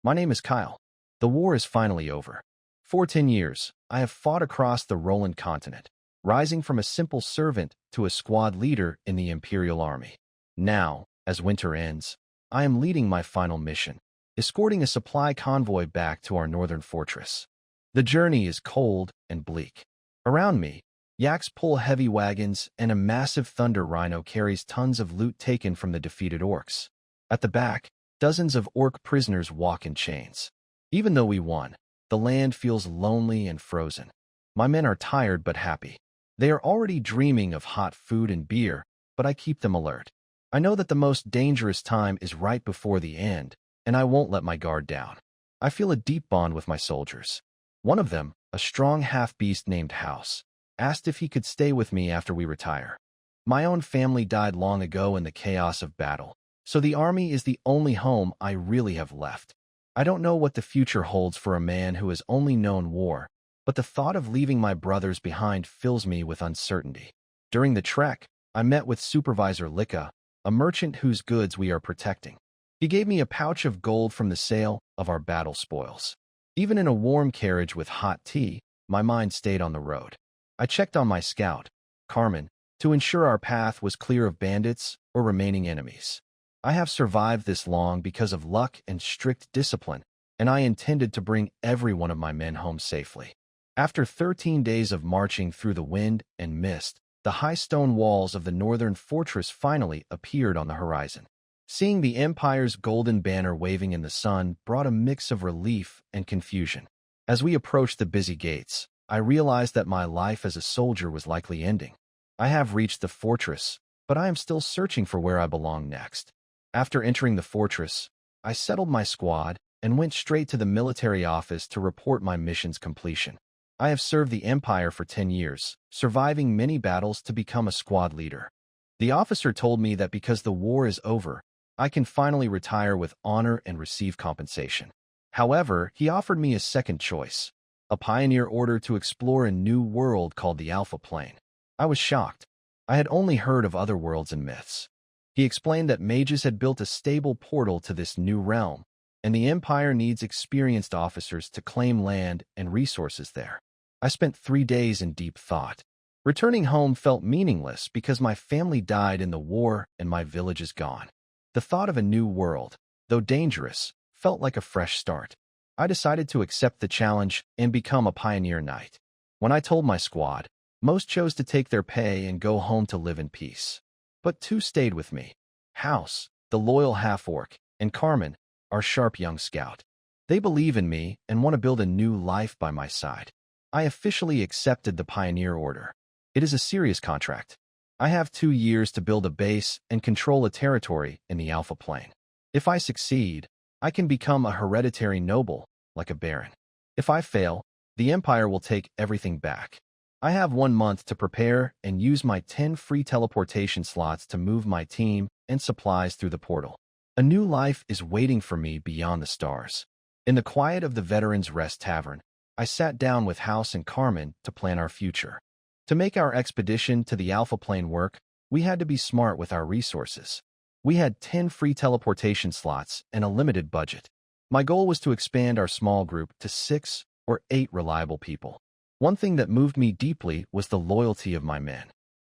My name is Kyle. The war is finally over. For 10 years, I have fought across the Roland continent, rising from a simple servant to a squad leader in the Imperial Army. Now, as winter ends, I am leading my final mission, escorting a supply convoy back to our northern fortress. The journey is cold and bleak. Around me, yaks pull heavy wagons and a massive thunder rhino carries tons of loot taken from the defeated orcs. At the back, dozens of orc prisoners walk in chains. Even though we won, the land feels lonely and frozen. My men are tired but happy. They are already dreaming of hot food and beer, but I keep them alert. I know that the most dangerous time is right before the end, and I won't let my guard down. I feel a deep bond with my soldiers. One of them, a strong half-beast named House, asked if he could stay with me after we retire. My own family died long ago in the chaos of battle, so the army is the only home I really have left. I don't know what the future holds for a man who has only known war, but the thought of leaving my brothers behind fills me with uncertainty. During the trek, I met with Supervisor Licka, a merchant whose goods we are protecting. He gave me a pouch of gold from the sale of our battle spoils. Even in a warm carriage with hot tea, my mind stayed on the road. I checked on my scout, Carmen, to ensure our path was clear of bandits or remaining enemies. I have survived this long because of luck and strict discipline, and I intended to bring every one of my men home safely. After 13 days of marching through the wind and mist, the high stone walls of the northern fortress finally appeared on the horizon. Seeing the Empire's golden banner waving in the sun brought a mix of relief and confusion. As we approached the busy gates, I realized that my life as a soldier was likely ending. I have reached the fortress, but I am still searching for where I belong next. After entering the fortress, I settled my squad and went straight to the military office to report my mission's completion. I have served the Empire for 10 years, surviving many battles to become a squad leader. The officer told me that because the war is over, I can finally retire with honor and receive compensation. However, he offered me a second choice, a pioneer order to explore a new world called the Alpha Plane. I was shocked. I had only heard of other worlds and myths. He explained that mages had built a stable portal to this new realm, and the Empire needs experienced officers to claim land and resources there. I spent 3 days in deep thought. Returning home felt meaningless because my family died in the war and my village is gone. The thought of a new world, though dangerous, felt like a fresh start. I decided to accept the challenge and become a pioneer knight. When I told my squad, most chose to take their pay and go home to live in peace. But 2 stayed with me. House, the loyal half-orc, and Carmen, our sharp young scout. They believe in me and want to build a new life by my side. I officially accepted the pioneer order. It is a serious contract. I have 2 years to build a base and control a territory in the Alpha Plane. If I succeed, I can become a hereditary noble, like a baron. If I fail, the Empire will take everything back. I have 1 month to prepare and use my 10 free teleportation slots to move my team and supplies through the portal. A new life is waiting for me beyond the stars. In the quiet of the Veterans Rest Tavern, I sat down with House and Carmen to plan our future. To make our expedition to the Alpha Plane work, we had to be smart with our resources. We had 10 free teleportation slots and a limited budget. My goal was to expand our small group to 6 or 8 reliable people. One thing that moved me deeply was the loyalty of my men.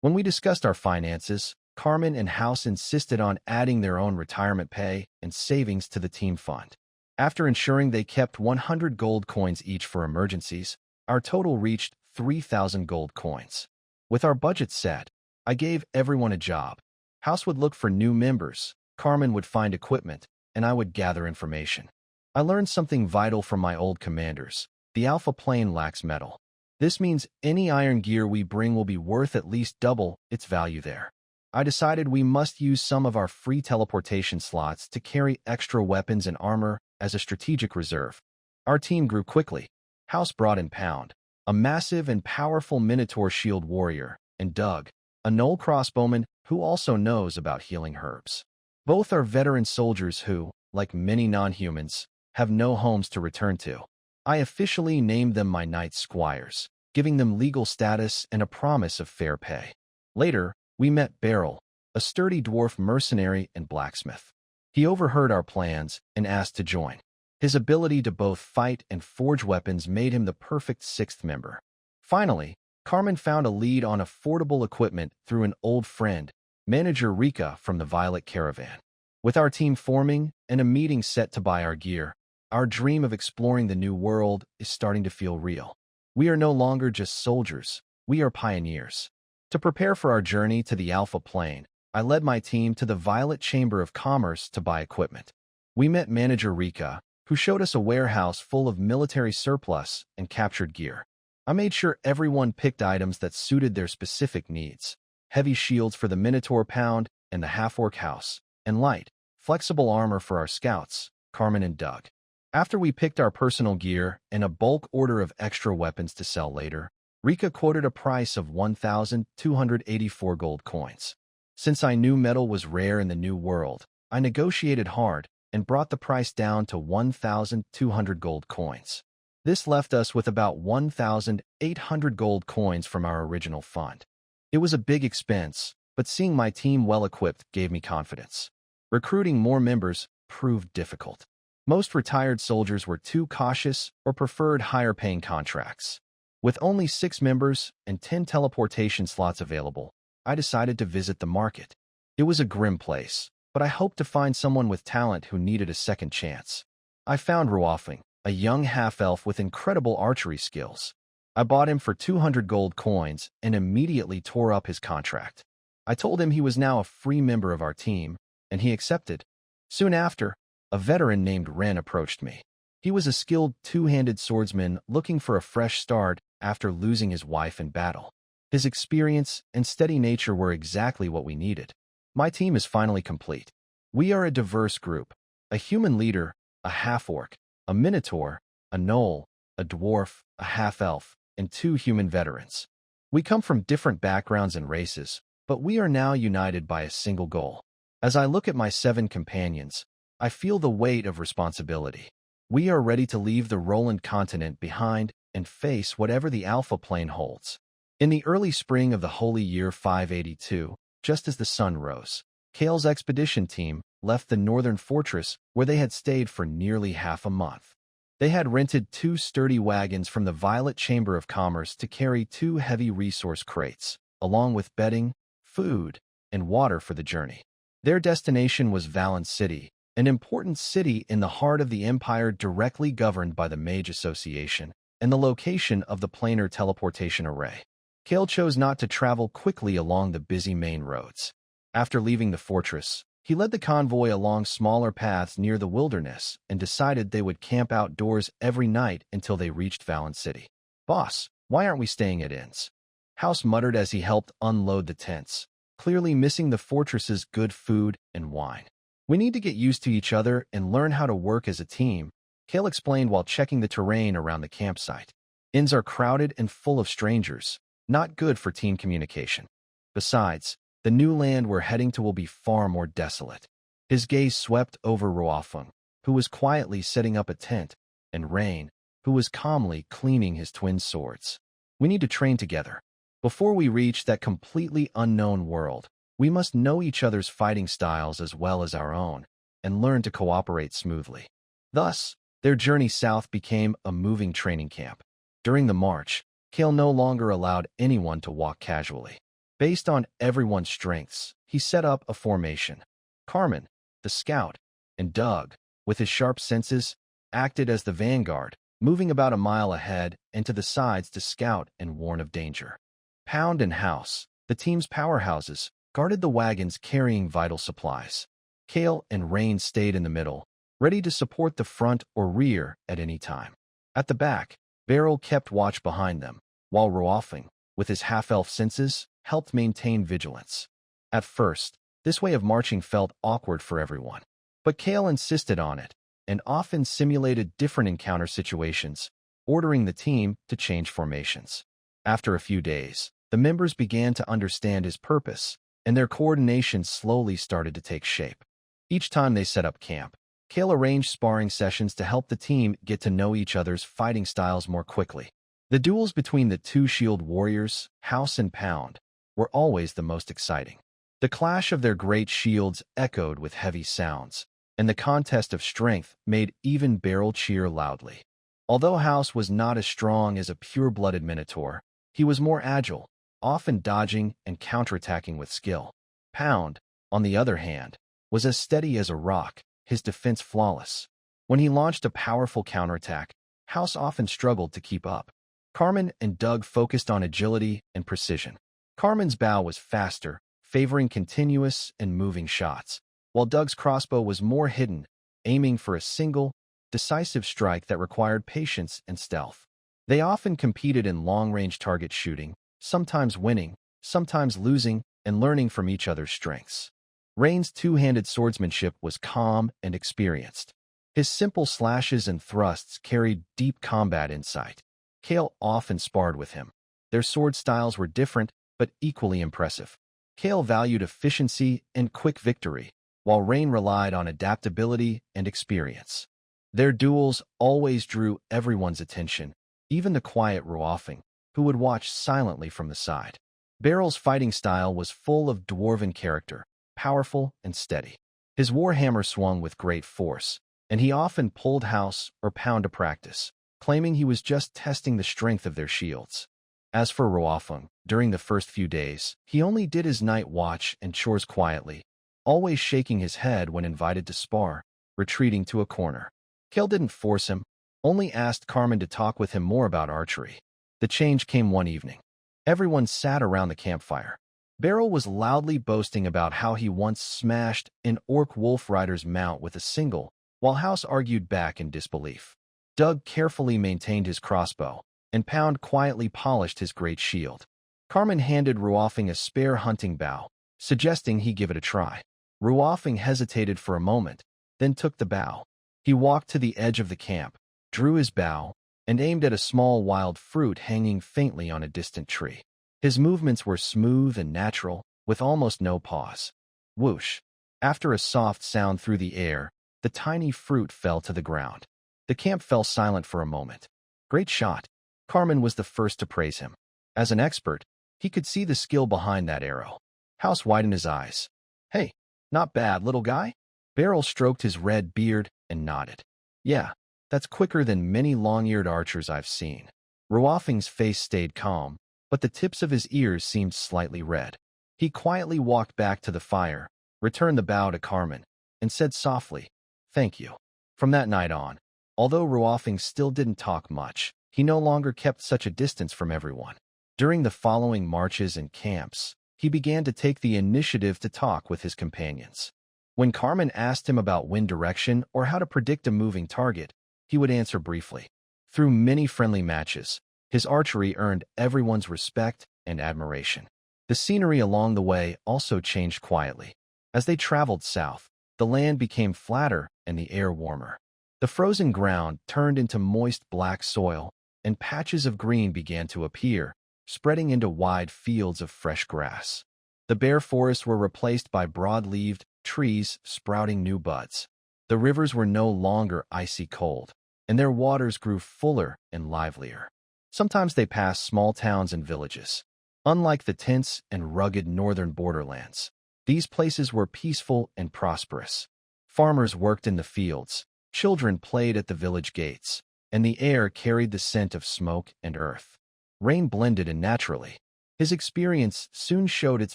When we discussed our finances, Carmen and House insisted on adding their own retirement pay and savings to the team fund. After ensuring they kept 100 gold coins each for emergencies, our total reached 3,000 gold coins. With our budget set, I gave everyone a job. House would look for new members, Carmen would find equipment, and I would gather information. I learned something vital from my old commanders. The Alpha Plane lacks metal. This means any iron gear we bring will be worth at least double its value there. I decided we must use some of our free teleportation slots to carry extra weapons and armor as a strategic reserve. Our team grew quickly. House brought in Pound, a massive and powerful Minotaur shield warrior, and Doug, a Knoll crossbowman who also knows about healing herbs. Both are veteran soldiers who, like many non-humans, have no homes to return to. I officially named them my knight squires, giving them legal status and a promise of fair pay. Later, we met Beryl, a sturdy dwarf mercenary and blacksmith. He overheard our plans and asked to join. His ability to both fight and forge weapons made him the perfect sixth member. Finally, Carmen found a lead on affordable equipment through an old friend, manager Rika from the Violet Caravan. With our team forming and a meeting set to buy our gear, our dream of exploring the new world is starting to feel real. We are no longer just soldiers, we are pioneers. To prepare for our journey to the Alpha Plane, I led my team to the Violet Chamber of Commerce to buy equipment. We met manager Rika, who showed us a warehouse full of military surplus and captured gear. I made sure everyone picked items that suited their specific needs: heavy shields for the Minotaur Pound and the Half-Orc House, and light, flexible armor for our scouts, Carmen and Doug. After we picked our personal gear and a bulk order of extra weapons to sell later, Rika quoted a price of 1,284 gold coins. Since I knew metal was rare in the new world, I negotiated hard and brought the price down to 1,200 gold coins. This left us with about 1,800 gold coins from our original fund. It was a big expense, but seeing my team well-equipped gave me confidence. Recruiting more members proved difficult. Most retired soldiers were too cautious or preferred higher-paying contracts. With only 6 members and 10 teleportation slots available, I decided to visit the market. It was a grim place, but I hoped to find someone with talent who needed a second chance. I found Rune, a young half-elf with incredible archery skills. I bought him for 200 gold coins and immediately tore up his contract. I told him he was now a free member of our team, and he accepted. Soon after, a veteran named Rune approached me. He was a skilled two-handed swordsman looking for a fresh start after losing his wife in battle. His experience and steady nature were exactly what we needed. My team is finally complete. We are a diverse group: a human leader, a half-orc, a minotaur, a gnoll, a dwarf, a half-elf, and 2 human veterans. We come from different backgrounds and races, but we are now united by a single goal. As I look at my 7 companions, I feel the weight of responsibility. We are ready to leave the Roland continent behind and face whatever the Alpha Plane holds. In the early spring of the holy year 582, just as the sun rose, Kale's expedition team left the northern fortress where they had stayed for nearly half a month. They had rented 2 sturdy wagons from the Violet Chamber of Commerce to carry 2 heavy resource crates, along with bedding, food, and water for the journey. Their destination was Valen City, an important city in the heart of the Empire directly governed by the Mage Association, and the location of the planar teleportation array. Kale chose not to travel quickly along the busy main roads. After leaving the fortress, he led the convoy along smaller paths near the wilderness and decided they would camp outdoors every night until they reached Valen City. "Boss, why aren't we staying at inns?" House muttered as he helped unload the tents, clearly missing the fortress's good food and wine. "We need to get used to each other and learn how to work as a team," Kale explained while checking the terrain around the campsite. "Inns are crowded and full of strangers, not good for team communication. Besides, the new land we're heading to will be far more desolate." His gaze swept over Rune, who was quietly setting up a tent, and Rune, who was calmly cleaning his twin swords. "We need to train together. Before we reach that completely unknown world, we must know each other's fighting styles as well as our own, and learn to cooperate smoothly." Thus, their journey south became a moving training camp. During the march, Kale no longer allowed anyone to walk casually. Based on everyone's strengths, he set up a formation. Carmen, the scout, and Doug, with his sharp senses, acted as the vanguard, moving about a mile ahead and to the sides to scout and warn of danger. Pound and House, the team's powerhouses, guarded the wagons carrying vital supplies. Kale and Rune stayed in the middle, ready to support the front or rear at any time. At the back, Beryl kept watch behind them, while Rune, with his half-elf senses, helped maintain vigilance. At first, this way of marching felt awkward for everyone, but Kale insisted on it, and often simulated different encounter situations, ordering the team to change formations. After a few days, the members began to understand his purpose, and their coordination slowly started to take shape. Each time they set up camp, Kale arranged sparring sessions to help the team get to know each other's fighting styles more quickly. The duels between the 2 shield warriors, House and Pound, were always the most exciting. The clash of their great shields echoed with heavy sounds, and the contest of strength made even Beryl cheer loudly. Although House was not as strong as a pure-blooded Minotaur, he was more agile, often dodging and counterattacking with skill. Pound, on the other hand, was as steady as a rock, his defense flawless. When he launched a powerful counterattack, House often struggled to keep up. Carmen and Doug focused on agility and precision. Carmen's bow was faster, favoring continuous and moving shots, while Doug's crossbow was more hidden, aiming for a single, decisive strike that required patience and stealth. They often competed in long-range target shooting, sometimes winning, sometimes losing, and learning from each other's strengths. Rain's two-handed swordsmanship was calm and experienced. His simple slashes and thrusts carried deep combat insight. Kale often sparred with him. Their sword styles were different, but equally impressive. Kale valued efficiency and quick victory, while Rain relied on adaptability and experience. Their duels always drew everyone's attention, even the quiet Ruofing, who would watch silently from the side. Beryl's fighting style was full of dwarven character, powerful and steady. His warhammer swung with great force, and he often pulled House or Pound to practice, claiming he was just testing the strength of their shields. As for Ruofing, during the first few days, he only did his night watch and chores quietly, always shaking his head when invited to spar, retreating to a corner. Kale didn't force him, only asked Carmen to talk with him more about archery. The change came one evening. Everyone sat around the campfire. Beryl was loudly boasting about how he once smashed an orc wolf rider's mount with a single, while House argued back in disbelief. Doug carefully maintained his crossbow, and Pound quietly polished his great shield. Carmen handed Ruofing a spare hunting bow, suggesting he give it a try. Ruofing hesitated for a moment, then took the bow. He walked to the edge of the camp, drew his bow, and aimed at a small wild fruit hanging faintly on a distant tree. His movements were smooth and natural, with almost no pause. Whoosh! After a soft sound through the air, the tiny fruit fell to the ground. The camp fell silent for a moment. Great shot. Carmen was the first to praise him. As an expert, he could see the skill behind that arrow. House widened his eyes. Hey, not bad, little guy. Beryl stroked his red beard and nodded. Yeah, that's quicker than many long-eared archers I've seen. Ruofing's face stayed calm, but the tips of his ears seemed slightly red. He quietly walked back to the fire, returned the bow to Carmen, and said softly, "Thank you." From that night on, although Ruofing still didn't talk much, he no longer kept such a distance from everyone. During the following marches and camps, he began to take the initiative to talk with his companions. When Carmen asked him about wind direction or how to predict a moving target, he would answer briefly. Through many friendly matches, his archery earned everyone's respect and admiration. The scenery along the way also changed quietly. As they traveled south, the land became flatter and the air warmer. The frozen ground turned into moist black soil, and patches of green began to appear, spreading into wide fields of fresh grass. The bare forests were replaced by broad-leaved trees sprouting new buds. The rivers were no longer icy cold, and their waters grew fuller and livelier. Sometimes they passed small towns and villages. Unlike the tense and rugged northern borderlands, these places were peaceful and prosperous. Farmers worked in the fields, children played at the village gates, and the air carried the scent of smoke and earth. Rain blended in naturally. His experience soon showed its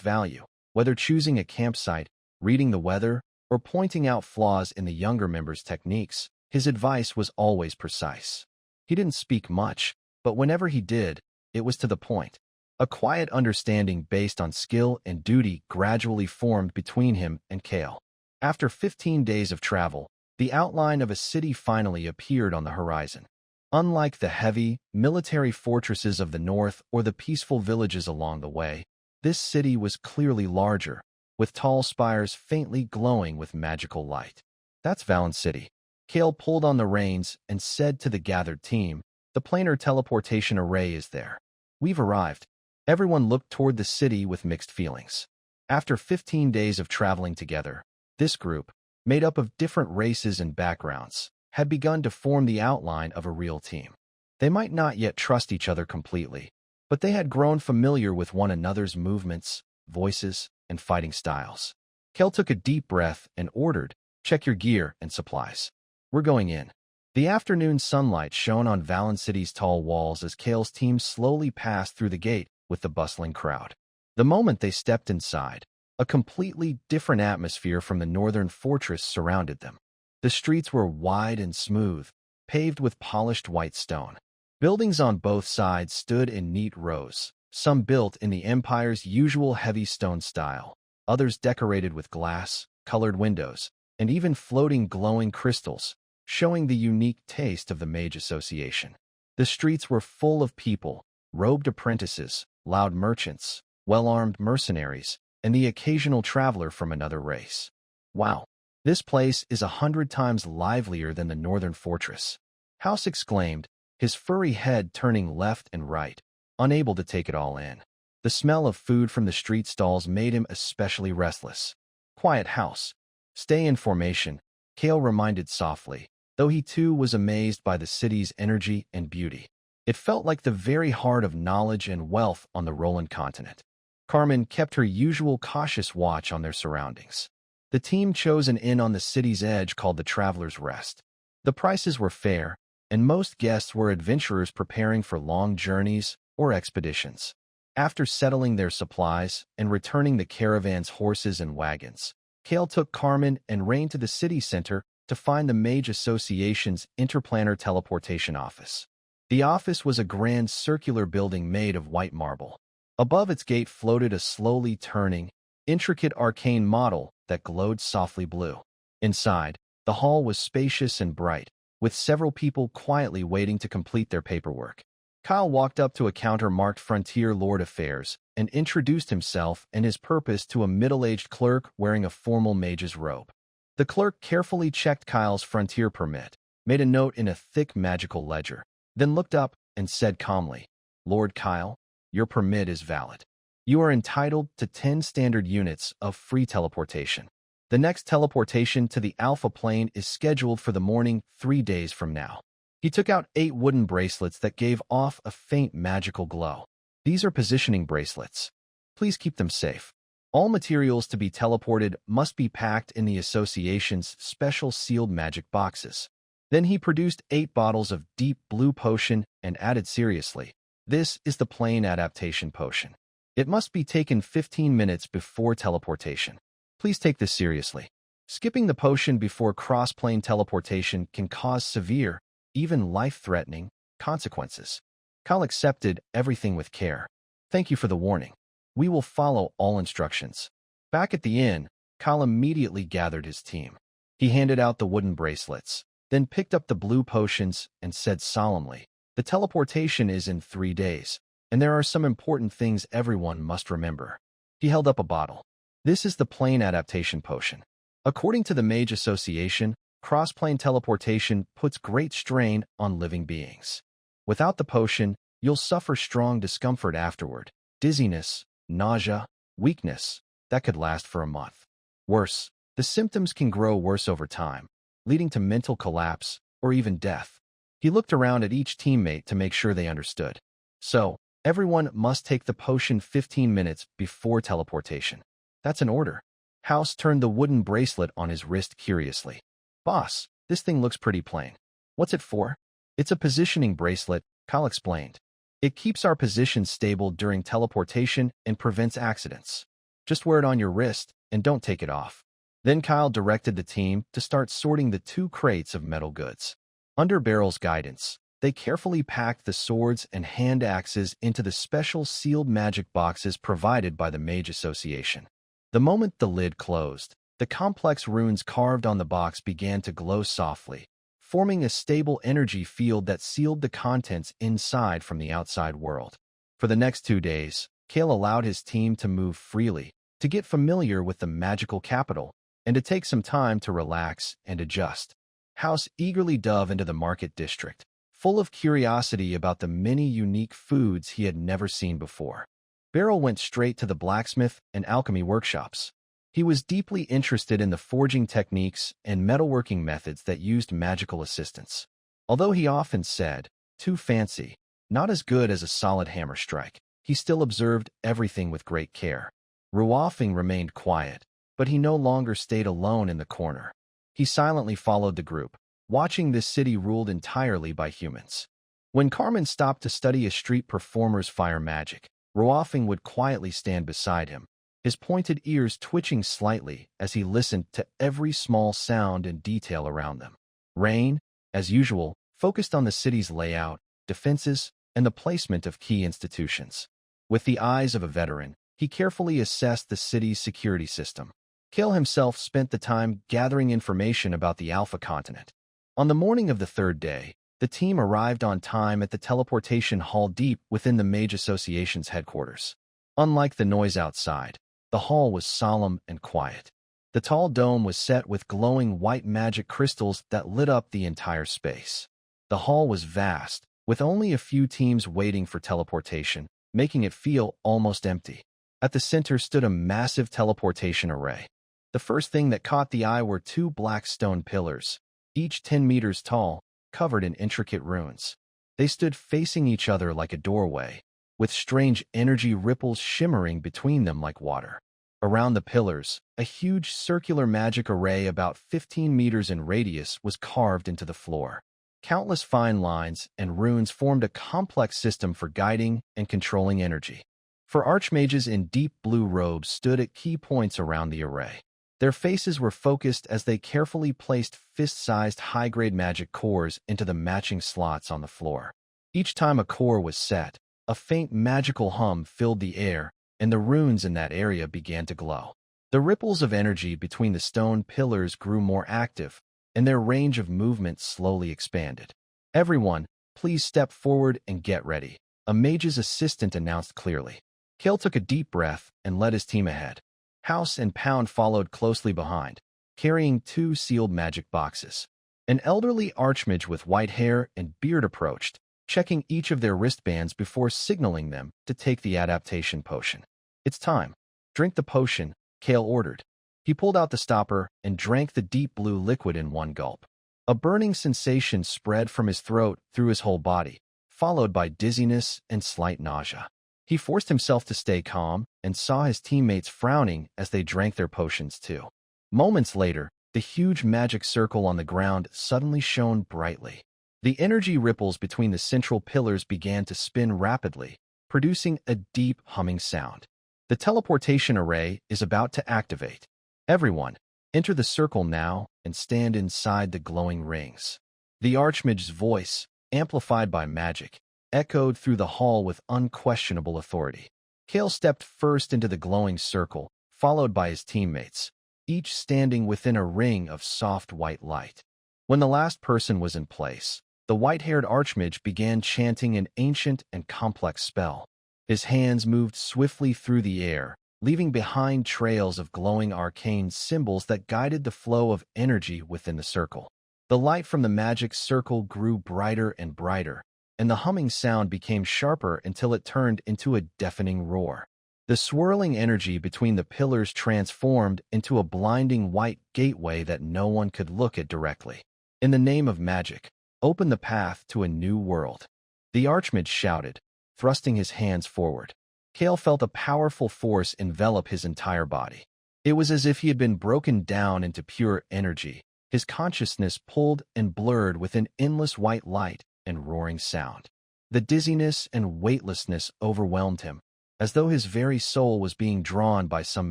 value, whether choosing a campsite, reading the weather, or pointing out flaws in the younger members' techniques. His advice was always precise. He didn't speak much, but whenever he did, it was to the point. A quiet understanding based on skill and duty gradually formed between him and Kale. After 15 days of travel, the outline of a city finally appeared on the horizon. Unlike the heavy, military fortresses of the north or the peaceful villages along the way, this city was clearly larger, with tall spires faintly glowing with magical light. That's Valen City. Kale pulled on the reins and said to the gathered team, "The planar teleportation array is there. We've arrived." Everyone looked toward the city with mixed feelings. After 15 days of traveling together, this group, made up of different races and backgrounds, had begun to form the outline of a real team. They might not yet trust each other completely, but they had grown familiar with one another's movements, voices, and fighting styles. Kel took a deep breath and ordered, Check your gear and supplies. We're going in. The afternoon sunlight shone on Valen City's tall walls as Kale's team slowly passed through the gate with the bustling crowd. The moment they stepped inside, a completely different atmosphere from the northern fortress surrounded them. The streets were wide and smooth, paved with polished white stone. Buildings on both sides stood in neat rows, some built in the Empire's usual heavy stone style, others decorated with glass, colored windows, and even floating glowing crystals, showing the unique taste of the Mage Association. The streets were full of people, robed apprentices, loud merchants, well-armed mercenaries, and the occasional traveler from another race. Wow, this place is 100 times livelier than the northern fortress. House exclaimed, his furry head turning left and right, unable to take it all in. The smell of food from the street stalls made him especially restless. Quiet House. Stay in formation, Kale reminded softly, though he too was amazed by the city's energy and beauty. It felt like the very heart of knowledge and wealth on the Roland continent. Carmen kept her usual cautious watch on their surroundings. The team chose an inn on the city's edge called the Traveler's Rest. The prices were fair, and most guests were adventurers preparing for long journeys or expeditions. After settling their supplies and returning the caravan's horses and wagons, Kale took Carmen and Rain to the city center to find the Mage Association's interplanar teleportation office. The office was a grand circular building made of white marble. Above its gate floated a slowly turning, intricate arcane model that glowed softly blue. Inside, the hall was spacious and bright, with several people quietly waiting to complete their paperwork. Kyle walked up to a counter marked Frontier Lord Affairs and introduced himself and his purpose to a middle-aged clerk wearing a formal mage's robe. The clerk carefully checked Kyle's frontier permit, made a note in a thick magical ledger, then looked up and said calmly, "Lord Kyle, your permit is valid. You are entitled to 10 standard units of free teleportation. The next teleportation to the Alpha Plane is scheduled for the morning 3 days from now." He took out 8 wooden bracelets that gave off a faint magical glow. "These are positioning bracelets. Please keep them safe. All materials to be teleported must be packed in the Association's special sealed magic boxes." Then he produced 8 bottles of deep blue potion and added seriously, "This is the plane adaptation potion. It must be taken 15 minutes before teleportation. Please take this seriously. Skipping the potion before cross-plane teleportation can cause severe, even life-threatening, consequences." Kyle accepted everything with care. "Thank you for the warning. We will follow all instructions." Back at the inn, Kyle immediately gathered his team. He handed out the wooden bracelets, then picked up the blue potions and said solemnly, "The teleportation is in 3 days, and there are some important things everyone must remember." He held up a bottle. "This is the plane adaptation potion. According to the Mage Association, cross-plane teleportation puts great strain on living beings. Without the potion, you'll suffer strong discomfort afterward, dizziness, nausea, weakness, that could last for a month. Worse, the symptoms can grow worse over time, leading to mental collapse or even death." He looked around at each teammate to make sure they understood. "So, everyone must take the potion 15 minutes before teleportation. That's an order." House turned the wooden bracelet on his wrist curiously. "Boss, this thing looks pretty plain. What's it for?" "It's a positioning bracelet," Kyle explained. "It keeps our position stable during teleportation and prevents accidents. Just wear it on your wrist and don't take it off." Then Kyle directed the team to start sorting the 2 crates of metal goods. Under Barrel's guidance, they carefully packed the swords and hand axes into the special sealed magic boxes provided by the Mage Association. The moment the lid closed, the complex runes carved on the box began to glow softly, forming a stable energy field that sealed the contents inside from the outside world. For the next 2 days, Kale allowed his team to move freely, to get familiar with the magical capital, and to take some time to relax and adjust. House eagerly dove into the market district, full of curiosity about the many unique foods he had never seen before. Beryl went straight to the blacksmith and alchemy workshops. He was deeply interested in the forging techniques and metalworking methods that used magical assistance. Although he often said, "Too fancy, not as good as a solid hammer strike," he still observed everything with great care. Ruofing remained quiet, but he no longer stayed alone in the corner. He silently followed the group, watching this city ruled entirely by humans. When Carmen stopped to study a street performer's fire magic, Roafing would quietly stand beside him, his pointed ears twitching slightly as he listened to every small sound and detail around them. Rain, as usual, focused on the city's layout, defenses, and the placement of key institutions. With the eyes of a veteran, he carefully assessed the city's security system. Kale himself spent the time gathering information about the Alpha continent. On the morning of the third day, the team arrived on time at the teleportation hall deep within the Mage Association's headquarters. Unlike the noise outside, the hall was solemn and quiet. The tall dome was set with glowing white magic crystals that lit up the entire space. The hall was vast, with only a few teams waiting for teleportation, making it feel almost empty. At the center stood a massive teleportation array. The first thing that caught the eye were two black stone pillars, each 10 meters tall, covered in intricate runes. They stood facing each other like a doorway, with strange energy ripples shimmering between them like water. Around the pillars, a huge circular magic array about 15 meters in radius was carved into the floor. Countless fine lines and runes formed a complex system for guiding and controlling energy. For archmages in deep blue robes stood at key points around the array. Their faces were focused as they carefully placed fist-sized high-grade magic cores into the matching slots on the floor. Each time a core was set, a faint magical hum filled the air, and the runes in that area began to glow. The ripples of energy between the stone pillars grew more active, and their range of movement slowly expanded. "Everyone, please step forward and get ready," a mage's assistant announced clearly. Kale took a deep breath and led his team ahead. House and Pound followed closely behind, carrying two sealed magic boxes. An elderly archmage with white hair and beard approached, checking each of their wristbands before signaling them to take the adaptation potion. "It's time. Drink the potion," Kale ordered. He pulled out the stopper and drank the deep blue liquid in one gulp. A burning sensation spread from his throat through his whole body, followed by dizziness and slight nausea. He forced himself to stay calm and saw his teammates frowning as they drank their potions too. Moments later, the huge magic circle on the ground suddenly shone brightly. The energy ripples between the central pillars began to spin rapidly, producing a deep humming sound. "The teleportation array is about to activate. Everyone, enter the circle now and stand inside the glowing rings." The archmage's voice, amplified by magic, echoed through the hall with unquestionable authority. Kale stepped first into the glowing circle, followed by his teammates, each standing within a ring of soft white light. When the last person was in place, the white-haired archmage began chanting an ancient and complex spell. His hands moved swiftly through the air, leaving behind trails of glowing arcane symbols that guided the flow of energy within the circle. The light from the magic circle grew brighter and brighter, and the humming sound became sharper until it turned into a deafening roar. The swirling energy between the pillars transformed into a blinding white gateway that no one could look at directly. "In the name of magic, open the path to a new world," the archmage shouted, thrusting his hands forward. Kale felt a powerful force envelop his entire body. It was as if he had been broken down into pure energy, his consciousness pulled and blurred with an endless white light and roaring sound. The dizziness and weightlessness overwhelmed him, as though his very soul was being drawn by some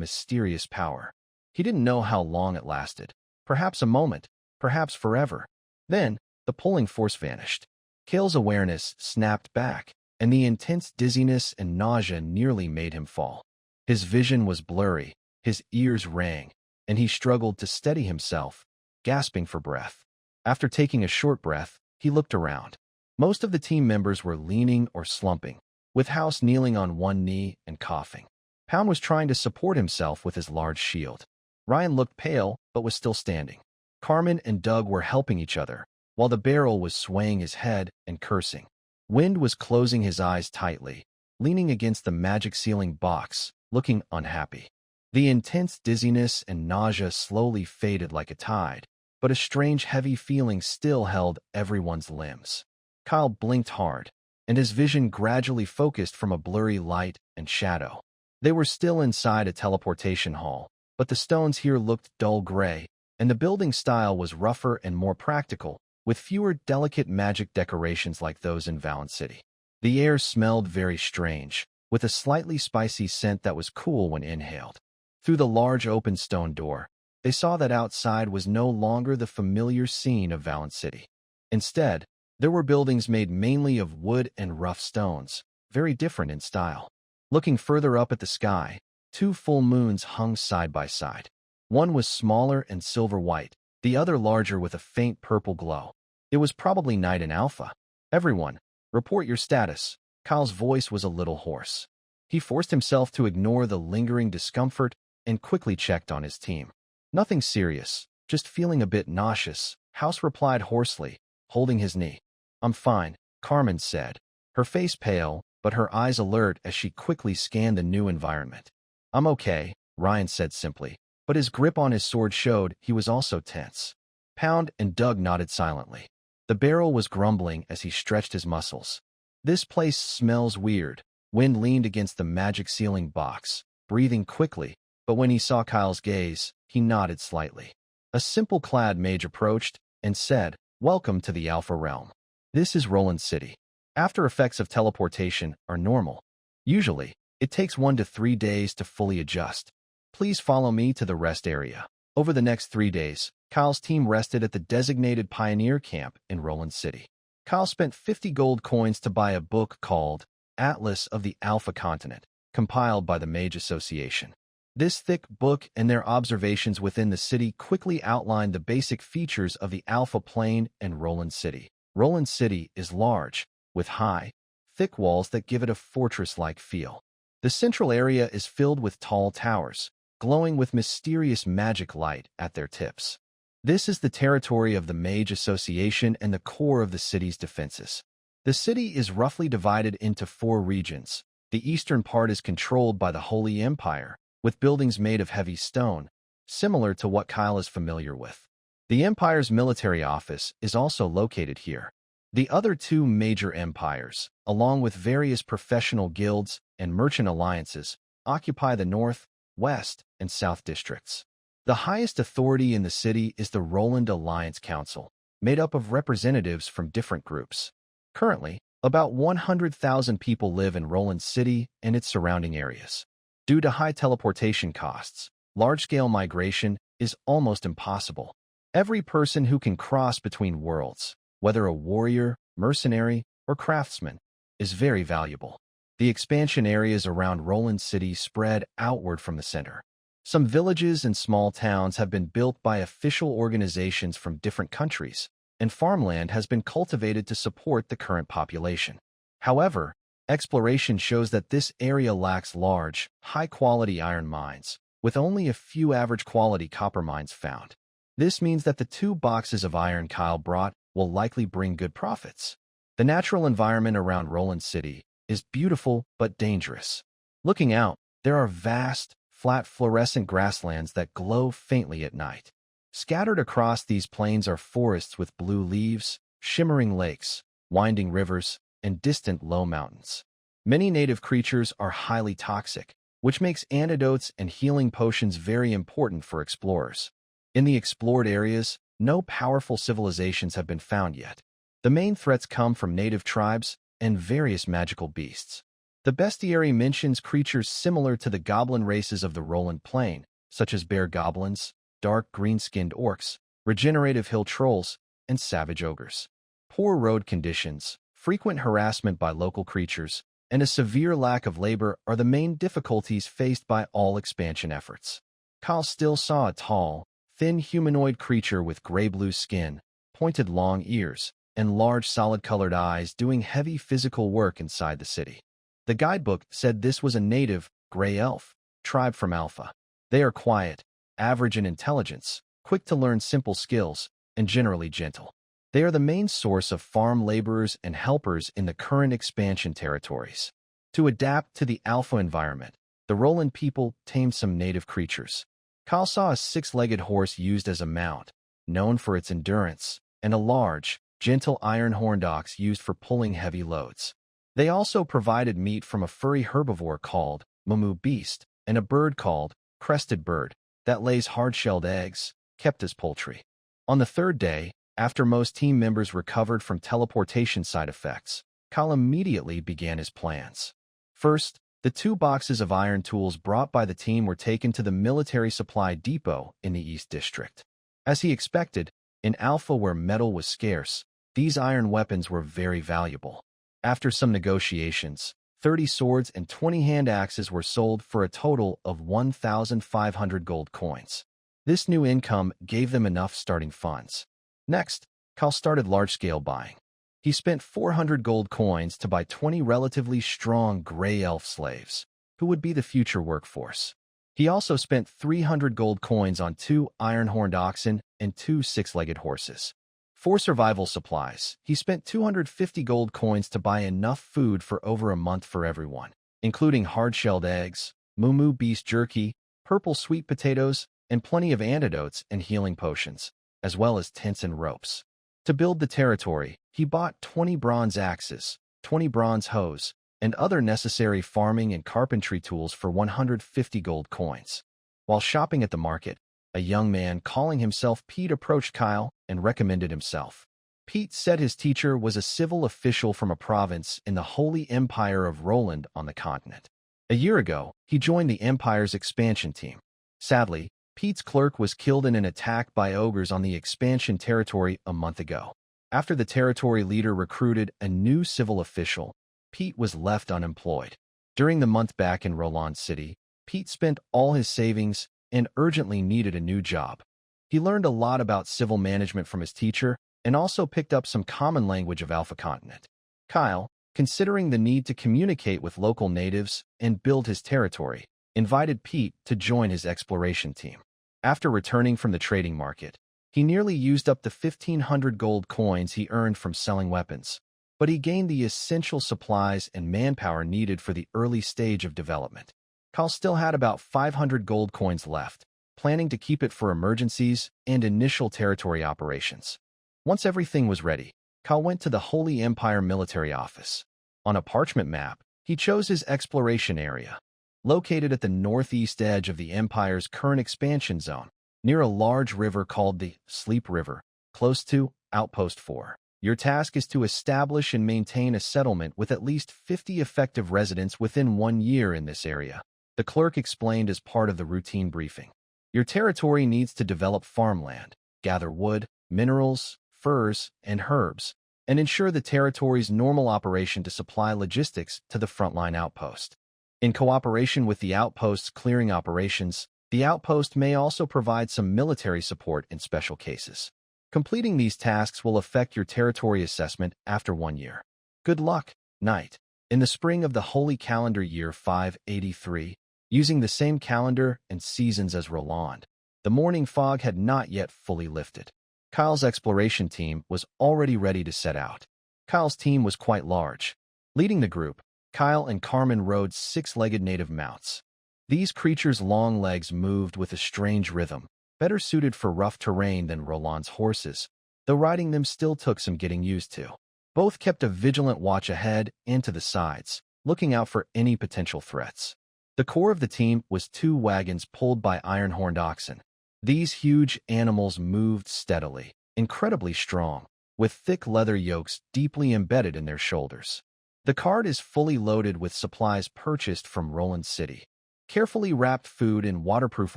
mysterious power. He didn't know how long it lasted. Perhaps a moment, perhaps forever. Then, the pulling force vanished. Kale's awareness snapped back, and the intense dizziness and nausea nearly made him fall. His vision was blurry, his ears rang, and he struggled to steady himself, gasping for breath. After taking a short breath, he looked around. Most of the team members were leaning or slumping, with House kneeling on one knee and coughing. Pound was trying to support himself with his large shield. Ryan looked pale, but was still standing. Carmen and Doug were helping each other, while the barrel was swaying his head and cursing. Wind was closing his eyes tightly, leaning against the magic ceiling box, looking unhappy. The intense dizziness and nausea slowly faded like a tide, but a strange heavy feeling still held everyone's limbs. Kyle blinked hard, and his vision gradually focused from a blurry light and shadow. They were still inside a teleportation hall, but the stones here looked dull gray, and the building style was rougher and more practical, with fewer delicate magic decorations like those in Valen City. The air smelled very strange, with a slightly spicy scent that was cool when inhaled. Through the large open stone door, they saw that outside was no longer the familiar scene of Valen City. Instead, there were buildings made mainly of wood and rough stones, very different in style. Looking further up at the sky, two full moons hung side by side. One was smaller and silver-white, the other larger with a faint purple glow. It was probably night in Alpha. "Everyone, report your status." Kyle's voice was a little hoarse. He forced himself to ignore the lingering discomfort and quickly checked on his team. "Nothing serious, just feeling a bit nauseous," House replied hoarsely, holding his knee. "I'm fine," Carmen said, her face pale, but her eyes alert as she quickly scanned the new environment. "I'm okay," Ryan said simply, but his grip on his sword showed he was also tense. Pound and Doug nodded silently. The barrel was grumbling as he stretched his muscles. "This place smells weird." Wind leaned against the magic ceiling box, breathing quickly, but when he saw Kyle's gaze, he nodded slightly. A simple-clad mage approached and said, "Welcome to the Alpha Realm. This is Roland City. After effects of teleportation are normal. Usually, it takes 1 to 3 days to fully adjust. Please follow me to the rest area." Over the next 3 days, Kyle's team rested at the designated pioneer camp in Roland City. Kyle spent 50 gold coins to buy a book called Atlas of the Alpha Continent, compiled by the Mage Association. This thick book and their observations within the city quickly outlined the basic features of the Alpha Plane and Roland City. Roland City is large, with high, thick walls that give it a fortress-like feel. The central area is filled with tall towers, glowing with mysterious magic light at their tips. This is the territory of the Mage Association and the core of the city's defenses. The city is roughly divided into 4 regions. The eastern part is controlled by the Holy Empire, with buildings made of heavy stone, similar to what Kyle is familiar with. The Empire's military office is also located here. The other 2 major empires, along with various professional guilds and merchant alliances, occupy the north, west, and south districts. The highest authority in the city is the Roland Alliance Council, made up of representatives from different groups. Currently, about 100,000 people live in Roland City and its surrounding areas. Due to high teleportation costs, large-scale migration is almost impossible. Every person who can cross between worlds, whether a warrior, mercenary, or craftsman, is very valuable. The expansion areas around Roland City spread outward from the center. Some villages and small towns have been built by official organizations from different countries, and farmland has been cultivated to support the current population. However, exploration shows that this area lacks large, high-quality iron mines, with only a few average-quality copper mines found. This means that the 2 boxes of iron Kyle brought will likely bring good profits. The natural environment around Roland City is beautiful but dangerous. Looking out, there are vast, flat fluorescent grasslands that glow faintly at night. Scattered across these plains are forests with blue leaves, shimmering lakes, winding rivers, and distant low mountains. Many native creatures are highly toxic, which makes antidotes and healing potions very important for explorers. In the explored areas, no powerful civilizations have been found yet. The main threats come from native tribes and various magical beasts. The bestiary mentions creatures similar to the goblin races of the Roland Plain, such as bear goblins, dark green-skinned orcs, regenerative hill trolls, and savage ogres. Poor road conditions, frequent harassment by local creatures, and a severe lack of labor are the main difficulties faced by all expansion efforts. Kyle still saw a tall, thin humanoid creature with gray-blue skin, pointed long ears, and large solid-colored eyes doing heavy physical work inside the city. The guidebook said this was a native, gray elf, tribe from Alpha. They are quiet, average in intelligence, quick to learn simple skills, and generally gentle. They are the main source of farm laborers and helpers in the current expansion territories. To adapt to the Alpha environment, the Roland people tamed some native creatures. Kyle saw a 6-legged horse used as a mount, known for its endurance, and a large, gentle iron-horned ox used for pulling heavy loads. They also provided meat from a furry herbivore called Mumu Beast and a bird called Crested Bird that lays hard-shelled eggs, kept his poultry. On the third day, after most team members recovered from teleportation side effects, Kyle immediately began his plans. First, the 2 boxes of iron tools brought by the team were taken to the military supply depot in the East District. As he expected, in Alpha where metal was scarce, these iron weapons were very valuable. After some negotiations, 30 swords and 20 hand axes were sold for a total of 1,500 gold coins. This new income gave them enough starting funds. Next, Kyle started large-scale buying. He spent 400 gold coins to buy 20 relatively strong gray elf slaves, who would be the future workforce. He also spent 300 gold coins on 2 iron-horned oxen and 2 six-legged horses. For survival supplies, he spent 250 gold coins to buy enough food for over a month for everyone, including hard-shelled eggs, moo beast jerky, purple sweet potatoes, and plenty of antidotes and healing potions, as well as tents and ropes. To build the territory, he bought 20 bronze axes, 20 bronze hoes, and other necessary farming and carpentry tools for 150 gold coins. While shopping at the market, a young man calling himself Pete approached Kyle and recommended himself. Pete said his teacher was a civil official from a province in the Holy Empire of Roland on the continent. A year ago, he joined the Empire's expansion team. Sadly, Pete's clerk was killed in an attack by ogres on the expansion territory a month ago. After the territory leader recruited a new civil official, Pete was left unemployed. During the month back in Roland City, Pete spent all his savings and urgently needed a new job. He learned a lot about civil management from his teacher and also picked up some common language of Alpha Continent. Kyle, considering the need to communicate with local natives and build his territory, invited Pete to join his exploration team. After returning from the trading market, he nearly used up the 1,500 gold coins he earned from selling weapons, but he gained the essential supplies and manpower needed for the early stage of development. Kyle still had about 500 gold coins left, planning to keep it for emergencies and initial territory operations. Once everything was ready, Kyle went to the Holy Empire military office. On a parchment map, he chose his exploration area, located at the northeast edge of the Empire's current expansion zone, near a large river called the Sleep River, close to Outpost 4. Your task is to establish and maintain a settlement with at least 50 effective residents within 1 year in this area, the clerk explained as part of the routine briefing. Your territory needs to develop farmland, gather wood, minerals, furs, and herbs, and ensure the territory's normal operation to supply logistics to the frontline outpost. In cooperation with the outpost's clearing operations, the outpost may also provide some military support in special cases. Completing these tasks will affect your territory assessment after 1 year. Good luck, Knight. In the spring of the Holy Calendar Year 583, using the same calendar and seasons as Roland, the morning fog had not yet fully lifted. Kyle's exploration team was already ready to set out. Kyle's team was quite large. Leading the group, Kyle and Carmen rode 6-legged native mounts. These creatures' long legs moved with a strange rhythm, better suited for rough terrain than Roland's horses, though riding them still took some getting used to. Both kept a vigilant watch ahead and to the sides, looking out for any potential threats. The core of the team was 2 wagons pulled by iron-horned oxen. These huge animals moved steadily, incredibly strong, with thick leather yokes deeply embedded in their shoulders. The cart is fully loaded with supplies purchased from Roland City. Carefully wrapped food in waterproof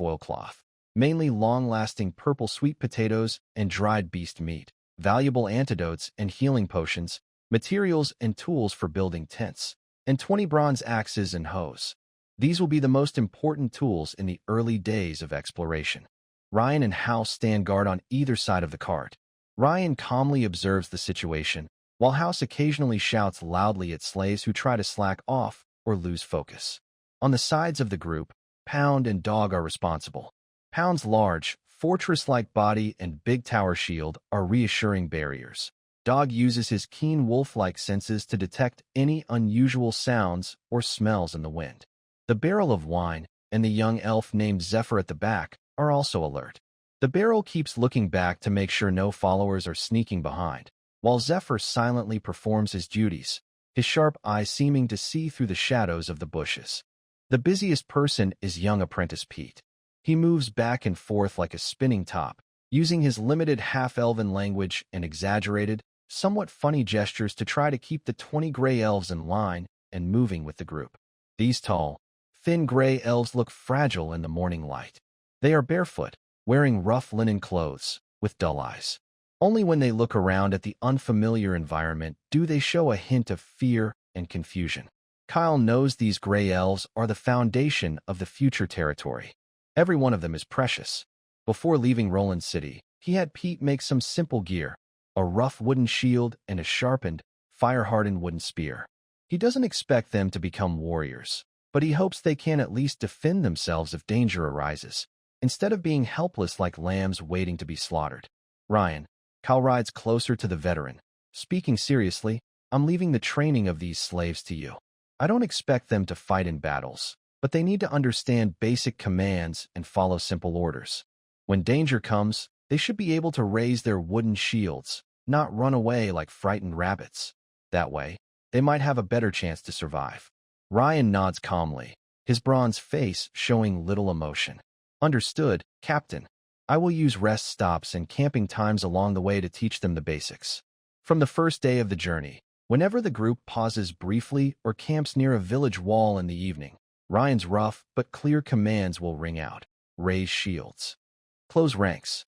oilcloth, mainly long-lasting purple sweet potatoes and dried beast meat, valuable antidotes and healing potions, materials and tools for building tents, and 20 bronze axes and hoes. These will be the most important tools in the early days of exploration. Ryan and House stand guard on either side of the cart. Ryan calmly observes the situation, while House occasionally shouts loudly at slaves who try to slack off or lose focus. On the sides of the group, Pound and Dog are responsible. Pound's large, fortress-like body and big tower shield are reassuring barriers. Dog uses his keen wolf-like senses to detect any unusual sounds or smells in the wind. The barrel of wine and the young elf named Zephyr at the back are also alert. The barrel keeps looking back to make sure no followers are sneaking behind, while Zephyr silently performs his duties, his sharp eyes seeming to see through the shadows of the bushes. The busiest person is young apprentice Pete. He moves back and forth like a spinning top, using his limited half-elven language and exaggerated, somewhat funny gestures to try to keep the 20 gray elves in line and moving with the group. These tall, thin gray elves look fragile in the morning light. They are barefoot, wearing rough linen clothes, with dull eyes. Only when they look around at the unfamiliar environment do they show a hint of fear and confusion. Kyle knows these gray elves are the foundation of the future territory. Every one of them is precious. Before leaving Roland City, he had Pete make some simple gear, a rough wooden shield and a sharpened, fire-hardened wooden spear. He doesn't expect them to become warriors, but he hopes they can at least defend themselves if danger arises, instead of being helpless like lambs waiting to be slaughtered. Ryan, Kyle rides closer to the veteran. Speaking seriously, I'm leaving the training of these slaves to you. I don't expect them to fight in battles, but they need to understand basic commands and follow simple orders. When danger comes, they should be able to raise their wooden shields, not run away like frightened rabbits. That way, they might have a better chance to survive. Ryan nods calmly, his bronze face showing little emotion. Understood, Captain. I will use rest stops and camping times along the way to teach them the basics. From the first day of the journey, whenever the group pauses briefly or camps near a village wall in the evening, Ryan's rough but clear commands will ring out. Raise shields. Close ranks.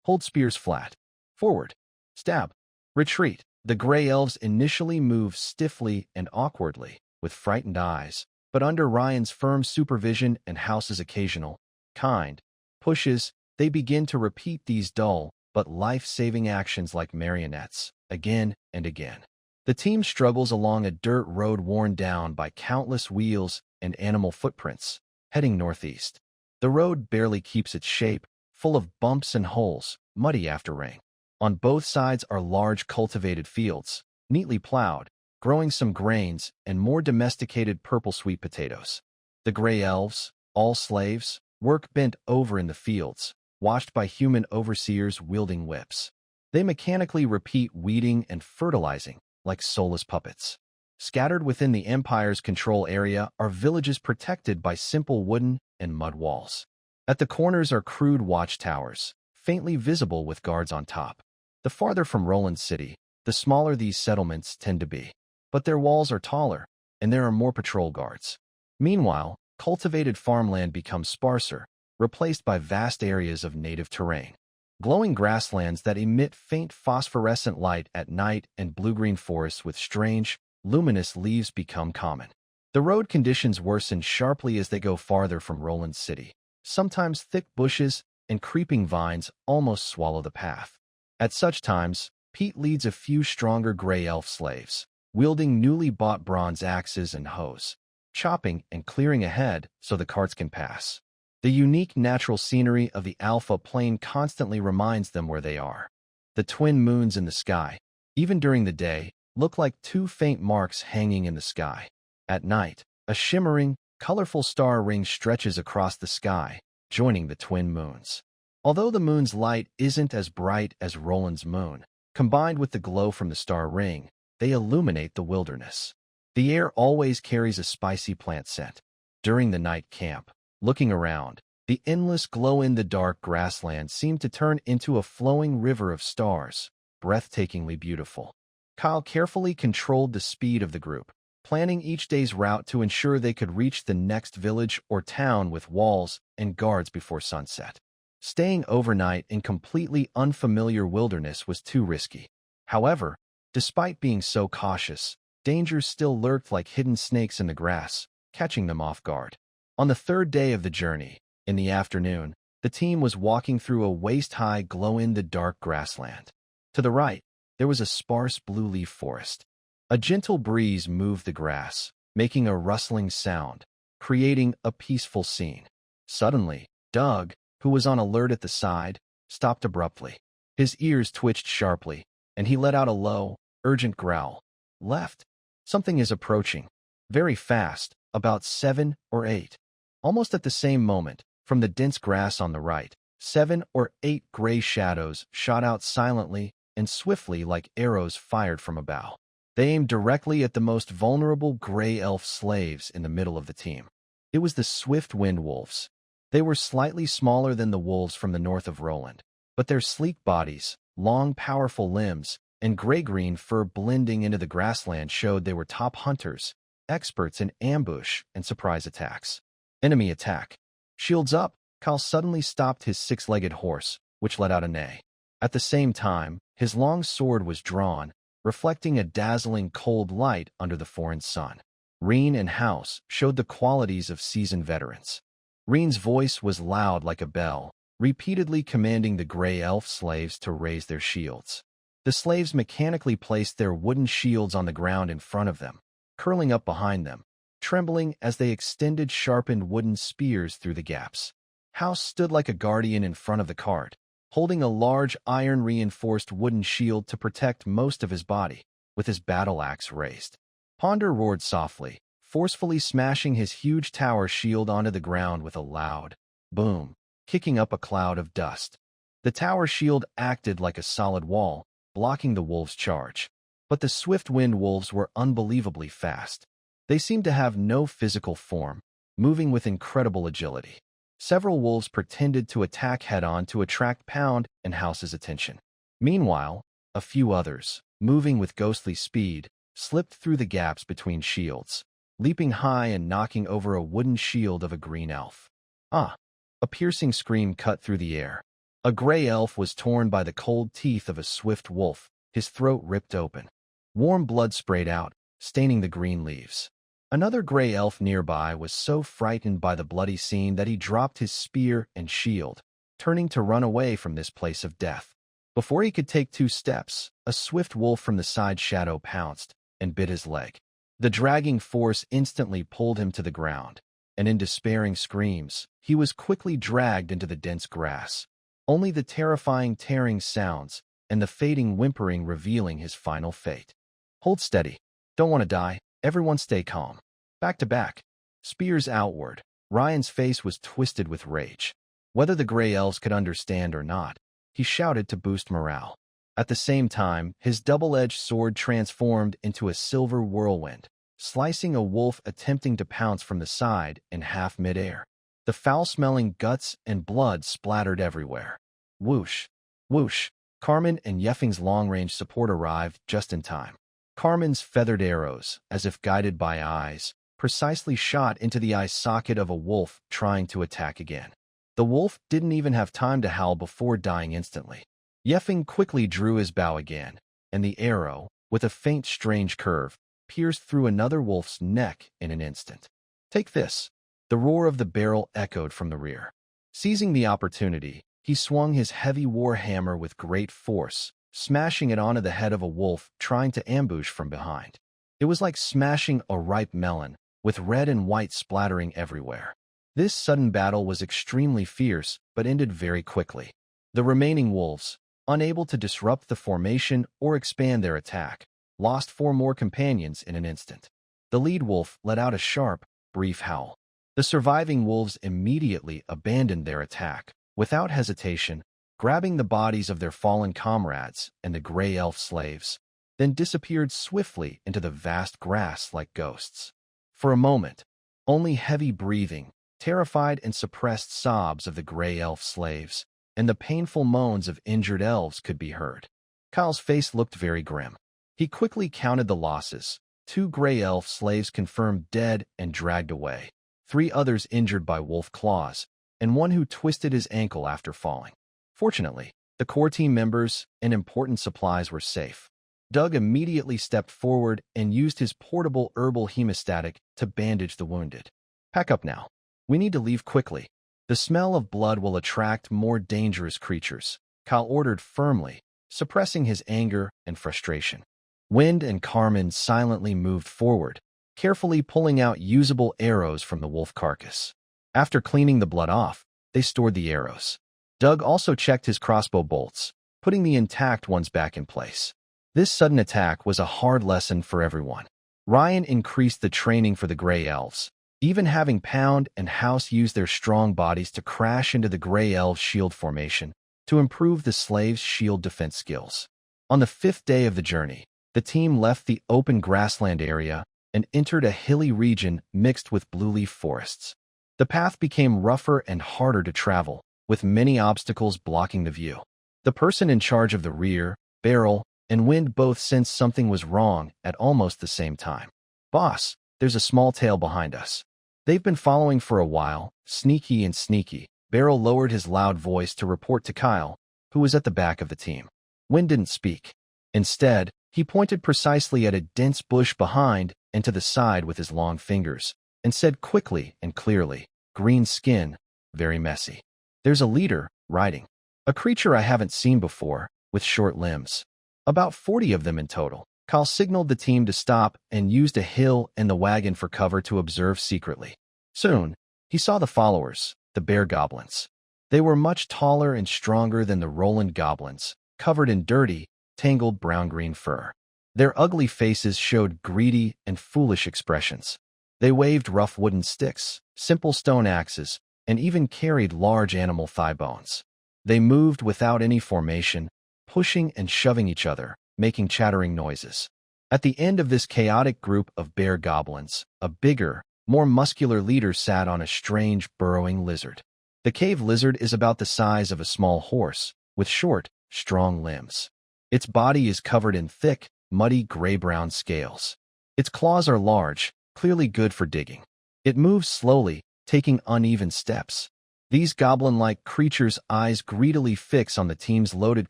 Hold spears flat. Forward. Stab. Retreat. The gray elves initially move stiffly and awkwardly, with frightened eyes, but under Ryan's firm supervision and House's occasional, kind pushes, they begin to repeat these dull but life-saving actions like marionettes, again and again. The team struggles along a dirt road worn down by countless wheels and animal footprints, heading northeast. The road barely keeps its shape, full of bumps and holes, muddy after rain. On both sides are large cultivated fields, neatly plowed, growing some grains and more domesticated purple sweet potatoes. The gray elves, all slaves, work bent over in the fields, watched by human overseers wielding whips. They mechanically repeat weeding and fertilizing, like soulless puppets. Scattered within the Empire's control area are villages protected by simple wooden and mud walls. At the corners are crude watchtowers, faintly visible with guards on top. The farther from Roland City, the smaller these settlements tend to be. But their walls are taller, and there are more patrol guards. Meanwhile, cultivated farmland becomes sparser, replaced by vast areas of native terrain. Glowing grasslands that emit faint phosphorescent light at night and blue-green forests with strange, luminous leaves become common. The road conditions worsen sharply as they go farther from Roland City. Sometimes thick bushes and creeping vines almost swallow the path. At such times, Pete leads a few stronger gray elf slaves, wielding newly bought bronze axes and hoes, chopping and clearing ahead so the carts can pass. The unique natural scenery of the Alpha Plain constantly reminds them where they are. The twin moons in the sky, even during the day, look like two faint marks hanging in the sky. At night, a shimmering, colorful star ring stretches across the sky, joining the twin moons. Although the moon's light isn't as bright as Roland's moon, combined with the glow from the star ring, they illuminate the wilderness. The air always carries a spicy plant scent. During the night camp, looking around, the endless glow-in-the-dark grassland seemed to turn into a flowing river of stars, breathtakingly beautiful. Kyle carefully controlled the speed of the group, planning each day's route to ensure they could reach the next village or town with walls and guards before sunset. Staying overnight in completely unfamiliar wilderness was too risky. However, despite being so cautious, dangers still lurked like hidden snakes in the grass, catching them off guard. On the third day of the journey, in the afternoon, the team was walking through a waist-high glow-in-the-dark grassland. To the right, there was a sparse blue-leaf forest. A gentle breeze moved the grass, making a rustling sound, creating a peaceful scene. Suddenly, Doug, who was on alert at the side, stopped abruptly. His ears twitched sharply, and he let out a low, urgent growl. Left. Something is approaching. Very fast, about 7 or 8. Almost at the same moment, from the dense grass on the right, 7 or 8 gray shadows shot out silently and swiftly like arrows fired from a bow. They aimed directly at the most vulnerable gray elf slaves in the middle of the team. It was the swift wind wolves. They were slightly smaller than the wolves from the north of Roland, but their sleek bodies, long, powerful limbs, and gray-green fur blending into the grassland showed they were top hunters, experts in ambush and surprise attacks. Enemy attack. Shields up, Kyle suddenly stopped his six-legged horse, which let out a neigh. At the same time, his long sword was drawn, reflecting a dazzling cold light under the foreign sun. Rune and House showed the qualities of seasoned veterans. Rune's voice was loud like a bell, repeatedly commanding the gray elf slaves to raise their shields. The slaves mechanically placed their wooden shields on the ground in front of them, curling up behind them, trembling as they extended sharpened wooden spears through the gaps. House stood like a guardian in front of the cart, holding a large iron-reinforced wooden shield to protect most of his body, with his battle axe raised. Ponder roared softly, forcefully smashing his huge tower shield onto the ground with a loud boom, kicking up a cloud of dust. The tower shield acted like a solid wall, blocking the wolves' charge. But the swift-wind wolves were unbelievably fast. They seemed to have no physical form, moving with incredible agility. Several wolves pretended to attack head-on to attract Pound and House's attention. Meanwhile, a few others, moving with ghostly speed, slipped through the gaps between shields, leaping high and knocking over a wooden shield of a green elf. Ah! A piercing scream cut through the air. A gray elf was torn by the cold teeth of a swift wolf, his throat ripped open. Warm blood sprayed out, staining the green leaves. Another gray elf nearby was so frightened by the bloody scene that he dropped his spear and shield, turning to run away from this place of death. Before he could take 2 steps, a swift wolf from the side shadow pounced and bit his leg. The dragging force instantly pulled him to the ground, and in despairing screams, he was quickly dragged into the dense grass. Only the terrifying tearing sounds and the fading whimpering revealing his final fate. Hold steady. Don't want to die. Everyone stay calm. Back to back. Spears outward. Ryan's face was twisted with rage. Whether the gray elves could understand or not, he shouted to boost morale. At the same time, his double-edged sword transformed into a silver whirlwind, slicing a wolf attempting to pounce from the side in half mid-air. The foul-smelling guts and blood splattered everywhere. Whoosh! Whoosh! Carmen and Yeffing's long-range support arrived just in time. Carmen's feathered arrows, as if guided by eyes, precisely shot into the eye socket of a wolf trying to attack again. The wolf didn't even have time to howl before dying instantly. Yeffing quickly drew his bow again, and the arrow, with a faint strange curve, pierced through another wolf's neck in an instant. Take this! The roar of the barrel echoed from the rear. Seizing the opportunity, he swung his heavy war hammer with great force, smashing it onto the head of a wolf trying to ambush from behind. It was like smashing a ripe melon, with red and white splattering everywhere. This sudden battle was extremely fierce, but ended very quickly. The remaining wolves, unable to disrupt the formation or expand their attack, lost 4 more companions in an instant. The lead wolf let out a sharp, brief howl. The surviving wolves immediately abandoned their attack, without hesitation, grabbing the bodies of their fallen comrades and the gray elf slaves, then disappeared swiftly into the vast grass like ghosts. For a moment, only heavy breathing, terrified and suppressed sobs of the gray elf slaves, and the painful moans of injured elves could be heard. Kyle's face looked very grim. He quickly counted the losses: 2 gray elf slaves confirmed dead and dragged away, 3 others injured by wolf claws, and 1 who twisted his ankle after falling. Fortunately, the core team members and important supplies were safe. Doug immediately stepped forward and used his portable herbal hemostatic to bandage the wounded. Pack up now. We need to leave quickly. The smell of blood will attract more dangerous creatures, Kyle ordered firmly, suppressing his anger and frustration. Wind and Carmen silently moved forward, carefully pulling out usable arrows from the wolf carcass. After cleaning the blood off, they stored the arrows. Doug also checked his crossbow bolts, putting the intact ones back in place. This sudden attack was a hard lesson for everyone. Ryan increased the training for the Gray Elves, even having Pound and House use their strong bodies to crash into the Gray Elves' shield formation to improve the slaves' shield defense skills. On the 5th day of the journey, the team left the open grassland area and entered a hilly region mixed with blue-leaf forests. The path became rougher and harder to travel, with many obstacles blocking the view. The person in charge of the rear, barrel, and wind both sensed something was wrong at almost the same time. "Boss, there's a small tail behind us. They've been following for a while, sneaky and sneaky." Barrel lowered his loud voice to report to Kyle, who was at the back of the team. Wind didn't speak. Instead, he pointed precisely at a dense bush behind and to the side with his long fingers, and said quickly and clearly, "Green skin, very messy. There's a leader, riding. A creature I haven't seen before, with short limbs. About 40 of them in total." Kyle signaled the team to stop and used a hill and the wagon for cover to observe secretly. Soon, he saw the followers, the bear goblins. They were much taller and stronger than the Roland goblins, covered in dirty, tangled brown-green fur. Their ugly faces showed greedy and foolish expressions. They waved rough wooden sticks, simple stone axes, and even carried large animal thigh bones. They moved without any formation, pushing and shoving each other, making chattering noises. At the end of this chaotic group of bear goblins, a bigger, more muscular leader sat on a strange, burrowing lizard. The cave lizard is about the size of a small horse, with short, strong limbs. Its body is covered in thick, muddy gray-brown scales. Its claws are large, clearly good for digging. It moves slowly, taking uneven steps. These goblin-like creatures' eyes greedily fix on the team's loaded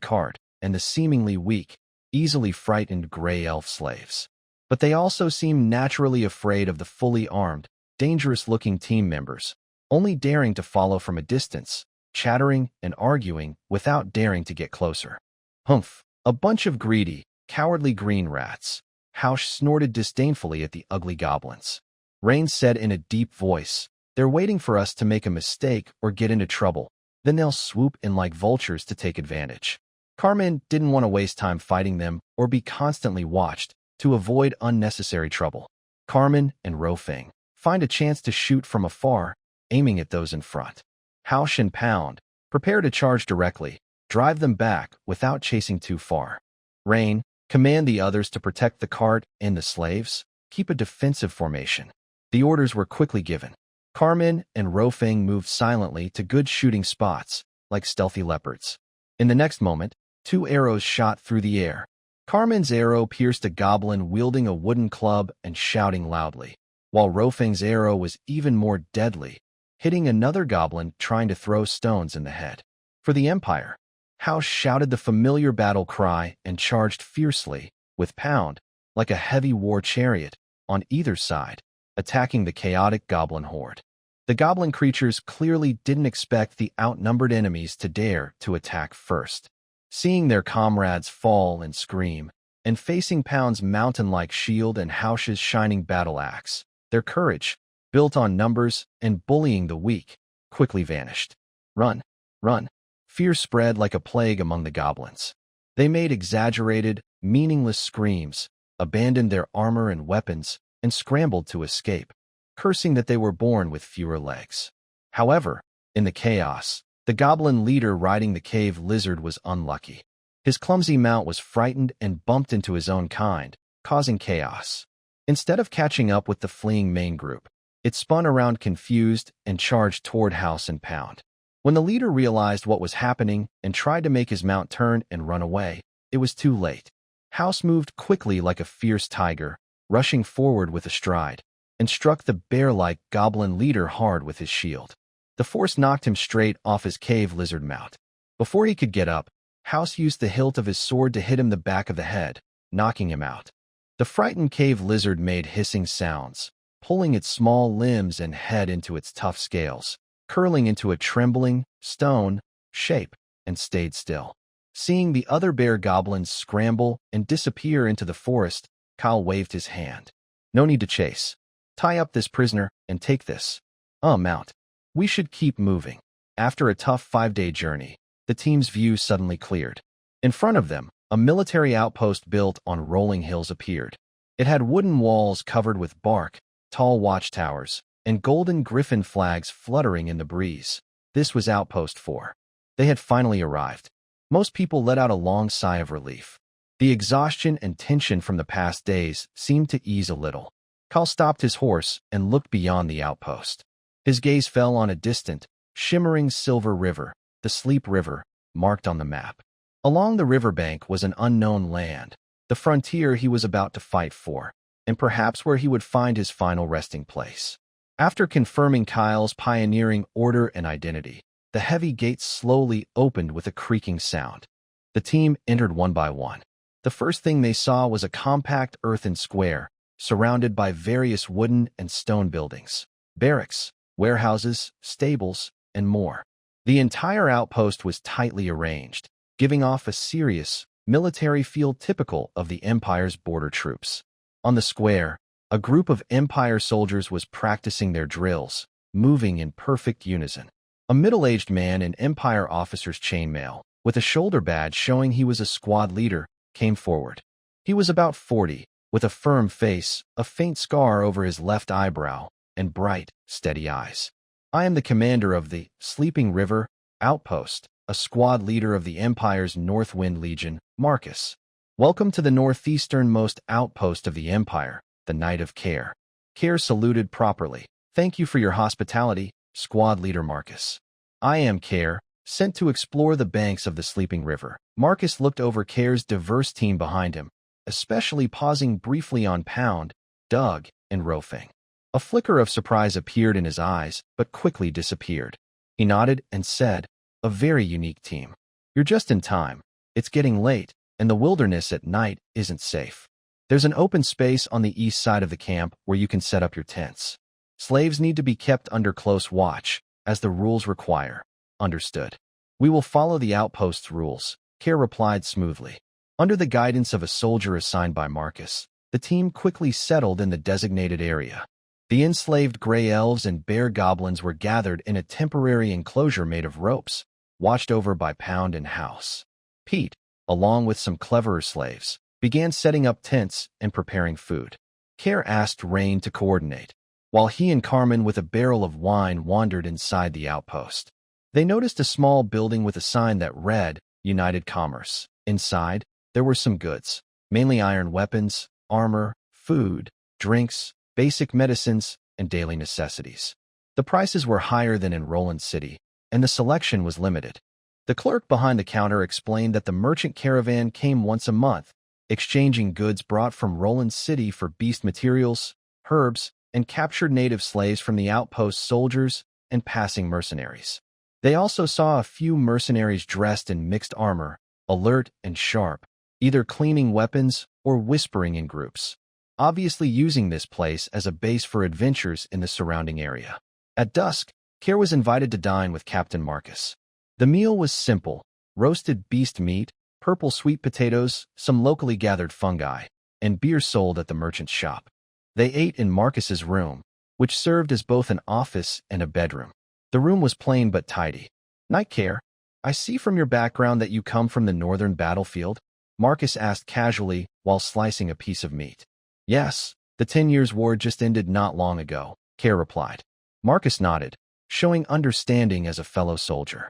cart and the seemingly weak, easily frightened gray elf slaves. But they also seem naturally afraid of the fully armed, dangerous-looking team members, only daring to follow from a distance, chattering and arguing without daring to get closer. "Humph, a bunch of greedy, cowardly green rats." Hausch snorted disdainfully at the ugly goblins. Rain said in a deep voice, "They're waiting for us to make a mistake or get into trouble. Then they'll swoop in like vultures to take advantage." Carmen didn't want to waste time fighting them or be constantly watched to avoid unnecessary trouble. Carmen and Rofeng find a chance to shoot from afar, aiming at those in front. Hausch and Pound prepare to charge directly, drive them back without chasing too far. Rain, command the others to protect the cart and the slaves, keep a defensive formation. The orders were quickly given. Carmen and Rofeng moved silently to good shooting spots, like stealthy leopards. In the next moment, 2 arrows shot through the air. Carmen's arrow pierced a goblin wielding a wooden club and shouting loudly, while Rofeng's arrow was even more deadly, hitting another goblin trying to throw stones in the head. For the Empire, Hausch shouted the familiar battle cry and charged fiercely, with Pound, like a heavy war chariot, on either side, attacking the chaotic goblin horde. The goblin creatures clearly didn't expect the outnumbered enemies to dare to attack first. Seeing their comrades fall and scream, and facing Pound's mountain-like shield and Hausch's shining battle axe, their courage, built on numbers and bullying the weak, quickly vanished. "Run! Run!" Fear spread like a plague among the goblins. They made exaggerated, meaningless screams, abandoned their armor and weapons, and scrambled to escape, cursing that they were born with fewer legs. However, in the chaos, the goblin leader riding the cave lizard was unlucky. His clumsy mount was frightened and bumped into his own kind, causing chaos. Instead of catching up with the fleeing main group, it spun around confused and charged toward House and Pound. When the leader realized what was happening and tried to make his mount turn and run away, it was too late. House moved quickly like a fierce tiger, rushing forward with a stride, and struck the bear-like goblin leader hard with his shield. The force knocked him straight off his cave lizard mount. Before he could get up, House used the hilt of his sword to hit him the back of the head, knocking him out. The frightened cave lizard made hissing sounds, pulling its small limbs and head into its tough scales, curling into a trembling, stone shape, and stayed still. Seeing the other bear goblins scramble and disappear into the forest, Kyle waved his hand. "No need to chase. Tie up this prisoner and take this. Mount. We should keep moving." After a tough 5-day journey, the team's view suddenly cleared. In front of them, a military outpost built on rolling hills appeared. It had wooden walls covered with bark, tall watchtowers, and golden griffin flags fluttering in the breeze. This was Outpost 4. They had finally arrived. Most people let out a long sigh of relief. The exhaustion and tension from the past days seemed to ease a little. Kyle stopped his horse and looked beyond the outpost. His gaze fell on a distant, shimmering silver river, the Sleep River, marked on the map. Along the riverbank was an unknown land, the frontier he was about to fight for, and perhaps where he would find his final resting place. After confirming Kyle's pioneering order and identity, the heavy gates slowly opened with a creaking sound. The team entered one by one. The first thing they saw was a compact earthen square, surrounded by various wooden and stone buildings, barracks, warehouses, stables, and more. The entire outpost was tightly arranged, giving off a serious, military feel typical of the Empire's border troops. On the square, a group of Empire soldiers was practicing their drills, moving in perfect unison. A middle-aged man in Empire officer's chainmail, with a shoulder badge showing he was a squad leader, came forward. He was about 40, with a firm face, a faint scar over his left eyebrow, and bright, steady eyes. I am the commander of the Sleeping River Outpost, a squad leader of the Empire's Northwind Legion, Marcus. Welcome to the northeasternmost outpost of the Empire, the Knight of Care. Care saluted properly. Thank you for your hospitality, squad leader Marcus. I am Care, sent to explore the banks of the Sleeping River. Marcus looked over Care's diverse team behind him, especially pausing briefly on Pound, Doug, and Rofang. A flicker of surprise appeared in his eyes, but quickly disappeared. He nodded and said, "A very unique team. You're just in time. It's getting late, and the wilderness at night isn't safe. There's an open space on the east side of the camp where you can set up your tents. Slaves need to be kept under close watch, as the rules require." Understood. We will follow the outpost's rules, Care replied smoothly. Under the guidance of a soldier assigned by Marcus, the team quickly settled in the designated area. The enslaved gray elves and bear goblins were gathered in a temporary enclosure made of ropes, watched over by Pound and House. Pete, along with some cleverer slaves, began setting up tents and preparing food. Care asked Rain to coordinate, while he and Carmen with a barrel of wine wandered inside the outpost. They noticed a small building with a sign that read, United Commerce. Inside, there were some goods, mainly iron weapons, armor, food, drinks, basic medicines, and daily necessities. The prices were higher than in Roland City, and the selection was limited. The clerk behind the counter explained that the merchant caravan came once a month, exchanging goods brought from Roland City for beast materials, herbs, and captured native slaves from the outpost soldiers and passing mercenaries. They also saw a few mercenaries dressed in mixed armor, alert and sharp, either cleaning weapons or whispering in groups, obviously using this place as a base for adventures in the surrounding area. At dusk, Care was invited to dine with Captain Marcus. The meal was simple: roasted beast meat, purple sweet potatoes, some locally gathered fungi, and beer sold at the merchant's shop. They ate in Marcus's room, which served as both an office and a bedroom. The room was plain but tidy. "Night Care, I see from your background that you come from the northern battlefield," Marcus asked casually while slicing a piece of meat. "Yes, the 10 Years' War just ended not long ago," Care replied. Marcus nodded, showing understanding as a fellow soldier.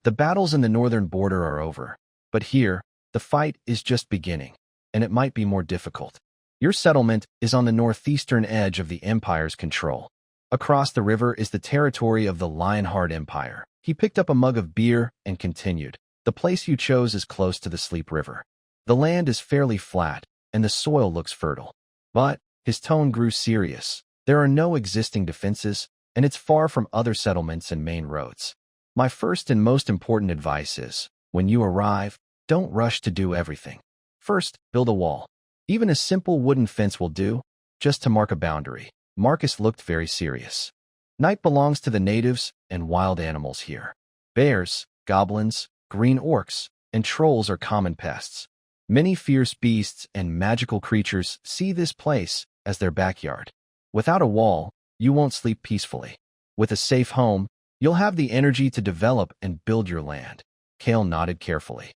"The battles in the northern border are over, but here, the fight is just beginning, and it might be more difficult. Your settlement is on the northeastern edge of the Empire's control. Across the river is the territory of the Lionheart Empire." He picked up a mug of beer and continued, "The place you chose is close to the Sleep River. The land is fairly flat, and the soil looks fertile. But," his tone grew serious, "there are no existing defenses, and it's far from other settlements and main roads. My first and most important advice is, when you arrive, don't rush to do everything. First, build a wall. Even a simple wooden fence will do, just to mark a boundary." Marcus looked very serious. "Night belongs to the natives and wild animals here. Bears, goblins, green orcs, and trolls are common pests. Many fierce beasts and magical creatures see this place as their backyard. Without a wall, you won't sleep peacefully. With a safe home, you'll have the energy to develop and build your land." Kale nodded carefully.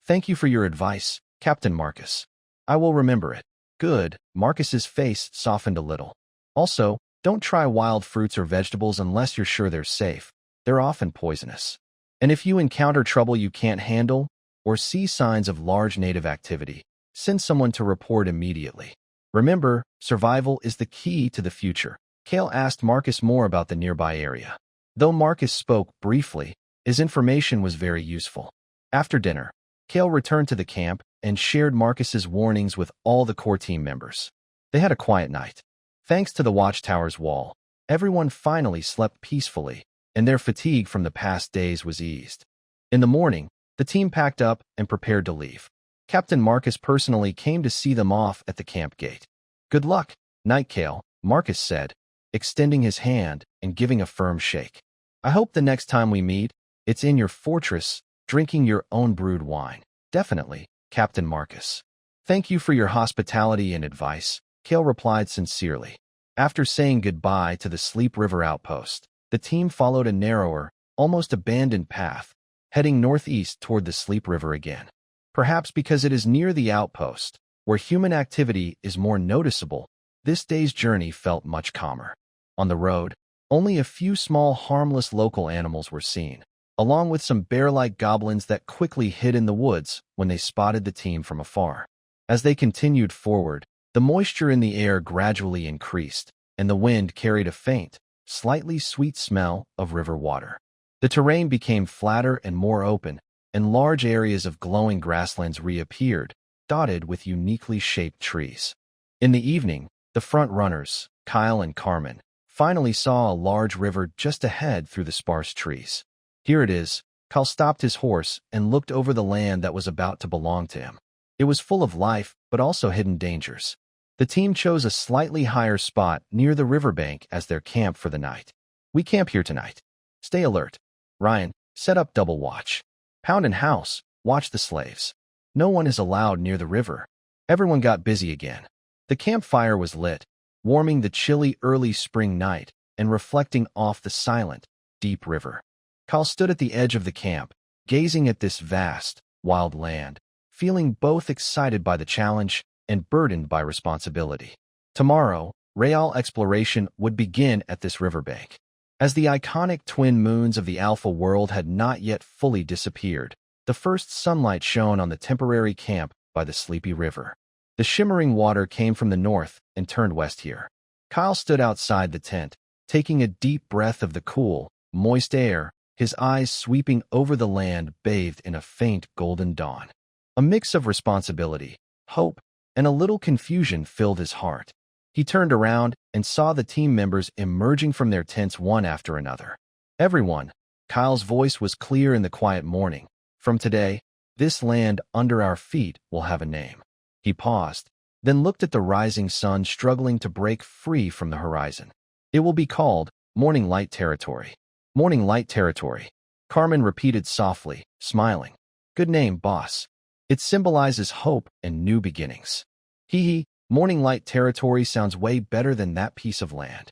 "Thank you for your advice, Captain Marcus. I will remember it." "Good." Marcus's face softened a little. "Also, don't try wild fruits or vegetables unless you're sure they're safe. They're often poisonous. And if you encounter trouble you can't handle, or see signs of large native activity, send someone to report immediately. Remember, survival is the key to the future." Kale asked Marcus more about the nearby area. Though Marcus spoke briefly, his information was very useful. After dinner, Kale returned to the camp and shared Marcus's warnings with all the core team members. They had a quiet night. Thanks to the watchtower's wall, everyone finally slept peacefully, and their fatigue from the past days was eased. In the morning, the team packed up and prepared to leave. Captain Marcus personally came to see them off at the camp gate. "Good luck, Night Kale," Marcus said, extending his hand and giving a firm shake. "I hope the next time we meet, it's in your fortress, drinking your own brewed wine." "Definitely, Captain Marcus. Thank you for your hospitality and advice," Kale replied sincerely. After saying goodbye to the Sleep River outpost, the team followed a narrower, almost abandoned path, heading northeast toward the Sleep River again. Perhaps because it is near the outpost, where human activity is more noticeable, this day's journey felt much calmer. On the road, only a few small harmless local animals were seen, along with some bear-like goblins that quickly hid in the woods when they spotted the team from afar. As they continued forward, the moisture in the air gradually increased, and the wind carried a faint, slightly sweet smell of river water. The terrain became flatter and more open, and large areas of glowing grasslands reappeared, dotted with uniquely shaped trees. In the evening, the front runners, Kyle and Carmen, finally saw a large river just ahead through the sparse trees. "Here it is." Kyle stopped his horse and looked over the land that was about to belong to him. It was full of life, but also hidden dangers. The team chose a slightly higher spot near the riverbank as their camp for the night. "We camp here tonight. Stay alert. Ryan, set up double watch. Pound and House, watch the slaves. No one is allowed near the river." Everyone got busy again. The campfire was lit, warming the chilly early spring night and reflecting off the silent, deep river. Kyle stood at the edge of the camp, gazing at this vast, wild land, feeling both excited by the challenge and burdened by responsibility. Tomorrow, Real exploration would begin at this riverbank. As the iconic twin moons of the Alpha world had not yet fully disappeared, the first sunlight shone on the temporary camp by the sleepy river. The shimmering water came from the north and turned west here. Kyle stood outside the tent, taking a deep breath of the cool, moist air, his eyes sweeping over the land bathed in a faint golden dawn. A mix of responsibility, hope, and a little confusion filled his heart. He turned around and saw the team members emerging from their tents one after another. "Everyone," Kyle's voice was clear in the quiet morning. "From today, this land under our feet will have a name." He paused, then looked at the rising sun struggling to break free from the horizon. "It will be called Morning Light Territory." "Morning Light Territory," Carmen repeated softly, smiling. "Good name, boss. It symbolizes hope and new beginnings." "Hee hee, Morning Light Territory sounds way better than that piece of land."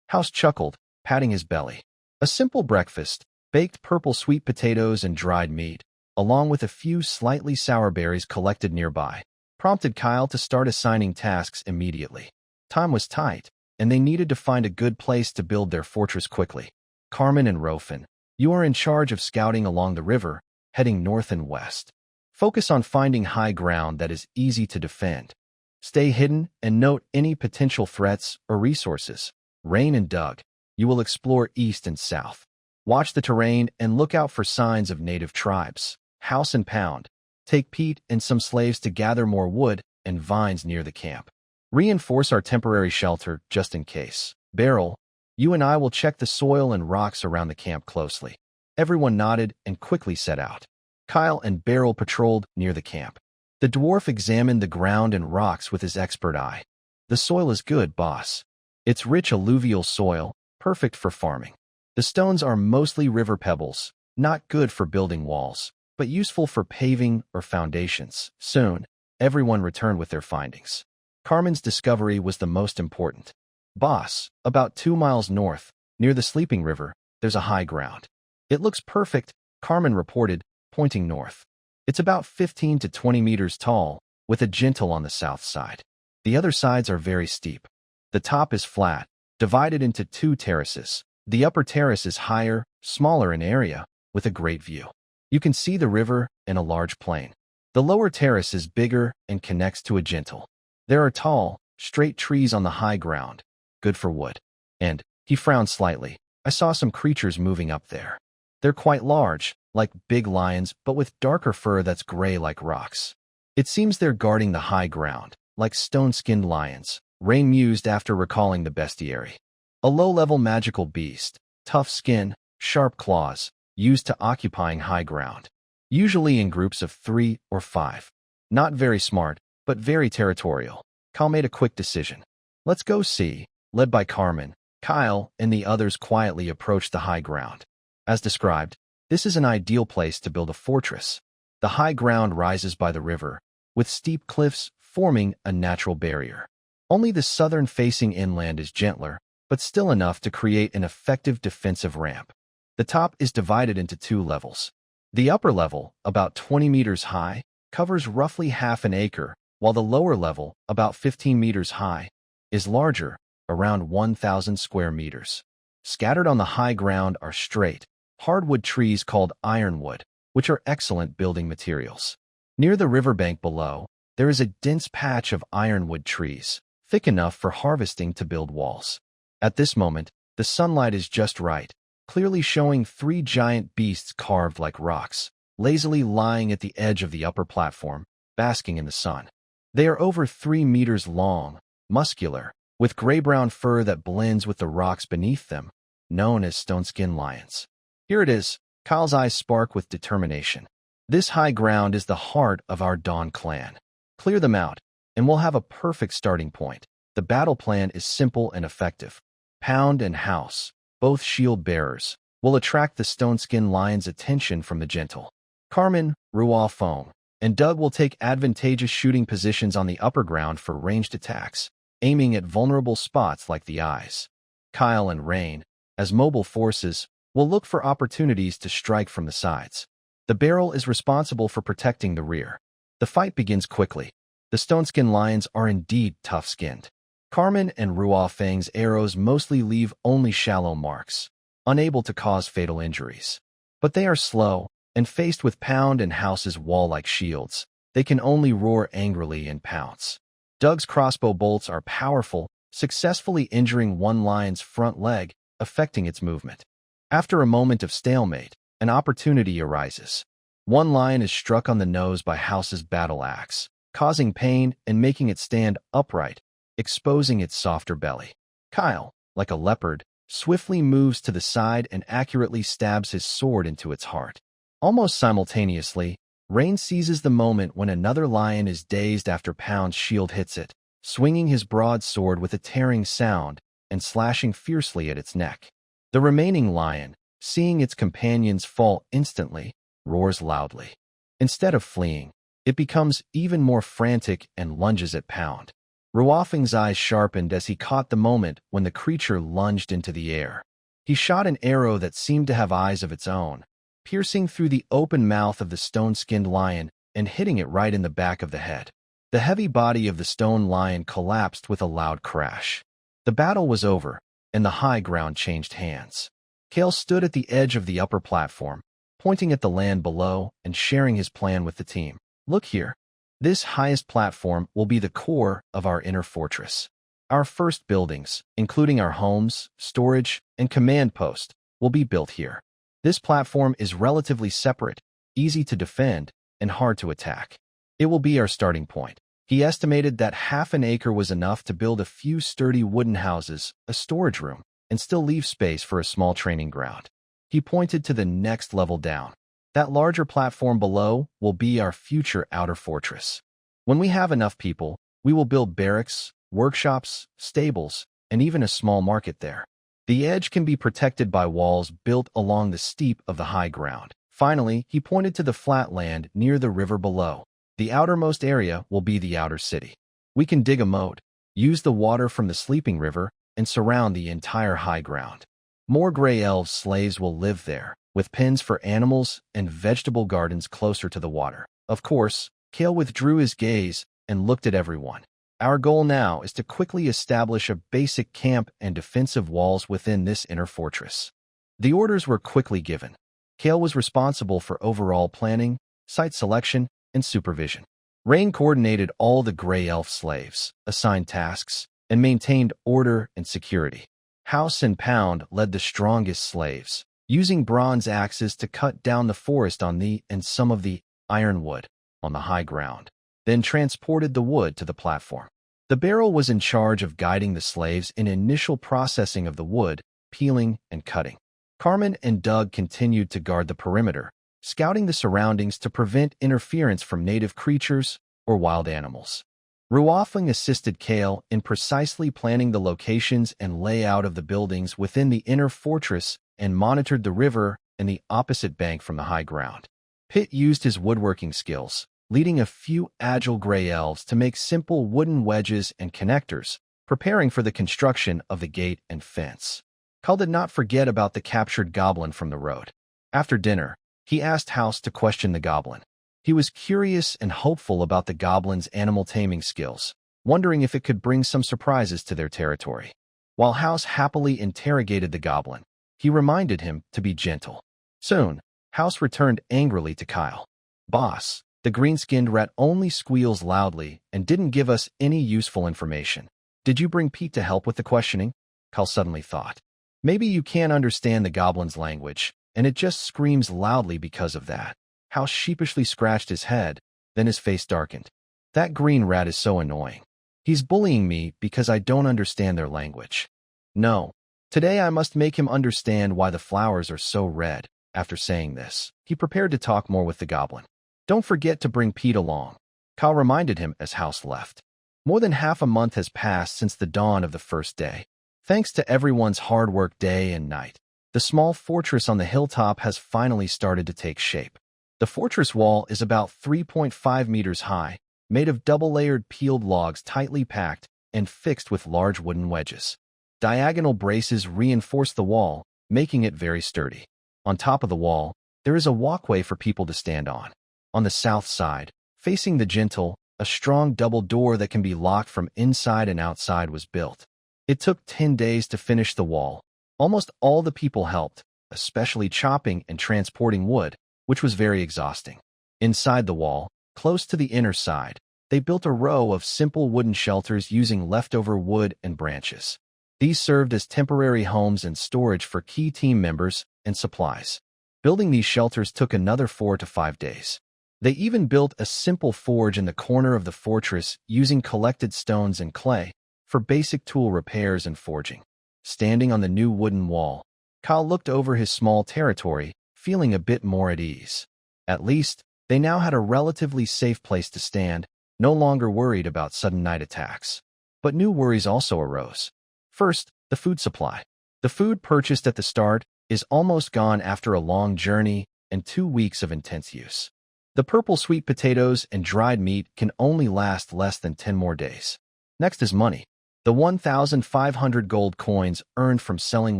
House chuckled, patting his belly. A simple breakfast, baked purple sweet potatoes and dried meat, along with a few slightly sour berries collected nearby, prompted Kyle to start assigning tasks immediately. Time was tight, and they needed to find a good place to build their fortress quickly. "Carmen and Rofin, you are in charge of scouting along the river, heading north and west. Focus on finding high ground that is easy to defend. Stay hidden and note any potential threats or resources. Rain and Doug, you will explore east and south. Watch the terrain and look out for signs of native tribes. House and Pound, take Pete and some slaves to gather more wood and vines near the camp. Reinforce our temporary shelter just in case. Beryl, you and I will check the soil and rocks around the camp closely." Everyone nodded and quickly set out. Kyle and Beryl patrolled near the camp. The dwarf examined the ground and rocks with his expert eye. "The soil is good, boss. It's rich alluvial soil, perfect for farming. The stones are mostly river pebbles, not good for building walls, but useful for paving or foundations." Soon, everyone returned with their findings. Carmen's discovery was the most important. "Boss, about 2 miles north, near the Sleeping River, there's a high ground." "It looks perfect," Carmen reported, pointing north. "It's about 15 to 20 meters tall, with a gentle on the south side. The other sides are very steep. The top is flat, divided into 2 terraces. The upper terrace is higher, smaller in area, with a great view. You can see the river and a large plain. The lower terrace is bigger and connects to a gentle. There are tall, straight trees on the high ground, good for wood. And," he frowned slightly, "I saw some creatures moving up there. They're quite large, like big lions but with darker fur that's gray like rocks. It seems they're guarding the high ground, like stone-skinned lions, Rune mused after recalling the bestiary. A low-level magical beast, tough skin, sharp claws, used to occupying high ground, usually in groups of 3 or 5. Not very smart, but very territorial. Kyle made a quick decision. Let's go see. Led by Carmen, Kyle and the others quietly approached the high ground. As described, this is an ideal place to build a fortress. The high ground rises by the river, with steep cliffs forming a natural barrier. Only the southern-facing inland is gentler, but still enough to create an effective defensive ramp. The top is divided into 2 levels. The upper level, about 20 meters high, covers roughly half an acre, while the lower level, about 15 meters high, is larger, around 1,000 square meters. Scattered on the high ground are straight, hardwood trees called ironwood, which are excellent building materials. Near the riverbank below, there is a dense patch of ironwood trees, thick enough for harvesting to build walls. At this moment, the sunlight is just right, clearly showing 3 giant beasts carved like rocks, lazily lying at the edge of the upper platform, basking in the sun. They are over 3 meters long, muscular, with gray-brown fur that blends with the rocks beneath them, known as stone-skin lions. Here it is. Kyle's eyes spark with determination. This high ground is the heart of our Dawn clan. Clear them out, and we'll have a perfect starting point. The battle plan is simple and effective. Pound and House, both shield bearers, will attract the stone-skin lions' attention from the gentle. Carmen, Rune, and Doug will take advantageous shooting positions on the upper ground for ranged attacks, aiming at vulnerable spots like the eyes. Kyle and Rune, as mobile forces, will look for opportunities to strike from the sides. The barrel is responsible for protecting the rear. The fight begins quickly. The stone-skin lions are indeed tough-skinned. Carmen and Rune's arrows mostly leave only shallow marks, unable to cause fatal injuries. But they are slow, and faced with Pound and House's wall-like shields, they can only roar angrily and pounce. Doug's crossbow bolts are powerful, successfully injuring one lion's front leg, affecting its movement. After a moment of stalemate, an opportunity arises. One lion is struck on the nose by House's battle axe, causing pain and making it stand upright, exposing its softer belly. Kyle, like a leopard, swiftly moves to the side and accurately stabs his sword into its heart. Almost simultaneously, Rune seizes the moment when another lion is dazed after Pound's shield hits it, swinging his broadsword with a tearing sound and slashing fiercely at its neck. The remaining lion, seeing its companions fall instantly, roars loudly. Instead of fleeing, it becomes even more frantic and lunges at Pound. Ruafeng's eyes sharpened as he caught the moment when the creature lunged into the air. He shot an arrow that seemed to have eyes of its own, piercing through the open mouth of the stone-skinned lion and hitting it right in the back of the head. The heavy body of the stone lion collapsed with a loud crash. The battle was over, and the high ground changed hands. Kale stood at the edge of the upper platform, pointing at the land below and sharing his plan with the team. Look here. This highest platform will be the core of our inner fortress. Our first buildings, including our homes, storage, and command post, will be built here. This platform is relatively separate, easy to defend, and hard to attack. It will be our starting point. He estimated that half an acre was enough to build a few sturdy wooden houses, a storage room, and still leave space for a small training ground. He pointed to the next level down. That larger platform below will be our future outer fortress. When we have enough people, we will build barracks, workshops, stables, and even a small market there. The edge can be protected by walls built along the steep of the high ground. Finally, he pointed to the flat land near the river below. The outermost area will be the outer city. We can dig a moat, use the water from the sleeping river, and surround the entire high ground. More gray elf slaves will live there, with pens for animals and vegetable gardens closer to the water. Of course, Kale withdrew his gaze and looked at everyone. Our goal now is to quickly establish a basic camp and defensive walls within this inner fortress. The orders were quickly given. Kale was responsible for overall planning, site selection, and supervision. Rune coordinated all the gray elf slaves, assigned tasks, and maintained order and security. House and Pound led the strongest slaves, using bronze axes to cut down the forest on the and some of the ironwood on the high ground, then transported the wood to the platform. The barrel was in charge of guiding the slaves in initial processing of the wood, peeling, and cutting. Carmen and Doug continued to guard the perimeter, scouting the surroundings to prevent interference from native creatures or wild animals. Ruofing assisted Kale in precisely planning the locations and layout of the buildings within the inner fortress and monitored the river and the opposite bank from the high ground. Pitt used his woodworking skills, leading a few agile gray elves to make simple wooden wedges and connectors, preparing for the construction of the gate and fence. Cal did not forget about the captured goblin from the road. After dinner, he asked House to question the goblin. He was curious and hopeful about the goblin's animal taming skills, wondering if it could bring some surprises to their territory. While House happily interrogated the goblin, he reminded him to be gentle. Soon, House returned angrily to Kyle. "Boss, the green-skinned rat only squeals loudly and didn't give us any useful information. Did you bring Pete to help with the questioning?" Kyle suddenly thought. Maybe you can't understand the goblin's language, and it just screams loudly because of that. House sheepishly scratched his head, then his face darkened. That green rat is so annoying. He's bullying me because I don't understand their language. No, today I must make him understand why the flowers are so red. After saying this, he prepared to talk more with the goblin. Don't forget to bring Pete along, Kyle reminded him as House left. More than half a month has passed since the dawn of the first day. Thanks to everyone's hard work day and night, the small fortress on the hilltop has finally started to take shape. The fortress wall is about 3.5 meters high, made of double-layered peeled logs tightly packed and fixed with large wooden wedges. Diagonal braces reinforce the wall, making it very sturdy. On top of the wall, there is a walkway for people to stand on. On the south side, facing the Gentle, a strong double door that can be locked from inside and outside was built. It took 10 days to finish the wall. Almost all the people helped, especially chopping and transporting wood, which was very exhausting. Inside the wall, close to the inner side, they built a row of simple wooden shelters using leftover wood and branches. These served as temporary homes and storage for key team members and supplies. Building these shelters took another 4 to 5 days. They even built a simple forge in the corner of the fortress using collected stones and clay for basic tool repairs and forging. Standing on the new wooden wall, Kyle looked over his small territory, feeling a bit more at ease. At least, they now had a relatively safe place to stand, no longer worried about sudden night attacks. But new worries also arose. First, the food supply. The food purchased at the start is almost gone after a long journey and 2 weeks of intense use. The purple sweet potatoes and dried meat can only last less than 10 more days. Next is money. The 1,500 gold coins earned from selling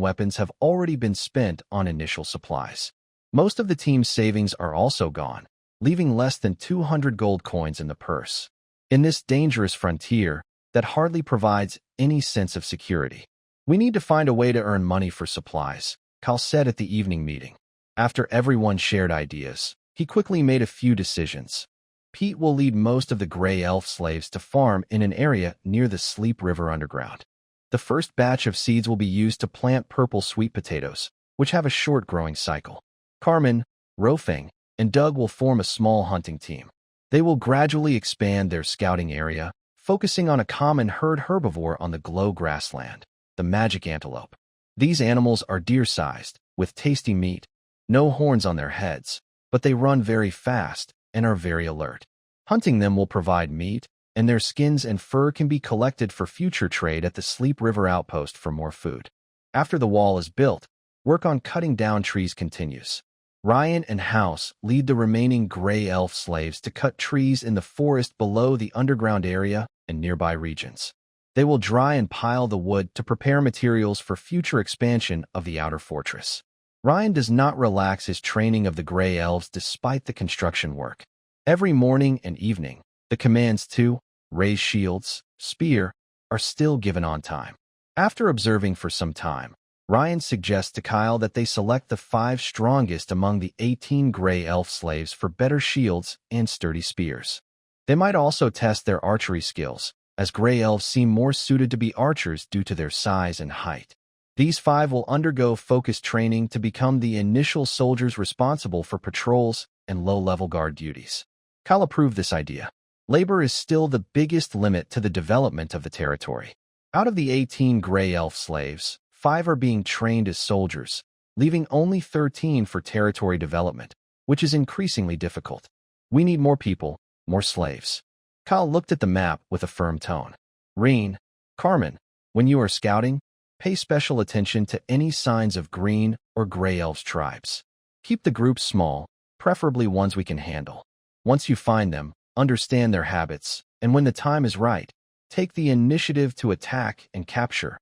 weapons have already been spent on initial supplies. Most of the team's savings are also gone, leaving less than 200 gold coins in the purse. In this dangerous frontier that hardly provides any sense of security, we need to find a way to earn money for supplies, Kyle said at the evening meeting. After everyone shared ideas, he quickly made a few decisions. Pete will lead most of the gray elf slaves to farm in an area near the Sleep River underground. The first batch of seeds will be used to plant purple sweet potatoes, which have a short growing cycle. Carmen, Rofeng, and Doug will form a small hunting team. They will gradually expand their scouting area, focusing on a common herd herbivore on the glow grassland, the magic antelope. These animals are deer-sized, with tasty meat, no horns on their heads, but they run very fast and are very alert. Hunting them will provide meat, and their skins and fur can be collected for future trade at the Sleep River outpost for more food. After the wall is built, work on cutting down trees continues. Ryan and House lead the remaining gray elf slaves to cut trees in the forest below the underground area and nearby regions. They will dry and pile the wood to prepare materials for future expansion of the outer fortress. Ryan does not relax his training of the gray elves despite the construction work. Every morning and evening, the commands to raise shields, spear, are still given on time. After observing for some time, Ryan suggests to Kyle that they select the 5 strongest among the 18 gray elf slaves for better shields and sturdy spears. They might also test their archery skills, as gray elves seem more suited to be archers due to their size and height. These 5 will undergo focused training to become the initial soldiers responsible for patrols and low-level guard duties. Kyle approved this idea. Labor is still the biggest limit to the development of the territory. Out of the 18 Grey Elf slaves, 5 are being trained as soldiers, leaving only 13 for territory development, which is increasingly difficult. We need more people, more slaves. Kyle looked at the map with a firm tone. Rune, Carmen, when you are scouting, pay special attention to any signs of green or Grey Elves tribes. Keep the groups small, preferably ones we can handle. Once you find them, understand their habits, and when the time is right, take the initiative to attack and capture.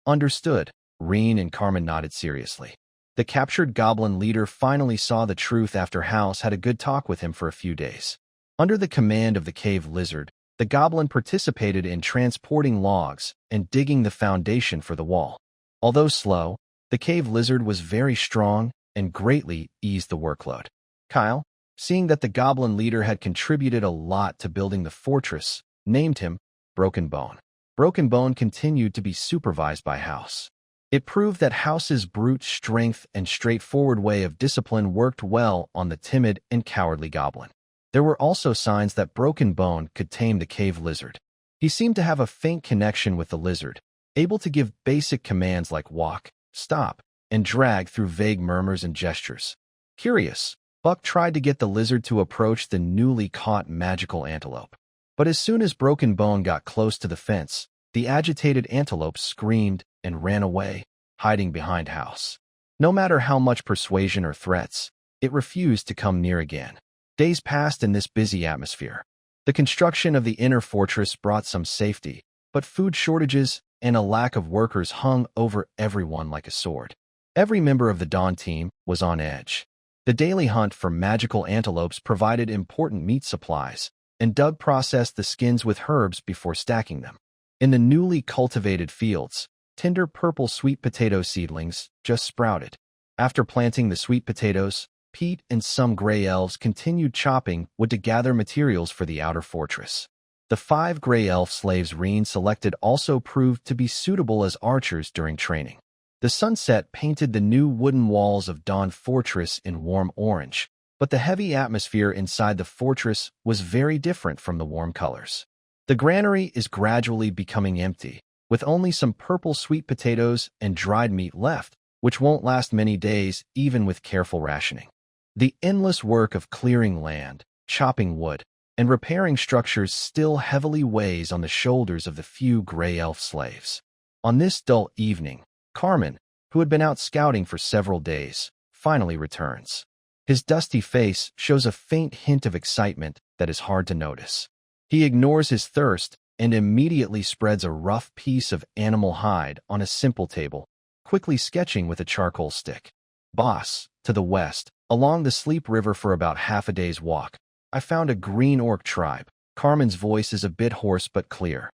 Understood. Rune and Carmen nodded seriously. The captured goblin leader finally saw the truth after House had a good talk with him for a few days. Under the command of the cave lizard, the goblin participated in transporting logs and digging the foundation for the wall. Although slow, the cave lizard was very strong and greatly eased the workload. Kyle, seeing that the goblin leader had contributed a lot to building the fortress, named him Broken Bone. Broken Bone continued to be supervised by House. It proved that House's brute strength and straightforward way of discipline worked well on the timid and cowardly goblin. There were also signs that Broken Bone could tame the cave lizard. He seemed to have a faint connection with the lizard, able to give basic commands like walk, stop, and drag through vague murmurs and gestures. Curious, Buck tried to get the lizard to approach the newly caught magical antelope. But as soon as Broken Bone got close to the fence, the agitated antelope screamed and ran away, hiding behind House. No matter how much persuasion or threats, it refused to come near again. Days passed in this busy atmosphere. The construction of the inner fortress brought some safety, but food shortages and a lack of workers hung over everyone like a sword. Every member of the Dawn team was on edge. The daily hunt for magical antelopes provided important meat supplies, and Doug processed the skins with herbs before stacking them. In the newly cultivated fields, tender purple sweet potato seedlings just sprouted. After planting the sweet potatoes, Pete and some Grey Elves continued chopping wood to gather materials for the outer fortress. The 5 Grey Elf slaves Rune selected also proved to be suitable as archers during training. The sunset painted the new wooden walls of Dawn Fortress in warm orange, but the heavy atmosphere inside the fortress was very different from the warm colors. The granary is gradually becoming empty, with only some purple sweet potatoes and dried meat left, which won't last many days even with careful rationing. The endless work of clearing land, chopping wood, and repairing structures still heavily weighs on the shoulders of the few Grey Elf slaves. On this dull evening, Carmen, who had been out scouting for several days, finally returns. His dusty face shows a faint hint of excitement that is hard to notice. He ignores his thirst and immediately spreads a rough piece of animal hide on a simple table, quickly sketching with a charcoal stick. Boss, to the west, along the Sleep River for about half a day's walk, I found a green orc tribe. Carmen's voice is a bit hoarse but clear.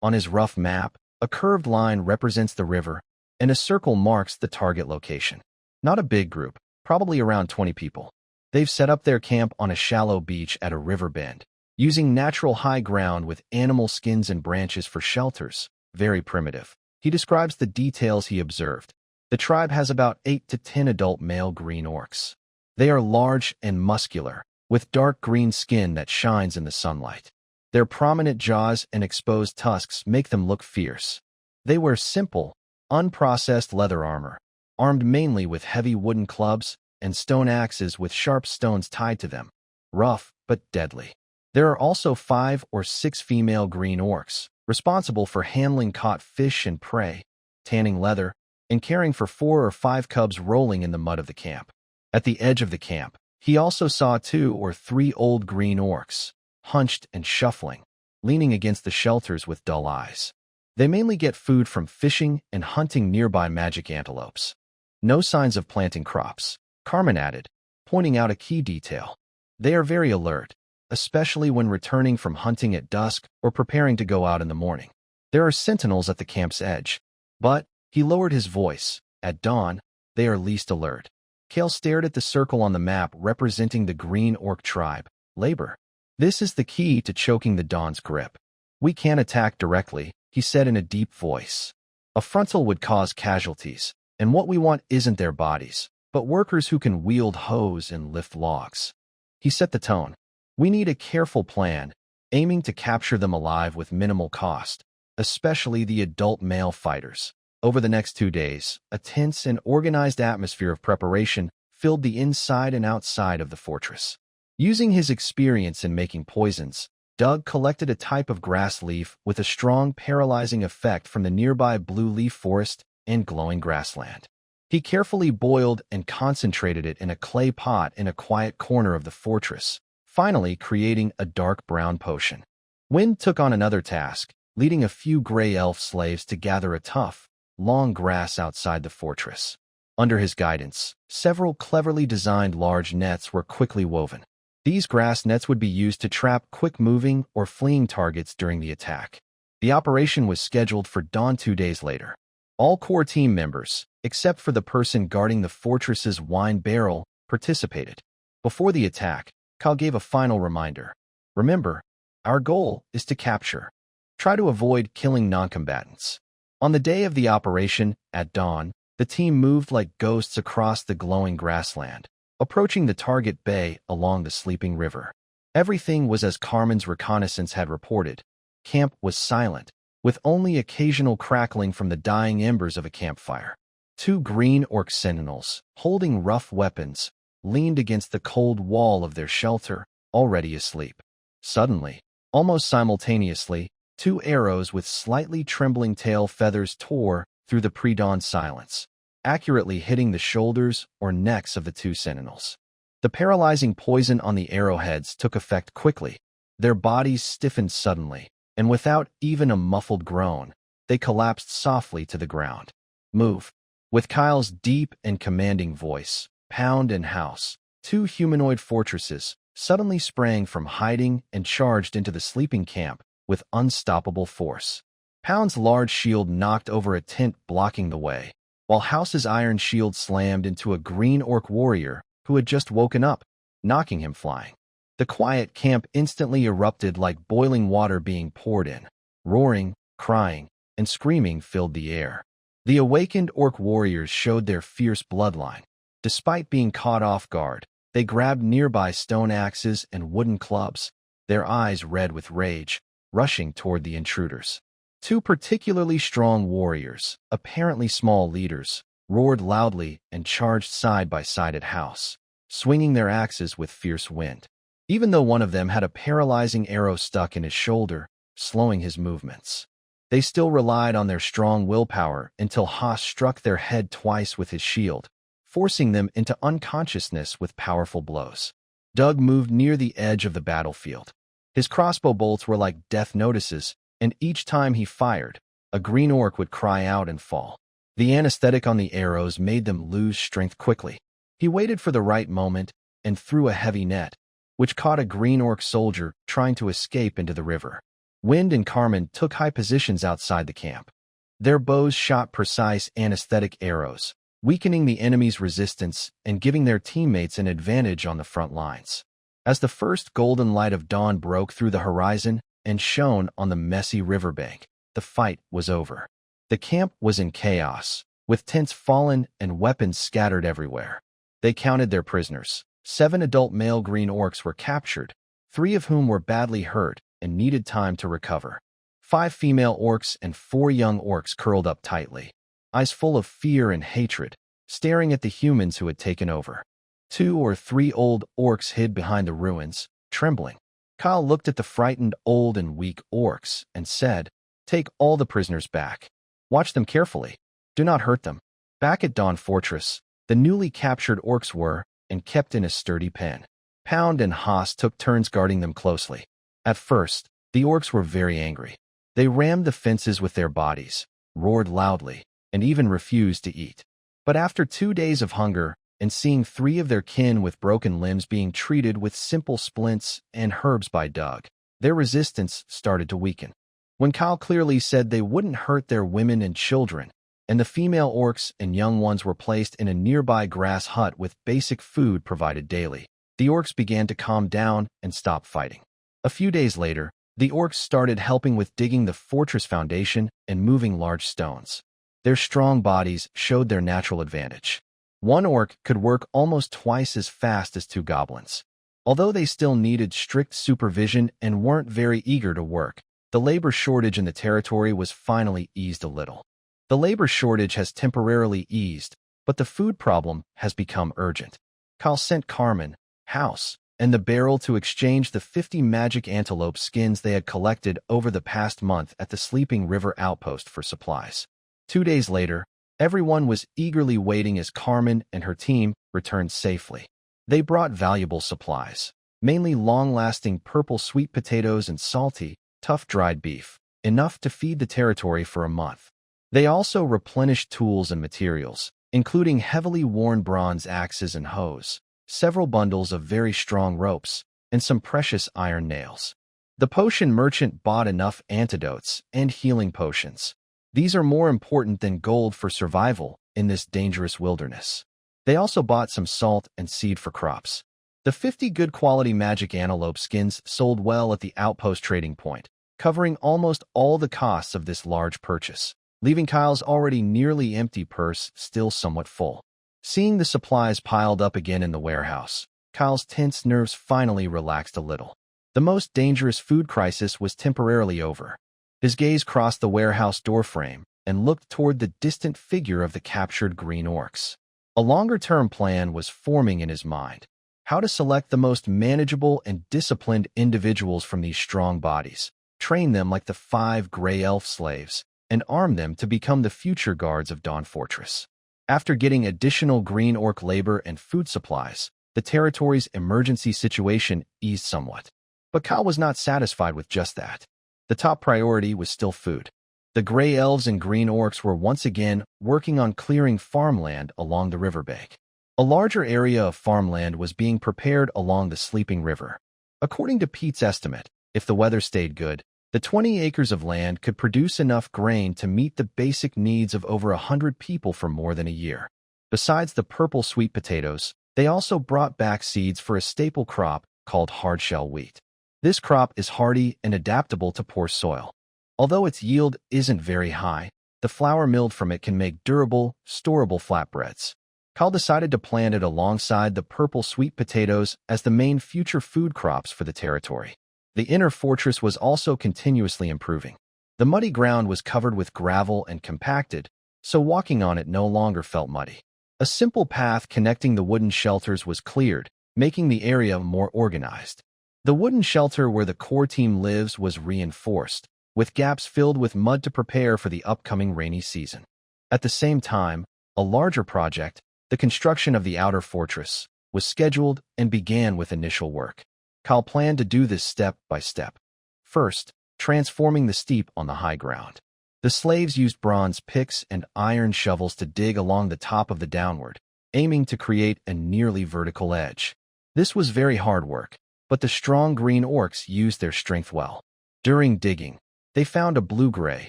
On his rough map, a curved line represents the river, and a circle marks the target location. Not a big group, probably around 20 people. They've set up their camp on a shallow beach at a river bend, using natural high ground with animal skins and branches for shelters. Very primitive. He describes the details he observed. The tribe has about 8 to 10 adult male green orcs. They are large and muscular, with dark green skin that shines in the sunlight. Their prominent jaws and exposed tusks make them look fierce. They wear simple, unprocessed leather armor, armed mainly with heavy wooden clubs and stone axes with sharp stones tied to them. Rough, but deadly. There are also 5 or 6 female green orcs, responsible for handling caught fish and prey, tanning leather, and caring for 4 or 5 cubs rolling in the mud of the camp. At the edge of the camp, he also saw 2 or 3 old green orcs, hunched and shuffling, leaning against the shelters with dull eyes. They mainly get food from fishing and hunting nearby magic antelopes. No signs of planting crops, Carmen added, pointing out a key detail. They are very alert, especially when returning from hunting at dusk or preparing to go out in the morning. There are sentinels at the camp's edge, but, he lowered his voice, at dawn, they are least alert. Kale stared at the circle on the map representing the green orc tribe, labor. This is the key to choking the Dawn's grip. We can't attack directly, he said in a deep voice. A frontal would cause casualties, and what we want isn't their bodies, but workers who can wield hoes and lift logs. He set the tone. We need a careful plan, aiming to capture them alive with minimal cost, especially the adult male fighters. Over the next 2 days, a tense and organized atmosphere of preparation filled the inside and outside of the fortress. Using his experience in making poisons, Doug collected a type of grass leaf with a strong paralyzing effect from the nearby blue leaf forest and glowing grassland. He carefully boiled and concentrated it in a clay pot in a quiet corner of the fortress, finally creating a dark brown potion. Wind took on another task, leading a few gray elf slaves to gather a tough, long grass outside the fortress. Under his guidance, several cleverly designed large nets were quickly woven. These grass nets would be used to trap quick-moving or fleeing targets during the attack. The operation was scheduled for dawn 2 days later. All core team members, except for the person guarding the fortress's wine barrel, participated. Before the attack, Kyle gave a final reminder. Remember, our goal is to capture. Try to avoid killing non-combatants. On the day of the operation, at dawn, the team moved like ghosts across the glowing grassland, approaching the target bay along the sleeping river. Everything was as Carmen's reconnaissance had reported. Camp was silent, with only occasional crackling from the dying embers of a campfire. 2 green orc sentinels, holding rough weapons, leaned against the cold wall of their shelter, already asleep. Suddenly, almost simultaneously, 2 arrows with slightly trembling tail feathers tore through the pre-dawn silence, accurately hitting the shoulders or necks of the 2 sentinels. The paralyzing poison on the arrowheads took effect quickly. Their bodies stiffened suddenly, and without even a muffled groan, they collapsed softly to the ground. Move. With Kyle's deep and commanding voice, Pound and House, 2 humanoid fortresses, suddenly sprang from hiding and charged into the sleeping camp with unstoppable force. Pound's large shield knocked over a tent blocking the way, while House's iron shield slammed into a green orc warrior who had just woken up, knocking him flying. The quiet camp instantly erupted like boiling water being poured in. Roaring, crying, and screaming filled the air. The awakened orc warriors showed their fierce bloodline. Despite being caught off guard, they grabbed nearby stone axes and wooden clubs, their eyes red with rage, rushing toward the intruders. 2 particularly strong warriors, apparently small leaders, roared loudly and charged side by side at House, swinging their axes with fierce wind. Even though one of them had a paralyzing arrow stuck in his shoulder, slowing his movements. They still relied on their strong willpower until Haas struck their head twice with his shield, forcing them into unconsciousness with powerful blows. Doug moved near the edge of the battlefield. His crossbow bolts were like death notices, and each time he fired, a green orc would cry out and fall. The anesthetic on the arrows made them lose strength quickly. He waited for the right moment and threw a heavy net, which caught a green orc soldier trying to escape into the river. Wind and Carmen took high positions outside the camp. Their bows shot precise anesthetic arrows, weakening the enemy's resistance and giving their teammates an advantage on the front lines. As the first golden light of dawn broke through the horizon and shone on the messy riverbank, the fight was over. The camp was in chaos, with tents fallen and weapons scattered everywhere. They counted their prisoners. 7 adult male green orcs were captured, 3 of whom were badly hurt and needed time to recover. 5 female orcs and 4 young orcs curled up tightly, eyes full of fear and hatred, staring at the humans who had taken over. 2 or 3 old orcs hid behind the ruins, trembling. Kyle looked at the frightened old and weak orcs and said, "Take all the prisoners back. Watch them carefully. Do not hurt them." Back at Dawn Fortress, the newly captured orcs were, and kept in a sturdy pen. Pound and Haas took turns guarding them closely. At first, the orcs were very angry. They rammed the fences with their bodies, roared loudly, and even refused to eat. But after 2 days of hunger, and seeing 3 of their kin with broken limbs being treated with simple splints and herbs by Doug, their resistance started to weaken. When Kyle clearly said they wouldn't hurt their women and children, and the female orcs and young ones were placed in a nearby grass hut with basic food provided daily, the orcs began to calm down and stop fighting. A few days later, the orcs started helping with digging the fortress foundation and moving large stones. Their strong bodies showed their natural advantage. One orc could work almost twice as fast as two goblins. Although they still needed strict supervision and weren't very eager to work, the labor shortage in the territory was finally eased a little. The labor shortage has temporarily eased, but the food problem has become urgent. Kyle sent Carmen, House, and the Barrel to exchange the 50 magic antelope skins they had collected over the past month at the Sleeping River outpost for supplies. 2 days later, everyone was eagerly waiting as Carmen and her team returned safely. They brought valuable supplies, mainly long-lasting purple sweet potatoes and salty, tough dried beef, enough to feed the territory for a month. They also replenished tools and materials, including heavily worn bronze axes and hoes, several bundles of very strong ropes, and some precious iron nails. The potion merchant bought enough antidotes and healing potions. These are more important than gold for survival in this dangerous wilderness. They also bought some salt and seed for crops. The 50 good quality magic antelope skins sold well at the outpost trading point, covering almost all the costs of this large purchase, leaving Kyle's already nearly empty purse still somewhat full. Seeing the supplies piled up again in the warehouse, Kyle's tense nerves finally relaxed a little. The most dangerous food crisis was temporarily over. His gaze crossed the warehouse doorframe and looked toward the distant figure of the captured green orcs. A longer-term plan was forming in his mind: how to select the most manageable and disciplined individuals from these strong bodies, train them like the 5 gray elf slaves, and arm them to become the future guards of Dawn Fortress. After getting additional green orc labor and food supplies, the territory's emergency situation eased somewhat. But Kyle was not satisfied with just that. The top priority was still food. The gray elves and green orcs were once again working on clearing farmland along the riverbank. A larger area of farmland was being prepared along the Sleeping River. According to Pete's estimate, if the weather stayed good, the 20 acres of land could produce enough grain to meet the basic needs of over 100 people for more than a year. Besides the purple sweet potatoes, they also brought back seeds for a staple crop called hardshell wheat. This crop is hardy and adaptable to poor soil. Although its yield isn't very high, the flour milled from it can make durable, storable flatbreads. Kyle decided to plant it alongside the purple sweet potatoes as the main future food crops for the territory. The inner fortress was also continuously improving. The muddy ground was covered with gravel and compacted, so walking on it no longer felt muddy. A simple path connecting the wooden shelters was cleared, making the area more organized. The wooden shelter where the core team lives was reinforced, with gaps filled with mud to prepare for the upcoming rainy season. At the same time, a larger project, the construction of the outer fortress, was scheduled and began with initial work. Kyle planned to do this step by step. First, transforming the steep on the high ground. The slaves used bronze picks and iron shovels to dig along the top of the downward, aiming to create a nearly vertical edge. This was very hard work, but the strong green orcs used their strength well. During digging, they found a blue-gray,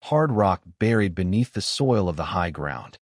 hard rock buried beneath the soil of the high ground.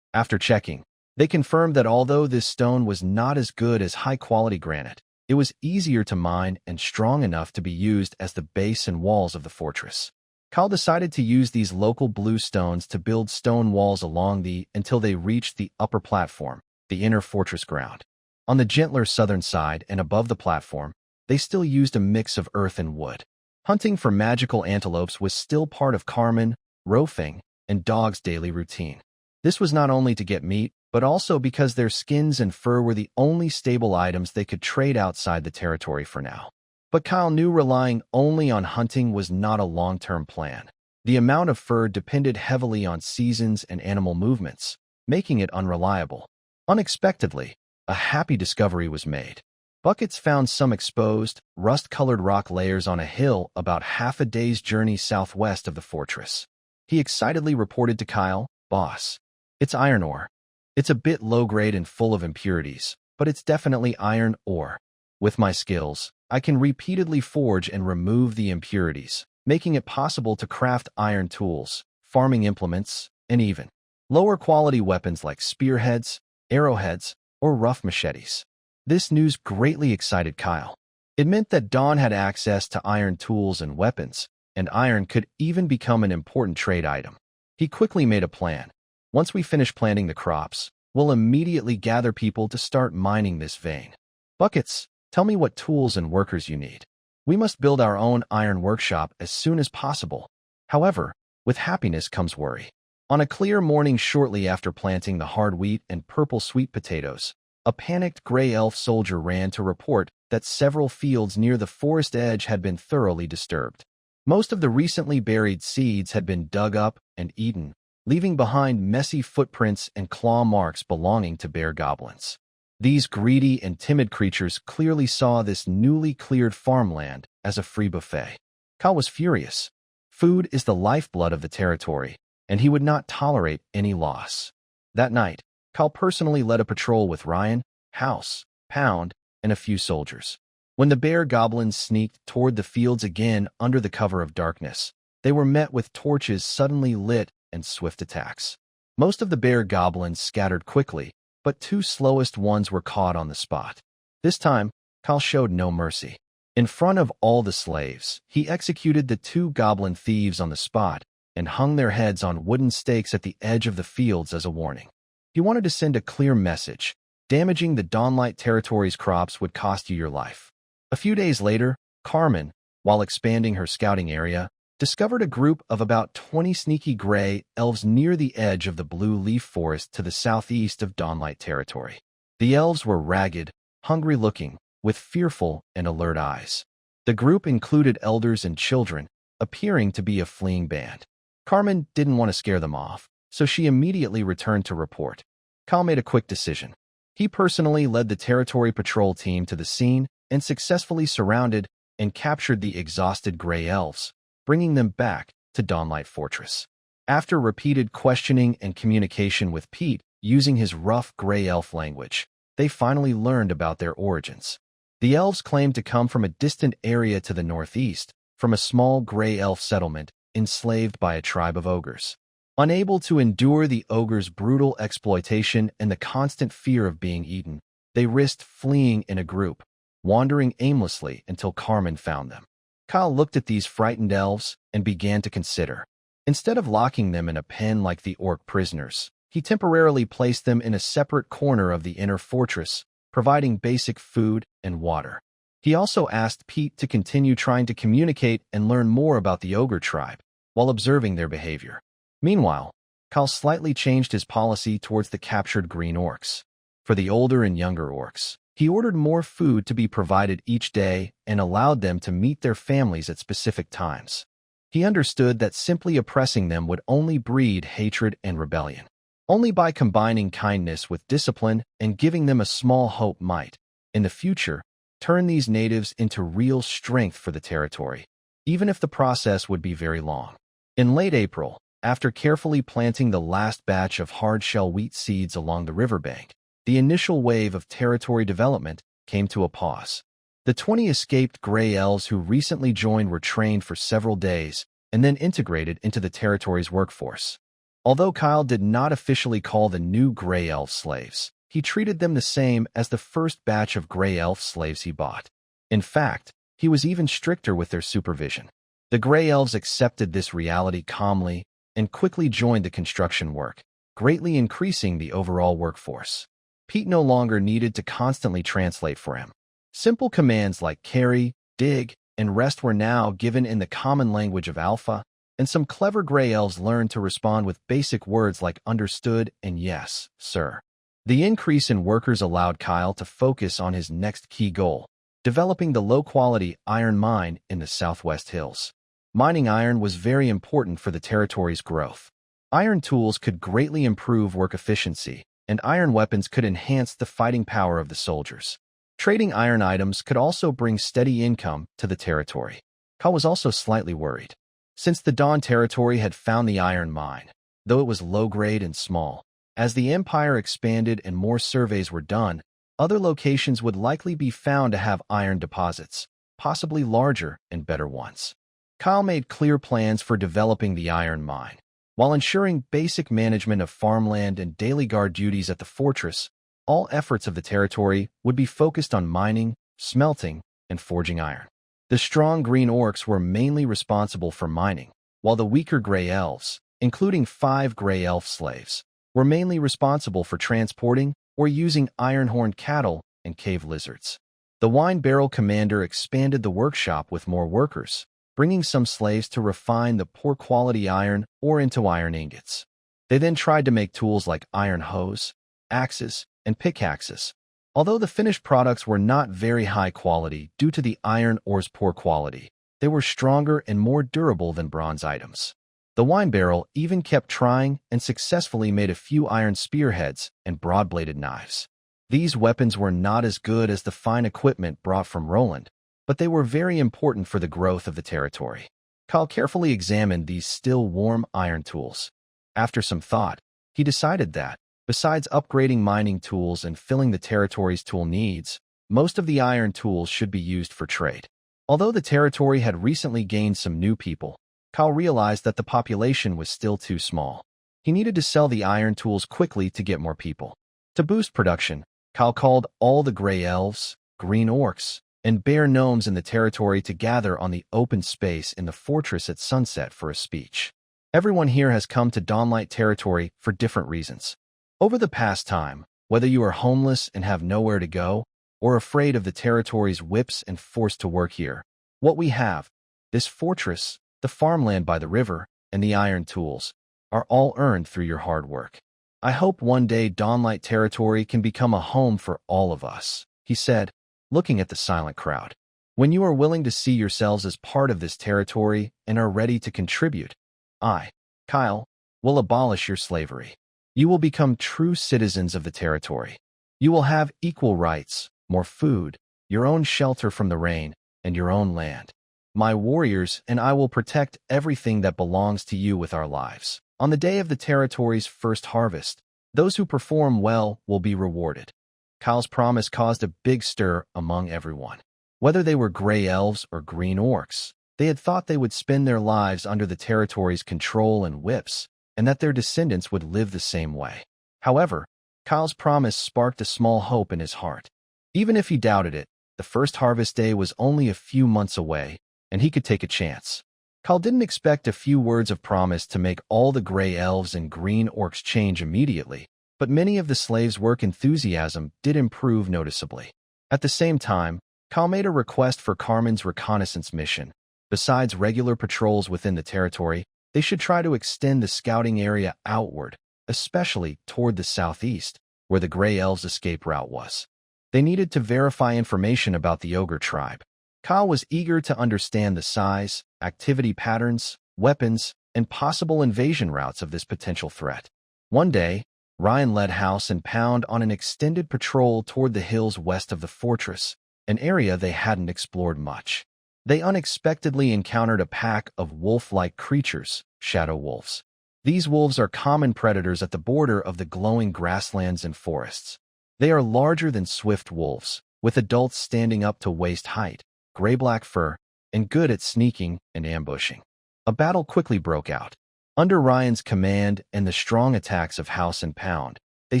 After checking, they confirmed that although this stone was not as good as high-quality granite, it was easier to mine and strong enough to be used as the base and walls of the fortress. Kyle decided to use these local blue stones to build stone walls along until they reached the upper platform, the inner fortress ground. On the gentler southern side and above the platform, they still used a mix of earth and wood. Hunting for magical antelopes was still part of Carmen, Rofing, and Dog's daily routine. This was not only to get meat, but also because their skins and fur were the only stable items they could trade outside the territory for now. But Kyle knew relying only on hunting was not a long-term plan. The amount of fur depended heavily on seasons and animal movements, making it unreliable. Unexpectedly, a happy discovery was made. Buckets found some exposed, rust-colored rock layers on a hill about half a day's journey southwest of the fortress. He excitedly reported to Kyle, "Boss, it's iron ore. It's a bit low-grade and full of impurities, but it's definitely iron ore. With my skills, I can repeatedly forge and remove the impurities, making it possible to craft iron tools, farming implements, and even lower-quality weapons like spearheads, arrowheads, or rough machetes." This news greatly excited Kyle. It meant that Dawn had access to iron tools and weapons, and iron could even become an important trade item. He quickly made a plan, Once we finish planting the crops, we'll immediately gather people to start mining this vein. Buckets, tell me what tools and workers you need. We must build our own iron workshop as soon as possible. However, with happiness comes worry. On a clear morning shortly after planting the hard wheat and purple sweet potatoes, a panicked gray elf soldier ran to report that several fields near the forest edge had been thoroughly disturbed. Most of the recently buried seeds had been dug up and eaten, leaving behind messy footprints and claw marks belonging to bear goblins. These greedy and timid creatures clearly saw this newly cleared farmland as a free buffet. Kyle was furious. Food is the lifeblood of the territory, and he would not tolerate any loss. That night, Kyle personally led a patrol with Ryan, House, Pound, and a few soldiers. When the bear goblins sneaked toward the fields again under the cover of darkness, they were met with torches suddenly lit and swift attacks. Most of the bear goblins scattered quickly, but 2 slowest ones were caught on the spot. This time, Kyle showed no mercy. In front of all the slaves, he executed the 2 goblin thieves on the spot and hung their heads on wooden stakes at the edge of the fields as a warning. He wanted to send a clear message. Damaging the Dawnlight territory's crops would cost you your life. A few days later, Carmen, while expanding her scouting area, discovered a group of about 20 sneaky gray elves near the edge of the blue leaf forest to the southeast of Dawnlight territory. The elves were ragged, hungry-looking, with fearful and alert eyes. The group included elders and children, appearing to be a fleeing band. Carmen didn't want to scare them off, so she immediately returned to report. Kyle made a quick decision. He personally led the territory patrol team to the scene and successfully surrounded and captured the exhausted gray elves, bringing them back to Dawnlight Fortress. After repeated questioning and communication with Pete using his rough gray elf language, they finally learned about their origins. The elves claimed to come from a distant area to the northeast, from a small gray elf settlement enslaved by a tribe of ogres. Unable to endure the ogres' brutal exploitation and the constant fear of being eaten, they risked fleeing in a group, wandering aimlessly until Carmen found them. Kyle looked at these frightened elves and began to consider. Instead of locking them in a pen like the orc prisoners, he temporarily placed them in a separate corner of the inner fortress, providing basic food and water. He also asked Pete to continue trying to communicate and learn more about the ogre tribe, while observing their behavior. Meanwhile, Kyle slightly changed his policy towards the captured green orcs. For the older and younger orcs, he ordered more food to be provided each day and allowed them to meet their families at specific times. He understood that simply oppressing them would only breed hatred and rebellion. Only by combining kindness with discipline and giving them a small hope might, in the future, turn these natives into real strength for the territory, even if the process would be very long. In late April, after carefully planting the last batch of hard-shell wheat seeds along the riverbank, the initial wave of territory development came to a pause. The 20 escaped gray elves who recently joined were trained for several days and then integrated into the territory's workforce. Although Kyle did not officially call the new gray elf slaves, he treated them the same as the first batch of gray elf slaves he bought. In fact, he was even stricter with their supervision. The gray elves accepted this reality calmly and quickly joined the construction work, greatly increasing the overall workforce. Pete no longer needed to constantly translate for him. Simple commands like carry, dig, and rest were now given in the common language of Alpha, and some clever gray elves learned to respond with basic words like understood and yes, sir. The increase in workers allowed Kyle to focus on his next key goal, developing the low-quality iron mine in the Southwest Hills. Mining iron was very important for the territory's growth. Iron tools could greatly improve work efficiency, and iron weapons could enhance the fighting power of the soldiers. Trading iron items could also bring steady income to the territory. Kyle was also slightly worried. Since the Dawn territory had found the iron mine, though it was low-grade and small, as the Empire expanded and more surveys were done, other locations would likely be found to have iron deposits, possibly larger and better ones. Kyle made clear plans for developing the iron mine, while ensuring basic management of farmland and daily guard duties at the fortress. All efforts of the territory would be focused on mining, smelting, and forging iron. The strong green orcs were mainly responsible for mining, while the weaker gray elves, including 5 gray elf slaves, were mainly responsible for transporting or using iron-horned cattle and cave lizards. The wine barrel commander expanded the workshop with more workers, bringing some slaves to refine the poor-quality iron ore into iron ingots. They then tried to make tools like iron hoes, axes, and pickaxes. Although the finished products were not very high quality due to the iron ore's poor quality, they were stronger and more durable than bronze items. The wine barrel even kept trying and successfully made a few iron spearheads and broad-bladed knives. These weapons were not as good as the fine equipment brought from Roland, but they were very important for the growth of the territory. Kyle carefully examined these still warm iron tools. After some thought, he decided that, besides upgrading mining tools and filling the territory's tool needs, most of the iron tools should be used for trade. Although the territory had recently gained some new people, Kyle realized that the population was still too small. He needed to sell the iron tools quickly to get more people. To boost production, Kyle called all the gray elves, green orcs, and bear gnomes in the territory to gather on the open space in the fortress at sunset for a speech. Everyone here has come to Dawnlight territory for different reasons. Over the past time, whether you are homeless and have nowhere to go, or afraid of the territory's whips and forced to work here, what we have, this fortress, the farmland by the river, and the iron tools, are all earned through your hard work. I hope one day Dawnlight territory can become a home for all of us, he said, looking at the silent crowd. When you are willing to see yourselves as part of this territory and are ready to contribute, I, Kyle, will abolish your slavery. You will become true citizens of the territory. You will have equal rights, more food, your own shelter from the rain, and your own land. My warriors and I will protect everything that belongs to you with our lives. On the day of the territory's first harvest, those who perform well will be rewarded. Kyle's promise caused a big stir among everyone. Whether they were gray elves or green orcs, they had thought they would spend their lives under the territory's control and whips, and that their descendants would live the same way. However, Kyle's promise sparked a small hope in his heart. Even if he doubted it, the first harvest day was only a few months away, and he could take a chance. Kyle didn't expect a few words of promise to make all the gray elves and green orcs change immediately, but many of the slaves' work enthusiasm did improve noticeably. At the same time, Kyle made a request for Carmen's reconnaissance mission. Besides regular patrols within the territory, they should try to extend the scouting area outward, especially toward the southeast, where the gray elves' escape route was. They needed to verify information about the ogre tribe. Kyle was eager to understand the size, activity patterns, weapons, and possible invasion routes of this potential threat. One day, Ryan led House and Pound on an extended patrol toward the hills west of the fortress, an area they hadn't explored much. They unexpectedly encountered a pack of wolf-like creatures, shadow wolves. These wolves are common predators at the border of the glowing grasslands and forests. They are larger than swift wolves, with adults standing up to waist height, gray-black fur, and good at sneaking and ambushing. A battle quickly broke out. Under Ryan's command and the strong attacks of House and Pound, they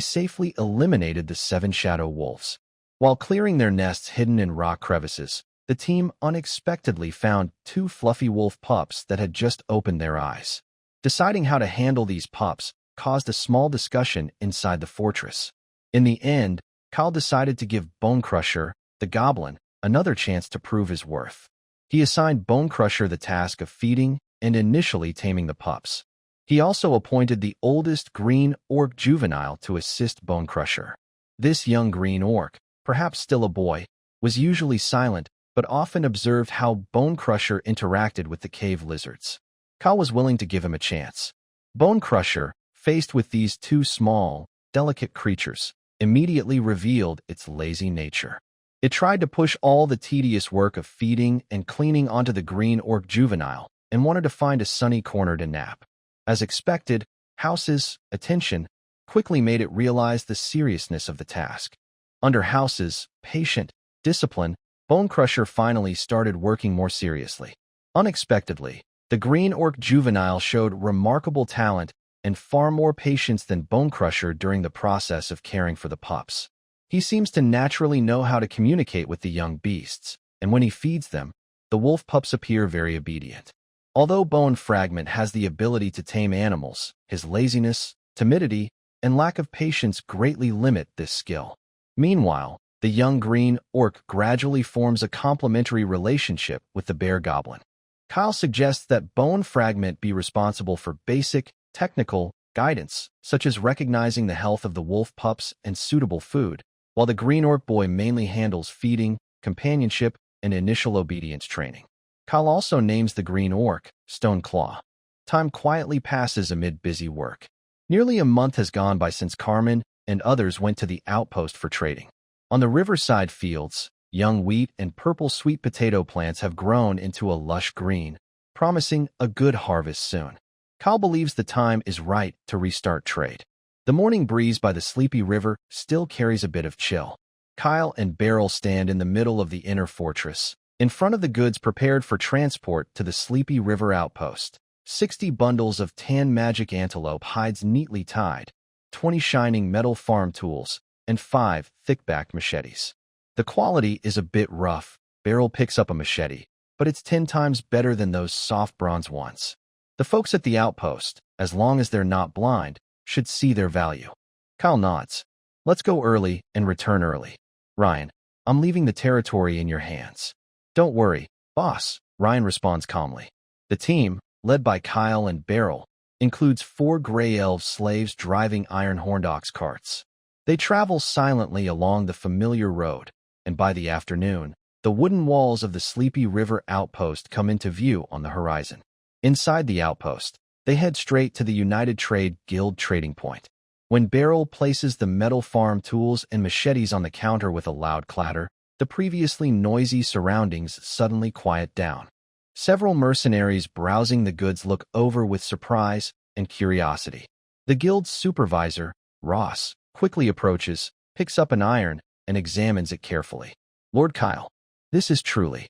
safely eliminated the 7 shadow wolves. While clearing their nests hidden in rock crevices, the team unexpectedly found 2 fluffy wolf pups that had just opened their eyes. Deciding how to handle these pups caused a small discussion inside the fortress. In the end, Kyle decided to give Bonecrusher, the goblin, another chance to prove his worth. He assigned Bonecrusher the task of feeding and initially taming the pups. He also appointed the oldest green orc juvenile to assist Bonecrusher. This young green orc, perhaps still a boy, was usually silent but often observed how Bonecrusher interacted with the cave lizards. Kyle was willing to give him a chance. Bonecrusher, faced with these 2 small, delicate creatures, immediately revealed its lazy nature. It tried to push all the tedious work of feeding and cleaning onto the green orc juvenile and wanted to find a sunny corner to nap. As expected, House's attention quickly made it realize the seriousness of the task. Under House's patient discipline, Bonecrusher finally started working more seriously. Unexpectedly, the green orc juvenile showed remarkable talent and far more patience than Bonecrusher during the process of caring for the pups. He seems to naturally know how to communicate with the young beasts, and when he feeds them, the wolf pups appear very obedient. Although Bone Fragment has the ability to tame animals, his laziness, timidity, and lack of patience greatly limit this skill. Meanwhile, the young green orc gradually forms a complementary relationship with the bear goblin. Kyle suggests that Bone Fragment be responsible for basic, technical guidance, such as recognizing the health of the wolf pups and suitable food, while the green orc boy mainly handles feeding, companionship, and initial obedience training. Kyle also names the green orc Stone Claw. Time quietly passes amid busy work. Nearly a month has gone by since Carmen and others went to the outpost for trading. On the riverside fields, young wheat and purple sweet potato plants have grown into a lush green, promising a good harvest soon. Kyle believes the time is right to restart trade. The morning breeze by the sleepy river still carries a bit of chill. Kyle and Beryl stand in the middle of the inner fortress, in front of the goods prepared for transport to the sleepy river outpost. 60 bundles of tan magic antelope hides neatly tied, 20 shining metal farm tools, and 5 thick-backed machetes. The quality is a bit rough. Beryl picks up a machete, but it's 10 times better than those soft bronze ones. The folks at the outpost, as long as they're not blind, should see their value. Kyle nods. Let's go early and return early. Ryan, I'm leaving the territory in your hands. Don't worry, boss, Ryan responds calmly. The team, led by Kyle and Beryl, includes 4 gray elf slaves driving iron-horned ox carts. They travel silently along the familiar road, and by the afternoon, the wooden walls of the Sleepy River outpost come into view on the horizon. Inside the outpost, they head straight to the United Trade Guild trading point. When Beryl places the metal farm tools and machetes on the counter with a loud clatter, the previously noisy surroundings suddenly quiet down. Several mercenaries browsing the goods look over with surprise and curiosity. The guild's supervisor, Ross, quickly approaches, picks up an iron, and examines it carefully. Lord Kyle, this is truly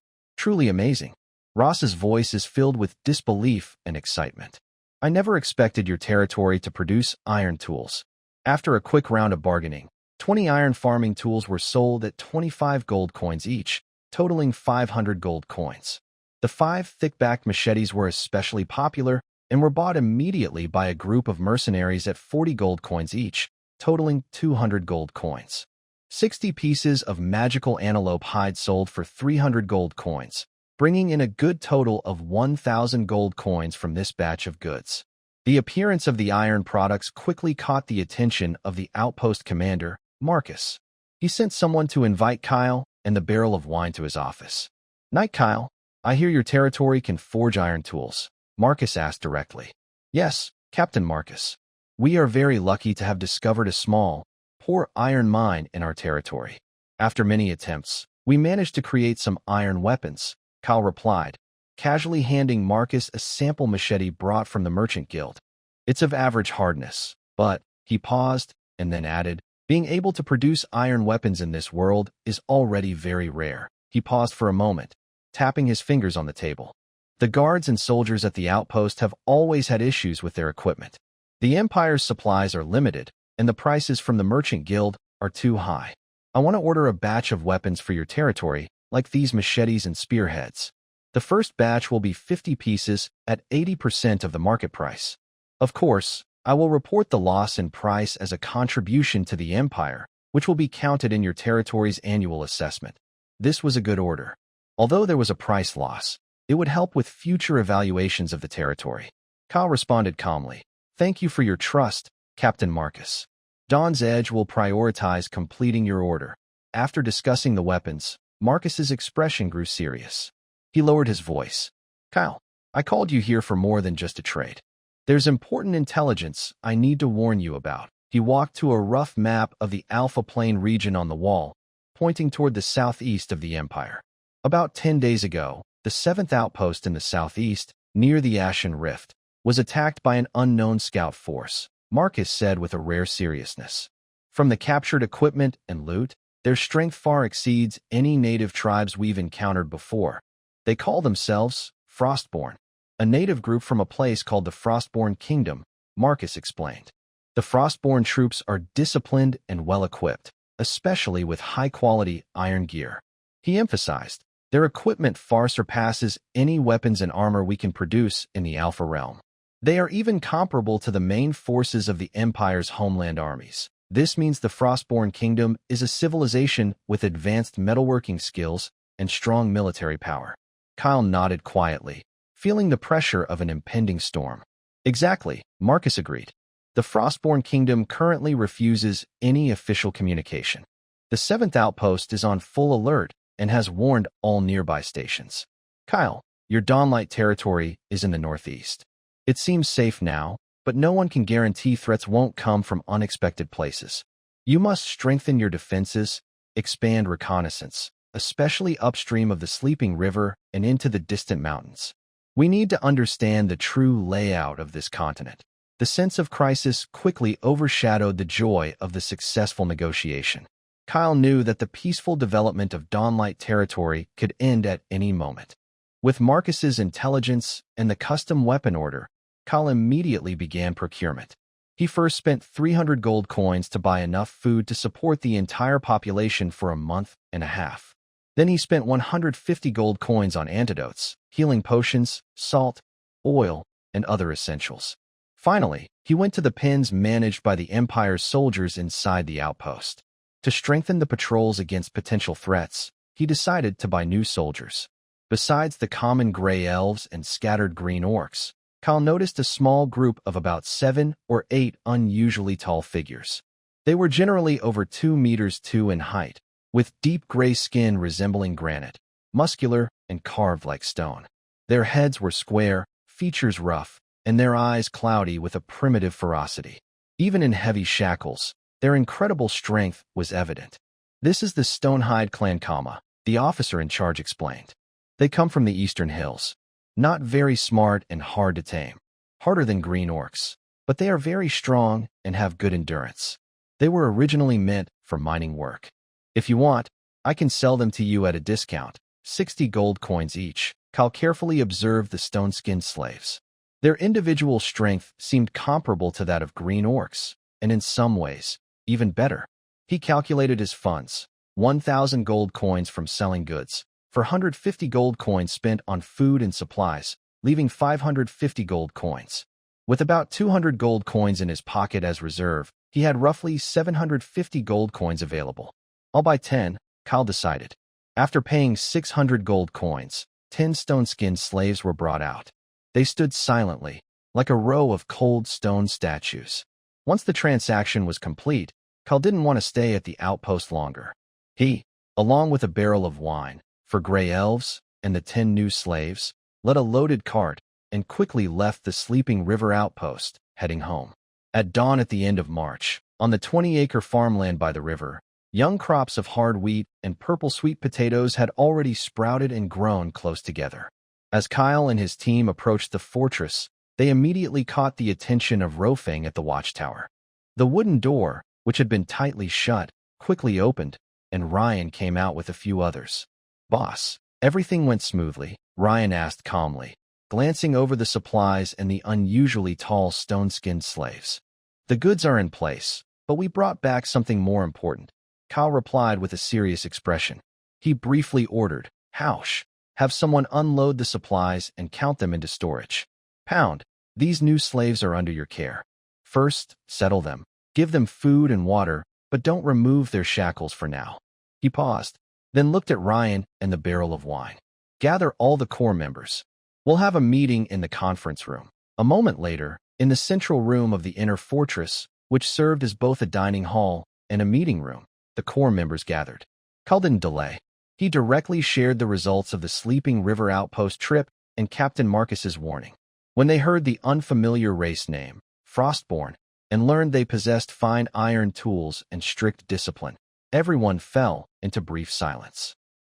amazing. Ross's voice is filled with disbelief and excitement. I never expected your territory to produce iron tools. After a quick round of bargaining, 20 iron farming tools were sold at 25 gold coins each, totaling 500 gold coins. The 5 thick-backed machetes were especially popular and were bought immediately by a group of mercenaries at 40 gold coins each, totaling 200 gold coins. 60 pieces of magical antelope hide sold for 300 gold coins, bringing in a good total of 1,000 gold coins from this batch of goods. The appearance of the iron products quickly caught the attention of the outpost commander, Marcus. He sent someone to invite Kyle and the barrel of wine to his office. "Night, Kyle. I hear your territory can forge iron tools," Marcus asked directly. "Yes, Captain Marcus. We are very lucky to have discovered a small, poor iron mine in our territory. After many attempts, we managed to create some iron weapons," Kyle replied, casually handing Marcus a sample machete brought from the Merchant Guild. "It's of average hardness, but," he paused and then added, "being able to produce iron weapons in this world is already very rare." He paused for a moment, tapping his fingers on the table. The guards and soldiers at the outpost have always had issues with their equipment. The Empire's supplies are limited, and the prices from the Merchant Guild are too high. I want to order a batch of weapons for your territory, like these machetes and spearheads. The first batch will be 50 pieces at 80% of the market price. Of course, I will report the loss in price as a contribution to the Empire, which will be counted in your territory's annual assessment. This was a good order. Although there was a price loss, it would help with future evaluations of the territory. Kyle responded calmly. "Thank you for your trust, Captain Marcus. Dawn's Edge will prioritize completing your order." After discussing the weapons, Marcus's expression grew serious. He lowered his voice. "Kyle, I called you here for more than just a trade. There's important intelligence I need to warn you about." He walked to a rough map of the Alpha Plain region on the wall, pointing toward the southeast of the Empire. About 10 days ago, the 7th outpost in the southeast, near the Ashen Rift, was attacked by an unknown scout force, Marcus said with a rare seriousness. "From the captured equipment and loot, their strength far exceeds any native tribes we've encountered before. They call themselves Frostborn, a native group from a place called the Frostborn Kingdom," Marcus explained. "The Frostborn troops are disciplined and well-equipped, especially with high-quality iron gear." He emphasized, "Their equipment far surpasses any weapons and armor we can produce in the Alpha realm." They are even comparable to the main forces of the Empire's homeland armies. This means the Frostborn Kingdom is a civilization with advanced metalworking skills and strong military power. Kyle nodded quietly, feeling the pressure of an impending storm. Exactly, Marcus agreed. The Frostborn Kingdom currently refuses any official communication. The 7th outpost is on full alert and has warned all nearby stations. Kyle, your Dawnlight territory is in the northeast. It seems safe now, but no one can guarantee threats won't come from unexpected places. You must strengthen your defenses, expand reconnaissance, especially upstream of the Sleeping River and into the distant mountains. We need to understand the true layout of this continent. The sense of crisis quickly overshadowed the joy of the successful negotiation. Kyle knew that the peaceful development of Dawnlight territory could end at any moment. With Marcus's intelligence and the custom weapon order, Kyle immediately began procurement. He first spent 300 gold coins to buy enough food to support the entire population for a month and a half. Then he spent 150 gold coins on antidotes, healing potions, salt, oil, and other essentials. Finally, he went to the pens managed by the Empire's soldiers inside the outpost. To strengthen the patrols against potential threats, he decided to buy new soldiers. Besides the common gray elves and scattered green orcs, Kyle noticed a small group of about 7 or 8 unusually tall figures. They were generally over 2 meters 2 in height, with deep gray skin resembling granite, muscular and carved like stone. Their heads were square, features rough, and their eyes cloudy with a primitive ferocity. Even in heavy shackles, their incredible strength was evident. This is the Stonehide clan Kama, the officer in charge explained. They come from the eastern hills. Not very smart and hard to tame. Harder than green orcs, but they are very strong and have good endurance. They were originally meant for mining work. If you want, I can sell them to you at a discount, 60 gold coins each. Kyle carefully observed the stone-skinned slaves. Their individual strength seemed comparable to that of green orcs, and in some ways, even better. He calculated his funds, 1,000 gold coins from selling goods, for 150 gold coins spent on food and supplies, leaving 550 gold coins. With about 200 gold coins in his pocket as reserve, he had roughly 750 gold coins available. I'll buy 10, Kyle decided. After paying 600 gold coins, 10 stone-skinned slaves were brought out. They stood silently, like a row of cold stone statues. Once the transaction was complete, Kyle didn't want to stay at the outpost longer. He, along with a barrel of wine, for gray elves and the 10 new slaves, led a loaded cart and quickly left the Sleeping River outpost, heading home. At dawn at the end of March, on the 20-acre farmland by the river, young crops of hard wheat and purple sweet potatoes had already sprouted and grown close together. As Kyle and his team approached the fortress, they immediately caught the attention of Rofang at the watchtower. The wooden door, which had been tightly shut, quickly opened, and Ryan came out with a few others. "Boss, everything went smoothly?" Ryan asked calmly, glancing over the supplies and the unusually tall stone-skinned slaves. "The goods are in place, but we brought back something more important," Kyle replied with a serious expression. He briefly ordered, "Hausch, have someone unload the supplies and count them into storage. Pound, these new slaves are under your care. First, settle them. Give them food and water, but don't remove their shackles for now." He paused, then looked at Ryan and the barrel of wine. "Gather all the core members. We'll have a meeting in the conference room." A moment later, in the central room of the inner fortress, which served as both a dining hall and a meeting room, the core members gathered. Kyle didn't delay. He directly shared the results of the Sleeping River outpost trip and Captain Marcus's warning. When they heard the unfamiliar race name, Frostborn, and learned they possessed fine iron tools and strict discipline, everyone fell into brief silence.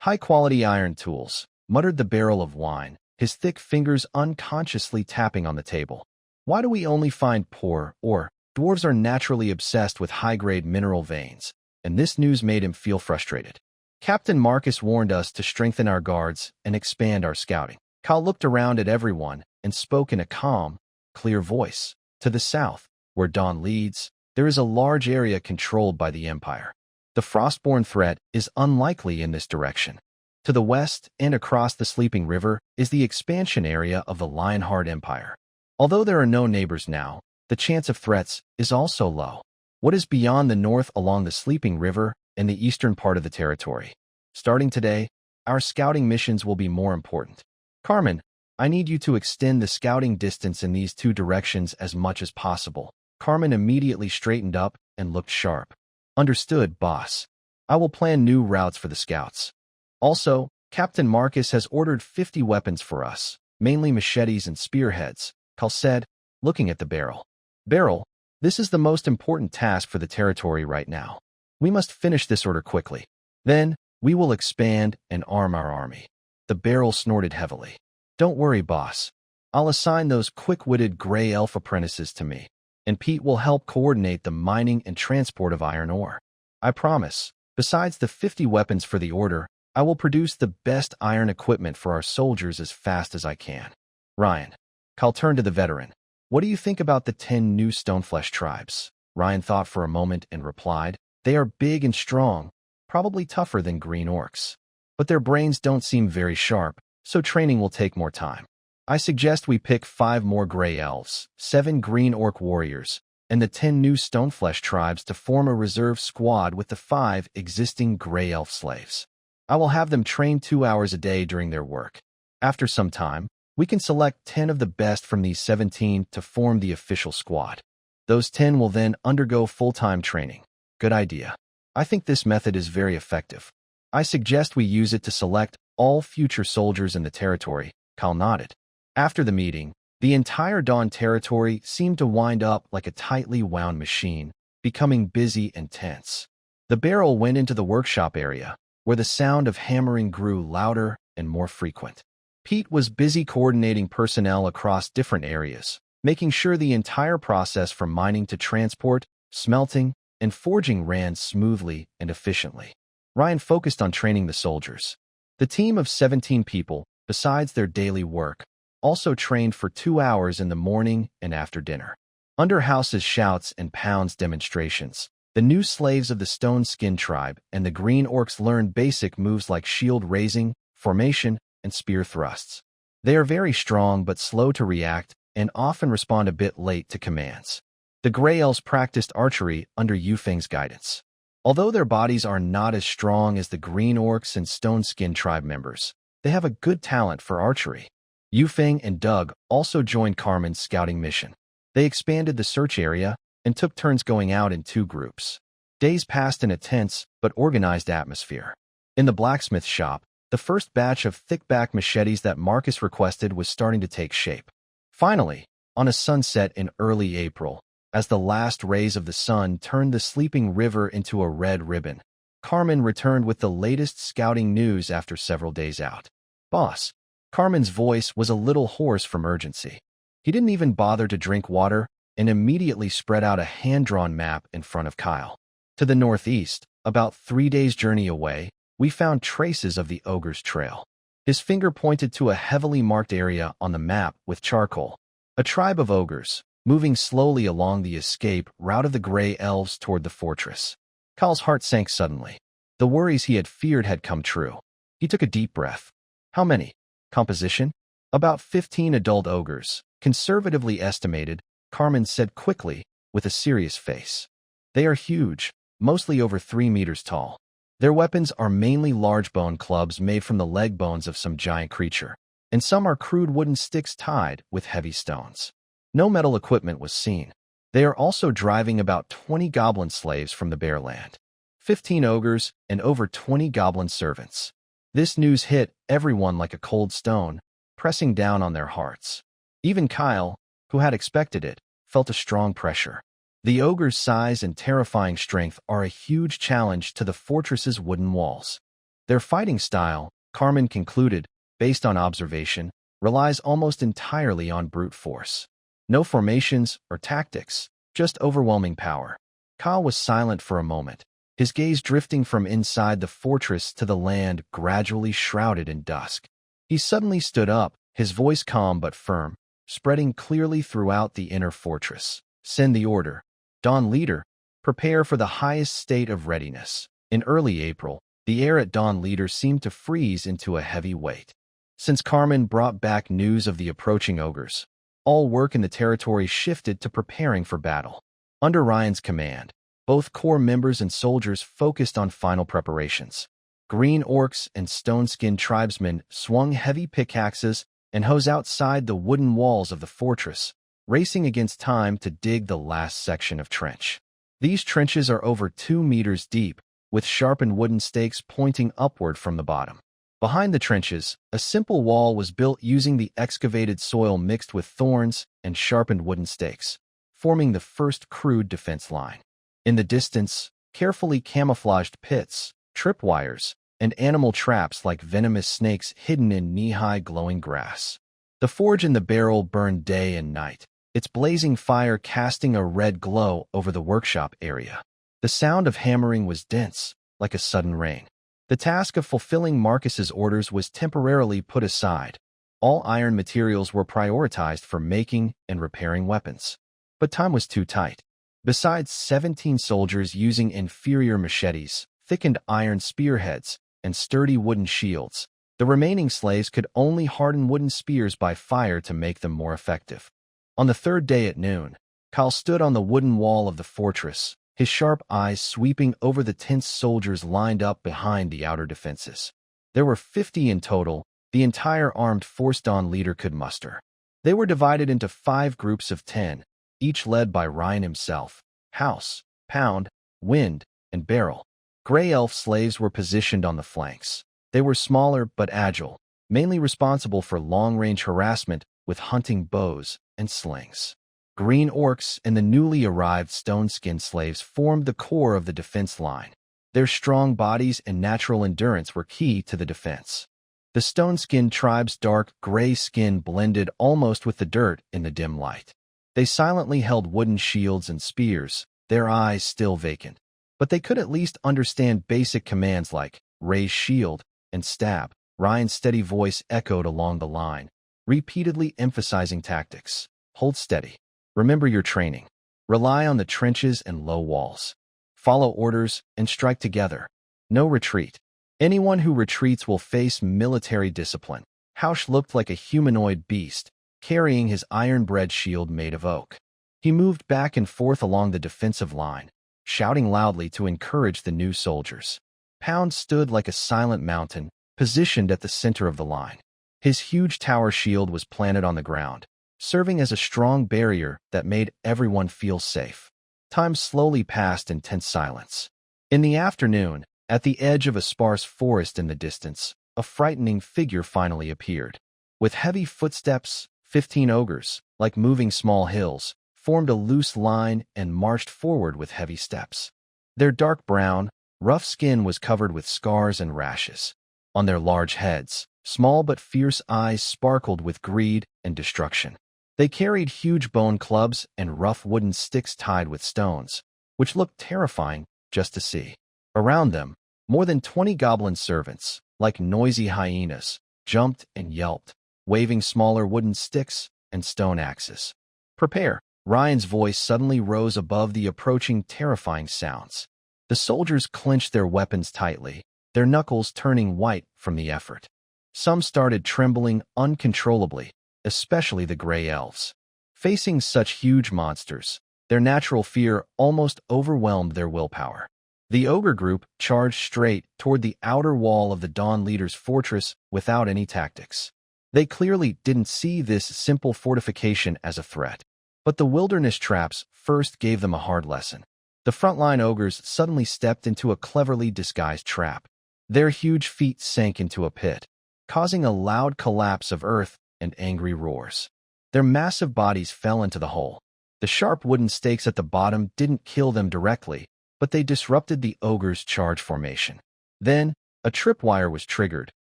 "High-quality iron tools," muttered the barrel of wine, his thick fingers unconsciously tapping on the table. "Why do we only find poor ore? Dwarves are naturally obsessed with high-grade mineral veins," and this news made him feel frustrated. "Captain Marcus warned us to strengthen our guards and expand our scouting." Kyle looked around at everyone and spoke in a calm, clear voice. "To the south, where dawn leads, there is a large area controlled by the Empire. The Frostborn threat is unlikely in this direction. To the west and across the Sleeping River is the expansion area of the Lionheart Empire. Although there are no neighbors now, the chance of threats is also low. What is beyond the north along the Sleeping River and the eastern part of the territory? Starting today, our scouting missions will be more important. Carmen, I need you to extend the scouting distance in these two directions as much as possible. Carmen immediately straightened up and looked sharp. Understood, boss. I will plan new routes for the scouts. Also, Captain Marcus has ordered 50 weapons for us, mainly machetes and spearheads, Cal said, looking at the barrel. Barrel, this is the most important task for the territory right now. We must finish this order quickly. Then, we will expand and arm our army. The barrel snorted heavily. Don't worry, boss. I'll assign those quick-witted gray elf apprentices to me, and Pete will help coordinate the mining and transport of iron ore. I promise. Besides the 50 weapons for the order, I will produce the best iron equipment for our soldiers as fast as I can. Ryan. Cal turned to the veteran. What do you think about the 10 new Stoneflesh tribes? Ryan thought for a moment and replied, They are big and strong, probably tougher than green orcs. But their brains don't seem very sharp, so training will take more time. I suggest we pick 5 more gray elves, 7 green orc warriors, and the 10 new Stoneflesh tribes to form a reserve squad with the 5 existing gray elf slaves. I will have them train 2 hours a day during their work. After some time, we can select 10 of the best from these 17 to form the official squad. Those 10 will then undergo full-time training. Good idea. I think this method is very effective. I suggest we use it to select all future soldiers in the territory. Cal nodded. After the meeting, the entire Dawn territory seemed to wind up like a tightly wound machine, becoming busy and tense. The barrel went into the workshop area, where the sound of hammering grew louder and more frequent. Pete was busy coordinating personnel across different areas, making sure the entire process from mining to transport, smelting, and forging ran smoothly and efficiently. Ryan focused on training the soldiers. The team of 17 people, besides their daily work, also trained for 2 hours in the morning and after dinner. Under House's shouts and Pound's demonstrations, the new slaves of the Stone Skin tribe and the Green Orcs learned basic moves like shield raising, formation, and spear thrusts. They are very strong but slow to react and often respond a bit late to commands. The Grey Elves practiced archery under Yufeng's guidance. Although their bodies are not as strong as the Green Orcs and Stone Skin tribe members, they have a good talent for archery. Yufeng and Doug also joined Carmen's scouting mission. They expanded the search area and took turns going out in 2 groups. Days passed in a tense but organized atmosphere. In the blacksmith shop, the first batch of thick-back machetes that Marcus requested was starting to take shape. Finally, on a sunset in early April, as the last rays of the sun turned the sleeping river into a red ribbon, Carmen returned with the latest scouting news after several days out. Boss. Carmen's voice was a little hoarse from urgency. He didn't even bother to drink water and immediately spread out a hand-drawn map in front of Kyle. To the northeast, about 3 days' journey away, we found traces of the Ogre's Trail. His finger pointed to a heavily marked area on the map with charcoal. A tribe of ogres, moving slowly along the escape route of the Grey Elves toward the fortress. Kyle's heart sank suddenly. The worries he had feared had come true. He took a deep breath. How many? Composition? About 15 adult ogres, conservatively estimated, Carmen said quickly, with a serious face. They are huge, mostly over 3 meters tall. Their weapons are mainly large bone clubs made from the leg bones of some giant creature, and some are crude wooden sticks tied with heavy stones. No metal equipment was seen. They are also driving about 20 goblin slaves from the Bearland, 15 ogres, and over 20 goblin servants. This news hit everyone like a cold stone, pressing down on their hearts. Even Kyle, who had expected it, felt a strong pressure. The ogre's size and terrifying strength are a huge challenge to the fortress's wooden walls. Their fighting style, Carmen concluded, based on observation, relies almost entirely on brute force. No formations or tactics, just overwhelming power. Kyle was silent for a moment, his gaze drifting from inside the fortress to the land gradually shrouded in dusk. He suddenly stood up, his voice calm but firm, spreading clearly throughout the inner fortress. Send the order. Dawn Leader, prepare for the highest state of readiness. In early April, the air at Dawn Leader seemed to freeze into a heavy weight. Since Carmen brought back news of the approaching ogres, All work in the territory shifted to preparing for battle. Under Ryan's command, both Corps members and soldiers focused on final preparations. Green orcs and stone-skinned tribesmen swung heavy pickaxes and hose outside the wooden walls of the fortress, racing against time to dig the last section of trench. These trenches are over 2 meters deep, with sharpened wooden stakes pointing upward from the bottom. Behind the trenches, a simple wall was built using the excavated soil mixed with thorns and sharpened wooden stakes, forming the first crude defense line. In the distance, carefully camouflaged pits, tripwires, and animal traps like venomous snakes hidden in knee-high glowing grass. The forge and the barrel burned day and night, its blazing fire casting a red glow over the workshop area. The sound of hammering was dense, like a sudden rain. The task of fulfilling Marcus's orders was temporarily put aside. All iron materials were prioritized for making and repairing weapons. But time was too tight. Besides 17 soldiers using inferior machetes, thickened iron spearheads, and sturdy wooden shields, the remaining slaves could only harden wooden spears by fire to make them more effective. On the third day at noon, Kyle stood on the wooden wall of the fortress, his sharp eyes sweeping over the tense soldiers lined up behind the outer defenses. There were 50 in total, the entire armed force Dawn leader could muster. They were divided into 5 groups of 10, each led by Ryan himself. House, Pound, Wind, and Barrel. Gray elf slaves were positioned on the flanks. They were smaller but agile, mainly responsible for long-range harassment with hunting bows and slings. Green orcs and the newly arrived stone-skinned slaves formed the core of the defense line. Their strong bodies and natural endurance were key to the defense. The stone-skinned tribe's dark gray skin blended almost with the dirt in the dim light. They silently held wooden shields and spears, their eyes still vacant. But they could at least understand basic commands like raise shield and stab. Ryan's steady voice echoed along the line, repeatedly emphasizing tactics. Hold steady. Remember your training. Rely on the trenches and low walls. Follow orders and strike together. No retreat. Anyone who retreats will face military discipline. Hausch looked like a humanoid beast, carrying his iron-bred shield made of oak. He moved back and forth along the defensive line, shouting loudly to encourage the new soldiers. Pound stood like a silent mountain, positioned at the center of the line. His huge tower shield was planted on the ground, serving as a strong barrier that made everyone feel safe. Time slowly passed in tense silence. In the afternoon, at the edge of a sparse forest in the distance, a frightening figure finally appeared. With heavy footsteps, 15 ogres, like moving small hills, formed a loose line and marched forward with heavy steps. Their dark brown, rough skin was covered with scars and rashes. On their large heads, small but fierce eyes sparkled with greed and destruction. They carried huge bone clubs and rough wooden sticks tied with stones, which looked terrifying just to see. Around them, more than 20 goblin servants, like noisy hyenas, jumped and yelped, waving smaller wooden sticks and stone axes. Prepare. Ryan's voice suddenly rose above the approaching terrifying sounds. The soldiers clenched their weapons tightly, their knuckles turning white from the effort. Some started trembling uncontrollably, especially the gray elves. Facing such huge monsters, their natural fear almost overwhelmed their willpower. The ogre group charged straight toward the outer wall of the Dawn leader's fortress without any tactics. They clearly didn't see this simple fortification as a threat. But the wilderness traps first gave them a hard lesson. The frontline ogres suddenly stepped into a cleverly disguised trap. Their huge feet sank into a pit, causing a loud collapse of earth and angry roars. Their massive bodies fell into the hole. The sharp wooden stakes at the bottom didn't kill them directly, but they disrupted the ogres' charge formation. Then, a tripwire was triggered,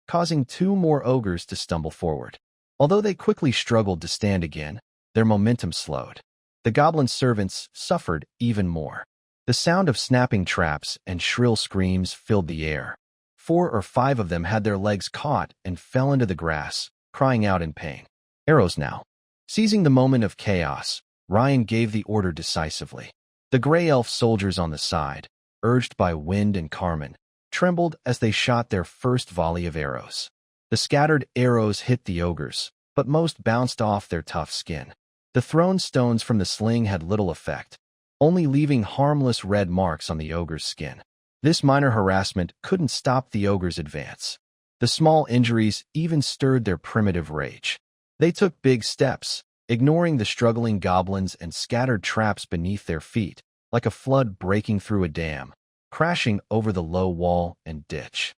causing 2 more ogres to stumble forward. Although they quickly struggled to stand again, their momentum slowed. The goblin servants suffered even more. The sound of snapping traps and shrill screams filled the air. 4 or 5 of them had their legs caught and fell into the grass, crying out in pain. Arrows now. Seizing the moment of chaos, Ryan gave the order decisively. The gray elf soldiers on the side, urged by Wind and Carmen, trembled as they shot their first volley of arrows. The scattered arrows hit the ogres, but most bounced off their tough skin. The thrown stones from the sling had little effect, only leaving harmless red marks on the ogre's skin. This minor harassment couldn't stop the ogre's advance. The small injuries even stirred their primitive rage. They took big steps, ignoring the struggling goblins and scattered traps beneath their feet, like a flood breaking through a dam, crashing over the low wall and ditch.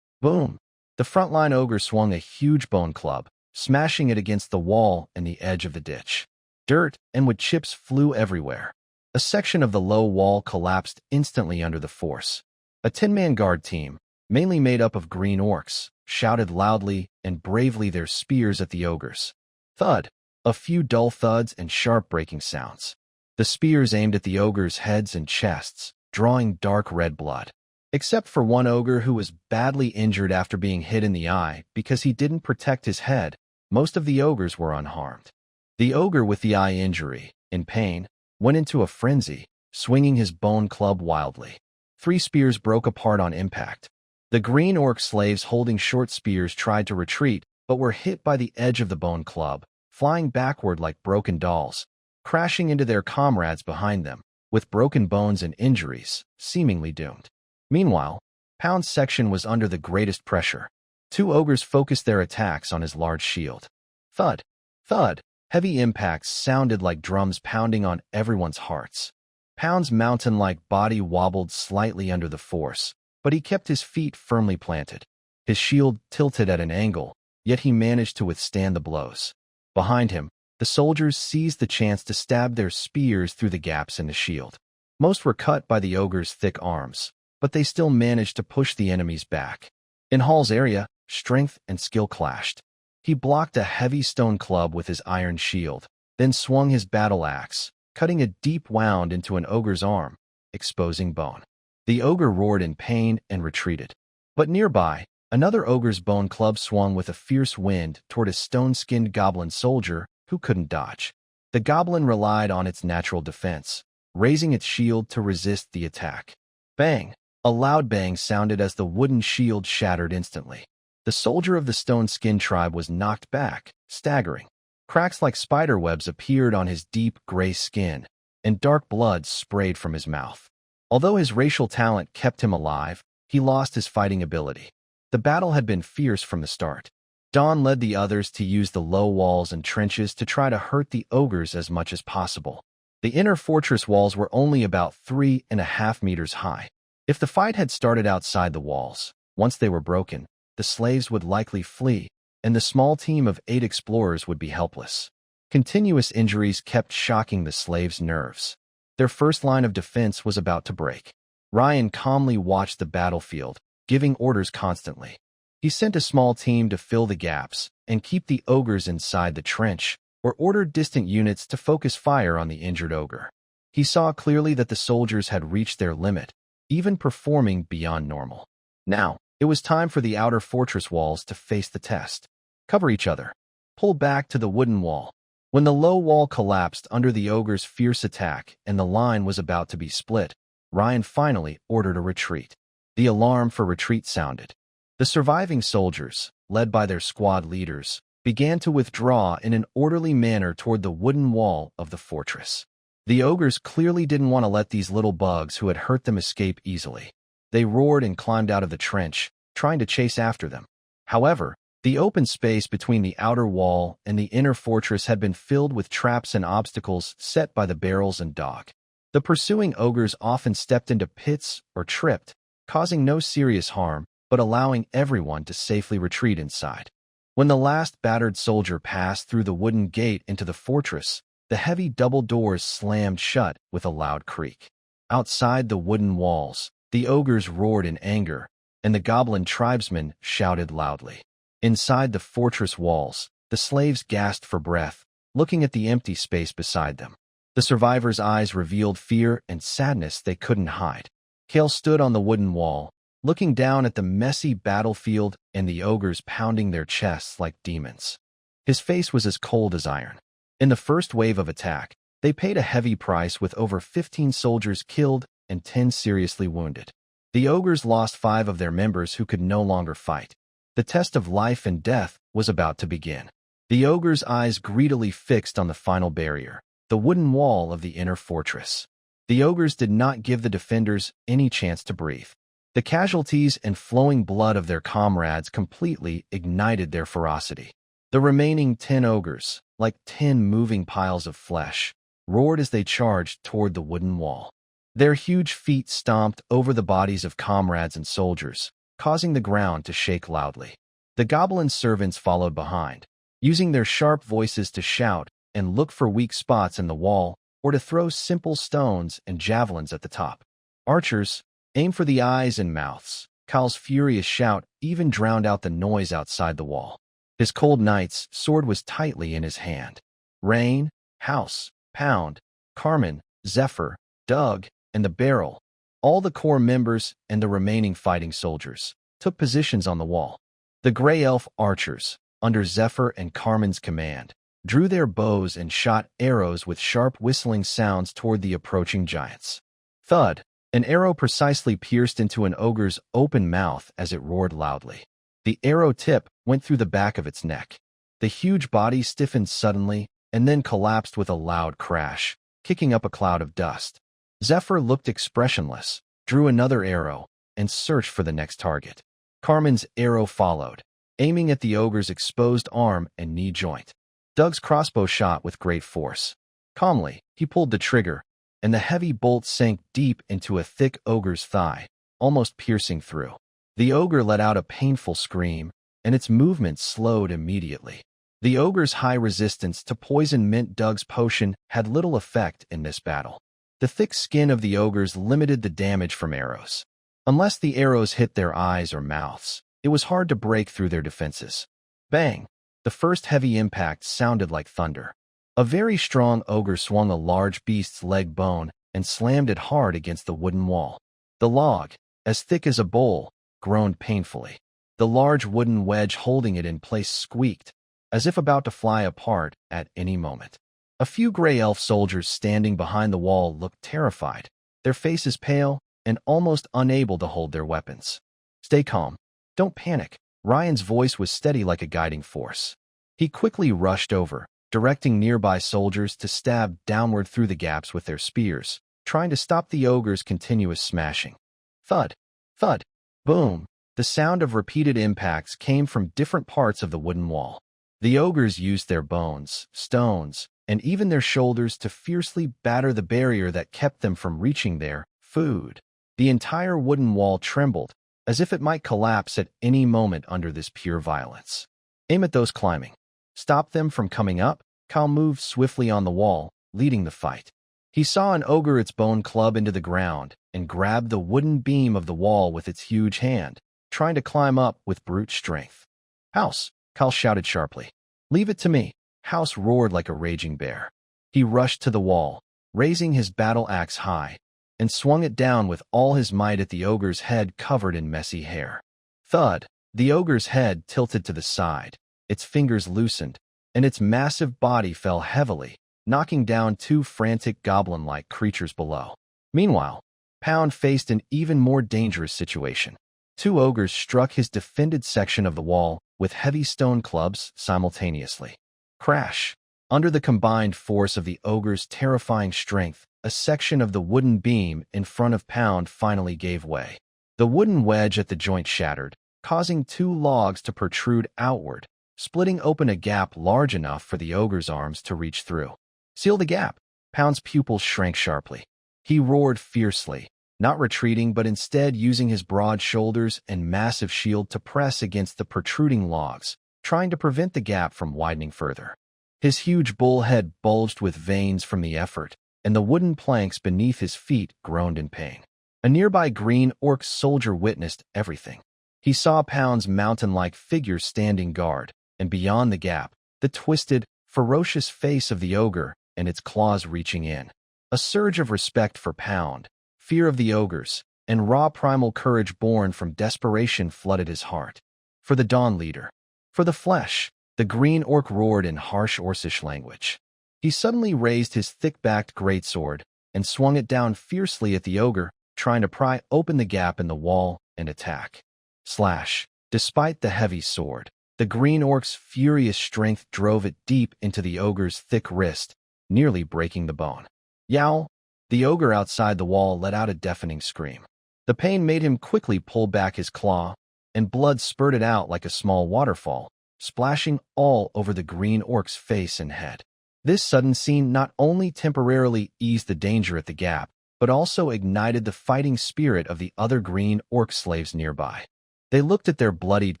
Boom! The frontline ogre swung a huge bone club, smashing it against the wall and the edge of the ditch. Dirt and wood chips flew everywhere. A section of the low wall collapsed instantly under the force. A 10-man guard team, mainly made up of green orcs, shouted loudly and bravely their spears at the ogres. Thud! A few dull thuds and sharp breaking sounds. The spears aimed at the ogres' heads and chests, drawing dark red blood. Except for one ogre who was badly injured after being hit in the eye because he didn't protect his head, most of the ogres were unharmed. The ogre with the eye injury, in pain, went into a frenzy, swinging his bone club wildly. 3 spears broke apart on impact. The green orc slaves holding short spears tried to retreat, but were hit by the edge of the bone club, flying backward like broken dolls, crashing into their comrades behind them, with broken bones and injuries, seemingly doomed. Meanwhile, Pound's section was under the greatest pressure. 2 ogres focused their attacks on his large shield. Thud! Thud! Heavy impacts sounded like drums pounding on everyone's hearts. Pound's mountain-like body wobbled slightly under the force, but he kept his feet firmly planted. His shield tilted at an angle, yet he managed to withstand the blows. Behind him, the soldiers seized the chance to stab their spears through the gaps in the shield. Most were cut by the ogre's thick arms, but they still managed to push the enemies back. In Hall's area, strength and skill clashed. He blocked a heavy stone club with his iron shield, then swung his battle axe, cutting a deep wound into an ogre's arm, exposing bone. The ogre roared in pain and retreated. But nearby, another ogre's bone club swung with a fierce wind toward a stone-skinned goblin soldier who couldn't dodge. The goblin relied on its natural defense, raising its shield to resist the attack. Bang! A loud bang sounded as the wooden shield shattered instantly. The soldier of the stone-skin tribe was knocked back, staggering. Cracks like spider webs appeared on his deep gray skin, and dark blood sprayed from his mouth. Although his racial talent kept him alive, he lost his fighting ability. The battle had been fierce from the start. Dawn led the others to use the low walls and trenches to try to hurt the ogres as much as possible. The inner fortress walls were only about 3.5 meters high. If the fight had started outside the walls, once they were broken, the slaves would likely flee, and the small team of 8 explorers would be helpless. Continuous injuries kept shocking the slaves' nerves. Their first line of defense was about to break. Ryan calmly watched the battlefield, giving orders constantly. He sent a small team to fill the gaps and keep the ogres inside the trench, or ordered distant units to focus fire on the injured ogre. He saw clearly that the soldiers had reached their limit, even performing beyond normal. Now, it was time for the outer fortress walls to face the test. Cover each other. Pull back to the wooden wall. When the low wall collapsed under the ogre's fierce attack and the line was about to be split, Ryan finally ordered a retreat. The alarm for retreat sounded. The surviving soldiers, led by their squad leaders, began to withdraw in an orderly manner toward the wooden wall of the fortress. The ogres clearly didn't want to let these little bugs who had hurt them escape easily. They roared and climbed out of the trench, trying to chase after them. However, the open space between the outer wall and the inner fortress had been filled with traps and obstacles set by the barrels and dog. The pursuing ogres often stepped into pits or tripped, causing no serious harm, but allowing everyone to safely retreat inside. When the last battered soldier passed through the wooden gate into the fortress, the heavy double doors slammed shut with a loud creak. Outside the wooden walls, the ogres roared in anger, and the goblin tribesmen shouted loudly. Inside the fortress walls, the slaves gasped for breath, looking at the empty space beside them. The survivors' eyes revealed fear and sadness they couldn't hide. Kale stood on the wooden wall, looking down at the messy battlefield and the ogres pounding their chests like demons. His face was as cold as iron. In the first wave of attack, they paid a heavy price with over 15 soldiers killed and 10 seriously wounded. The ogres lost 5 of their members who could no longer fight. The test of life and death was about to begin. The ogre's eyes greedily fixed on the final barrier, the wooden wall of the inner fortress. The ogres did not give the defenders any chance to breathe. The casualties and flowing blood of their comrades completely ignited their ferocity. The remaining 10 ogres, like 10 moving piles of flesh, roared as they charged toward the wooden wall. Their huge feet stomped over the bodies of comrades and soldiers, causing the ground to shake loudly. The goblin servants followed behind, using their sharp voices to shout and look for weak spots in the wall or to throw simple stones and javelins at the top. Archers, aim for the eyes and mouths. Kyle's furious shout even drowned out the noise outside the wall. His cold knight's sword was tightly in his hand. Rain, House, Pound, Carmen, Zephyr, Doug, and the barrel, all the core members and the remaining fighting soldiers, took positions on the wall. The gray elf archers, under Zephyr and Carmen's command, drew their bows and shot arrows with sharp whistling sounds toward the approaching giants. Thud! An arrow precisely pierced into an ogre's open mouth as it roared loudly. The arrow tip went through the back of its neck. The huge body stiffened suddenly and then collapsed with a loud crash, kicking up a cloud of dust. Zephyr looked expressionless, drew another arrow, and searched for the next target. Carmen's arrow followed, aiming at the ogre's exposed arm and knee joint. Doug's crossbow shot with great force. Calmly, he pulled the trigger, and the heavy bolt sank deep into a thick ogre's thigh, almost piercing through. The ogre let out a painful scream, and its movement slowed immediately. The ogre's high resistance to poison meant Doug's potion had little effect in this battle. The thick skin of the ogres limited the damage from arrows. Unless the arrows hit their eyes or mouths, it was hard to break through their defenses. Bang! The first heavy impact sounded like thunder. A very strong ogre swung a large beast's leg bone and slammed it hard against the wooden wall. The log, as thick as a bowl, groaned painfully. The large wooden wedge holding it in place squeaked, as if about to fly apart at any moment. A few gray elf soldiers standing behind the wall looked terrified, their faces pale and almost unable to hold their weapons. Stay calm. Don't panic. Ryan's voice was steady like a guiding force. He quickly rushed over, directing nearby soldiers to stab downward through the gaps with their spears, trying to stop the ogre's continuous smashing. Thud! Thud! Boom! The sound of repeated impacts came from different parts of the wooden wall. The ogres used their bones, stones, and even their shoulders to fiercely batter the barrier that kept them from reaching their food. The entire wooden wall trembled, as if it might collapse at any moment under this pure violence. Aim at those climbing. Stop them from coming up. Kyle moved swiftly on the wall, leading the fight. He saw an ogre its bone club into the ground and grabbed the wooden beam of the wall with its huge hand, trying to climb up with brute strength. House! Kyle shouted sharply. Leave it to me. House roared like a raging bear. He rushed to the wall, raising his battle axe high, and swung it down with all his might at the ogre's head covered in messy hair. Thud! The ogre's head tilted to the side, its fingers loosened, and its massive body fell heavily, knocking down two frantic goblin-like creatures below. Meanwhile, Pound faced an even more dangerous situation. Two ogres struck his defended section of the wall with heavy stone clubs simultaneously. Crash! Under the combined force of the ogre's terrifying strength, a section of the wooden beam in front of Pound finally gave way. The wooden wedge at the joint shattered, causing two logs to protrude outward, splitting open a gap large enough for the ogre's arms to reach through. Seal the gap! Pound's pupils shrank sharply. He roared fiercely, not retreating but instead using his broad shoulders and massive shield to press against the protruding logs, trying to prevent the gap from widening further. His huge bull head bulged with veins from the effort, and the wooden planks beneath his feet groaned in pain. A nearby green orc soldier witnessed everything. He saw Pound's mountain-like figure standing guard, and beyond the gap, the twisted, ferocious face of the ogre and its claws reaching in. A surge of respect for Pound, fear of the ogres, and raw primal courage born from desperation flooded his heart. For the Dawn Leader. For the flesh, the green orc roared in harsh Orcish language. He suddenly raised his thick-backed greatsword and swung it down fiercely at the ogre, trying to pry open the gap in the wall and attack. Slash! Despite the heavy sword, The green orc's furious strength drove it deep into the ogre's thick wrist, nearly breaking the bone. Yowl! The ogre outside the wall let out a deafening scream. The pain made him quickly pull back his claw, and blood spurted out like a small waterfall, splashing all over the green orc's face and head. This sudden scene not only temporarily eased the danger at the gap, but also ignited the fighting spirit of the other green orc slaves nearby. They looked at their bloodied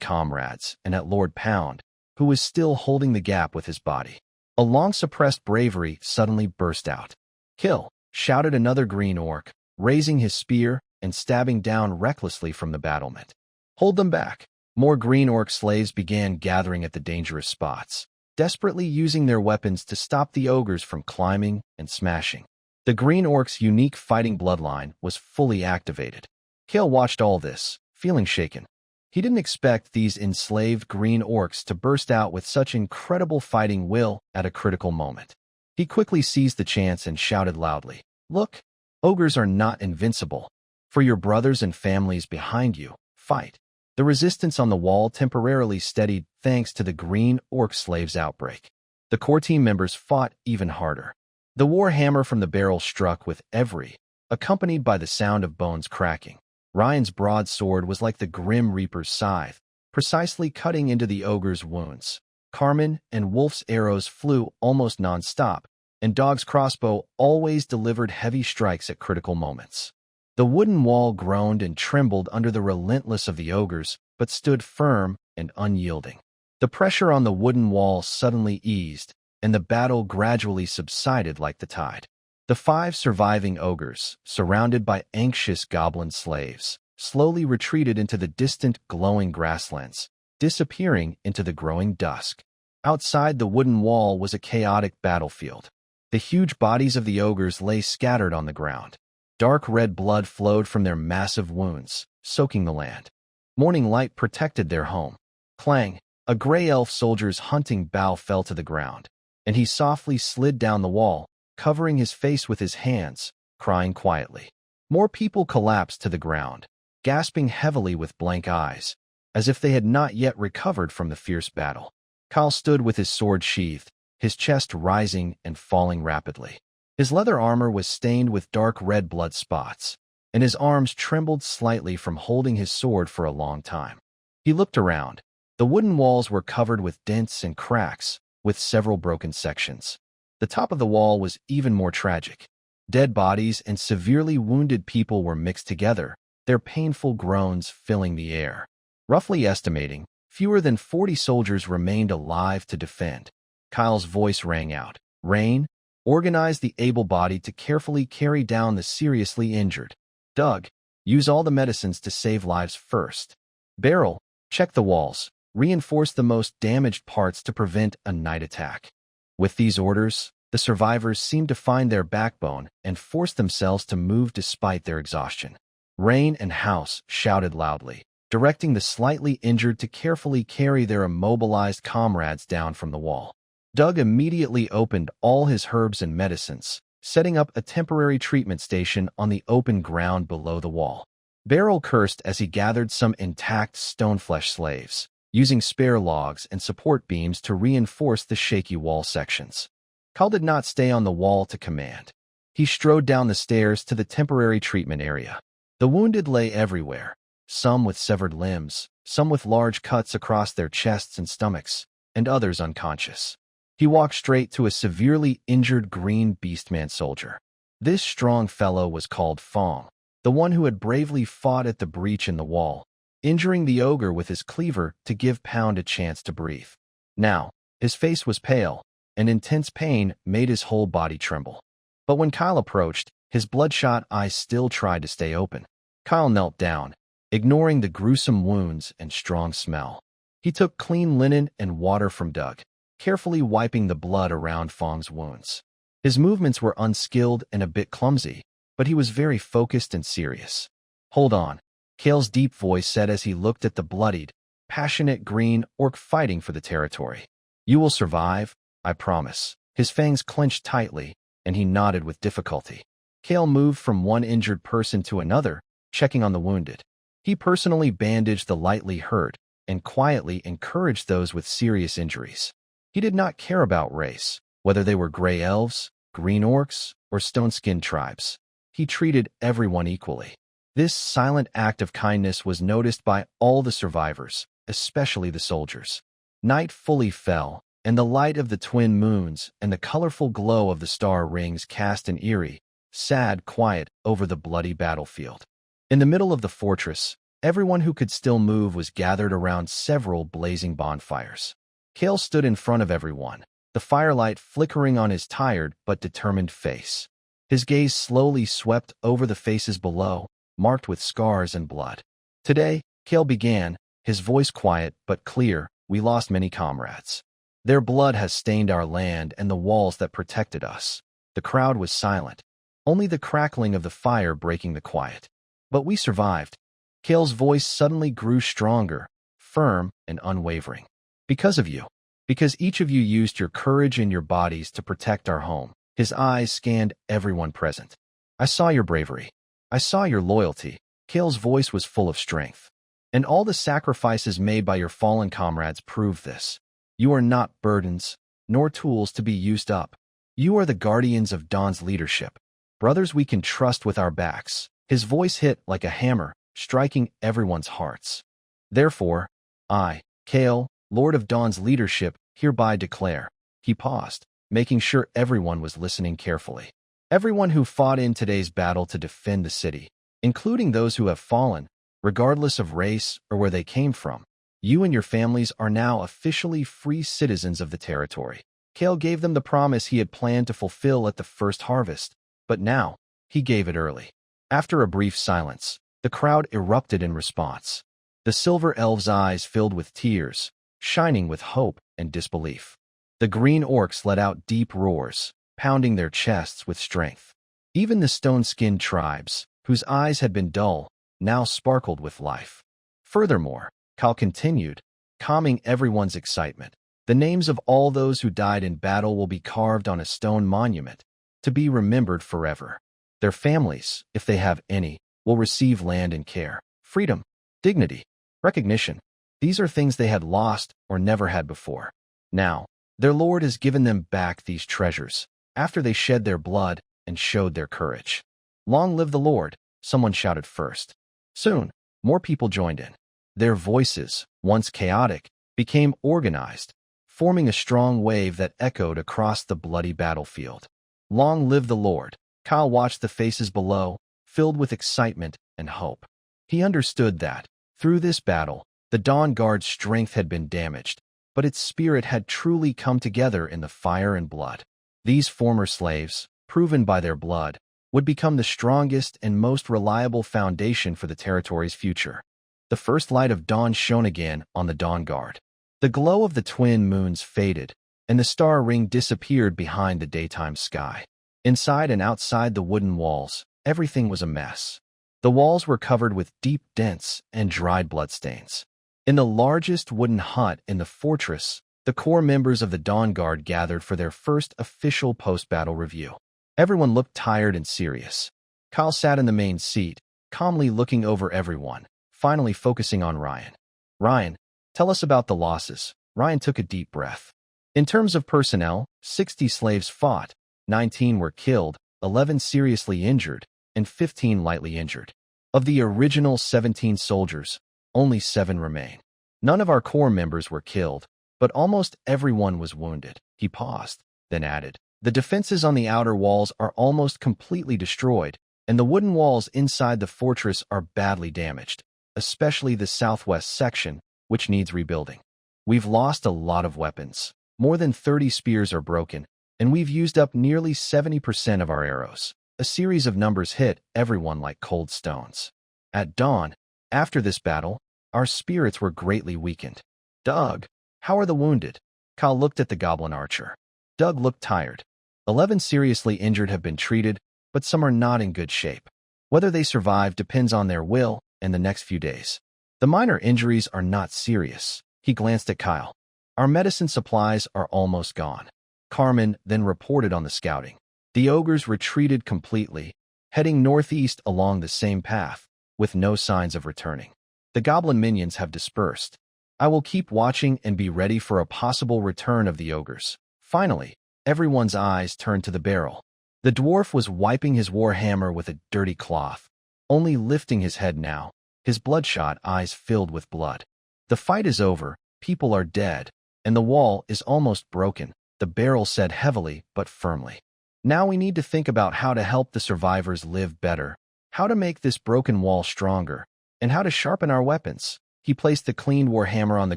comrades and at Lord Pound, who was still holding the gap with his body. A long-suppressed bravery suddenly burst out. "Kill!" shouted another green orc, raising his spear and stabbing down recklessly from the battlement. "Hold them back!" More green orc slaves began gathering at the dangerous spots, desperately using their weapons to stop the ogres from climbing and smashing. The green orc's unique fighting bloodline was fully activated. Kale watched all this, feeling shaken. He didn't expect these enslaved green orcs to burst out with such incredible fighting will at a critical moment. He quickly seized the chance and shouted loudly, "Look, ogres are not invincible. For your brothers and families behind you, fight." The resistance on the wall temporarily steadied thanks to the green orc slaves' outbreak. The core team members fought even harder. The war hammer from the barrel struck with every, accompanied by the sound of bones cracking. Ryan's broadsword was like the Grim Reaper's scythe, precisely cutting into the ogre's wounds. Carmen and Wolf's arrows flew almost non-stop, and Dog's crossbow always delivered heavy strikes at critical moments. The wooden wall groaned and trembled under the relentless of the ogres, but stood firm and unyielding. The pressure on the wooden wall suddenly eased, and the battle gradually subsided like the tide. The 5 surviving ogres, surrounded by anxious goblin slaves, slowly retreated into the distant glowing grasslands, disappearing into the growing dusk. Outside the wooden wall was a chaotic battlefield. The huge bodies of the ogres lay scattered on the ground. Dark red blood flowed from their massive wounds, soaking the land. Morning light protected their home. Clang! A gray elf soldier's hunting bow fell to the ground, and he softly slid down the wall, covering his face with his hands, crying quietly. More people collapsed to the ground, gasping heavily with blank eyes, as if they had not yet recovered from the fierce battle. Kyle stood with his sword sheathed, his chest rising and falling rapidly. His leather armor was stained with dark red blood spots, and his arms trembled slightly from holding his sword for a long time. He looked around. The wooden walls were covered with dents and cracks, with several broken sections. The top of the wall was even more tragic. Dead bodies and severely wounded people were mixed together, their painful groans filling the air. Roughly estimating, fewer than 40 soldiers remained alive to defend. Kyle's voice rang out. "Rain, organize the able-bodied to carefully carry down the seriously injured. Doug, use all the medicines to save lives first. Beryl, check the walls. Reinforce the most damaged parts to prevent a night attack." With these orders, the survivors seemed to find their backbone and force themselves to move despite their exhaustion. Rain and House shouted loudly, directing the slightly injured to carefully carry their immobilized comrades down from the wall. Doug immediately opened all his herbs and medicines, setting up a temporary treatment station on the open ground below the wall. Beryl cursed as he gathered some intact stoneflesh slaves, using spare logs and support beams to reinforce the shaky wall sections. Kyle did not stay on the wall to command. He strode down the stairs to the temporary treatment area. The wounded lay everywhere, some with severed limbs, some with large cuts across their chests and stomachs, and others unconscious. He walked straight to a severely injured green beastman soldier. This strong fellow was called Fong, the one who had bravely fought at the breach in the wall, injuring the ogre with his cleaver to give Pound a chance to breathe. Now, his face was pale, and intense pain made his whole body tremble. But when Kyle approached, his bloodshot eyes still tried to stay open. Kyle knelt down, ignoring the gruesome wounds and strong smell. He took clean linen and water from Doug, carefully wiping the blood around Fong's wounds. His movements were unskilled and a bit clumsy, but he was very focused and serious. "Hold on," Kale's deep voice said as he looked at the bloodied, passionate green orc fighting for the territory. "You will survive, I promise." His fangs clenched tightly, and he nodded with difficulty. Kale moved from one injured person to another, checking on the wounded. He personally bandaged the lightly hurt, and quietly encouraged those with serious injuries. He did not care about race, whether they were gray elves, green orcs, or stone-skinned tribes. He treated everyone equally. This silent act of kindness was noticed by all the survivors, especially the soldiers. Night fully fell, and the light of the twin moons and the colorful glow of the star rings cast an eerie, sad quiet over the bloody battlefield. In the middle of the fortress, everyone who could still move was gathered around several blazing bonfires. Kale stood in front of everyone, the firelight flickering on his tired but determined face. His gaze slowly swept over the faces below, marked with scars and blood. Today, Kale began, his voice quiet but clear. We lost many comrades. Their blood has stained our land and the walls that protected us. The crowd was silent, only the crackling of the fire breaking the quiet. But we survived. Kale's voice suddenly grew stronger, firm and unwavering. Because of you. Because each of you used your courage and your bodies to protect our home. His eyes scanned everyone present. I saw your bravery. I saw your loyalty. Kale's voice was full of strength. And all the sacrifices made by your fallen comrades prove this. You are not burdens, nor tools to be used up. You are the guardians of Dawn's leadership. Brothers we can trust with our backs. His voice hit like a hammer, striking everyone's hearts. Therefore, I, Kale, Lord of Dawn's leadership, hereby declare. He paused, making sure everyone was listening carefully. Everyone who fought in today's battle to defend the city, including those who have fallen, regardless of race or where they came from, you and your families are now officially free citizens of the territory. Kale gave them the promise he had planned to fulfill at the first harvest, but now, he gave it early. After a brief silence, the crowd erupted in response. The silver elves' eyes filled with tears, shining with hope and disbelief. The green orcs let out deep roars, pounding their chests with strength. Even the stone-skinned tribes, whose eyes had been dull, now sparkled with life. Furthermore, Kal continued, calming everyone's excitement. The names of all those who died in battle will be carved on a stone monument, to be remembered forever. Their families, if they have any, will receive land and care, freedom, dignity, recognition. These are things they had lost or never had before. Now, their Lord has given them back these treasures, after they shed their blood and showed their courage. Long live the Lord, someone shouted first. Soon, more people joined in. Their voices, once chaotic, became organized, forming a strong wave that echoed across the bloody battlefield. Long live the Lord. Kyle watched the faces below, filled with excitement and hope. He understood that, through this battle, the Dawn Guard's strength had been damaged, but its spirit had truly come together in the fire and blood. These former slaves, proven by their blood, would become the strongest and most reliable foundation for the territory's future. The first light of dawn shone again on the Dawn Guard. The glow of the twin moons faded, and the star ring disappeared behind the daytime sky. Inside and outside the wooden walls, everything was a mess. The walls were covered with deep dents and dried bloodstains. In the largest wooden hut in the fortress, the core members of the Dawn Guard gathered for their first official post-battle review. Everyone looked tired and serious. Kyle sat in the main seat, calmly looking over everyone, finally focusing on Ryan. Ryan, tell us about the losses. Ryan took a deep breath. In terms of personnel, 60 slaves fought, 19 were killed, 11 seriously injured, and 15 lightly injured. Of the original 17 soldiers, only 7 remain. None of our core members were killed, but almost everyone was wounded. He paused, then added, the defenses on the outer walls are almost completely destroyed, and the wooden walls inside the fortress are badly damaged, especially the southwest section, which needs rebuilding. We've lost a lot of weapons. More than 30 spears are broken, and we've used up nearly 70% of our arrows. A series of numbers hit everyone like cold stones. At dawn, after this battle, our spirits were greatly weakened. Doug, how are the wounded? Kyle looked at the goblin archer. Doug looked tired. 11 seriously injured have been treated, but some are not in good shape. Whether they survive depends on their will and the next few days. The minor injuries are not serious. He glanced at Kyle. Our medicine supplies are almost gone. Carmen then reported on the scouting. The ogres retreated completely, heading northeast along the same path, with no signs of returning. The goblin minions have dispersed. I will keep watching and be ready for a possible return of the ogres. Finally, everyone's eyes turned to the barrel. The dwarf was wiping his war hammer with a dirty cloth, only lifting his head now, his bloodshot eyes filled with blood. The fight is over, people are dead, and the wall is almost broken, the barrel said heavily but firmly. Now we need to think about how to help the survivors live better, how to make this broken wall stronger, and how to sharpen our weapons. He placed the cleaned war hammer on the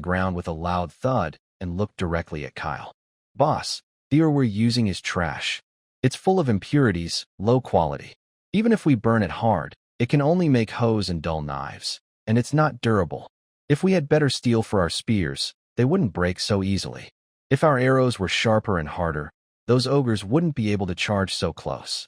ground with a loud thud and looked directly at Kyle. Boss, the ore we're using is trash. It's full of impurities, low quality. Even if we burn it hard, it can only make hoes and dull knives, and it's not durable. If we had better steel for our spears, they wouldn't break so easily. If our arrows were sharper and harder, those ogres wouldn't be able to charge so close.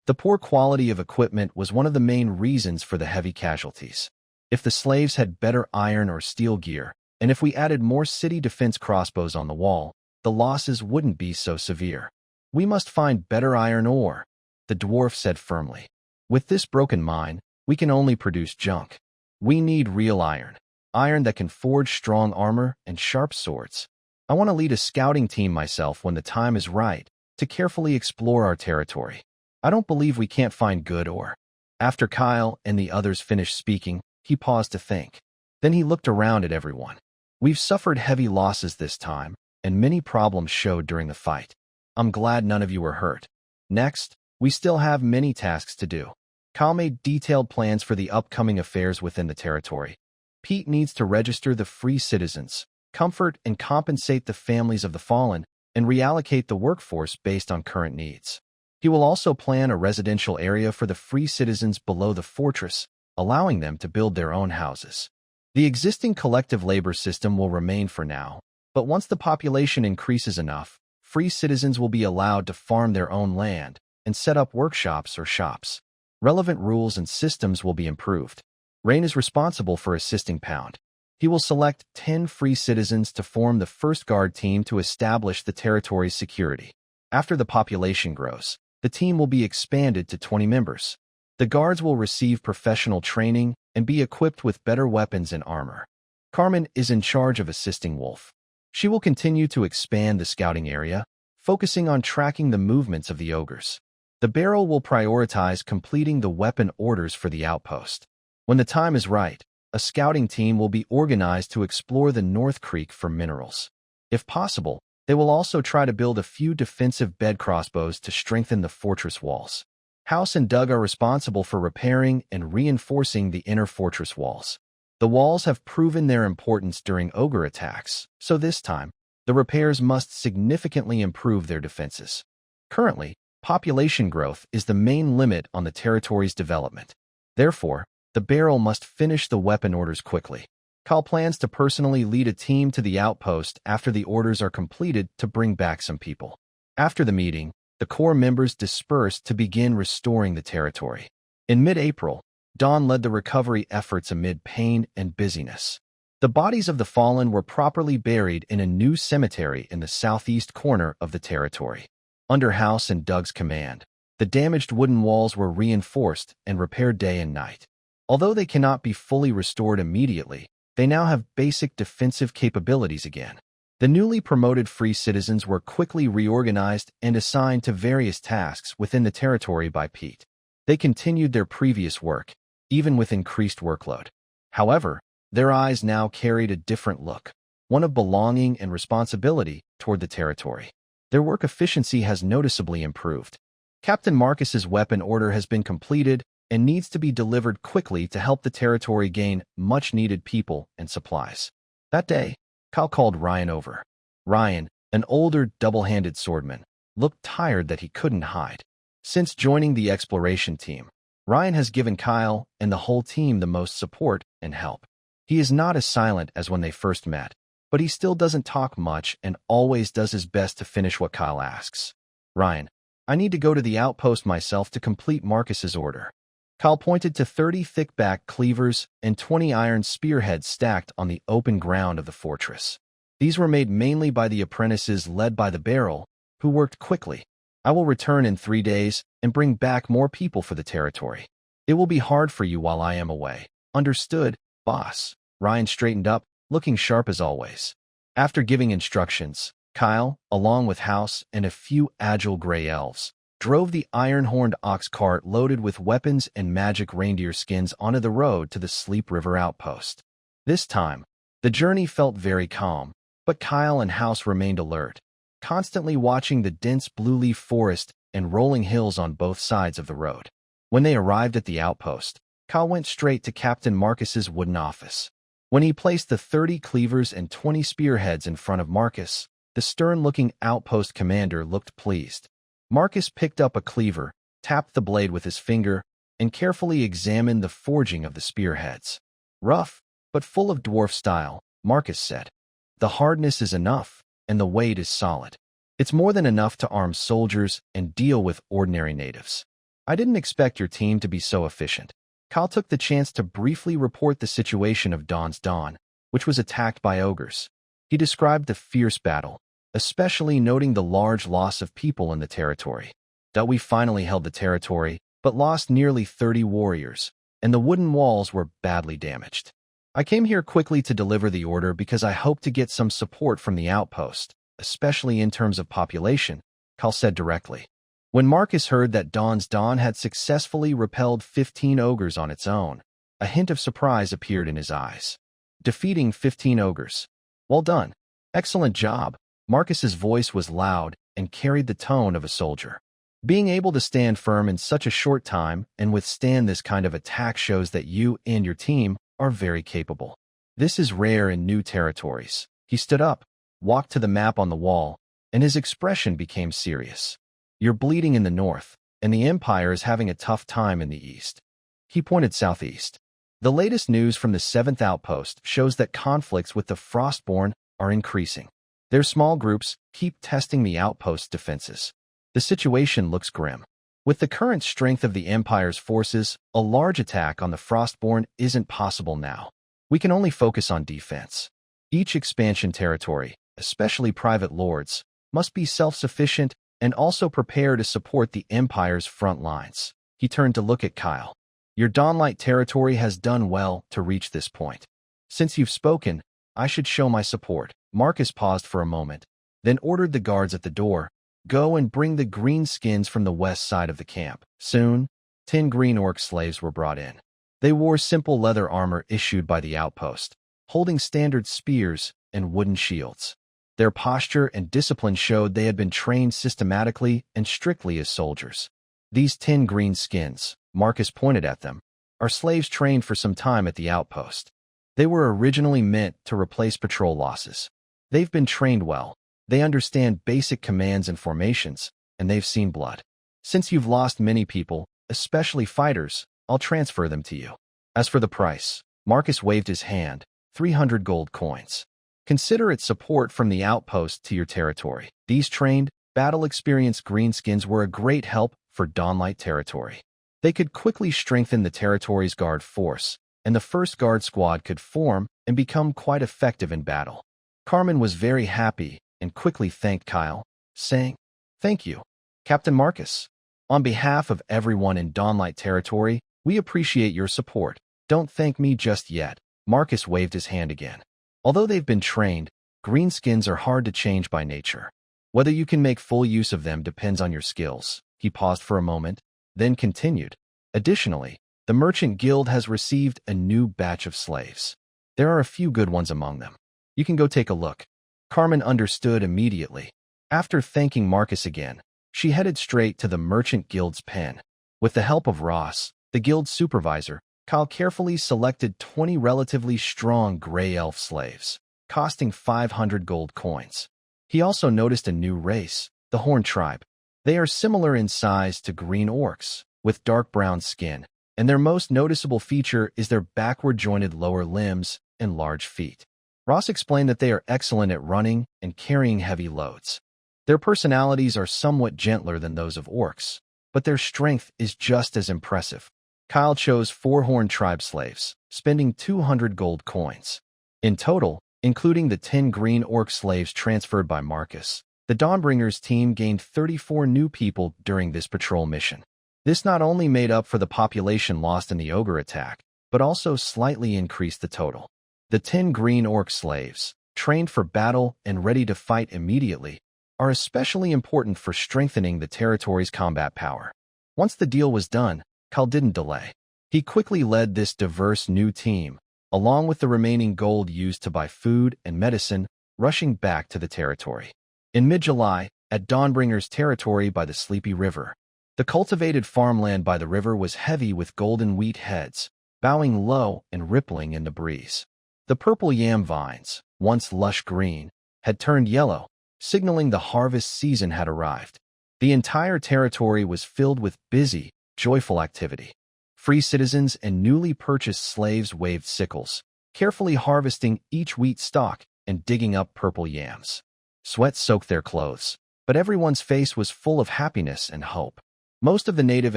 The poor quality of equipment was one of the main reasons for the heavy casualties. If the slaves had better iron or steel gear, and if we added more city defense crossbows on the wall, the losses wouldn't be so severe. We must find better iron ore, the dwarf said firmly. With this broken mine, we can only produce junk. We need real iron. Iron that can forge strong armor and sharp swords. I want to lead a scouting team myself when the time is right, to carefully explore our territory. I don't believe we can't find good ore. After Kyle and the others finished speaking, he paused to think. Then he looked around at everyone. We've suffered heavy losses this time, and many problems showed during the fight. I'm glad none of you were hurt. Next, we still have many tasks to do. Kyle made detailed plans for the upcoming affairs within the territory. Pete needs to register the free citizens, comfort and compensate the families of the fallen, and reallocate the workforce based on current needs. He will also plan a residential area for the free citizens below the fortress, allowing them to build their own houses. The existing collective labor system will remain for now, but once the population increases enough, free citizens will be allowed to farm their own land and set up workshops or shops. Relevant rules and systems will be improved. Rune is responsible for assisting Pound. He will select 10 free citizens to form the first guard team to establish the territory's security. After the population grows, the team will be expanded to 20 members. The guards will receive professional training and be equipped with better weapons and armor. Carmen is in charge of assisting Wolf. She will continue to expand the scouting area, focusing on tracking the movements of the ogres. The barrel will prioritize completing the weapon orders for the outpost. When the time is right, a scouting team will be organized to explore the North Creek for minerals. If possible, they will also try to build a few defensive bed crossbows to strengthen the fortress walls. House and Doug are responsible for repairing and reinforcing the inner fortress walls. The walls have proven their importance during ogre attacks, so this time, the repairs must significantly improve their defenses. Currently, population growth is the main limit on the territory's development. Therefore, the barrel must finish the weapon orders quickly. Kyle plans to personally lead a team to the outpost after the orders are completed to bring back some people. After the meeting, the core members dispersed to begin restoring the territory. In mid-April, Dawn led the recovery efforts amid pain and busyness. The bodies of the fallen were properly buried in a new cemetery in the southeast corner of the territory. Under House and Doug's command, the damaged wooden walls were reinforced and repaired day and night. Although they cannot be fully restored immediately, they now have basic defensive capabilities again. The newly promoted free citizens were quickly reorganized and assigned to various tasks within the territory by Pete. They continued their previous work, even with increased workload. However, their eyes now carried a different look, one of belonging and responsibility toward the territory. Their work efficiency has noticeably improved. Captain Marcus's weapon order has been completed and needs to be delivered quickly to help the territory gain much-needed people and supplies. That day, Kyle called Ryan over. Ryan, an older, double-handed swordman, looked tired that he couldn't hide. Since joining the exploration team, Ryan has given Kyle and the whole team the most support and help. He is not as silent as when they first met, but he still doesn't talk much and always does his best to finish what Kyle asks. Ryan, I need to go to the outpost myself to complete Marcus's order. Kyle pointed to 30 thick-back cleavers and 20 iron spearheads stacked on the open ground of the fortress. These were made mainly by the apprentices led by the barrel, who worked quickly. I will return in 3 days and bring back more people for the territory. It will be hard for you while I am away. Understood, boss. Ryan straightened up, looking sharp as always. After giving instructions, Kyle, along with House and a few agile gray elves, drove the iron-horned ox cart loaded with weapons and magic reindeer skins onto the road to the Sleep River outpost. This time, the journey felt very calm, but Kyle and House remained alert, constantly watching the dense blue-leaf forest and rolling hills on both sides of the road. When they arrived at the outpost, Kyle went straight to Captain Marcus's wooden office. When he placed the 30 cleavers and 20 spearheads in front of Marcus, the stern-looking outpost commander looked pleased. Marcus picked up a cleaver, tapped the blade with his finger, and carefully examined the forging of the spearheads. Rough, but full of dwarf style, Marcus said. The hardness is enough, and the weight is solid. It's more than enough to arm soldiers and deal with ordinary natives. I didn't expect your team to be so efficient. Kyle took the chance to briefly report the situation of Dawn's Dawn, which was attacked by ogres. He described the fierce battle, especially noting the large loss of people in the territory. That we finally held the territory, but lost nearly 30 warriors, and the wooden walls were badly damaged. I came here quickly to deliver the order because I hope to get some support from the outpost, especially in terms of population, Kyle said directly. When Marcus heard that Dawn's Dawn had successfully repelled 15 ogres on its own, a hint of surprise appeared in his eyes. Defeating 15 ogres. Well done. Excellent job. Marcus's voice was loud and carried the tone of a soldier. Being able to stand firm in such a short time and withstand this kind of attack shows that you and your team are very capable. This is rare in new territories. He stood up, walked to the map on the wall, and his expression became serious. You're bleeding in the north, and the Empire is having a tough time in the east. He pointed southeast. The latest news from the 7th Outpost shows that conflicts with the Frostborn are increasing. Their small groups keep testing the outpost's defenses. The situation looks grim. With the current strength of the Empire's forces, a large attack on the Frostborn isn't possible now. We can only focus on defense. Each expansion territory, especially private lords, must be self-sufficient and also prepare to support the Empire's front lines. He turned to look at Kyle. Your Dawnlight territory has done well to reach this point. Since you've spoken, I should show my support. Marcus paused for a moment, then ordered the guards at the door, go and bring the green skins from the west side of the camp. Soon, 10 green orc slaves were brought in. They wore simple leather armor issued by the outpost, holding standard spears and wooden shields. Their posture and discipline showed they had been trained systematically and strictly as soldiers. These 10 green skins, Marcus pointed at them, are slaves trained for some time at the outpost. They were originally meant to replace patrol losses. They've been trained well. They understand basic commands and formations, and they've seen blood. Since you've lost many people, especially fighters, I'll transfer them to you. As for the price, Marcus waved his hand, 300 gold coins. Consider it support from the outpost to your territory. These trained, battle-experienced greenskins were a great help for Dawnlight territory. They could quickly strengthen the territory's guard force, and the first guard squad could form and become quite effective in battle. Carmen was very happy and quickly thanked Kyle, saying, "Thank you, Captain Marcus. On behalf of everyone in Dawnlight territory, we appreciate your support. Don't thank me just yet." Marcus waved his hand again. Although they've been trained, greenskins are hard to change by nature. Whether you can make full use of them depends on your skills. He paused for a moment, then continued. Additionally, the Merchant Guild has received a new batch of slaves. There are a few good ones among them. You can go take a look. Carmen understood immediately. After thanking Marcus again, she headed straight to the Merchant Guild's pen. With the help of Ross, the guild's supervisor, Kyle carefully selected 20 relatively strong gray elf slaves, costing 500 gold coins. He also noticed a new race, the Horn Tribe. They are similar in size to green orcs, with dark brown skin, and their most noticeable feature is their backward-jointed lower limbs and large feet. Ross explained that they are excellent at running and carrying heavy loads. Their personalities are somewhat gentler than those of orcs, but their strength is just as impressive. Kyle chose 4 Horn Tribe slaves, spending 200 gold coins. In total, including the 10 green orc slaves transferred by Marcus, the Dawnbringers team gained 34 new people during this patrol mission. This not only made up for the population lost in the ogre attack, but also slightly increased the total. The 10 green orc slaves, trained for battle and ready to fight immediately, are especially important for strengthening the territory's combat power. Once the deal was done, Cal didn't delay. He quickly led this diverse new team, along with the remaining gold used to buy food and medicine, rushing back to the territory. In mid-July, at Dawnbringer's territory by the Sleepy River, the cultivated farmland by the river was heavy with golden wheat heads, bowing low and rippling in the breeze. The purple yam vines, once lush green, had turned yellow, signaling the harvest season had arrived. The entire territory was filled with busy, joyful activity. Free citizens and newly purchased slaves waved sickles, carefully harvesting each wheat stalk and digging up purple yams. Sweat soaked their clothes, but everyone's face was full of happiness and hope. Most of the native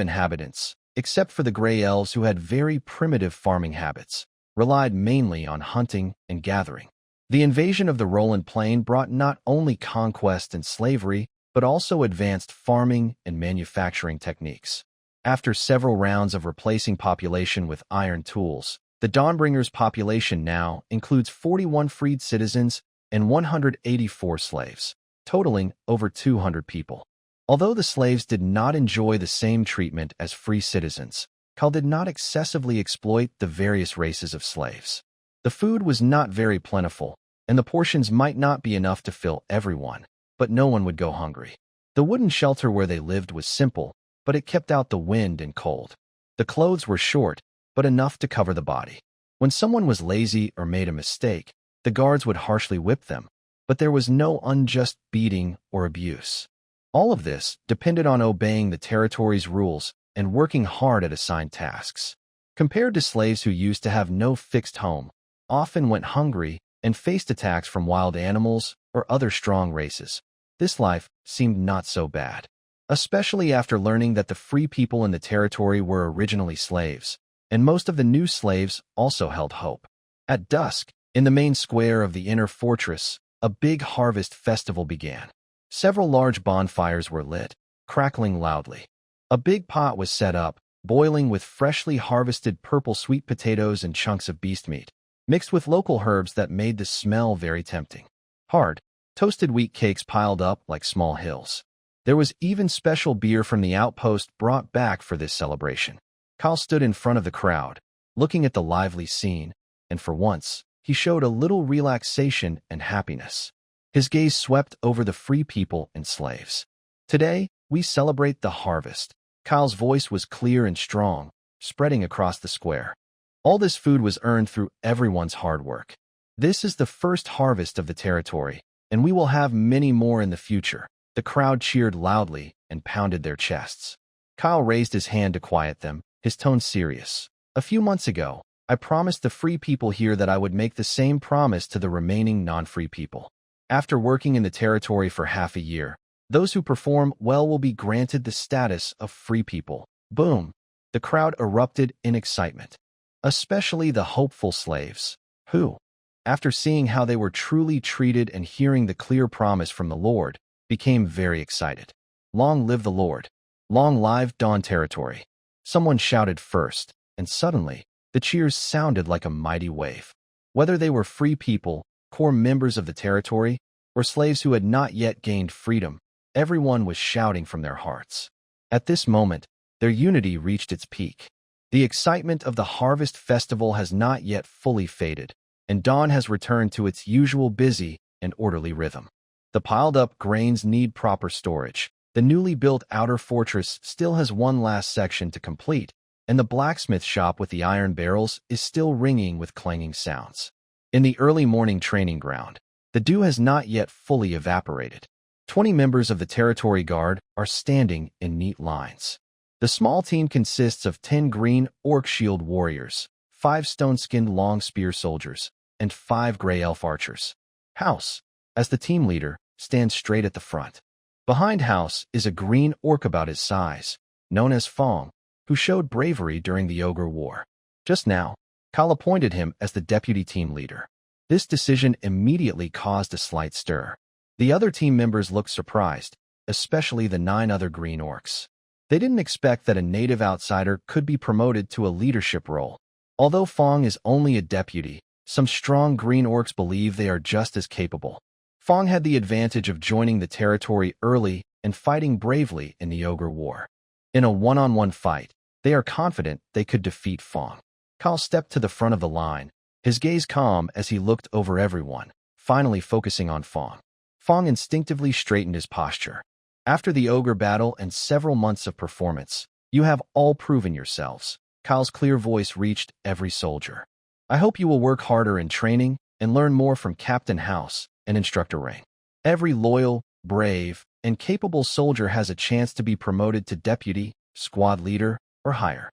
inhabitants, except for the gray elves who had very primitive farming habits, relied mainly on hunting and gathering. The invasion of the Roland Plain brought not only conquest and slavery, but also advanced farming and manufacturing techniques. After several rounds of replacing population with iron tools, the Dawnbringers' population now includes 41 freed citizens and 184 slaves, totaling over 200 people. Although the slaves did not enjoy the same treatment as free citizens, Cal did not excessively exploit the various races of slaves. The food was not very plentiful, and the portions might not be enough to fill everyone, but no one would go hungry. The wooden shelter where they lived was simple, but it kept out the wind and cold. The clothes were short, but enough to cover the body. When someone was lazy or made a mistake, the guards would harshly whip them, but there was no unjust beating or abuse. All of this depended on obeying the territory's rules and working hard at assigned tasks. Compared to slaves who used to have no fixed home, often went hungry, and faced attacks from wild animals or other strong races, this life seemed not so bad. Especially after learning that the free people in the territory were originally slaves, and most of the new slaves also held hope. At dusk, in the main square of the inner fortress, a big harvest festival began. Several large bonfires were lit, crackling loudly. A big pot was set up, boiling with freshly harvested purple sweet potatoes and chunks of beast meat, mixed with local herbs that made the smell very tempting. Hard, toasted wheat cakes piled up like small hills. There was even special beer from the outpost brought back for this celebration. Cal stood in front of the crowd, looking at the lively scene, and for once, he showed a little relaxation and happiness. His gaze swept over the free people and slaves. Today, we celebrate the harvest. Cal's voice was clear and strong, spreading across the square. All this food was earned through everyone's hard work. This is the first harvest of the territory, and we will have many more in the future. The crowd cheered loudly and pounded their chests. Kyle raised his hand to quiet them, his tone serious. A few months ago, I promised the free people here that I would make the same promise to the remaining non-free people. After working in the territory for half a year, those who perform well will be granted the status of free people. Boom! The crowd erupted in excitement, especially the hopeful slaves, who, after seeing how they were truly treated and hearing the clear promise from the Lord, became very excited. Long live the Lord! Long live Dawn Territory! Someone shouted first, and suddenly, the cheers sounded like a mighty wave. Whether they were free people, core members of the territory, or slaves who had not yet gained freedom, everyone was shouting from their hearts. At this moment, their unity reached its peak. The excitement of the harvest festival has not yet fully faded, and Dawn has returned to its usual busy and orderly rhythm. The piled-up grains need proper storage. The newly built outer fortress still has one last section to complete, and the blacksmith shop with the iron barrels is still ringing with clanging sounds. In the early morning training ground, the dew has not yet fully evaporated. 20 members of the Territory Guard are standing in neat lines. The small team consists of 10 green orc shield warriors, 5 stone-skinned long spear soldiers, and 5 gray elf archers. House, as the team leader, stands straight at the front. Behind House is a green orc about his size, known as Fong, who showed bravery during the Ogre War. Just now, Kal appointed him as the deputy team leader. This decision immediately caused a slight stir. The other team members looked surprised, especially the 9 other green orcs. They didn't expect that a native outsider could be promoted to a leadership role. Although Fong is only a deputy, Some strong green orcs believe they are just as capable. Fong had the advantage of joining the territory early and fighting bravely in the Ogre War. In a one-on-one fight, they are confident they could defeat Fong. Kyle stepped to the front of the line, his gaze calm as he looked over everyone, finally focusing on Fong. Fong instinctively straightened his posture. After the ogre battle and several months of performance, you have all proven yourselves. Kyle's clear voice reached every soldier. I hope you will work harder in training and learn more from Captain House and Instructor Rain. Every loyal, brave, and capable soldier has a chance to be promoted to deputy, squad leader, or higher.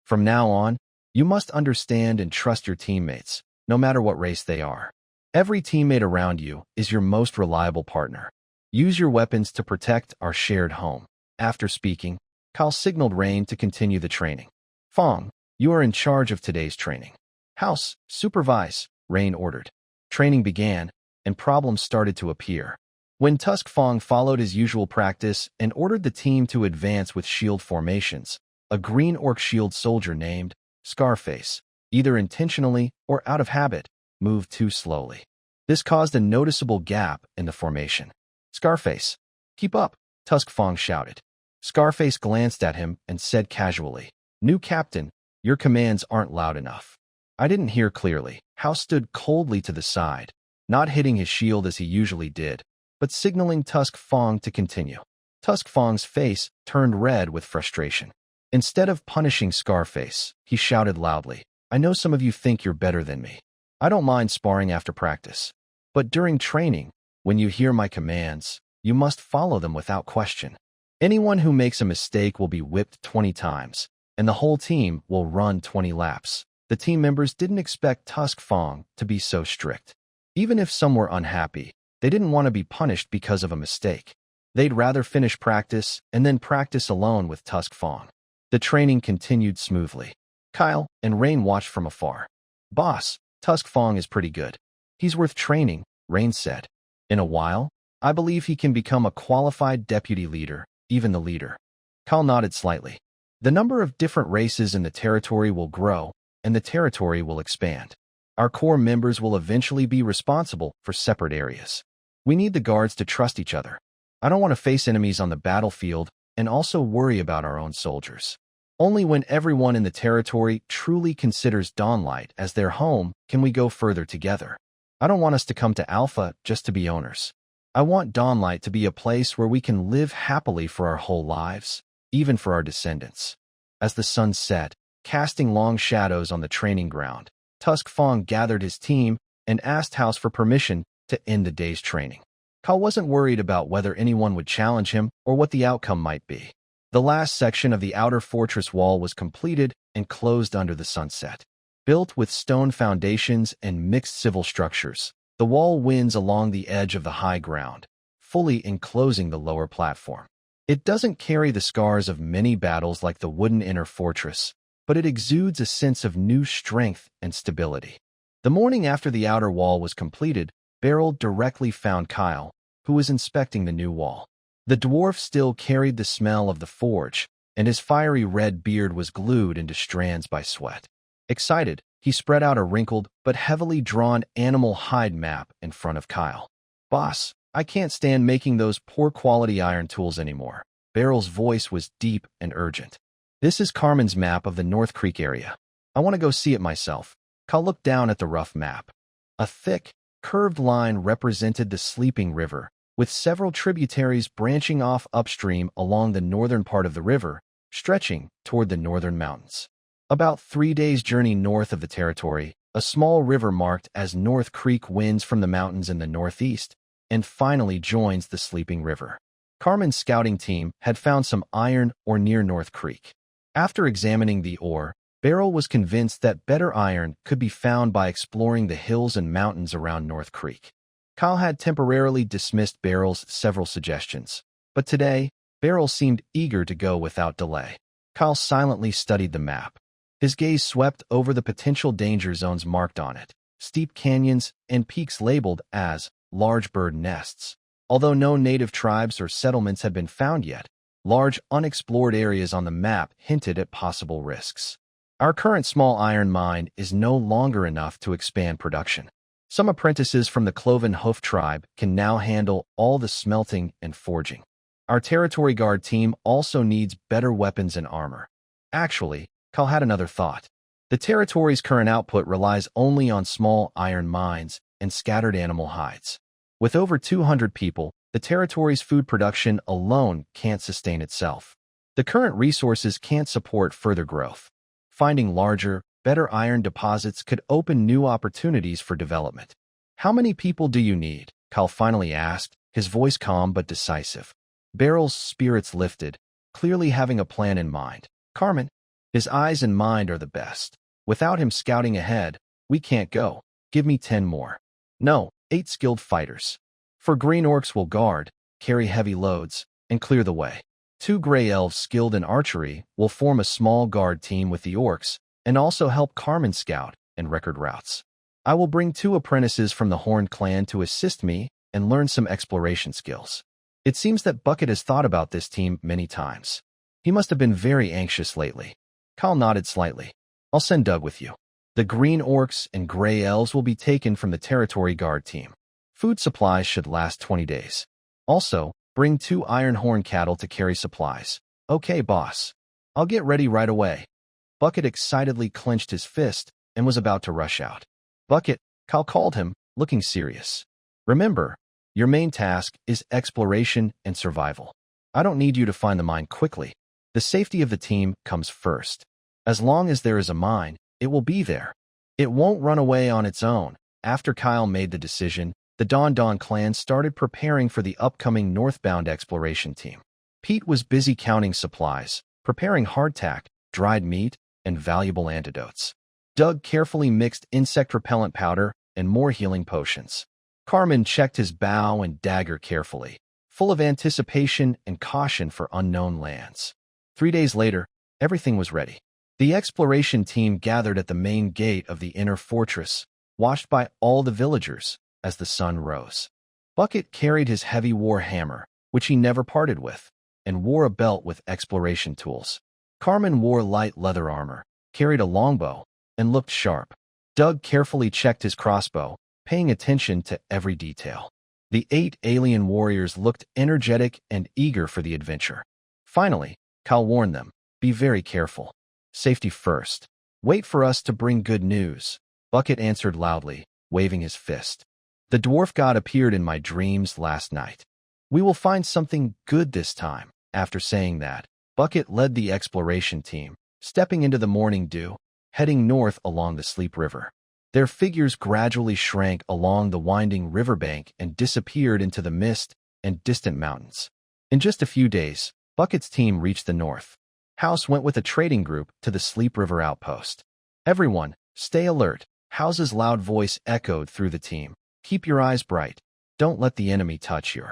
From now on, you must understand and trust your teammates, no matter what race they are. Every teammate around you is your most reliable partner. Use your weapons to protect our shared home. After speaking, Kyle signaled Rain to continue the training. Fong, you are in charge of today's training. House, supervise, Rain ordered. Training began, and problems started to appear. When Tusk Fong followed his usual practice and ordered the team to advance with shield formations, a green orc shield soldier named Scarface, either intentionally or out of habit, moved too slowly. This caused a noticeable gap in the formation. Scarface, keep up, Tusk Fong shouted. Scarface glanced at him and said casually, New captain, your commands aren't loud enough. I didn't hear clearly. House stood coldly to the side, not hitting his shield as he usually did, but signaling Tusk Fong to continue. Tusk Fong's face turned red with frustration. Instead of punishing Scarface, he shouted loudly, I know some of you think you're better than me. I don't mind sparring after practice. But during training, when you hear my commands, you must follow them without question. Anyone who makes a mistake will be whipped 20 times, and the whole team will run 20 laps. The team members didn't expect Tusk Fong to be so strict. Even if some were unhappy, they didn't want to be punished because of a mistake. They'd rather finish practice and then practice alone with Tusk Fong. The training continued smoothly. Kyle and Rain watched from afar. Boss, Tusk Fong is pretty good. He's worth training, Rain said. In a while, I believe he can become a qualified deputy leader, even the leader. Kyle nodded slightly. The number of different races in the territory will grow, and the territory will expand. Our core members will eventually be responsible for separate areas. We need the guards to trust each other. I don't want to face enemies on the battlefield and also worry about our own soldiers. Only when everyone in the territory truly considers Dawnlight as their home can we go further together. I don't want us to come to Alpha just to be owners. I want Dawnlight to be a place where we can live happily for our whole lives, even for our descendants. As the sun set, casting long shadows on the training ground, Tusk Fong gathered his team and asked House for permission to end the day's training. Kyle wasn't worried about whether anyone would challenge him or what the outcome might be. The last section of the outer fortress wall was completed and closed under the sunset. Built with stone foundations and mixed civil structures, the wall winds along the edge of the high ground, fully enclosing the lower platform. It doesn't carry the scars of many battles like the wooden inner fortress, but it exudes a sense of new strength and stability. The morning after the outer wall was completed, Beryl directly found Kyle, who was inspecting the new wall. The dwarf still carried the smell of the forge, and his fiery red beard was glued into strands by sweat. Excited, he spread out a wrinkled but heavily drawn animal hide map in front of Kyle. Boss, I can't stand making those poor-quality iron tools anymore. Beryl's voice was deep and urgent. This is Carmen's map of the North Creek area. I want to go see it myself. Kyle looked down at the rough map. A thick, curved line represented the Sleeping River, with several tributaries branching off upstream along the northern part of the river, stretching toward the northern mountains. About 3 days' journey north of the territory, a small river marked as North Creek winds from the mountains in the northeast, and finally joins the Sleeping River. Carmen's scouting team had found some iron ore near North Creek. After examining the ore, Beryl was convinced that better iron could be found by exploring the hills and mountains around North Creek. Kyle had temporarily dismissed Beryl's several suggestions, but today, Beryl seemed eager to go without delay. Kyle silently studied the map. His gaze swept over the potential danger zones marked on it, steep canyons and peaks labeled as large bird nests. Although no native tribes or settlements had been found yet, large unexplored areas on the map hinted at possible risks. Our current small iron mine is no longer enough to expand production. Some apprentices from the Cloven Hoof tribe can now handle all the smelting and forging. Our territory guard team also needs better weapons and armor. Actually, Cal had another thought. The territory's current output relies only on small iron mines and scattered animal hides. With over 200 people, the territory's food production alone can't sustain itself. The current resources can't support further growth. Finding larger, better iron deposits could open new opportunities for development. How many people do you need? Cal finally asked, his voice calm but decisive. Beryl's spirits lifted, clearly having a plan in mind. Carmen, his eyes and mind are the best. Without him scouting ahead, we can't go. Give me 10 more. No, 8 skilled fighters. 4 green orcs will guard, carry heavy loads, and clear the way. 2 gray elves skilled in archery will form a small guard team with the orcs and also help Carmen scout and record routes. I will bring 2 apprentices from the Horn clan to assist me and learn some exploration skills. It seems that Bucket has thought about this team many times. He must have been very anxious lately. Cal nodded slightly. I'll send Doug with you. The green orcs and gray elves will be taken from the territory guard team. Food supplies should last 20 days. Also, bring 2 iron horn cattle to carry supplies. Okay, boss. I'll get ready right away. Bucket excitedly clenched his fist and was about to rush out. Bucket, Cal called him, looking serious. Remember, your main task is exploration and survival. I don't need you to find the mine quickly. The safety of the team comes first. As long as there is a mine, it will be there. It won't run away on its own. After Kyle made the decision, the Don Don clan started preparing for the upcoming northbound exploration team. Pete was busy counting supplies, preparing hardtack, dried meat, and valuable antidotes. Doug carefully mixed insect repellent powder and more healing potions. Carmen checked his bow and dagger carefully, full of anticipation and caution for unknown lands. 3 days later, everything was ready. The exploration team gathered at the main gate of the inner fortress, watched by all the villagers as the sun rose. Bucket carried his heavy war hammer, which he never parted with, and wore a belt with exploration tools. Carmen wore light leather armor, carried a longbow, and looked sharp. Doug carefully checked his crossbow, paying attention to every detail. The 8 alien warriors looked energetic and eager for the adventure. Finally, Cal warned them, be very careful. Safety first. Wait for us to bring good news. Bucket answered loudly, waving his fist. The dwarf god appeared in my dreams last night. We will find something good this time. After saying that, Bucket led the exploration team, stepping into the morning dew, heading north along the Sleep River. Their figures gradually shrank along the winding riverbank and disappeared into the mist and distant mountains. In just a few days, Bucket's team reached the north. House went with a trading group to the Sleep River outpost. Everyone, stay alert. House's loud voice echoed through the team. Keep your eyes bright. Don't let the enemy touch you.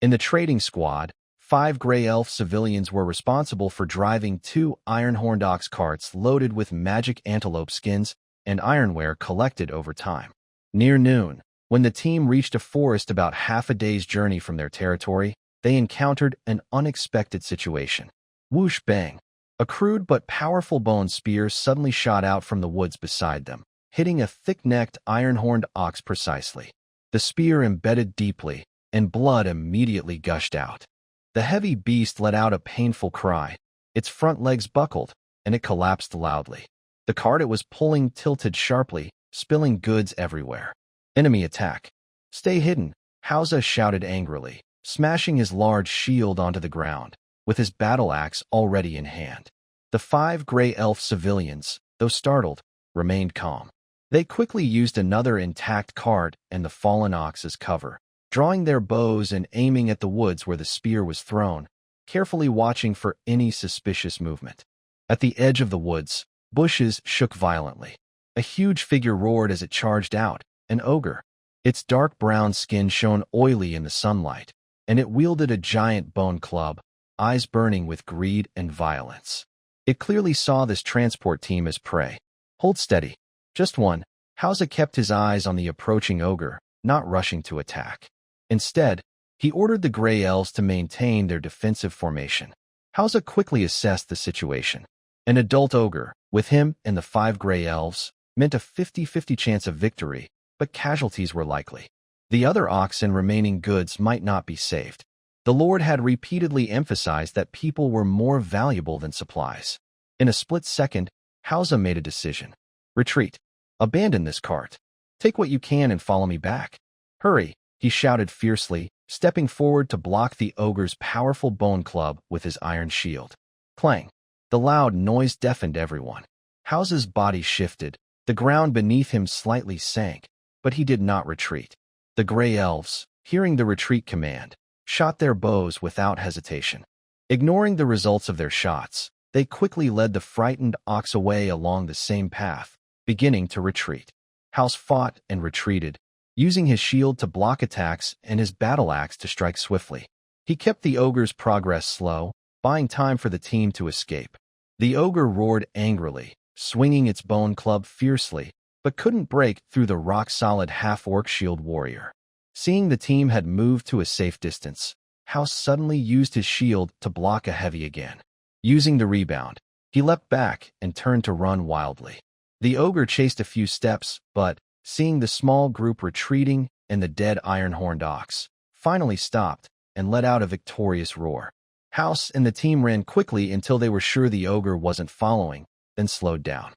In the trading squad, 5 gray elf civilians were responsible for driving 2 iron-horned ox carts loaded with magic antelope skins and ironware collected over time. Near noon, when the team reached a forest about half a day's journey from their territory, they encountered an unexpected situation. Whoosh bang! A crude but powerful bone spear suddenly shot out from the woods beside them, hitting a thick-necked iron-horned ox precisely. The spear embedded deeply, and blood immediately gushed out. The heavy beast let out a painful cry. Its front legs buckled, and it collapsed loudly. The cart it was pulling tilted sharply, spilling goods everywhere. Enemy attack. Stay hidden, Hausa shouted angrily, smashing his large shield onto the ground, with his battle axe already in hand. The 5 gray elf civilians, though startled, remained calm. They quickly used another intact cart and the fallen ox as cover, drawing their bows and aiming at the woods where the spear was thrown, carefully watching for any suspicious movement. At the edge of the woods, bushes shook violently. A huge figure roared as it charged out, an ogre. Its dark brown skin shone oily in the sunlight, and it wielded a giant bone club, eyes burning with greed and violence. It clearly saw this transport team as prey. Hold steady. Just one. Hausa kept his eyes on the approaching ogre, not rushing to attack. Instead, he ordered the gray elves to maintain their defensive formation. Hausa quickly assessed the situation. An adult ogre, With him and the 5 gray elves meant a 50-50 chance of victory, but casualties were likely. The other ox and remaining goods might not be saved. The Lord had repeatedly emphasized that people were more valuable than supplies. In a split second, Hausa made a decision. Retreat. Abandon this cart. Take what you can and follow me back. Hurry, he shouted fiercely, stepping forward to block the ogre's powerful bone club with his iron shield. Clang. The loud noise deafened everyone. Hausa's body shifted. The ground beneath him slightly sank, but he did not retreat. The gray elves, hearing the retreat command, shot their bows without hesitation. Ignoring the results of their shots, they quickly led the frightened ox away along the same path, beginning to retreat. House fought and retreated, using his shield to block attacks and his battle axe to strike swiftly. He kept the ogre's progress slow, buying time for the team to escape. The ogre roared angrily, swinging its bone club fiercely, but couldn't break through the rock-solid half-orc shield warrior. Seeing the team had moved to a safe distance, House suddenly used his shield to block a heavy again. Using the rebound, he leapt back and turned to run wildly. The ogre chased a few steps, but, seeing the small group retreating and the dead iron-horned ox, finally stopped and let out a victorious roar. House and the team ran quickly until they were sure the ogre wasn't following, then slowed down.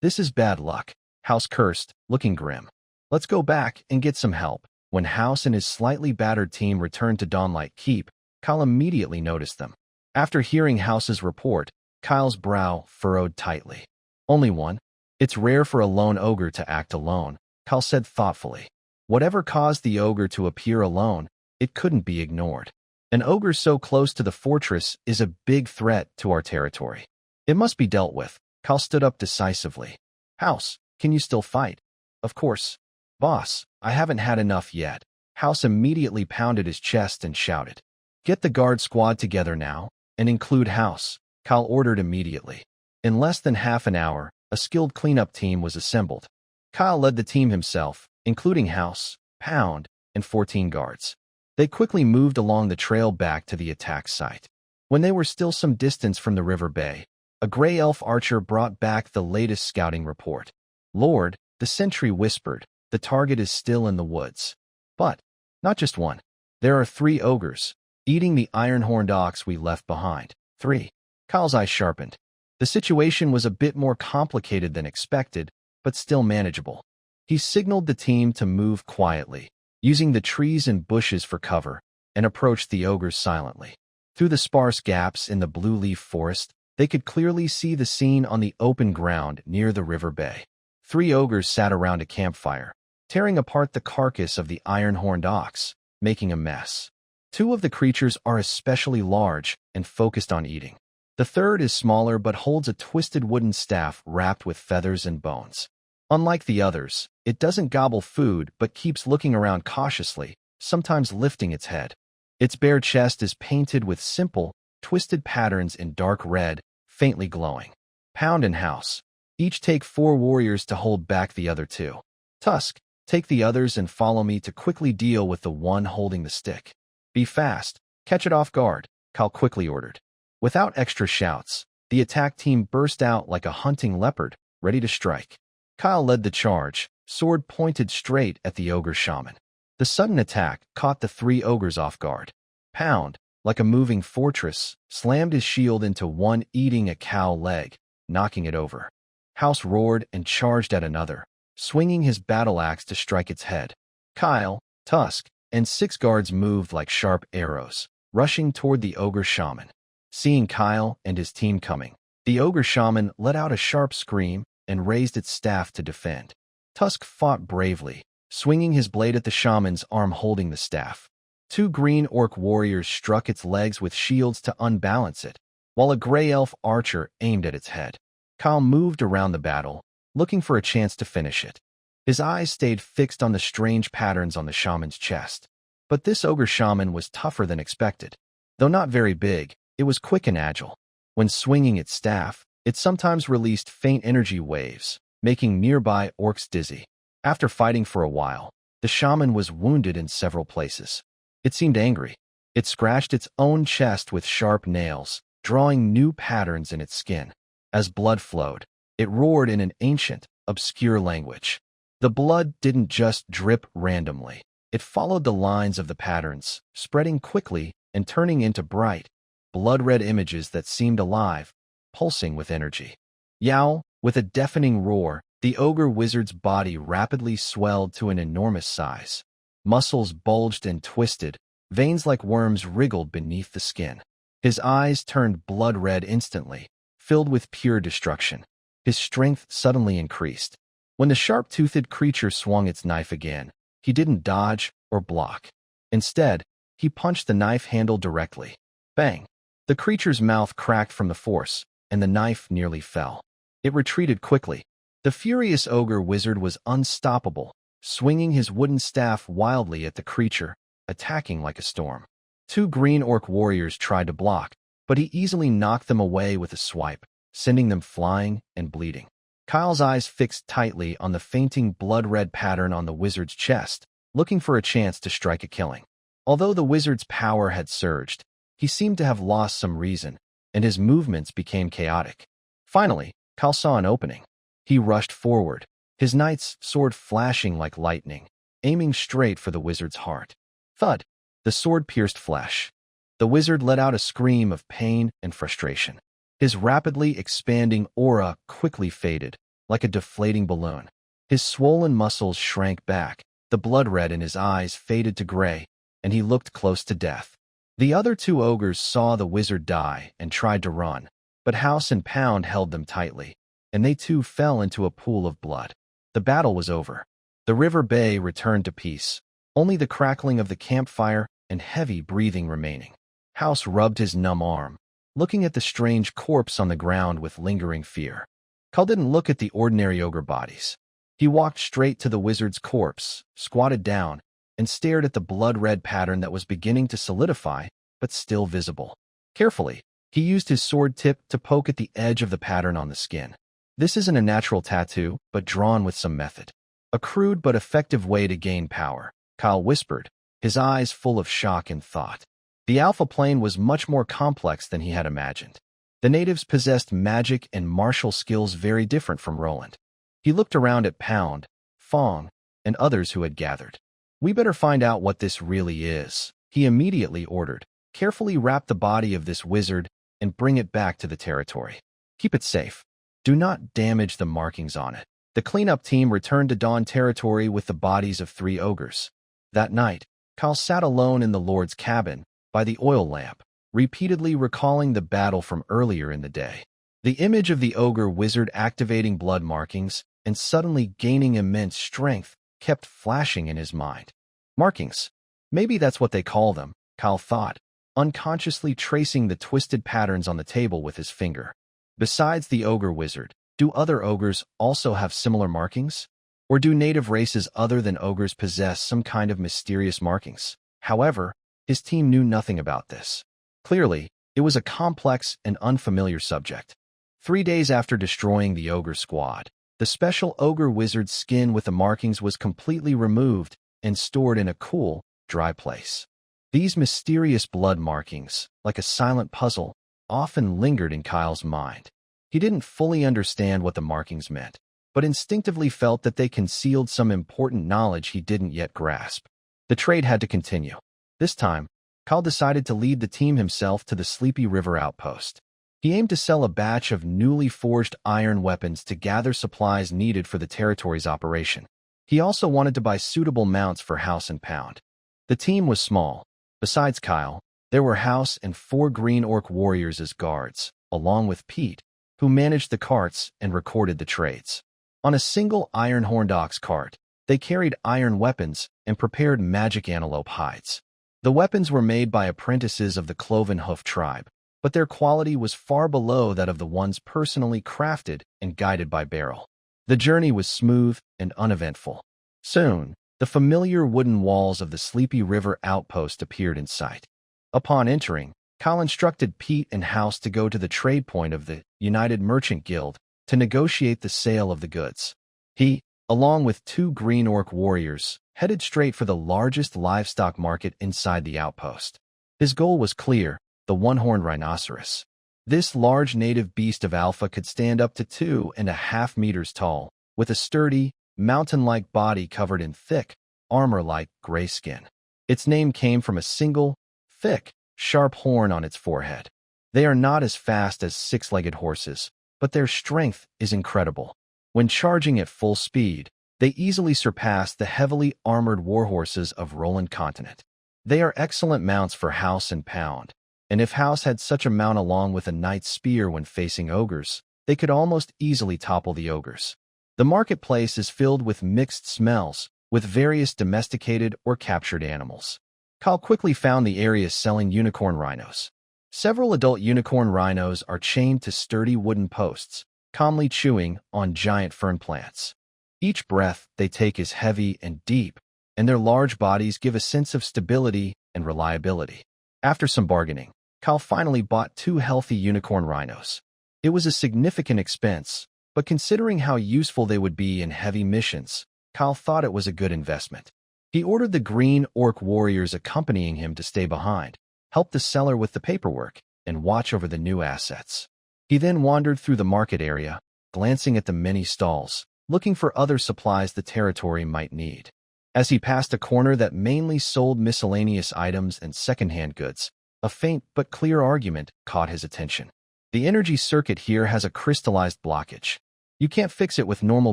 This is bad luck, House cursed, looking grim. Let's go back and get some help. When House and his slightly battered team returned to Dawnlight Keep, Kyle immediately noticed them. After hearing House's report, Kyle's brow furrowed tightly. Only one? It's rare for a lone ogre to act alone, Kyle said thoughtfully. Whatever caused the ogre to appear alone, it couldn't be ignored. An ogre so close to the fortress is a big threat to our territory. It must be dealt with. Kyle stood up decisively. House, can you still fight? Of course. Boss, I haven't had enough yet. House immediately pounded his chest and shouted. Get the guard squad together now, and include House, Kyle ordered immediately. In less than half an hour, a skilled cleanup team was assembled. Kyle led the team himself, including House, Pound, and 14 guards. They quickly moved along the trail back to the attack site. When they were still some distance from the river bay, a gray elf archer brought back the latest scouting report. Lord, the sentry whispered, the target is still in the woods. But, not just one. There are 3 ogres, eating the iron-horned ox we left behind. 3. Kyle's eyes sharpened. The situation was a bit more complicated than expected, but still manageable. He signaled the team to move quietly, using the trees and bushes for cover, and approached the ogres silently. Through the sparse gaps in the blue-leaf forest, they could clearly see the scene on the open ground near the river bay. 3 ogres sat around a campfire, tearing apart the carcass of the iron-horned ox, making a mess. 2 of the creatures are especially large and focused on eating. The third is smaller but holds a twisted wooden staff wrapped with feathers and bones. Unlike the others, it doesn't gobble food but keeps looking around cautiously, sometimes lifting its head. Its bare chest is painted with simple, twisted patterns in dark red, faintly glowing. Pound and House. Each take 4 warriors to hold back the other 2. Tusk, take the others and follow me to quickly deal with the one holding the stick. Be fast, catch it off guard, Kyle quickly ordered. Without extra shouts, the attack team burst out like a hunting leopard, ready to strike. Kyle led the charge, sword pointed straight at the ogre shaman. The sudden attack caught the 3 ogres off guard. Pound, like a moving fortress, slammed his shield into one eating a cow leg, knocking it over. House roared and charged at another, swinging his battle axe to strike its head. Kyle, Tusk, and 6 guards moved like sharp arrows, rushing toward the ogre shaman. Seeing Kyle and his team coming, the ogre shaman let out a sharp scream and raised its staff to defend. Tusk fought bravely, swinging his blade at the shaman's arm holding the staff. 2 green orc warriors struck its legs with shields to unbalance it, while a gray elf archer aimed at its head. Kyle moved around the battle, looking for a chance to finish it. His eyes stayed fixed on the strange patterns on the shaman's chest. But this ogre shaman was tougher than expected. Though not very big, it was quick and agile. When swinging its staff, it sometimes released faint energy waves, making nearby orcs dizzy. After fighting for a while, the shaman was wounded in several places. It seemed angry. It scratched its own chest with sharp nails, drawing new patterns in its skin. As blood flowed, it roared in an ancient, obscure language. The blood didn't just drip randomly. It followed the lines of the patterns, spreading quickly and turning into bright, blood-red images that seemed alive, pulsing with energy. Yow! With a deafening roar, the ogre wizard's body rapidly swelled to an enormous size. Muscles bulged and twisted, veins like worms wriggled beneath the skin. His eyes turned blood-red instantly, filled with pure destruction. His strength suddenly increased. When the sharp-toothed creature swung its knife again, he didn't dodge or block. Instead, he punched the knife handle directly. Bang! The creature's mouth cracked from the force, and the knife nearly fell. It retreated quickly. The furious ogre wizard was unstoppable, swinging his wooden staff wildly at the creature, attacking like a storm. Two green orc warriors tried to block, but he easily knocked them away with a swipe, sending them flying and bleeding. Kyle's eyes fixed tightly on the fainting blood-red pattern on the wizard's chest, looking for a chance to strike a killing. Although the wizard's power had surged, he seemed to have lost some reason, and his movements became chaotic. Finally, Kyle saw an opening. He rushed forward, his knight's sword flashing like lightning, aiming straight for the wizard's heart. Thud! The sword pierced flesh. The wizard let out a scream of pain and frustration. His rapidly expanding aura quickly faded, like a deflating balloon. His swollen muscles shrank back, the blood red in his eyes faded to gray, and he looked close to death. The other two ogres saw the wizard die and tried to run, but House and Pound held them tightly, and they too fell into a pool of blood. The battle was over. The river bay returned to peace, only the crackling of the campfire and heavy breathing remaining. House rubbed his numb arm, looking at the strange corpse on the ground with lingering fear. Cal didn't look at the ordinary ogre bodies. He walked straight to the wizard's corpse, squatted down, and stared at the blood-red pattern that was beginning to solidify, but still visible. Carefully, he used his sword tip to poke at the edge of the pattern on the skin. This isn't a natural tattoo, but drawn with some method. A crude but effective way to gain power, Kyle whispered, his eyes full of shock and thought. The Alpha Plane was much more complex than he had imagined. The natives possessed magic and martial skills very different from Roland. He looked around at Pound, Fong, and others who had gathered. "We better find out what this really is," he immediately ordered. "Carefully wrap the body of this wizard and bring it back to the territory. Keep it safe. Do not damage the markings on it." The cleanup team returned to Dawn territory with the bodies of 3 ogres. That night, Kyle sat alone in the Lord's cabin, by the oil lamp, repeatedly recalling the battle from earlier in the day. The image of the ogre wizard activating blood markings and suddenly gaining immense strength kept flashing in his mind. Markings. Maybe that's what they call them, Kyle thought, unconsciously tracing the twisted patterns on the table with his finger. Besides the ogre wizard, do other ogres also have similar markings? Or do native races other than ogres possess some kind of mysterious markings? However, his team knew nothing about this. Clearly, it was a complex and unfamiliar subject. 3 days after destroying the ogre squad, the special ogre wizard's skin with the markings was completely removed and stored in a cool, dry place. These mysterious blood markings, like a silent puzzle, often lingered in Kyle's mind. He didn't fully understand what the markings meant, but instinctively felt that they concealed some important knowledge he didn't yet grasp. The trade had to continue. This time, Kyle decided to lead the team himself to the Sleepy River outpost. He aimed to sell a batch of newly forged iron weapons to gather supplies needed for the territory's operation. He also wanted to buy suitable mounts for House and Pound. The team was small. Besides Kyle, there were House and 4 green orc warriors as guards, along with Pete, who managed the carts and recorded the trades. On a single iron-horned ox cart, they carried iron weapons and prepared magic antelope hides. The weapons were made by apprentices of the Cloven Hoof tribe, but their quality was far below that of the ones personally crafted and guided by Beryl. The journey was smooth and uneventful. Soon, the familiar wooden walls of the Sleepy River outpost appeared in sight. Upon entering, Kyle instructed Pete and House to go to the trade point of the United Merchant Guild to negotiate the sale of the goods. He, along with 2 green orc warriors, headed straight for the largest livestock market inside the outpost. His goal was clear: the one-horned rhinoceros. This large native beast of Alpha could stand up to 2.5 meters tall, with a sturdy, mountain-like body covered in thick, armor-like gray skin. Its name came from a single, thick, sharp horn on its forehead. They are not as fast as six-legged horses, but their strength is incredible. When charging at full speed, they easily surpass the heavily armored warhorses of Roland Continent. They are excellent mounts for House and Pound, and if House had such a mount along with a knight's spear when facing ogres, they could almost easily topple the ogres. The marketplace is filled with mixed smells, with various domesticated or captured animals. Kyle quickly found the areas selling unicorn rhinos. Several adult unicorn rhinos are chained to sturdy wooden posts, calmly chewing on giant fern plants. Each breath they take is heavy and deep, and their large bodies give a sense of stability and reliability. After some bargaining, Kyle finally bought 2 healthy unicorn rhinos. It was a significant expense, but considering how useful they would be in heavy missions, Kyle thought it was a good investment. He ordered the green orc warriors accompanying him to stay behind, help the seller with the paperwork, and watch over the new assets. He then wandered through the market area, glancing at the many stalls, looking for other supplies the territory might need. As he passed a corner that mainly sold miscellaneous items and secondhand goods, a faint but clear argument caught his attention. The energy circuit here has a crystallized blockage. You can't fix it with normal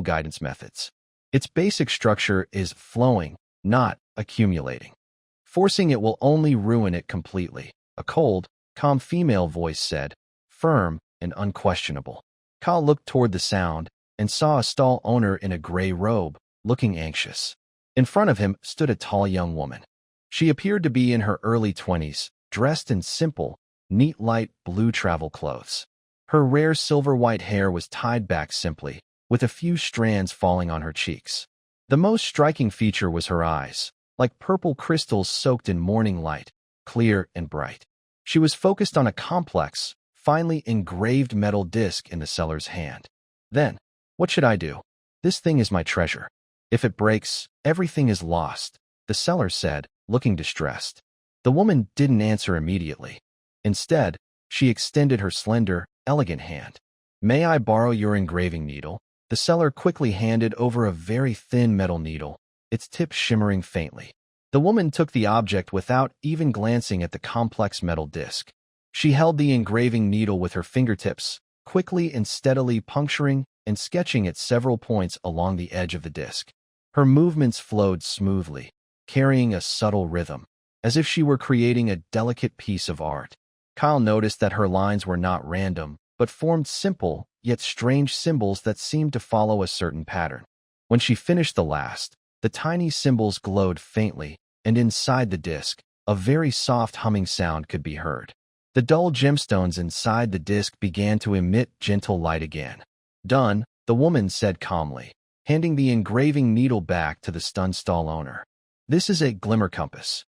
guidance methods. Its basic structure is flowing, not accumulating. Forcing it will only ruin it completely, a cold, calm female voice said, firm and unquestionable. Kyle looked toward the sound and saw a stall owner in a gray robe, looking anxious. In front of him stood a tall young woman. She appeared to be in her early 20s, dressed in simple, neat light blue travel clothes. Her rare silver-white hair was tied back simply, with a few strands falling on her cheeks. The most striking feature was her eyes, like purple crystals soaked in morning light, clear and bright. She was focused on a complex, finely engraved metal disc in the seller's hand. Then, what should I do? This thing is my treasure. If it breaks, everything is lost, the seller said, looking distressed. The woman didn't answer immediately. Instead, she extended her slender, elegant hand. May I borrow your engraving needle? The seller quickly handed over a very thin metal needle, its tip shimmering faintly. The woman took the object without even glancing at the complex metal disc. She held the engraving needle with her fingertips, quickly and steadily puncturing and sketching at several points along the edge of the disc. Her movements flowed smoothly, carrying a subtle rhythm, as if she were creating a delicate piece of art. Kyle noticed that her lines were not random, but formed simple, yet strange symbols that seemed to follow a certain pattern. When she finished the last, the tiny symbols glowed faintly, and inside the disc, a very soft humming sound could be heard. The dull gemstones inside the disc began to emit gentle light again. Done, the woman said calmly, handing the engraving needle back to the stunned stall owner. This is a glimmer compass.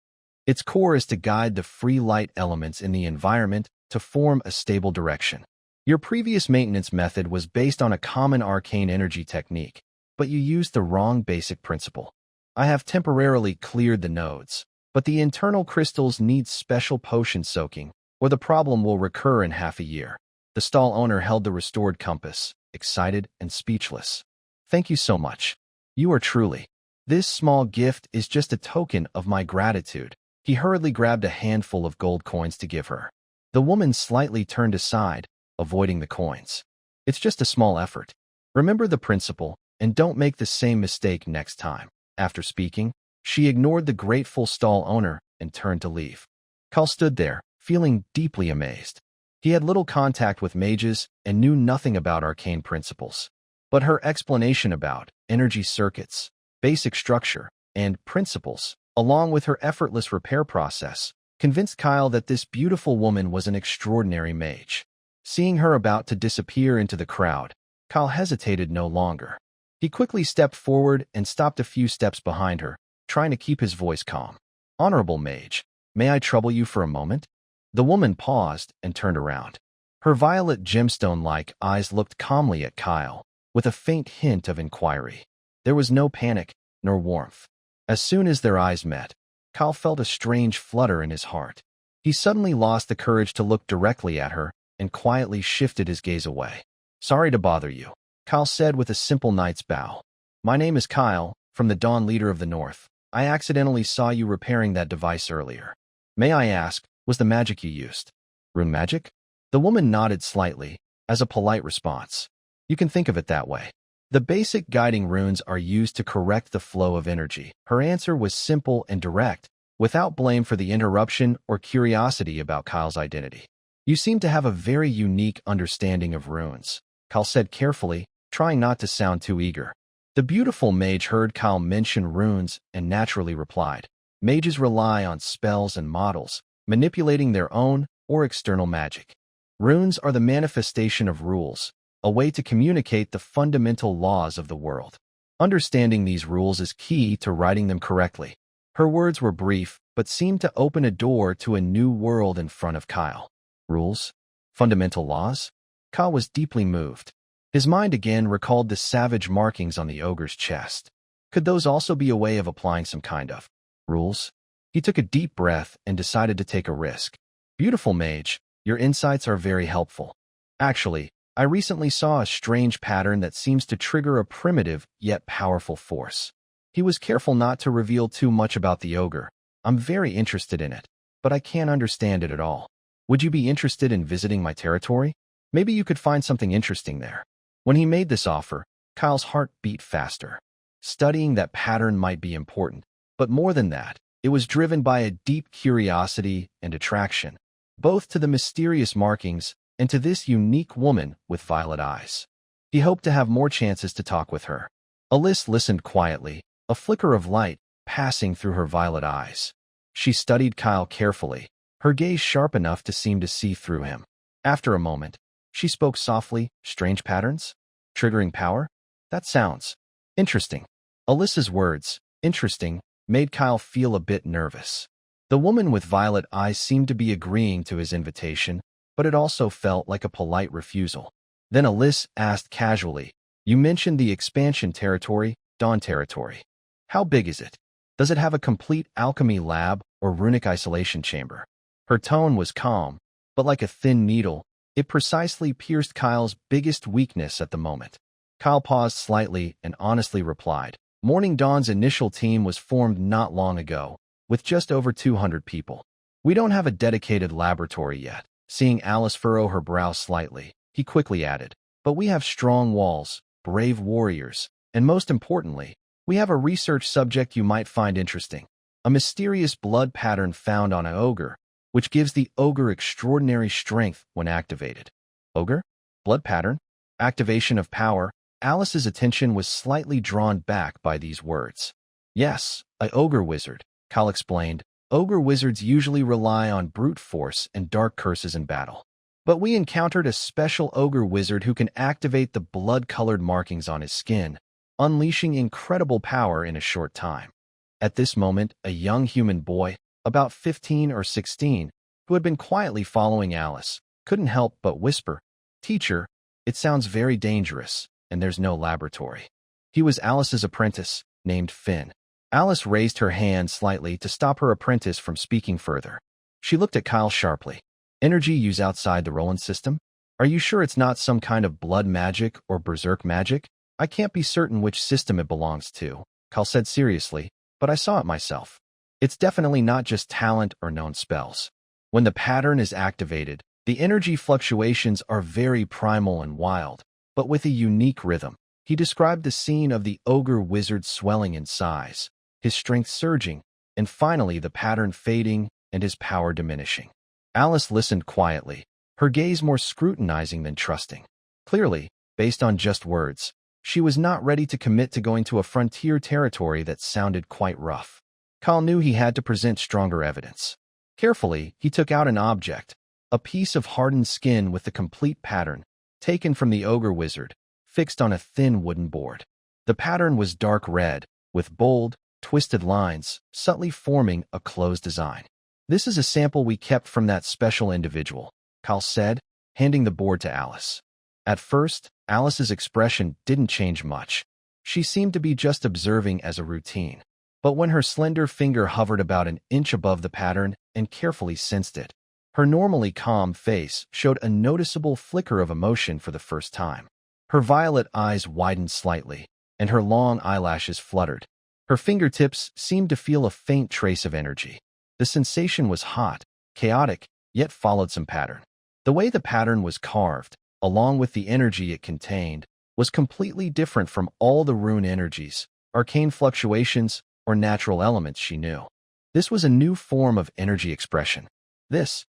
Its core is to guide the free light elements in the environment to form a stable direction. Your previous maintenance method was based on a common arcane energy technique, but you used the wrong basic principle. I have temporarily cleared the nodes, but the internal crystals need special potion soaking, or the problem will recur in half a year. The stall owner held the restored compass, excited and speechless. Thank you so much. You are truly. This small gift is just a token of my gratitude. He hurriedly grabbed a handful of gold coins to give her. The woman slightly turned aside, avoiding the coins. It's just a small effort. Remember the principle, and don't make the same mistake next time. After speaking, she ignored the grateful stall owner and turned to leave. Kyle stood there, feeling deeply amazed. He had little contact with mages and knew nothing about arcane principles. But her explanation about energy circuits, basic structure, and principles, along with her effortless repair process, convinced Kyle that this beautiful woman was an extraordinary mage. Seeing her about to disappear into the crowd, Kyle hesitated no longer. He quickly stepped forward and stopped a few steps behind her, trying to keep his voice calm. Honorable mage, may I trouble you for a moment? The woman paused and turned around. Her violet gemstone-like eyes looked calmly at Kyle, with a faint hint of inquiry. There was no panic, nor warmth. As soon as their eyes met, Kyle felt a strange flutter in his heart. He suddenly lost the courage to look directly at her, and quietly shifted his gaze away. "Sorry to bother you," Kyle said with a simple knight's bow. "My name is Kyle, from the Dawn Leader of the North. I accidentally saw you repairing that device earlier. May I ask, was the magic you used rune magic?" The woman nodded slightly, as a polite response. "You can think of it that way. The basic guiding runes are used to correct the flow of energy." Her answer was simple and direct, without blame for the interruption or curiosity about Kyle's identity. "You seem to have a very unique understanding of runes," Kyle said carefully, trying not to sound too eager. The beautiful mage heard Kyle mention runes and naturally replied, "Mages rely on spells and models, manipulating their own or external magic. Runes are the manifestation of rules, a way to communicate the fundamental laws of the world. Understanding these rules is key to writing them correctly." Her words were brief, but seemed to open a door to a new world in front of Kyle. Rules? Fundamental laws? Kyle was deeply moved. His mind again recalled the savage markings on the ogre's chest. Could those also be a way of applying some kind of rules? He took a deep breath and decided to take a risk. "Beautiful mage, your insights are very helpful. Actually, I recently saw a strange pattern that seems to trigger a primitive yet powerful force." He was careful not to reveal too much about the ogre. "I'm very interested in it, but I can't understand it at all. Would you be interested in visiting my territory? Maybe you could find something interesting there." When he made this offer, Kyle's heart beat faster. Studying that pattern might be important, but more than that, it was driven by a deep curiosity and attraction, both to the mysterious markings and to this unique woman with violet eyes. He hoped to have more chances to talk with her. Alice listened quietly, a flicker of light passing through her violet eyes. She studied Kyle carefully, her gaze sharp enough to seem to see through him. After a moment, she spoke softly. "Strange patterns? Triggering power? That sounds interesting." Alyssa's words, "interesting," made Kyle feel a bit nervous. The woman with violet eyes seemed to be agreeing to his invitation, but it also felt like a polite refusal. Then Alyssa asked casually, "You mentioned the expansion territory, Dawn territory. How big is it? Does it have a complete alchemy lab or runic isolation chamber?" Her tone was calm, but like a thin needle, it precisely pierced Kyle's biggest weakness at the moment. Kyle paused slightly and honestly replied, "Morning Dawn's initial team was formed not long ago, with just over 200 people. We don't have a dedicated laboratory yet." Seeing Alice furrow her brow slightly, he quickly added, "But we have strong walls, brave warriors, and most importantly, we have a research subject you might find interesting. A mysterious blood pattern found on an ogre, which gives the ogre extraordinary strength when activated." Ogre? Blood pattern? Activation of power? Alice's attention was slightly drawn back by these words. "Yes, a ogre wizard," Kyle explained. "Ogre wizards usually rely on brute force and dark curses in battle. But we encountered a special ogre wizard who can activate the blood-colored markings on his skin, unleashing incredible power in a short time." At this moment, a young human boy, about 15 or 16, who had been quietly following Alice, couldn't help but whisper, "Teacher, it sounds very dangerous, and there's no laboratory." He was Alice's apprentice, named Finn. Alice raised her hand slightly to stop her apprentice from speaking further. She looked at Kyle sharply. "Energy used outside the Roland system? Are you sure it's not some kind of blood magic or berserk magic? I can't be certain which system it belongs to," Kyle said seriously, "but I saw it myself. It's definitely not just talent or known spells. When the pattern is activated, the energy fluctuations are very primal and wild, but with a unique rhythm." He described the scene of the ogre wizard swelling in size, his strength surging, and finally the pattern fading and his power diminishing. Alice listened quietly, her gaze more scrutinizing than trusting. Clearly, based on just words, she was not ready to commit to going to a frontier territory that sounded quite rough. Kyle knew he had to present stronger evidence. Carefully, he took out an object, a piece of hardened skin with the complete pattern, taken from the ogre wizard, fixed on a thin wooden board. The pattern was dark red, with bold, twisted lines, subtly forming a closed design. "This is a sample we kept from that special individual," Kyle said, handing the board to Alice. At first, Alice's expression didn't change much. She seemed to be just observing as a routine. But when her slender finger hovered about an inch above the pattern and carefully sensed it, Her normally calm face showed a noticeable flicker of emotion for the first time. Her violet eyes widened slightly, and her long eyelashes fluttered. Her fingertips seemed to feel a faint trace of energy. The sensation was hot, chaotic, yet followed some pattern. The way the pattern was carved, along with the energy it contained, was completely different from all the rune energies, arcane fluctuations, or natural elements she knew. This was a new form of energy expression. This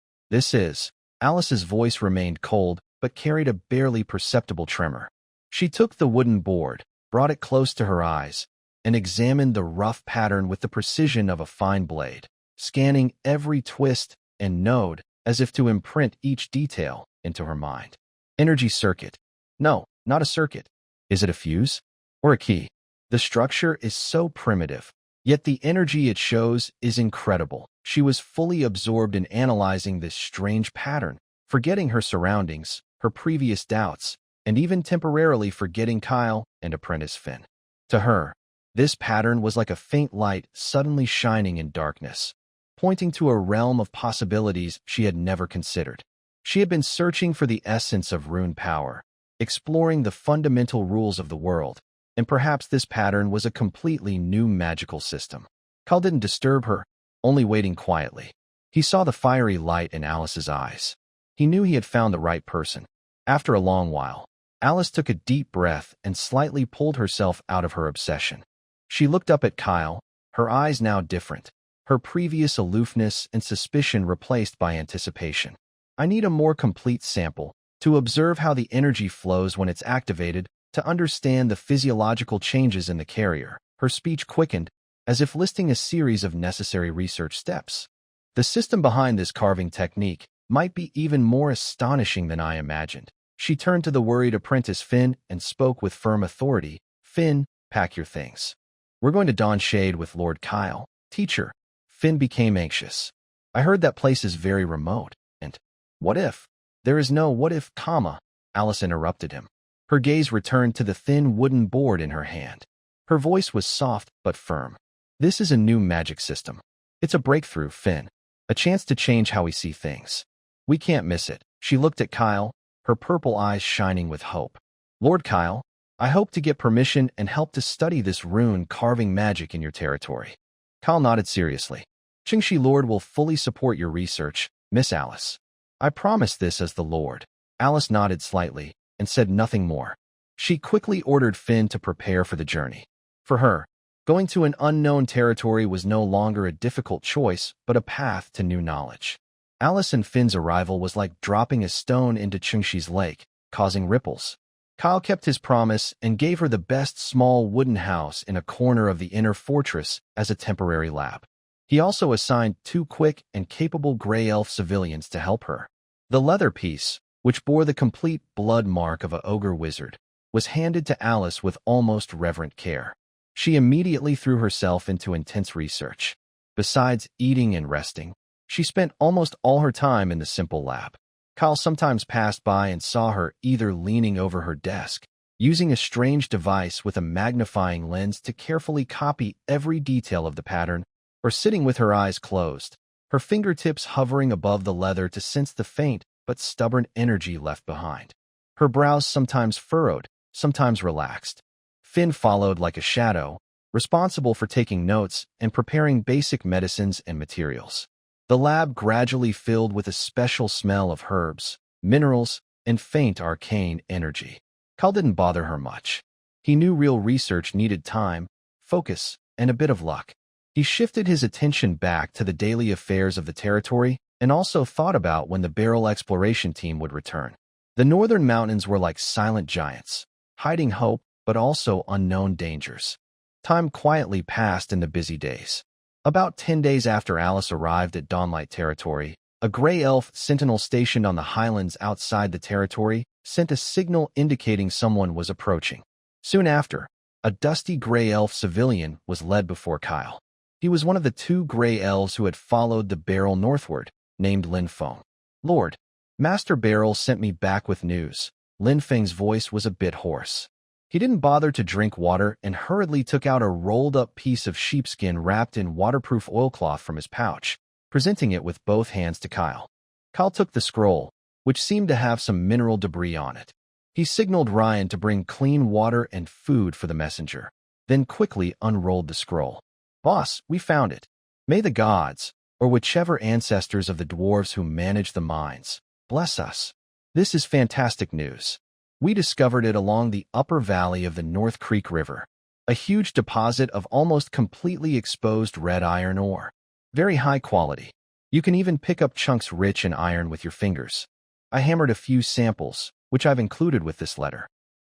is. Alice's voice remained cold, but carried a barely perceptible tremor. She took the wooden board, brought it close to her eyes, and examined the rough pattern with the precision of a fine blade, scanning every twist and node as if to imprint each detail into her mind. Energy circuit. No, not a circuit. Is it a fuse? Or a key? The structure is so primitive, yet the energy it shows is incredible. She was fully absorbed in analyzing this strange pattern, forgetting her surroundings, her previous doubts, and even temporarily forgetting Kyle and apprentice Finn. To her, this pattern was like a faint light suddenly shining in darkness, pointing to a realm of possibilities she had never considered. She had been searching for the essence of rune power, exploring the fundamental rules of the world, and perhaps this pattern was a completely new magical system. Kyle didn't disturb her, only waiting quietly. He saw the fiery light in Alice's eyes. He knew he had found the right person. After a long while, Alice took a deep breath and slightly pulled herself out of her obsession. She looked up at Kyle, her eyes now different, her previous aloofness and suspicion replaced by anticipation. I need a more complete sample to observe how the energy flows when it's activated, to understand the physiological changes in the carrier. Her speech quickened, as if listing a series of necessary research steps. The system behind this carving technique might be even more astonishing than I imagined. She turned to the worried apprentice Finn and spoke with firm authority. Finn, pack your things. We're going to Dawn Shade with Lord Kyle. Teacher. Finn became anxious. I heard that place is very remote, and what if? There is no what if, comma. Alice interrupted him. Her gaze returned to the thin wooden board in her hand. Her voice was soft but firm. This is a new magic system. It's a breakthrough, Finn. A chance to change how we see things. We can't miss it. She looked at Kyle, her purple eyes shining with hope. Lord Kyle, I hope to get permission and help to study this rune carving magic in your territory. Kyle nodded seriously. Qingshi Lord will fully support your research, Miss Alice. I promise this as the Lord. Alice nodded slightly and said nothing more. She quickly ordered Finn to prepare for the journey. For her, going to an unknown territory was no longer a difficult choice, but a path to new knowledge. Alice and Finn's arrival was like dropping a stone into Qingshi's lake, causing ripples. Kyle kept his promise and gave her the best small wooden house in a corner of the inner fortress as a temporary lab. He also assigned 2 quick and capable gray elf civilians to help her. The leather piece, which bore the complete blood mark of an ogre wizard, was handed to Alice with almost reverent care. She immediately threw herself into intense research. Besides eating and resting, she spent almost all her time in the simple lab. Kyle sometimes passed by and saw her either leaning over her desk, using a strange device with a magnifying lens to carefully copy every detail of the pattern, or sitting with her eyes closed, her fingertips hovering above the leather to sense the faint but stubborn energy left behind. Her brows sometimes furrowed, sometimes relaxed. Finn followed like a shadow, responsible for taking notes and preparing basic medicines and materials. The lab gradually filled with a special smell of herbs, minerals, and faint arcane energy. Kyle didn't bother her much. He knew real research needed time, focus, and a bit of luck. He shifted his attention back to the daily affairs of the territory and also thought about when the barrel exploration team would return. The northern mountains were like silent giants, hiding hope but also unknown dangers. Time quietly passed in the busy days. About 10 days after Alice arrived at Dawnlight Territory, a gray elf sentinel stationed on the highlands outside the territory sent a signal indicating someone was approaching. Soon after, a dusty gray elf civilian was led before Kyle. He was one of the 2 gray elves who had followed the barrel northward, named Lin Feng. Lord, Master Barrel sent me back with news. Lin Feng's voice was a bit hoarse. He didn't bother to drink water and hurriedly took out a rolled-up piece of sheepskin wrapped in waterproof oilcloth from his pouch, presenting it with both hands to Kyle. Kyle took the scroll, which seemed to have some mineral debris on it. He signaled Ryan to bring clean water and food for the messenger, then quickly unrolled the scroll. "Boss, we found it. May the gods, or whichever ancestors of the dwarves who manage the mines, bless us. This is fantastic news. We discovered it along the upper valley of the North Creek River, a huge deposit of almost completely exposed red iron ore. Very high quality. You can even pick up chunks rich in iron with your fingers. I hammered a few samples, which I've included with this letter.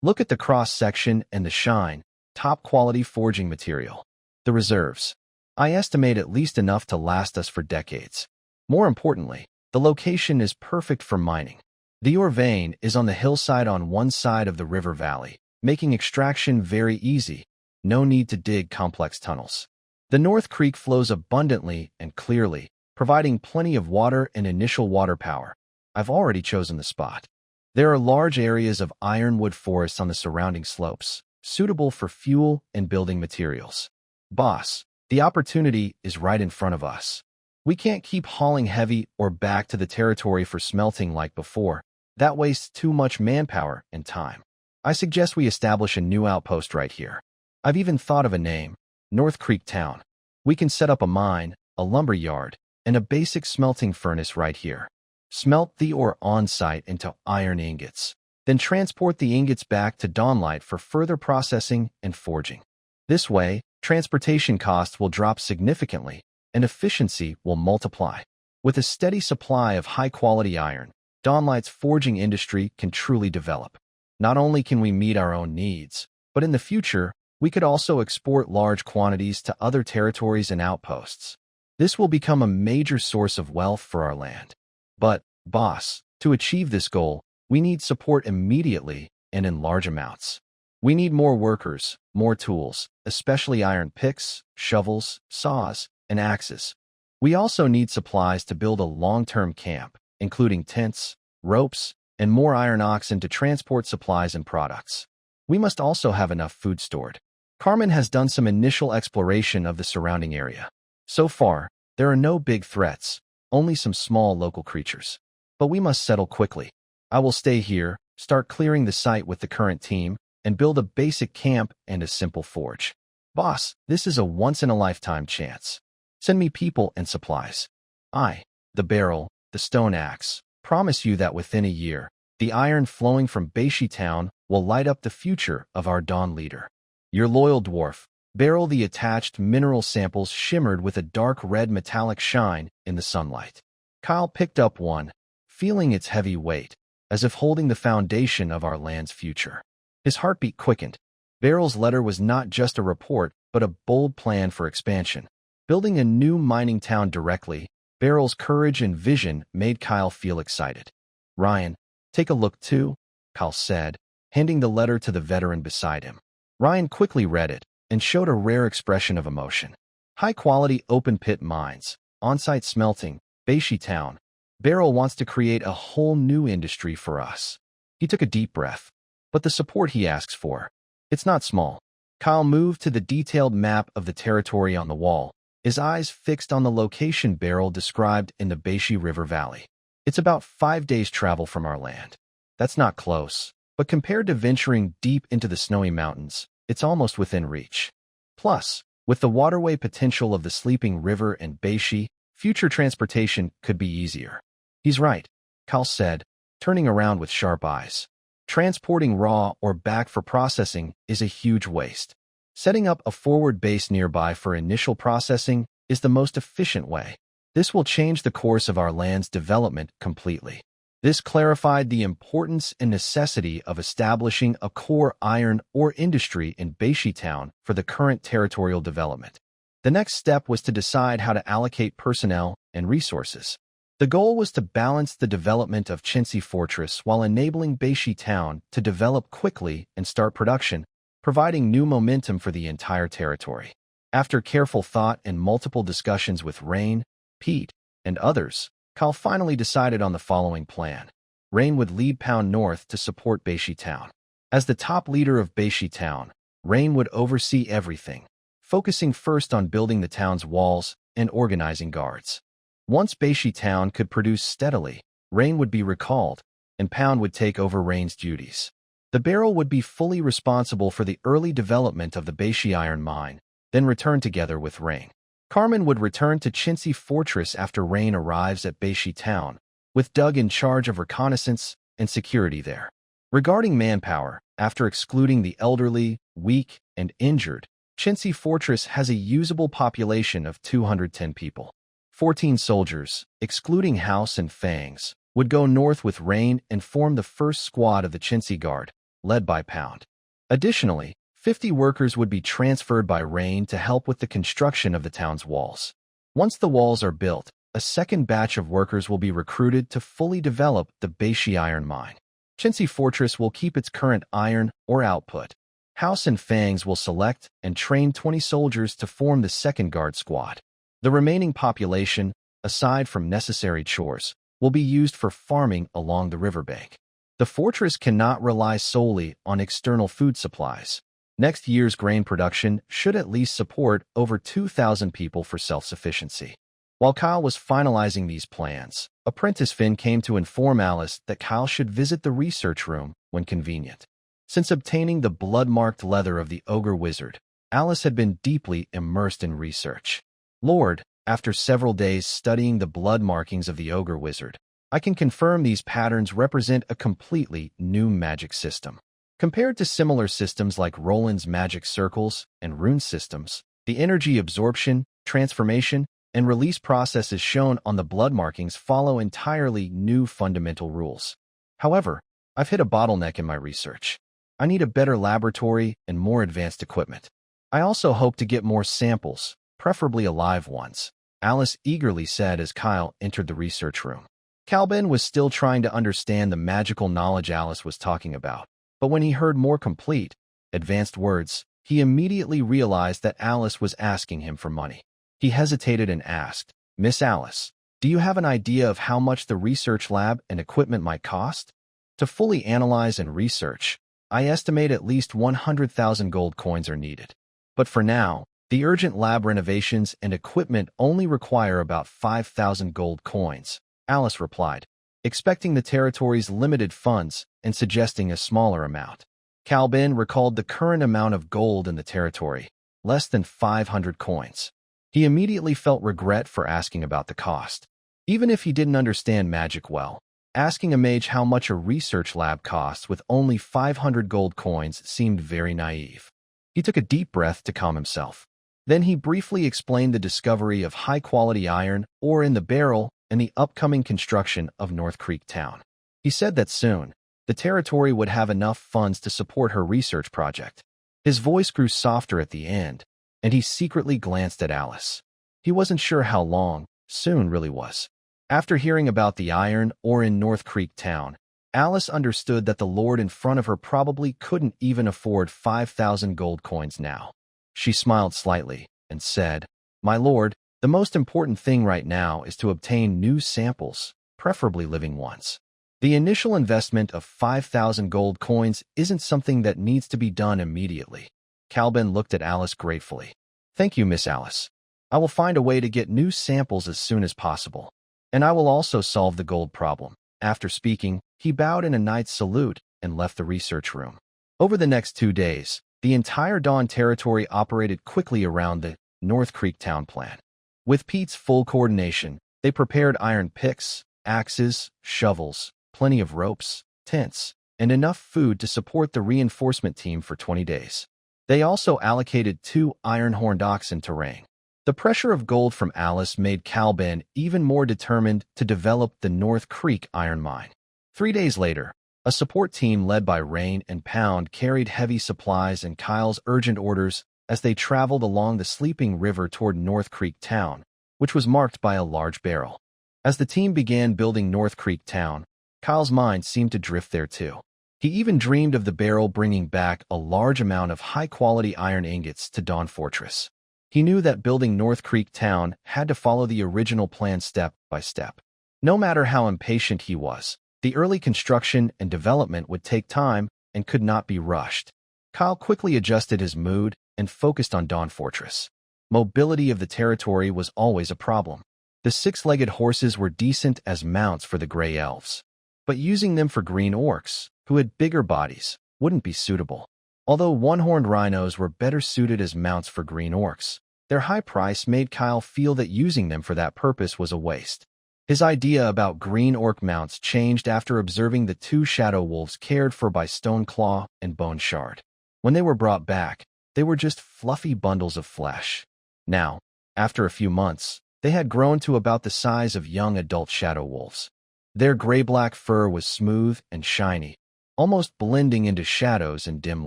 Look at the cross-section and the shine, top-quality forging material. The reserves. I estimate at least enough to last us for decades. More importantly, the location is perfect for mining. The ore vein is on the hillside on one side of the river valley, making extraction very easy. No need to dig complex tunnels. The North Creek flows abundantly and clearly, providing plenty of water and initial water power. I've already chosen the spot. There are large areas of ironwood forests on the surrounding slopes, suitable for fuel and building materials. Boss, the opportunity is right in front of us. We can't keep hauling heavy or back to the territory for smelting like before. That wastes too much manpower and time. I suggest we establish a new outpost right here. I've even thought of a name, North Creek Town. We can set up a mine, a lumber yard, and a basic smelting furnace right here. Smelt the ore on-site into iron ingots, then transport the ingots back to Dawnlight for further processing and forging. This way, transportation costs will drop significantly and efficiency will multiply. With a steady supply of high-quality iron, Dawnlight's forging industry can truly develop. Not only can we meet our own needs, but in the future, we could also export large quantities to other territories and outposts. This will become a major source of wealth for our land. But, boss, to achieve this goal, we need support immediately and in large amounts. We need more workers, more tools, especially iron picks, shovels, saws, and axes. We also need supplies to build a long-term camp, including tents, ropes, and more iron oxen to transport supplies and products. We must also have enough food stored. Carmen has done some initial exploration of the surrounding area. So far, there are no big threats, only some small local creatures. But we must settle quickly. I will stay here, start clearing the site with the current team, and build a basic camp and a simple forge. Boss, this is a once-in-a-lifetime chance. Send me people and supplies. I, the barrel, the stone axe, promise you that within a year, the iron flowing from Beishi Town will light up the future of our Dawn leader. Your loyal dwarf, Beryl. The attached mineral samples shimmered with a dark red metallic shine in the sunlight. Kyle picked up one, feeling its heavy weight, as if holding the foundation of our land's future. His heartbeat quickened. Beryl's letter was not just a report, but a bold plan for expansion. Building a new mining town directly, Beryl's courage and vision made Kyle feel excited. Ryan, take a look too, Kyle said, handing the letter to the veteran beside him. Ryan quickly read it and showed a rare expression of emotion. High-quality open-pit mines, on-site smelting, Beishi Town. Beryl wants to create a whole new industry for us. He took a deep breath. But the support he asks for, it's not small. Kyle moved to the detailed map of the territory on the wall, his eyes fixed on the location Beryl described in the Beishi River Valley. It's about 5 days' travel from our land. That's not close, but compared to venturing deep into the snowy mountains, it's almost within reach. Plus, with the waterway potential of the Sleeping River and Beishi, future transportation could be easier. He's right, Kyle said, turning around with sharp eyes. Transporting raw or back for processing is a huge waste. Setting up a forward base nearby for initial processing is the most efficient way. This will change the course of our land's development completely. This clarified the importance and necessity of establishing a core iron ore industry in Beishi Town for the current territorial development. The next step was to decide how to allocate personnel and resources. The goal was to balance the development of Chintzy Fortress while enabling Beishi Town to develop quickly and start production, providing new momentum for the entire territory. After careful thought and multiple discussions with Rain, Pete, and others, Kyle finally decided on the following plan. Rain would lead Pound North to support Beishi Town. As the top leader of Beishi Town, Rain would oversee everything, focusing first on building the town's walls and organizing guards. Once Beishi Town could produce steadily, Rune would be recalled, and Pound would take over Rune's duties. The barrel would be fully responsible for the early development of the Beishi iron mine, then return together with Rune. Carmen would return to Chintzy Fortress after Rune arrives at Beishi Town, with Doug in charge of reconnaissance and security there. Regarding manpower, after excluding the elderly, weak, and injured, Chintzy Fortress has a usable population of 210 people. 14 soldiers, excluding House and Fangs, would go north with Rune and form the first squad of the Chintzy Guard, led by Pound. Additionally, 50 workers would be transferred by Rune to help with the construction of the town's walls. Once the walls are built, a second batch of workers will be recruited to fully develop the Beishi iron mine. Chintzy Fortress will keep its current iron ore output. House and Fangs will select and train 20 soldiers to form the second guard squad. The remaining population, aside from necessary chores, will be used for farming along the riverbank. The fortress cannot rely solely on external food supplies. Next year's grain production should at least support over 2,000 people for self-sufficiency. While Kyle was finalizing these plans, Apprentice Finn came to inform Alice that Kyle should visit the research room when convenient. Since obtaining the blood-marked leather of the Ogre Wizard, Alice had been deeply immersed in research. Lord, after several days studying the blood markings of the Ogre Wizard, I can confirm these patterns represent a completely new magic system. Compared to similar systems like Roland's magic circles and rune systems, the energy absorption, transformation, and release processes shown on the blood markings follow entirely new fundamental rules. However, I've hit a bottleneck in my research. I need a better laboratory and more advanced equipment. I also hope to get more samples, preferably alive ones, Alice eagerly said as Kyle entered the research room. Calben was still trying to understand the magical knowledge Alice was talking about, but when he heard more complete, advanced words, he immediately realized that Alice was asking him for money. He hesitated and asked, "Miss Alice, do you have an idea of how much the research lab and equipment might cost? To fully analyze and research, I estimate at least 100,000 gold coins are needed. But for now, the urgent lab renovations and equipment only require about 5,000 gold coins," Alice replied, expecting the territory's limited funds and suggesting a smaller amount. Calben recalled the current amount of gold in the territory, less than 500 coins. He immediately felt regret for asking about the cost. Even if he didn't understand magic well, asking a mage how much a research lab costs with only 500 gold coins seemed very naive. He took a deep breath to calm himself. Then he briefly explained the discovery of high-quality iron ore in the barrel and the upcoming construction of North Creek Town. He said that soon, the territory would have enough funds to support her research project. His voice grew softer at the end, and he secretly glanced at Alice. He wasn't sure how long soon really was. After hearing about the iron ore in North Creek Town, Alice understood that the lord in front of her probably couldn't even afford 5,000 gold coins now. She smiled slightly and said, "My lord, the most important thing right now is to obtain new samples, preferably living ones. The initial investment of 5,000 gold coins isn't something that needs to be done immediately." Calben looked at Alice gratefully. "Thank you, Miss Alice. I will find a way to get new samples as soon as possible. And I will also solve the gold problem." After speaking, he bowed in a knight's salute and left the research room. Over the next 2 days, the entire Dawn territory operated quickly around the North Creek Town plan. With Pete's full coordination, they prepared iron picks, axes, shovels, plenty of ropes, tents, and enough food to support the reinforcement team for 20 days. They also allocated 2 iron-horned oxen to Rang. The pressure of gold from Alice made Calben even more determined to develop the North Creek iron mine. 3 days later, a support team led by Rain and Pound carried heavy supplies and Kyle's urgent orders as they traveled along the sleeping river toward North Creek Town, which was marked by a large barrel. As the team began building North Creek Town, Kyle's mind seemed to drift there too. He even dreamed of the barrel bringing back a large amount of high-quality iron ingots to Dawn Fortress. He knew that building North Creek Town had to follow the original plan step by step. No matter how impatient he was, the early construction and development would take time and could not be rushed. Kyle quickly adjusted his mood and focused on Dawn Fortress. Mobility of the territory was always a problem. The six-legged horses were decent as mounts for the gray elves, but using them for green orcs, who had bigger bodies, wouldn't be suitable. Although one-horned rhinos were better suited as mounts for green orcs, their high price made Kyle feel that using them for that purpose was a waste. His idea about green orc mounts changed after observing the two shadow wolves cared for by Stoneclaw and Bone Shard. When they were brought back, they were just fluffy bundles of flesh. Now, after a few months, they had grown to about the size of young adult shadow wolves. Their gray-black fur was smooth and shiny, almost blending into shadows and dim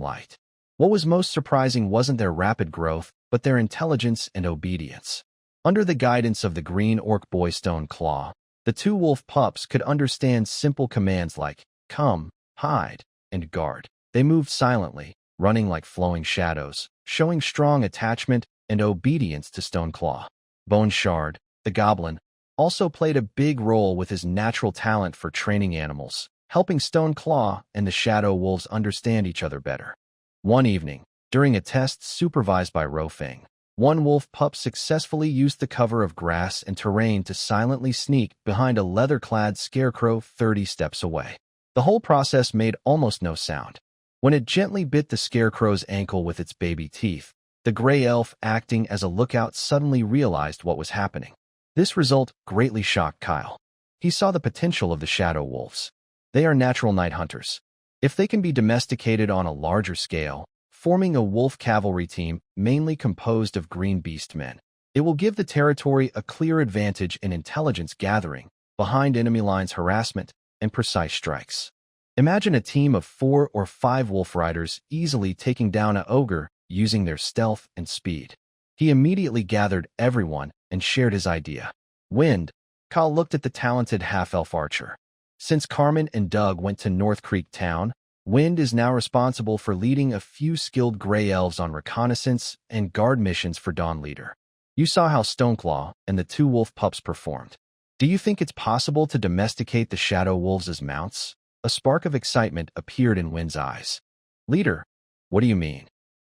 light. What was most surprising wasn't their rapid growth, but their intelligence and obedience. Under the guidance of the green orc boy Stoneclaw, the two wolf pups could understand simple commands like come, hide, and guard. They moved silently, running like flowing shadows, showing strong attachment and obedience to Stoneclaw. Bone Shard, the goblin, also played a big role with his natural talent for training animals, helping Stoneclaw and the shadow wolves understand each other better. One evening, during a test supervised by Rofang, one wolf pup successfully used the cover of grass and terrain to silently sneak behind a leather-clad scarecrow 30 steps away. The whole process made almost no sound. When it gently bit the scarecrow's ankle with its baby teeth, the gray elf acting as a lookout suddenly realized what was happening. This result greatly shocked Kyle. He saw the potential of the shadow wolves. They are natural night hunters. If they can be domesticated on a larger scale, forming a wolf cavalry team mainly composed of green beast men, it will give the territory a clear advantage in intelligence gathering, behind enemy lines harassment, and precise strikes. Imagine a team of 4 or 5 wolf riders easily taking down an ogre using their stealth and speed. He immediately gathered everyone and shared his idea. Wind. Kyle looked at the talented half-elf archer. Since Carmen and Doug went to North Creek Town, Wind is now responsible for leading a few skilled gray elves on reconnaissance and guard missions for Dawn Leader. You saw how Stoneclaw and the two wolf pups performed. Do you think it's possible to domesticate the shadow wolves as mounts? A spark of excitement appeared in Wind's eyes. Leader, what do you mean?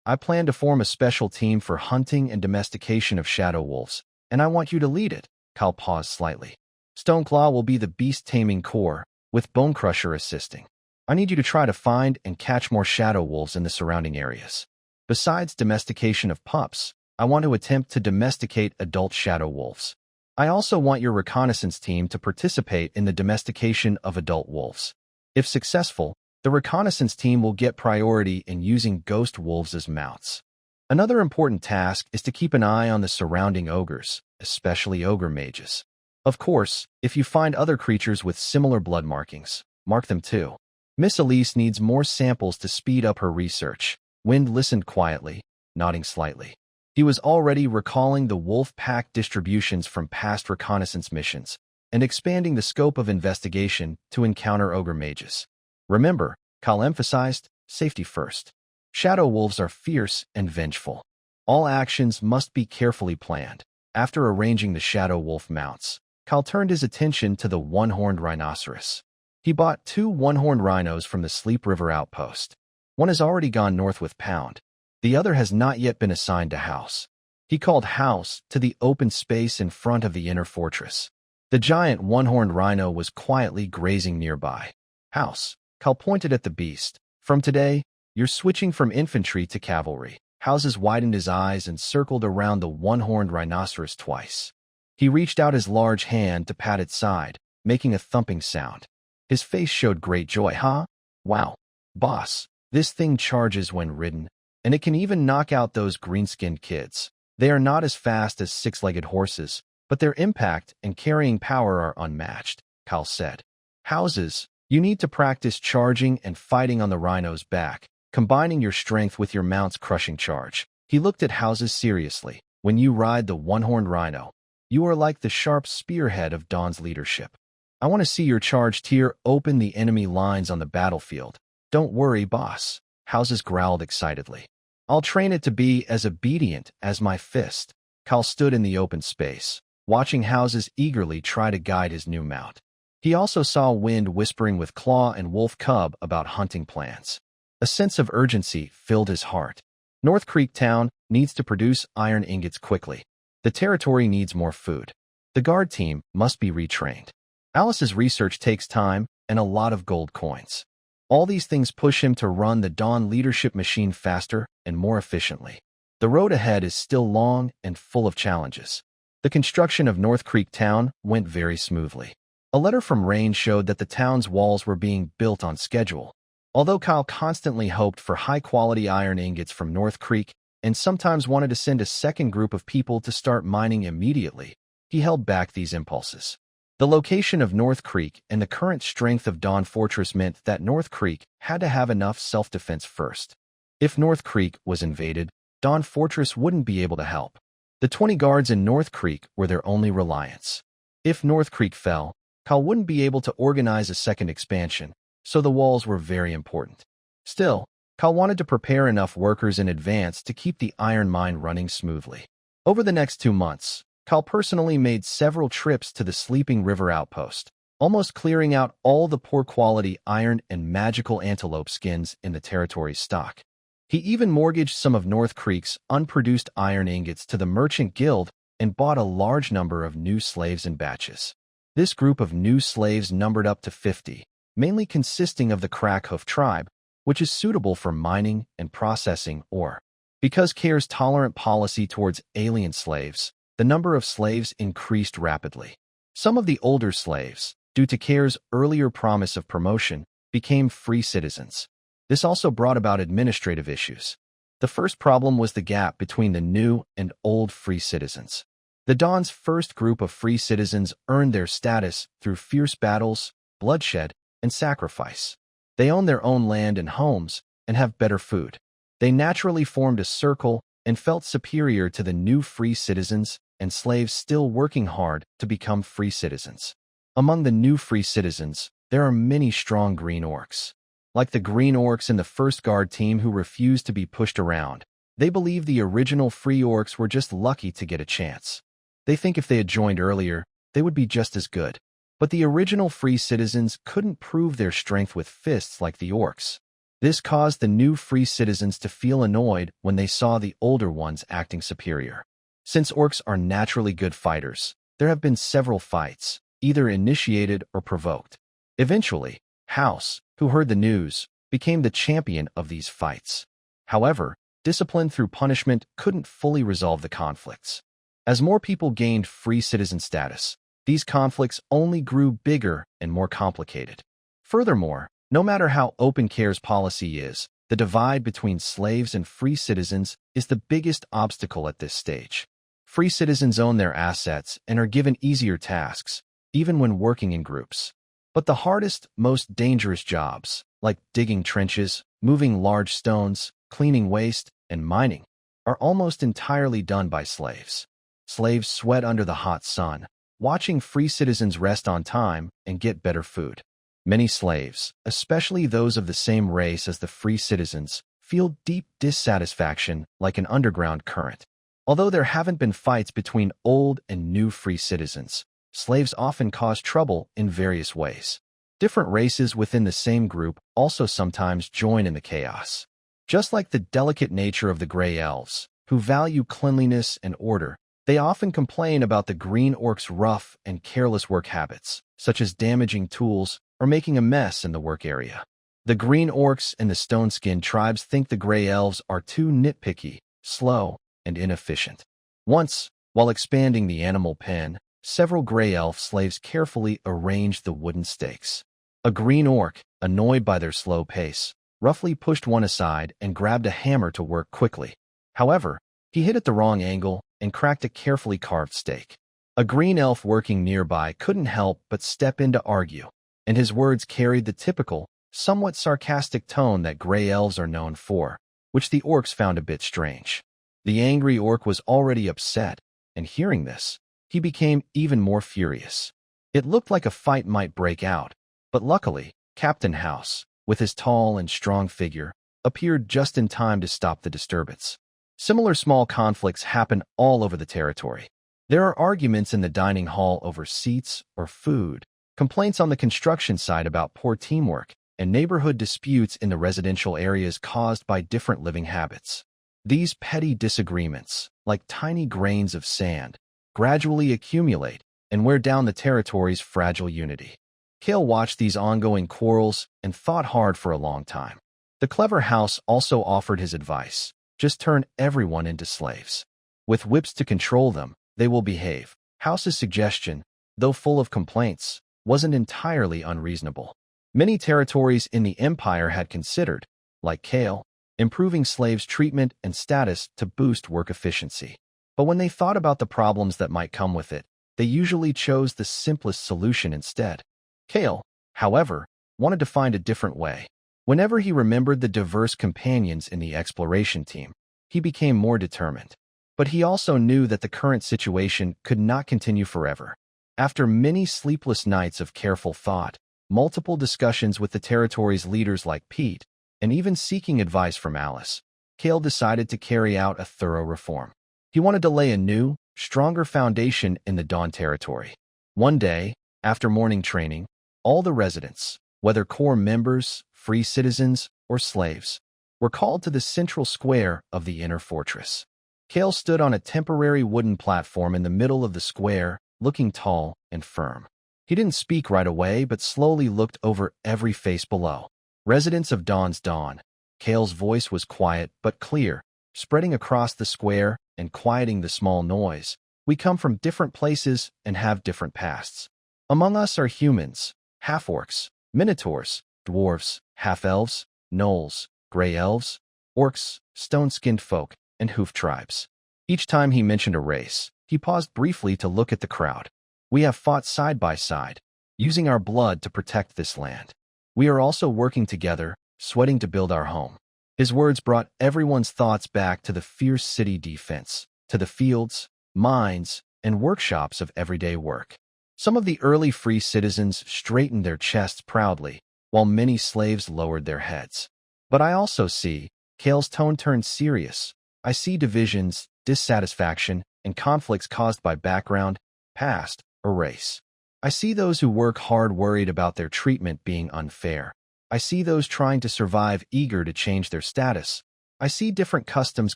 I plan to form a special team for hunting and domestication of shadow wolves, and I want you to lead it. Kyle paused slightly. Stoneclaw will be the beast-taming corps, with Bonecrusher assisting. I need you to try to find and catch more shadow wolves in the surrounding areas. Besides domestication of pups, I want to attempt to domesticate adult shadow wolves. I also want your reconnaissance team to participate in the domestication of adult wolves. If successful, the reconnaissance team will get priority in using ghost wolves as mounts. Another important task is to keep an eye on the surrounding ogres, especially ogre mages. Of course, if you find other creatures with similar blood markings, mark them too. Miss Elise needs more samples to speed up her research. Wind listened quietly, nodding slightly. He was already recalling the wolf pack distributions from past reconnaissance missions and expanding the scope of investigation to encounter ogre mages. Remember, Kyle emphasized, safety first. Shadow wolves are fierce and vengeful. All actions must be carefully planned. After arranging the shadow wolf mounts, Kyle turned his attention to the one-horned rhinoceros. He bought 2 one-horned rhinos from the Sleep River outpost. One has already gone north with Pound. The other has not yet been assigned to House. He called House to the open space in front of the inner fortress. The giant one-horned rhino was quietly grazing nearby. House. Kyle pointed at the beast. From today, you're switching from infantry to cavalry. Houses widened his eyes and circled around the one-horned rhinoceros twice. He reached out his large hand to pat its side, making a thumping sound. His face showed great joy. Huh? Wow. Boss, this thing charges when ridden, and it can even knock out those green-skinned kids. They are not as fast as 6-legged horses, but their impact and carrying power are unmatched, Kyle said. Houses, you need to practice charging and fighting on the rhino's back, combining your strength with your mount's crushing charge. He looked at Houses seriously. When you ride the one-horned rhino, you are like the sharp spearhead of Dawn's leadership. I want to see your charge tear open the enemy lines on the battlefield. Don't worry, boss. Houses growled excitedly. I'll train it to be as obedient as my fist. Kyle stood in the open space, watching Houses eagerly try to guide his new mount. He also saw Wind whispering with Claw and Wolf Cub about hunting plans. A sense of urgency filled his heart. North Creek Town needs to produce iron ingots quickly. The territory needs more food. The guard team must be retrained. Alice's research takes time and a lot of gold coins. All these things push him to run the Dawn leadership machine faster and more efficiently. The road ahead is still long and full of challenges. The construction of North Creek Town went very smoothly. A letter from Rune showed that the town's walls were being built on schedule. Although Kyle constantly hoped for high-quality iron ingots from North Creek and sometimes wanted to send a second group of people to start mining immediately, he held back these impulses. The location of North Creek and the current strength of Dawn Fortress meant that North Creek had to have enough self-defense first. If North Creek was invaded, Dawn Fortress wouldn't be able to help. The 20 guards in North Creek were their only reliance. If North Creek fell, Kyle wouldn't be able to organize a second expansion, so the walls were very important. Still, Kyle wanted to prepare enough workers in advance to keep the iron mine running smoothly. Over the next 2 months, Kyle personally made several trips to the Sleeping River outpost, almost clearing out all the poor-quality iron and magical antelope skins in the territory's stock. He even mortgaged some of North Creek's unproduced iron ingots to the Merchant Guild and bought a large number of new slaves in batches. This group of new slaves numbered up to 50, mainly consisting of the Crackhoof tribe, which is suitable for mining and processing ore. Because Care's tolerant policy towards alien slaves, the number of slaves increased rapidly. Some of the older slaves, due to Care's earlier promise of promotion, became free citizens. This also brought about administrative issues. The first problem was the gap between the new and old free citizens. The Dawn's first group of free citizens earned their status through fierce battles, bloodshed, and sacrifice. They own their own land and homes and have better food. They naturally formed a circle and felt superior to the new free citizens and slaves still working hard to become free citizens. Among the new free citizens, there are many strong green orcs. Like the green orcs in the first guard team who refused to be pushed around, they believe the original free orcs were just lucky to get a chance. They think if they had joined earlier, they would be just as good. But the original free citizens couldn't prove their strength with fists like the orcs. This caused the new free citizens to feel annoyed when they saw the older ones acting superior. Since orcs are naturally good fighters, there have been several fights, either initiated or provoked. Eventually, House, who heard the news, became the champion of these fights. However, discipline through punishment couldn't fully resolve the conflicts. As more people gained free citizen status, these conflicts only grew bigger and more complicated. Furthermore, no matter how open Care's policy is, the divide between slaves and free citizens is the biggest obstacle at this stage. Free citizens own their assets and are given easier tasks, even when working in groups. But the hardest, most dangerous jobs, like digging trenches, moving large stones, cleaning waste, and mining, are almost entirely done by slaves. Slaves sweat under the hot sun, watching free citizens rest on time and get better food. Many slaves, especially those of the same race as the free citizens, feel deep dissatisfaction like an underground current. Although there haven't been fights between old and new free citizens, slaves often cause trouble in various ways. Different races within the same group also sometimes join in the chaos. Just like the delicate nature of the gray elves, who value cleanliness and order, they often complain about the green orcs' rough and careless work habits, such as damaging tools or making a mess in the work area. The green orcs and the stone-skinned tribes think the gray elves are too nitpicky, slow, and inefficient. Once, while expanding the animal pen, several gray elf slaves carefully arranged the wooden stakes. A green orc, annoyed by their slow pace, roughly pushed one aside and grabbed a hammer to work quickly. However, he hit at the wrong angle and cracked a carefully carved stake. A green elf working nearby couldn't help but step in to argue, and his words carried the typical, somewhat sarcastic tone that gray elves are known for, which the orcs found a bit strange. The angry orc was already upset, and hearing this, he became even more furious. It looked like a fight might break out, but luckily, Captain House, with his tall and strong figure, appeared just in time to stop the disturbance. Similar small conflicts happen all over the territory. There are arguments in the dining hall over seats or food, complaints on the construction site about poor teamwork, and neighborhood disputes in the residential areas caused by different living habits. These petty disagreements, like tiny grains of sand, gradually accumulate and wear down the territory's fragile unity. Kale watched these ongoing quarrels and thought hard for a long time. The clever house also offered his advice: just turn everyone into slaves. With whips to control them, they will behave. House's suggestion, though full of complaints, wasn't entirely unreasonable. Many territories in the empire had considered, like Kale, improving slaves' treatment and status to boost work efficiency. But when they thought about the problems that might come with it, they usually chose the simplest solution instead. Kale, however, wanted to find a different way. Whenever he remembered the diverse companions in the exploration team, he became more determined. But he also knew that the current situation could not continue forever. After many sleepless nights of careful thought, multiple discussions with the territory's leaders like Pete, and even seeking advice from Alice, Kale decided to carry out a thorough reform. He wanted to lay a new, stronger foundation in the Dawn territory. One day, after morning training, all the residents, whether core members, free citizens, or slaves, were called to the central square of the inner fortress. Kale stood on a temporary wooden platform in the middle of the square, looking tall and firm. He didn't speak right away, but slowly looked over every face below. Residents of Dawn's Dawn. Kale's voice was quiet but clear, spreading across the square and quieting the small noise. We come from different places and have different pasts. Among us are humans, half-orcs, minotaurs, dwarves, half-elves, gnolls, gray elves, orcs, stone-skinned folk, and hoof tribes. Each time he mentioned a race, he paused briefly to look at the crowd. We have fought side by side, using our blood to protect this land. We are also working together, sweating to build our home. His words brought everyone's thoughts back to the fierce city defense, to the fields, mines, and workshops of everyday work. Some of the early free citizens straightened their chests proudly, while many slaves lowered their heads. But I also see, Kale's tone turned serious. I see divisions, dissatisfaction, and conflicts caused by background, past, or race. I see those who work hard worried about their treatment being unfair. I see those trying to survive eager to change their status. I see different customs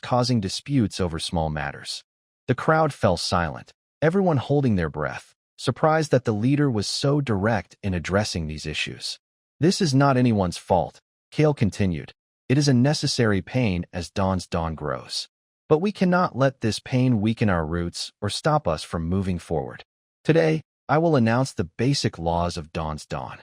causing disputes over small matters. The crowd fell silent, everyone holding their breath, surprised that the leader was so direct in addressing these issues. This is not anyone's fault, Kale continued. It is a necessary pain as Dawn's Dawn grows. But we cannot let this pain weaken our roots or stop us from moving forward. Today, I will announce the basic laws of Dawn's Dawn.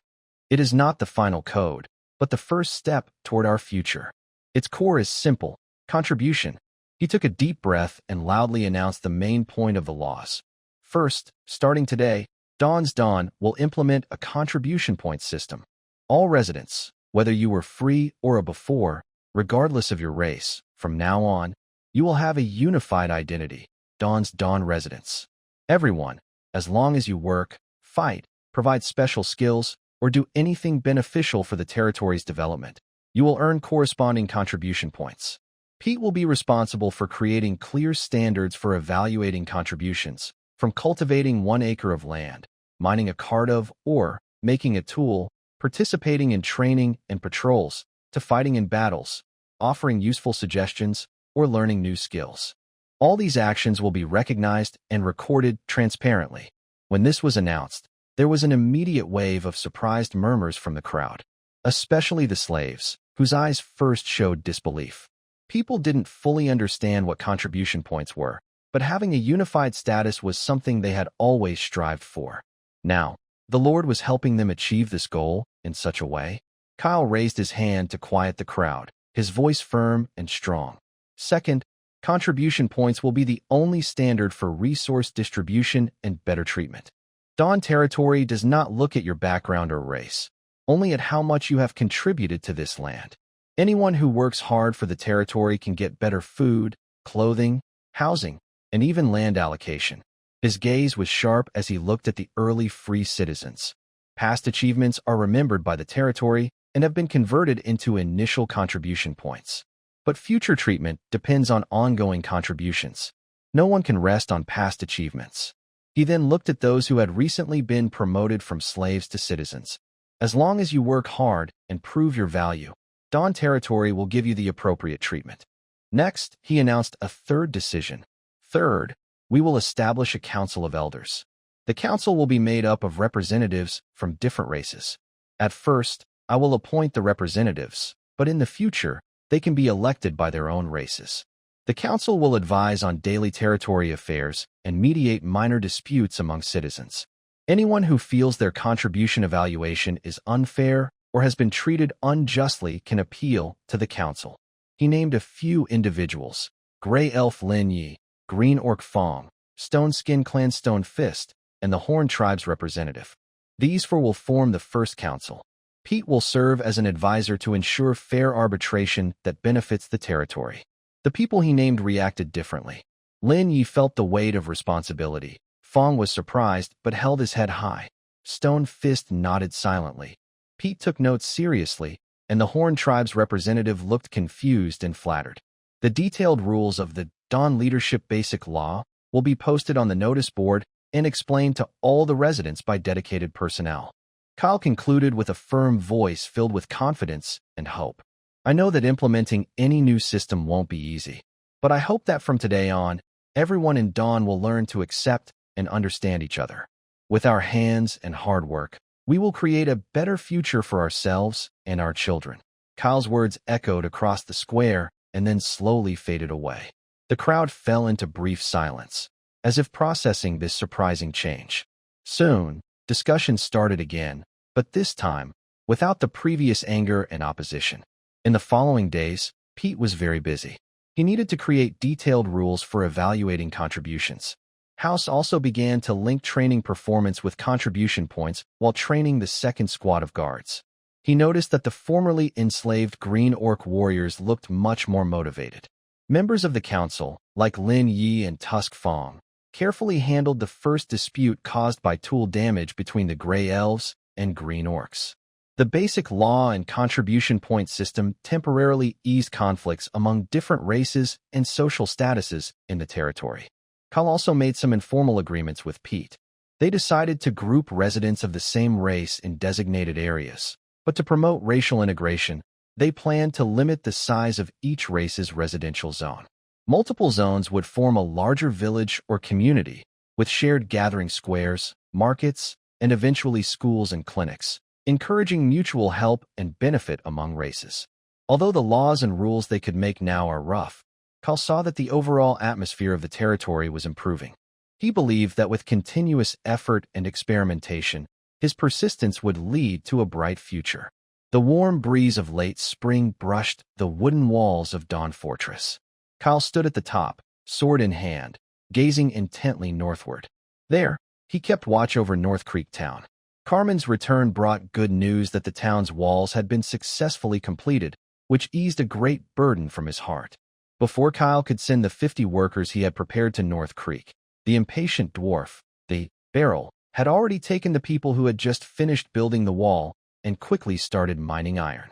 It is not the final code, but the first step toward our future. Its core is simple: contribution. He took a deep breath and loudly announced the main point of the laws. First, starting today, Dawn's Dawn will implement a contribution point system. All residents, whether you were free or a before, regardless of your race, from now on, you will have a unified identity, Dawn's Dawn residents. Everyone, as long as you work, fight, provide special skills, or do anything beneficial for the territory's development, you will earn corresponding contribution points. Pete will be responsible for creating clear standards for evaluating contributions, from cultivating 1 acre of land, mining a cart of ore, making a tool, participating in training and patrols, to fighting in battles, offering useful suggestions, or learning new skills. All these actions will be recognized and recorded transparently. When this was announced, there was an immediate wave of surprised murmurs from the crowd, especially the slaves, whose eyes first showed disbelief. People didn't fully understand what contribution points were, but having a unified status was something they had always strived for. Now, the Lord was helping them achieve this goal in such a way. Kyle raised his hand to quiet the crowd, his voice firm and strong. Second, contribution points will be the only standard for resource distribution and better treatment. Dawn territory does not look at your background or race, only at how much you have contributed to this land. Anyone who works hard for the territory can get better food, clothing, housing, and even land allocation. His gaze was sharp as he looked at the early free citizens. Past achievements are remembered by the territory and have been converted into initial contribution points. But future treatment depends on ongoing contributions. No one can rest on past achievements. He then looked at those who had recently been promoted from slaves to citizens. As long as you work hard and prove your value, Dawn territory will give you the appropriate treatment. Next, he announced a third decision. Third, we will establish a council of elders. The council will be made up of representatives from different races. At first, I will appoint the representatives, but in the future, they can be elected by their own races. The council will advise on daily territory affairs and mediate minor disputes among citizens. Anyone who feels their contribution evaluation is unfair or has been treated unjustly can appeal to the council. He named a few individuals: Gray Elf Lin Yi, Green Orc Fong, Stone Skin Clan Stone Fist, and the Horn Tribe's representative. These four will form the first council. Pete will serve as an advisor to ensure fair arbitration that benefits the territory. The people he named reacted differently. Lin Yi felt the weight of responsibility. Fong was surprised but held his head high. Stone Fist nodded silently. Pete took notes seriously, and the Horn Tribe's representative looked confused and flattered. The detailed rules of the Dawn Leadership Basic Law will be posted on the notice board and explained to all the residents by dedicated personnel. Kyle concluded with a firm voice filled with confidence and hope. I know that implementing any new system won't be easy, but I hope that from today on, everyone in Dawn will learn to accept and understand each other. With our hands and hard work, we will create a better future for ourselves and our children. Kyle's words echoed across the square and then slowly faded away. The crowd fell into brief silence, as if processing this surprising change. Soon, discussion started again, but this time, without the previous anger and opposition. In the following days, Pete was very busy. He needed to create detailed rules for evaluating contributions. House also began to link training performance with contribution points while training the second squad of guards. He noticed that the formerly enslaved Green Orc warriors looked much more motivated. Members of the council, like Lin Yi and Tusk Fong, carefully handled the first dispute caused by tool damage between the Gray Elves and Green Orcs. The basic law and contribution point system temporarily eased conflicts among different races and social statuses in the territory. Kyle also made some informal agreements with Pete. They decided to group residents of the same race in designated areas, but to promote racial integration, they planned to limit the size of each race's residential zone. Multiple zones would form a larger village or community, with shared gathering squares, markets, and eventually schools and clinics, encouraging mutual help and benefit among races. Although the laws and rules they could make now are rough, Kyle saw that the overall atmosphere of the territory was improving. He believed that with continuous effort and experimentation, his persistence would lead to a bright future. The warm breeze of late spring brushed the wooden walls of Dawn Fortress. Kyle stood at the top, sword in hand, gazing intently northward. There, he kept watch over North Creek Town. Carmen's return brought good news that the town's walls had been successfully completed, which eased a great burden from his heart. Before Kyle could send the 50 workers he had prepared to North Creek, the impatient dwarf, the Barrel, had already taken the people who had just finished building the wall and quickly started mining iron.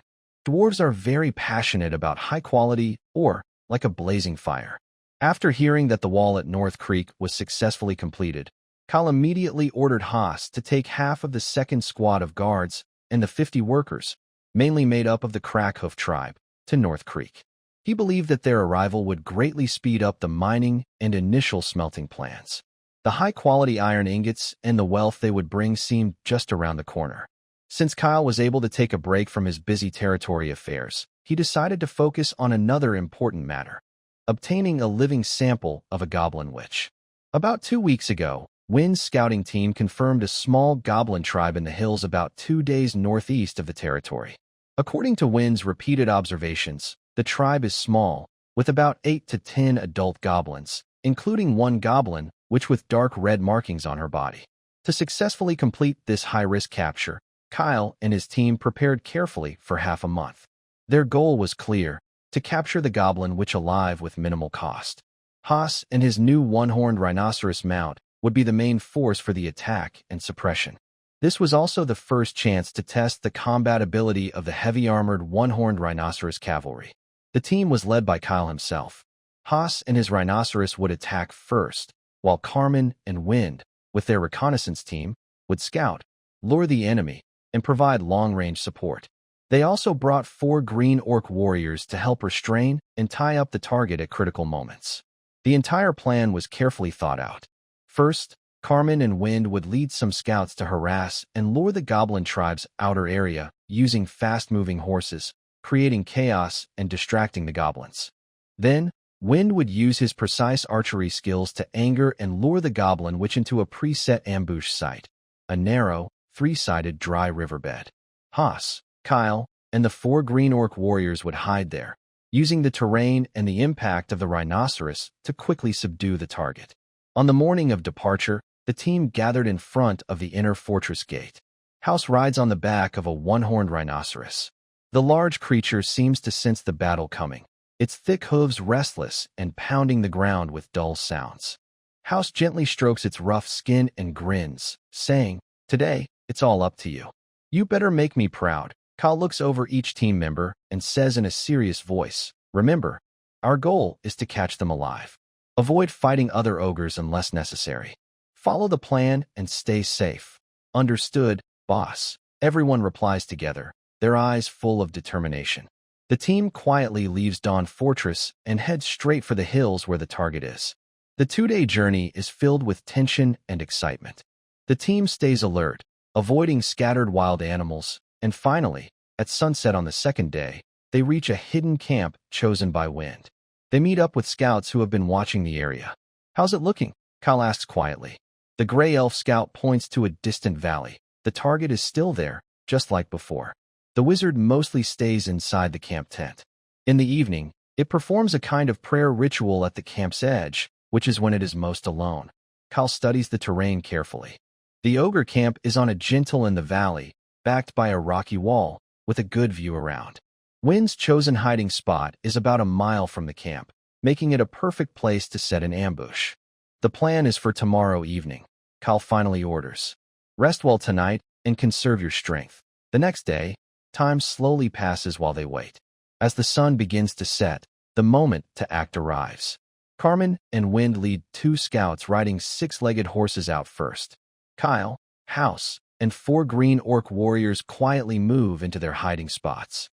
Dwarves are very passionate about high quality ore, like a blazing fire. After hearing that the wall at North Creek was successfully completed, Kyle immediately ordered Haas to take half of the second squad of guards and the 50 workers, mainly made up of the Crackhoof tribe, to North Creek. He believed that their arrival would greatly speed up the mining and initial smelting plans. The high-quality iron ingots and the wealth they would bring seemed just around the corner. Since Kyle was able to take a break from his busy territory affairs, he decided to focus on another important matter: obtaining a living sample of a goblin witch. About 2 weeks ago, Wynn's scouting team confirmed a small goblin tribe in the hills about 2 days northeast of the territory. According to Wynn's repeated observations, the tribe is small, with about 8 to 10 adult goblins, including one goblin, which with dark red markings on her body. To successfully complete this high-risk capture, Kyle and his team prepared carefully for half a month. Their goal was clear: to capture the goblin witch alive with minimal cost. Haas and his new one-horned rhinoceros mount would be the main force for the attack and suppression. This was also the first chance to test the combat ability of the heavy-armored one-horned rhinoceros cavalry. The team was led by Kyle himself. Haas and his rhinoceros would attack first, while Carmen and Wind, with their reconnaissance team, would scout, lure the enemy, and provide long-range support. They also brought 4 Green Orc warriors to help restrain and tie up the target at critical moments. The entire plan was carefully thought out. First, Carmen and Wind would lead some scouts to harass and lure the goblin tribe's outer area using fast-moving horses, creating chaos and distracting the goblins. Then, Wind would use his precise archery skills to anger and lure the goblin witch into a preset ambush site, a narrow, three-sided dry riverbed. Haas, Kyle, and the 4 green orc warriors would hide there, using the terrain and the impact of the rhinoceros to quickly subdue the target. On the morning of departure, the team gathered in front of the inner fortress gate. House rides on the back of a one-horned rhinoceros. The large creature seems to sense the battle coming, its thick hooves restless and pounding the ground with dull sounds. House gently strokes its rough skin and grins, saying, "Today, it's all up to you. You better make me proud." Kyle looks over each team member and says in a serious voice, "Remember, our goal is to catch them alive. Avoid fighting other ogres unless necessary. Follow the plan and stay safe." "Understood, boss." Everyone replies together, their eyes full of determination. The team quietly leaves Dawn Fortress and heads straight for the hills where the target is. The 2-day journey is filled with tension and excitement. The team stays alert, avoiding scattered wild animals, and finally, at sunset on the 2nd day, they reach a hidden camp chosen by Wind. They meet up with scouts who have been watching the area. "How's it looking?" Kyle asks quietly. The gray elf scout points to a distant valley. The target is still there, just like before. The wizard mostly stays inside the camp tent. In the evening, it performs a kind of prayer ritual at the camp's edge, which is when it is most alone. Kyle studies the terrain carefully. The ogre camp is on a gentle in the valley, backed by a rocky wall, with a good view around. Wind's chosen hiding spot is about a mile from the camp, making it a perfect place to set an ambush. The plan is for tomorrow evening. Kyle finally orders. "Rest well tonight and conserve your strength." The next day, time slowly passes while they wait. As the sun begins to set, the moment to act arrives. Carmen and Wind lead 2 scouts riding 6-legged horses out first. Kyle, House, and 4 green orc warriors quietly move into their hiding spots.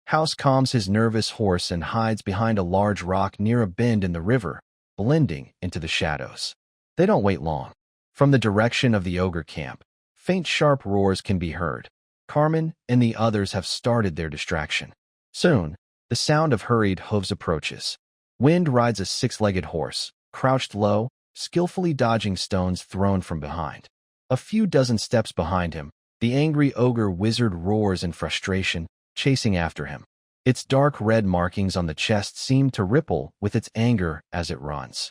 House calms his nervous horse and hides behind a large rock near a bend in the river, blending into the shadows. They don't wait long. From the direction of the ogre camp, faint sharp roars can be heard. Carmen and the others have started their distraction. Soon, the sound of hurried hooves approaches. Wind rides a 6-legged horse, crouched low, skillfully dodging stones thrown from behind. A few dozen steps behind him, the angry ogre wizard roars in frustration, chasing after him. Its dark red markings on the chest seem to ripple with its anger as it runs.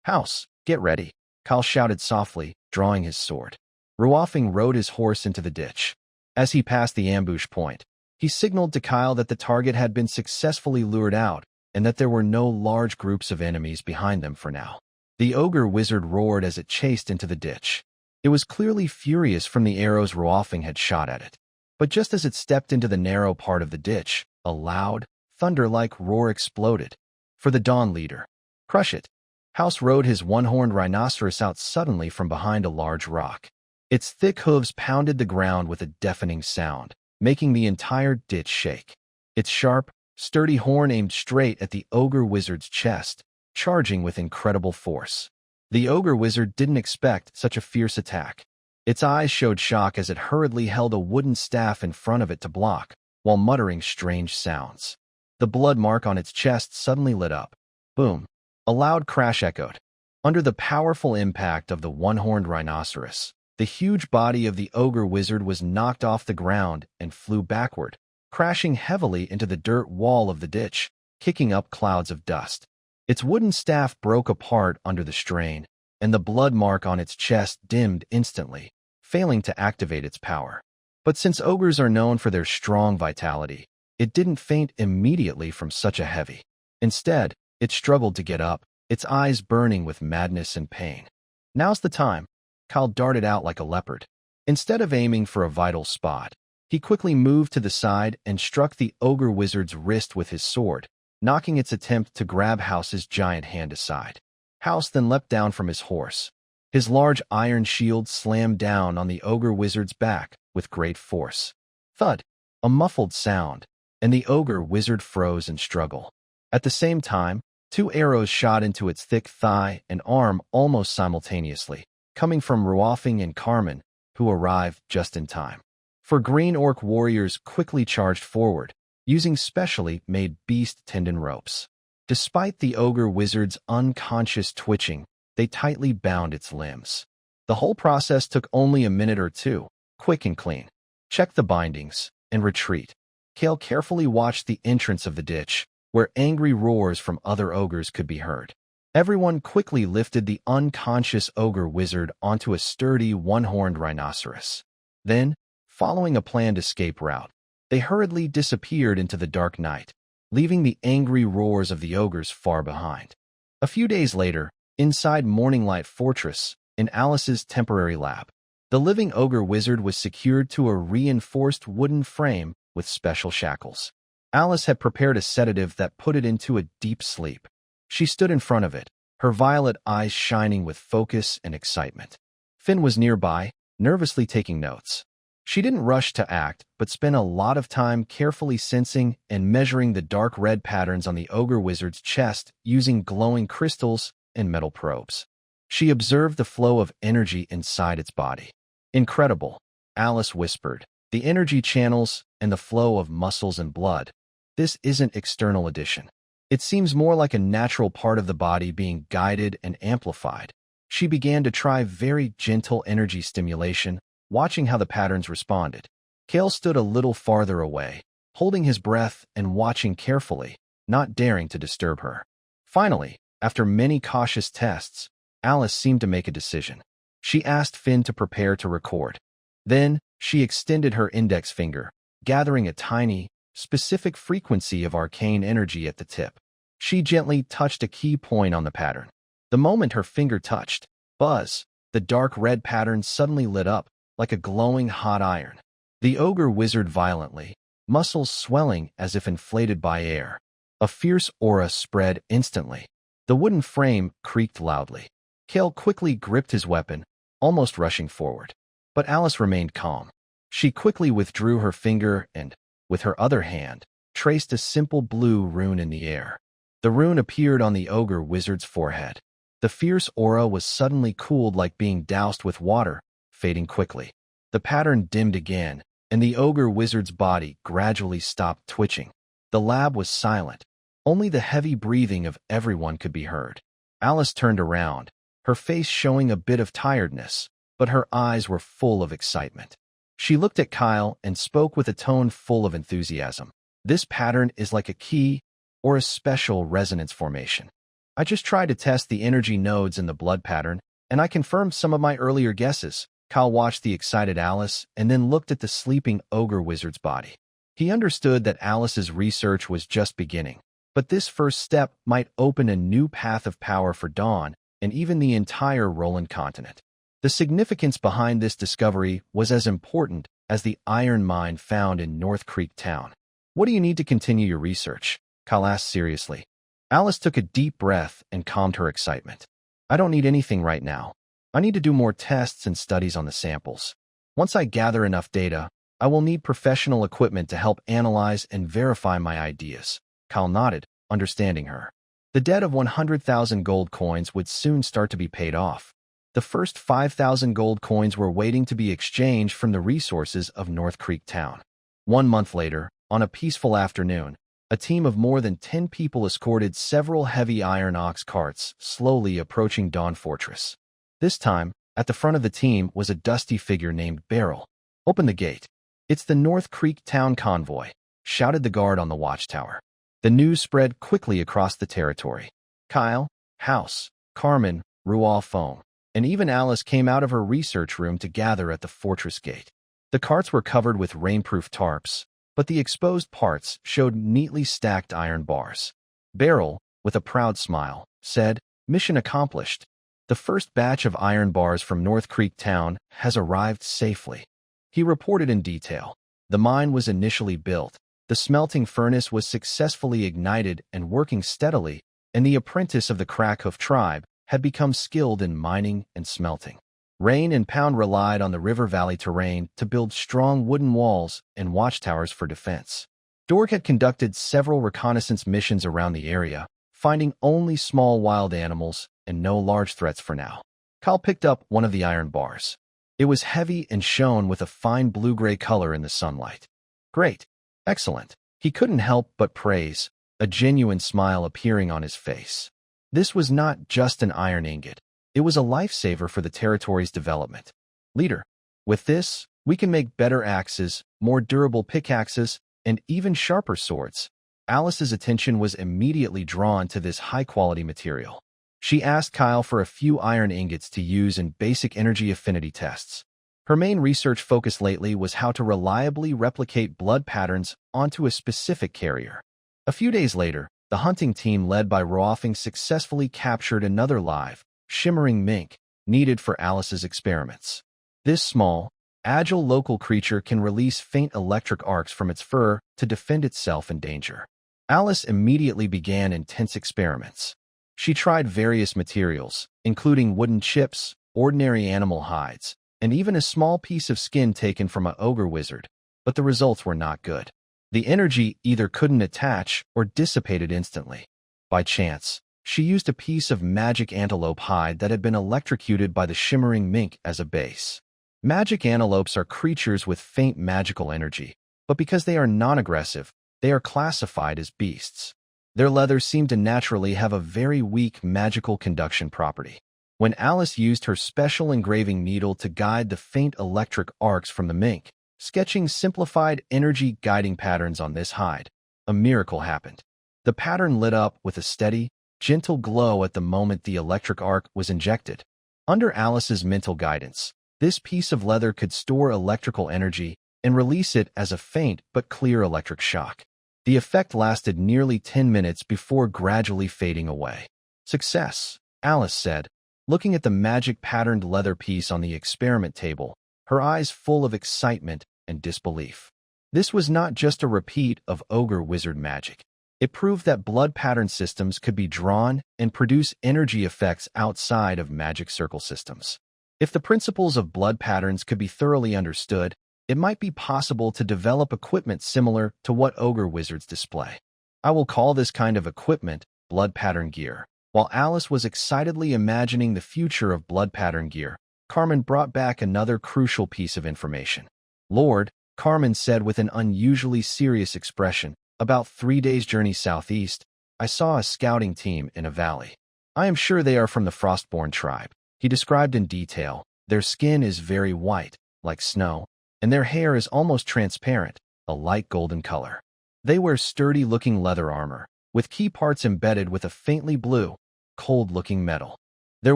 "House, get ready," Kyle shouted softly, drawing his sword. Ruofing rode his horse into the ditch. As he passed the ambush point, he signaled to Kyle that the target had been successfully lured out and that there were no large groups of enemies behind them for now. The ogre wizard roared as it chased into the ditch. It was clearly furious from the arrows Ruofing had shot at it. But just as it stepped into the narrow part of the ditch, a loud, thunder-like roar exploded. For the Dawn Leader. "Crush it." House rode his one-horned rhinoceros out suddenly from behind a large rock. Its thick hooves pounded the ground with a deafening sound, making the entire ditch shake. Its sharp, sturdy horn aimed straight at the ogre wizard's chest, charging with incredible force. The ogre wizard didn't expect such a fierce attack. Its eyes showed shock as it hurriedly held a wooden staff in front of it to block, while muttering strange sounds. The blood mark on its chest suddenly lit up. Boom! A loud crash echoed. Under the powerful impact of the one-horned rhinoceros, the huge body of the ogre wizard was knocked off the ground and flew backward, crashing heavily into the dirt wall of the ditch, kicking up clouds of dust. Its wooden staff broke apart under the strain, and the blood mark on its chest dimmed instantly, failing to activate its power. But since ogres are known for their strong vitality, it didn't faint immediately from such a heavy. Instead, it struggled to get up, its eyes burning with madness and pain. "Now's the time." Kyle darted out like a leopard. Instead of aiming for a vital spot, he quickly moved to the side and struck the ogre wizard's wrist with his sword, knocking its attempt to grab House's giant hand aside. House then leapt down from his horse. His large iron shield slammed down on the ogre wizard's back with great force. Thud! A muffled sound, and the ogre wizard froze in struggle. At the same time, 2 arrows shot into its thick thigh and arm almost simultaneously, coming from Ruofing and Carmen, who arrived just in time. For green orc warriors quickly charged forward, using specially made beast tendon ropes. Despite the ogre wizard's unconscious twitching, they tightly bound its limbs. The whole process took only a minute or two, quick and clean. Check the bindings and retreat. Kale carefully watched the entrance of the ditch, where angry roars from other ogres could be heard. Everyone quickly lifted the unconscious ogre wizard onto a sturdy one-horned rhinoceros. Then, following a planned escape route, they hurriedly disappeared into the dark night, leaving the angry roars of the ogres far behind. A few days later, inside Morninglight Fortress, in Alice's temporary lab, the living ogre wizard was secured to a reinforced wooden frame with special shackles. Alice had prepared a sedative that put it into a deep sleep. She stood in front of it, her violet eyes shining with focus and excitement. Finn was nearby, nervously taking notes. She didn't rush to act, but spent a lot of time carefully sensing and measuring the dark red patterns on the ogre wizard's chest using glowing crystals and metal probes. She observed the flow of energy inside its body. Incredible, Alice whispered. The energy channels and the flow of muscles and blood. This isn't external addition. It seems more like a natural part of the body being guided and amplified. She began to try very gentle energy stimulation, watching how the patterns responded. Kale stood a little farther away, holding his breath and watching carefully, not daring to disturb her. Finally, after many cautious tests, Alice seemed to make a decision. She asked Finn to prepare to record. Then, she extended her index finger, gathering a tiny, specific frequency of arcane energy at the tip. She gently touched a key point on the pattern. The moment her finger touched, buzz, the dark red pattern suddenly lit up, like a glowing hot iron. The ogre wizard violently, muscles swelling as if inflated by air. A fierce aura spread instantly. The wooden frame creaked loudly. Kale quickly gripped his weapon, almost rushing forward. But Alice remained calm. She quickly withdrew her finger and, with her other hand, traced a simple blue rune in the air. The rune appeared on the ogre wizard's forehead. The fierce aura was suddenly cooled like being doused with water, fading quickly. The pattern dimmed again, and the ogre wizard's body gradually stopped twitching. The lab was silent. Only the heavy breathing of everyone could be heard. Alice turned around, her face showing a bit of tiredness, but her eyes were full of excitement. She looked at Kyle and spoke with a tone full of enthusiasm. This pattern is like a key or a special resonance formation. I just tried to test the energy nodes in the blood pattern, and I confirmed some of my earlier guesses. Kyle watched the excited Alice and then looked at the sleeping ogre wizard's body. He understood that Alice's research was just beginning, but this first step might open a new path of power for Dawn and even the entire Roland continent. The significance behind this discovery was as important as the iron mine found in North Creek Town. What do you need to continue your research? Kyle asked seriously. Alice took a deep breath and calmed her excitement. I don't need anything right now. I need to do more tests and studies on the samples. Once I gather enough data, I will need professional equipment to help analyze and verify my ideas. Kyle nodded, understanding her. The debt of 100,000 gold coins would soon start to be paid off. The first 5,000 gold coins were waiting to be exchanged from the resources of North Creek Town. 1 month later, on a peaceful afternoon, a team of more than 10 people escorted several heavy iron ox carts slowly approaching Dawn Fortress. This time, at the front of the team was a dusty figure named Beryl. Open the gate. It's the North Creek Town convoy, shouted the guard on the watchtower. The news spread quickly across the territory. Kyle, House, Carmen, Rual Foam, and even Alice came out of her research room to gather at the fortress gate. The carts were covered with rainproof tarps, but the exposed parts showed neatly stacked iron bars. Beryl, with a proud smile, said, "Mission accomplished. The first batch of iron bars from North Creek Town has arrived safely." He reported in detail. The mine was initially built, the smelting furnace was successfully ignited and working steadily, and the apprentice of the Crackhoof tribe had become skilled in mining and smelting. Rain and Pound relied on the river valley terrain to build strong wooden walls and watchtowers for defense. Dork had conducted several reconnaissance missions around the area, finding only small wild animals and no large threats for now. Kyle picked up one of the iron bars. It was heavy and shone with a fine blue-gray color in the sunlight. Great. Excellent. He couldn't help but praise, a genuine smile appearing on his face. This was not just an iron ingot. It was a lifesaver for the territory's development. Leader, with this, we can make better axes, more durable pickaxes, and even sharper swords. Alice's attention was immediately drawn to this high-quality material. She asked Kyle for a few iron ingots to use in basic energy affinity tests. Her main research focus lately was how to reliably replicate blood patterns onto a specific carrier. A few days later, the hunting team led by Roafing successfully captured another live, shimmering mink needed for Alice's experiments. This small, agile local creature can release faint electric arcs from its fur to defend itself in danger. Alice immediately began intense experiments. She tried various materials, including wooden chips, ordinary animal hides, and even a small piece of skin taken from an ogre wizard, but the results were not good. The energy either couldn't attach or dissipated instantly. By chance, she used a piece of magic antelope hide that had been electrocuted by the shimmering mink as a base. Magic antelopes are creatures with faint magical energy, but because they are non-aggressive, they are classified as beasts. Their leather seemed to naturally have a very weak magical conduction property. When Alice used her special engraving needle to guide the faint electric arcs from the mink, sketching simplified energy guiding patterns on this hide, a miracle happened. The pattern lit up with a steady, gentle glow at the moment the electric arc was injected. Under Alice's mental guidance, this piece of leather could store electrical energy and release it as a faint but clear electric shock. The effect lasted nearly 10 minutes before gradually fading away. Success, Alice said, looking at the magic-patterned leather piece on the experiment table, her eyes full of excitement and disbelief. This was not just a repeat of ogre wizard magic. It proved that blood pattern systems could be drawn and produce energy effects outside of magic circle systems. If the principles of blood patterns could be thoroughly understood, it might be possible to develop equipment similar to what ogre wizards display. I will call this kind of equipment blood pattern gear. While Alice was excitedly imagining the future of blood pattern gear, Carmen brought back another crucial piece of information. Lord, Carmen said with an unusually serious expression, about 3 days' journey southeast, I saw a scouting team in a valley. I am sure they are from the Frostborn tribe. He described in detail. Their skin is very white, like snow, and their hair is almost transparent, a light golden color. They wear sturdy-looking leather armor, with key parts embedded with a faintly blue, cold-looking metal. Their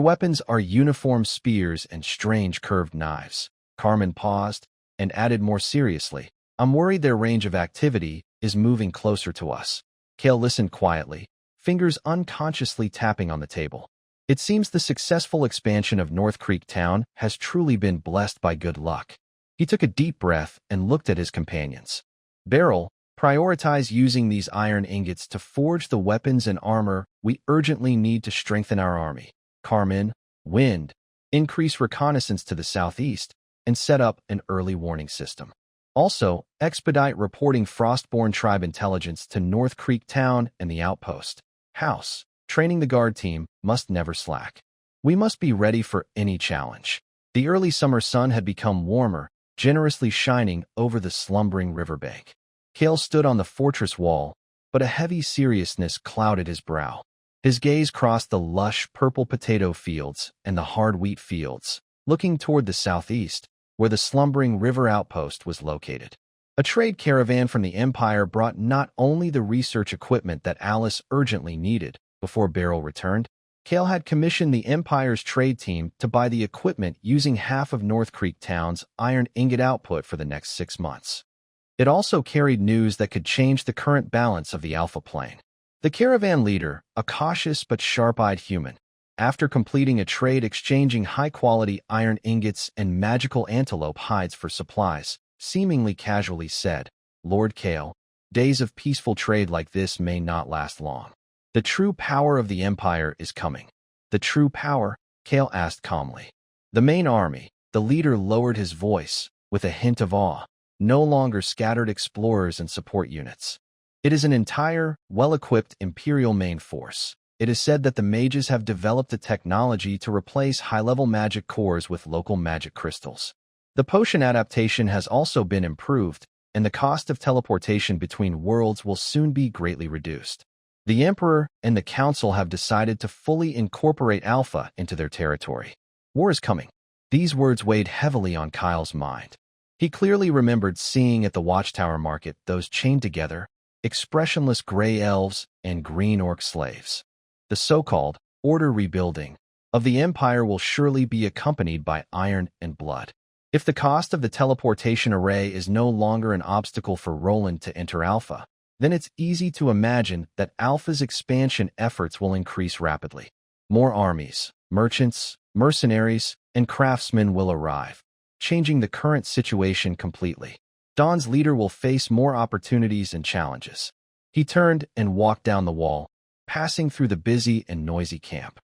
weapons are uniform spears and strange curved knives. Carmen paused and added more seriously, I'm worried their range of activity is moving closer to us. Kale listened quietly, fingers unconsciously tapping on the table. It seems the successful expansion of North Creek Town has truly been blessed by good luck. He took a deep breath and looked at his companions. Beryl, prioritize using these iron ingots to forge the weapons and armor we urgently need to strengthen our army. Carmen, Wind, increase reconnaissance to the southeast and set up an early warning system. Also, expedite reporting Frostborn tribe intelligence to North Creek Town and the outpost. House, training the guard team must never slack. We must be ready for any challenge. The early summer sun had become warmer, generously shining over the slumbering riverbank. Kale stood on the fortress wall, but a heavy seriousness clouded his brow. His gaze crossed the lush purple potato fields and the hard wheat fields, looking toward the southeast, where the slumbering river outpost was located. A trade caravan from the Empire brought not only the research equipment that Alice urgently needed before Beryl returned, Kale had commissioned the Empire's trade team to buy the equipment using half of North Creek Town's iron ingot output for the next 6 months. It also carried news that could change the current balance of the Alpha Plane. The caravan leader, a cautious but sharp-eyed human, after completing a trade exchanging high-quality iron ingots and magical antelope hides for supplies, seemingly casually said, Lord Kale, days of peaceful trade like this may not last long. The true power of the Empire is coming. The true power? Kale asked calmly. The main army, the leader lowered his voice, with a hint of awe, no longer scattered explorers and support units. It is an entire, well-equipped Imperial main force. It is said that the mages have developed a technology to replace high-level magic cores with local magic crystals. The potion adaptation has also been improved, and the cost of teleportation between worlds will soon be greatly reduced. The Emperor and the Council have decided to fully incorporate Alpha into their territory. War is coming. These words weighed heavily on Kyle's mind. He clearly remembered seeing at the Watchtower Market those chained together, expressionless gray elves and green orc slaves. The so-called order rebuilding of the Empire will surely be accompanied by iron and blood. If the cost of the teleportation array is no longer an obstacle for Roland to enter Alpha, then it's easy to imagine that Alpha's expansion efforts will increase rapidly. More armies, merchants, mercenaries, and craftsmen will arrive, changing the current situation completely. Dawn's leader will face more opportunities and challenges. He turned and walked down the wall, passing through the busy and noisy camp.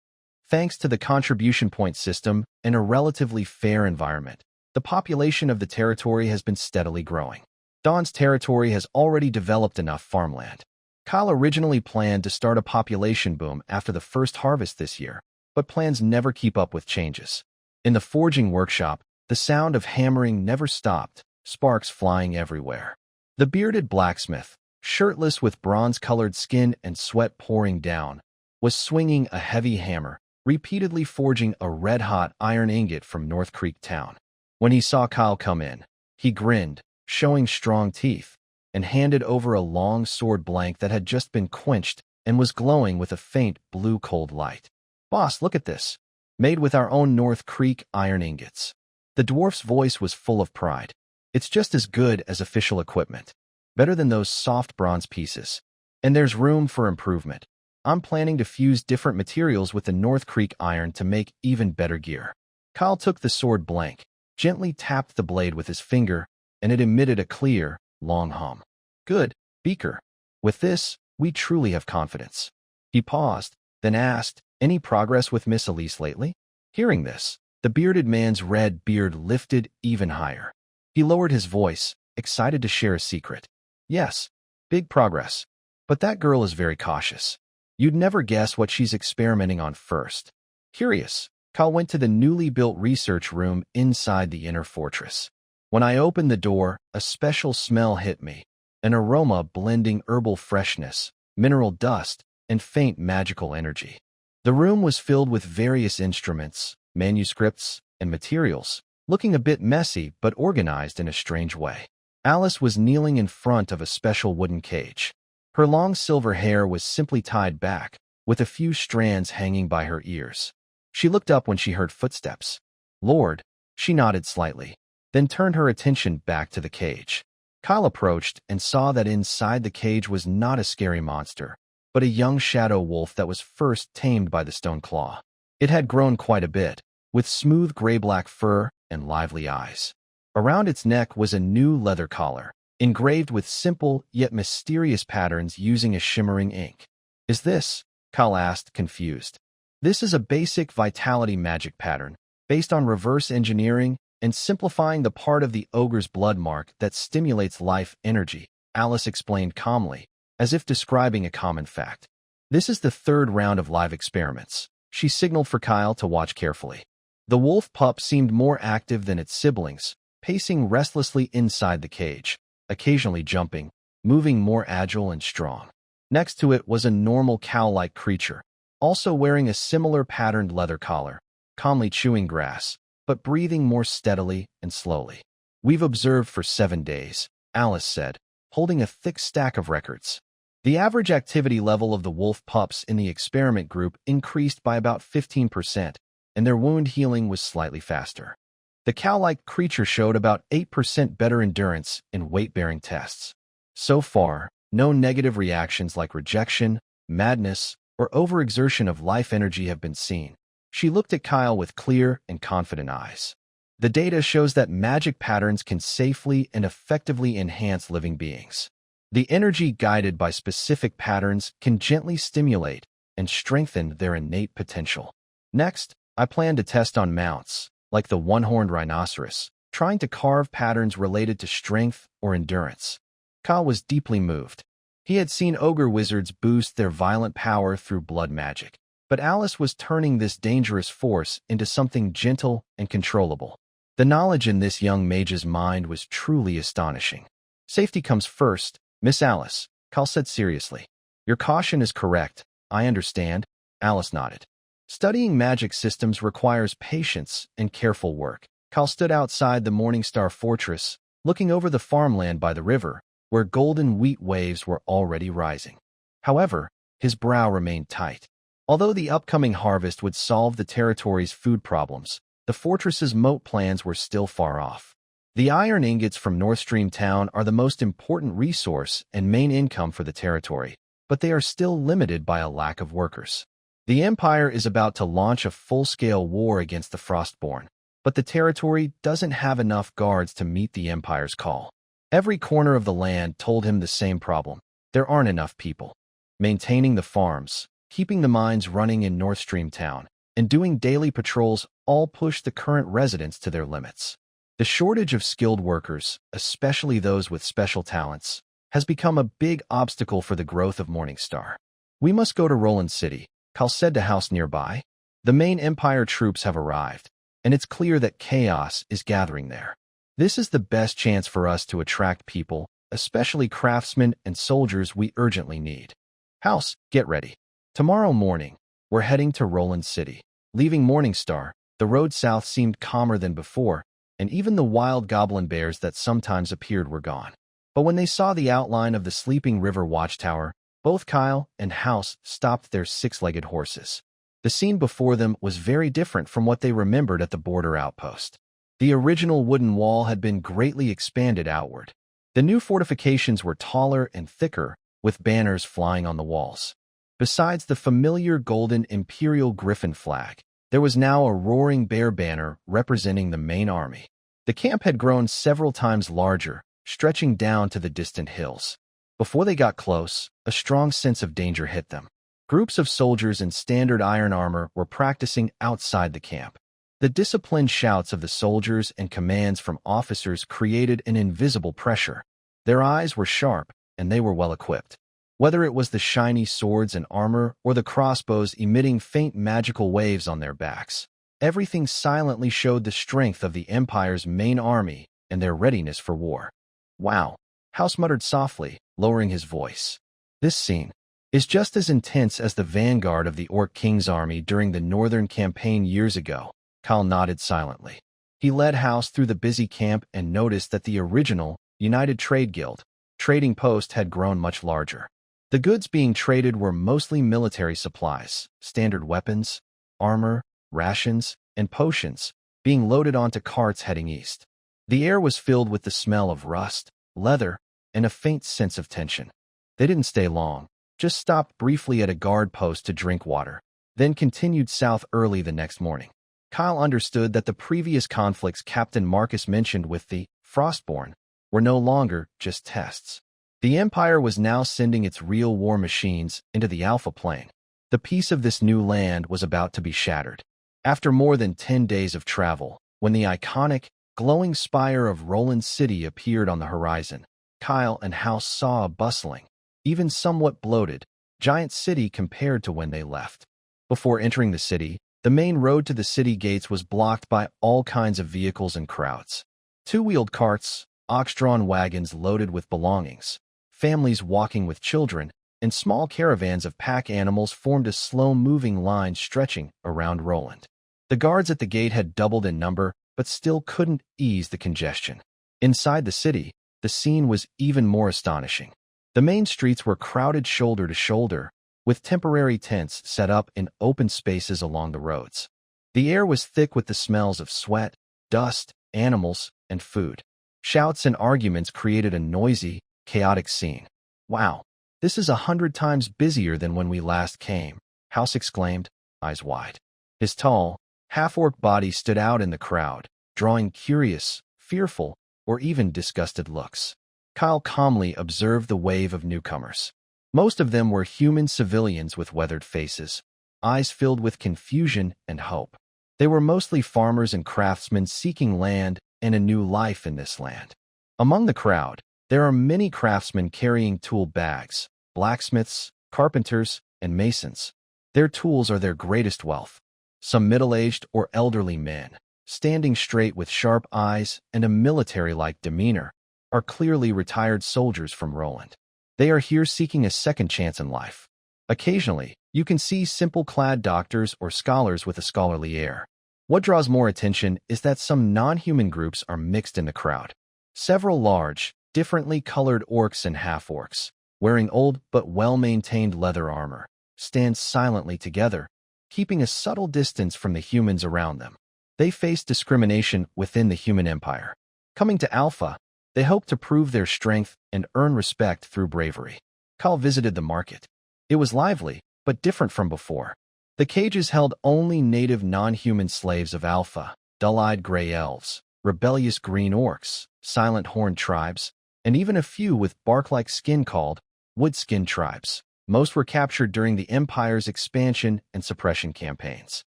Thanks to the contribution point system and a relatively fair environment, the population of the territory has been steadily growing. Dawn's territory has already developed enough farmland. Kyle originally planned to start a population boom after the first harvest this year, but plans never keep up with changes. In the forging workshop, the sound of hammering never stopped, sparks flying everywhere. The bearded blacksmith, shirtless with bronze-colored skin and sweat pouring down, was swinging a heavy hammer, repeatedly forging a red-hot iron ingot from North Creek Town. When he saw Kyle come in, he grinned, showing strong teeth, and handed over a long sword blank that had just been quenched and was glowing with a faint blue cold light. "Boss, look at this. Made with our own North Creek iron ingots." The dwarf's voice was full of pride. "It's just as good as official equipment. Better than those soft bronze pieces. And there's room for improvement. I'm planning to fuse different materials with the North Creek iron to make even better gear." Kyle took the sword blank, gently tapped the blade with his finger, and it emitted a clear, long hum. "Good, Beaker. With this, we truly have confidence." He paused, then asked, "Any progress with Miss Elise lately?" Hearing this, the bearded man's red beard lifted even higher. He lowered his voice, excited to share a secret. "Yes, big progress. But that girl is very cautious. You'd never guess what she's experimenting on first." Curious, Kyle went to the newly built research room inside the inner fortress. When I opened the door, a special smell hit me, an aroma blending herbal freshness, mineral dust, and faint magical energy. The room was filled with various instruments, manuscripts, and materials, looking a bit messy but organized in a strange way. Alice was kneeling in front of a special wooden cage. Her long silver hair was simply tied back, with a few strands hanging by her ears. She looked up when she heard footsteps. "Lord," she nodded slightly, then turned her attention back to the cage. Kyle approached and saw that inside the cage was not a scary monster, but a young shadow wolf that was first tamed by the stone claw. It had grown quite a bit, with smooth gray-black fur and lively eyes. Around its neck was a new leather collar, engraved with simple yet mysterious patterns using a shimmering ink. "Is this?" Kyle asked, confused. "This is a basic vitality magic pattern, based on reverse engineering and simplifying the part of the ogre's blood mark that stimulates life energy," Alice explained calmly, as if describing a common fact. "This is the third round of live experiments." She signaled for Kyle to watch carefully. The wolf pup seemed more active than its siblings, pacing restlessly inside the cage, occasionally jumping, moving more agile and strong. Next to it was a normal cow-like creature, also wearing a similar patterned leather collar, calmly chewing grass, but breathing more steadily and slowly. "We've observed for 7 days," Alice said, holding a thick stack of records. The average activity level of the wolf pups in the experiment group increased by about 15%, and their wound healing was slightly faster. The cow-like creature showed about 8% better endurance in weight-bearing tests. So far, no negative reactions like rejection, madness, or overexertion of life energy have been seen. She looked at Kyle with clear and confident eyes. The data shows that magic patterns can safely and effectively enhance living beings. The energy guided by specific patterns can gently stimulate and strengthen their innate potential. Next, I plan to test on mounts, like the one-horned rhinoceros, trying to carve patterns related to strength or endurance. Kyle was deeply moved. He had seen ogre wizards boost their violent power through blood magic, but Alice was turning this dangerous force into something gentle and controllable. The knowledge in this young mage's mind was truly astonishing. Safety comes first, Miss Alice, Cal said seriously. Your caution is correct, I understand, Alice nodded. Studying magic systems requires patience and careful work. Cal stood outside the Morningstar Fortress, looking over the farmland by the river, where golden wheat waves were already rising. However, his brow remained tight. Although the upcoming harvest would solve the territory's food problems, the fortress's moat plans were still far off. The iron ingots from North Stream Town are the most important resource and main income for the territory, but they are still limited by a lack of workers. The Empire is about to launch a full-scale war against the Frostborn, but the territory doesn't have enough guards to meet the Empire's call. Every corner of the land told him the same problem. There aren't enough people. Maintaining the farms, keeping the mines running in North Stream Town, and doing daily patrols all push the current residents to their limits. The shortage of skilled workers, especially those with special talents, has become a big obstacle for the growth of Morningstar. We must go to Roland City, Cal said to House nearby. The main Empire troops have arrived, and it's clear that chaos is gathering there. This is the best chance for us to attract people, especially craftsmen and soldiers we urgently need. House, get ready. Tomorrow morning, we're heading to Roland City. Leaving Morningstar, the road south seemed calmer than before, and even the wild goblin bears that sometimes appeared were gone. But when they saw the outline of the sleeping river watchtower, both Kyle and House stopped their six-legged horses. The scene before them was very different from what they remembered at the border outpost. The original wooden wall had been greatly expanded outward. The new fortifications were taller and thicker, with banners flying on the walls. Besides the familiar golden Imperial Griffin flag, there was now a roaring bear banner representing the main army. The camp had grown several times larger, stretching down to the distant hills. Before they got close, a strong sense of danger hit them. Groups of soldiers in standard iron armor were practicing outside the camp. The disciplined shouts of the soldiers and commands from officers created an invisible pressure. Their eyes were sharp, and they were well equipped. Whether it was the shiny swords and armor or the crossbows emitting faint magical waves on their backs, everything silently showed the strength of the Empire's main army and their readiness for war. Wow, House muttered softly, lowering his voice. This scene is just as intense as the vanguard of the Orc King's army during the Northern Campaign years ago. Kyle nodded silently. He led House through the busy camp and noticed that the original United Trade Guild trading post had grown much larger. The goods being traded were mostly military supplies, standard weapons, armor, rations, and potions, being loaded onto carts heading east. The air was filled with the smell of rust, leather, and a faint sense of tension. They didn't stay long, just stopped briefly at a guard post to drink water, then continued south early the next morning. Kyle understood that the previous conflicts Captain Marcus mentioned with the Frostborn were no longer just tests. The Empire was now sending its real war machines into the Alpha Plane. The peace of this new land was about to be shattered. After more than 10 days of travel, when the iconic, glowing spire of Roland City appeared on the horizon, Kyle and House saw a bustling, even somewhat bloated, giant city compared to when they left. Before entering the city, the main road to the city gates was blocked by all kinds of vehicles and crowds. Two-wheeled carts, ox-drawn wagons loaded with belongings, families walking with children, and small caravans of pack animals formed a slow-moving line stretching around Roland. The guards at the gate had doubled in number, but still couldn't ease the congestion. Inside the city, the scene was even more astonishing. The main streets were crowded shoulder to shoulder, with temporary tents set up in open spaces along the roads. The air was thick with the smells of sweat, dust, animals, and food. Shouts and arguments created a noisy, chaotic scene. Wow, this is 100 times busier than when we last came, House exclaimed, eyes wide. His tall, half-orc body stood out in the crowd, drawing curious, fearful, or even disgusted looks. Kyle calmly observed the wave of newcomers. Most of them were human civilians with weathered faces, eyes filled with confusion and hope. They were mostly farmers and craftsmen seeking land and a new life in this land. Among the crowd, there are many craftsmen carrying tool bags, blacksmiths, carpenters, and masons. Their tools are their greatest wealth. Some middle-aged or elderly men, standing straight with sharp eyes and a military-like demeanor, are clearly retired soldiers from Roland. They are here seeking a second chance in life. Occasionally, you can see simple-clad doctors or scholars with a scholarly air. What draws more attention is that some non-human groups are mixed in the crowd. Several large, differently colored orcs and half-orcs, wearing old but well-maintained leather armor, stand silently together, keeping a subtle distance from the humans around them. They face discrimination within the human empire. Coming to Alpha, they hope to prove their strength and earn respect through bravery. Kyle visited the market. It was lively, but different from before. The cages held only native non-human slaves of Alpha, dull-eyed gray elves, rebellious green orcs, silent horned tribes, and even a few with bark-like skin called wood-skin tribes. Most were captured during the Empire's expansion and suppression campaigns.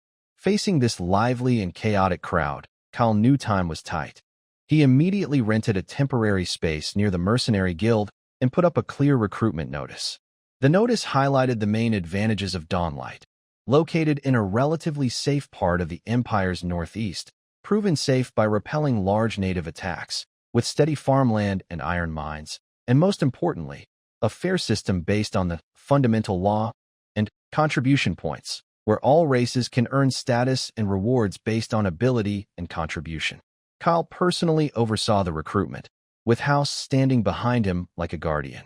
Facing this lively and chaotic crowd, Kyle knew time was tight. He immediately rented a temporary space near the Mercenary Guild and put up a clear recruitment notice. The notice highlighted the main advantages of Dawnlight. Located in a relatively safe part of the Empire's northeast, proven safe by repelling large native attacks, with steady farmland and iron mines, and most importantly, a fair system based on the fundamental law and contribution points, where all races can earn status and rewards based on ability and contribution. Kyle personally oversaw the recruitment, with House standing behind him like a guardian.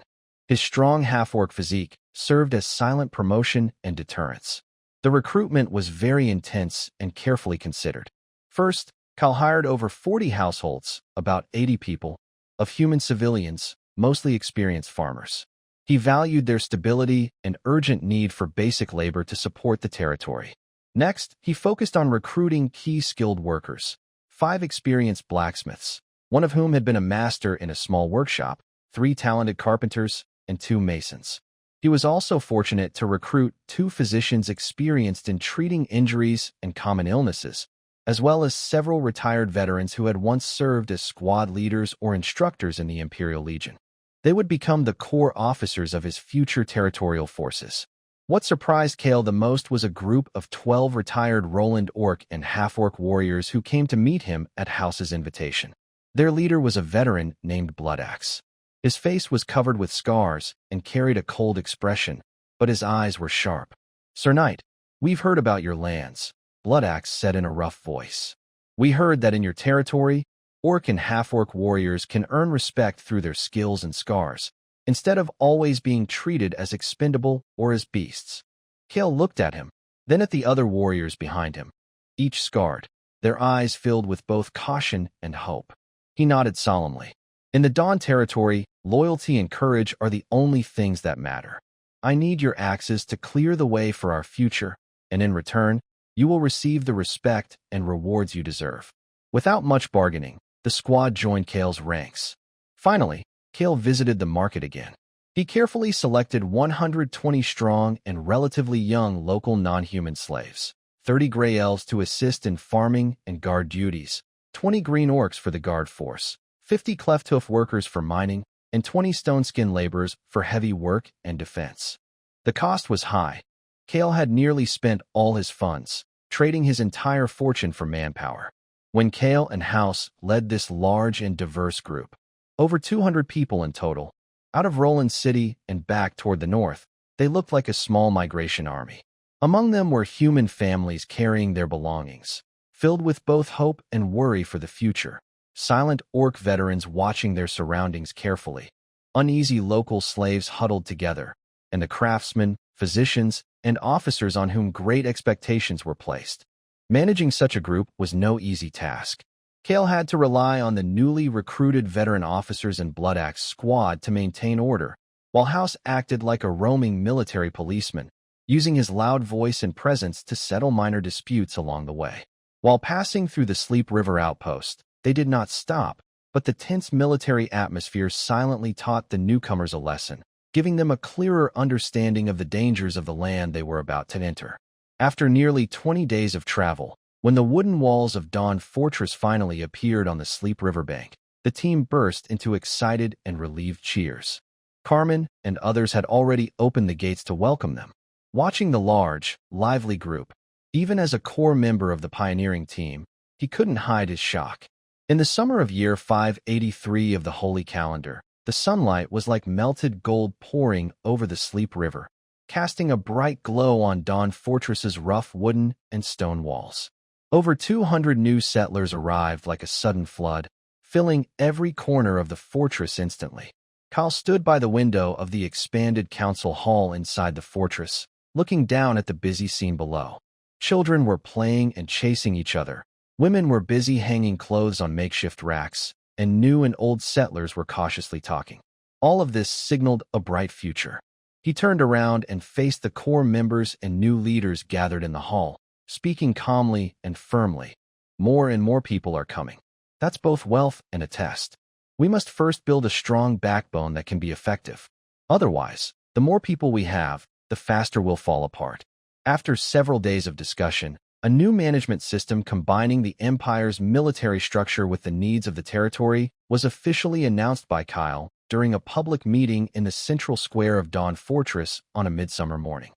His strong half-orc physique served as silent promotion and deterrence. The recruitment was very intense and carefully considered. First, Kyle hired over 40 households, about 80 people, of human civilians, mostly experienced farmers. He valued their stability and urgent need for basic labor to support the territory. Next, he focused on recruiting key skilled workers, 5 experienced blacksmiths, one of whom had been a master in a small workshop, 3 talented carpenters, and 2 masons. He was also fortunate to recruit 2 physicians experienced in treating injuries and common illnesses, as well as several retired veterans who had once served as squad leaders or instructors in the Imperial Legion. They would become the core officers of his future territorial forces. What surprised Kale the most was a group of 12 retired Roland orc and half-orc warriors who came to meet him at House's invitation. Their leader was a veteran named Bloodaxe. His face was covered with scars and carried a cold expression, but his eyes were sharp. "Sir Knight, we've heard about your lands," Bloodaxe said in a rough voice. "We heard that in your territory, orc and half-orc warriors can earn respect through their skills and scars, instead of always being treated as expendable or as beasts." Kale looked at him, then at the other warriors behind him, each scarred, their eyes filled with both caution and hope. He nodded solemnly. "In the Dawn territory, loyalty and courage are the only things that matter. I need your axes to clear the way for our future, and in return, you will receive the respect and rewards you deserve." Without much bargaining, the squad joined Kale's ranks. Finally, Kale visited the market again. He carefully selected 120 strong and relatively young local non-human slaves, 30 gray elves to assist in farming and guard duties, 20 green orcs for the guard force, 50 cleft-hoof workers for mining, and 20 stone-skin laborers for heavy work and defense. The cost was high. Kale had nearly spent all his funds, trading his entire fortune for manpower. When Kale and House led this large and diverse group, over 200 people in total, out of Roland City and back toward the north, they looked like a small migration army. Among them were human families carrying their belongings, filled with both hope and worry for the future. Silent orc veterans watching their surroundings carefully, uneasy local slaves huddled together, and the craftsmen, physicians, and officers on whom great expectations were placed. Managing such a group was no easy task. Kale had to rely on the newly recruited veteran officers and Bloodaxe squad to maintain order, while House acted like a roaming military policeman, using his loud voice and presence to settle minor disputes along the way. While passing through the Sleep River outpost, they did not stop, but the tense military atmosphere silently taught the newcomers a lesson, giving them a clearer understanding of the dangers of the land they were about to enter. After nearly 20 days of travel, when the wooden walls of Dawn Fortress finally appeared on the Sleep River bank, the team burst into excited and relieved cheers. Carmen and others had already opened the gates to welcome them. Watching the large, lively group, even as a core member of the pioneering team, he couldn't hide his shock. In the summer of year 583 of the Holy Calendar, the sunlight was like melted gold pouring over the Sleep River, casting a bright glow on Dawn Fortress's rough wooden and stone walls. Over 200 new settlers arrived like a sudden flood, filling every corner of the fortress instantly. Kyle stood by the window of the expanded council hall inside the fortress, looking down at the busy scene below. Children were playing and chasing each other. Women were busy hanging clothes on makeshift racks, and new and old settlers were cautiously talking. All of this signaled a bright future. He turned around and faced the core members and new leaders gathered in the hall, speaking calmly and firmly. More and more people are coming. That's both wealth and a test. We must first build a strong backbone that can be effective. Otherwise, the more people we have, the faster we'll fall apart. After several days of discussion, a new management system combining the Empire's military structure with the needs of the territory was officially announced by Kyle during a public meeting in the central square of Dawn Fortress on a midsummer morning.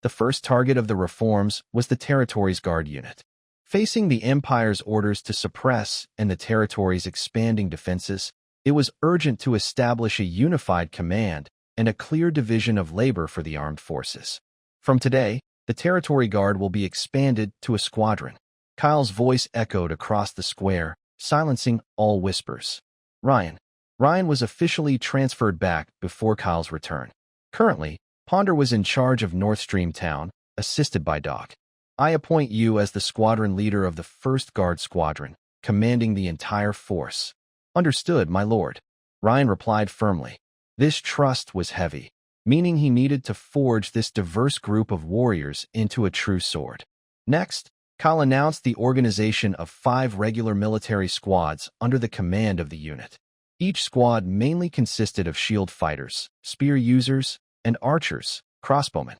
The first target of the reforms was the territory's guard unit. Facing the Empire's orders to suppress and the territory's expanding defenses, it was urgent to establish a unified command and a clear division of labor for the armed forces. From today, the Territory Guard will be expanded to a squadron. Kyle's voice echoed across the square, silencing all whispers. Ryan was officially transferred back before Kyle's return. Currently, Ponder was in charge of North Stream Town, assisted by Doc. I appoint you as the squadron leader of the 1st Guard Squadron, commanding the entire force. Understood, my lord. Ryan replied firmly. This trust was heavy, meaning he needed to forge this diverse group of warriors into a true sword. Next, Kyle announced the organization of 5 regular military squads under the command of the unit. Each squad mainly consisted of shield fighters, spear users, and archers, crossbowmen.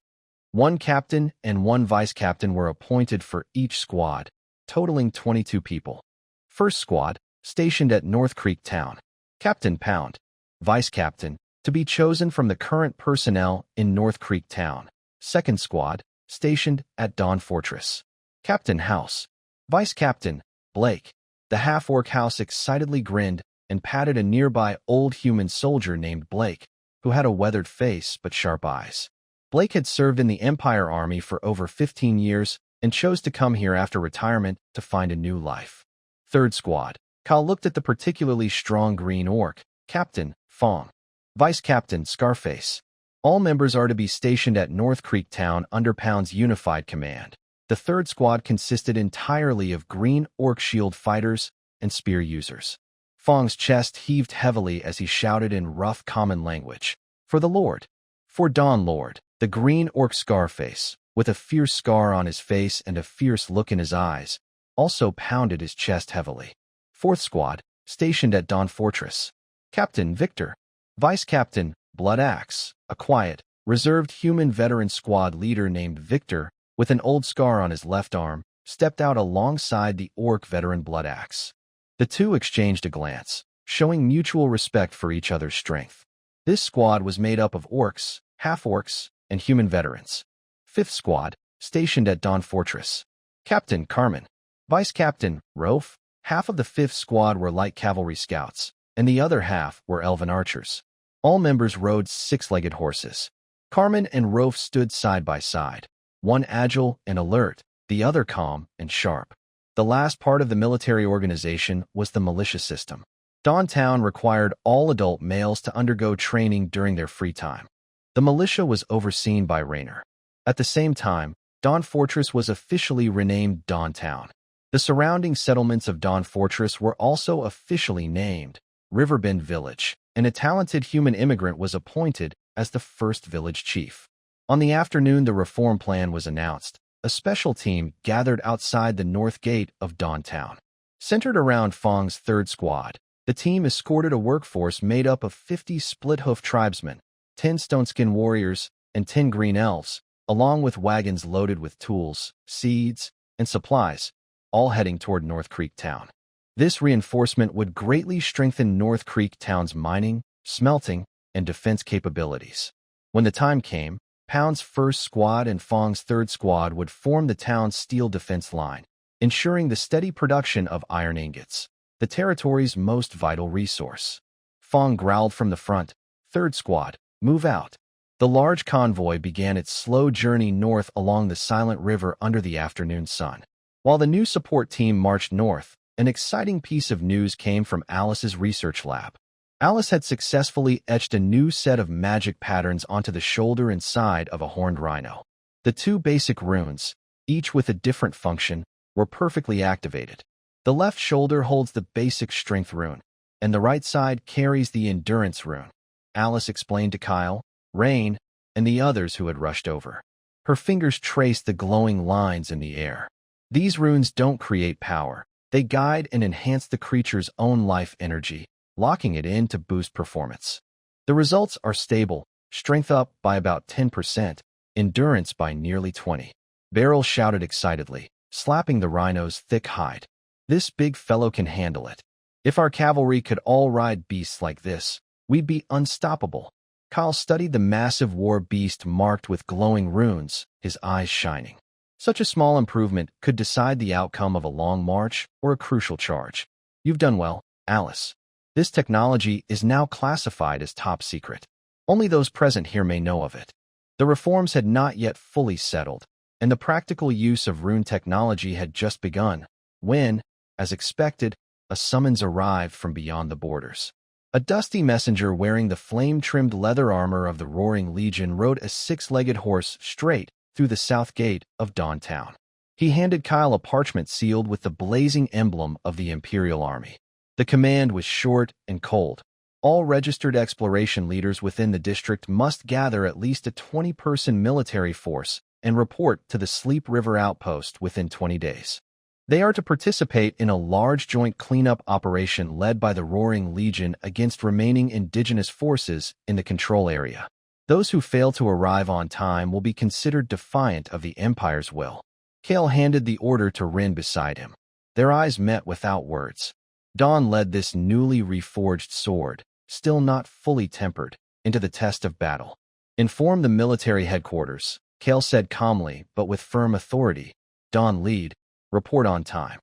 1 captain and 1 vice-captain were appointed for each squad, totaling 22 people. First squad, stationed at North Creek Town. Captain Pound, vice-captain, to be chosen from the current personnel in North Creek Town. Second squad, stationed at Dawn Fortress. Captain House, vice-captain, Blake. The half-orc House excitedly grinned and patted a nearby old human soldier named Blake, who had a weathered face but sharp eyes. Blake had served in the Empire Army for over 15 years and chose to come here after retirement to find a new life. Third squad. Kyle looked at the particularly strong green orc, Captain Fong. Vice-Captain Scarface. All members are to be stationed at North Creek Town under Pound's unified command. The third squad consisted entirely of green orc shield fighters and spear users. Fong's chest heaved heavily as he shouted in rough common language. For the Lord. For Dawn Lord. The green orc Scarface, with a fierce scar on his face and a fierce look in his eyes, also pounded his chest heavily. Fourth squad, stationed at Dawn Fortress. Captain Victor. Vice-Captain Blood Axe, a quiet, reserved human veteran squad leader named Victor, with an old scar on his left arm, stepped out alongside the orc veteran Blood Axe. The two exchanged a glance, showing mutual respect for each other's strength. This squad was made up of orcs, half-orcs, and human veterans. Fifth squad, stationed at Dawn Fortress. Captain Carmen. Vice-Captain Rofe. Half of the 5th squad were light cavalry scouts, and the other half were elven archers. All members rode 6-legged horses. Carmen and Rofe stood side by side, one agile and alert, the other calm and sharp. The last part of the military organization was the militia system. Dawn Town required all adult males to undergo training during their free time. The militia was overseen by Raynor. At the same time, Dawn Fortress was officially renamed Dawn Town. The surrounding settlements of Dawn Fortress were also officially named Riverbend Village, and a talented human immigrant was appointed as the first village chief. On the afternoon the reform plan was announced, a special team gathered outside the north gate of Dawn Town. Centered around Fong's 3rd squad, the team escorted a workforce made up of 50 split-hoof tribesmen, 10 Stoneskin warriors, and 10 green elves, along with wagons loaded with tools, seeds, and supplies, all heading toward North Creek Town. This reinforcement would greatly strengthen North Creek Town's mining, smelting, and defense capabilities. When the time came, Pound's first squad and Fong's third squad would form the town's steel defense line, ensuring the steady production of iron ingots, the territory's most vital resource. Fong growled from the front, "Third squad, move out." The large convoy began its slow journey north along the silent river under the afternoon sun. While the new support team marched north, an exciting piece of news came from Alice's research lab. Alice had successfully etched a new set of magic patterns onto the shoulder and side of a horned rhino. The two basic runes, each with a different function, were perfectly activated. The left shoulder holds the basic strength rune, and the right side carries the endurance rune. Alice explained to Kyle, Rain, and the others who had rushed over. Her fingers traced the glowing lines in the air. These runes don't create power. They guide and enhance the creature's own life energy, locking it in to boost performance. The results are stable, strength up by about 10%, endurance by nearly 20%. Beryl shouted excitedly, slapping the rhino's thick hide. This big fellow can handle it. If our cavalry could all ride beasts like this, we'd be unstoppable. Kyle studied the massive war beast marked with glowing runes, his eyes shining. Such a small improvement could decide the outcome of a long march or a crucial charge. You've done well, Alice. This technology is now classified as top secret. Only those present here may know of it. The reforms had not yet fully settled, and the practical use of rune technology had just begun, when, as expected, a summons arrived from beyond the borders. A dusty messenger wearing the flame-trimmed leather armor of the Roaring Legion rode a six-legged horse straight through the south gate of Dawntown. He handed Kyle a parchment sealed with the blazing emblem of the Imperial Army. The command was short and cold. All registered exploration leaders within the district must gather at least a 20-person military force and report to the Sleep River Outpost within 20 days. They are to participate in a large joint cleanup operation led by the Roaring Legion against remaining indigenous forces in the control area. Those who fail to arrive on time will be considered defiant of the Empire's will. Kale handed the order to Rune beside him. Their eyes met without words. Dawn led this newly reforged sword, still not fully tempered, into the test of battle. Inform the military headquarters, Kale said calmly but with firm authority. Dawn lead. Report on time.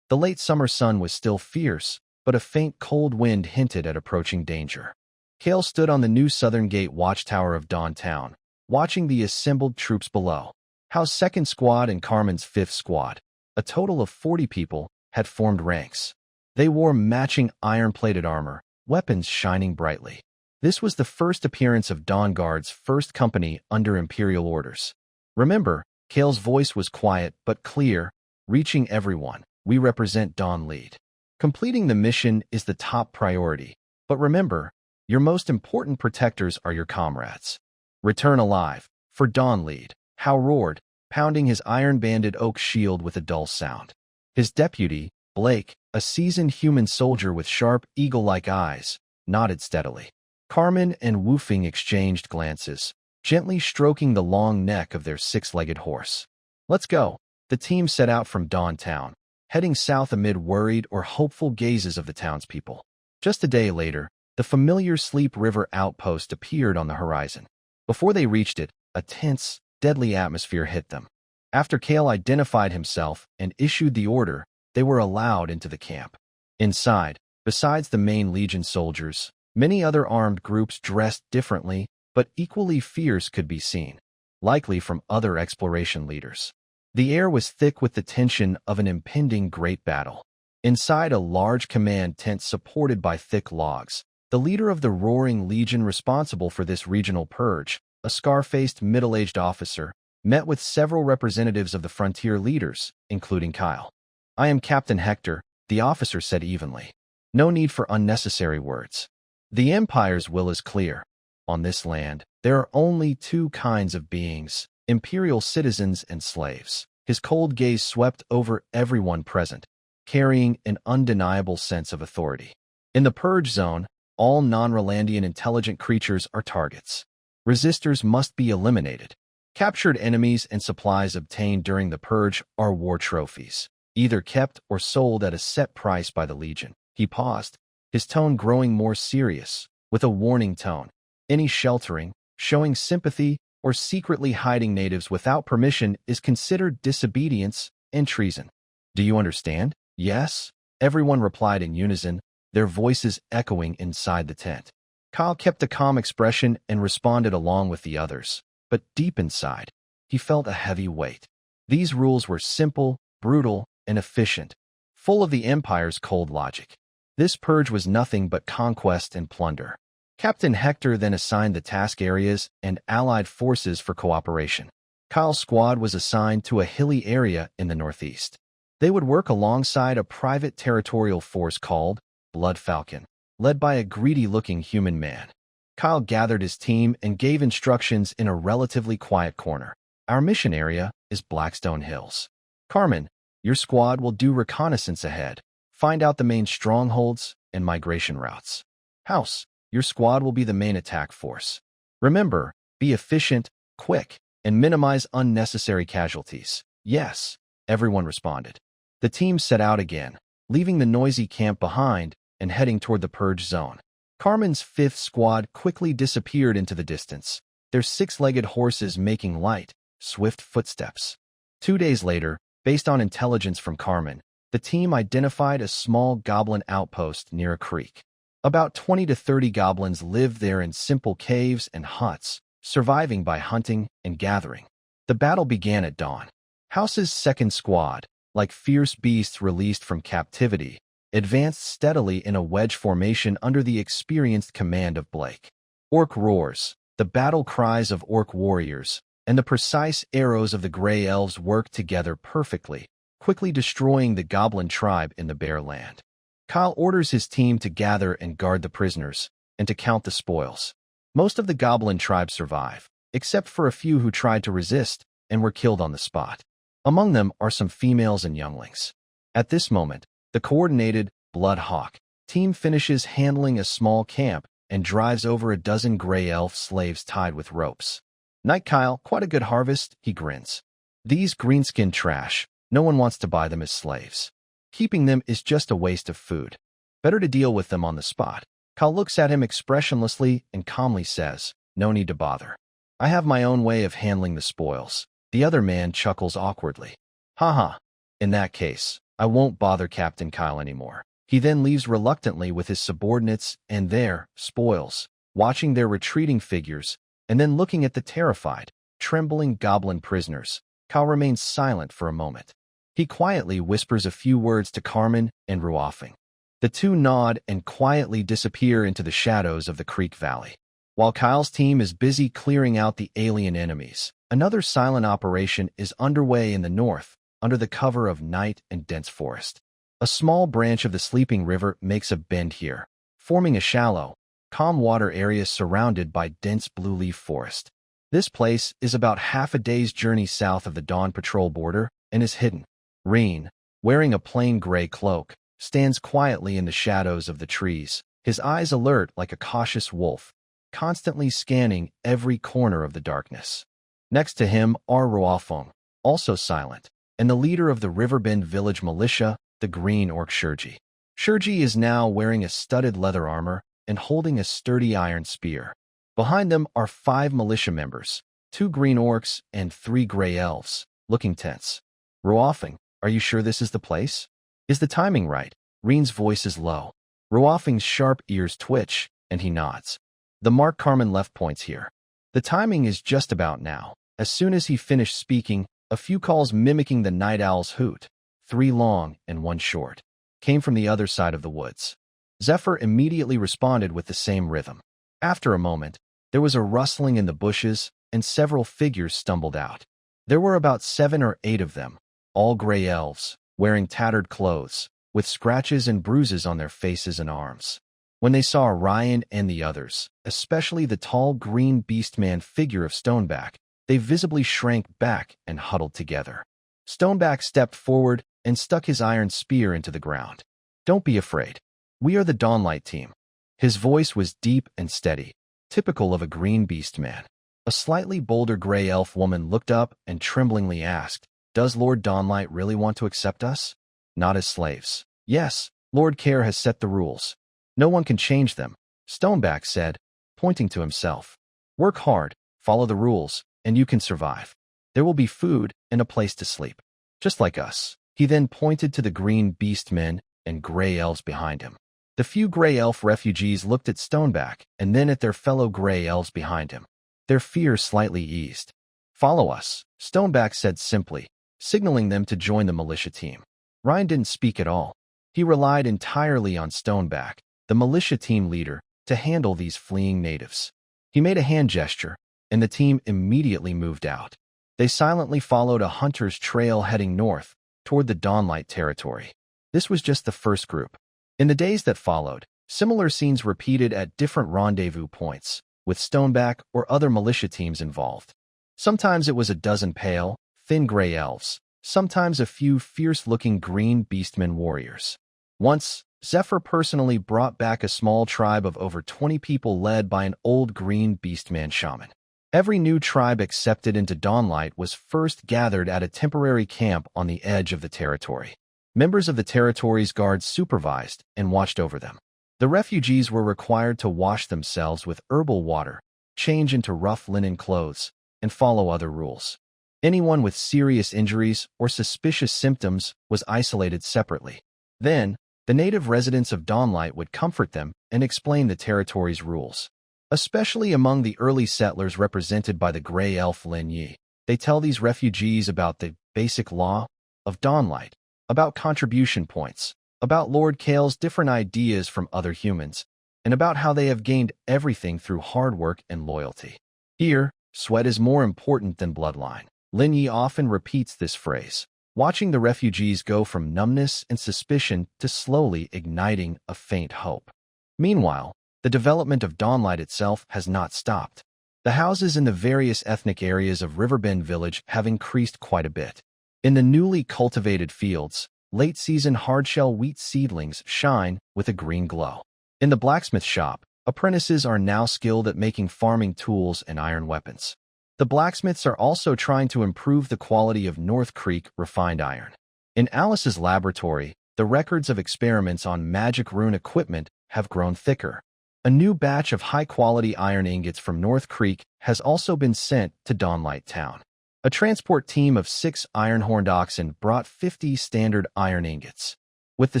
The late summer sun was still fierce, but a faint cold wind hinted at approaching danger. Kale stood on the new southern gate watchtower of Dawntown, watching the assembled troops below. Howe's 2nd Squad and Carmen's 5th Squad, a total of 40 people, had formed ranks. They wore matching iron-plated armor, weapons shining brightly. This was the first appearance of Dawn Guard's 1st company under Imperial orders. Remember, Kale's voice was quiet but clear, reaching everyone. We represent Dawn Lead. Completing the mission is the top priority, but remember, your most important protectors are your comrades. Return alive. For Dawn Lead, Howe roared, pounding his iron-banded oak shield with a dull sound. His deputy, Blake, a seasoned human soldier with sharp, eagle-like eyes, nodded steadily. Carmen and Woofing exchanged glances, gently stroking the long neck of their six-legged horse. Let's go. The team set out from Dawntown, heading south amid worried or hopeful gazes of the townspeople. Just a day later, the familiar Sleep River outpost appeared on the horizon. Before they reached it, a tense, deadly atmosphere hit them. After Kale identified himself and issued the order, they were allowed into the camp. Inside, besides the main Legion soldiers, many other armed groups dressed differently but equally fierce could be seen, likely from other exploration leaders. The air was thick with the tension of an impending great battle. Inside a large command tent supported by thick logs, the leader of the Roaring Legion responsible for this regional purge, a scar-faced middle-aged officer, met with several representatives of the frontier leaders, including Kyle. I am Captain Hector, the officer said evenly. No need for unnecessary words. The Empire's will is clear. On this land, there are only two kinds of beings, Imperial citizens and slaves. His cold gaze swept over everyone present, carrying an undeniable sense of authority. In the Purge Zone, all non-Rolandian intelligent creatures are targets. Resistors must be eliminated. Captured enemies and supplies obtained during the Purge are war trophies, either kept or sold at a set price by the Legion. He paused, his tone growing more serious, with a warning tone. Any sheltering, showing sympathy, or secretly hiding natives without permission is considered disobedience and treason. Do you understand? Yes? Everyone replied in unison, their voices echoing inside the tent. Kyle kept a calm expression and responded along with the others, but deep inside, he felt a heavy weight. These rules were simple, brutal, and efficient, full of the Empire's cold logic. This purge was nothing but conquest and plunder. Captain Hector then assigned the task areas and allied forces for cooperation. Kyle's squad was assigned to a hilly area in the northeast. They would work alongside a private territorial force called Blood Falcon, led by a greedy-looking human man. Kyle gathered his team and gave instructions in a relatively quiet corner. Our mission area is Blackstone Hills. Carmen, your squad will do reconnaissance ahead, find out the main strongholds and migration routes. House, your squad will be the main attack force. Remember, be efficient, quick, and minimize unnecessary casualties. Yes, everyone responded. The team set out again, leaving the noisy camp behind and heading toward the purge zone. Carmen's 5th squad quickly disappeared into the distance, their 6-legged horses making light, swift footsteps. 2 days later, based on intelligence from Carmen, the team identified a small goblin outpost near a creek. About 20 to 30 goblins lived there in simple caves and huts, surviving by hunting and gathering. The battle began at dawn. House's 2nd squad, like fierce beasts released from captivity, advanced steadily in a wedge formation under the experienced command of Blake. Orc roars, the battle cries of orc warriors, and the precise arrows of the Grey Elves worked together perfectly, quickly destroying the goblin tribe in the bare land. Kyle orders his team to gather and guard the prisoners, and to count the spoils. Most of the goblin tribe survive, except for a few who tried to resist and were killed on the spot. Among them are some females and younglings. At this moment, the coordinated Blood Hawk team finishes handling a small camp and drives over a dozen Grey Elf slaves tied with ropes. Night Kyle, quite a good harvest, he grins. These greenskin trash, no one wants to buy them as slaves. Keeping them is just a waste of food. Better to deal with them on the spot. Kyle looks at him expressionlessly and calmly says, no need to bother. I have my own way of handling the spoils. The other man chuckles awkwardly. Haha. In that case, I won't bother Captain Kyle anymore. He then leaves reluctantly with his subordinates and their spoils, watching their retreating figures, and then looking at the terrified, trembling goblin prisoners. Kyle remains silent for a moment. He quietly whispers a few words to Carmen and Ruafing. The two nod and quietly disappear into the shadows of the creek valley. While Kyle's team is busy clearing out the alien enemies, another silent operation is underway in the north, under the cover of night and dense forest. A small branch of the Sleeping River makes a bend here, forming a shallow, calm water area surrounded by dense blue-leaf forest. This place is about half a day's journey south of the Dawn Patrol border and is hidden. Rune, wearing a plain gray cloak, stands quietly in the shadows of the trees, his eyes alert like a cautious wolf, constantly scanning every corner of the darkness. Next to him are Ruafong, also silent, and the leader of the Riverbend village militia, the Green Orc Shurji. Shurji is now wearing a studded leather armor and holding a sturdy iron spear. Behind them are 5 militia members, 2 Green Orcs and 3 Grey Elves, looking tense. Ruafing, are you sure this is the place? Is the timing right? Reen's voice is low. Ruafing's sharp ears twitch, and he nods. The mark Carmen left points here. The timing is just about now. As soon as he finished speaking, a few calls mimicking the night owl's hoot, 3 long and 1 short, came from the other side of the woods. Zephyr immediately responded with the same rhythm. After a moment, there was a rustling in the bushes, and several figures stumbled out. There were about 7 or 8 of them, all Grey Elves, wearing tattered clothes, with scratches and bruises on their faces and arms. When they saw Ryan and the others, especially the tall green beastman figure of Stoneback, they visibly shrank back and huddled together. Stoneback stepped forward and stuck his iron spear into the ground. Don't be afraid. We are the Dawnlight team. His voice was deep and steady, typical of a green beastman. A slightly bolder Grey Elf woman looked up and tremblingly asked, does Lord Dawnlight really want to accept us? Not as slaves. Yes, Lord Care has set the rules. No one can change them, Stoneback said, pointing to himself. Work hard, follow the rules, and you can survive. There will be food and a place to sleep. Just like us. He then pointed to the green beastmen and gray elves behind him. The few gray elf refugees looked at Stoneback and then at their fellow gray elves behind him. Their fear slightly eased. Follow us, Stoneback said simply, signaling them to join the militia team. Ryan didn't speak at all. He relied entirely on Stoneback, the militia team leader, to handle these fleeing natives. He made a hand gesture, and the team immediately moved out. They silently followed a hunter's trail heading north, toward the Dawnlight territory. This was just the first group. In the days that followed, similar scenes repeated at different rendezvous points, with Stoneback or other militia teams involved. Sometimes it was a dozen pale, thin gray elves, sometimes a few fierce-looking green beastmen warriors. Once, Zephyr personally brought back a small tribe of over 20 people led by an old green beastman shaman. Every new tribe accepted into Dawnlight was first gathered at a temporary camp on the edge of the territory. Members of the territory's guards supervised and watched over them. The refugees were required to wash themselves with herbal water, change into rough linen clothes, and follow other rules. Anyone with serious injuries or suspicious symptoms was isolated separately. Then, the native residents of Dawnlight would comfort them and explain the territory's rules. Especially among the early settlers represented by the gray elf Lin Yi, they tell these refugees about the basic law of Dawnlight, about contribution points, about Lord Kale's different ideas from other humans, and about how they have gained everything through hard work and loyalty. Here, sweat is more important than bloodline. Lin Yi often repeats this phrase, watching the refugees go from numbness and suspicion to slowly igniting a faint hope. Meanwhile, the development of Dawnlight itself has not stopped. The houses in the various ethnic areas of Riverbend Village have increased quite a bit. In the newly cultivated fields, late-season hardshell wheat seedlings shine with a green glow. In the blacksmith shop, apprentices are now skilled at making farming tools and iron weapons. The blacksmiths are also trying to improve the quality of North Creek refined iron. In Alice's laboratory, the records of experiments on magic rune equipment have grown thicker. A new batch of high-quality iron ingots from North Creek has also been sent to Dawnlight Town. A transport team of 6 iron-horned oxen brought 50 standard iron ingots. With the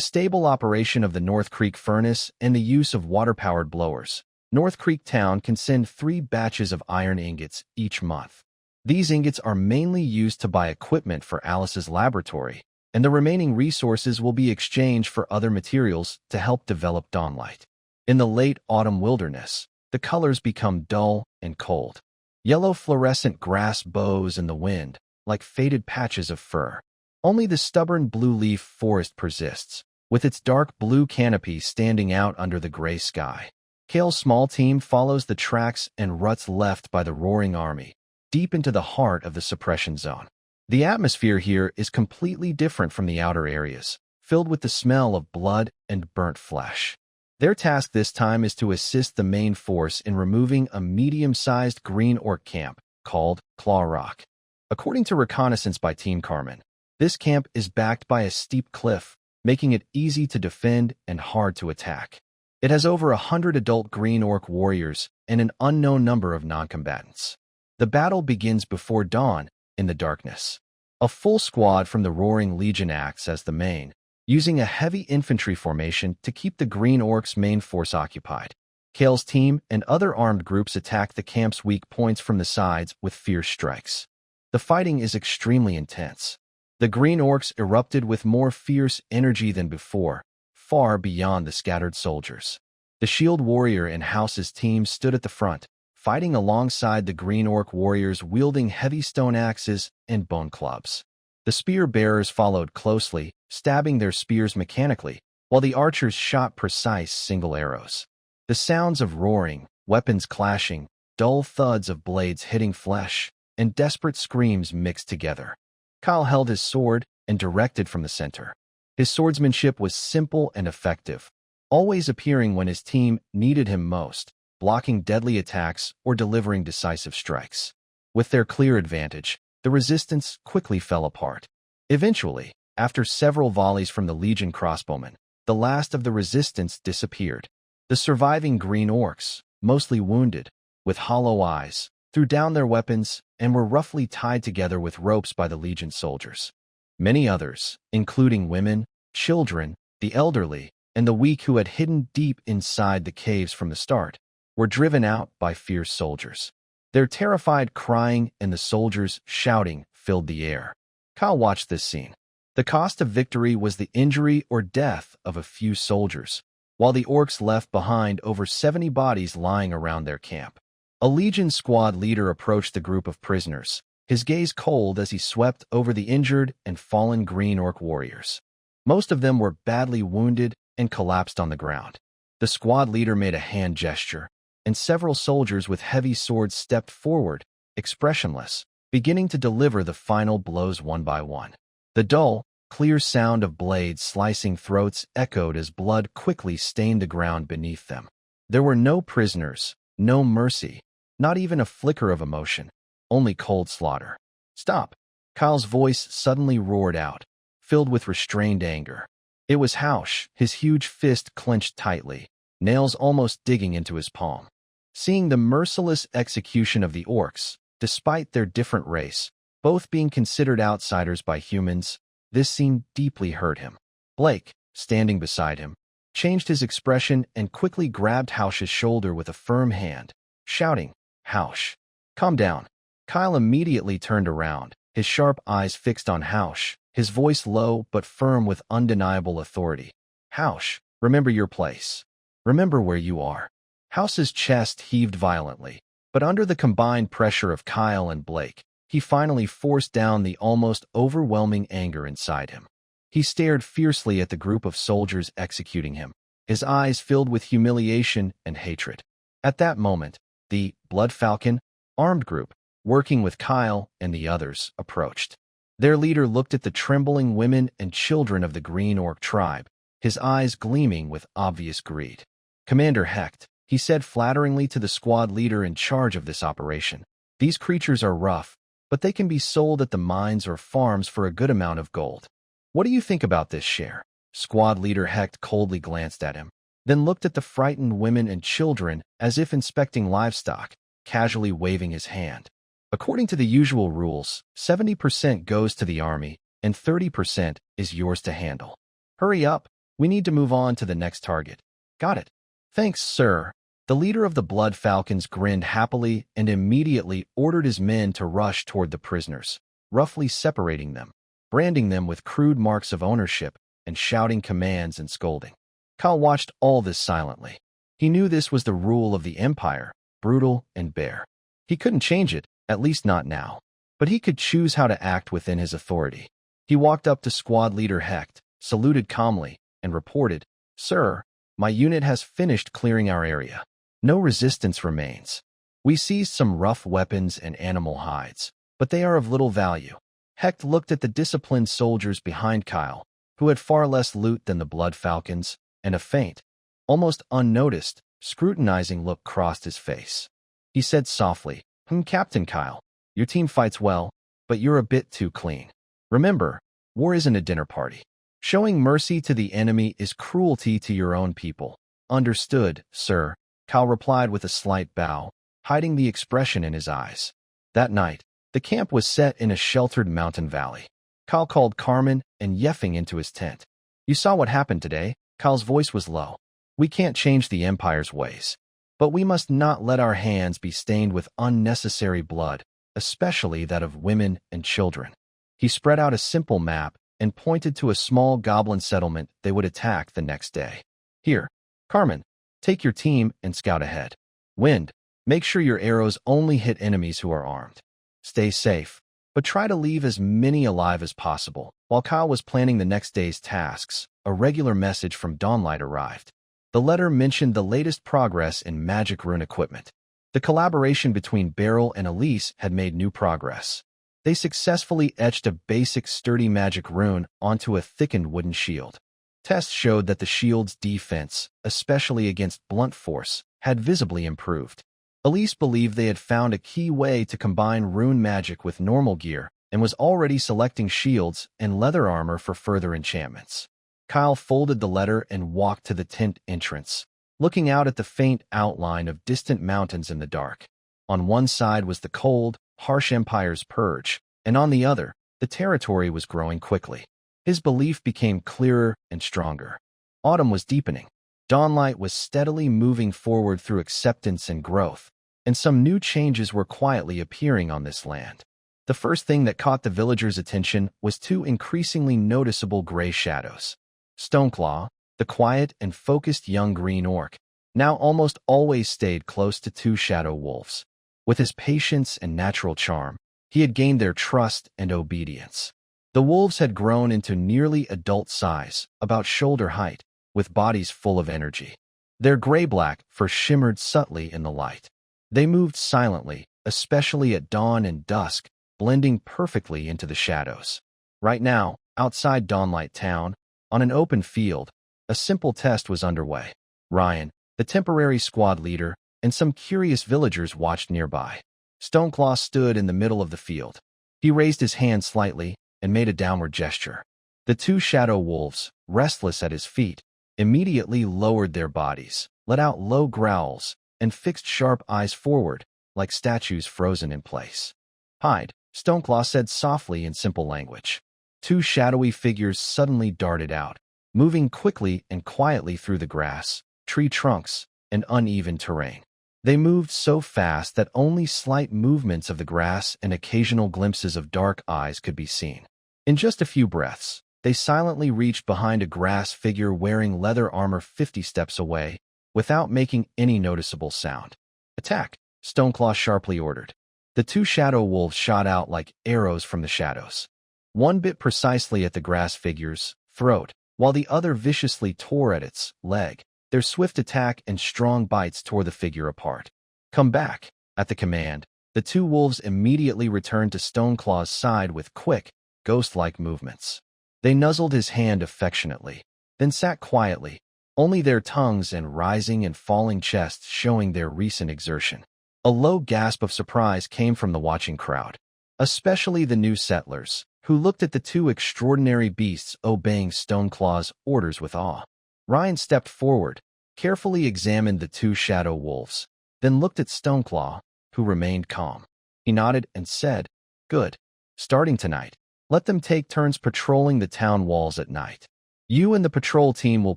stable operation of the North Creek furnace and the use of water-powered blowers, North Creek Town can send 3 batches of iron ingots each month. These ingots are mainly used to buy equipment for Alice's laboratory, and the remaining resources will be exchanged for other materials to help develop Dawnlight. In the late autumn wilderness, the colors become dull and cold. Yellow fluorescent grass bows in the wind, like faded patches of fur. Only the stubborn blue leaf forest persists, with its dark blue canopy standing out under the gray sky. Kale's small team follows the tracks and ruts left by the roaring army, deep into the heart of the suppression zone. The atmosphere here is completely different from the outer areas, filled with the smell of blood and burnt flesh. Their task this time is to assist the main force in removing a medium-sized green orc camp called Claw Rock. According to reconnaissance by Team Carmen, this camp is backed by a steep cliff, making it easy to defend and hard to attack. It has over 100 adult green orc warriors and an unknown number of non-combatants. The battle begins before dawn in the darkness. A full squad from the Roaring Legion acts as the main, using a heavy infantry formation to keep the Green Orcs' main force occupied. Kale's team and other armed groups attack the camp's weak points from the sides with fierce strikes. The fighting is extremely intense. The Green Orcs erupted with more fierce energy than before, far beyond the scattered soldiers. The Shield Warrior and House's team stood at the front, fighting alongside the Green Orc warriors wielding heavy stone axes and bone clubs. The spear bearers followed closely, stabbing their spears mechanically, while the archers shot precise single arrows. The sounds of roaring, weapons clashing, dull thuds of blades hitting flesh, and desperate screams mixed together. Kyle held his sword and directed from the center. His swordsmanship was simple and effective, always appearing when his team needed him most, blocking deadly attacks or delivering decisive strikes. With their clear advantage, the resistance quickly fell apart. Eventually, after several volleys from the Legion crossbowmen, the last of the resistance disappeared. The surviving Green Orcs, mostly wounded, with hollow eyes, threw down their weapons and were roughly tied together with ropes by the Legion soldiers. Many others, including women, children, the elderly, and the weak who had hidden deep inside the caves from the start, were driven out by fierce soldiers. Their terrified crying and the soldiers' shouting filled the air. Kyle watched this scene. The cost of victory was the injury or death of a few soldiers, while the orcs left behind over 70 bodies lying around their camp. A Legion squad leader approached the group of prisoners, his gaze cold as he swept over the injured and fallen green orc warriors. Most of them were badly wounded and collapsed on the ground. The squad leader made a hand gesture, and several soldiers with heavy swords stepped forward, expressionless, beginning to deliver the final blows one by one. The dull, clear sound of blades slicing throats echoed as blood quickly stained the ground beneath them. There were no prisoners, no mercy, not even a flicker of emotion, only cold slaughter. "Stop!" Kyle's voice suddenly roared out, filled with restrained anger. It was Hausch, his huge fist clenched tightly, nails almost digging into his palm. Seeing the merciless execution of the orcs, despite their different race, both being considered outsiders by humans, this scene deeply hurt him. Blake, standing beside him, changed his expression and quickly grabbed Hausch's shoulder with a firm hand, shouting, "Hausch, calm down." Kyle immediately turned around, his sharp eyes fixed on Hausch, his voice low but firm with undeniable authority. "Hausch, remember your place. Remember where you are." Hausch's chest heaved violently, but under the combined pressure of Kyle and Blake, he finally forced down the almost overwhelming anger inside him. He stared fiercely at the group of soldiers executing him, his eyes filled with humiliation and hatred. At that moment, the Blood Falcon, armed group, working with Kyle and the others, approached. Their leader looked at the trembling women and children of the Green Orc tribe, his eyes gleaming with obvious greed. "Commander Hecht," he said flatteringly to the squad leader in charge of this operation, "these creatures are rough, but they can be sold at the mines or farms for a good amount of gold. What do you think about this share?" Squad leader Hecht coldly glanced at him, then looked at the frightened women and children as if inspecting livestock, casually waving his hand. "According to the usual rules, 70% goes to the army and 30% is yours to handle. Hurry up, we need to move on to the next target." "Got it. Thanks, sir." The leader of the Blood Falcons grinned happily and immediately ordered his men to rush toward the prisoners, roughly separating them, branding them with crude marks of ownership, and shouting commands and scolding. Kyle watched all this silently. He knew this was the rule of the Empire, brutal and bare. He couldn't change it, at least not now, but he could choose how to act within his authority. He walked up to squad leader Hecht, saluted calmly, and reported, "Sir, my unit has finished clearing our area. No resistance remains. We seized some rough weapons and animal hides, but they are of little value." Hecht looked at the disciplined soldiers behind Kyle, who had far less loot than the Blood Falcons, and a faint, almost unnoticed, scrutinizing look crossed his face. He said softly, "Captain Kyle, your team fights well, but you're a bit too clean. Remember, war isn't a dinner party. Showing mercy to the enemy is cruelty to your own people." "Understood, sir," Kyle replied with a slight bow, hiding the expression in his eyes. That night, the camp was set in a sheltered mountain valley. Kyle called Carmen and Yeffing into his tent. "You saw what happened today?" Kyle's voice was low. "We can't change the Empire's ways, but we must not let our hands be stained with unnecessary blood, especially that of women and children." He spread out a simple map and pointed to a small goblin settlement they would attack the next day. "Here, Carmen, take your team and scout ahead. Wind, make sure your arrows only hit enemies who are armed. Stay safe, but try to leave as many alive as possible." While Kyle was planning the next day's tasks, a regular message from Dawnlight arrived. The letter mentioned the latest progress in magic rune equipment. The collaboration between Beryl and Elise had made new progress. They successfully etched a basic sturdy magic rune onto a thickened wooden shield. Tests showed that the shield's defense, especially against blunt force, had visibly improved. Elise believed they had found a key way to combine rune magic with normal gear and was already selecting shields and leather armor for further enchantments. Kyle folded the letter and walked to the tent entrance. looking out at the faint outline of distant mountains in the dark. On one side was the cold, harsh Empire's purge, and on the other, the territory was growing quickly. His belief became clearer and stronger. Autumn was deepening. Dawnlight was steadily moving forward through acceptance and growth, and some new changes were quietly appearing on this land. The first thing that caught the villagers' attention was two increasingly noticeable gray shadows. Stoneclaw, the quiet and focused young green orc, now almost always stayed close to two shadow wolves. With his patience and natural charm, he had gained their trust and obedience. The wolves had grown into nearly adult size, about shoulder height, with bodies full of energy. Their gray-black fur shimmered subtly in the light. They moved silently, especially at dawn and dusk, blending perfectly into the shadows. Right now, outside Dawnlight Town, on an open field, a simple test was underway. Ryan, the temporary squad leader, and some curious villagers watched nearby. Stoneclaw stood in the middle of the field. He raised his hand slightly and made a downward gesture. The two shadow wolves, restless at his feet, immediately lowered their bodies, let out low growls, and fixed sharp eyes forward, like statues frozen in place. "Hide," Stoneclaw said softly in simple language. Two shadowy figures suddenly darted out, moving quickly and quietly through the grass, tree trunks, and uneven terrain. They moved so fast that only slight movements of the grass and occasional glimpses of dark eyes could be seen. In just a few breaths, they silently reached behind a grass figure wearing leather armor 50 steps away, without making any noticeable sound. "Attack," Stoneclaw sharply ordered. The two shadow wolves shot out like arrows from the shadows. One bit precisely at the grass figure's throat, while the other viciously tore at its leg. Their swift attack and strong bites tore the figure apart. "Come back." At the command, the two wolves immediately returned to Stoneclaw's side with quick, ghost-like movements. They nuzzled his hand affectionately, then sat quietly, only their tongues and rising and falling chests showing their recent exertion. A low gasp of surprise came from the watching crowd, especially the new settlers, who looked at the two extraordinary beasts obeying Stoneclaw's orders with awe. Ryan stepped forward, carefully examined the two shadow wolves, then looked at Stoneclaw, who remained calm. He nodded and said, "Good. Starting tonight, let them take turns patrolling the town walls at night. You and the patrol team will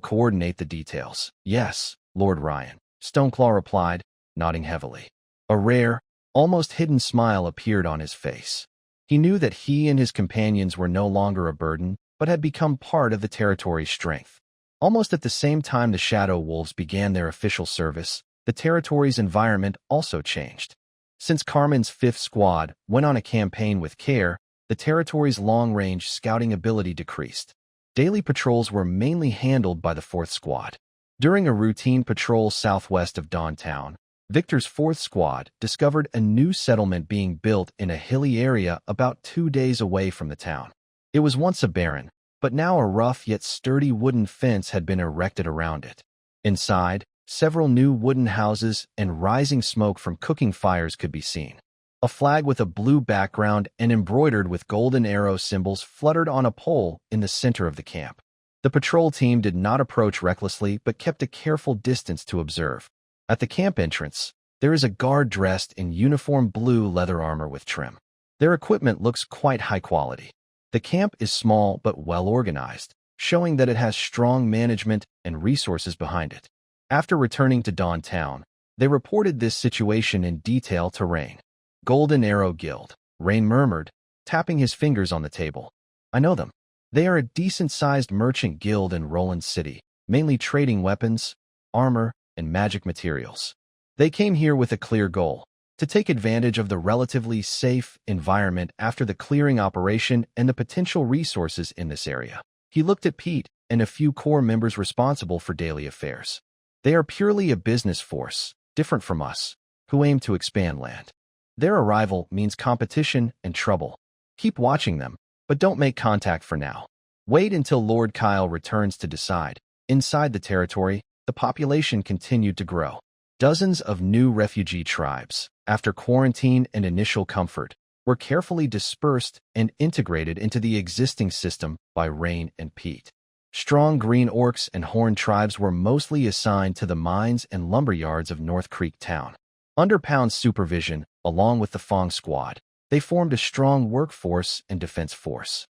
coordinate the details." "Yes, Lord Ryan," Stoneclaw replied, nodding heavily. A rare, almost hidden smile appeared on his face. He knew that he and his companions were no longer a burden, but had become part of the territory's strength. Almost at the same time the Shadow Wolves began their official service, the territory's environment also changed. Since Carmen's 5th Squad went on a campaign with Care, the territory's long-range scouting ability decreased. Daily patrols were mainly handled by the 4th Squad. During a routine patrol southwest of Dawntown, Victor's 4th Squad discovered a new settlement being built in a hilly area about 2 days away from the town. It was once a barren, but now a rough yet sturdy wooden fence had been erected around it. Inside, several new wooden houses and rising smoke from cooking fires could be seen. A flag with a blue background and embroidered with golden arrow symbols fluttered on a pole in the center of the camp. The patrol team did not approach recklessly but kept a careful distance to observe. At the camp entrance, there is a guard dressed in uniform blue leather armor with trim. Their equipment looks quite high quality. The camp is small but well organized, showing that it has strong management and resources behind it. After returning to Dawntown, they reported this situation in detail to Rain. "Golden Arrow Guild," Rain murmured, tapping his fingers on the table. "I know them. They are a decent-sized merchant guild in Roland City, mainly trading weapons, armor, and magic materials. They came here with a clear goal: to take advantage of the relatively safe environment after the clearing operation and the potential resources in this area." He looked at Pete and a few core members responsible for daily affairs. "They are purely a business force, different from us, who aim to expand land. Their arrival means competition and trouble. Keep watching them, but don't make contact for now. Wait until Lord Kyle returns to decide." Inside the territory, the population continued to grow. Dozens of new refugee tribes, after quarantine and initial comfort, were carefully dispersed and integrated into the existing system by Rain and Pete. Strong green orcs and horned tribes were mostly assigned to the mines and lumber yards of North Creek Town. Under Pound's supervision, along with the Fong Squad, they formed a strong workforce and defense force.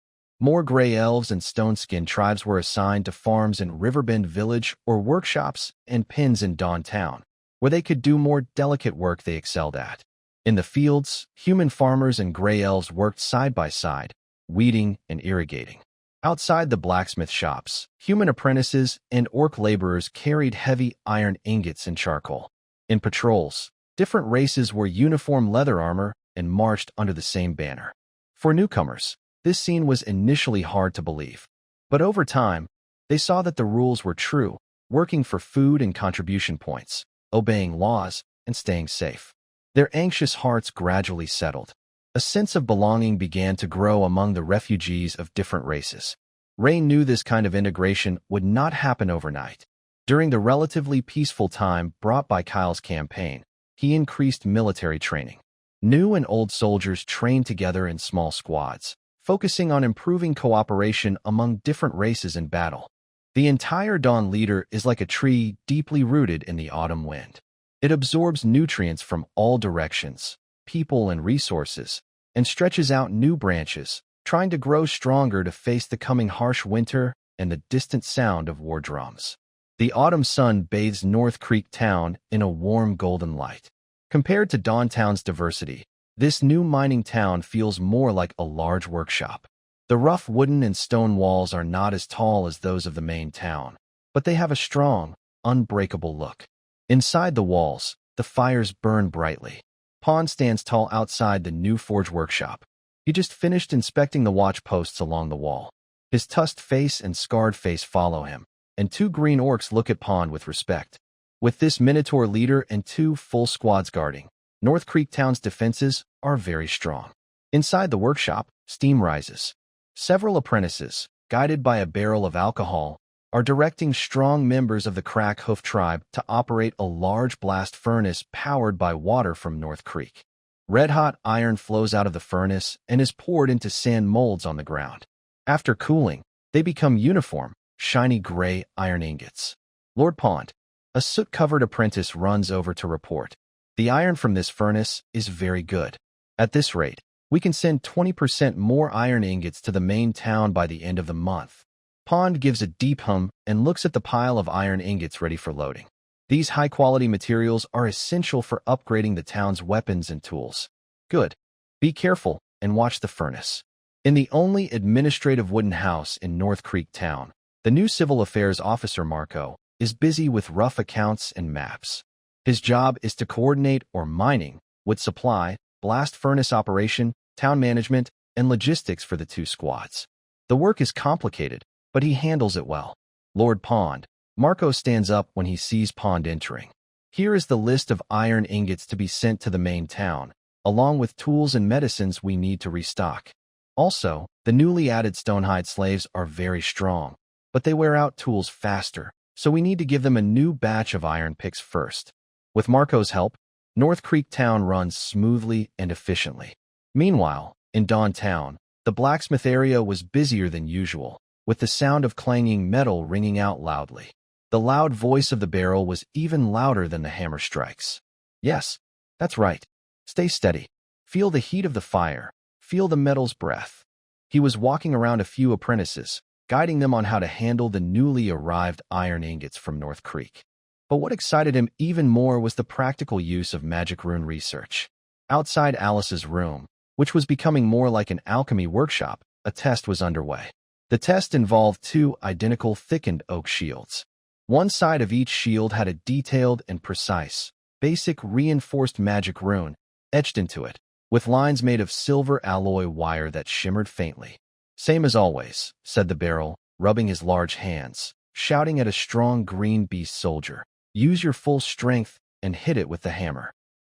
More gray elves and stone-skinned tribes were assigned to farms in Riverbend Village or workshops and pins in Dawn Town, where they could do more delicate work they excelled at. In the fields, human farmers and gray elves worked side by side, weeding and irrigating. Outside the blacksmith shops, human apprentices and orc laborers carried heavy iron ingots and charcoal. In patrols, different races wore uniform leather armor and marched under the same banner. For newcomers, this scene was initially hard to believe. But over time, they saw that the rules were true, working for food and contribution points, obeying laws, and staying safe. Their anxious hearts gradually settled. A sense of belonging began to grow among the refugees of different races. Ray knew this kind of integration would not happen overnight. During the relatively peaceful time brought by Kyle's campaign, he increased military training. New and old soldiers trained together in small squads, focusing on improving cooperation among different races in battle. The entire Dawn Leader is like a tree deeply rooted in the autumn wind. It absorbs nutrients from all directions, people and resources, and stretches out new branches, trying to grow stronger to face the coming harsh winter and the distant sound of war drums. The autumn sun bathes North Creek Town in a warm golden light. Compared to Dawn Town's diversity, this new mining town feels more like a large workshop. The rough wooden and stone walls are not as tall as those of the main town, but they have a strong, unbreakable look. Inside the walls, the fires burn brightly. Pond stands tall outside the new forge workshop. He just finished inspecting the watch posts along the wall. His tusked face and scarred face follow him, and two green orcs look at Pond with respect. With this Minotaur leader and two full squads guarding, North Creek Town's defenses are very strong. Inside the workshop, steam rises. Several apprentices, guided by a barrel of alcohol, are directing strong members of the Crack Hoof tribe to operate a large blast furnace powered by water from North Creek. Red-hot iron flows out of the furnace and is poured into sand molds on the ground. After cooling, they become uniform, shiny gray iron ingots. Lord Pond, a soot-covered apprentice, runs over to report. The iron from this furnace is very good. At this rate, we can send 20% more iron ingots to the main town by the end of the month. Pond gives a deep hum and looks at the pile of iron ingots ready for loading. These high-quality materials are essential for upgrading the town's weapons and tools. Good. Be careful and watch the furnace. In the only administrative wooden house in North Creek Town, the new civil affairs officer Marco is busy with rough accounts and maps. His job is to coordinate mining, wood supply, blast furnace operation, town management, and logistics for the two squads. The work is complicated, but he handles it well. Lord Pond, Marco stands up when he sees Pond entering. Here is the list of iron ingots to be sent to the main town, along with tools and medicines we need to restock. Also, the newly added Stonehide slaves are very strong, but they wear out tools faster, so we need to give them a new batch of iron picks first. With Marco's help, North Creek Town runs smoothly and efficiently. Meanwhile, in Dawn Town, the blacksmith area was busier than usual, with the sound of clanging metal ringing out loudly. The loud voice of the barrel was even louder than the hammer strikes. Yes, that's right. Stay steady. Feel the heat of the fire. Feel the metal's breath. He was walking around a few apprentices, guiding them on how to handle the newly arrived iron ingots from North Creek. But what excited him even more was the practical use of magic rune research. Outside Alice's room, which was becoming more like an alchemy workshop, a test was underway. The test involved two identical thickened oak shields. One side of each shield had a detailed and precise, basic reinforced magic rune etched into it, with lines made of silver alloy wire that shimmered faintly. Same as always, said the barrel, rubbing his large hands, shouting at a strong green beast soldier. Use your full strength and hit it with the hammer.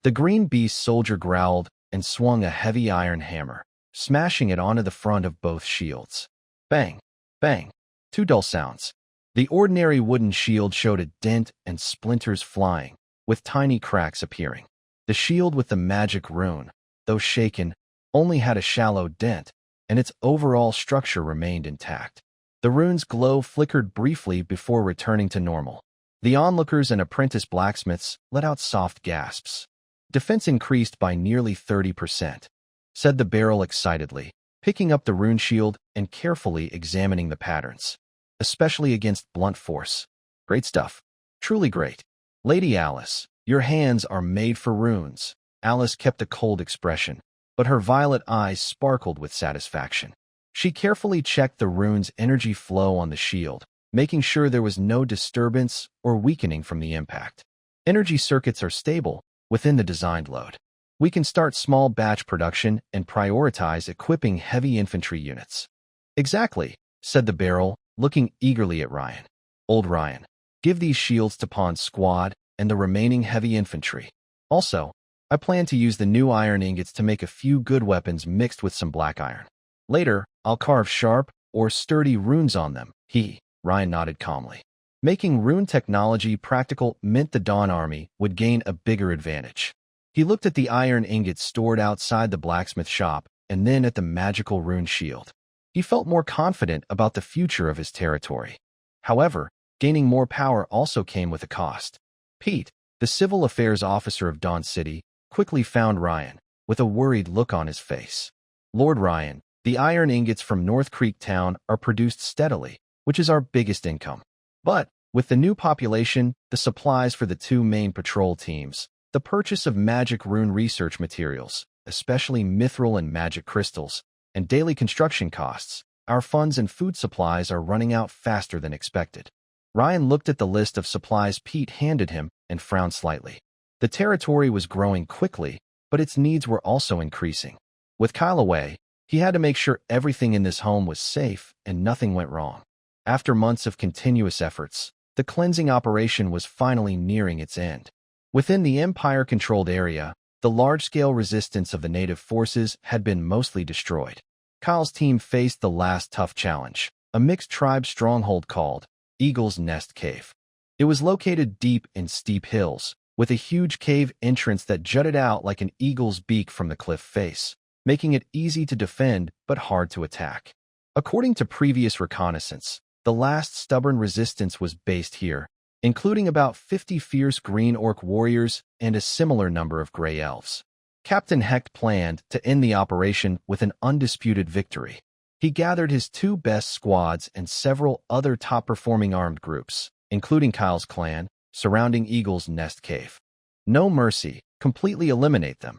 The green beast soldier growled and swung a heavy iron hammer, smashing it onto the front of both shields. Bang, bang, two dull sounds. The ordinary wooden shield showed a dent and splinters flying, with tiny cracks appearing. The shield with the magic rune, though shaken, only had a shallow dent, and its overall structure remained intact. The rune's glow flickered briefly before returning to normal. The onlookers and apprentice blacksmiths let out soft gasps. Defense increased by nearly 30%, said the barrel excitedly, picking up the rune shield and carefully examining the patterns, especially against blunt force. Great stuff. Truly great. Lady Alice, your hands are made for runes. Alice kept a cold expression, but her violet eyes sparkled with satisfaction. She carefully checked the rune's energy flow on the shield, making sure there was no disturbance or weakening from the impact. Energy circuits are stable within the designed load. We can start small batch production and prioritize equipping heavy infantry units. Exactly, said the barrel, looking eagerly at Ryan. Old Ryan, give these shields to Pawn's squad and the remaining heavy infantry. Also, I plan to use the new iron ingots to make a few good weapons mixed with some black iron. Later, I'll carve sharp or sturdy runes on them. Ryan nodded calmly. Making rune technology practical meant the Dawn Army would gain a bigger advantage. He looked at the iron ingots stored outside the blacksmith shop and then at the magical rune shield. He felt more confident about the future of his territory. However, gaining more power also came with a cost. Pete, the civil affairs officer of Dawn City, quickly found Ryan, with a worried look on his face. Lord Ryan, the iron ingots from North Creek Town are produced steadily, which is our biggest income. But, with the new population, the supplies for the two main patrol teams, the purchase of magic rune research materials, especially mithril and magic crystals, and daily construction costs, our funds and food supplies are running out faster than expected. Ryan looked at the list of supplies Pete handed him and frowned slightly. The territory was growing quickly, but its needs were also increasing. With Kyle away, he had to make sure everything in this home was safe and nothing went wrong. After months of continuous efforts, the cleansing operation was finally nearing its end. Within the Empire-controlled area, the large-scale resistance of the native forces had been mostly destroyed. Kyle's team faced the last tough challenge, a mixed tribe stronghold called Eagle's Nest Cave. It was located deep in steep hills, with a huge cave entrance that jutted out like an eagle's beak from the cliff face, making it easy to defend but hard to attack. According to previous reconnaissance, the last stubborn resistance was based here, including about 50 fierce green orc warriors and a similar number of gray elves. Captain Hecht planned to end the operation with an undisputed victory. He gathered his two best squads and several other top-performing armed groups, including Kyle's clan, surrounding Eagle's Nest Cave. No mercy, completely eliminate them.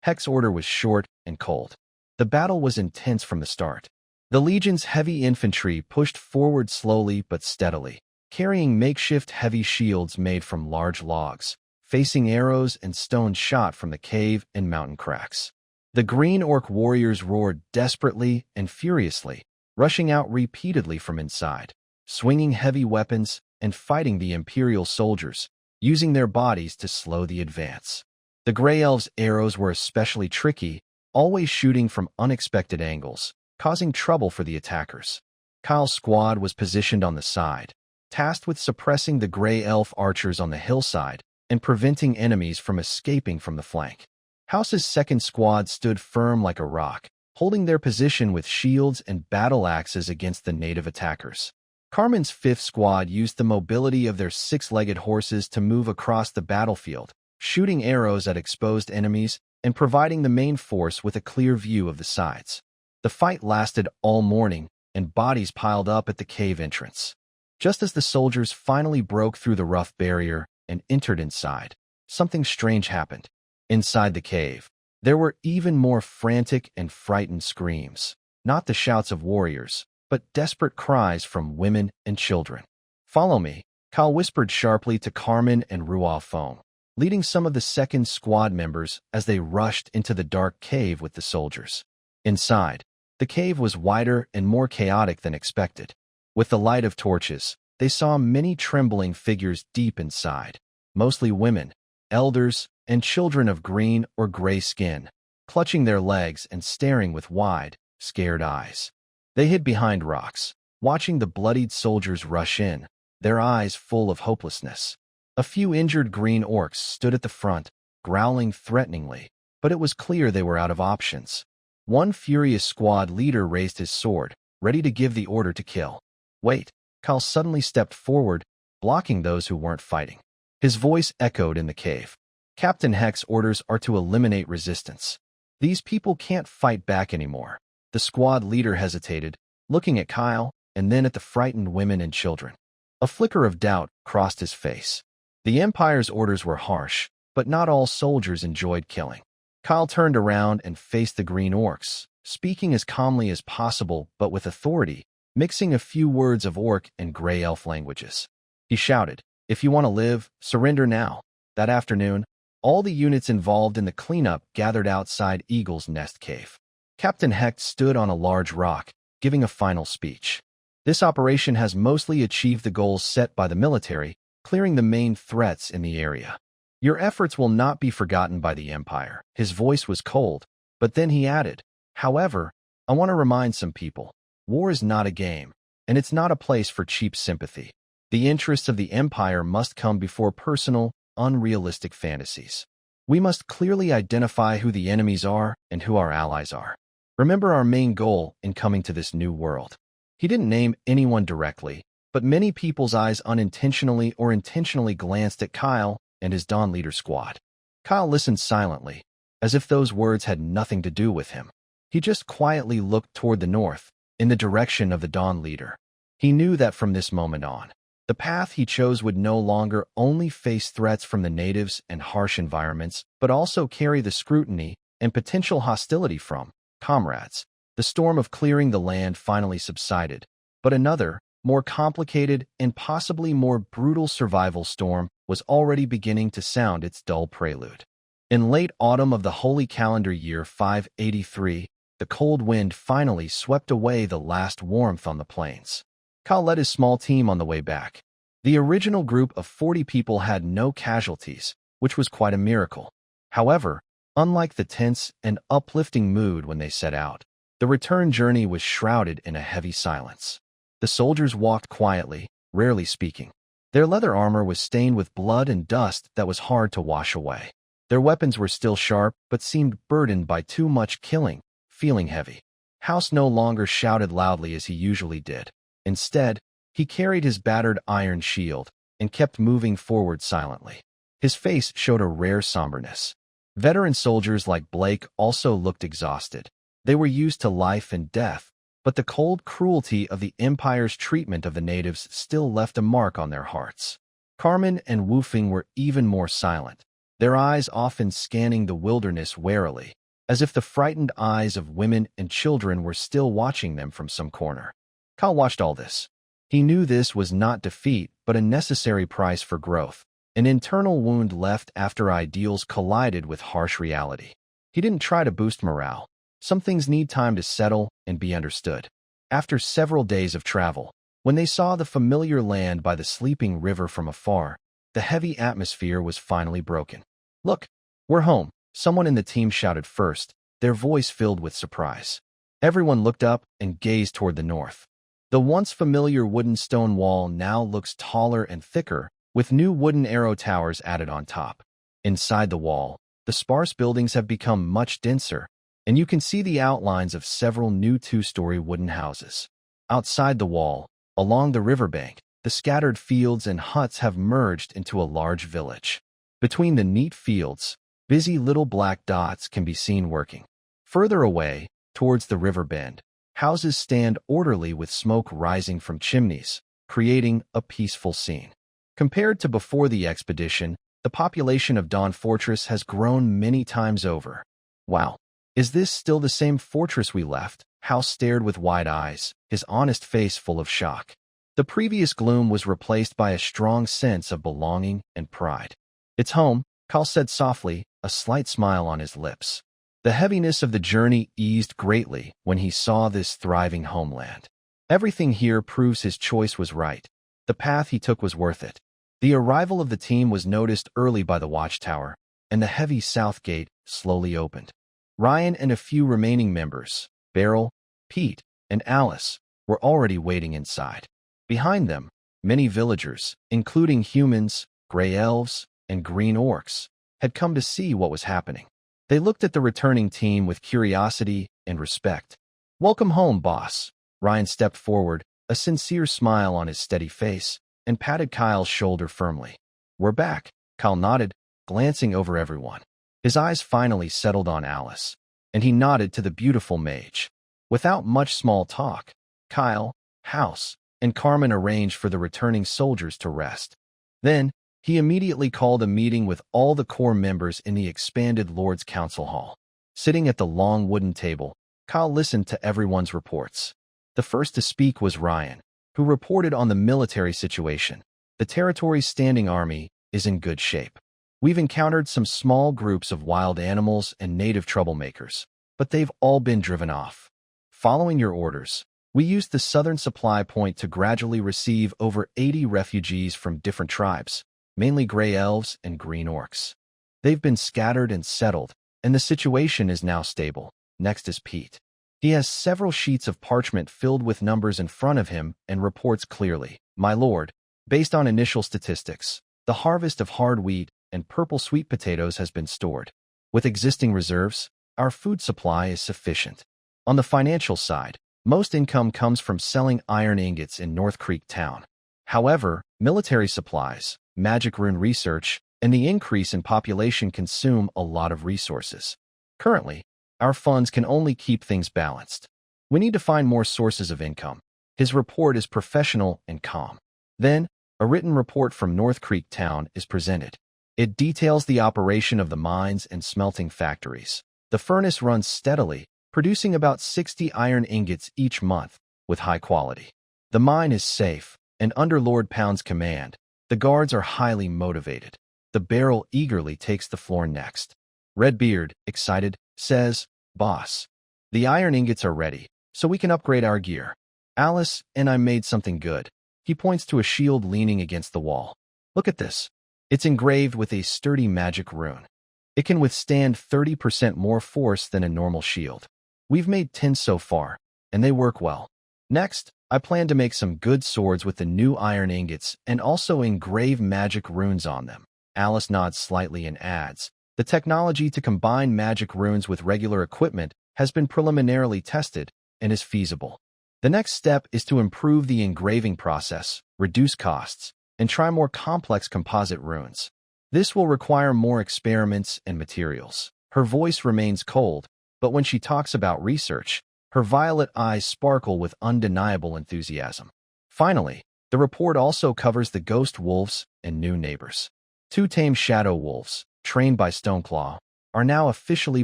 Hecht's order was short and cold. The battle was intense from the start. The Legion's heavy infantry pushed forward slowly but steadily, carrying makeshift heavy shields made from large logs, facing arrows and stones shot from the cave and mountain cracks. The green orc warriors roared desperately and furiously, rushing out repeatedly from inside, swinging heavy weapons and fighting the Imperial soldiers, using their bodies to slow the advance. The Grey Elves' arrows were especially tricky, always shooting from unexpected angles, causing trouble for the attackers. Kyle's squad was positioned on the side, tasked with suppressing the Grey Elf archers on the hillside and preventing enemies from escaping from the flank. House's second squad stood firm like a rock, holding their position with shields and battle axes against the native attackers. Carmen's fifth squad used the mobility of their six-legged horses to move across the battlefield, shooting arrows at exposed enemies and providing the main force with a clear view of the sides. The fight lasted all morning, and bodies piled up at the cave entrance. Just as the soldiers finally broke through the rough barrier and entered inside, something strange happened. Inside the cave, there were even more frantic and frightened screams, not the shouts of warriors, but desperate cries from women and children. "Follow me," Kyle whispered sharply to Carmen and Ruafone, leading some of the second squad members as they rushed into the dark cave with the soldiers. Inside, the cave was wider and more chaotic than expected. With the light of torches, they saw many trembling figures deep inside, mostly women, elders, and children of green or gray skin, clutching their legs and staring with wide, scared eyes. They hid behind rocks, watching the bloodied soldiers rush in, their eyes full of hopelessness. A few injured green orcs stood at the front, growling threateningly, but it was clear they were out of options. One furious squad leader raised his sword, ready to give the order to kill. Wait, Kyle suddenly stepped forward, blocking those who weren't fighting. His voice echoed in the cave. Captain Heck's orders are to eliminate resistance. These people can't fight back anymore. The squad leader hesitated, looking at Kyle and then at the frightened women and children. A flicker of doubt crossed his face. The Empire's orders were harsh, but not all soldiers enjoyed killing. Kyle turned around and faced the green orcs, speaking as calmly as possible but with authority, mixing a few words of orc and gray elf languages. He shouted, "If you want to live, surrender now." That afternoon, all the units involved in the cleanup gathered outside Eagle's Nest Cave. Captain Hecht stood on a large rock, giving a final speech. This operation has mostly achieved the goals set by the military, clearing the main threats in the area. Your efforts will not be forgotten by the Empire. His voice was cold, but then he added, "However, I want to remind some people, war is not a game, and it's not a place for cheap sympathy. The interests of the Empire must come before personal, unrealistic fantasies. We must clearly identify who the enemies are and who our allies are. Remember our main goal in coming to this new world." He didn't name anyone directly, but many people's eyes unintentionally or intentionally glanced at Kyle and his Dawn Leader squad. Kyle listened silently, as if those words had nothing to do with him. He just quietly looked toward the north, in the direction of the Dawn Leader. He knew that from this moment on, the path he chose would no longer only face threats from the natives and harsh environments, but also carry the scrutiny and potential hostility from comrades. The storm of clearing the land finally subsided, but another, more complicated and possibly more brutal survival storm was already beginning to sound its dull prelude. In late autumn of the holy calendar year 583, the cold wind finally swept away the last warmth on the plains. Kyle led his small team on the way back. The original group of 40 people had no casualties, which was quite a miracle. However, unlike the tense and uplifting mood when they set out, the return journey was shrouded in a heavy silence. The soldiers walked quietly, rarely speaking. Their leather armor was stained with blood and dust that was hard to wash away. Their weapons were still sharp, but seemed burdened by too much killing, feeling heavy. House no longer shouted loudly as he usually did. Instead, he carried his battered iron shield and kept moving forward silently. His face showed a rare somberness. Veteran soldiers like Blake also looked exhausted. They were used to life and death, but the cold cruelty of the Empire's treatment of the natives still left a mark on their hearts. Carmen and Woofing were even more silent, their eyes often scanning the wilderness warily, as if the frightened eyes of women and children were still watching them from some corner. Kyle watched all this. He knew this was not defeat, but a necessary price for growth, an internal wound left after ideals collided with harsh reality. He didn't try to boost morale. Some things need time to settle and be understood. After several days of travel, when they saw the familiar land by the sleeping river from afar, the heavy atmosphere was finally broken. "Look, we're home," someone in the team shouted first, their voice filled with surprise. Everyone looked up and gazed toward the north. The once familiar wooden stone wall now looks taller and thicker, with new wooden arrow towers added on top. Inside the wall, the sparse buildings have become much denser, and you can see the outlines of several new two-story wooden houses. Outside the wall, along the riverbank, the scattered fields and huts have merged into a large village. Between the neat fields, busy little black dots can be seen working. Further away, towards the river bend, houses stand orderly with smoke rising from chimneys, creating a peaceful scene. Compared to before the expedition, the population of Dawn Fortress has grown many times over. Wow. Is this still the same fortress we left? House stared with wide eyes, his honest face full of shock. The previous gloom was replaced by a strong sense of belonging and pride. "It's home," Kyle said softly, a slight smile on his lips. The heaviness of the journey eased greatly when he saw this thriving homeland. Everything here proves his choice was right. The path he took was worth it. The arrival of the team was noticed early by the watchtower, and the heavy south gate slowly opened. Ryan and a few remaining members, Beryl, Pete, and Alice, were already waiting inside. Behind them, many villagers, including humans, gray elves, and green orcs, had come to see what was happening. They looked at the returning team with curiosity and respect. "Welcome home, boss." Ryan stepped forward, a sincere smile on his steady face, and patted Kyle's shoulder firmly. "We're back," Kyle nodded, glancing over everyone. His eyes finally settled on Alice, and he nodded to the beautiful mage. Without much small talk, Kyle, House, and Carmen arranged for the returning soldiers to rest. Then, he immediately called a meeting with all the core members in the expanded Lord's Council Hall. Sitting at the long wooden table, Kyle listened to everyone's reports. The first to speak was Ryan, who reported on the military situation. "The territory's standing army is in good shape. We've encountered some small groups of wild animals and native troublemakers, but they've all been driven off. Following your orders, we used the southern supply point to gradually receive over 80 refugees from different tribes, mainly gray elves and green orcs. They've been scattered and settled, and the situation is now stable." Next is Pete. He has several sheets of parchment filled with numbers in front of him and reports clearly. "My lord, based on initial statistics, the harvest of hard wheat and purple sweet potatoes has been stored. With existing reserves, our food supply is sufficient. On the financial side, most income comes from selling iron ingots in North Creek Town. However, military supplies, magic rune research, and the increase in population consume a lot of resources. Currently, our funds can only keep things balanced. We need to find more sources of income." His report is professional and calm. Then, a written report from North Creek Town is presented. It details the operation of the mines and smelting factories. The furnace runs steadily, producing about 60 iron ingots each month, with high quality. The mine is safe, and under Lord Pound's command, the guards are highly motivated. The barrel eagerly takes the floor next. Redbeard, excited, says, "Boss, the iron ingots are ready, so we can upgrade our gear. Alice and I made something good." He points to a shield leaning against the wall. "Look at this. It's engraved with a sturdy magic rune. It can withstand 30% more force than a normal shield. We've made 10 so far, and they work well. Next, I plan to make some good swords with the new iron ingots and also engrave magic runes on them." Alice nods slightly and adds, "The technology to combine magic runes with regular equipment has been preliminarily tested and is feasible. The next step is to improve the engraving process, reduce costs, and try more complex composite runes. This will require more experiments and materials." Her voice remains cold, but when she talks about research, her violet eyes sparkle with undeniable enthusiasm. Finally, the report also covers the ghost wolves and new neighbors. 2 tame shadow wolves, trained by Stoneclaw, are now officially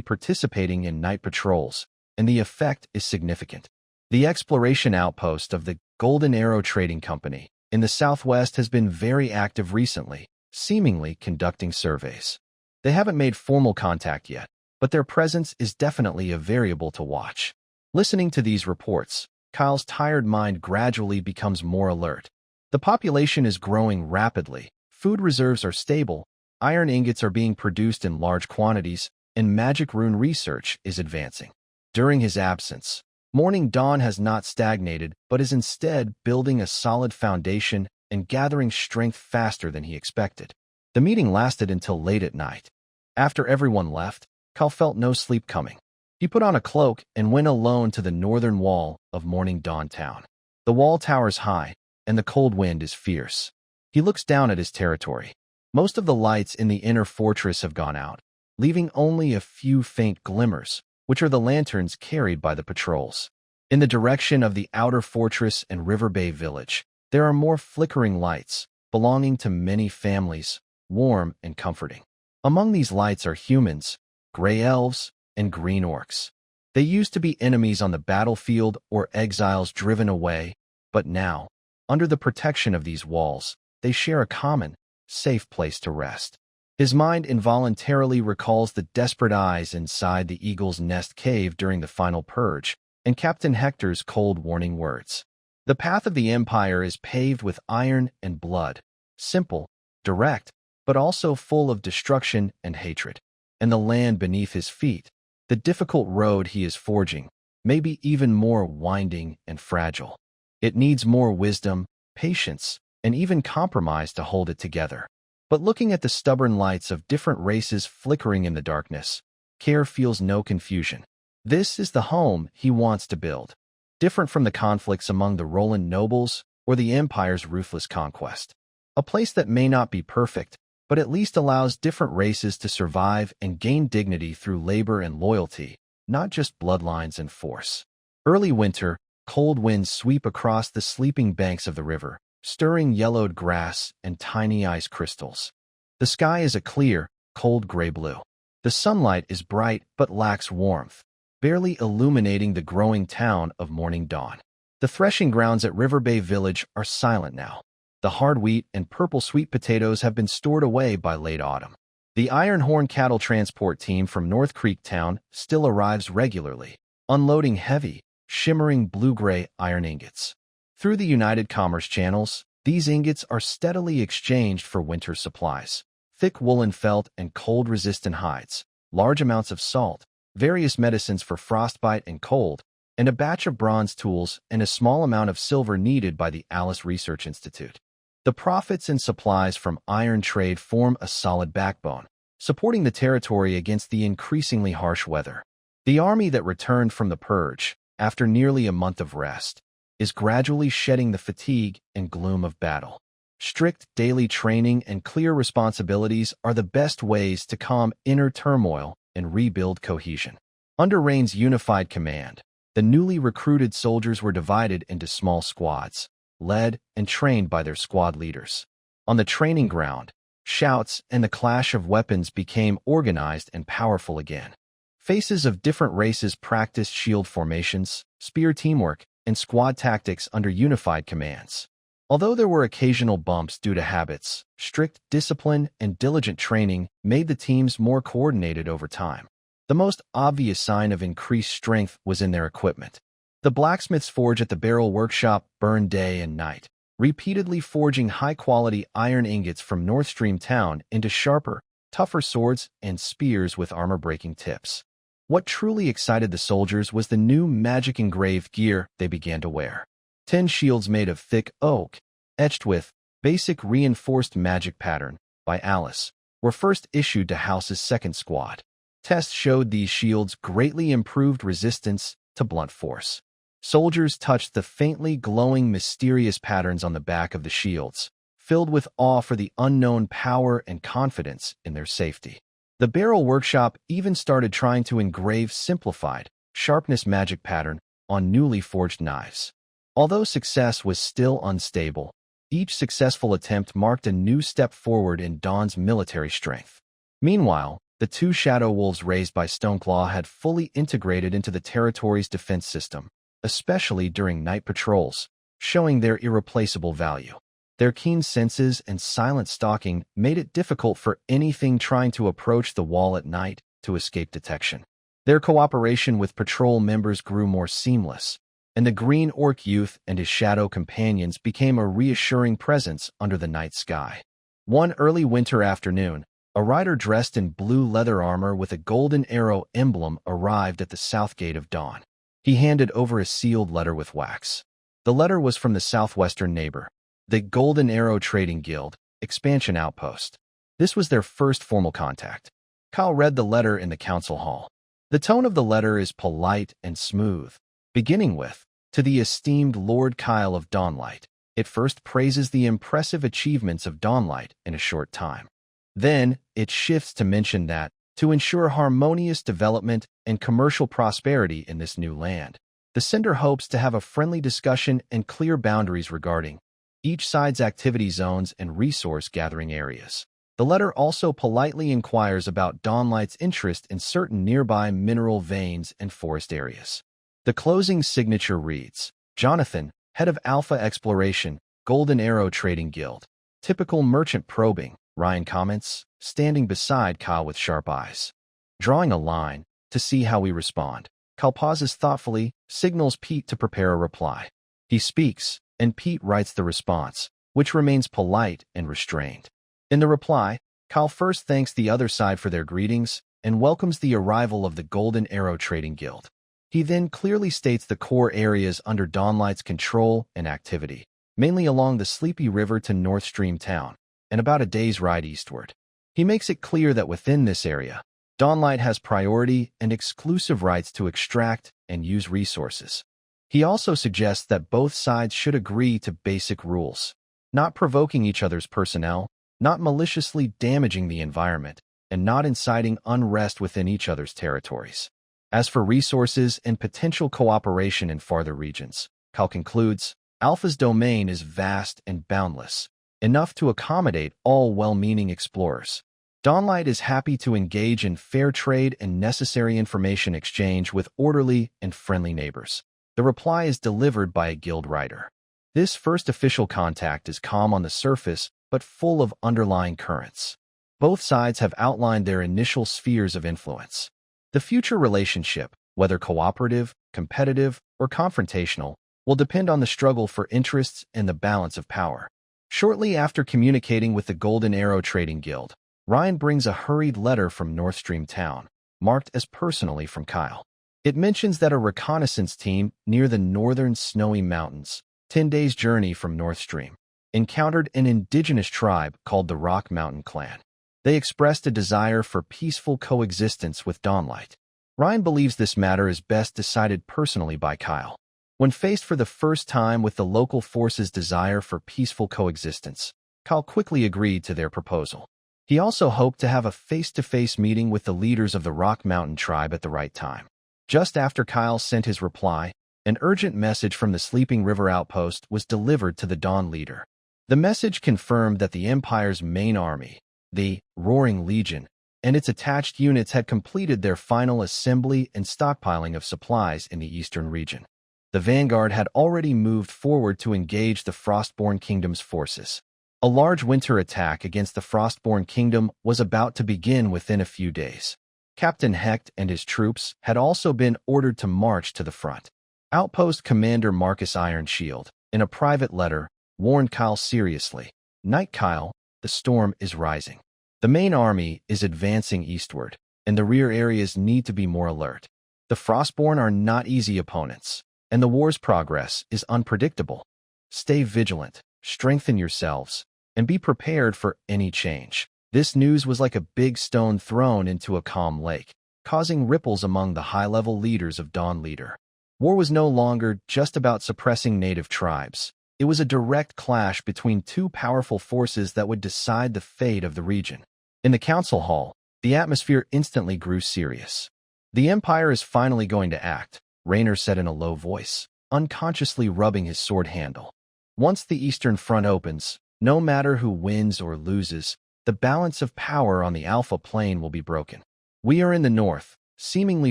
participating in night patrols, and the effect is significant. The exploration outpost of the Golden Arrow Trading Company in the southwest has been very active recently, seemingly conducting surveys. They haven't made formal contact yet, but their presence is definitely a variable to watch. Listening to these reports, Kyle's tired mind gradually becomes more alert. The population is growing rapidly, food reserves are stable, iron ingots are being produced in large quantities, and magic rune research is advancing. During his absence, Morning Dawn has not stagnated, but is instead building a solid foundation and gathering strength faster than he expected. The meeting lasted until late at night. After everyone left, Kyle felt no sleep coming. He put on a cloak and went alone to the northern wall of Morning Dawn Town. The wall towers high, and the cold wind is fierce. He looks down at his territory. Most of the lights in the inner fortress have gone out, leaving only a few faint glimmers, which are the lanterns carried by the patrols. In the direction of the outer fortress and River Bay Village, there are more flickering lights, belonging to many families, warm and comforting. Among these lights are humans, gray elves, and green orcs. They used to be enemies on the battlefield or exiles driven away, but now, under the protection of these walls, they share a common, safe place to rest. His mind involuntarily recalls the desperate eyes inside the Eagle's Nest cave during the final purge, and Captain Hector's cold warning words. The path of the Empire is paved with iron and blood, simple, direct, but also full of destruction and hatred. And the land beneath his feet, the difficult road he is forging, may be even more winding and fragile. It needs more wisdom, patience, and even compromise to hold it together. But looking at the stubborn lights of different races flickering in the darkness, Care feels no confusion. This is the home he wants to build. different from the conflicts among the Roland nobles or the Empire's ruthless conquest. A place that may not be perfect, but at least allows different races to survive and gain dignity through labor and loyalty, not just bloodlines and force. Early winter, cold winds sweep across the sleeping banks of the river, stirring yellowed grass and tiny ice crystals. The sky is a clear, cold gray blue. The sunlight is bright but lacks warmth, barely illuminating the growing town of morning dawn. The threshing grounds at River Bay Village are silent now. The hard wheat and purple sweet potatoes have been stored away by late autumn. The Iron Horn cattle transport team from North Creek Town still arrives regularly, unloading heavy, shimmering blue-gray iron ingots. Through the United Commerce channels, these ingots are steadily exchanged for winter supplies. Thick woolen felt and cold-resistant hides, large amounts of salt, various medicines for frostbite and cold, and a batch of bronze tools and a small amount of silver needed by the Alice Research Institute. The profits and supplies from iron trade form a solid backbone, supporting the territory against the increasingly harsh weather. The army that returned from the purge, after nearly a month of rest, is gradually shedding the fatigue and gloom of battle. Strict daily training and clear responsibilities are the best ways to calm inner turmoil and rebuild cohesion. Under Rain's unified command, the newly recruited soldiers were divided into small squads, led and trained by their squad leaders. On the training ground, shouts and the clash of weapons became organized and powerful again. Faces of different races practiced shield formations, spear teamwork, and squad tactics under unified commands. Although there were occasional bumps due to habits, strict discipline and diligent training made the teams more coordinated over time. The most obvious sign of increased strength was in their equipment. The blacksmith's forge at the barrel workshop burned day and night, repeatedly forging high-quality iron ingots from North Stream Town into sharper, tougher swords and spears with armor-breaking tips. What truly excited the soldiers was the new magic-engraved gear they began to wear. 10 shields made of thick oak, etched with Basic Reinforced Magic Pattern by Alice, were first issued to House's second squad. Tests showed these shields greatly improved resistance to blunt force. Soldiers touched the faintly glowing mysterious patterns on the back of the shields, filled with awe for the unknown power and confidence in their safety. The barrel workshop even started trying to engrave simplified, sharpness magic pattern on newly forged knives. Although success was still unstable, each successful attempt marked a new step forward in Dawn's military strength. Meanwhile, the 2 shadow wolves raised by Stoneclaw had fully integrated into the territory's defense system, especially during night patrols, showing their irreplaceable value. Their keen senses and silent stalking made it difficult for anything trying to approach the wall at night to escape detection. Their cooperation with patrol members grew more seamless, and the Green Orc youth and his shadow companions became a reassuring presence under the night sky. One early winter afternoon, a rider dressed in blue leather armor with a golden arrow emblem arrived at the south gate of Dawn. He handed over a sealed letter with wax. The letter was from the southwestern neighbor, the Golden Arrow Trading Guild, Expansion Outpost. This was their first formal contact. Kyle read the letter in the council hall. The tone of the letter is polite and smooth, beginning with, "To the esteemed Lord Kyle of Dawnlight." It first praises the impressive achievements of Dawnlight in a short time. Then, it shifts to mention that, to ensure harmonious development and commercial prosperity in this new land, the sender hopes to have a friendly discussion and clear boundaries regarding each side's activity zones and resource-gathering areas. The letter also politely inquires about Dawnlight's interest in certain nearby mineral veins and forest areas. The closing signature reads, "Jonathan, head of Alpha Exploration, Golden Arrow Trading Guild." Typical merchant probing, Ryan comments, standing beside Kyle with sharp eyes. Drawing a line, to see how we respond. Kyle pauses thoughtfully, signals Pete to prepare a reply. He speaks, and Pete writes the response, which remains polite and restrained. In the reply, Kyle first thanks the other side for their greetings and welcomes the arrival of the Golden Arrow Trading Guild. He then clearly states the core areas under Dawnlight's control and activity, mainly along the Sleepy River to North Stream Town, and about a day's ride eastward. He makes it clear that within this area, Dawnlight has priority and exclusive rights to extract and use resources. He also suggests that both sides should agree to basic rules, not provoking each other's personnel, not maliciously damaging the environment, and not inciting unrest within each other's territories. As for resources and potential cooperation in farther regions, Cal concludes, Alpha's domain is vast and boundless, enough to accommodate all well-meaning explorers. Dawnlight is happy to engage in fair trade and necessary information exchange with orderly and friendly neighbors. The reply is delivered by a guild writer. This first official contact is calm on the surface, but full of underlying currents. Both sides have outlined their initial spheres of influence. The future relationship, whether cooperative, competitive, or confrontational, will depend on the struggle for interests and the balance of power. Shortly after communicating with the Golden Arrow Trading Guild, Ryan brings a hurried letter from Northstream Town, marked as personally from Kyle. It mentions that a reconnaissance team near the northern snowy mountains, 10 days' journey from Northstream, encountered an indigenous tribe called the Rock Mountain Clan. They expressed a desire for peaceful coexistence with Dawnlight. Ryan believes this matter is best decided personally by Kyle. When faced for the first time with the local force's desire for peaceful coexistence, Kyle quickly agreed to their proposal. He also hoped to have a face-to-face meeting with the leaders of the Rock Mountain tribe at the right time. Just after Kyle sent his reply, an urgent message from the Sleeping River outpost was delivered to the Dawn leader. The message confirmed that the Empire's main army, the Roaring Legion, and its attached units had completed their final assembly and stockpiling of supplies in the eastern region. The vanguard had already moved forward to engage the Frostborn Kingdom's forces. A large winter attack against the Frostborn Kingdom was about to begin within a few days. Captain Hecht and his troops had also been ordered to march to the front. Outpost Commander Marcus Ironshield, in a private letter, warned Kyle seriously, "Night Kyle, the storm is rising. The main army is advancing eastward, and the rear areas need to be more alert. The Frostborn are not easy opponents, and the war's progress is unpredictable. Stay vigilant, strengthen yourselves, and be prepared for any change." This news was like a big stone thrown into a calm lake, causing ripples among the high-level leaders of Dawn Leader. War was no longer just about suppressing native tribes. It was a direct clash between two powerful forces that would decide the fate of the region. In the council hall, the atmosphere instantly grew serious. "The Empire is finally going to act," Raynor said in a low voice, unconsciously rubbing his sword handle. "Once the Eastern Front opens, no matter who wins or loses, the balance of power on the Alpha Plane will be broken. We are in the north, seemingly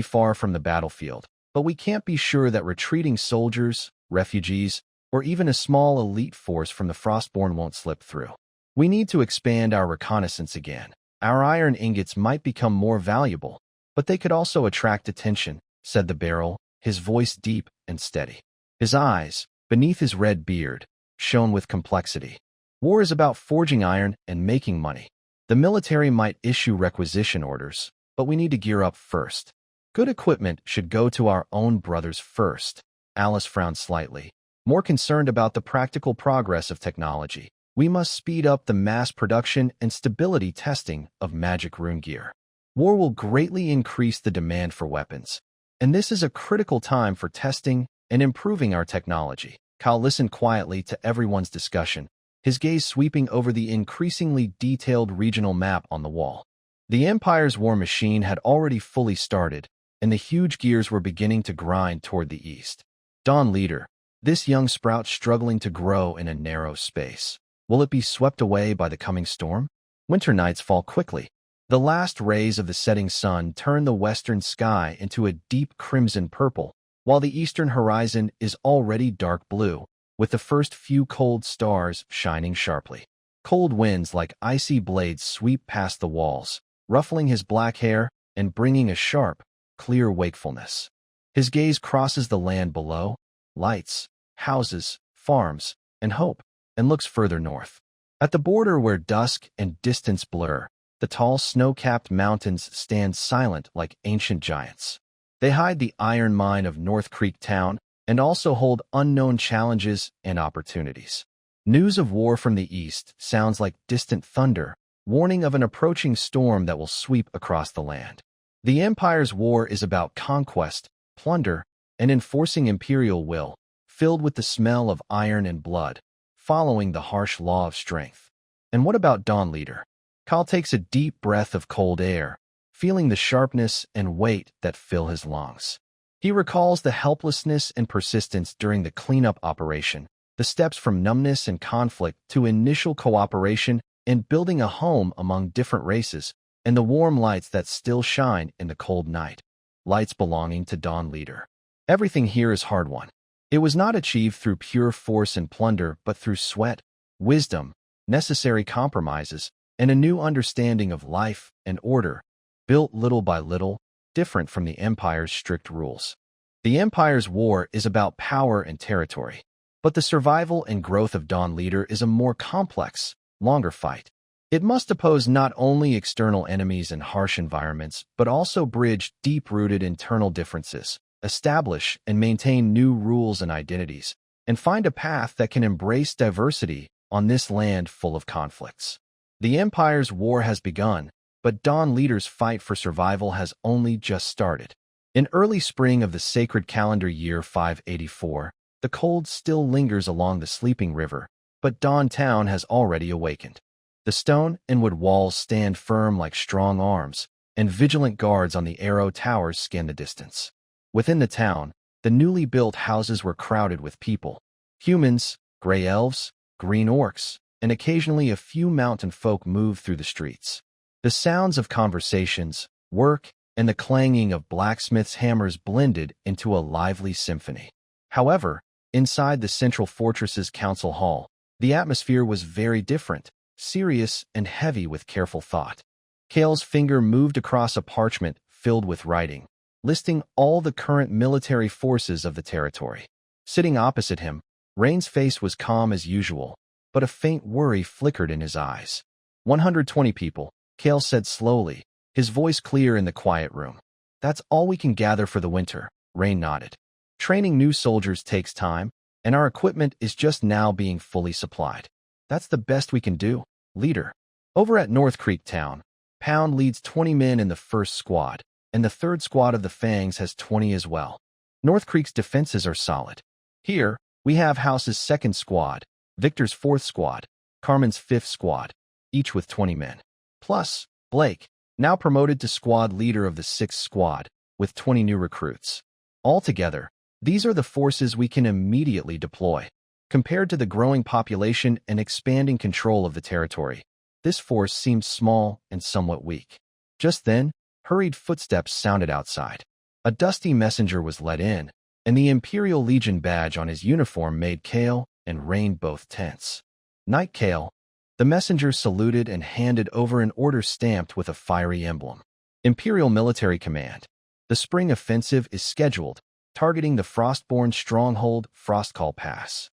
far from the battlefield, but we can't be sure that retreating soldiers, refugees, or even a small elite force from the Frostborn won't slip through. We need to expand our reconnaissance again. Our iron ingots might become more valuable, but they could also attract attention," said the Beryl, his voice deep and steady. His eyes, beneath his red beard, shone with complexity. "War is about forging iron and making money. The military might issue requisition orders, but we need to gear up first. Good equipment should go to our own brothers first." Alice frowned slightly, more concerned about the practical progress of technology. "We must speed up the mass production and stability testing of magic rune gear. War will greatly increase the demand for weapons, and this is a critical time for testing and improving our technology." Kyle listened quietly to everyone's discussion, his gaze sweeping over the increasingly detailed regional map on the wall. The Empire's war machine had already fully started, and the huge gears were beginning to grind toward the east. "Dawn Leader, this young sprout struggling to grow in a narrow space. Will it be swept away by the coming storm?" Winter nights fall quickly. The last rays of the setting sun turn the western sky into a deep crimson purple, while the eastern horizon is already dark blue, with the first few cold stars shining sharply. Cold winds like icy blades sweep past the walls, ruffling his black hair and bringing a sharp, clear wakefulness. His gaze crosses the land below, lights, houses, farms, and hope, and looks further north. At the border where dusk and distance blur, the tall snow-capped mountains stand silent like ancient giants. They hide the iron mine of North Creek Town and also hold unknown challenges and opportunities. News of war from the east sounds like distant thunder, warning of an approaching storm that will sweep across the land. The Empire's war is about conquest, plunder, and enforcing imperial will, filled with the smell of iron and blood, following the harsh law of strength. And what about Dawn Leader? Kyle takes a deep breath of cold air, feeling the sharpness and weight that fill his lungs. He recalls the helplessness and persistence during the cleanup operation, the steps from numbness and conflict to initial cooperation and building a home among different races, and the warm lights that still shine in the cold night. Lights belonging to Dawn Leader. Everything here is hard-won. It was not achieved through pure force and plunder, but through sweat, wisdom, necessary compromises, and a new understanding of life and order, built little by little, different from the Empire's strict rules. The Empire's war is about power and territory, but the survival and growth of Dawn Leader is a more complex, longer fight. It must oppose not only external enemies and harsh environments, but also bridge deep-rooted internal differences, establish and maintain new rules and identities, and find a path that can embrace diversity on this land full of conflicts. The Empire's war has begun, but Dawn Leader's fight for survival has only just started. In early spring of the sacred calendar year 584, the cold still lingers along the sleeping river, but Dawn Town has already awakened. The stone and wood walls stand firm like strong arms, and vigilant guards on the arrow towers scan the distance. Within the town, the newly built houses were crowded with people. Humans, gray elves, green orcs, and occasionally a few mountain folk moved through the streets. The sounds of conversations, work, and the clanging of blacksmiths' hammers blended into a lively symphony. However, inside the central fortress's council hall, the atmosphere was very different, serious and heavy with careful thought. Kale's finger moved across a parchment filled with writing, listing all the current military forces of the territory. Sitting opposite him, Rain's face was calm as usual, but a faint worry flickered in his eyes. 120 people, Kale said slowly, his voice clear in the quiet room. That's all we can gather for the winter, Rain nodded. Training new soldiers takes time, and our equipment is just now being fully supplied. That's the best we can do, leader. Over at North Creek Town, Pound leads 20 men in the first squad, and the third squad of the Fangs has 20 as well. North Creek's defenses are solid. Here, we have House's second squad, Victor's fourth squad, Carmen's fifth squad, each with 20 men. Plus, Blake, now promoted to squad leader of the sixth squad, with 20 new recruits. Altogether, these are the forces we can immediately deploy. Compared to the growing population and expanding control of the territory, this force seemed small and somewhat weak. Just then, hurried footsteps sounded outside. A dusty messenger was let in, and the Imperial Legion badge on his uniform made Kale and Rain both tense. Knight Kale. The messenger saluted and handed over an order stamped with a fiery emblem. Imperial Military Command. The spring offensive is scheduled, targeting the Frostborn stronghold Frostcall Pass.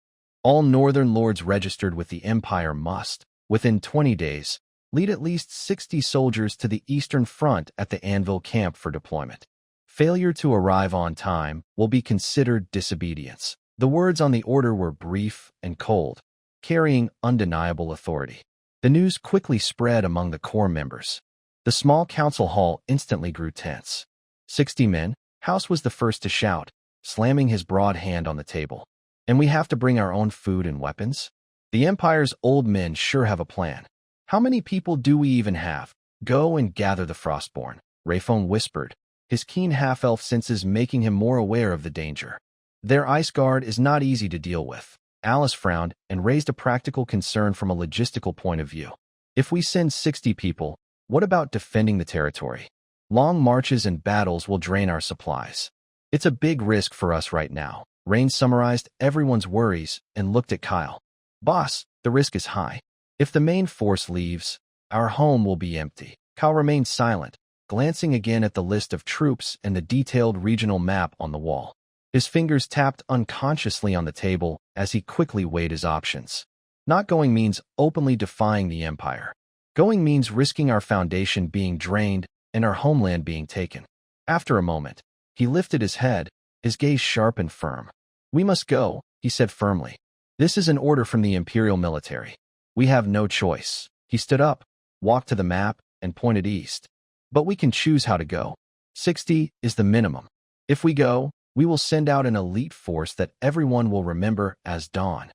All Northern Lords registered with the Empire must, within 20 days, lead at least 60 soldiers to the Eastern Front at the Anvil Camp for deployment. Failure to arrive on time will be considered disobedience. The words on the order were brief and cold, carrying undeniable authority. The news quickly spread among the Corps members. The small council hall instantly grew tense. 60 men, House was the first to shout, slamming his broad hand on the table. And we have to bring our own food and weapons? The Empire's old men sure have a plan. How many people do we even have? Go and gather the Frostborn, Rayphone whispered, his keen half-elf senses making him more aware of the danger. Their ice guard is not easy to deal with. Alice frowned and raised a practical concern from a logistical point of view. If we send 60 people, what about defending the territory? Long marches and battles will drain our supplies. It's a big risk for us right now. Rain summarized everyone's worries and looked at Kyle. Boss, the risk is high. If the main force leaves, our home will be empty. Kyle remained silent, glancing again at the list of troops and the detailed regional map on the wall. His fingers tapped unconsciously on the table as he quickly weighed his options. Not going means openly defying the Empire. Going means risking our foundation being drained and our homeland being taken. After a moment, he lifted his head, his gaze sharp and firm. We must go, he said firmly. This is an order from the Imperial military. We have no choice. He stood up, walked to the map, and pointed east. But we can choose how to go. 60 is the minimum. If we go, We will send out an elite force that everyone will remember as Dawn.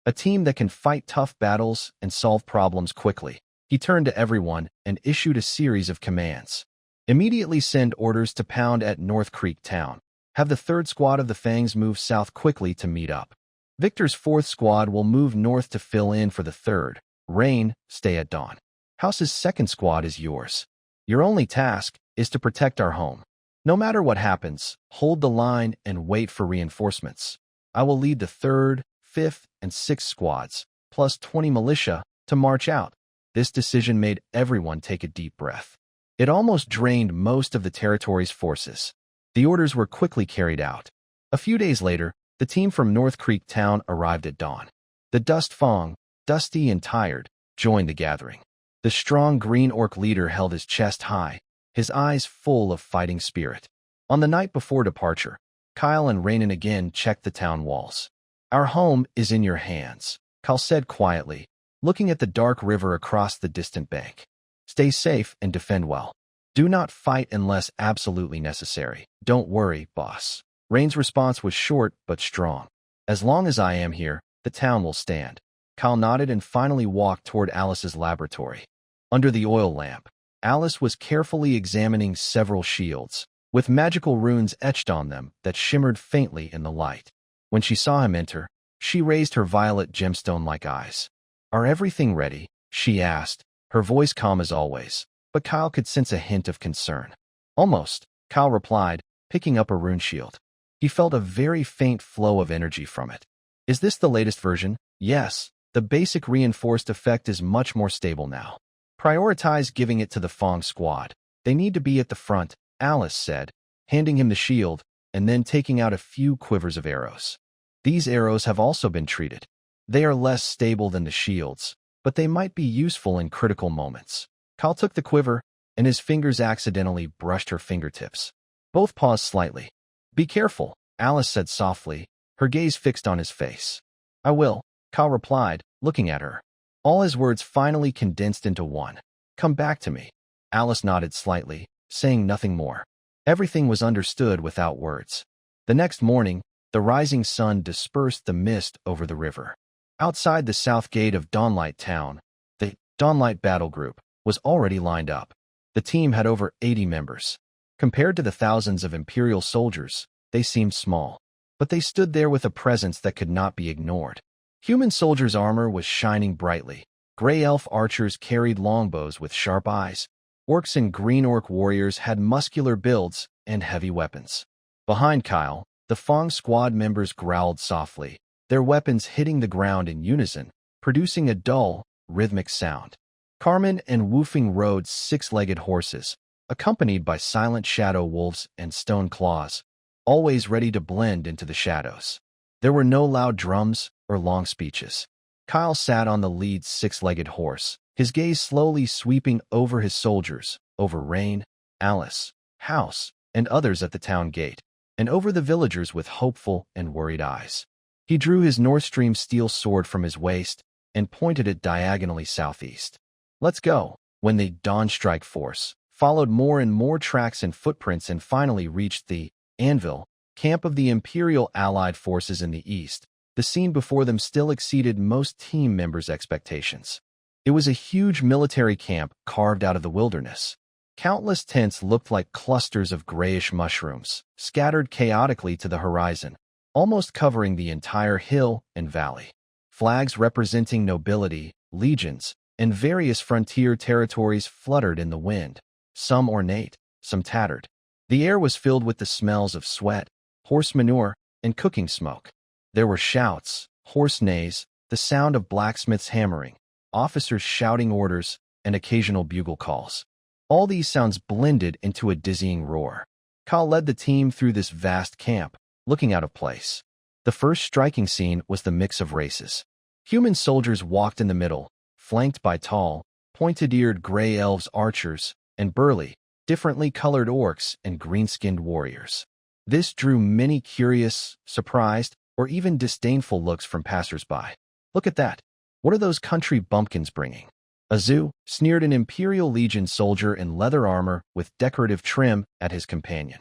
A team that can fight tough battles and solve problems quickly. He turned to everyone and issued a series of commands. Immediately send orders to pound at North Creek Town. Have the 3rd Squad of the Fangs move south quickly to meet up. Victor's 4th Squad will move north to fill in for the 3rd. Rain, stay at Dawn. House's 2nd Squad is yours. Your only task is to protect our home. No matter what happens, hold the line and wait for reinforcements. I will lead the 3rd, 5th, and 6th Squads, plus 20 militia, to march out. This decision made everyone take a deep breath. It almost drained most of the territory's forces. The orders were quickly carried out. A few days later, the team from North Creek Town arrived at dawn. The Dust Fong, dusty and tired, joined the gathering. The strong green orc leader held his chest high, his eyes full of fighting spirit. On the night before departure, Kyle and Rune again checked the town walls. Our home is in your hands, Kyle said quietly, looking at the dark river across the distant bank. Stay safe and defend well. Do not fight unless absolutely necessary. Don't worry, boss. Rune's response was short but strong. As long as I am here, the town will stand. Kyle nodded and finally walked toward Alice's laboratory. Under the oil lamp, Alice was carefully examining several shields, with magical runes etched on them that shimmered faintly in the light. When she saw him enter, she raised her violet gemstone-like eyes. "Are everything ready?" she asked, her voice calm as always, but Kyle could sense a hint of concern. "Almost," Kyle replied, picking up a rune shield. He felt a very faint flow of energy from it. "Is this the latest version?" "Yes, the basic reinforced effect is much more stable now. Prioritize giving it to the Fong squad. They need to be at the front," Alice said, handing him the shield and then taking out a few quivers of arrows. "These arrows have also been treated. They are less stable than the shields, but they might be useful in critical moments." Kyle took the quiver, and his fingers accidentally brushed her fingertips. Both paused slightly. "Be careful," Alice said softly, her gaze fixed on his face. "I will," Kyle replied, looking at her. All his words finally condensed into one. "Come back to me." Alice nodded slightly, saying nothing more. Everything was understood without words. The next morning, the rising sun dispersed the mist over the river. Outside the south gate of Dawnlight Town, the Dawnlight Battle Group was already lined up. The team had over 80 members. Compared to the thousands of Imperial soldiers, they seemed small, but they stood there with a presence that could not be ignored. Human soldiers' armor was shining brightly. Gray elf archers carried longbows with sharp eyes. Orcs and green orc warriors had muscular builds and heavy weapons. Behind Kyle, the Fong squad members growled softly, their weapons hitting the ground in unison, producing a dull, rhythmic sound. Carmen and Woofing rode six-legged horses, accompanied by silent shadow wolves and stone claws, always ready to blend into the shadows. There were no loud drums or long speeches. Kyle sat on the lead six-legged horse, his gaze slowly sweeping over his soldiers, over Rune, Alice, House, and others at the town gate, and over the villagers with hopeful and worried eyes. He drew his Northstream steel sword from his waist and pointed it diagonally southeast. "Let's go." When the Dawn Strike Force followed more and more tracks and footprints and finally reached the Anvil, camp of the Imperial Allied forces in the east, the scene before them still exceeded most team members' expectations. It was a huge military camp carved out of the wilderness. Countless tents looked like clusters of grayish mushrooms, scattered chaotically to the horizon, almost covering the entire hill and valley. Flags representing nobility, legions, and various frontier territories fluttered in the wind, some ornate, some tattered. The air was filled with the smells of sweat, horse manure, and cooking smoke. There were shouts, hoarse neighs, the sound of blacksmiths hammering, officers shouting orders, and occasional bugle calls. All these sounds blended into a dizzying roar. Kyle led the team through this vast camp, looking out of place. The first striking scene was the mix of races. Human soldiers walked in the middle, flanked by tall, pointed-eared gray elves archers, and burly, differently colored orcs and green-skinned warriors. This drew many curious, surprised, or even disdainful looks from passers-by. "Look at that. What are those country bumpkins bringing?" Azu sneered an Imperial Legion soldier in leather armor with decorative trim at his companion.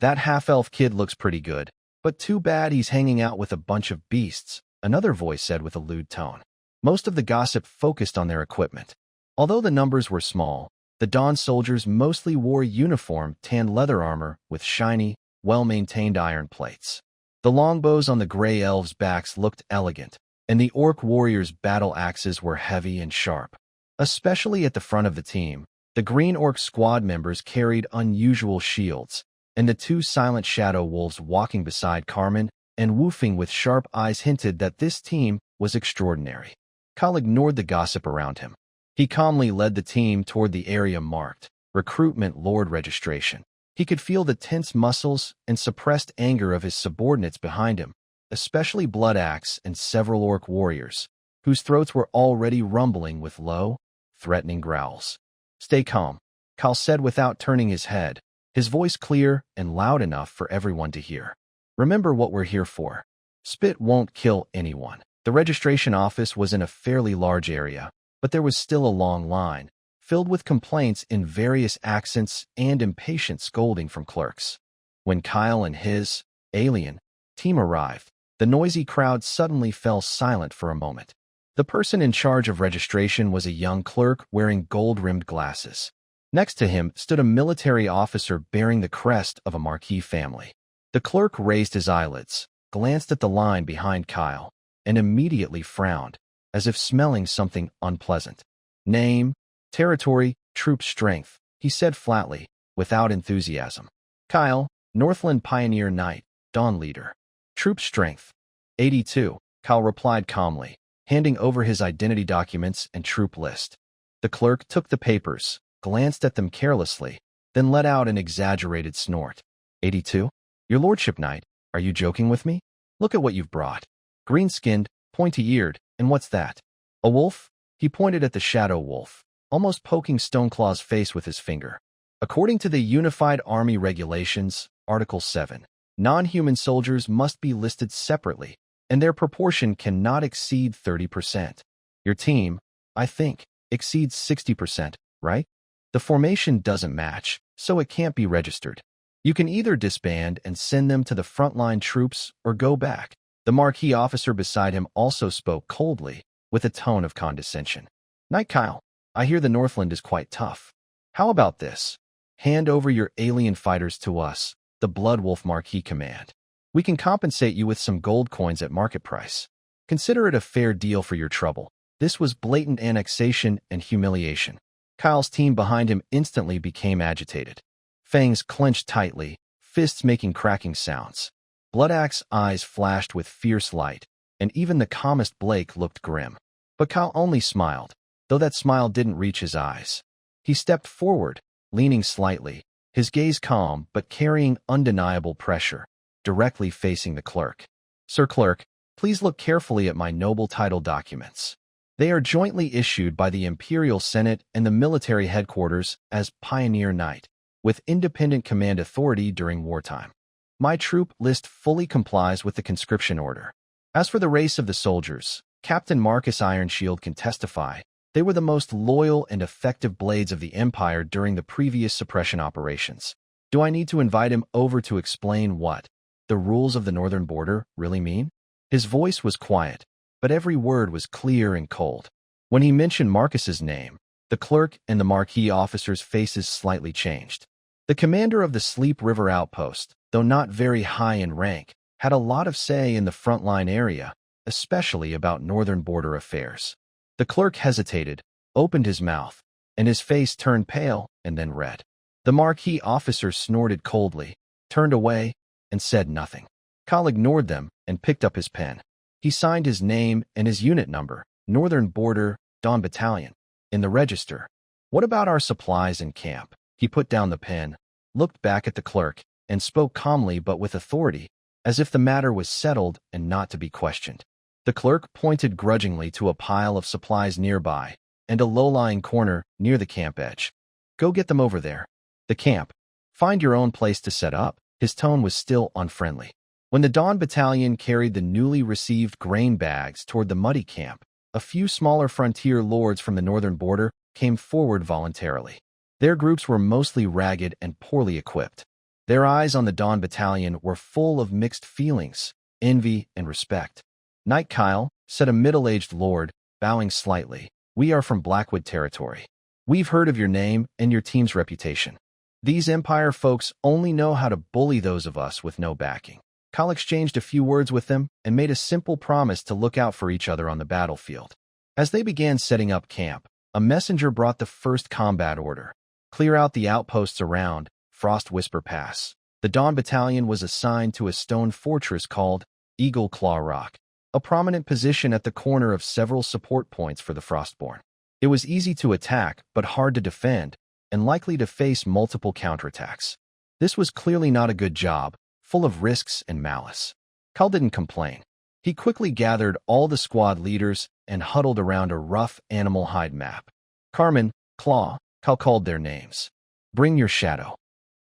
That half-elf kid looks pretty good, but too bad he's hanging out with a bunch of beasts, another voice said with a lewd tone. Most of the gossip focused on their equipment. Although the numbers were small, the Dawn soldiers mostly wore uniform tan leather armor with shiny, well-maintained iron plates. The longbows on the gray elves' backs looked elegant, and the orc warriors' battle axes were heavy and sharp. Especially at the front of the team, the green orc squad members carried unusual shields, and the two silent shadow wolves walking beside Carmen and woofing with sharp eyes hinted that this team was extraordinary. Kyle ignored the gossip around him. He calmly led the team toward the area marked Recruitment Lord Registration. He could feel the tense muscles and suppressed anger of his subordinates behind him, especially Blood Axe and several orc warriors, whose throats were already rumbling with low, threatening growls. "Stay calm," Kyle said without turning his head, his voice clear and loud enough for everyone to hear. "Remember what we're here for. Spit won't kill anyone." The registration office was in a fairly large area, but there was still a long line, filled with complaints in various accents and impatient scolding from clerks. When Kyle and his alien team arrived, the noisy crowd suddenly fell silent for a moment. The person in charge of registration was a young clerk wearing gold-rimmed glasses. Next to him stood a military officer bearing the crest of a marquis family. The clerk raised his eyelids, glanced at the line behind Kyle, and immediately frowned, as if smelling something unpleasant. "Name, territory, troop strength," he said flatly, without enthusiasm. "Kyle, Northland Pioneer Knight, Dawn Leader." "Troop strength, 82, Kyle replied calmly, handing over his identity documents and troop list. The clerk took the papers, glanced at them carelessly, then let out an exaggerated snort. 82? Your lordship, knight, are you joking with me? Look at what you've brought. Green-skinned, pointy-eared, and what's that? A wolf?" He pointed at the shadow wolf, almost poking Stoneclaw's face with his finger. According to the Unified Army Regulations, Article 7, non-human soldiers must be listed separately, and their proportion cannot exceed 30%. Your team, I think, exceeds 60%, right? The formation doesn't match, so it can't be registered. You can either disband and send them to the frontline troops or go back. The marquis officer beside him also spoke coldly, with a tone of condescension. "Knight Kyle, I hear the Northland is quite tough. How about this? Hand over your alien fighters to us," the Bloodwolf Marquis commanded. "We can compensate you with some gold coins at market price. Consider it a fair deal for your trouble." This was blatant annexation and humiliation. Kyle's team behind him instantly became agitated. Fangs clenched tightly, fists making cracking sounds. Bloodaxe's eyes flashed with fierce light, and even the calmest Blake looked grim. But Kyle only smiled, though that smile didn't reach his eyes. He stepped forward, leaning slightly, his gaze calm but carrying undeniable pressure, directly facing the clerk. "Sir Clerk, please look carefully at my noble title documents. They are jointly issued by the Imperial Senate and the military headquarters as Pioneer Knight, with independent command authority during wartime. My troop list fully complies with the conscription order. As for the race of the soldiers, Captain Marcus Ironshield can testify they were the most loyal and effective blades of the Empire during the previous suppression operations. Do I need to invite him over to explain what the rules of the northern border really mean?" His voice was quiet, but every word was clear and cold. When he mentioned Marcus's name, the clerk and the marquis officers' faces slightly changed. The commander of the Sleep River outpost, though not very high in rank, had a lot of say in the frontline area, especially about northern border affairs. The clerk hesitated, opened his mouth, and his face turned pale and then red. The marquis officer snorted coldly, turned away, and said nothing. Kyle ignored them and picked up his pen. He signed his name and his unit number, Northern Border, Dawn Battalion, in the register. "What about our supplies in camp?" He put down the pen, looked back at the clerk, and spoke calmly but with authority, as if the matter was settled and not to be questioned. The clerk pointed grudgingly to a pile of supplies nearby and a low-lying corner near the camp edge. "Go get them over there. The camp. Find your own place to set up." His tone was still unfriendly. When the Dawn Battalion carried the newly received grain bags toward the muddy camp, a few smaller frontier lords from the northern border came forward voluntarily. Their groups were mostly ragged and poorly equipped. Their eyes on the Dawn Battalion were full of mixed feelings, envy and respect. "Knight Kyle," said a middle-aged lord, bowing slightly, "we are from Blackwood territory. We've heard of your name and your team's reputation. These Empire folks only know how to bully those of us with no backing." Kyle exchanged a few words with them and made a simple promise to look out for each other on the battlefield. As they began setting up camp, a messenger brought the first combat order. "Clear out the outposts around Frost Whisper Pass." The Dawn Battalion was assigned to a stone fortress called Eagle Claw Rock, a prominent position at the corner of several support points for the Frostborn. It was easy to attack, but hard to defend, and likely to face multiple counterattacks. This was clearly not a good job, full of risks and malice. Kyle didn't complain. He quickly gathered all the squad leaders and huddled around a rough animal hide map. "Carmen, Claw," Kyle called their names. "Bring your shadow.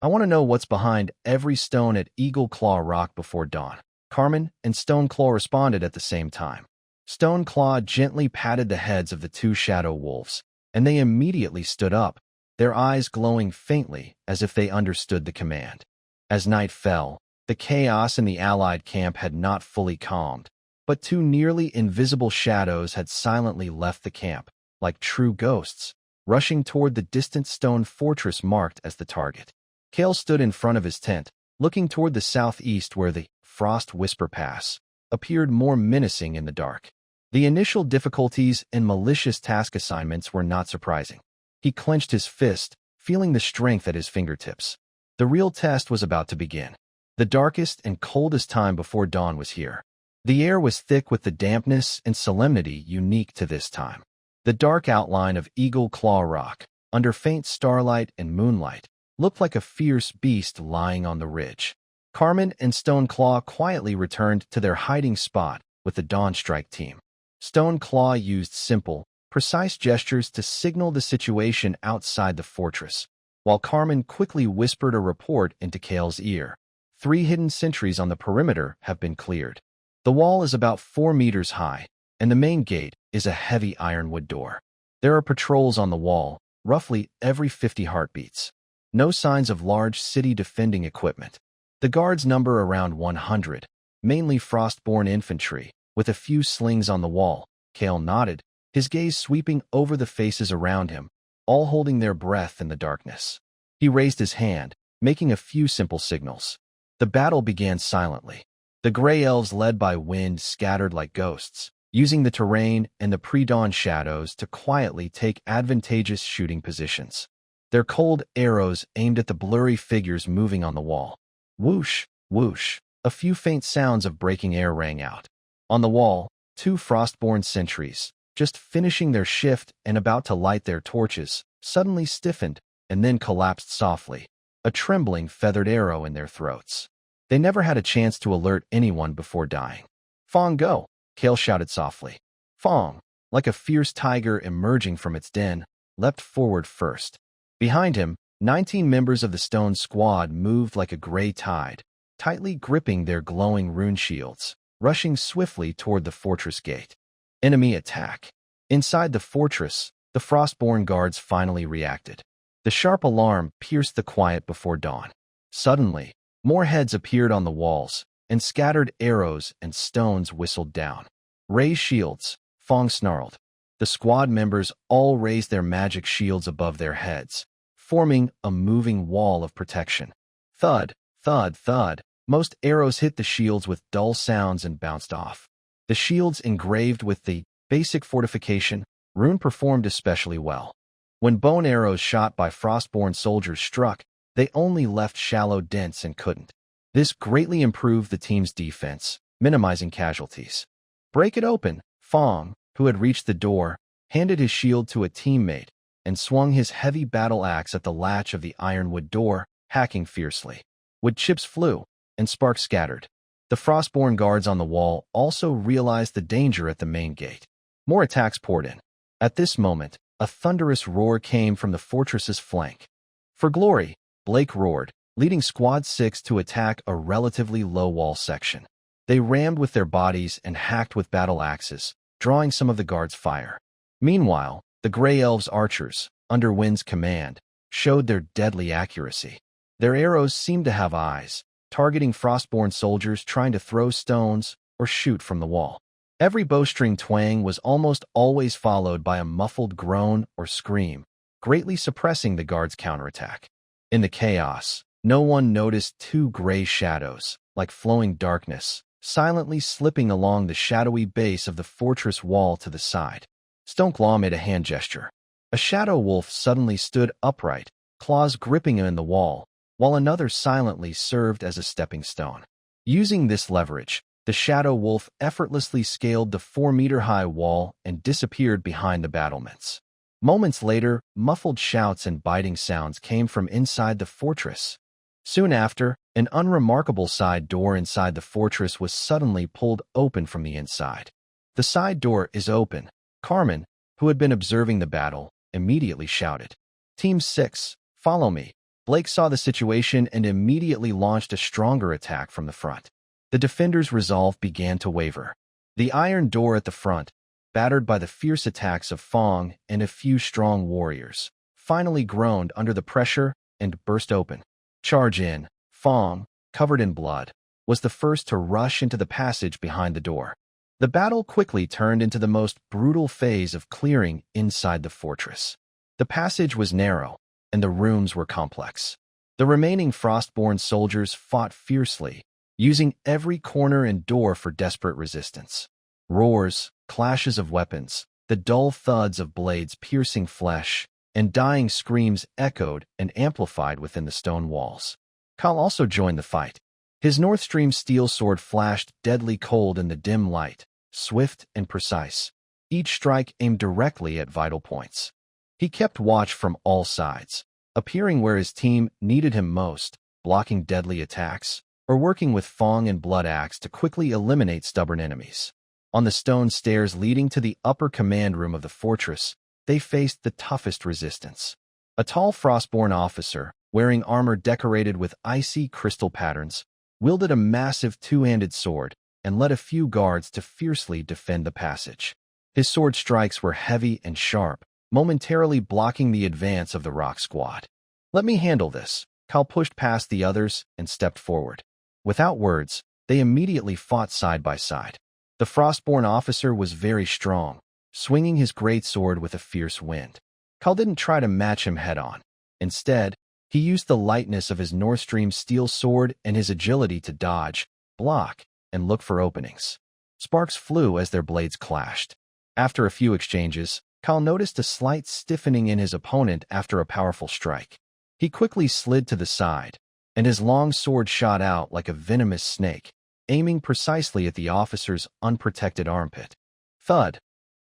I want to know what's behind every stone at Eagle Claw Rock before dawn." Carmen and Stone Claw responded at the same time. Stone Claw gently patted the heads of the two shadow wolves, and they immediately stood up, their eyes glowing faintly as if they understood the command. As night fell, the chaos in the Allied camp had not fully calmed, but two nearly invisible shadows had silently left the camp, like true ghosts, rushing toward the distant stone fortress marked as the target. Kale stood in front of his tent, looking toward the southeast where the Frost Whisper Pass appeared more menacing in the dark. The initial difficulties and malicious task assignments were not surprising. He clenched his fist, feeling the strength at his fingertips. The real test was about to begin. The darkest and coldest time before dawn was here. The air was thick with the dampness and solemnity unique to this time. The dark outline of Eagle Claw Rock, under faint starlight and moonlight, looked like a fierce beast lying on the ridge. Carmen and Stone Claw quietly returned to their hiding spot with the Dawn Strike team. Stone Claw used simple, precise gestures to signal the situation outside the fortress, while Carmen quickly whispered a report into Kale's ear. 3 hidden sentries on the perimeter have been cleared. The wall is about 4 meters high, and the main gate is a heavy ironwood door. There are patrols on the wall, roughly every 50 heartbeats. No signs of large city defending equipment. The guards number around 100, mainly Frostborn infantry, with a few slings on the wall. Kale nodded, his gaze sweeping over the faces around him, all holding their breath in the darkness. He raised his hand, making a few simple signals. The battle began silently. The gray elves led by wind scattered like ghosts, using the terrain and the pre-dawn shadows to quietly take advantageous shooting positions. Their cold arrows aimed at the blurry figures moving on the wall. Whoosh, whoosh, a few faint sounds of breaking air rang out. On the wall, 2 Frostborn sentries, just finishing their shift and about to light their torches, suddenly stiffened and then collapsed softly, a trembling feathered arrow in their throats. They never had a chance to alert anyone before dying. "Fong, go!" Kale shouted softly. Fong, like a fierce tiger emerging from its den, leapt forward first. Behind him, 19 members of the stone squad moved like a gray tide, tightly gripping their glowing rune shields, rushing swiftly toward the fortress gate. Enemy attack. Inside the fortress, the Frostborn guards finally reacted. The sharp alarm pierced the quiet before dawn. Suddenly, more heads appeared on the walls, and scattered arrows and stones whistled down. "Raise shields," Fong snarled. The squad members all raised their magic shields above their heads, forming a moving wall of protection. Thud, thud, thud. Most arrows hit the shields with dull sounds and bounced off. The shields engraved with the basic fortification Rune performed especially well. When bone arrows shot by Frostborn soldiers struck, they only left shallow dents and couldn't. This greatly improved the team's defense, minimizing casualties. "Break it open," Fong, who had reached the door, handed his shield to a teammate and swung his heavy battle axe at the latch of the ironwood door, hacking fiercely. Wood chips flew, and sparks scattered. The Frostborn guards on the wall also realized the danger at the main gate. More attacks poured in. At this moment, a thunderous roar came from the fortress's flank. "For glory," Blake roared, leading Squad 6 to attack a relatively low wall section. They rammed with their bodies and hacked with battle axes, drawing some of the guards' fire. Meanwhile, the Grey Elves' archers, under Wind's command, showed their deadly accuracy. Their arrows seemed to have eyes, targeting frostborn soldiers trying to throw stones or shoot from the wall. Every bowstring twang was almost always followed by a muffled groan or scream, greatly suppressing the guards' counterattack. In the chaos, no one noticed two gray shadows, like flowing darkness, silently slipping along the shadowy base of the fortress wall to the side. Stoneclaw made a hand gesture. A shadow wolf suddenly stood upright, claws gripping him in the wall, while another silently served as a stepping stone. Using this leverage, the shadow wolf effortlessly scaled the 4-meter-high wall and disappeared behind the battlements. Moments later, muffled shouts and biting sounds came from inside the fortress. Soon after, an unremarkable side door inside the fortress was suddenly pulled open from the inside. "The side door is open," Carmen, who had been observing the battle, immediately shouted. "Team 6, follow me." Blake saw the situation and immediately launched a stronger attack from the front. The defenders' resolve began to waver. The iron door at the front, battered by the fierce attacks of Fong and a few strong warriors, finally groaned under the pressure and burst open. "Charge in." Fong, covered in blood, was the first to rush into the passage behind the door. The battle quickly turned into the most brutal phase of clearing inside the fortress. The passage was narrow, and the rooms were complex. The remaining Frostborn soldiers fought fiercely, using every corner and door for desperate resistance. Roars, clashes of weapons, the dull thuds of blades piercing flesh, and dying screams echoed and amplified within the stone walls. Kyle also joined the fight. His North Stream steel sword flashed deadly cold in the dim light, swift and precise, each strike aimed directly at vital points. He kept watch from all sides, appearing where his team needed him most, blocking deadly attacks, or working with Fong and Blood Axe to quickly eliminate stubborn enemies. On the stone stairs leading to the upper command room of the fortress, they faced the toughest resistance. A tall Frostborn officer, wearing armor decorated with icy crystal patterns, wielded a massive two-handed sword and led a few guards to fiercely defend the passage. His sword strikes were heavy and sharp, momentarily blocking the advance of the rock squad. "Let me handle this." Kyle pushed past the others and stepped forward. Without words, they immediately fought side by side. The Frostborn officer was very strong, swinging his great sword with a fierce wind. Kyle didn't try to match him head-on. Instead, he used the lightness of his North Stream steel sword and his agility to dodge, block, and look for openings. Sparks flew as their blades clashed. After a few exchanges, Kyle noticed a slight stiffening in his opponent after a powerful strike. He quickly slid to the side, and his long sword shot out like a venomous snake, aiming precisely at the officer's unprotected armpit. Thud!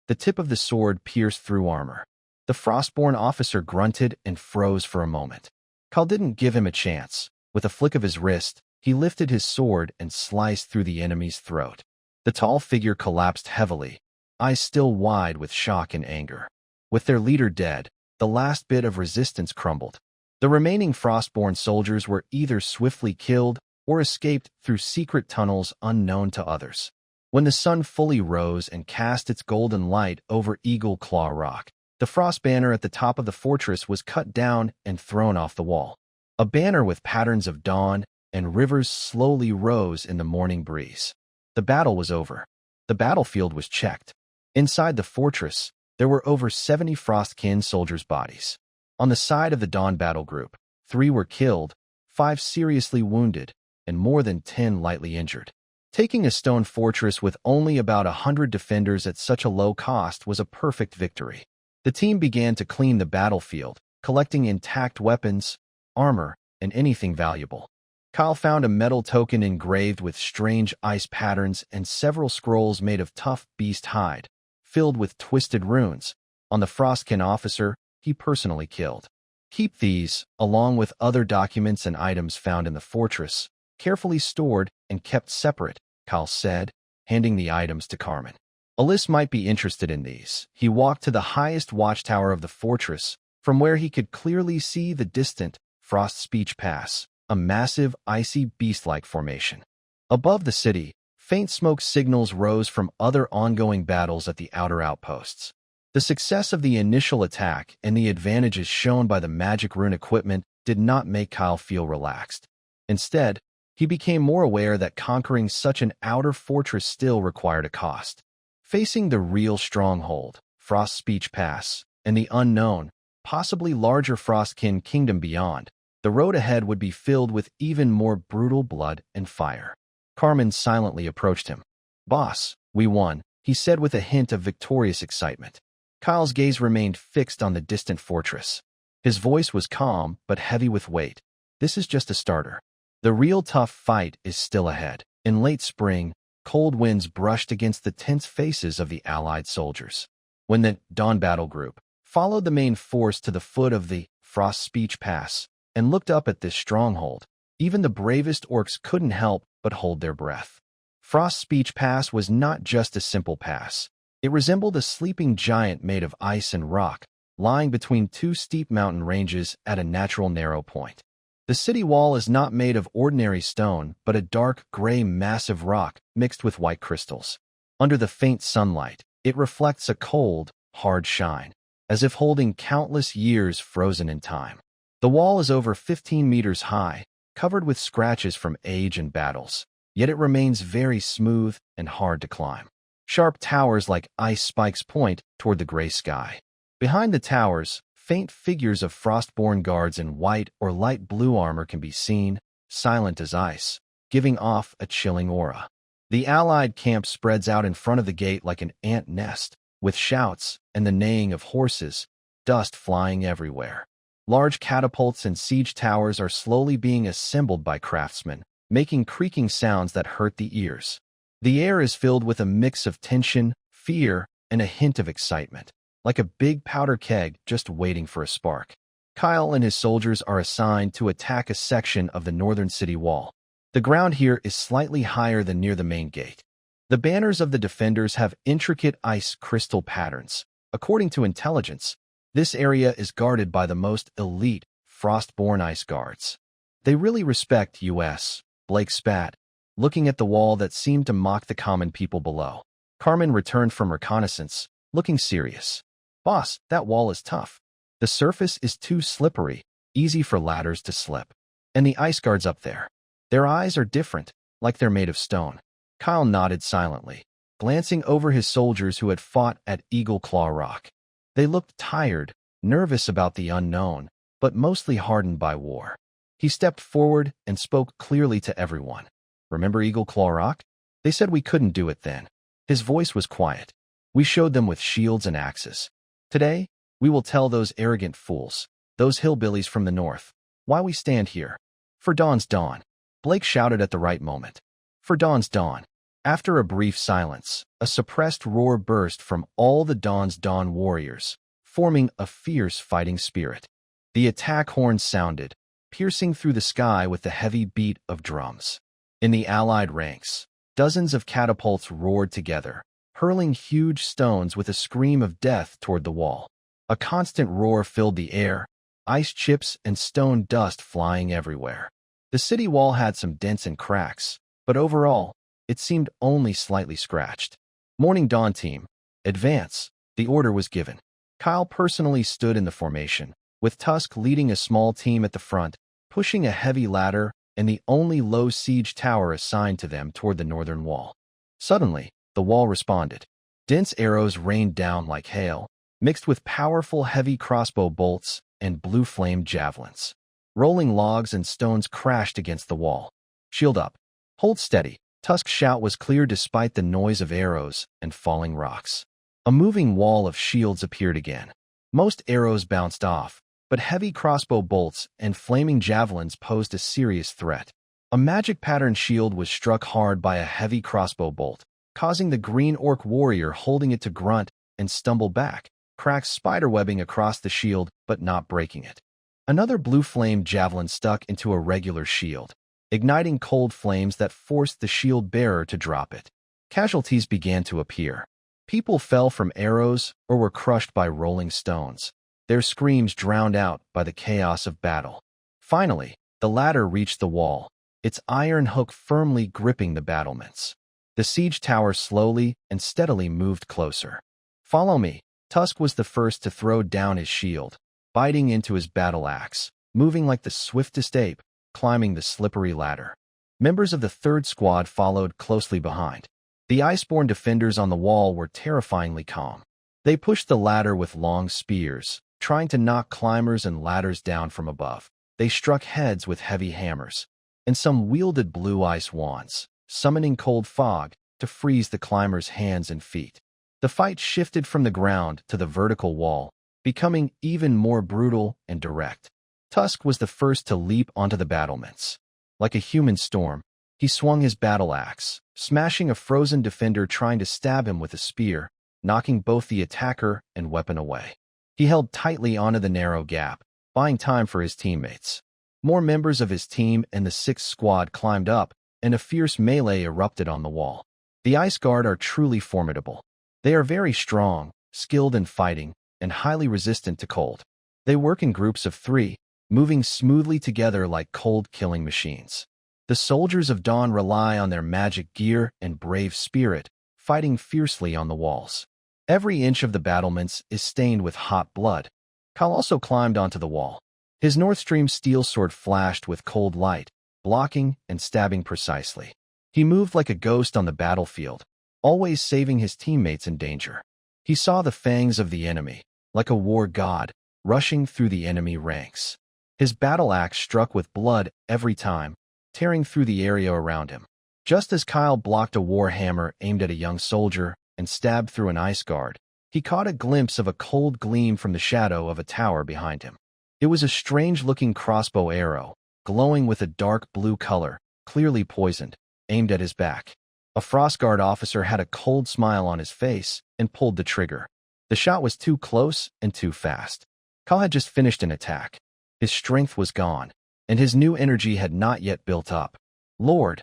The tip of the sword pierced through armor. The Frostborn officer grunted and froze for a moment. Kyle didn't give him a chance. With a flick of his wrist, he lifted his sword and sliced through the enemy's throat. The tall figure collapsed heavily, eyes still wide with shock and anger. With their leader dead, the last bit of resistance crumbled. The remaining Frostborn soldiers were either swiftly killed or escaped through secret tunnels unknown to others. When the sun fully rose and cast its golden light over Eagle Claw Rock, the frost banner at the top of the fortress was cut down and thrown off the wall. A banner with patterns of dawn and rivers slowly rose in the morning breeze. The battle was over. The battlefield was checked. Inside the fortress, there were over 70 Frostkin soldiers' bodies. On the side of the Dawn battle group, 3 were killed, 5 seriously wounded, and more than 10 lightly injured. Taking a stone fortress with only about 100 defenders at such a low cost was a perfect victory. The team began to clean the battlefield, collecting intact weapons, armor, and anything valuable. Kyle found a metal token engraved with strange ice patterns and several scrolls made of tough beast hide, filled with twisted runes, on the Frostkin officer he personally killed. "Keep these, along with other documents and items found in the fortress, carefully stored and kept separate," Kyle said, handing the items to Carmen. "Alyss might be interested in these." He walked to the highest watchtower of the fortress, from where he could clearly see the distant Frost Speech Pass, a massive, icy, beast-like formation. Above the city, faint smoke signals rose from other ongoing battles at the outer outposts. The success of the initial attack and the advantages shown by the magic rune equipment did not make Kyle feel relaxed. Instead, he became more aware that conquering such an outer fortress still required a cost. Facing the real stronghold, Frost's Speech Pass, and the unknown, possibly larger Frostkin kingdom beyond, the road ahead would be filled with even more brutal blood and fire. Carmen silently approached him. "Boss, we won," he said with a hint of victorious excitement. Kyle's gaze remained fixed on the distant fortress. His voice was calm but heavy with weight. "This is just a starter. The real tough fight is still ahead." In late spring, cold winds brushed against the tense faces of the Allied soldiers. When the Dawn Battle Group followed the main force to the foot of the Frost Speech Pass and looked up at this stronghold, even the bravest orcs couldn't help but hold their breath. Frost Speech Pass was not just a simple pass. It resembled a sleeping giant made of ice and rock, lying between two steep mountain ranges at a natural narrow point. The city wall is not made of ordinary stone, but a dark gray massive rock mixed with white crystals. Under the faint sunlight, it reflects a cold, hard shine, as if holding countless years frozen in time. The wall is over 15 meters high, covered with scratches from age and battles, yet it remains very smooth and hard to climb. Sharp towers like ice spikes point toward the gray sky. Behind the towers, faint figures of frostborn guards in white or light blue armor can be seen, silent as ice, giving off a chilling aura. The Allied camp spreads out in front of the gate like an ant nest, with shouts and the neighing of horses, dust flying everywhere. Large catapults and siege towers are slowly being assembled by craftsmen, making creaking sounds that hurt the ears. The air is filled with a mix of tension, fear, and a hint of excitement, like a big powder keg just waiting for a spark. Kyle and his soldiers are assigned to attack a section of the northern city wall. The ground here is slightly higher than near the main gate. The banners of the defenders have intricate ice crystal patterns. According to intelligence, this area is guarded by the most elite Frostborn ice guards. They really respect us, Blake spat, looking at the wall that seemed to mock the common people below. Carmen returned from reconnaissance, looking serious. "Boss, that wall is tough. The surface is too slippery, easy for ladders to slip. And the ice guards up there. Their eyes are different, like they're made of stone." Kyle nodded silently, glancing over his soldiers who had fought at Eagle Claw Rock. They looked tired, nervous about the unknown, but mostly hardened by war. He stepped forward and spoke clearly to everyone. "Remember Eagle Claw Rock? They said we couldn't do it then." His voice was quiet. "We showed them with shields and axes. Today, we will tell those arrogant fools, those hillbillies from the north, why we stand here. For Dawn's dawn." Blake shouted at the right moment. "For Dawn's dawn." After a brief silence, a suppressed roar burst from all the Dawn's Dawn warriors, forming a fierce fighting spirit. The attack horn sounded, piercing through the sky with the heavy beat of drums. In the Allied ranks, dozens of catapults roared together, hurling huge stones with a scream of death toward the wall. A constant roar filled the air, ice chips and stone dust flying everywhere. The city wall had some dents and cracks, but overall, it seemed only slightly scratched. "Morning Dawn team, advance," the order was given. Kyle personally stood in the formation, with Tusk leading a small team at the front, pushing a heavy ladder and the only low siege tower assigned to them toward the northern wall. Suddenly, the wall responded. Dense arrows rained down like hail, mixed with powerful heavy crossbow bolts and blue flame javelins. Rolling logs and stones crashed against the wall. "Shield up. Hold steady." Tusk's shout was clear despite the noise of arrows and falling rocks. A moving wall of shields appeared again. Most arrows bounced off, but heavy crossbow bolts and flaming javelins posed a serious threat. A magic pattern shield was struck hard by a heavy crossbow bolt, causing the green orc warrior holding it to grunt and stumble back, cracks spiderwebbing across the shield but not breaking it. Another blue flame javelin stuck into a regular shield, igniting cold flames that forced the shield bearer to drop it. Casualties began to appear. People fell from arrows or were crushed by rolling stones, their screams drowned out by the chaos of battle. Finally, the ladder reached the wall, its iron hook firmly gripping the battlements. The siege tower slowly and steadily moved closer. "Follow me." Tusk was the first to throw down his shield, biting into his battle axe, moving like the swiftest ape, climbing the slippery ladder. Members of the third squad followed closely behind. The iceborne defenders on the wall were terrifyingly calm. They pushed the ladder with long spears, trying to knock climbers and ladders down from above. They struck heads with heavy hammers, and some wielded blue ice wands, summoning cold fog to freeze the climbers' hands and feet. The fight shifted from the ground to the vertical wall, becoming even more brutal and direct. Tusk was the first to leap onto the battlements. Like a human storm, he swung his battle axe, smashing a frozen defender trying to stab him with a spear, knocking both the attacker and weapon away. He held tightly onto the narrow gap, buying time for his teammates. More members of his team and the sixth squad climbed up, and a fierce melee erupted on the wall. The Ice Guard are truly formidable. They are very strong, skilled in fighting, and highly resistant to cold. They work in groups of 3, moving smoothly together like cold-killing machines. The soldiers of Dawn rely on their magic gear and brave spirit, fighting fiercely on the walls. Every inch of the battlements is stained with hot blood. Kyle also climbed onto the wall. His Northstream steel sword flashed with cold light, blocking and stabbing precisely. He moved like a ghost on the battlefield, always saving his teammates in danger. He saw the fangs of the enemy, like a war god, rushing through the enemy ranks. His battle axe struck with blood every time, tearing through the area around him. Just as Kyle blocked a war hammer aimed at a young soldier and stabbed through an ice guard, he caught a glimpse of a cold gleam from the shadow of a tower behind him. It was a strange-looking crossbow arrow, glowing with a dark blue color, clearly poisoned, aimed at his back. A Frostguard officer had a cold smile on his face and pulled the trigger. The shot was too close and too fast. Kyle had just finished an attack. His strength was gone, and his new energy had not yet built up. Lord!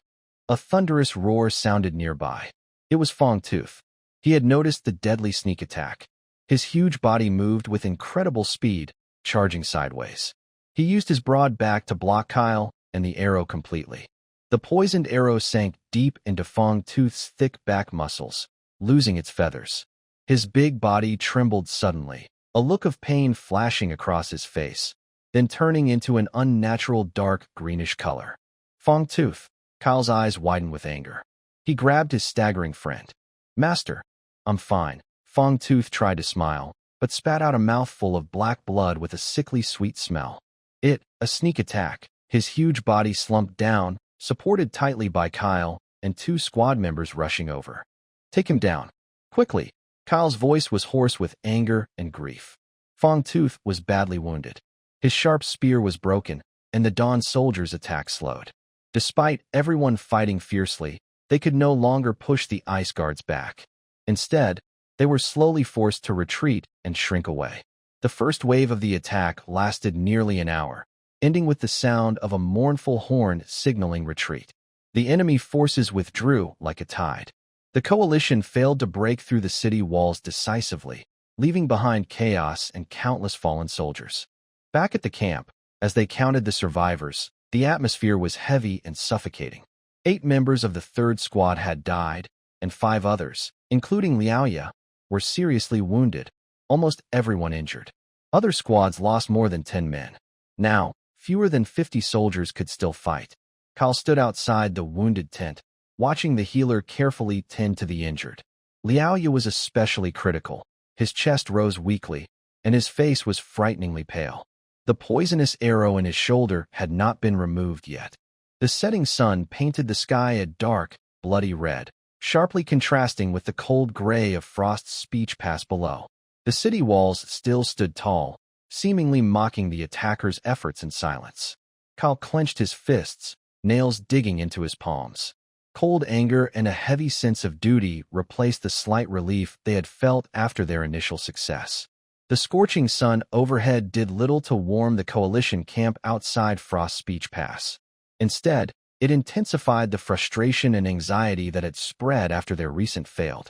A thunderous roar sounded nearby. It was Fongtooth. He had noticed the deadly sneak attack. His huge body moved with incredible speed, charging sideways. He used his broad back to block Kyle and the arrow completely. The poisoned arrow sank deep into Fongtooth's thick back muscles, losing its feathers. His big body trembled suddenly, a look of pain flashing across his face, then turning into an unnatural dark greenish color. Fongtooth! Kyle's eyes widened with anger. He grabbed his staggering friend. Master, I'm fine. Fongtooth tried to smile, but spat out a mouthful of black blood with a sickly sweet smell. A sneak attack. His huge body slumped down, supported tightly by Kyle and 2 squad members rushing over. Take him down. Quickly. Kyle's voice was hoarse with anger and grief. Fongtooth was badly wounded. His sharp spear was broken, and the Dawn soldiers' attack slowed. Despite everyone fighting fiercely, they could no longer push the Ice Guards back. Instead, they were slowly forced to retreat and shrink away. The first wave of the attack lasted nearly an hour, ending with the sound of a mournful horn signaling retreat. The enemy forces withdrew like a tide. The coalition failed to break through the city walls decisively, leaving behind chaos and countless fallen soldiers. Back at the camp, as they counted the survivors, the atmosphere was heavy and suffocating. 8 members of the 3rd squad had died, and 5 others, including Liaoya, were seriously wounded, almost everyone injured. Other squads lost more than 10 men. Now, fewer than 50 soldiers could still fight. Kyle stood outside the wounded tent, watching the healer carefully tend to the injured. Liaoya was especially critical. His chest rose weakly, and his face was frighteningly pale. The poisonous arrow in his shoulder had not been removed yet. The setting sun painted the sky a dark, bloody red, sharply contrasting with the cold gray of Frost's speech pass below. The city walls still stood tall, seemingly mocking the attacker's efforts in silence. Kyle clenched his fists, nails digging into his palms. Cold anger and a heavy sense of duty replaced the slight relief they had felt after their initial success. The scorching sun overhead did little to warm the coalition camp outside Frost's speech pass. Instead, it intensified the frustration and anxiety that had spread after their recent failed.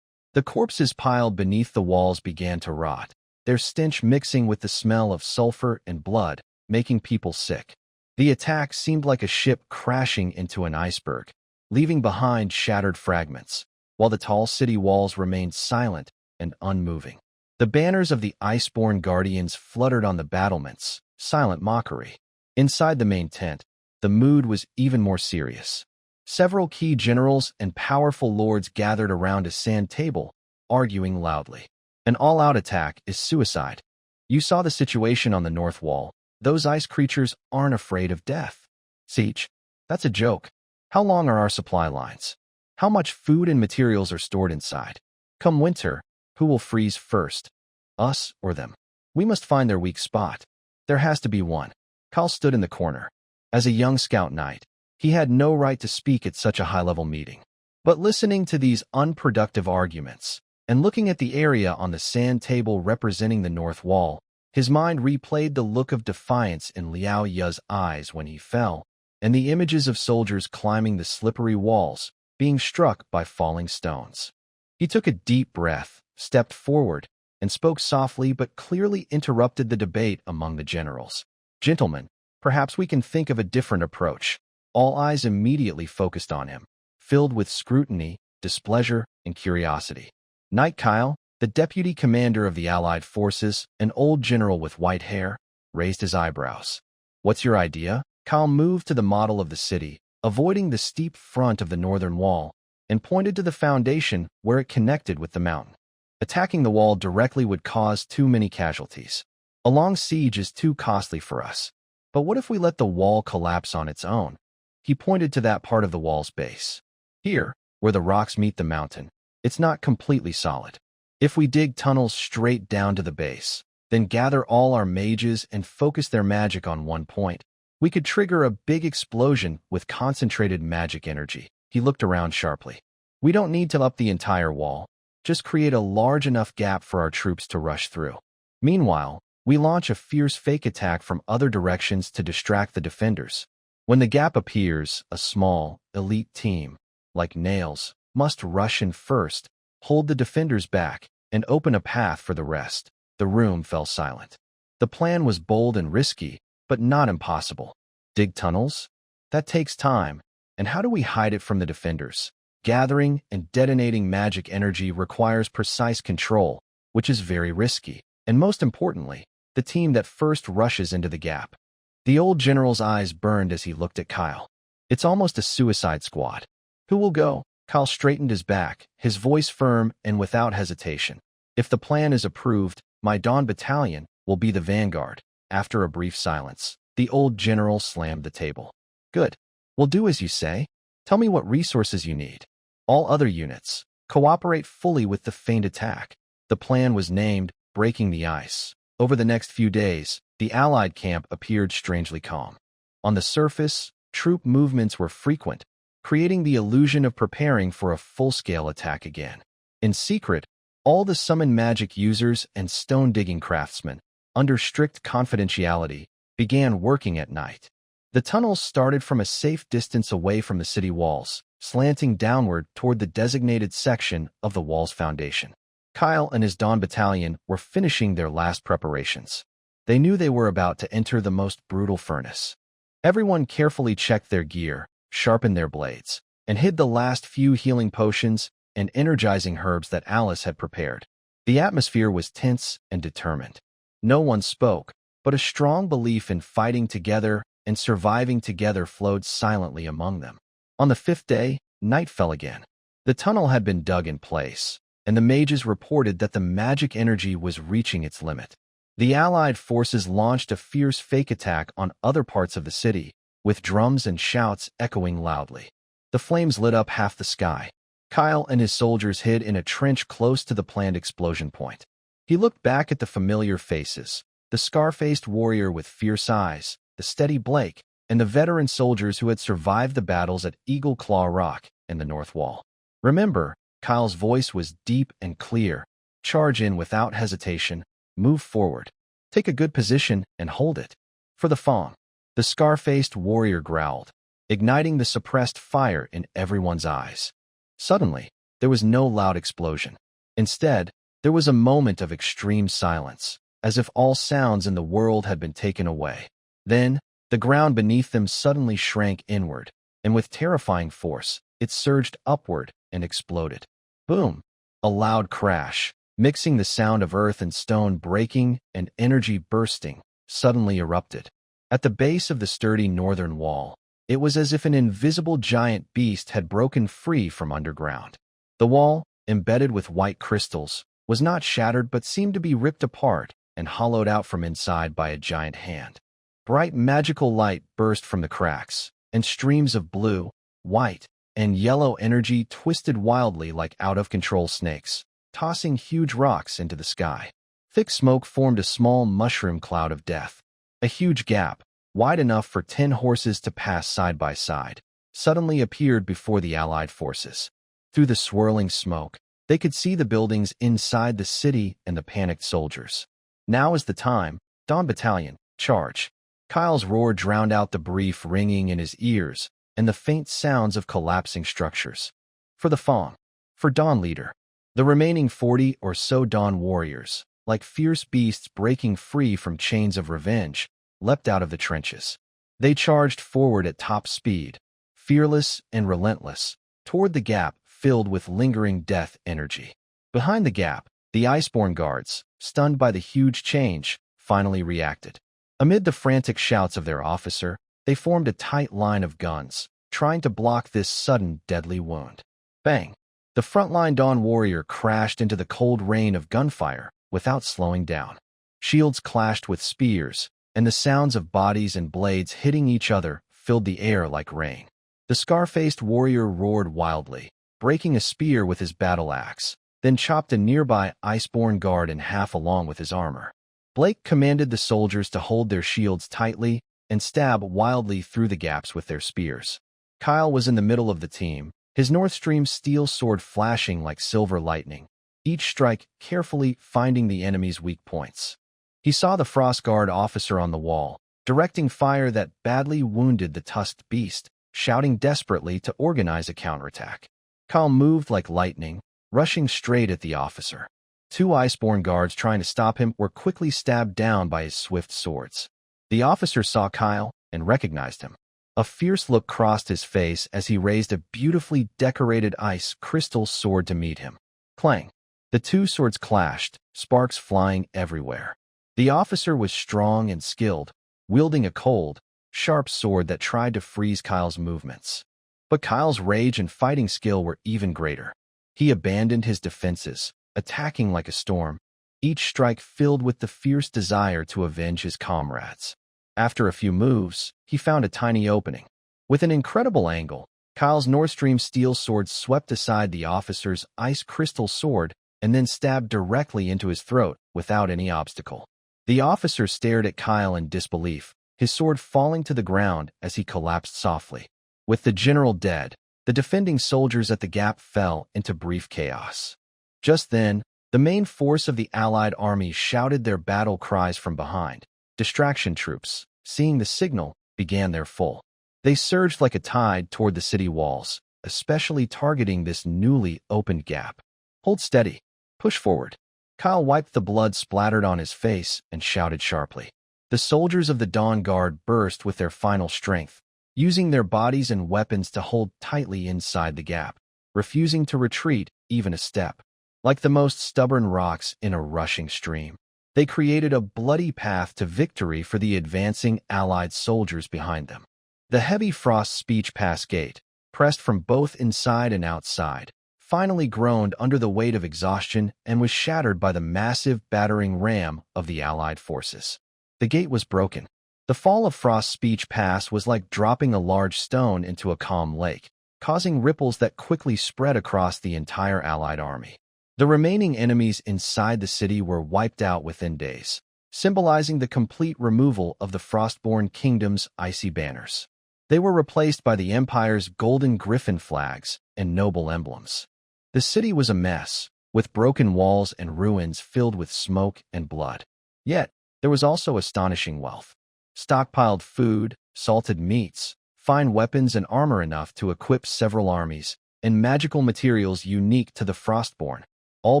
The corpses piled beneath the walls began to rot, their stench mixing with the smell of sulfur and blood, making people sick. The attack seemed like a ship crashing into an iceberg, leaving behind shattered fragments, while the tall city walls remained silent and unmoving. The banners of the Iceborne Guardians fluttered on the battlements, silent mockery. Inside the main tent, the mood was even more serious. Several key generals and powerful lords gathered around a sand table, arguing loudly. An all-out attack is suicide. You saw the situation on the north wall. Those ice creatures aren't afraid of death. Siege? That's a joke. How long are our supply lines? How much food and materials are stored inside? Come winter, who will freeze first? Us or them? We must find their weak spot. There has to be one. Kyle stood in the corner. As a young scout knight, he had no right to speak at such a high-level meeting. But listening to these unproductive arguments and looking at the area on the sand table representing the north wall, his mind replayed the look of defiance in Liao Ye's eyes when he fell, and the images of soldiers climbing the slippery walls, being struck by falling stones. He took a deep breath, stepped forward, and spoke softly but clearly interrupted the debate among the generals. Gentlemen, perhaps we can think of a different approach. All eyes immediately focused on him, filled with scrutiny, displeasure, and curiosity. Knight Kyle, the deputy commander of the Allied forces, an old general with white hair, raised his eyebrows. What's your idea? Kyle moved to the model of the city, avoiding the steep front of the northern wall, and pointed to the foundation where it connected with the mountain. Attacking the wall directly would cause too many casualties. A long siege is too costly for us. But what if we let the wall collapse on its own? He pointed to that part of the wall's base. Here, where the rocks meet the mountain, it's not completely solid. If we dig tunnels straight down to the base, then gather all our mages and focus their magic on one point, we could trigger a big explosion with concentrated magic energy. He looked around sharply. We don't need to up the entire wall. Just create a large enough gap for our troops to rush through. Meanwhile, we launch a fierce fake attack from other directions to distract the defenders. When the gap appears, a small, elite team, like nails, must rush in first, hold the defenders back, and open a path for the rest. The room fell silent. The plan was bold and risky, but not impossible. Dig tunnels? That takes time. And how do we hide it from the defenders? Gathering and detonating magic energy requires precise control, which is very risky. And most importantly, the team that first rushes into the gap. The old general's eyes burned as he looked at Kyle. It's almost a suicide squad. Who will go? Kyle straightened his back, his voice firm and without hesitation. If the plan is approved, my Dawn battalion will be the vanguard. After a brief silence, the old general slammed the table. Good. We'll do as you say. Tell me what resources you need. All other units, cooperate fully with the feint attack. The plan was named Breaking the Ice. Over the next few days, the Allied camp appeared strangely calm. On the surface, troop movements were frequent, creating the illusion of preparing for a full-scale attack again. In secret, all the summoned magic users and stone-digging craftsmen, under strict confidentiality, began working at night. The tunnels started from a safe distance away from the city walls, slanting downward toward the designated section of the wall's foundation. Kyle and his Dawn battalion were finishing their last preparations. They knew they were about to enter the most brutal furnace. Everyone carefully checked their gear, sharpened their blades, and hid the last few healing potions and energizing herbs that Alice had prepared. The atmosphere was tense and determined. No one spoke, but a strong belief in fighting together and surviving together flowed silently among them. On the fifth day, night fell again. The tunnel had been dug in place, and the mages reported that the magic energy was reaching its limit. The Allied forces launched a fierce fake attack on other parts of the city, with drums and shouts echoing loudly. The flames lit up half the sky. Kyle and his soldiers hid in a trench close to the planned explosion point. He looked back at the familiar faces, the scar-faced warrior with fierce eyes, the steady Blake, and the veteran soldiers who had survived the battles at Eagle Claw Rock and the North Wall. Remember, Kyle's voice was deep and clear. Charge in without hesitation, move forward. Take a good position and hold it. For the Fong. The scar-faced warrior growled, igniting the suppressed fire in everyone's eyes. Suddenly, there was no loud explosion. Instead, there was a moment of extreme silence, as if all sounds in the world had been taken away. Then, the ground beneath them suddenly shrank inward, and with terrifying force, it surged upward and exploded. Boom! A loud crash, mixing the sound of earth and stone breaking and energy bursting, suddenly erupted. At the base of the sturdy northern wall, it was as if an invisible giant beast had broken free from underground. The wall, embedded with white crystals, was not shattered but seemed to be ripped apart and hollowed out from inside by a giant hand. Bright magical light burst from the cracks, and streams of blue, white, and yellow energy twisted wildly like out-of-control snakes, tossing huge rocks into the sky. Thick smoke formed a small mushroom cloud of death. A huge gap, wide enough for 10 horses to pass side by side, suddenly appeared before the Allied forces. Through the swirling smoke, they could see the buildings inside the city and the panicked soldiers. Now is the time. Dawn Battalion, charge. Kyle's roar drowned out the brief ringing in his ears and the faint sounds of collapsing structures. For the Fong. For Dawn Leader. The remaining 40 or so Dawn warriors, like fierce beasts breaking free from chains of revenge, leapt out of the trenches. They charged forward at top speed, fearless and relentless, toward the gap filled with lingering death energy. Behind the gap, the Iceborne guards, stunned by the huge change, finally reacted. Amid the frantic shouts of their officer, they formed a tight line of guns, trying to block this sudden deadly wound. Bang! The frontline Dawn warrior crashed into the cold rain of gunfire without slowing down. Shields clashed with spears, and the sounds of bodies and blades hitting each other filled the air like rain. The scar-faced warrior roared wildly, breaking a spear with his battle axe, then chopped a nearby Iceborne guard in half along with his armor. Blake commanded the soldiers to hold their shields tightly and stab wildly through the gaps with their spears. Kyle was in the middle of the team, his Northstream steel sword flashing like silver lightning, each strike carefully finding the enemy's weak points. He saw the Frostguard officer on the wall, directing fire that badly wounded the tusked beast, shouting desperately to organize a counterattack. Kyle moved like lightning, rushing straight at the officer. 2 Iceborne guards trying to stop him were quickly stabbed down by his swift swords. The officer saw Kyle and recognized him. A fierce look crossed his face as he raised a beautifully decorated ice crystal sword to meet him. Clang! The 2 swords clashed, sparks flying everywhere. The officer was strong and skilled, wielding a cold, sharp sword that tried to freeze Kyle's movements. But Kyle's rage and fighting skill were even greater. He abandoned his defenses, attacking like a storm, each strike filled with the fierce desire to avenge his comrades. After a few moves, he found a tiny opening. With an incredible angle, Kyle's Northstream steel sword swept aside the officer's ice crystal sword and then stabbed directly into his throat without any obstacle. The officer stared at Kyle in disbelief, his sword falling to the ground as he collapsed softly. With the general dead, the defending soldiers at the gap fell into brief chaos. Just then, the main force of the Allied army shouted their battle cries from behind. Distraction troops, seeing the signal, began their full. They surged like a tide toward the city walls, especially targeting this newly opened gap. Hold steady. Push forward. Kyle wiped the blood splattered on his face and shouted sharply. The soldiers of the Dawn Guard burst with their final strength, using their bodies and weapons to hold tightly inside the gap, refusing to retreat even a step. Like the most stubborn rocks in a rushing stream, they created a bloody path to victory for the advancing Allied soldiers behind them. The heavy frost speech pass gate, pressed from both inside and outside, finally groaned under the weight of exhaustion and was shattered by the massive battering ram of the Allied forces. The gate was broken. The fall of Frost's speech pass was like dropping a large stone into a calm lake, causing ripples that quickly spread across the entire Allied army. The remaining enemies inside the city were wiped out within days, symbolizing the complete removal of the Frostborn Kingdom's icy banners. They were replaced by the Empire's golden griffin flags and noble emblems. The city was a mess, with broken walls and ruins filled with smoke and blood. Yet, there was also astonishing wealth. Stockpiled food, salted meats, fine weapons and armor enough to equip several armies, and magical materials unique to the Frostborn, all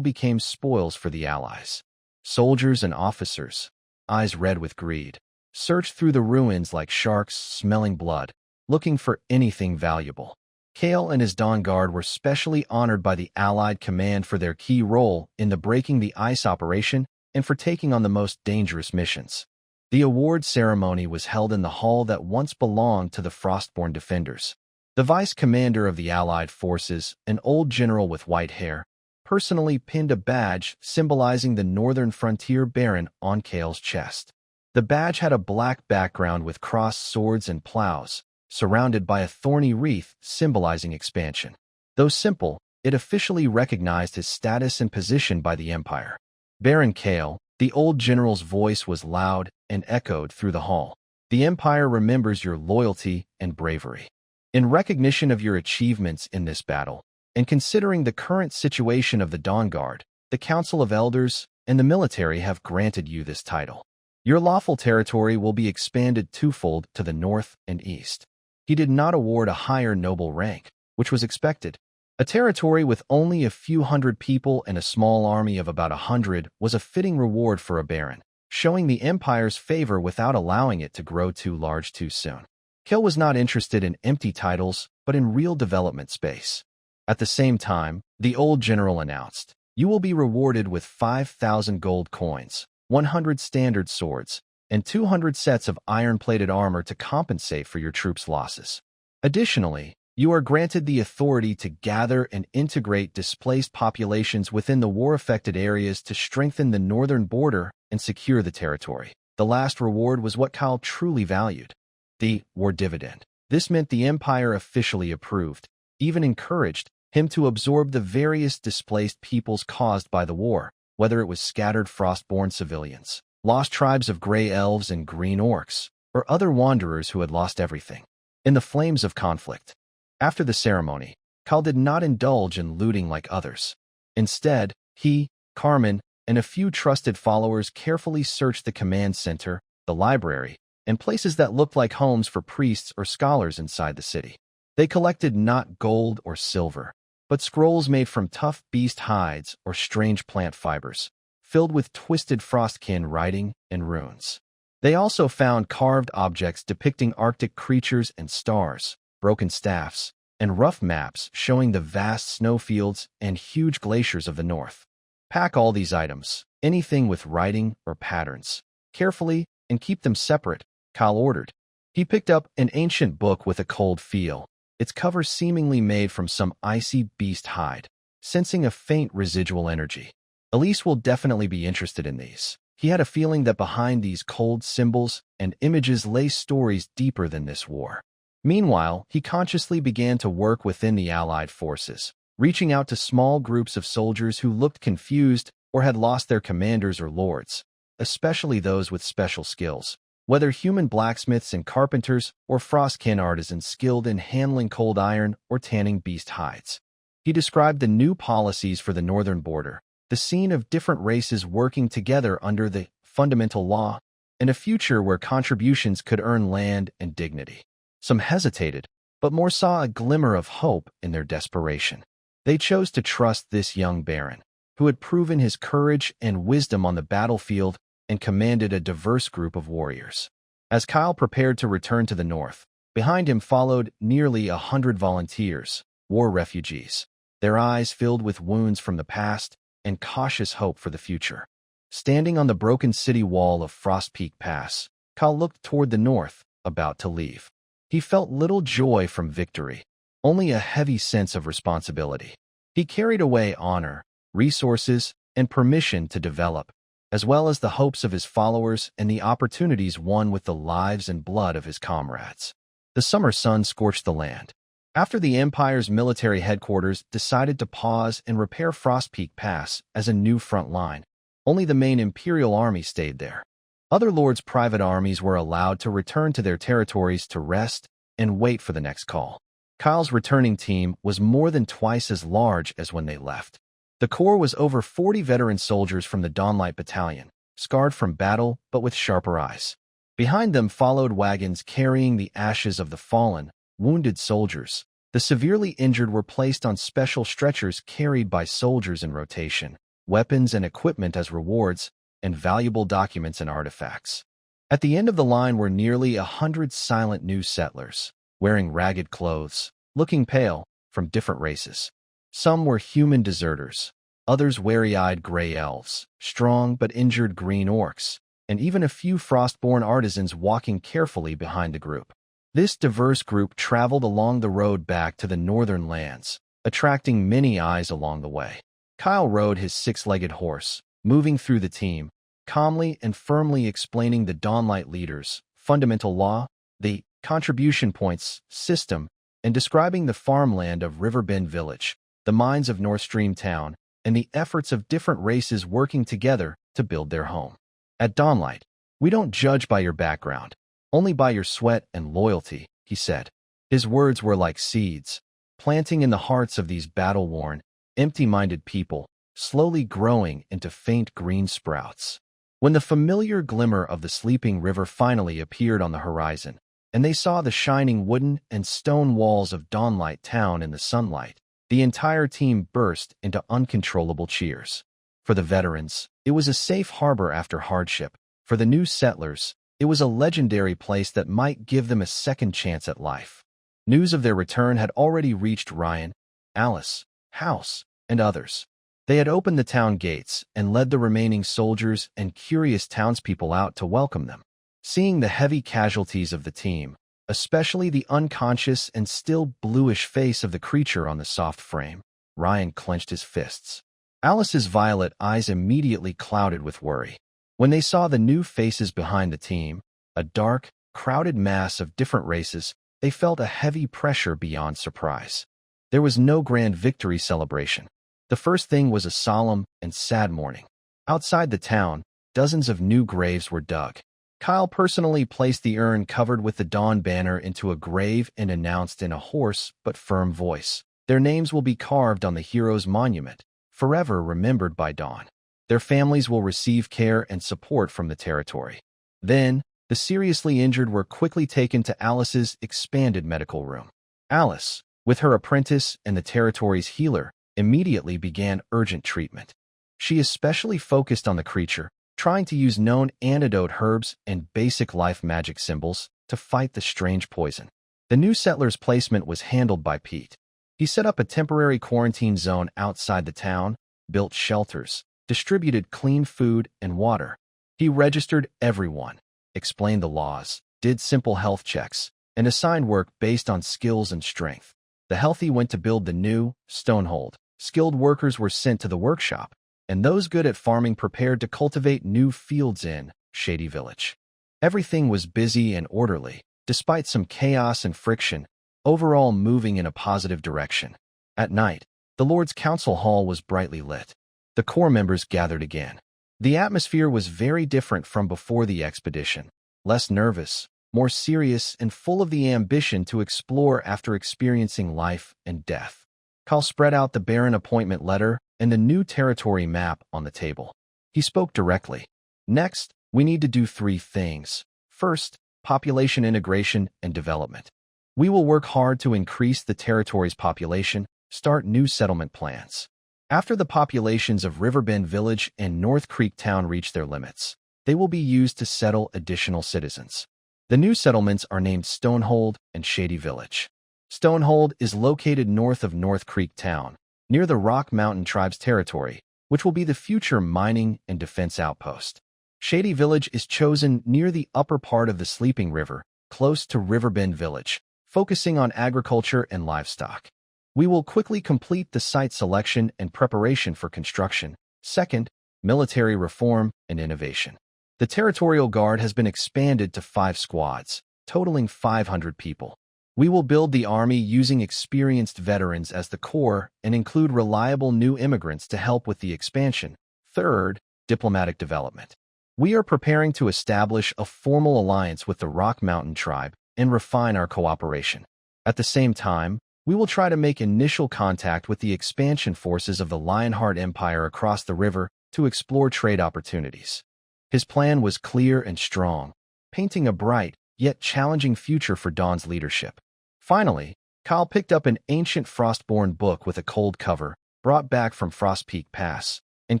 became spoils for the Allies. Soldiers and officers, eyes red with greed, searched through the ruins like sharks smelling blood, looking for anything valuable. Kale and his Dawn Guard were specially honored by the Allied command for their key role in the Breaking the Ice operation and for taking on the most dangerous missions. The award ceremony was held in the hall that once belonged to the Frostborn defenders. The vice commander of the Allied forces, an old general with white hair, personally pinned a badge symbolizing the northern frontier baron on Kale's chest. The badge had a black background with crossed swords and plows, surrounded by a thorny wreath symbolizing expansion. Though simple, it officially recognized his status and position by the Empire. Baron Kale, the old general's voice was loud and echoed through the hall. The Empire remembers your loyalty and bravery. In recognition of your achievements in this battle, and considering the current situation of the Dawn Guard, the Council of Elders and the military have granted you this title. Your lawful territory will be expanded twofold to the north and east. He did not award a higher noble rank, which was expected. A territory with only a few hundred people and a small army of about 100 was a fitting reward for a baron, showing the Empire's favor without allowing it to grow too large too soon. Kale was not interested in empty titles, but in real development space. At the same time, the old general announced, "You will be rewarded with 5,000 gold coins, 100 standard swords, and 200 sets of iron-plated armor to compensate for your troops' losses. Additionally, you are granted the authority to gather and integrate displaced populations within the war-affected areas to strengthen the northern border and secure the territory." The last reward was what Kyle truly valued: the war dividend. This meant the Empire officially approved, even encouraged, him to absorb the various displaced peoples caused by the war, whether it was scattered Frostborn civilians, lost tribes of gray elves and green orcs, or other wanderers who had lost everything in the flames of conflict. After the ceremony, Kyle did not indulge in looting like others. Instead, he, Carmen, and a few trusted followers carefully searched the command center, the library, and places that looked like homes for priests or scholars inside the city. They collected not gold or silver, but scrolls made from tough beast hides or strange plant fibers, filled with twisted frostkin writing and runes. They also found carved objects depicting Arctic creatures and stars, broken staffs, and rough maps showing the vast snowfields and huge glaciers of the north. Pack all these items, anything with writing or patterns, carefully and keep them separate, Kyle ordered. He picked up an ancient book with a cold feel, its cover seemingly made from some icy beast hide, sensing a faint residual energy. Elise will definitely be interested in these. He had a feeling that behind these cold symbols and images lay stories deeper than this war. Meanwhile, he consciously began to work within the Allied forces, reaching out to small groups of soldiers who looked confused or had lost their commanders or lords, especially those with special skills, whether human blacksmiths and carpenters or frostkin artisans skilled in handling cold iron or tanning beast hides. He described the new policies for the northern border, the scene of different races working together under the fundamental law, and a future where contributions could earn land and dignity. Some hesitated, but more saw a glimmer of hope in their desperation. They chose to trust this young baron, who had proven his courage and wisdom on the battlefield and commanded a diverse group of warriors. As Kyle prepared to return to the north, behind him followed nearly 100 volunteers, war refugees, their eyes filled with wounds from the past and cautious hope for the future. Standing on the broken city wall of Frost Peak Pass, Kyle looked toward the north, about to leave. He felt little joy from victory, only a heavy sense of responsibility. He carried away honor, resources, and permission to develop, as well as the hopes of his followers and the opportunities won with the lives and blood of his comrades. The summer sun scorched the land. After the Empire's military headquarters decided to pause and repair Frost Peak Pass as a new front line, only the main Imperial army stayed there. Other lords' private armies were allowed to return to their territories to rest and wait for the next call. Kyle's returning team was more than twice as large as when they left. The corps was over 40 veteran soldiers from the Dawnlight Battalion, scarred from battle but with sharper eyes. Behind them followed wagons carrying the ashes of the fallen, wounded soldiers. The severely injured were placed on special stretchers carried by soldiers in rotation, weapons and equipment as rewards, and valuable documents and artifacts. At the end of the line were nearly 100 silent new settlers, wearing ragged clothes, looking pale, from different races. Some were human deserters, others wary-eyed gray elves, strong but injured green orcs, and even a few Frostborn artisans walking carefully behind the group. This diverse group traveled along the road back to the northern lands, attracting many eyes along the way. Kyle rode his six-legged horse, moving through the team, calmly and firmly explaining the Dawnlight leaders' fundamental law, the contribution points system, and describing the farmland of Riverbend Village, the mines of North Stream Town, and the efforts of different races working together to build their home. At Dawnlight, we don't judge by your background, only by your sweat and loyalty, he said. His words were like seeds, planting in the hearts of these battle-worn, empty-minded people, slowly growing into faint green sprouts. When the familiar glimmer of the sleeping river finally appeared on the horizon, and they saw the shining wooden and stone walls of Dawnlight Town in the sunlight, the entire team burst into uncontrollable cheers. For the veterans, it was a safe harbor after hardship. For the new settlers, it was a legendary place that might give them a second chance at life. News of their return had already reached Ryan, Alice, House, and others. They had opened the town gates and led the remaining soldiers and curious townspeople out to welcome them. Seeing the heavy casualties of the team, especially the unconscious and still bluish face of the creature on the soft frame, Ryan clenched his fists. Alice's violet eyes immediately clouded with worry. When they saw the new faces behind the team, a dark, crowded mass of different races, they felt a heavy pressure beyond surprise. There was no grand victory celebration. The first thing was a solemn and sad mourning. Outside the town, dozens of new graves were dug. Kyle personally placed the urn covered with the Dawn banner into a grave and announced in a hoarse but firm voice, "Their names will be carved on the hero's monument, forever remembered by Dawn. Their families will receive care and support from the territory." Then, the seriously injured were quickly taken to Alice's expanded medical room. Alice, with her apprentice and the territory's healer, immediately began urgent treatment. She especially focused on the creature, trying to use known antidote herbs and basic life magic symbols to fight the strange poison. The new settler's placement was handled by Pete. He set up a temporary quarantine zone outside the town, built shelters, distributed clean food and water. He registered everyone, explained the laws, did simple health checks, and assigned work based on skills and strength. The healthy went to build the new Stonehold. Skilled workers were sent to the workshop, and those good at farming prepared to cultivate new fields in Shady Village. Everything was busy and orderly, despite some chaos and friction, overall moving in a positive direction. At night, the Lord's Council Hall was brightly lit. The core members gathered again. The atmosphere was very different from before the expedition, less nervous, more serious, and full of the ambition to explore after experiencing life and death. Kyle spread out the Baron appointment letter and the new territory map on the table. He spoke directly. "Next, we need to do 3 things. First, population integration and development. We will work hard to increase the territory's population, start new settlement plans. After the populations of Riverbend Village and North Creek Town reach their limits, they will be used to settle additional citizens. The new settlements are named Stonehold and Shady Village. Stonehold is located north of North Creek Town, near the Rock Mountain Tribe's territory, which will be the future mining and defense outpost. Shady Village is chosen near the upper part of the Sleeping River, close to Riverbend Village, focusing on agriculture and livestock. We will quickly complete the site selection and preparation for construction. Second, military reform and innovation. The Territorial Guard has been expanded to 5 squads, totaling 500 people. We will build the army using experienced veterans as the core and include reliable new immigrants to help with the expansion. Third, diplomatic development. We are preparing to establish a formal alliance with the Rock Mountain Tribe and refine our cooperation. At the same time, we will try to make initial contact with the expansion forces of the Lionheart Empire across the river to explore trade opportunities. His plan was clear and strong, painting a bright, yet challenging future for Dawn's leadership. Finally, Kyle picked up an ancient Frostborn book with a cold cover, brought back from Frost Peak Pass, and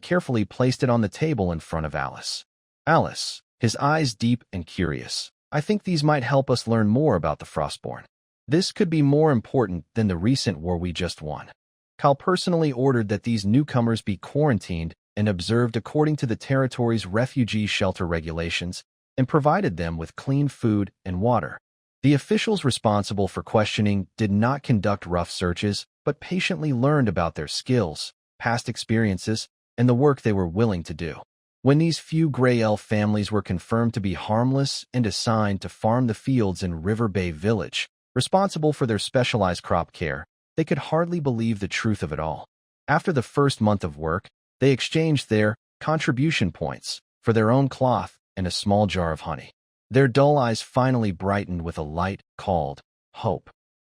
carefully placed it on the table in front of Alice. "Alice," his eyes deep and curious, "I think these might help us learn more about the Frostborn. This could be more important than the recent war we just won." Kyle personally ordered that these newcomers be quarantined and observed according to the territory's refugee shelter regulations and provided them with clean food and water. The officials responsible for questioning did not conduct rough searches, but patiently learned about their skills, past experiences, and the work they were willing to do. When these few gray elf families were confirmed to be harmless and assigned to farm the fields in River Bay Village, responsible for their specialized crop care, they could hardly believe the truth of it all. After the first month of work, they exchanged their contribution points for their own cloth and a small jar of honey. Their dull eyes finally brightened with a light called hope.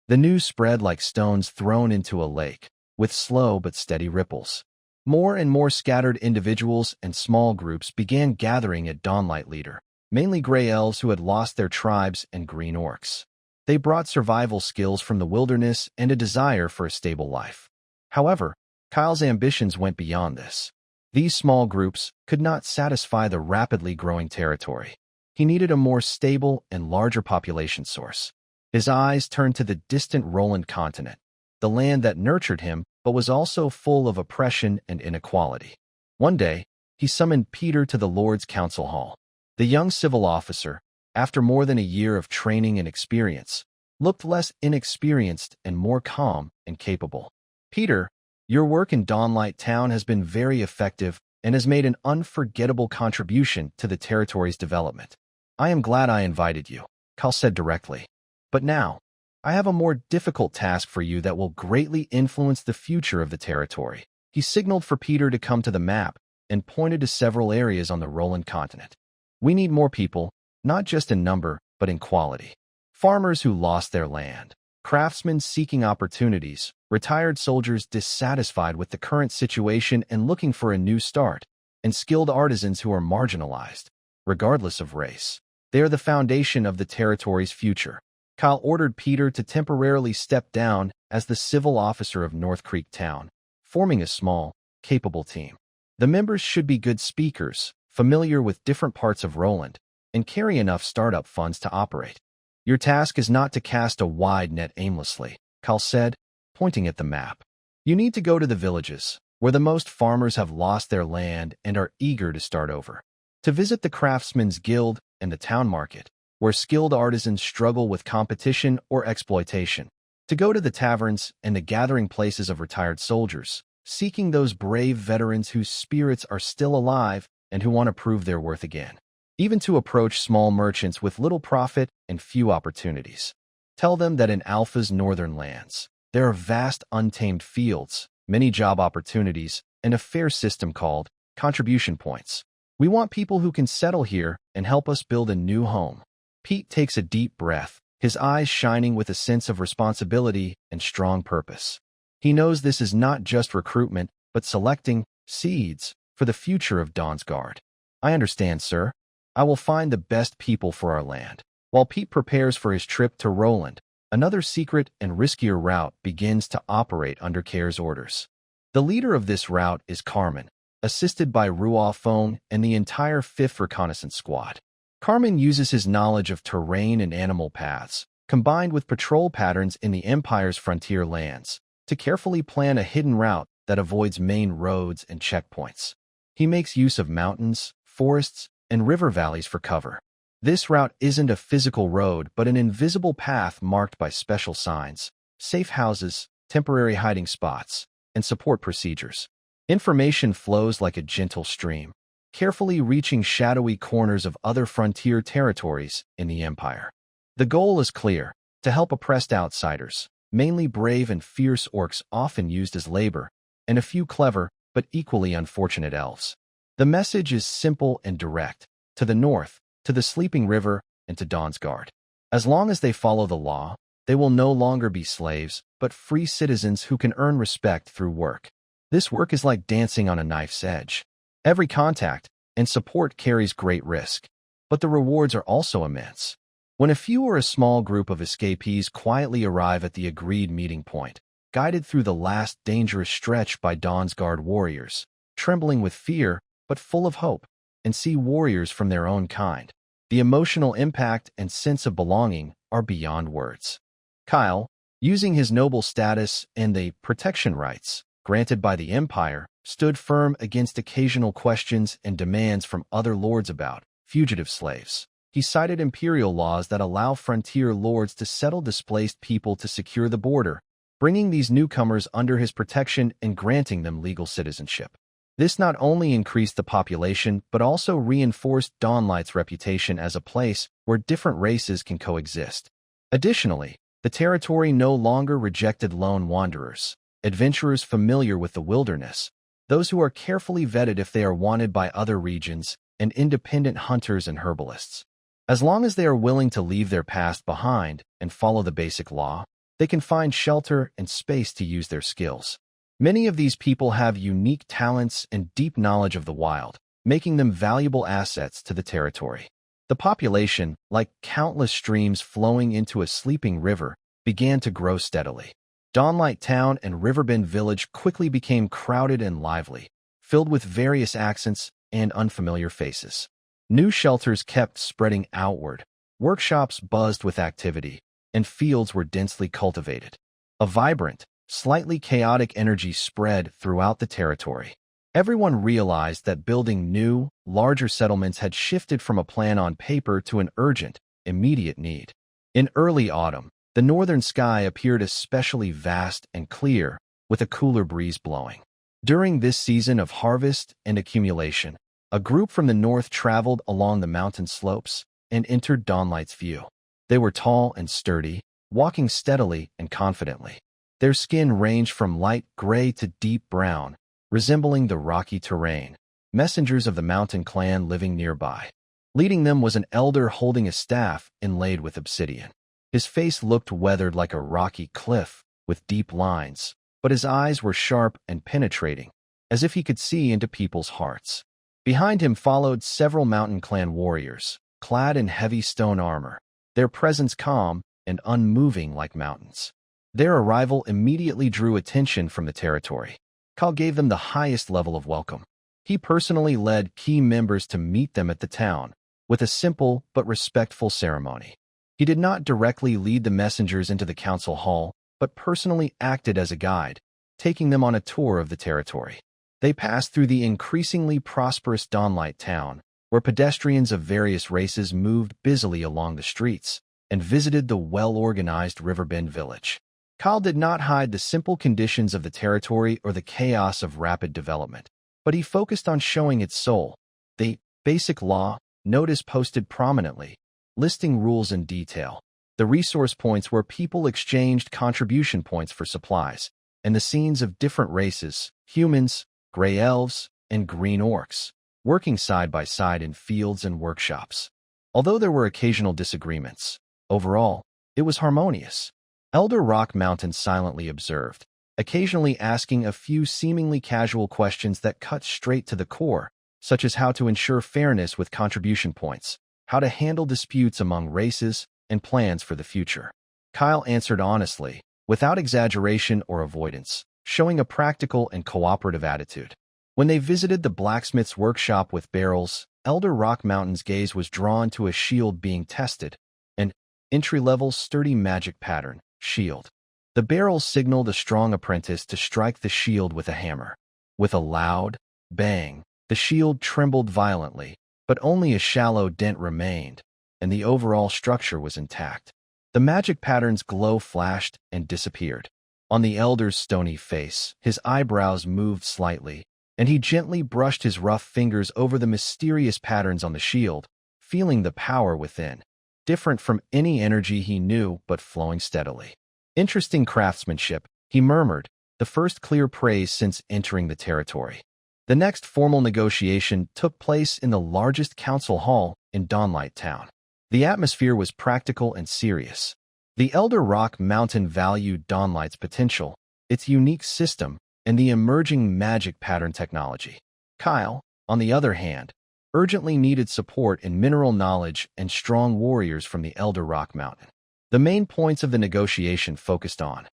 The news spread like stones thrown into a lake, with slow but steady ripples. More and more scattered individuals and small groups began gathering at Dawnlight Leader, mainly gray elves who had lost their tribes and green orcs. They brought survival skills from the wilderness and a desire for a stable life. However, Kyle's ambitions went beyond this. These small groups could not satisfy the rapidly growing territory. He needed a more stable and larger population source. His eyes turned to the distant Roland continent, the land that nurtured him but was also full of oppression and inequality. One day, he summoned Peter to the Lord's Council Hall. The young civil officer, after more than a year of training and experience, looked less inexperienced and more calm and capable. "Peter, your work in Dawnlight Town has been very effective and has made an unforgettable contribution to the territory's development. I am glad I invited you," Kyle said directly. "But now, I have a more difficult task for you that will greatly influence the future of the territory." He signaled for Peter to come to the map and pointed to several areas on the Roland continent. "We need more people, not just in number, but in quality. Farmers who lost their land, craftsmen seeking opportunities, retired soldiers dissatisfied with the current situation and looking for a new start, and skilled artisans who are marginalized, regardless of race. They are the foundation of the territory's future." Kyle ordered Peter to temporarily step down as the civil officer of North Creek Town, forming a small, capable team. The members should be good speakers, familiar with different parts of Roland, and carry enough startup funds to operate. "Your task is not to cast a wide net aimlessly," Kyle said, pointing at the map. "You need to go to the villages, where the most farmers have lost their land and are eager to start over. To visit the Craftsmen's Guild and the town market, where skilled artisans struggle with competition or exploitation. To go to the taverns and the gathering places of retired soldiers, seeking those brave veterans whose spirits are still alive and who want to prove their worth again. Even to approach small merchants with little profit and few opportunities. Tell them that in Alpha's northern lands, there are vast untamed fields, many job opportunities, and a fair system called contribution points. We want people who can settle here and help us build a new home." Pete takes a deep breath, his eyes shining with a sense of responsibility and strong purpose. He knows this is not just recruitment, but selecting seeds for the future of Dawn's Guard. "I understand, sir. I will find the best people for our land." While Pete prepares for his trip to Roland, another secret and riskier route begins to operate under Care's orders. The leader of this route is Carmen, assisted by Rune and the entire 5th Reconnaissance Squad. Carmen uses his knowledge of terrain and animal paths, combined with patrol patterns in the Empire's frontier lands, to carefully plan a hidden route that avoids main roads and checkpoints. He makes use of mountains, forests, and river valleys for cover. This route isn't a physical road, but an invisible path marked by special signs, safe houses, temporary hiding spots, and support procedures. Information flows like a gentle stream, carefully reaching shadowy corners of other frontier territories in the Empire. The goal is clear: to help oppressed outsiders, mainly brave and fierce orcs often used as labor, and a few clever but equally unfortunate elves. The message is simple and direct: to the north, to the Sleeping River, and to Dawn's Guard. As long as they follow the law, they will no longer be slaves, but free citizens who can earn respect through work. This work is like dancing on a knife's edge. Every contact and support carries great risk, but the rewards are also immense. When a few or a small group of escapees quietly arrive at the agreed meeting point, guided through the last dangerous stretch by Dawn's Guard warriors, trembling with fear but full of hope, and see warriors from their own kind, the emotional impact and sense of belonging are beyond words. Kyle, using his noble status and the protection rights granted by the Empire, stood firm against occasional questions and demands from other lords about fugitive slaves. He cited imperial laws that allow frontier lords to settle displaced people to secure the border, bringing these newcomers under his protection and granting them legal citizenship. This not only increased the population, but also reinforced Dawnlight's reputation as a place where different races can coexist. Additionally, the territory no longer rejected lone wanderers, adventurers familiar with the wilderness, those who are carefully vetted if they are wanted by other regions, and independent hunters and herbalists. As long as they are willing to leave their past behind and follow the basic law, they can find shelter and space to use their skills. Many of these people have unique talents and deep knowledge of the wild, making them valuable assets to the territory. The population, like countless streams flowing into a sleeping river, began to grow steadily. Dawnlight Town and Riverbend Village quickly became crowded and lively, filled with various accents and unfamiliar faces. New shelters kept spreading outward, workshops buzzed with activity, and fields were densely cultivated. A vibrant, slightly chaotic energy spread throughout the territory. Everyone realized that building new, larger settlements had shifted from a plan on paper to an urgent, immediate need. In early autumn, the northern sky appeared especially vast and clear, with a cooler breeze blowing. During this season of harvest and accumulation, a group from the north traveled along the mountain slopes and entered Dawnlight's view. They were tall and sturdy, walking steadily and confidently. Their skin ranged from light gray to deep brown, resembling the rocky terrain, messengers of the mountain clan living nearby. Leading them was an elder holding a staff inlaid with obsidian. His face looked weathered like a rocky cliff, with deep lines, but his eyes were sharp and penetrating, as if he could see into people's hearts. Behind him followed several mountain clan warriors, clad in heavy stone armor, their presence calm and unmoving like mountains. Their arrival immediately drew attention from the territory. Kyle gave them the highest level of welcome. He personally led key members to meet them at the town, with a simple but respectful ceremony. He did not directly lead the messengers into the council hall, but personally acted as a guide, taking them on a tour of the territory. They passed through the increasingly prosperous Dawnlight Town, where pedestrians of various races moved busily along the streets, and visited the well-organized Riverbend Village. Kyle did not hide the simple conditions of the territory or the chaos of rapid development, but he focused on showing its soul. The basic law notice posted prominently, listing rules in detail, the resource points where people exchanged contribution points for supplies, and the scenes of different races, humans, gray elves, and green orcs, working side by side in fields and workshops. Although there were occasional disagreements, overall, it was harmonious. Elder Rock Mountain silently observed, occasionally asking a few seemingly casual questions that cut straight to the core, such as how to ensure fairness with contribution points, how to handle disputes among races, and plans for the future. Kyle answered honestly, without exaggeration or avoidance, showing a practical and cooperative attitude. When they visited the blacksmith's workshop with barrels, Elder Rock Mountain's gaze was drawn to a shield being tested, an entry-level sturdy magic pattern shield. The barrel signaled a strong apprentice to strike the shield with a hammer. With a loud bang, the shield trembled violently, but only a shallow dent remained, and the overall structure was intact. The magic pattern's glow flashed and disappeared. On the elder's stony face, his eyebrows moved slightly, and he gently brushed his rough fingers over the mysterious patterns on the shield, feeling the power within, different from any energy he knew but flowing steadily. Interesting craftsmanship, he murmured, the first clear praise since entering the territory. The next formal negotiation took place in the largest council hall in Dawnlight Town. The atmosphere was practical and serious. The Elder Rock Mountain valued Dawnlight's potential, its unique system, and the emerging magic pattern technology. Kyle, on the other hand, urgently needed support in mineral knowledge and strong warriors from the Elder Rock Mountain. The main points of the negotiation focused on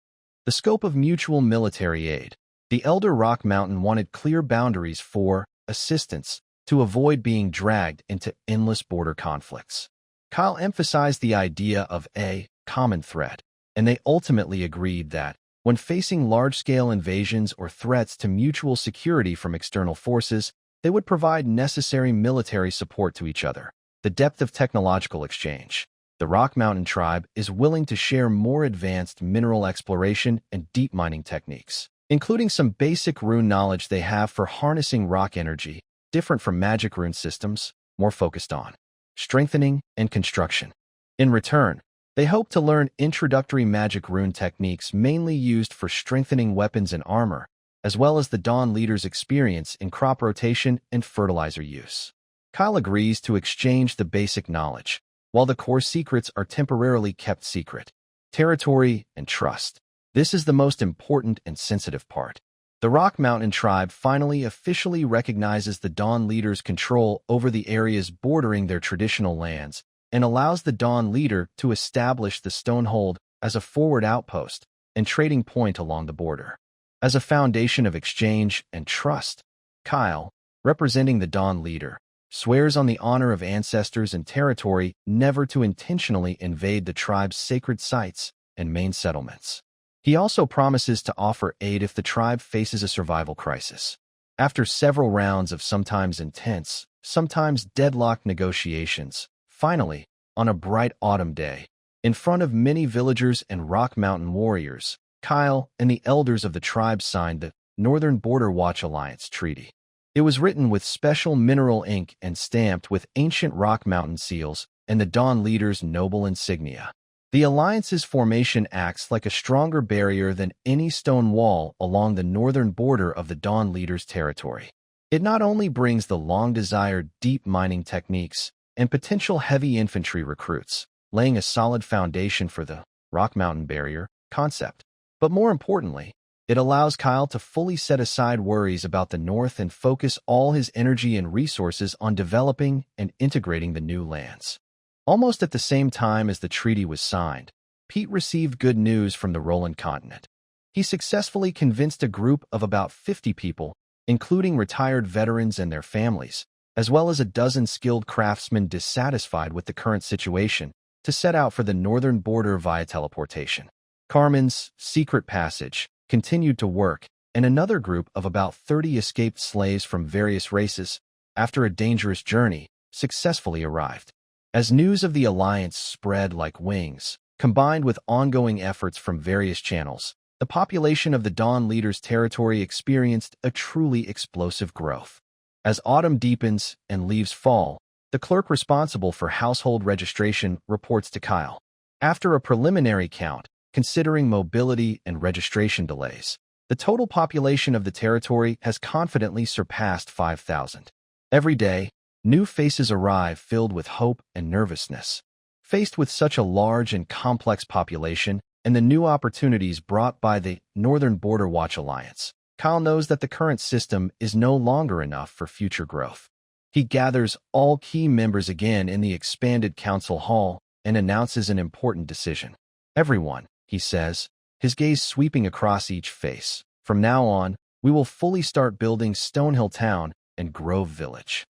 the scope of mutual military aid. The Elder Rock Mountain wanted clear boundaries for assistance to avoid being dragged into endless border conflicts. Kyle emphasized the idea of a common threat, and they ultimately agreed that, When facing large-scale invasions or threats to mutual security from external forces, they would provide necessary military support to each other. The depth of technological exchange. The Rock Mountain tribe is willing to share more advanced mineral exploration and deep mining techniques, including some basic rune knowledge they have for harnessing rock energy, different from magic rune systems, more focused on strengthening and construction. In return, they hope to learn introductory magic rune techniques mainly used for strengthening weapons and armor, as well as the Dawn leader's experience in crop rotation and fertilizer use. Kyle agrees to exchange the basic knowledge, while the core secrets are temporarily kept secret. Territory and trust. This is the most important and sensitive part. The Rock Mountain tribe finally officially recognizes the Dawn leader's control over the areas bordering their traditional lands and allows the Dawn leader to establish the Stonehold as a forward outpost and trading point along the border. As a foundation of exchange and trust, Kyle, representing the Dawn leader, swears on the honor of ancestors and territory never to intentionally invade the tribe's sacred sites and main settlements. He also promises to offer aid if the tribe faces a survival crisis. After several rounds of sometimes intense, sometimes deadlocked negotiations, finally, on a bright autumn day, in front of many villagers and Rock Mountain warriors, Kyle and the elders of the tribe signed the Northern Border Watch Alliance Treaty. It was written with special mineral ink and stamped with ancient Rock Mountain seals and the Dawn leader's noble insignia. The alliance's formation acts like a stronger barrier than any stone wall along the northern border of the Dawn leader's territory. It not only brings the long-desired deep mining techniques and potential heavy infantry recruits, laying a solid foundation for the Rock Mountain barrier concept, but more importantly, it allows Kyle to fully set aside worries about the North and focus all his energy and resources on developing and integrating the new lands. Almost at the same time as the treaty was signed, Pete received good news from the Roland continent. He successfully convinced a group of about 50 people, including retired veterans and their families, as well as a dozen skilled craftsmen dissatisfied with the current situation, to set out for the northern border via teleportation. Carmen's secret passage continued to work, and another group of about 30 escaped slaves from various races, after a dangerous journey, successfully arrived. As news of the alliance spread like wings, combined with ongoing efforts from various channels, the population of the Dawn leader's territory experienced a truly explosive growth. As autumn deepens and leaves fall, the clerk responsible for household registration reports to Kyle. After a preliminary count, considering mobility and registration delays, the total population of the territory has confidently surpassed 5,000. Every day, new faces arrive filled with hope and nervousness. Faced with such a large and complex population and the new opportunities brought by the Northern Border Watch Alliance, Kyle knows that the current system is no longer enough for future growth. He gathers all key members again in the expanded council hall and announces an important decision. Everyone, he says, his gaze sweeping across each face. From now on, we will fully start building Stonehill Town and Grove Village.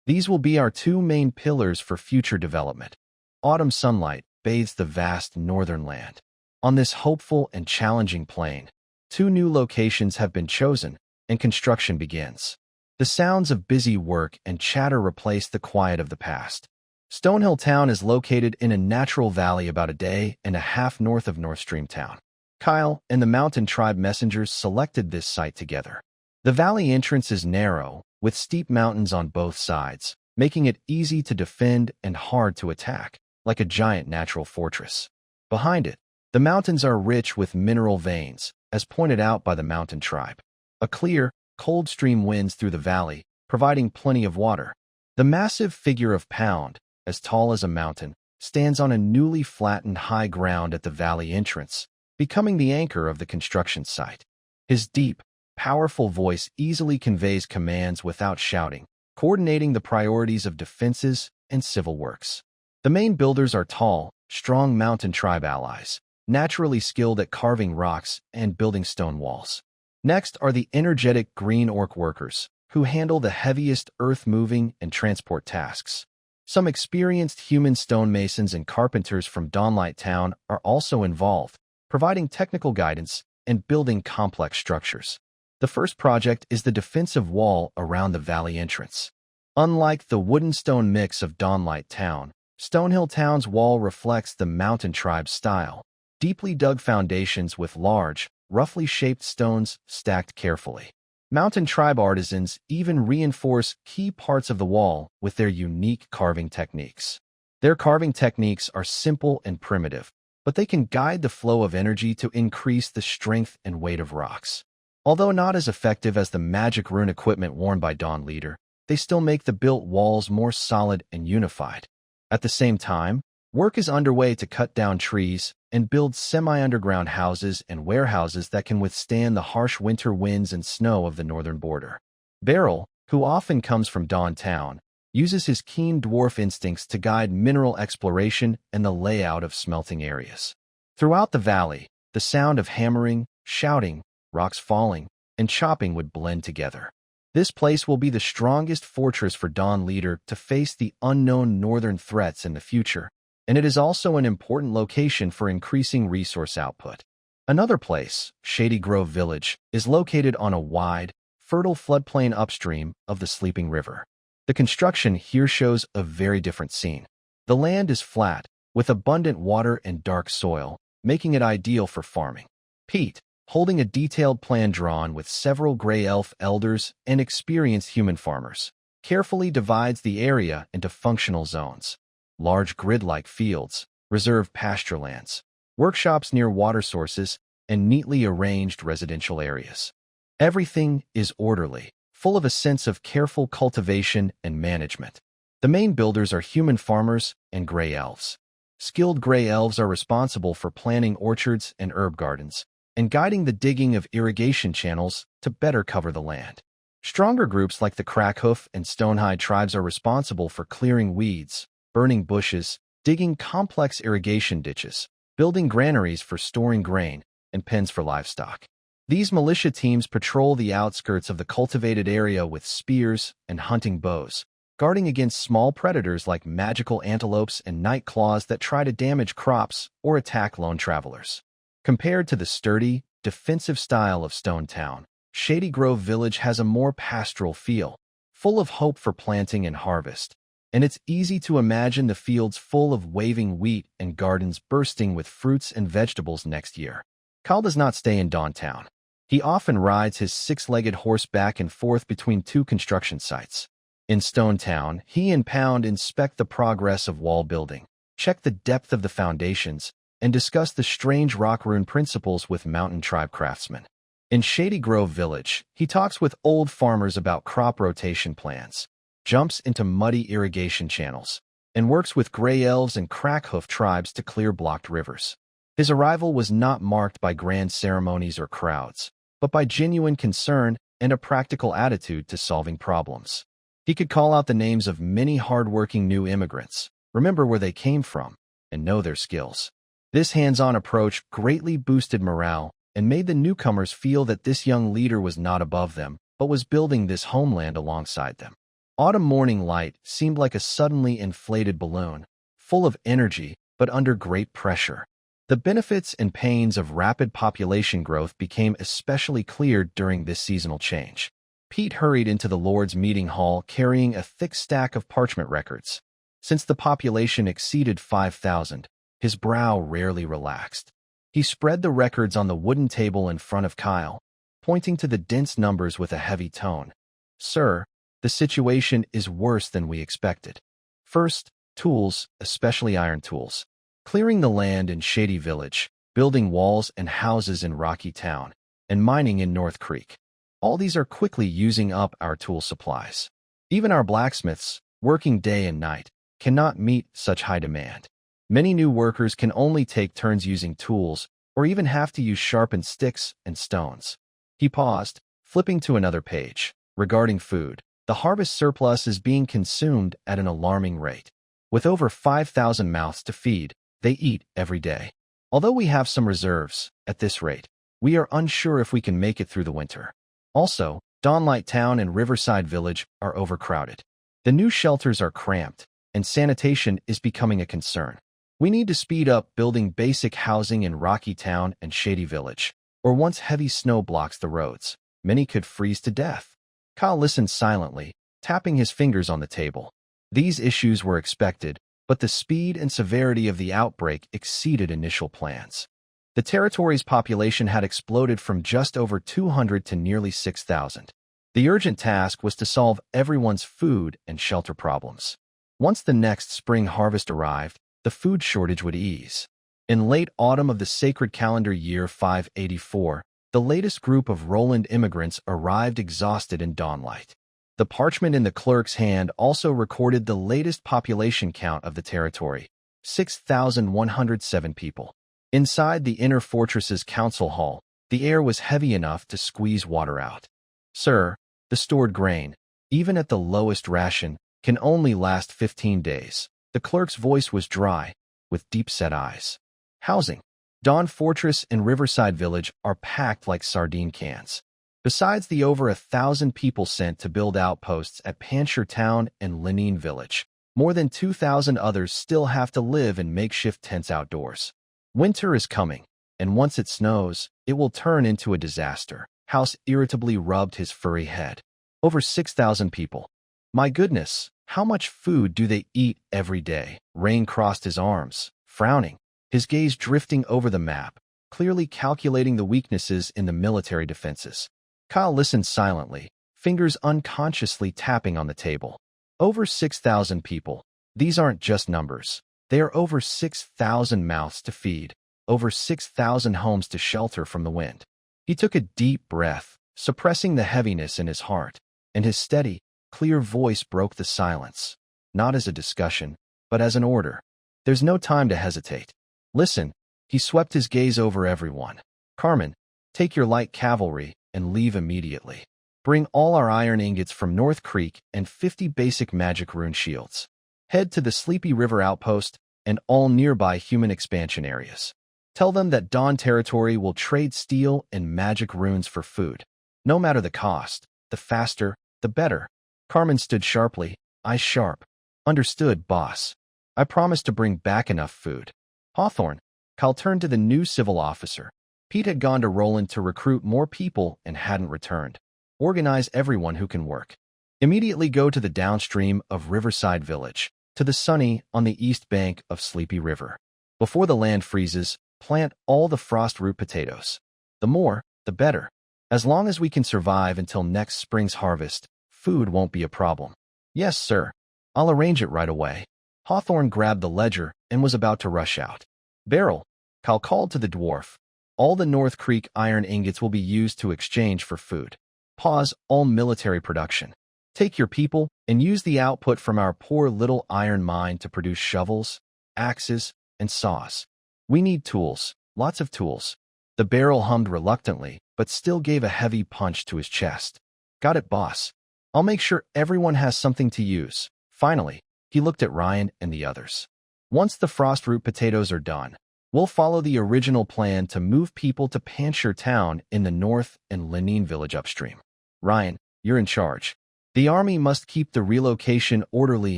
These will be our two main pillars for future development. Autumn sunlight bathes the vast northern land. On this hopeful and challenging plain, two new locations have been chosen, and construction begins. The sounds of busy work and chatter replace the quiet of the past. Stonehill Town is located in a natural valley about a day and a half north of North Stream Town. Kyle and the Mountain Tribe messengers selected this site together. The valley entrance is narrow, with steep mountains on both sides, making it easy to defend and hard to attack, like a giant natural fortress. Behind it, the mountains are rich with mineral veins, as pointed out by the Mountain Tribe. A clear, cold stream winds through the valley, providing plenty of water. The massive figure of Pound, as tall as a mountain, stands on a newly flattened high ground at the valley entrance, becoming the anchor of the construction site. His deep, powerful voice easily conveys commands without shouting, coordinating the priorities of defenses and civil works. The main builders are tall, strong Mountain Tribe allies, naturally skilled at carving rocks and building stone walls. Next are the energetic green orc workers, who handle the heaviest earth-moving and transport tasks. Some experienced human stonemasons and carpenters from Dawnlight Town are also involved, providing technical guidance and building complex structures. The first project is the defensive wall around the valley entrance. Unlike the wooden-stone mix of Dawnlight Town, Stonehill Town's wall reflects the mountain tribe style, deeply dug foundations with large, roughly shaped stones stacked carefully. Mountain tribe artisans even reinforce key parts of the wall with their unique carving techniques. Their carving techniques are simple and primitive, but they can guide the flow of energy to increase the strength and weight of rocks. Although not as effective as the magic rune equipment worn by Dawn Leader, they still make the built walls more solid and unified. At the same time, work is underway to cut down trees and build semi-underground houses and warehouses that can withstand the harsh winter winds and snow of the northern border. Beryl, who often comes from Dawn Town, uses his keen dwarf instincts to guide mineral exploration and the layout of smelting areas. Throughout the valley, the sound of hammering, shouting, rocks falling, and chopping would blend together. This place will be the strongest fortress for Dawn Leader to face the unknown northern threats in the future, and it is also an important location for increasing resource output. Another place, Shady Grove Village, is located on a wide, fertile floodplain upstream of the Sleeping River. The construction here shows a very different scene. The land is flat, with abundant water and dark soil, making it ideal for farming. Pete, holding a detailed plan drawn with several gray elf elders and experienced human farmers, carefully divides the area into functional zones: large grid-like fields, reserved pasture lands, workshops near water sources, and neatly arranged residential areas. Everything is orderly, full of a sense of careful cultivation and management. The main builders are human farmers and gray elves. Skilled gray elves are responsible for planting orchards and herb gardens, and guiding the digging of irrigation channels to better cover the land. Stronger groups like the Crackhoof and Stonehide tribes are responsible for clearing weeds, burning bushes, digging complex irrigation ditches, building granaries for storing grain, and pens for livestock. These militia teams patrol the outskirts of the cultivated area with spears and hunting bows, guarding against small predators like magical antelopes and night claws that try to damage crops or attack lone travelers. Compared to the sturdy, defensive style of Stone Town, Shady Grove Village has a more pastoral feel, full of hope for planting and harvest, and it's easy to imagine the fields full of waving wheat and gardens bursting with fruits and vegetables next year. Kyle does not stay in Dawn Town. He often rides his six-legged horse back and forth between two construction sites. In Stone Town, he and Pound inspect the progress of wall building, check the depth of the foundations, and discuss the strange rock rune principles with mountain tribe craftsmen. In Shady Grove Village, he talks with old farmers about crop rotation plans, jumps into muddy irrigation channels, and works with gray elves and Crackhoof tribes to clear blocked rivers. His arrival was not marked by grand ceremonies or crowds, but by genuine concern and a practical attitude to solving problems. He could call out the names of many hard-working new immigrants, remember where they came from, and know their skills. This hands-on approach greatly boosted morale and made the newcomers feel that this young leader was not above them, but was building this homeland alongside them. Autumn morning light seemed like a suddenly inflated balloon, full of energy but under great pressure. The benefits and pains of rapid population growth became especially clear during this seasonal change. Pete hurried into the Lord's meeting hall carrying a thick stack of parchment records. Since the population exceeded 5,000, his brow rarely relaxed. He spread the records on the wooden table in front of Kyle, pointing to the dense numbers with a heavy tone. "Sir, the situation is worse than we expected. First, tools, especially iron tools. Clearing the land in Shady Village, building walls and houses in Rocky Town, and mining in North Creek. All these are quickly using up our tool supplies. Even our blacksmiths, working day and night, cannot meet such high demand. Many new workers can only take turns using tools or even have to use sharpened sticks and stones." He paused, flipping to another page. Regarding food, the harvest surplus is being consumed at an alarming rate. With over 5,000 mouths to feed, they eat every day. Although we have some reserves, at this rate, we are unsure if we can make it through the winter. Also, Dawnlight Town and Riverside Village are overcrowded. The new shelters are cramped, and sanitation is becoming a concern. We need to speed up building basic housing in Rocky Town and Shady Village, or once heavy snow blocks the roads, many could freeze to death. Kyle listened silently, tapping his fingers on the table. These issues were expected, but the speed and severity of the outbreak exceeded initial plans. The territory's population had exploded from just over 200 to nearly 6,000. The urgent task was to solve everyone's food and shelter problems. Once the next spring harvest arrived, the food shortage would ease. In late autumn of the sacred calendar year 584, the latest group of Roland immigrants arrived exhausted in dawnlight. The parchment in the clerk's hand also recorded the latest population count of the territory, 6,107 people. Inside the inner fortress's council hall, the air was heavy enough to squeeze water out. Sir, the stored grain, even at the lowest ration, can only last 15 days. The clerk's voice was dry, with deep-set eyes. Housing. Dawn Fortress and Riverside Village are packed like sardine cans. Besides the over 1,000 people sent to build outposts at Panshire Town and Lenine Village, more than 2,000 others still have to live in makeshift tents outdoors. Winter is coming, and once it snows, it will turn into a disaster. House irritably rubbed his furry head. Over 6,000 people. My goodness, how much food do they eat every day? Rain crossed his arms, frowning, his gaze drifting over the map, clearly calculating the weaknesses in the military defenses. Kyle listened silently, fingers unconsciously tapping on the table. Over 6,000 people. These aren't just numbers. They are over 6,000 mouths to feed, over 6,000 homes to shelter from the wind. He took a deep breath, suppressing the heaviness in his heart, and his steady, clear voice broke the silence, not as a discussion, but as an order. There's no time to hesitate. Listen, he swept his gaze over everyone. Carmen, take your light cavalry and leave immediately. Bring all our iron ingots from North Creek and 50 basic magic rune shields. Head to the Sleepy River Outpost and all nearby human expansion areas. Tell them that Dawn Territory will trade steel and magic runes for food. No matter the cost, the faster, the better. Carmen stood sharply, eyes sharp. Understood, boss. I promise to bring back enough food. Hawthorne. Kyle turned to the new civil officer. Pete had gone to Roland to recruit more people and hadn't returned. Organize everyone who can work. Immediately go to the downstream of Riverside Village, to the sunny on the east bank of Sleepy River. Before the land freezes, plant all the frost root potatoes. The more, the better. As long as we can survive until next spring's harvest, food won't be a problem. Yes, sir. I'll arrange it right away. Hawthorne grabbed the ledger and was about to rush out. Beryl, Kyle called to the dwarf. All the North Creek iron ingots will be used to exchange for food. Pause all military production. Take your people and use the output from our poor little iron mine to produce shovels, axes, and saws. We need tools, lots of tools. The Beryl hummed reluctantly, but still gave a heavy punch to his chest. Got it, boss. I'll make sure everyone has something to use. Finally, he looked at Ryan and the others. Once the frost root potatoes are done, we'll follow the original plan to move people to Panshire Town in the north and Lenine Village upstream. Ryan, you're in charge. The army must keep the relocation orderly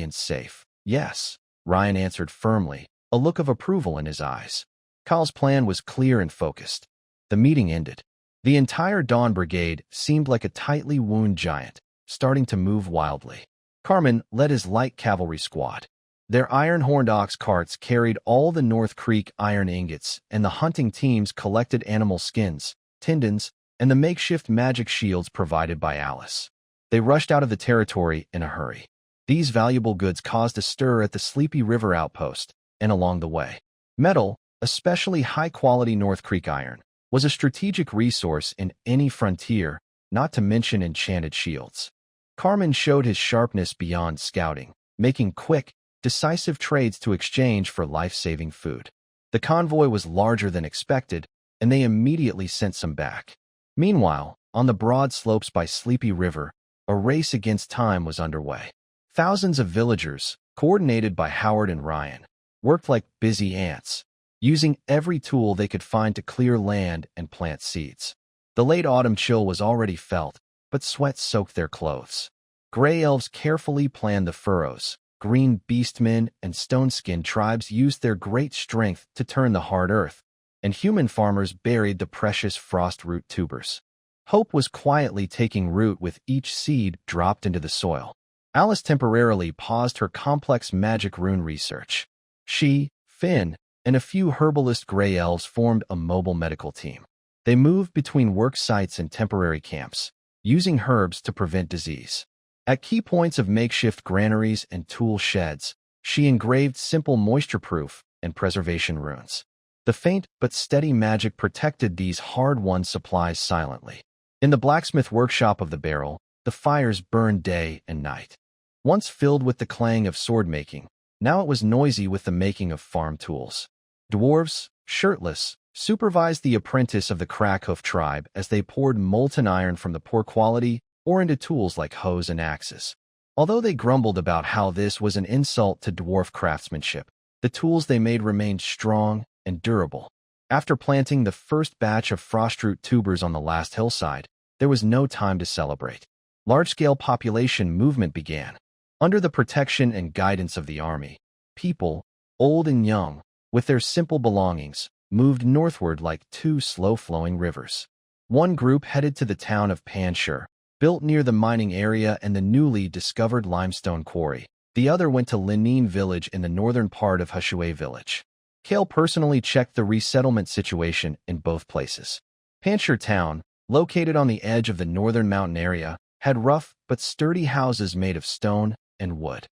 and safe. Yes, Ryan answered firmly, a look of approval in his eyes. Kyle's plan was clear and focused. The meeting ended. The entire Dawn Brigade seemed like a tightly wound giant, starting to move wildly. Carmen led his light cavalry squad. Their iron-horned ox carts carried all the North Creek iron ingots, and the hunting teams collected animal skins, tendons, and the makeshift magic shields provided by Alice. They rushed out of the territory in a hurry. These valuable goods caused a stir at the Sleepy River Outpost and along the way. Metal, especially high-quality North Creek iron, was a strategic resource in any frontier, not to mention enchanted shields. Carmen showed his sharpness beyond scouting, making quick, decisive trades to exchange for life-saving food. The convoy was larger than expected, and they immediately sent some back. Meanwhile, on the broad slopes by Sleepy River, a race against time was underway. Thousands of villagers, coordinated by Howard and Ryan, worked like busy ants, using every tool they could find to clear land and plant seeds. The late autumn chill was already felt, but sweat soaked their clothes. Gray elves carefully planned the furrows. Green beastmen and stone-skinned tribes used their great strength to turn the hard earth, and human farmers buried the precious frost root tubers. Hope was quietly taking root with each seed dropped into the soil. Alice temporarily paused her complex magic rune research. She, Finn, and a few herbalist gray elves formed a mobile medical team. They moved between work sites and temporary camps, using herbs to prevent disease. At key points of makeshift granaries and tool sheds, she engraved simple moisture-proof and preservation runes. The faint but steady magic protected these hard-won supplies silently. In the blacksmith workshop of the barrel, the fires burned day and night. Once filled with the clang of sword-making, now it was noisy with the making of farm tools. Dwarves, shirtless, supervised the apprentice of the Crackhoof tribe as they poured molten iron from the poor quality ore into tools like hoes and axes. Although they grumbled about how this was an insult to dwarf craftsmanship, the tools they made remained strong and durable. After planting the first batch of frostroot tubers on the last hillside, there was no time to celebrate. Large-scale population movement began. Under the protection and guidance of the army, people, old and young, with their simple belongings, moved northward like two slow-flowing rivers. One group headed to the town of Panshur, built near the mining area and the newly discovered limestone quarry. The other went to Linine village in the northern part of Hushue village. Kale personally checked the resettlement situation in both places. Panshur town, located on the edge of the northern mountain area, had rough but sturdy houses made of stone and wood.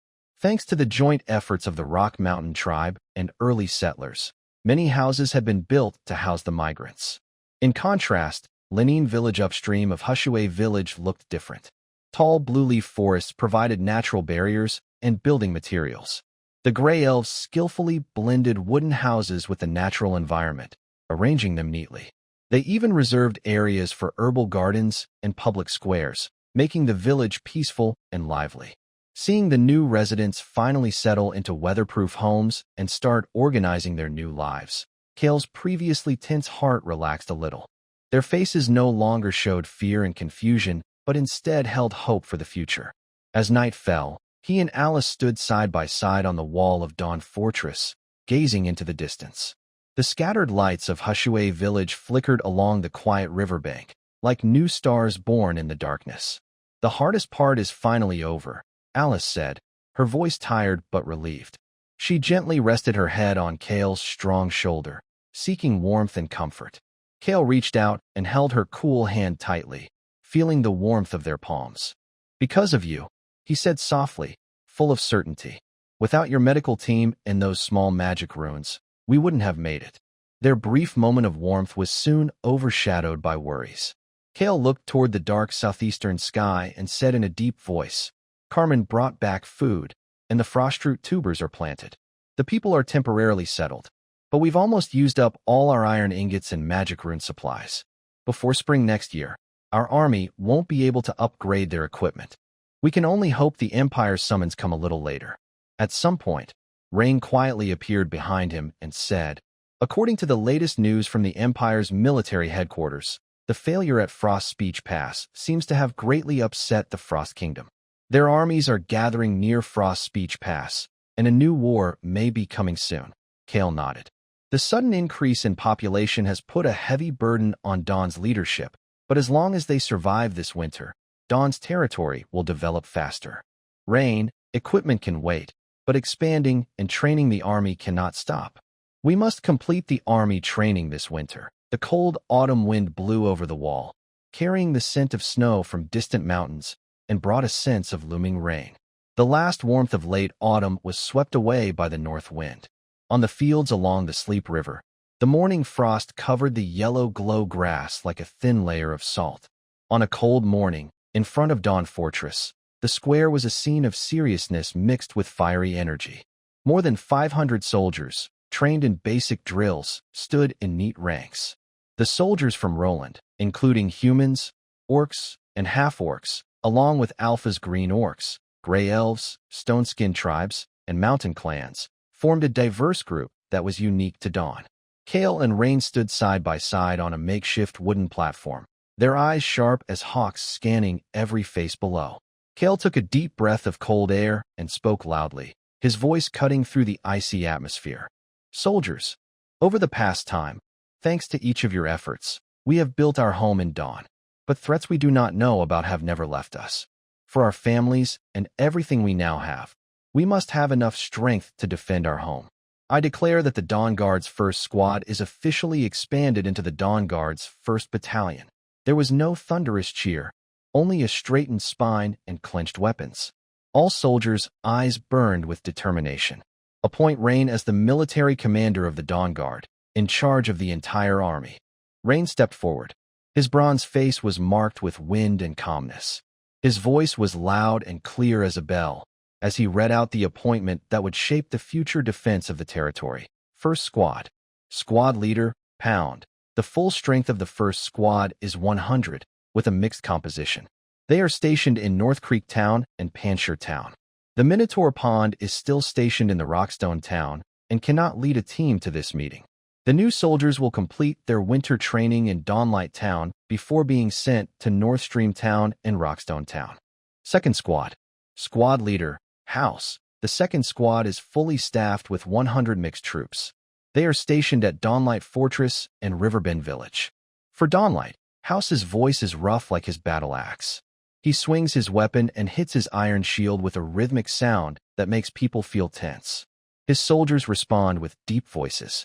Thanks to the joint efforts of the Rock Mountain tribe and early settlers, many houses had been built to house the migrants. In contrast, Linine village upstream of Hushue village looked different. Tall blue-leaf forests provided natural barriers and building materials. The gray elves skillfully blended wooden houses with the natural environment, arranging them neatly. They even reserved areas for herbal gardens and public squares, making the village peaceful and lively. Seeing the new residents finally settle into weatherproof homes and start organizing their new lives, Kale's previously tense heart relaxed a little. Their faces no longer showed fear and confusion, but instead held hope for the future. As night fell, he and Alice stood side by side on the wall of Dawn Fortress, gazing into the distance. The scattered lights of Hushue village flickered along the quiet riverbank, like new stars born in the darkness. "The hardest part is finally over," Alice said, her voice tired but relieved. She gently rested her head on Kale's strong shoulder, seeking warmth and comfort. Kale reached out and held her cool hand tightly, feeling the warmth of their palms. "Because of you," he said softly, full of certainty. "Without your medical team and those small magic runes, we wouldn't have made it." Their brief moment of warmth was soon overshadowed by worries. Kale looked toward the dark southeastern sky and said in a deep voice, "Carmen brought back food, and the frostroot tubers are planted. The people are temporarily settled, but we've almost used up all our iron ingots and magic rune supplies. Before spring next year, our army won't be able to upgrade their equipment. We can only hope the Empire's summons come a little later." At some point, Rain quietly appeared behind him and said, "According to the latest news from the Empire's military headquarters, the failure at Frost Speech Pass seems to have greatly upset the Frost Kingdom. Their armies are gathering near Frost Speech Pass, and a new war may be coming soon." Kale nodded. "The sudden increase in population has put a heavy burden on Dawn's leadership, but as long as they survive this winter, Dawn's territory will develop faster. Rain, equipment can wait, but expanding and training the army cannot stop. We must complete the army training this winter." The cold autumn wind blew over the wall, carrying the scent of snow from distant mountains, and brought a sense of looming rain. The last warmth of late autumn was swept away by the north wind. On the fields along the Sleep River, the morning frost covered the yellow glow grass like a thin layer of salt. On a cold morning, in front of Dawn Fortress, the square was a scene of seriousness mixed with fiery energy. More than 500 soldiers, trained in basic drills, stood in neat ranks. The soldiers from Roland, including humans, orcs, and half-orcs, along with Alpha's green orcs, gray elves, stone-skinned tribes, and mountain clans, formed a diverse group that was unique to Dawn. Kale and Rain stood side by side on a makeshift wooden platform, their eyes sharp as hawks scanning every face below. Kale took a deep breath of cold air and spoke loudly, his voice cutting through the icy atmosphere. "Soldiers, over the past time, Thanks to each of your efforts, we have built our home in Dawn. But threats we do not know about have never left us. For our families and everything we now have, we must have enough strength to defend our home. I declare that the Dawn Guard's 1st Squad is officially expanded into the Dawn Guard's 1st Battalion. There was no thunderous cheer, only a straightened spine and clenched weapons. All soldiers' eyes burned with determination. Appoint Rune as the military commander of the Dawn Guard, in charge of the entire army. Rune stepped forward. His bronze face was marked with wind and calmness. His voice was loud and clear as a bell, as he read out the appointment that would shape the future defense of the territory. 1st Squad. Squad leader, Pound. The full strength of the 1st Squad is 100, with a mixed composition. They are stationed in North Creek Town and Panshire Town. The Minotaur Pond is still stationed in the Rockstone Town and cannot lead a team to this meeting. The new soldiers will complete their winter training in Dawnlight Town before being sent to North Stream Town and Rockstone Town. 2nd Squad. Squad leader, House. The 2nd Squad is fully staffed with 100 mixed troops. They are stationed at Dawnlight Fortress and Riverbend Village. For Dawnlight, House's voice is rough like his battle axe. He swings his weapon and hits his iron shield with a rhythmic sound that makes people feel tense. His soldiers respond with deep voices.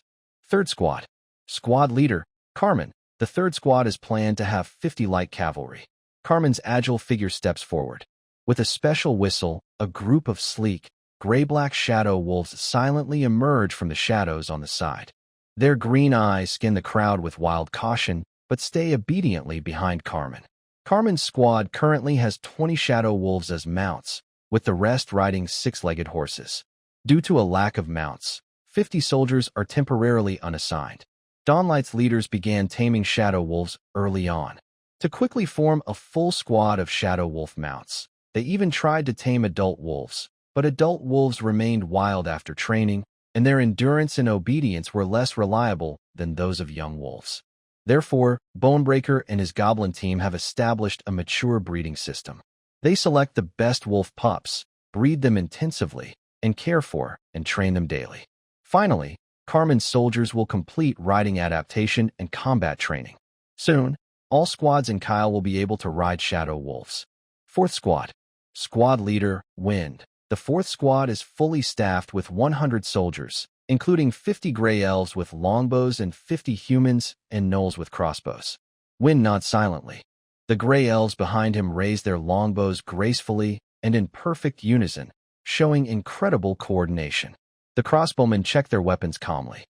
3rd Squad. Squad leader, Carmen. The 3rd Squad is planned to have 50 light cavalry. Carmen's agile figure steps forward. With a special whistle, a group of sleek, gray-black shadow wolves silently emerge from the shadows on the side. Their green eyes skin the crowd with wild caution, but stay obediently behind Carmen. Carmen's squad currently has 20 shadow wolves as mounts, with the rest riding 6-legged horses. Due to a lack of mounts, 50 soldiers are temporarily unassigned. Dawnlight's leaders began taming shadow wolves early on. To quickly form a full squad of shadow wolf mounts, they even tried to tame adult wolves, but adult wolves remained wild after training, and their endurance and obedience were less reliable than those of young wolves. Therefore, Bonebreaker and his goblin team have established a mature breeding system. They select the best wolf pups, breed them intensively, and care for and train them daily. Finally, Carmen's soldiers will complete riding adaptation and combat training. Soon, all squads in Kyle will be able to ride shadow wolves. 4th Squad. Squad leader, Wind. The 4th Squad is fully staffed with 100 soldiers, including 50 gray elves with longbows and 50 humans and gnolls with crossbows. Wind nods silently. The gray elves behind him raise their longbows gracefully and in perfect unison, showing incredible coordination. The crossbowmen check their weapons calmly.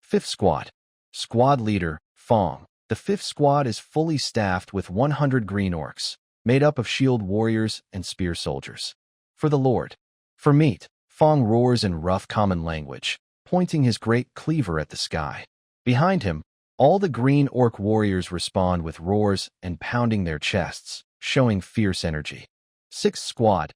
5th Squad. Squad leader, Fong. The 5th Squad is fully staffed with 100 green orcs, made up of shield warriors and spear soldiers. For the Lord. For meat, Fong roars in rough common language, pointing his great cleaver at the sky. Behind him, all the green orc warriors respond with roars and pounding their chests, showing fierce energy. 6th Squad.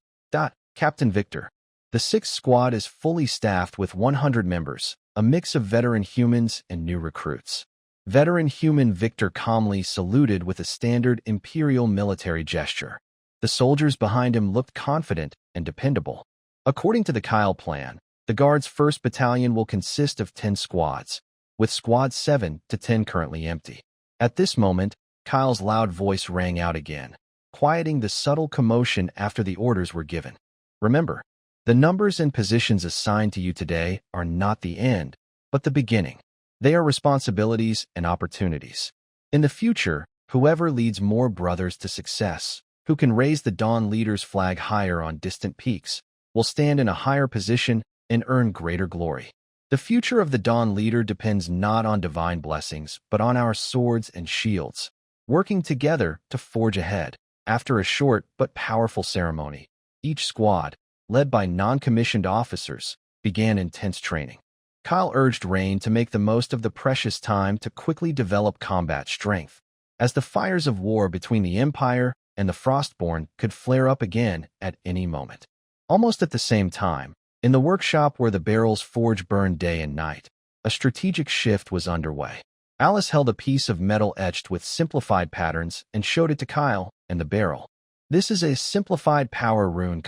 Captain Victor. The 6th Squad is fully staffed with 100 members, a mix of veteran humans and new recruits. Veteran human Victor calmly saluted with a standard imperial military gesture. The soldiers behind him looked confident and dependable. According to the Kyle plan, the Guard's 1st Battalion will consist of 10 squads, with squads 7 to 10 currently empty. At this moment, Kyle's loud voice rang out again, quieting the subtle commotion after the orders were given. Remember, the numbers and positions assigned to you today are not the end, but the beginning. They are responsibilities and opportunities. In the future, whoever leads more brothers to success, who can raise the Dawn Leader's flag higher on distant peaks, will stand in a higher position and earn greater glory. The future of the Dawn Leader depends not on divine blessings, but on our swords and shields, working together to forge ahead. After a short but powerful ceremony, each squad, led by non-commissioned officers, began intense training. Kyle urged Rune to make the most of the precious time to quickly develop combat strength, as the fires of war between the Empire and the Frostborn could flare up again at any moment. Almost at the same time, in the workshop where the barrels forge burned day and night, a strategic shift was underway. Alice held a piece of metal etched with simplified patterns and showed it to Kyle and the barrel. "This is a simplified power rune,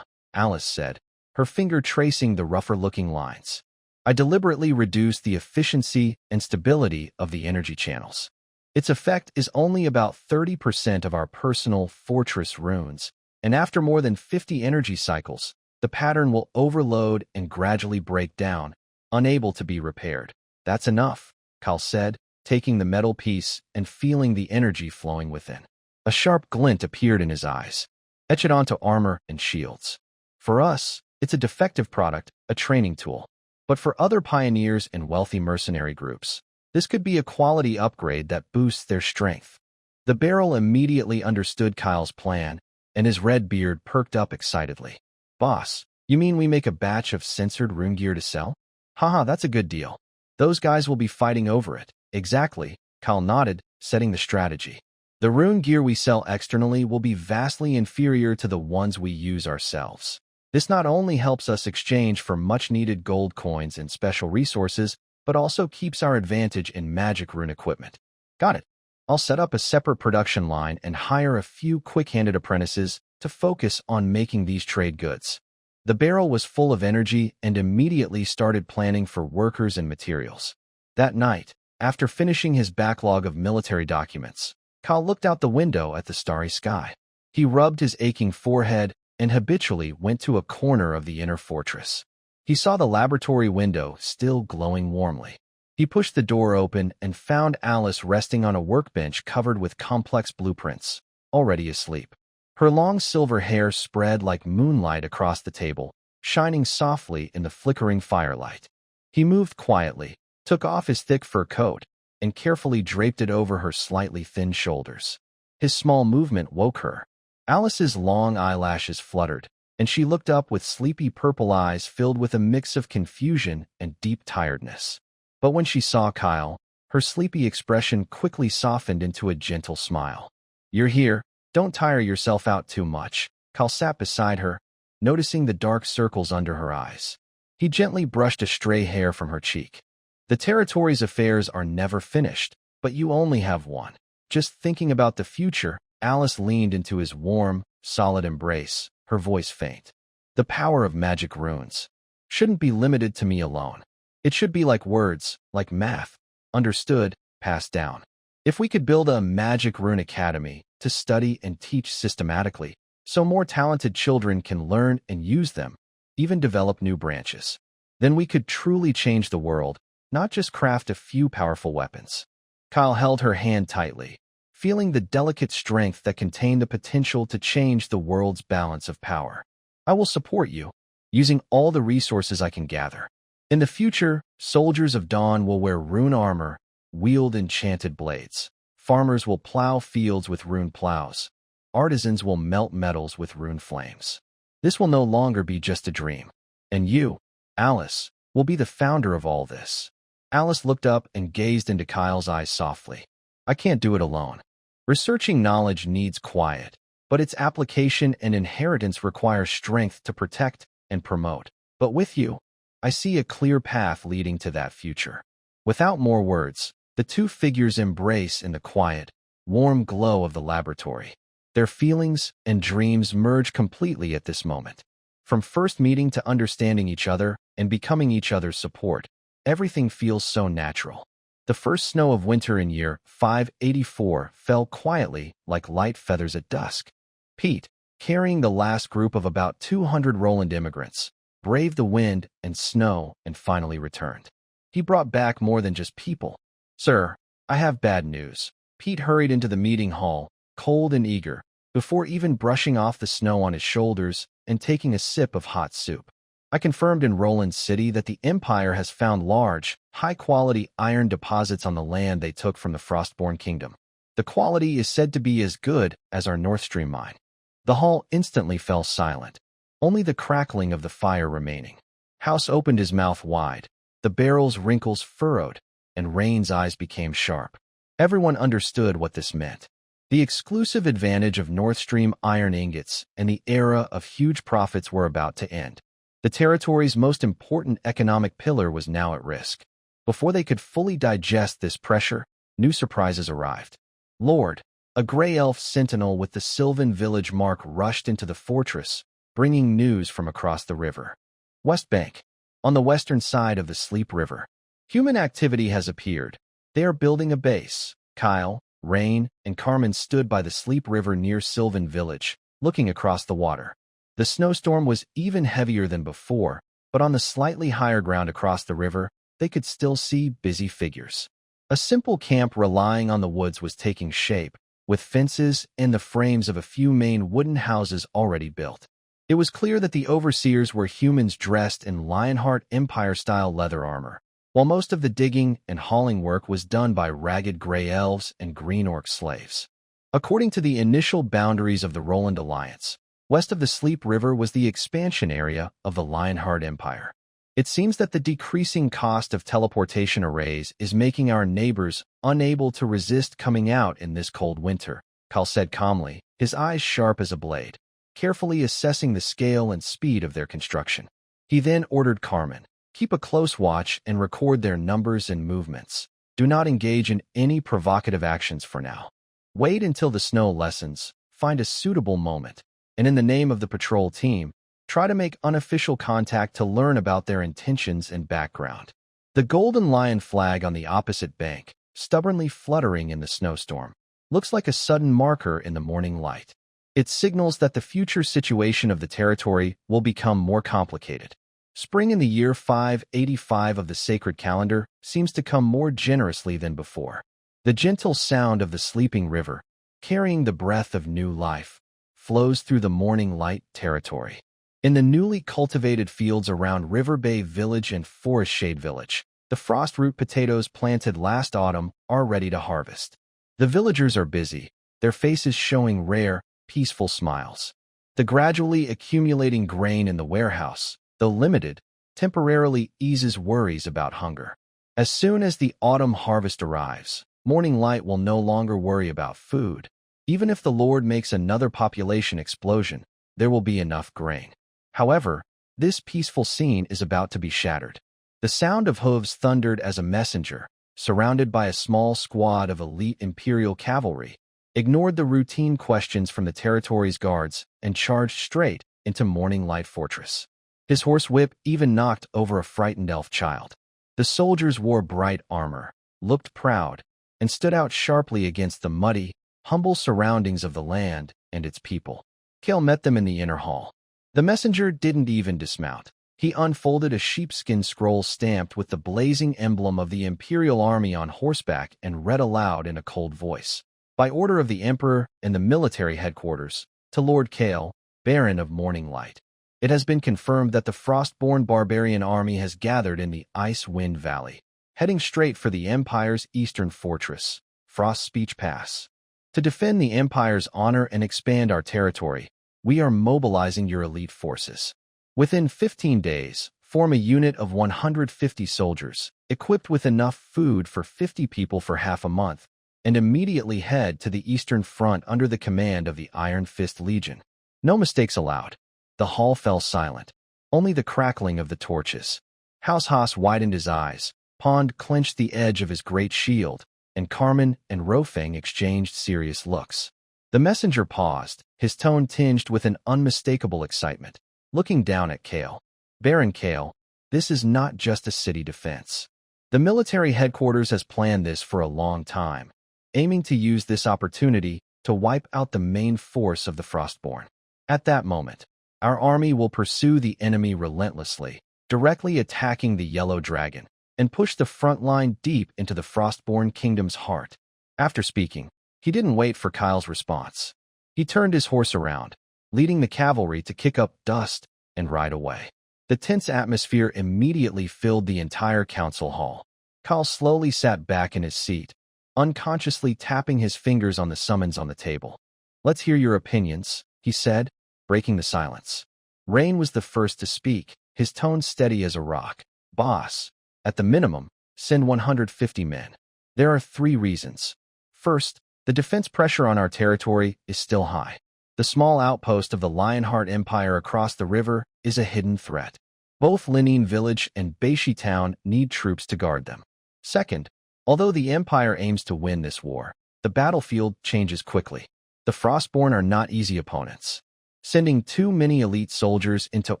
Alice said, her finger tracing the rougher-looking lines. I deliberately reduced the efficiency and stability of the energy channels. Its effect is only about 30% of our personal fortress runes, and after more than 50 energy cycles, the pattern will overload and gradually break down, unable to be repaired. That's enough, Kyle said, taking the metal piece and feeling the energy flowing within. A sharp glint appeared in his eyes. Etch it onto armor and shields. For us, it's a defective product, a training tool. But for other pioneers and wealthy mercenary groups, this could be a quality upgrade that boosts their strength. The barrel immediately understood Kyle's plan, and his red beard perked up excitedly. Boss, you mean we make a batch of censored rune gear to sell? Haha, that's a good deal. Those guys will be fighting over it. Exactly, Kyle nodded, setting the strategy. The rune gear we sell externally will be vastly inferior to the ones we use ourselves. This not only helps us exchange for much-needed gold coins and special resources, but also keeps our advantage in magic rune equipment. Got it. I'll set up a separate production line and hire a few quick-handed apprentices to focus on making these trade goods. The barrel was full of energy and immediately started planning for workers and materials. That night, after finishing his backlog of military documents, Kyle looked out the window at the starry sky. He rubbed his aching forehead and habitually went to a corner of the inner fortress. He saw the laboratory window still glowing warmly. He pushed the door open and found Alice resting on a workbench covered with complex blueprints, already asleep. Her long silver hair spread like moonlight across the table, shining softly in the flickering firelight. He moved quietly, took off his thick fur coat, and carefully draped it over her slightly thin shoulders. His small movement woke her. Alice's long eyelashes fluttered, and she looked up with sleepy purple eyes filled with a mix of confusion and deep tiredness. But when she saw Kyle, her sleepy expression quickly softened into a gentle smile. "You're here. Don't tire yourself out too much." Kyle sat beside her, noticing the dark circles under her eyes. He gently brushed a stray hair from her cheek. "The territory's affairs are never finished, but you only have one." Just thinking about the future, Alice leaned into his warm, solid embrace, her voice faint. "The power of magic runes shouldn't be limited to me alone. It should be like words, like math, understood, passed down. If we could build a magic rune academy to study and teach systematically, so more talented children can learn and use them, even develop new branches, then we could truly change the world, not just craft a few powerful weapons." Kyle held her hand tightly, feeling the delicate strength that contained the potential to change the world's balance of power. "I will support you, using all the resources I can gather. In the future, soldiers of Dawn will wear rune armor, wield enchanted blades. Farmers will plow fields with rune plows. Artisans will melt metals with rune flames. This will no longer be just a dream. And you, Alice, will be the founder of all this." Alice looked up and gazed into Kyle's eyes softly. "I can't do it alone. Researching knowledge needs quiet, but its application and inheritance require strength to protect and promote. But with you, I see a clear path leading to that future." Without more words, the two figures embrace in the quiet, warm glow of the laboratory. Their feelings and dreams merge completely at this moment. From first meeting to understanding each other and becoming each other's support, everything feels so natural. The first snow of winter in year 584 fell quietly like light feathers at dusk. Pete, carrying the last group of about 200 Roland immigrants, braved the wind and snow and finally returned. He brought back more than just people. "Sir, I have bad news." Pete hurried into the meeting hall, cold and eager, before even brushing off the snow on his shoulders and taking a sip of hot soup. "I confirmed in Roland City that the Empire has found large, high-quality iron deposits on the land they took from the Frostborn Kingdom. The quality is said to be as good as our North Stream mine." The hall instantly fell silent, only the crackling of the fire remaining. House opened his mouth wide, the barrel's wrinkles furrowed, and Rain's eyes became sharp. Everyone understood what this meant. The exclusive advantage of North Stream iron ingots and the era of huge profits were about to end. The territory's most important economic pillar was now at risk. Before they could fully digest this pressure, new surprises arrived. Lord, a gray elf sentinel with the Sylvan village mark rushed into the fortress, bringing news from across the river. "West Bank. On the western side of the Sleep River, human activity has appeared. They are building a base. Kyle, Rain, and Carmen stood by the Sleep River near Sylvan Village, looking across the water. The snowstorm was even heavier than before, but on the slightly higher ground across the river, they could still see busy figures. A simple camp relying on the woods was taking shape, with fences and the frames of a few main wooden houses already built. It was clear that the overseers were humans dressed in Lionheart Empire-style leather armor, while most of the digging and hauling work was done by ragged gray elves and green orc slaves. According to the initial boundaries of the Roland Alliance, west of the Sleep River was the expansion area of the Lionheart Empire. It seems that the decreasing cost of teleportation arrays is making our neighbors unable to resist coming out in this cold winter, Kyle said calmly, his eyes sharp as a blade, carefully assessing the scale and speed of their construction. He then ordered Carmen, keep a close watch and record their numbers and movements. Do not engage in any provocative actions for now. Wait until the snow lessens, find a suitable moment, and in the name of the patrol team, try to make unofficial contact to learn about their intentions and background. The golden lion flag on the opposite bank, stubbornly fluttering in the snowstorm, looks like a sudden marker in the morning light. It signals that the future situation of the territory will become more complicated. Spring in the year 585 of the sacred calendar seems to come more generously than before. The gentle sound of the sleeping river, carrying the breath of new life, flows through the morning light territory. In the newly cultivated fields around River Bay Village and Forest Shade Village, the frost root potatoes planted last autumn are ready to harvest. The villagers are busy, their faces showing rare, peaceful smiles. The gradually accumulating grain in the warehouse, though limited, temporarily eases worries about hunger. As soon as the autumn harvest arrives, morning light will no longer worry about food. Even if the Lord makes another population explosion, there will be enough grain. However, this peaceful scene is about to be shattered. The sound of hooves thundered as a messenger, surrounded by a small squad of elite Imperial cavalry, ignored the routine questions from the territory's guards and charged straight into Morning Light Fortress. His horse whip even knocked over a frightened elf child. The soldiers wore bright armor, looked proud, and stood out sharply against the muddy, humble surroundings of the land and its people. Kale met them in the inner hall. The messenger didn't even dismount. He unfolded a sheepskin scroll stamped with the blazing emblem of the Imperial Army on horseback and read aloud in a cold voice. By order of the Emperor and the military headquarters, to Lord Kale, Baron of Morning Light. It has been confirmed that the Frostborn barbarian army has gathered in the Icewind Valley, heading straight for the Empire's eastern fortress, Frost Speech Pass. To defend the Empire's honor and expand our territory, we are mobilizing your elite forces. Within 15 days, form a unit of 150 soldiers, equipped with enough food for 50 people for half a month, and immediately head to the Eastern Front under the command of the Iron Fist Legion. No mistakes allowed. The hall fell silent, only the crackling of the torches. House Haas widened his eyes, Pond clenched the edge of his great shield, and Carmen and Rofeng exchanged serious looks. The messenger paused, his tone tinged with an unmistakable excitement, looking down at Kale. Baron Kale, this is not just a city defense. The military headquarters has planned this for a long time, aiming to use this opportunity to wipe out the main force of the Frostborn. At that moment, our army will pursue the enemy relentlessly, directly attacking the Yellow Dragon, and push the front line deep into the Frostborn Kingdom's heart. After speaking, he didn't wait for Kyle's response. He turned his horse around, leading the cavalry to kick up dust and ride away. The tense atmosphere immediately filled the entire council hall. Kyle slowly sat back in his seat, unconsciously tapping his fingers on the summons on the table. "Let's hear your opinions," he said, breaking the silence. Rain was the first to speak, his tone steady as a rock. "Boss, at the minimum, send 150 men. There are 3 reasons. First, the defense pressure on our territory is still high. The small outpost of the Lionheart Empire across the river is a hidden threat. Both Linene Village and Beishi Town need troops to guard them. Second, although the Empire aims to win this war, the battlefield changes quickly. The Frostborn are not easy opponents. Sending too many elite soldiers into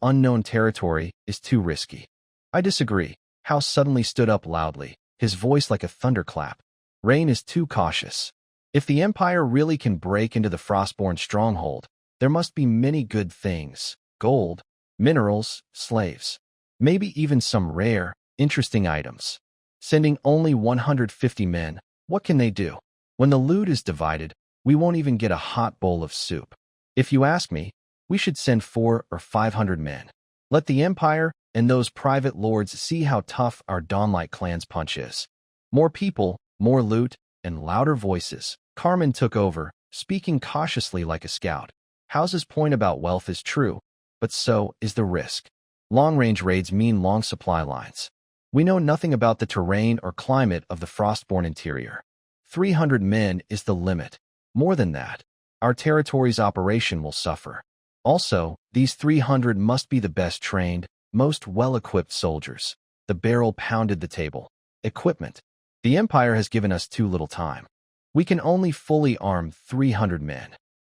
unknown territory is too risky. I disagree. House suddenly stood up loudly, his voice like a thunderclap. Rain is too cautious. If the Empire really can break into the Frostborn stronghold, there must be many good things: gold, minerals, slaves, maybe even some rare, interesting items. Sending only 150 men, what can they do? When the loot is divided, we won't even get a hot bowl of soup. If you ask me, we should send 400 or 500 men. Let the Empire and those private lords see how tough our Dawnlight clan's punch is. More people, more loot, and louder voices. Carmen took over, speaking cautiously like a scout. House's point about wealth is true, but so is the risk. Long-range raids mean long supply lines. We know nothing about the terrain or climate of the Frostborn interior. 300 men is the limit. More than that, our territory's operation will suffer. Also, these 300 must be the best trained, most well-equipped soldiers. The barrel pounded the table. Equipment. The Empire has given us too little time. We can only fully arm 300 men.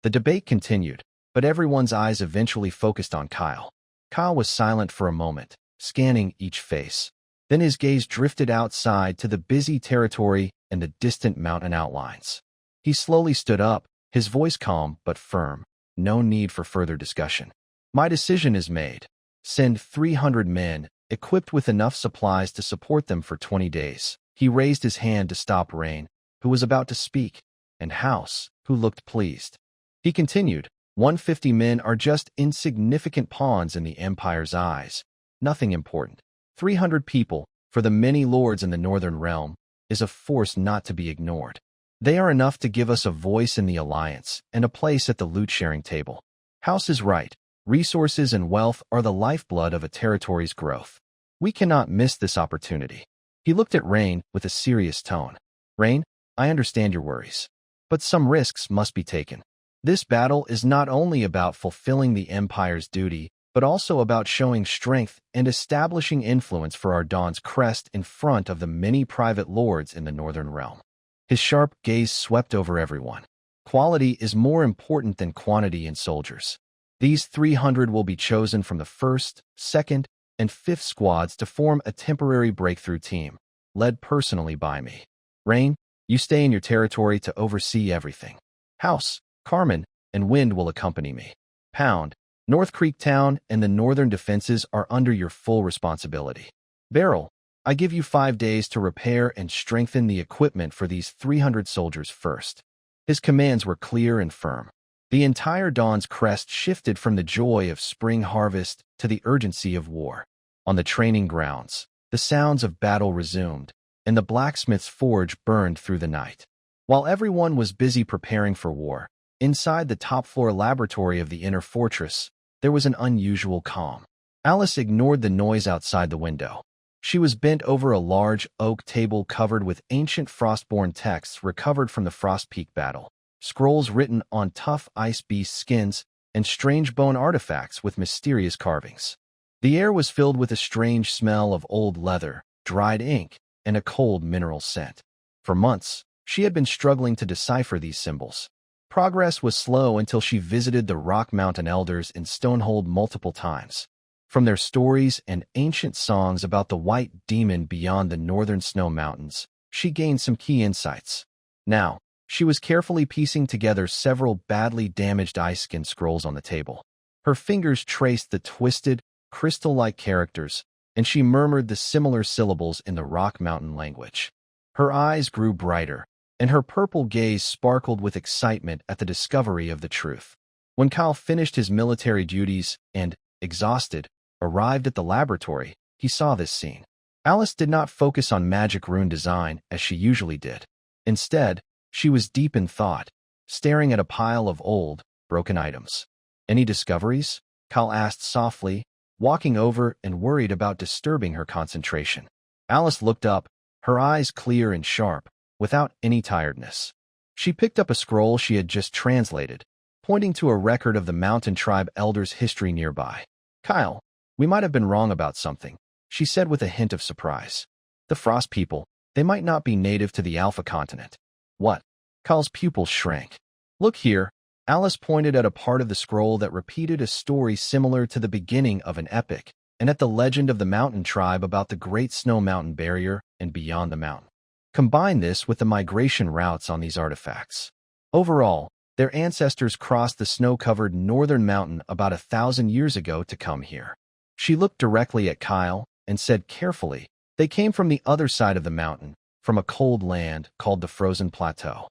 The debate continued, but everyone's eyes eventually focused on Kyle. Kyle was silent for a moment, scanning each face. Then his gaze drifted outside to the busy territory and the distant mountain outlines. He slowly stood up, his voice calm but firm. No need for further discussion. My decision is made. Send 300 men, equipped with enough supplies to support them for 20 days. He raised his hand to stop Rain, who was about to speak, and House, who looked pleased. He continued, 150 men are just insignificant pawns in the Empire's eyes. Nothing important. 300 people, for the many lords in the Northern Realm, is a force not to be ignored. They are enough to give us a voice in the Alliance and a place at the loot-sharing table. House is right. Resources and wealth are the lifeblood of a territory's growth. We cannot miss this opportunity. He looked at Rain with a serious tone. Rain, I understand your worries, but some risks must be taken. This battle is not only about fulfilling the Empire's duty, but also about showing strength and establishing influence for our Dawn's crest in front of the many private lords in the Northern Realm. His sharp gaze swept over everyone. Quality is more important than quantity in soldiers. These 300 will be chosen from the 1st, 2nd, and 5th squads to form a temporary breakthrough team, led personally by me. Rain, you stay in your territory to oversee everything. House, Carmen, and Wind will accompany me. Pound, North Creek Town and the northern defenses are under your full responsibility. Beryl, I give you 5 days to repair and strengthen the equipment for these 300 soldiers first. His commands were clear and firm. The entire Dawn's crest shifted from the joy of spring harvest to the urgency of war. On the training grounds, the sounds of battle resumed, and the blacksmith's forge burned through the night. While everyone was busy preparing for war, inside the top-floor laboratory of the inner fortress, there was an unusual calm. Alice ignored the noise outside the window. She was bent over a large oak table covered with ancient Frostborn texts recovered from the Frost Peak battle, scrolls written on tough ice beast skins, and strange bone artifacts with mysterious carvings. The air was filled with a strange smell of old leather, dried ink, and a cold mineral scent. For months, she had been struggling to decipher these symbols. Progress was slow until she visited the Rock Mountain Elders in Stonehold multiple times. From their stories and ancient songs about the white demon beyond the northern snow mountains, she gained some key insights. Now, she was carefully piecing together several badly damaged ice skin scrolls on the table. Her fingers traced the twisted, crystal-like characters, and she murmured the similar syllables in the Rock Mountain language. Her eyes grew brighter, and her purple gaze sparkled with excitement at the discovery of the truth. When Kyle finished his military duties and, exhausted, arrived at the laboratory, he saw this scene. Alice did not focus on magic rune design as she usually did. Instead, she was deep in thought, staring at a pile of old, broken items. Any discoveries? Kyle asked softly, walking over and worried about disturbing her concentration. Alice looked up, her eyes clear and sharp, without any tiredness. She picked up a scroll she had just translated, pointing to a record of the Mountain Tribe Elders' history nearby. Kyle, we might have been wrong about something, she said with a hint of surprise. The Frost people, they might not be native to the Alpha continent. What? Kyle's pupils shrank. Look here. Alice pointed at a part of the scroll that repeated a story similar to the beginning of an epic, and at the legend of the mountain tribe about the Great Snow Mountain Barrier and beyond the mountain. Combine this with the migration routes on these artifacts. Overall, their ancestors crossed the snow-covered northern mountain about 1,000 years ago to come here. She looked directly at Kyle and said carefully, "They came from the other side of the mountain, from a cold land called the Frozen Plateau.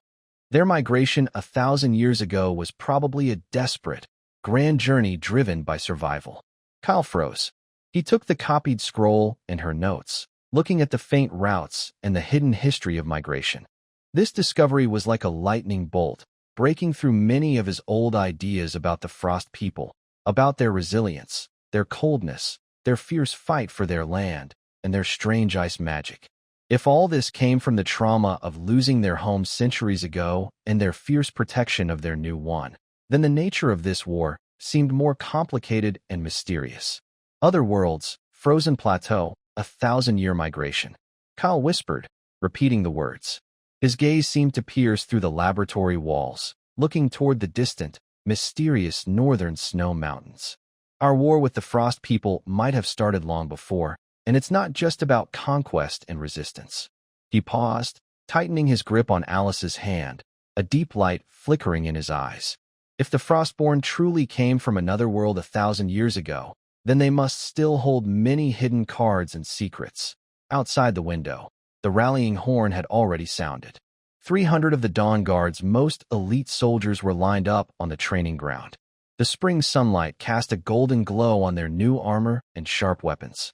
Their migration 1,000 years ago was probably a desperate, grand journey driven by survival." Kyle froze. He took the copied scroll and her notes, looking at the faint routes and the hidden history of migration. This discovery was like a lightning bolt, breaking through many of his old ideas about the Frost people, about their resilience, their coldness, their fierce fight for their land, and their strange ice magic. If all this came from the trauma of losing their home centuries ago and their fierce protection of their new one, then the nature of this war seemed more complicated and mysterious. Other worlds, Frozen Plateau, 1,000-year migration. Kyle whispered, repeating the words. His gaze seemed to pierce through the laboratory walls, looking toward the distant, mysterious northern snow mountains. Our war with the Frost people might have started long before, and it's not just about conquest and resistance. He paused, tightening his grip on Alice's hand, a deep light flickering in his eyes. If the Frostborn truly came from another world 1,000 years ago, then they must still hold many hidden cards and secrets. Outside the window, the rallying horn had already sounded. 300 of the Dawn Guard's most elite soldiers were lined up on the training ground. The spring sunlight cast a golden glow on their new armor and sharp weapons.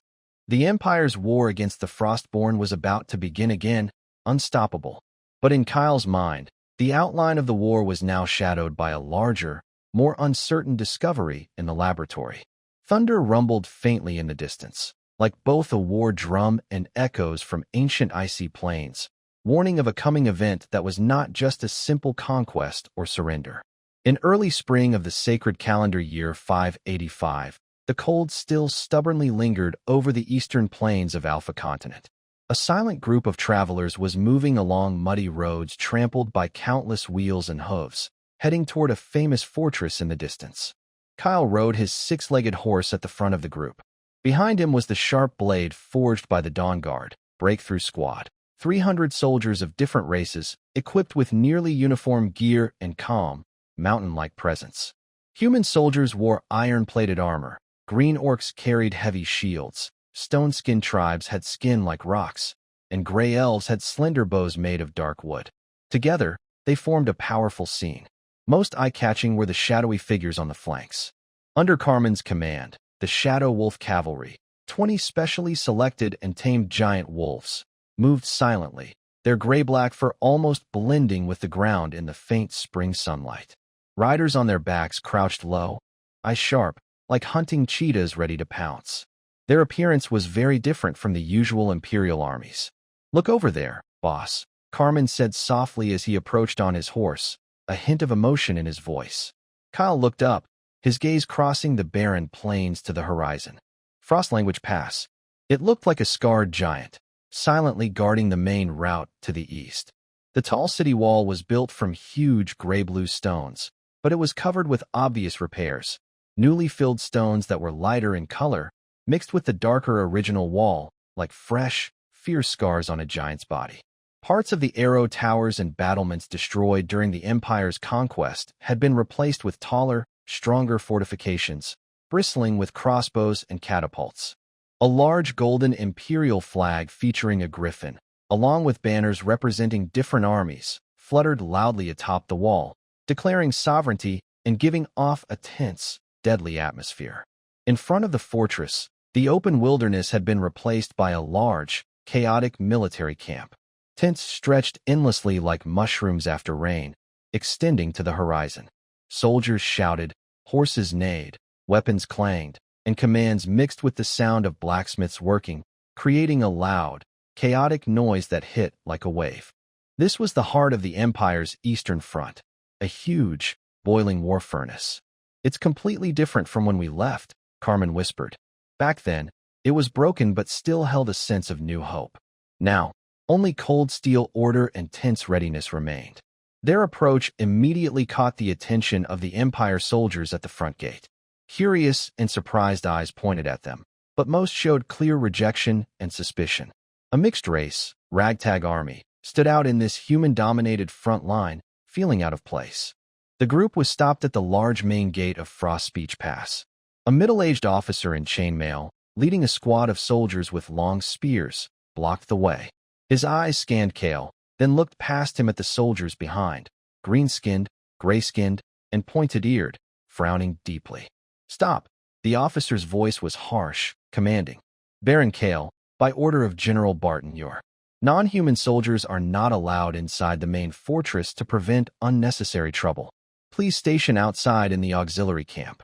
The Empire's war against the Frostborn was about to begin again, unstoppable. But in Kyle's mind, the outline of the war was now shadowed by a larger, more uncertain discovery in the laboratory. Thunder rumbled faintly in the distance, like both a war drum and echoes from ancient icy plains, warning of a coming event that was not just a simple conquest or surrender. In early spring of the sacred calendar year 585, the cold still stubbornly lingered over the eastern plains of Alpha Continent. A silent group of travelers was moving along muddy roads trampled by countless wheels and hooves, heading toward a famous fortress in the distance. Kyle rode his six-legged horse at the front of the group. Behind him was the sharp blade forged by the Dawn Guard, Breakthrough Squad. 300 soldiers of different races, equipped with nearly uniform gear and calm, mountain-like presence. Human soldiers wore iron-plated armor, green orcs carried heavy shields, stone-skinned tribes had skin like rocks, and gray elves had slender bows made of dark wood. Together, they formed a powerful scene. Most eye-catching were the shadowy figures on the flanks. Under Carmen's command, the Shadow Wolf Cavalry, 20 specially selected and tamed giant wolves, moved silently, their gray-black fur almost blending with the ground in the faint spring sunlight. Riders on their backs crouched low, eyes sharp, like hunting cheetahs ready to pounce. Their appearance was very different from the usual Imperial armies. "Look over there, boss," Carmen said softly as he approached on his horse, a hint of emotion in his voice. Kyle looked up, his gaze crossing the barren plains to the horizon. Frost Language Pass. It looked like a scarred giant, silently guarding the main route to the east. The tall city wall was built from huge gray-blue stones, but it was covered with obvious repairs, newly filled stones that were lighter in color, mixed with the darker original wall, like fresh, fierce scars on a giant's body. Parts of the arrow towers and battlements destroyed during the Empire's conquest had been replaced with taller, stronger fortifications, bristling with crossbows and catapults. A large golden imperial flag featuring a griffin, along with banners representing different armies, fluttered loudly atop the wall, declaring sovereignty and giving off a tense, deadly atmosphere. In front of the fortress, the open wilderness had been replaced by a large, chaotic military camp. Tents stretched endlessly like mushrooms after rain, extending to the horizon. Soldiers shouted, horses neighed, weapons clanged, and commands mixed with the sound of blacksmiths working, creating a loud, chaotic noise that hit like a wave. This was the heart of the Empire's eastern front, a huge, boiling war furnace. "It's completely different from when we left," Carmen whispered. Back then, it was broken but still held a sense of new hope. Now, only cold steel order and tense readiness remained. Their approach immediately caught the attention of the Empire soldiers at the front gate. Curious and surprised eyes pointed at them, but most showed clear rejection and suspicion. A mixed race, ragtag army, stood out in this human-dominated front line, feeling out of place. The group was stopped at the large main gate of Frost Speech Pass. A middle-aged officer in chainmail, leading a squad of soldiers with long spears, blocked the way. His eyes scanned Kale, then looked past him at the soldiers behind, green-skinned, gray-skinned, and pointed-eared, frowning deeply. "Stop!" The officer's voice was harsh, commanding. "Baron Kale, by order of General Barton, your non-human soldiers are not allowed inside the main fortress to prevent unnecessary trouble. Please station outside in the auxiliary camp."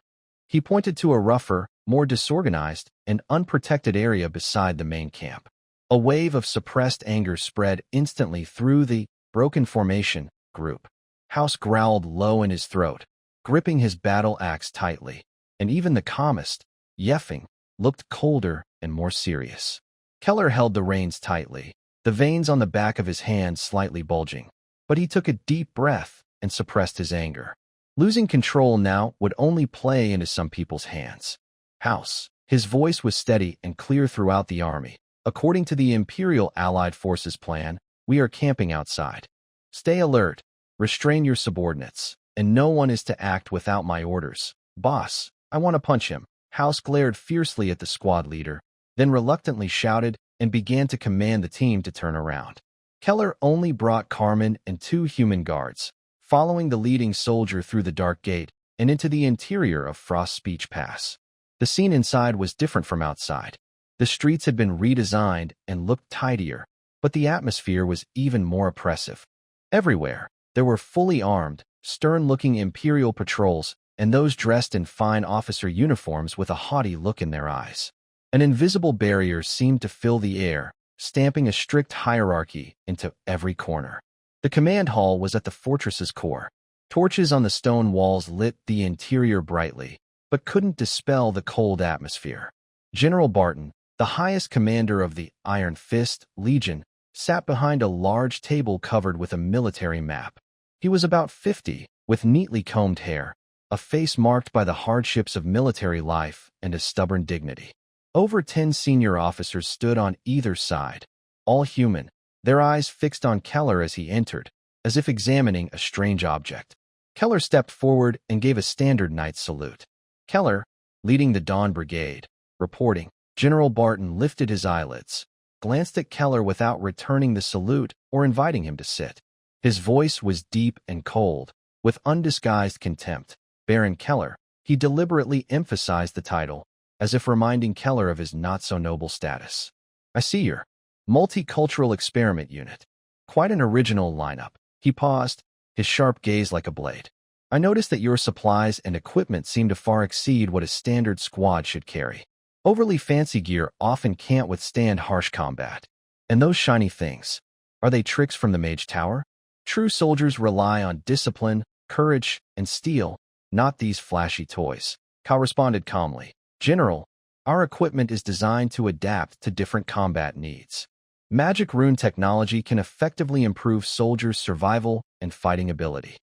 He pointed to a rougher, more disorganized, and unprotected area beside the main camp. A wave of suppressed anger spread instantly through the broken formation group. House growled low in his throat, gripping his battle axe tightly, and even the calmest, Yeffing, looked colder and more serious. Keller held the reins tightly, the veins on the back of his hand slightly bulging, but he took a deep breath and suppressed his anger. Losing control now would only play into some people's hands. "House." His voice was steady and clear throughout the army. "According to the Imperial Allied Forces plan, we are camping outside. Stay alert, restrain your subordinates, and no one is to act without my orders. Boss, I want to punch him." House glared fiercely at the squad leader, then reluctantly shouted and began to command the team to turn around. Keller only brought Carmen and 2 human guards, following the leading soldier through the dark gate and into the interior of Frost Speech Pass. The scene inside was different from outside. The streets had been redesigned and looked tidier, but the atmosphere was even more oppressive. Everywhere, there were fully armed, stern-looking Imperial patrols and those dressed in fine officer uniforms with a haughty look in their eyes. An invisible barrier seemed to fill the air, stamping a strict hierarchy into every corner. The command hall was at the fortress's core. Torches on the stone walls lit the interior brightly, but couldn't dispel the cold atmosphere. General Barton, the highest commander of the Iron Fist Legion, sat behind a large table covered with a military map. He was about 50, with neatly combed hair, a face marked by the hardships of military life and a stubborn dignity. Over 10 senior officers stood on either side, all human, their eyes fixed on Keller as he entered, as if examining a strange object. Keller stepped forward and gave a standard knight's salute. Keller, leading the Dawn Brigade, reporting. General Barton lifted his eyelids, glanced at Keller without returning the salute or inviting him to sit. His voice was deep and cold, with undisguised contempt. Baron Keller. He deliberately emphasized the title, as if reminding Keller of his not-so-noble status. "I see your multicultural experiment unit. Quite an original lineup." He paused, his sharp gaze like a blade. "I noticed that your supplies and equipment seem to far exceed what a standard squad should carry. Overly fancy gear often can't withstand harsh combat. And those shiny things, are they tricks from the Mage Tower? True soldiers rely on discipline, courage, and steel, not these flashy toys." Cal responded calmly. "General, our equipment is designed to adapt to different combat needs. Magic rune technology can effectively improve soldiers' survival and fighting ability."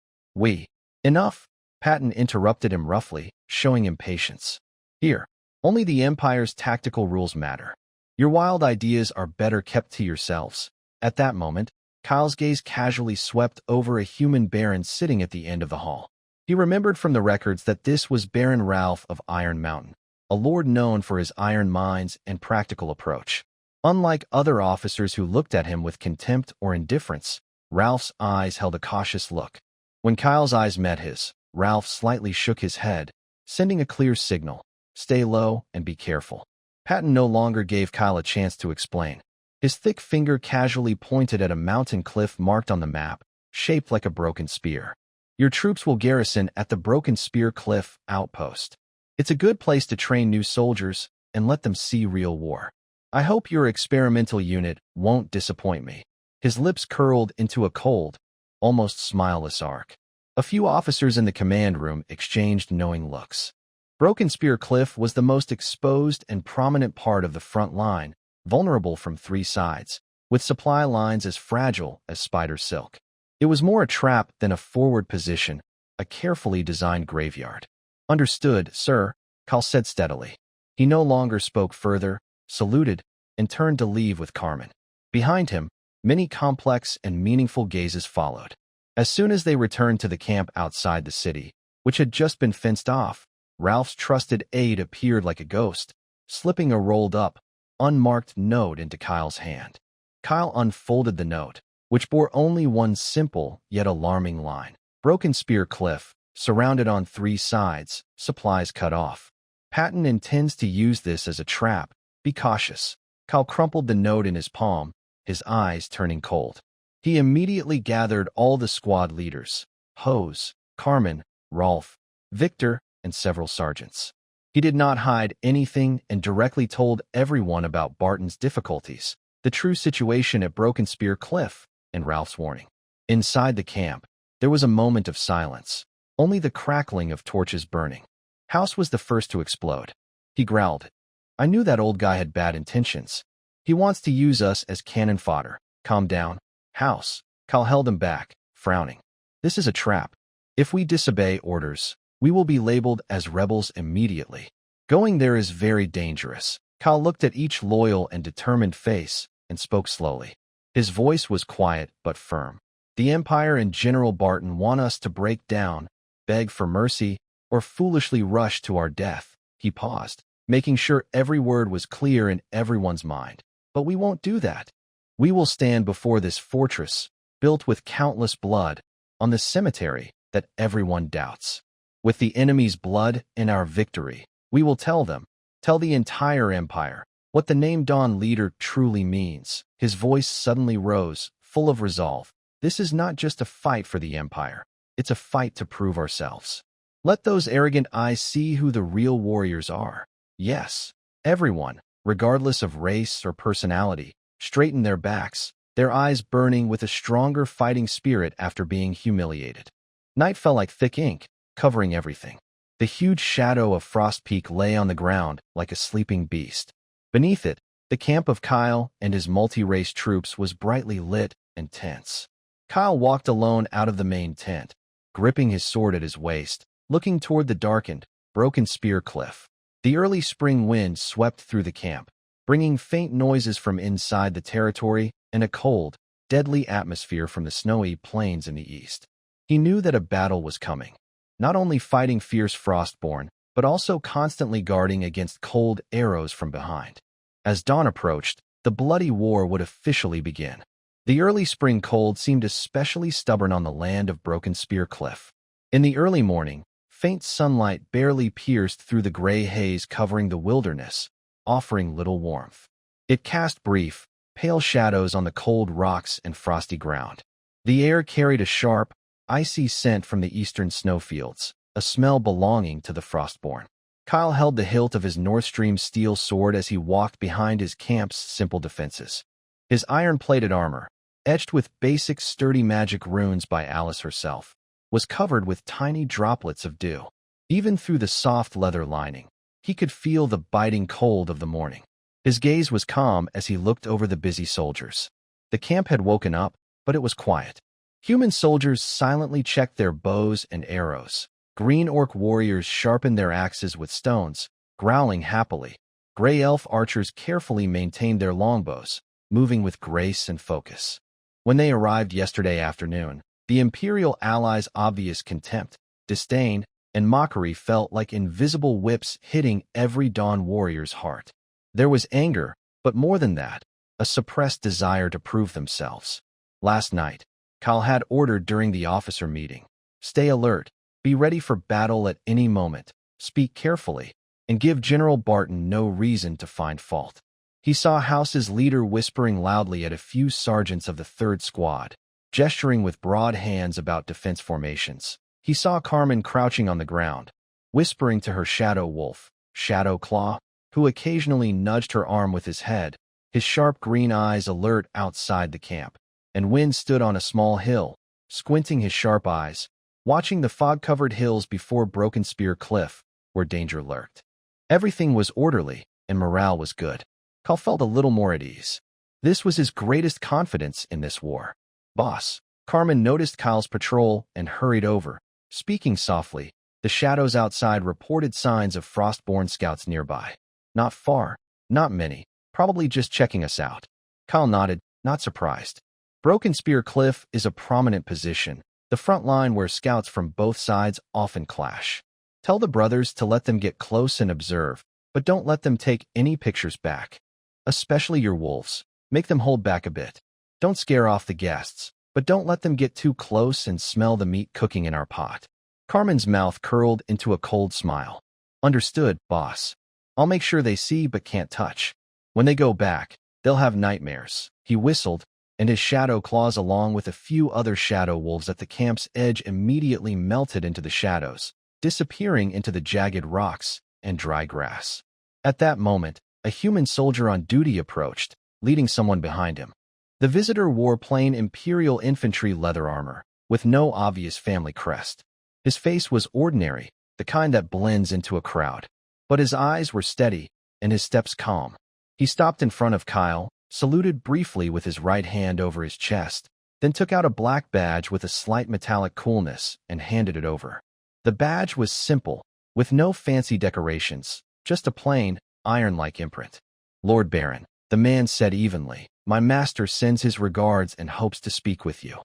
Enough," Patton interrupted him roughly, showing impatience. "Here, only the Empire's tactical rules matter. Your wild ideas are better kept to yourselves." At that moment, Kyle's gaze casually swept over a human baron sitting at the end of the hall. He remembered from the records that this was Baron Ralph of Iron Mountain, a lord known for his iron mines and practical approach. Unlike other officers who looked at him with contempt or indifference, Ralph's eyes held a cautious look. When Kyle's eyes met his, Ralph slightly shook his head, sending a clear signal: "Stay low and be careful." Patton no longer gave Kyle a chance to explain. His thick finger casually pointed at a mountain cliff marked on the map, shaped like a broken spear. "Your troops will garrison at the Broken Spear Cliff outpost. It's a good place to train new soldiers and let them see real war. I hope your experimental unit won't disappoint me." His lips curled into a cold, almost smileless arc. A few officers in the command room exchanged knowing looks. Broken Spear Cliff was the most exposed and prominent part of the front line, vulnerable from 3 sides, with supply lines as fragile as spider silk. It was more a trap than a forward position, a carefully designed graveyard. "Understood, sir," Cal said steadily. He no longer spoke further, saluted, and turned to leave with Carmen. Behind him, many complex and meaningful gazes followed. As soon as they returned to the camp outside the city, which had just been fenced off, Ralph's trusted aide appeared like a ghost, slipping a rolled-up, unmarked note into Kyle's hand. Kyle unfolded the note, which bore only one simple yet alarming line. Broken Spear Cliff, surrounded on 3 sides, supplies cut off. Patton intends to use this as a trap. Be cautious. Kyle crumpled the note in his palm, his eyes turning cold. He immediately gathered all the squad leaders, Hose, Carmen, Rolf, Victor, and several sergeants. He did not hide anything and directly told everyone about Barton's difficulties, the true situation at Broken Spear Cliff, and Ralph's warning. Inside the camp, there was a moment of silence, only the crackling of torches burning. House was the first to explode. He growled, "I knew that old guy had bad intentions. He wants to use us as cannon fodder. Calm down, House." Kyle held him back, frowning. "This is a trap. If we disobey orders, we will be labeled as rebels immediately. Going there is very dangerous." Kyle looked at each loyal and determined face and spoke slowly. His voice was quiet but firm. "The Empire and General Barton want us to break down, beg for mercy, or foolishly rush to our death." He paused, making sure every word was clear in everyone's mind. "But we won't do that. We will stand before this fortress, built with countless blood, on the cemetery that everyone doubts. With the enemy's blood and our victory, we will tell the entire Empire, what the name Dawn Leader truly means." His voice suddenly rose, full of resolve. "This is not just a fight for the Empire. It's a fight to prove ourselves. Let those arrogant eyes see who the real warriors are. Yes, everyone, regardless of race or personality, straightened their backs, their eyes burning with a stronger fighting spirit after being humiliated." Night fell like thick ink, covering everything. The huge shadow of Frost Peak lay on the ground like a sleeping beast. Beneath it, the camp of Kyle and his multi-race troops was brightly lit and tense. Kyle walked alone out of the main tent, gripping his sword at his waist, looking toward the darkened, Broken Spear Cliff. The early spring wind swept through the camp, bringing faint noises from inside the territory and a cold, deadly atmosphere from the snowy plains in the east. He knew that a battle was coming, not only fighting fierce Frostborn, but also constantly guarding against cold arrows from behind. As dawn approached, the bloody war would officially begin. The early spring cold seemed especially stubborn on the land of Broken Spear Cliff. In the early morning, faint sunlight barely pierced through the gray haze covering the wilderness, offering little warmth. It cast brief, pale shadows on the cold rocks and frosty ground. The air carried a sharp, icy scent from the eastern snowfields, a smell belonging to the Frostborn. Kyle held the hilt of his Northstream steel sword as he walked behind his camp's simple defenses. His iron-plated armor, etched with basic sturdy magic runes by Alice herself, was covered with tiny droplets of dew. Even through the soft leather lining, he could feel the biting cold of the morning. His gaze was calm as he looked over the busy soldiers. The camp had woken up, but it was quiet. Human soldiers silently checked their bows and arrows. Green orc warriors sharpened their axes with stones, growling happily. Gray elf archers carefully maintained their longbows, moving with grace and focus. When they arrived yesterday afternoon, the Imperial allies' obvious contempt, disdain, and mockery felt like invisible whips hitting every Dawn warrior's heart. There was anger, but more than that, a suppressed desire to prove themselves. Last night, Kyle had ordered during the officer meeting, "Stay alert, be ready for battle at any moment, speak carefully, and give General Barton no reason to find fault." He saw House's leader whispering loudly at a few sergeants of the 3rd Squad, gesturing with broad hands about defense formations. He saw Carmen crouching on the ground, whispering to her shadow wolf, Shadow Claw, who occasionally nudged her arm with his head, his sharp green eyes alert outside the camp. And Wynn stood on a small hill, squinting his sharp eyes, watching the fog-covered hills before Broken Spear Cliff, where danger lurked. Everything was orderly, and morale was good. Kyle felt a little more at ease. This was his greatest confidence in this war. "Boss." Carmen noticed Kyle's patrol and hurried over, speaking softly. The shadows outside reported signs of Frostborn scouts nearby. Not far. Not many. Probably just checking us out. Kyle nodded, not surprised. Broken Spear Cliff is a prominent position, the front line where scouts from both sides often clash. Tell the brothers to let them get close and observe, but don't let them take any pictures back. Especially your wolves. Make them hold back a bit. Don't scare off the guests, but don't let them get too close and smell the meat cooking in our pot. Carmen's mouth curled into a cold smile. Understood, boss. I'll make sure they see but can't touch. When they go back, they'll have nightmares. He whistled, and his shadow claws along with a few other shadow wolves at the camp's edge immediately melted into the shadows, disappearing into the jagged rocks and dry grass. At that moment, a human soldier on duty approached, leading someone behind him. The visitor wore plain Imperial infantry leather armor, with no obvious family crest. His face was ordinary, the kind that blends into a crowd. But his eyes were steady, and his steps calm. He stopped in front of Kyle, saluted briefly with his right hand over his chest, then took out a black badge with a slight metallic coolness and handed it over. The badge was simple, with no fancy decorations, just a plain, iron-like imprint. Lord Baron, the man said evenly, my master sends his regards and hopes to speak with you.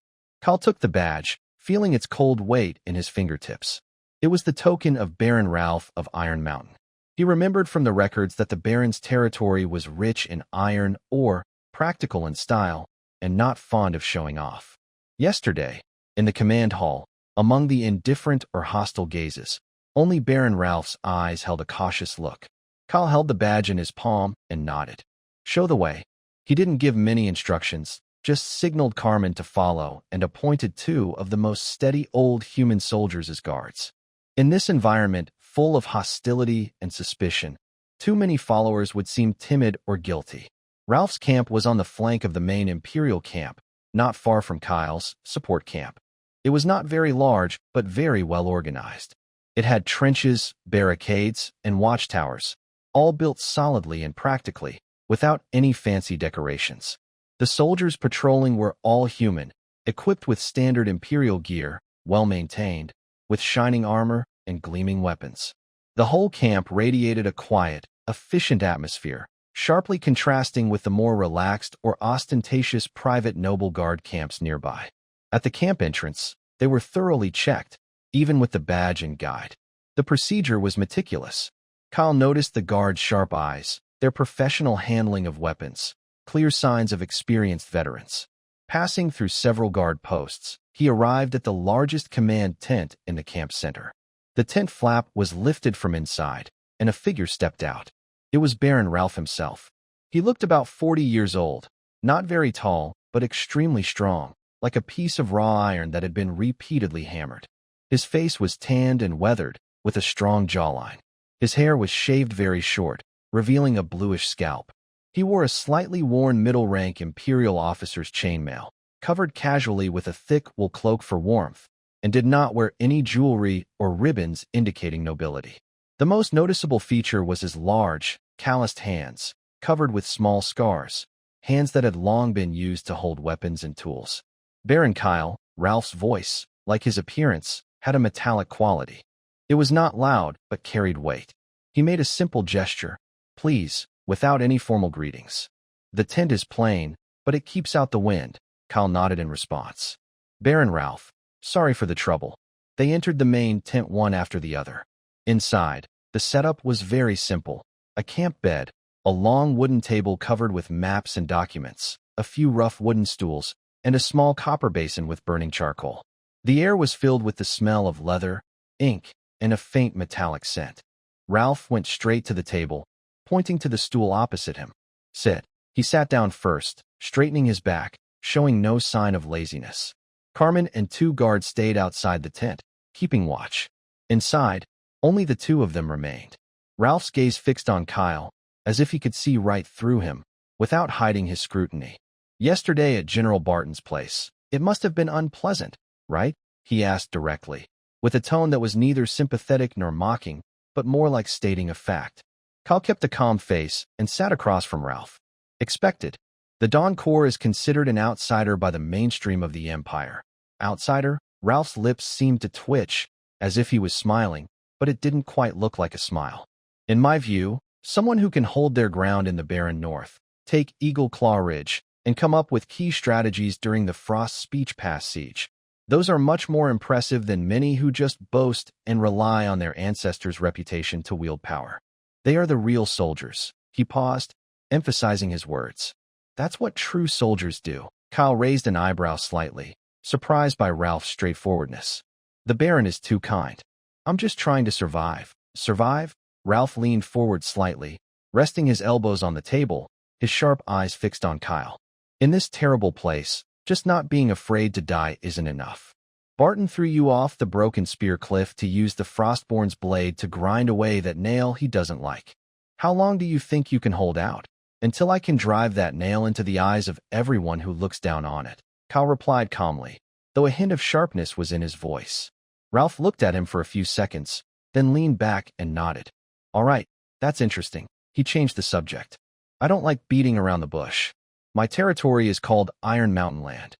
Kyle took the badge, feeling its cold weight in his fingertips. It was the token of Baron Ralph of Iron Mountain. He remembered from the records that the Baron's territory was rich in iron ore, practical in style, and not fond of showing off. Yesterday, in the command hall, among the indifferent or hostile gazes, only Baron Ralph's eyes held a cautious look. Kyle held the badge in his palm and nodded. Show the way. He didn't give many instructions, just signaled Carmen to follow and appointed two of the most steady old human soldiers as guards. In this environment, full of hostility and suspicion, too many followers would seem timid or guilty. Ralph's camp was on the flank of the main Imperial camp, not far from Kyle's support camp. It was not very large, but very well organized. It had trenches, barricades, and watchtowers, all built solidly and practically, without any fancy decorations. The soldiers patrolling were all human, equipped with standard Imperial gear, well-maintained, with shining armor and gleaming weapons. The whole camp radiated a quiet, efficient atmosphere, sharply contrasting with the more relaxed or ostentatious private noble guard camps nearby. At the camp entrance, they were thoroughly checked, even with the badge and guide. The procedure was meticulous. Kyle noticed the guards' sharp eyes, their professional handling of weapons, clear signs of experienced veterans. Passing through several guard posts, he arrived at the largest command tent in the camp center. The tent flap was lifted from inside, and a figure stepped out. It was Baron Ralph himself. He looked about 40 years old, not very tall, but extremely strong, like a piece of raw iron that had been repeatedly hammered. His face was tanned and weathered, with a strong jawline. His hair was shaved very short, revealing a bluish scalp. He wore a slightly worn middle-rank Imperial officer's chainmail, covered casually with a thick wool cloak for warmth, and did not wear any jewelry or ribbons indicating nobility. The most noticeable feature was his large, calloused hands, covered with small scars, hands that had long been used to hold weapons and tools. Baron Kyle, Ralph's voice, like his appearance, had a metallic quality. It was not loud, but carried weight. He made a simple gesture, please, without any formal greetings. The tent is plain, but it keeps out the wind, Kyle nodded in response. Baron Ralph, sorry for the trouble. They entered the main tent one after the other. Inside, the setup was very simple. A camp bed, a long wooden table covered with maps and documents, a few rough wooden stools, and a small copper basin with burning charcoal. The air was filled with the smell of leather, ink, and a faint metallic scent. Ralph went straight to the table, pointing to the stool opposite him. Sit. He sat down first, straightening his back, showing no sign of laziness. Carmen and two guards stayed outside the tent, keeping watch. Inside, only the two of them remained. Ralph's gaze fixed on Kyle, as if he could see right through him, without hiding his scrutiny. Yesterday at General Barton's place, it must have been unpleasant, right? He asked directly, with a tone that was neither sympathetic nor mocking, but more like stating a fact. Kyle kept a calm face and sat across from Ralph. Expected. The Dawn Corps is considered an outsider by the mainstream of the Empire. Outsider? Ralph's lips seemed to twitch, as if he was smiling, but it didn't quite look like a smile. In my view, Someone who can hold their ground in the barren north, take Eagle Claw Ridge, and come up with key strategies during the Frost Speech Pass siege. Those are much more impressive than many who just boast and rely on their ancestors' reputation to wield power. They are the real soldiers. He paused, emphasizing his words. That's what true soldiers do. Kyle raised an eyebrow slightly, surprised by Ralph's straightforwardness. The Baron is too kind. I'm just trying to survive. Survive? Ralph leaned forward slightly, resting his elbows on the table, his sharp eyes fixed on Kyle. In this terrible place, just not being afraid to die isn't enough. Barton threw you off the broken spear cliff to use the Frostborn's blade to grind away that nail he doesn't like. How long do you think you can hold out? Until I can drive that nail into the eyes of everyone who looks down on it, Kyle replied calmly, though a hint of sharpness was in his voice. Ralph looked at him for a few seconds, then leaned back and nodded. All right, that's interesting. He changed the subject. I don't like beating around the bush. My territory is called Iron Mountain Land.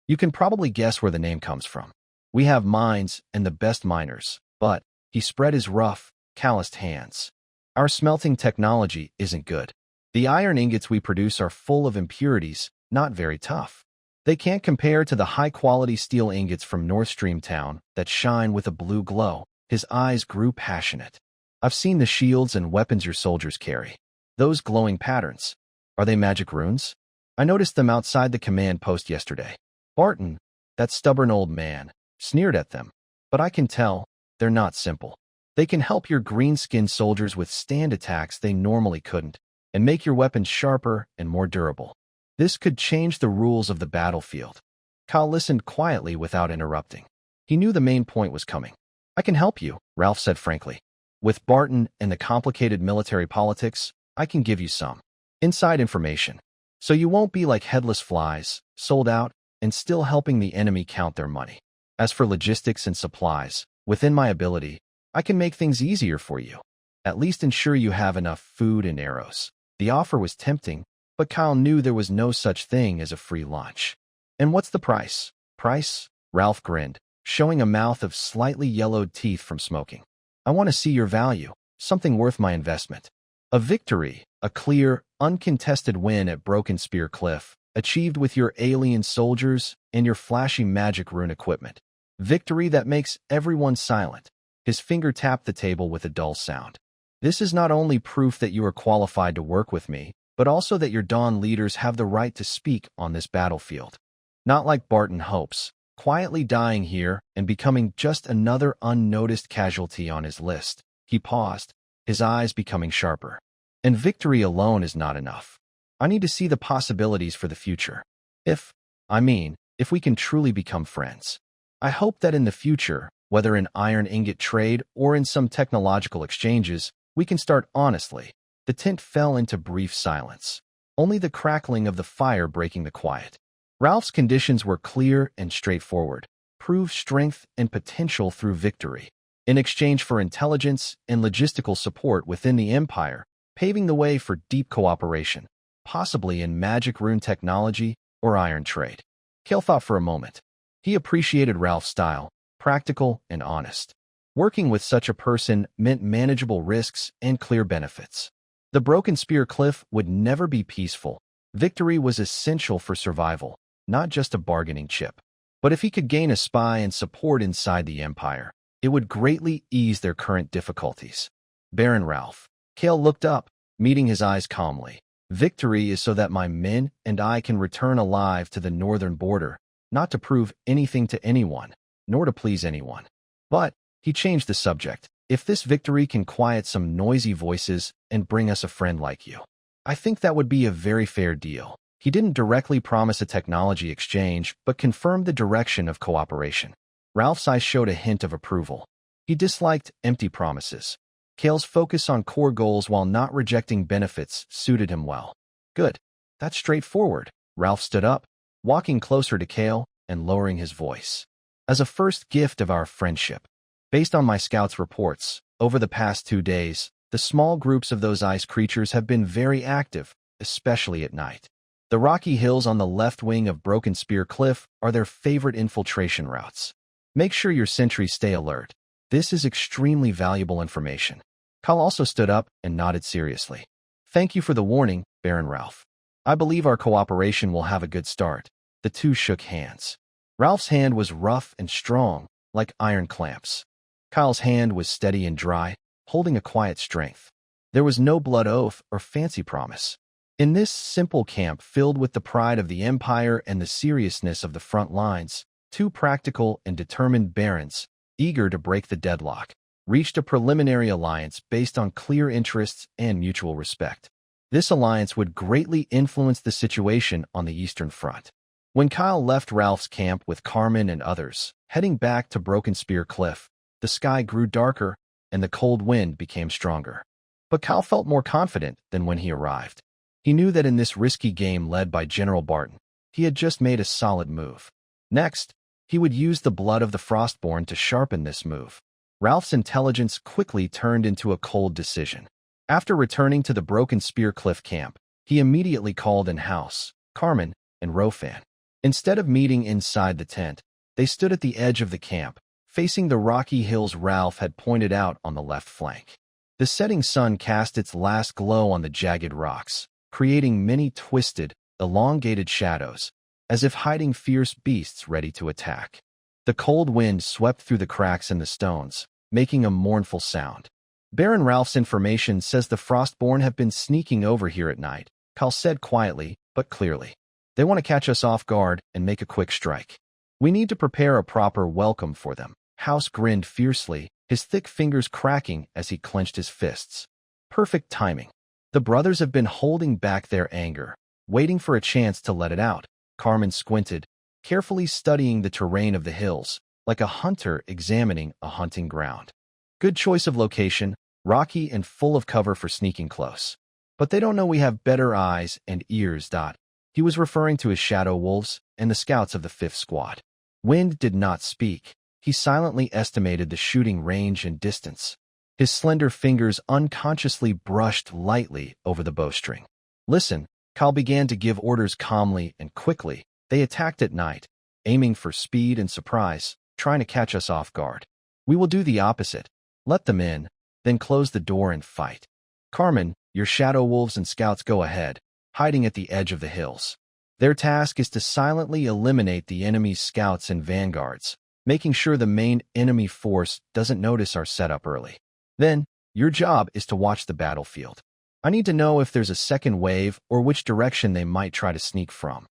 You can probably guess where the name comes from. We have mines and the best miners, but he spread his rough, calloused hands. Our smelting technology isn't good. The iron ingots we produce are full of impurities, not very tough. They can't compare to the high-quality steel ingots from North Stream Town that shine with a blue glow. His eyes grew passionate. I've seen the shields and weapons your soldiers carry. Those glowing patterns. Are they magic runes? I noticed them outside the command post yesterday. Barton, that stubborn old man, sneered at them. But I can tell, they're not simple. They can help your green-skinned soldiers withstand attacks they normally couldn't, and make your weapons sharper and more durable. This could change the rules of the battlefield. Kyle listened quietly without interrupting. He knew the main point was coming. I can help you, Ralph said frankly. With Barton and the complicated military politics, I can give you some inside information. So you won't be like headless flies, sold out, and still helping the enemy count their money. As for logistics and supplies, within my ability, I can make things easier for you. At least ensure you have enough food and arrows. The offer was tempting, but Kyle knew there was no such thing as a free lunch. And what's the price? Price? Ralph grinned, showing a mouth of slightly yellowed teeth from smoking. I want to see your value, something worth my investment. A victory, a clear, uncontested win at Broken Spear Cliff, achieved with your alien soldiers and your flashy magic rune equipment. Victory that makes everyone silent. His finger tapped the table with a dull sound. This is not only proof that you are qualified to work with me, but also that your Dawn leaders have the right to speak on this battlefield. Not like Barton hopes, quietly dying here and becoming just another unnoticed casualty on his list. He paused, his eyes becoming sharper. And victory alone is not enough. I need to see the possibilities for the future. If we can truly become friends. I hope that in the future, whether in iron ingot trade or in some technological exchanges, we can start honestly. The tent fell into brief silence, only the crackling of the fire breaking the quiet. Ralph's conditions were clear and straightforward. Prove strength and potential through victory, in exchange for intelligence and logistical support within the Empire, paving the way for deep cooperation, possibly in magic rune technology or iron trade. Kale thought for a moment. He appreciated Ralph's style, practical and honest. Working with such a person meant manageable risks and clear benefits. The Broken Spear Cliff would never be peaceful. Victory was essential for survival, not just a bargaining chip. But if he could gain a spy and support inside the Empire, it would greatly ease their current difficulties. Baron Ralph. Kale looked up, meeting his eyes calmly. Victory is so that my men and I can return alive to the northern border, not to prove anything to anyone, nor to please anyone. But, he changed the subject. If this victory can quiet some noisy voices and bring us a friend like you, I think that would be a very fair deal. He didn't directly promise a technology exchange, but confirmed the direction of cooperation. Ralph's eyes showed a hint of approval. He disliked empty promises. Kale's focus on core goals while not rejecting benefits suited him well. Good. That's straightforward. Ralph stood up, walking closer to Kale and lowering his voice. As a first gift of our friendship, based on my scouts' reports, over the past 2 days, the small groups of those ice creatures have been very active, especially at night. The rocky hills on the left wing of Broken Spear Cliff are their favorite infiltration routes. Make sure your sentries stay alert. This is extremely valuable information. Cal also stood up and nodded seriously. Thank you for the warning, Baron Ralph. I believe our cooperation will have a good start. The two shook hands. Ralph's hand was rough and strong, like iron clamps. Kyle's hand was steady and dry, holding a quiet strength. There was no blood oath or fancy promise. In this simple camp filled with the pride of the Empire and the seriousness of the front lines, two practical and determined barons, eager to break the deadlock, reached a preliminary alliance based on clear interests and mutual respect. This alliance would greatly influence the situation on the Eastern Front. When Kyle left Ralph's camp with Carmen and others, heading back to Broken Spear Cliff, the sky grew darker and the cold wind became stronger. But Kyle felt more confident than when he arrived. He knew that in this risky game led by General Barton, he had just made a solid move. Next, he would use the blood of the Frostborn to sharpen this move. Ralph's intelligence quickly turned into a cold decision. After returning to the Broken Spear Cliff camp, he immediately called in House, Carmen, and Rofan. Instead of meeting inside the tent, they stood at the edge of the camp, facing the rocky hills Ralph had pointed out on the left flank. The setting sun cast its last glow on the jagged rocks, creating many twisted, elongated shadows, as if hiding fierce beasts ready to attack. The cold wind swept through the cracks in the stones, making a mournful sound. Baron Ralph's information says the Frostborn have been sneaking over here at night, Cal said quietly but clearly. They want to catch us off guard and make a quick strike. We need to prepare a proper welcome for them. House grinned fiercely, his thick fingers cracking as he clenched his fists. Perfect timing. The brothers have been holding back their anger, waiting for a chance to let it out. Carmen squinted, carefully studying the terrain of the hills, like a hunter examining a hunting ground. Good choice of location, rocky and full of cover for sneaking close. But they don't know we have better eyes and ears. He was referring to his shadow wolves and the scouts of the 5th Squad. Wind did not speak. He silently estimated the shooting range and distance. His slender fingers unconsciously brushed lightly over the bowstring. Listen, Cal began to give orders calmly and quickly. They attacked at night, aiming for speed and surprise, trying to catch us off guard. We will do the opposite. Let them in, then close the door and fight. Carmen, your shadow wolves and scouts go ahead, hiding at the edge of the hills. Their task is to silently eliminate the enemy's scouts and vanguards, making sure the main enemy force doesn't notice our setup early. Then, your job is to watch the battlefield. I need to know if there's a second wave or which direction they might try to sneak from.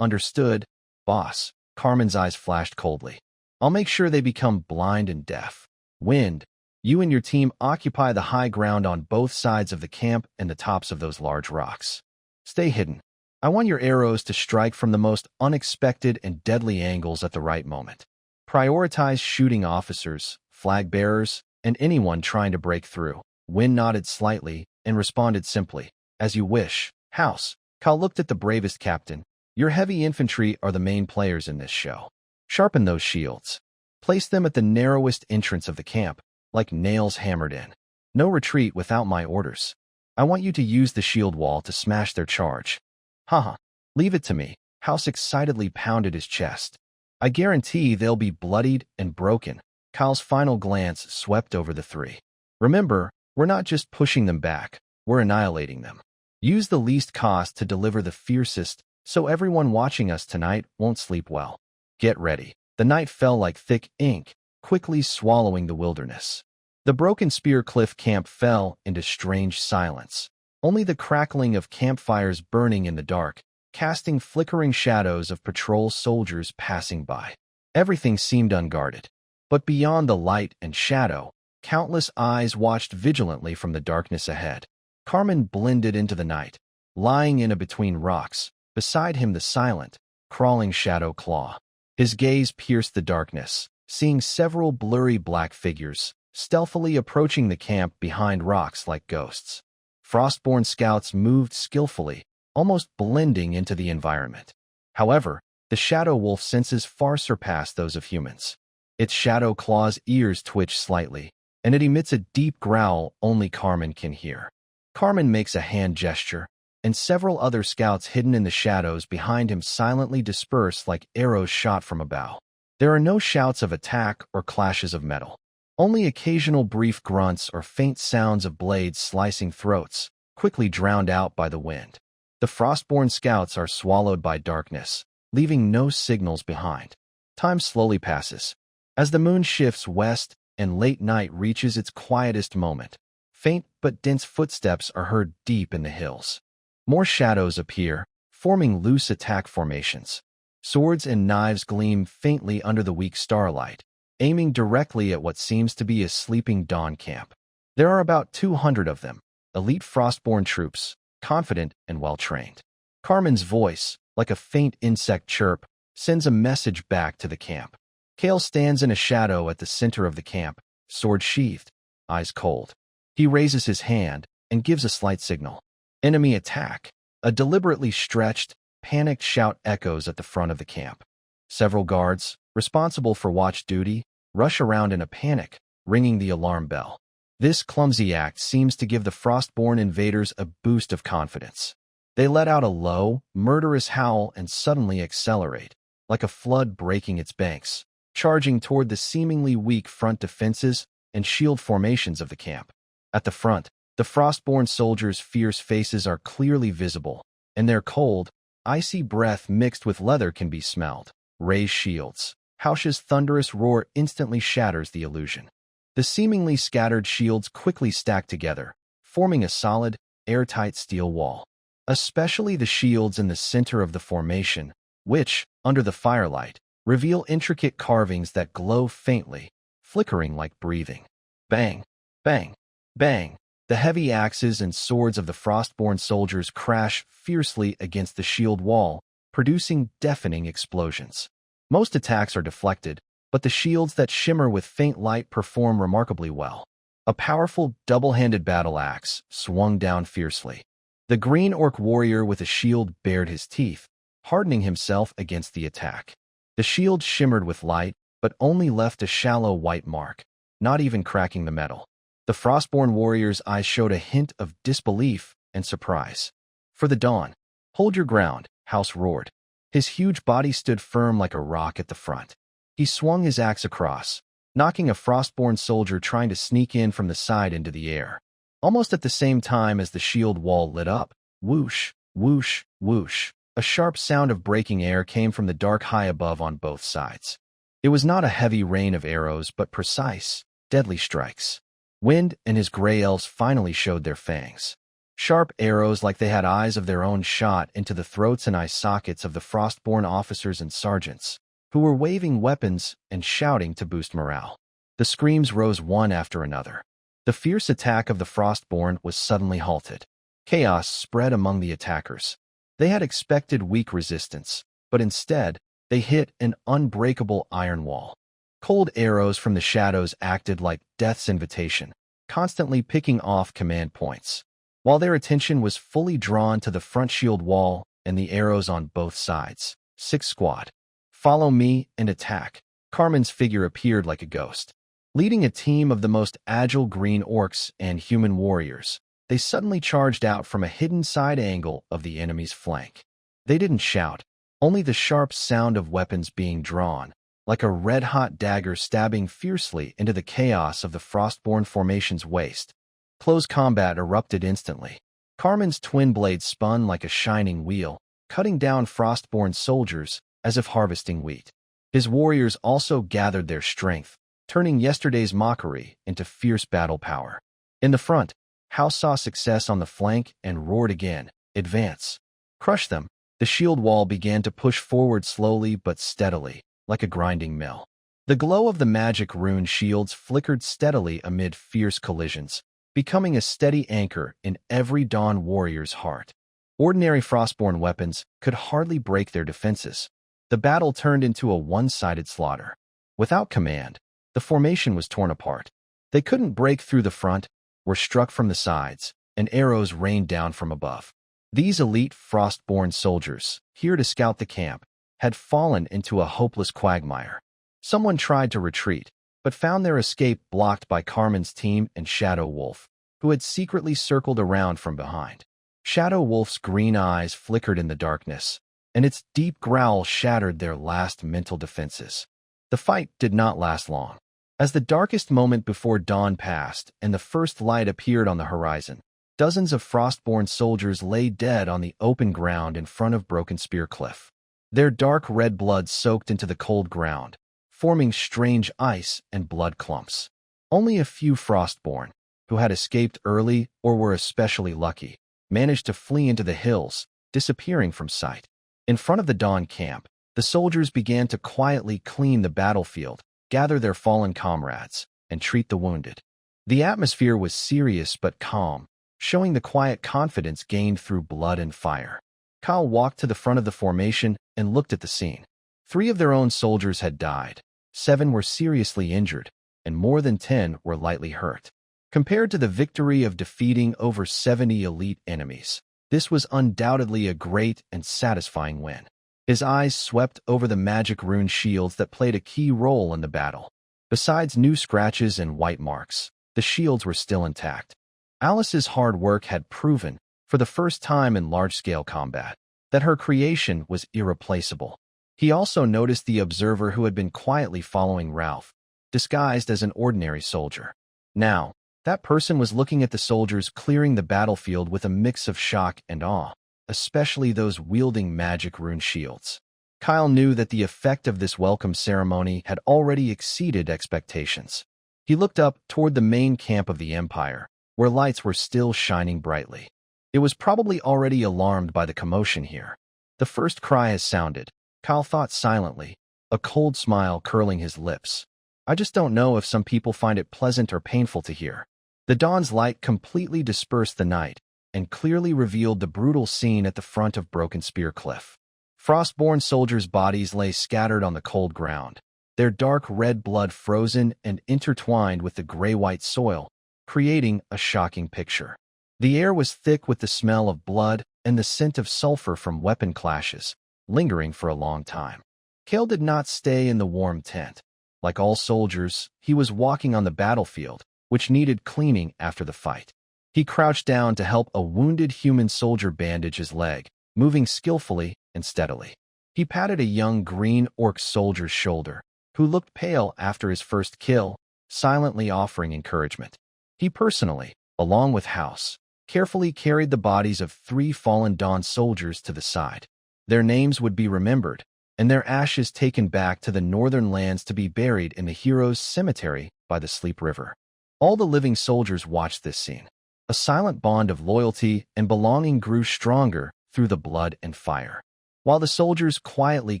Understood, boss. Carmen's eyes flashed coldly. I'll make sure they become blind and deaf. Wind, you and your team occupy the high ground on both sides of the camp and the tops of those large rocks. Stay hidden. I want your arrows to strike from the most unexpected and deadly angles at the right moment. Prioritize shooting officers, flag bearers, and anyone trying to break through. Wind nodded slightly and responded simply, as you wish, House. Cal looked at the bravest captain. Your heavy infantry are the main players in this show. Sharpen those shields. Place them at the narrowest entrance of the camp, like nails hammered in. No retreat without my orders. I want you to use the shield wall to smash their charge. Haha, leave it to me. House excitedly pounded his chest. I guarantee they'll be bloodied and broken. Kyle's final glance swept over the three. Remember, we're not just pushing them back, we're annihilating them. Use the least cost to deliver the fiercest, so everyone watching us tonight won't sleep well. Get ready. The night fell like thick ink, quickly swallowing the wilderness. The Broken Spear Cliff camp fell into strange silence. Only the crackling of campfires burning in the dark, casting flickering shadows of patrol soldiers passing by. Everything seemed unguarded. But beyond the light and shadow, countless eyes watched vigilantly from the darkness ahead. Carmen blended into the night, lying in between rocks, beside him the silent, crawling shadow Claw. His gaze pierced the darkness, seeing several blurry black figures, stealthily approaching the camp behind rocks like ghosts. Frostborn scouts moved skillfully, almost blending into the environment. However, the shadow wolf senses far surpassed those of humans. Its shadow Claw's ears twitch slightly, and it emits a deep growl only Carmen can hear. Carmen makes a hand gesture, and several other scouts hidden in the shadows behind him silently disperse like arrows shot from a bow. There are no shouts of attack or clashes of metal. Only occasional brief grunts or faint sounds of blades slicing throats, quickly drowned out by the wind. The Frostborn scouts are swallowed by darkness, leaving no signals behind. Time slowly passes. As the moon shifts west and late night reaches its quietest moment, faint but dense footsteps are heard deep in the hills. More shadows appear, forming loose attack formations. Swords and knives gleam faintly under the weak starlight, aiming directly at what seems to be a sleeping dawn camp. There are about 200 of them, elite Frostborn troops, confident and well-trained. Carmen's voice, like a faint insect chirp, sends a message back to the camp. Kale stands in a shadow at the center of the camp, sword sheathed, eyes cold. He raises his hand and gives a slight signal. Enemy attack. A deliberately stretched, panicked shout echoes at the front of the camp. Several guards, responsible for watch duty, rush around in a panic, ringing the alarm bell. This clumsy act seems to give the Frostborn invaders a boost of confidence. They let out a low, murderous howl and suddenly accelerate, like a flood breaking its banks, charging toward the seemingly weak front defenses and shield formations of the camp. At the front, the Frostborn soldiers' fierce faces are clearly visible, and their cold, icy breath mixed with leather can be smelled. Raised shields. Hausch's thunderous roar instantly shatters the illusion. The seemingly scattered shields quickly stack together, forming a solid, airtight steel wall. Especially the shields in the center of the formation, which, under the firelight, reveal intricate carvings that glow faintly, flickering like breathing. Bang! Bang! Bang! The heavy axes and swords of the Frostborn soldiers crash fiercely against the shield wall, producing deafening explosions. Most attacks are deflected, but the shields that shimmer with faint light perform remarkably well. A powerful double-handed battle axe swung down fiercely. The green orc warrior with a shield bared his teeth, hardening himself against the attack. The shield shimmered with light, but only left a shallow white mark, not even cracking the metal. The Frostborn warrior's eyes showed a hint of disbelief and surprise. For the dawn, hold your ground, House roared. His huge body stood firm like a rock at the front. He swung his axe across, knocking a Frostborn soldier trying to sneak in from the side into the air. Almost at the same time as the shield wall lit up, whoosh, whoosh, whoosh, a sharp sound of breaking air came from the dark high above on both sides. It was not a heavy rain of arrows, but precise, deadly strikes. Wind and his gray elves finally showed their fangs. Sharp arrows like they had eyes of their own shot into the throats and eye sockets of the Frostborn officers and sergeants, who were waving weapons and shouting to boost morale. The screams rose one after another. The fierce attack of the Frostborn was suddenly halted. Chaos spread among the attackers. They had expected weak resistance, but instead, they hit an unbreakable iron wall. Cold arrows from the shadows acted like death's invitation, constantly picking off command points. While their attention was fully drawn to the front shield wall and the arrows on both sides, 6th Squad. Follow me and attack. Carmen's figure appeared like a ghost. Leading a team of the most agile green orcs and human warriors, they suddenly charged out from a hidden side angle of the enemy's flank. They didn't shout, only the sharp sound of weapons being drawn, like a red-hot dagger stabbing fiercely into the chaos of the Frostborn formation's waist. Close combat erupted instantly. Carmen's twin blade spun like a shining wheel, cutting down Frostborn soldiers as if harvesting wheat. His warriors also gathered their strength, turning yesterday's mockery into fierce battle power. In the front, House saw success on the flank and roared again, "Advance! Crush them!" The shield wall began to push forward slowly but steadily, like a grinding mill. The glow of the magic rune shields flickered steadily amid fierce collisions, becoming a steady anchor in every Dawn warrior's heart. Ordinary Frostborn weapons could hardly break their defenses. The battle turned into a one-sided slaughter. Without command, the formation was torn apart. They couldn't break through the front, were struck from the sides, and arrows rained down from above. These elite Frostborn soldiers, here to scout the camp, had fallen into a hopeless quagmire. Someone tried to retreat, but found their escape blocked by Carmen's team and Shadow Wolf, who had secretly circled around from behind. Shadow Wolf's green eyes flickered in the darkness, and its deep growl shattered their last mental defenses. The fight did not last long. As the darkest moment before dawn passed and the first light appeared on the horizon, dozens of Frostborn soldiers lay dead on the open ground in front of Broken Spear Cliff. Their dark red blood soaked into the cold ground, forming strange ice and blood clumps. Only a few Frostborn, who had escaped early or were especially lucky, managed to flee into the hills, disappearing from sight. In front of the Dawn camp, the soldiers began to quietly clean the battlefield, gather their fallen comrades, and treat the wounded. The atmosphere was serious but calm, showing the quiet confidence gained through blood and fire. Kyle walked to the front of the formation and looked at the scene. 3 of their own soldiers had died, 7 were seriously injured, and more than 10 were lightly hurt. Compared to the victory of defeating over 70 elite enemies, this was undoubtedly a great and satisfying win. His eyes swept over the magic rune shields that played a key role in the battle. Besides new scratches and white marks, the shields were still intact. Alice's hard work had proven, for the first time in large-scale combat, that her creation was irreplaceable. He also noticed the observer who had been quietly following Ralph, disguised as an ordinary soldier. Now, that person was looking at the soldiers clearing the battlefield with a mix of shock and awe, especially those wielding magic rune shields. Kyle knew that the effect of this welcome ceremony had already exceeded expectations. He looked up toward the main camp of the Empire, where lights were still shining brightly. It was probably already alarmed by the commotion here. The first cry has sounded, Kyle thought silently, a cold smile curling his lips. I just don't know if some people find it pleasant or painful to hear. The dawn's light completely dispersed the night and clearly revealed the brutal scene at the front of Broken Spear Cliff. Frostborn soldiers' bodies lay scattered on the cold ground, their dark red blood frozen and intertwined with the gray-white soil, creating a shocking picture. The air was thick with the smell of blood and the scent of sulfur from weapon clashes, lingering for a long time. Kale did not stay in the warm tent. Like all soldiers, he was walking on the battlefield, which needed cleaning after the fight. He crouched down to help a wounded human soldier bandage his leg, moving skillfully and steadily. He patted a young green orc soldier's shoulder, who looked pale after his first kill, silently offering encouragement. He personally, along with House, carefully carried the bodies of 3 fallen Dawn soldiers to the side. Their names would be remembered, and their ashes taken back to the northern lands to be buried in the heroes' cemetery by the Sleep River. All the living soldiers watched this scene. A silent bond of loyalty and belonging grew stronger through the blood and fire. While the soldiers quietly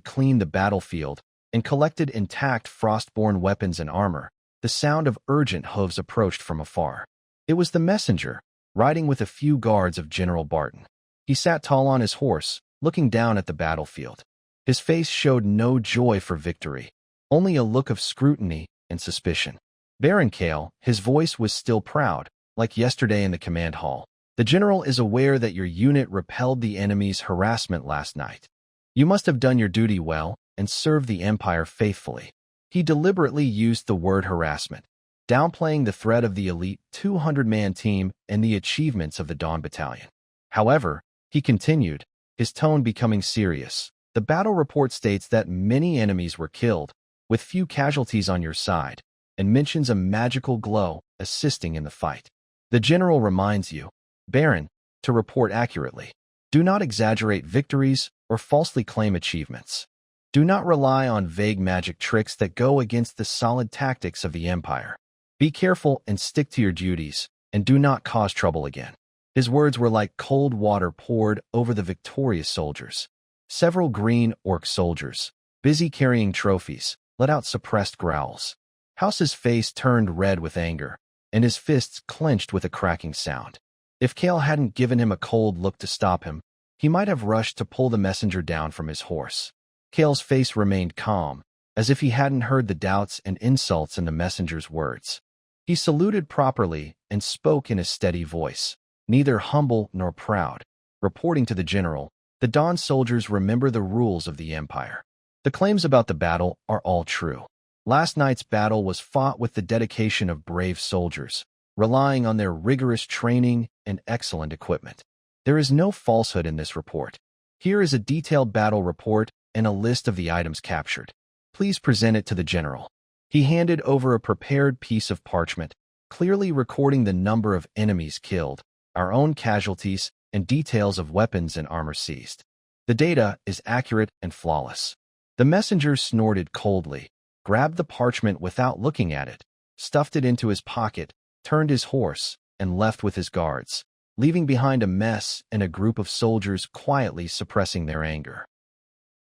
cleaned the battlefield and collected intact Frostborn weapons and armor, the sound of urgent hooves approached from afar. It was the messenger, riding with a few guards of General Barton. He sat tall on his horse, looking down at the battlefield. His face showed no joy for victory, only a look of scrutiny and suspicion. Baron Kale, his voice was still proud, like yesterday in the command hall. The general is aware that your unit repelled the enemy's harassment last night. You must have done your duty well and served the Empire faithfully. He deliberately used the word harassment, downplaying the threat of the elite 200-man team and the achievements of the Dawn Battalion. However, he continued, his tone becoming serious. The battle report states that many enemies were killed, with few casualties on your side, and mentions a magical glow assisting in the fight. The general reminds you, Baron, to report accurately. Do not exaggerate victories or falsely claim achievements. Do not rely on vague magic tricks that go against the solid tactics of the Empire. Be careful and stick to your duties, and do not cause trouble again. His words were like cold water poured over the victorious soldiers. Several green orc soldiers, busy carrying trophies, let out suppressed growls. House's face turned red with anger, and his fists clenched with a cracking sound. If Kale hadn't given him a cold look to stop him, he might have rushed to pull the messenger down from his horse. Kale's face remained calm, as if he hadn't heard the doubts and insults in the messenger's words. He saluted properly and spoke in a steady voice, neither humble nor proud. Reporting to the general, the Dawn soldiers remember the rules of the Empire. The claims about the battle are all true. Last night's battle was fought with the dedication of brave soldiers, relying on their rigorous training and excellent equipment. There is no falsehood in this report. Here is a detailed battle report and a list of the items captured. Please present it to the general. He handed over a prepared piece of parchment, clearly recording the number of enemies killed, our own casualties, and details of weapons and armor seized. The data is accurate and flawless. The messenger snorted coldly, grabbed the parchment without looking at it, stuffed it into his pocket, turned his horse, and left with his guards, leaving behind a mess and a group of soldiers quietly suppressing their anger.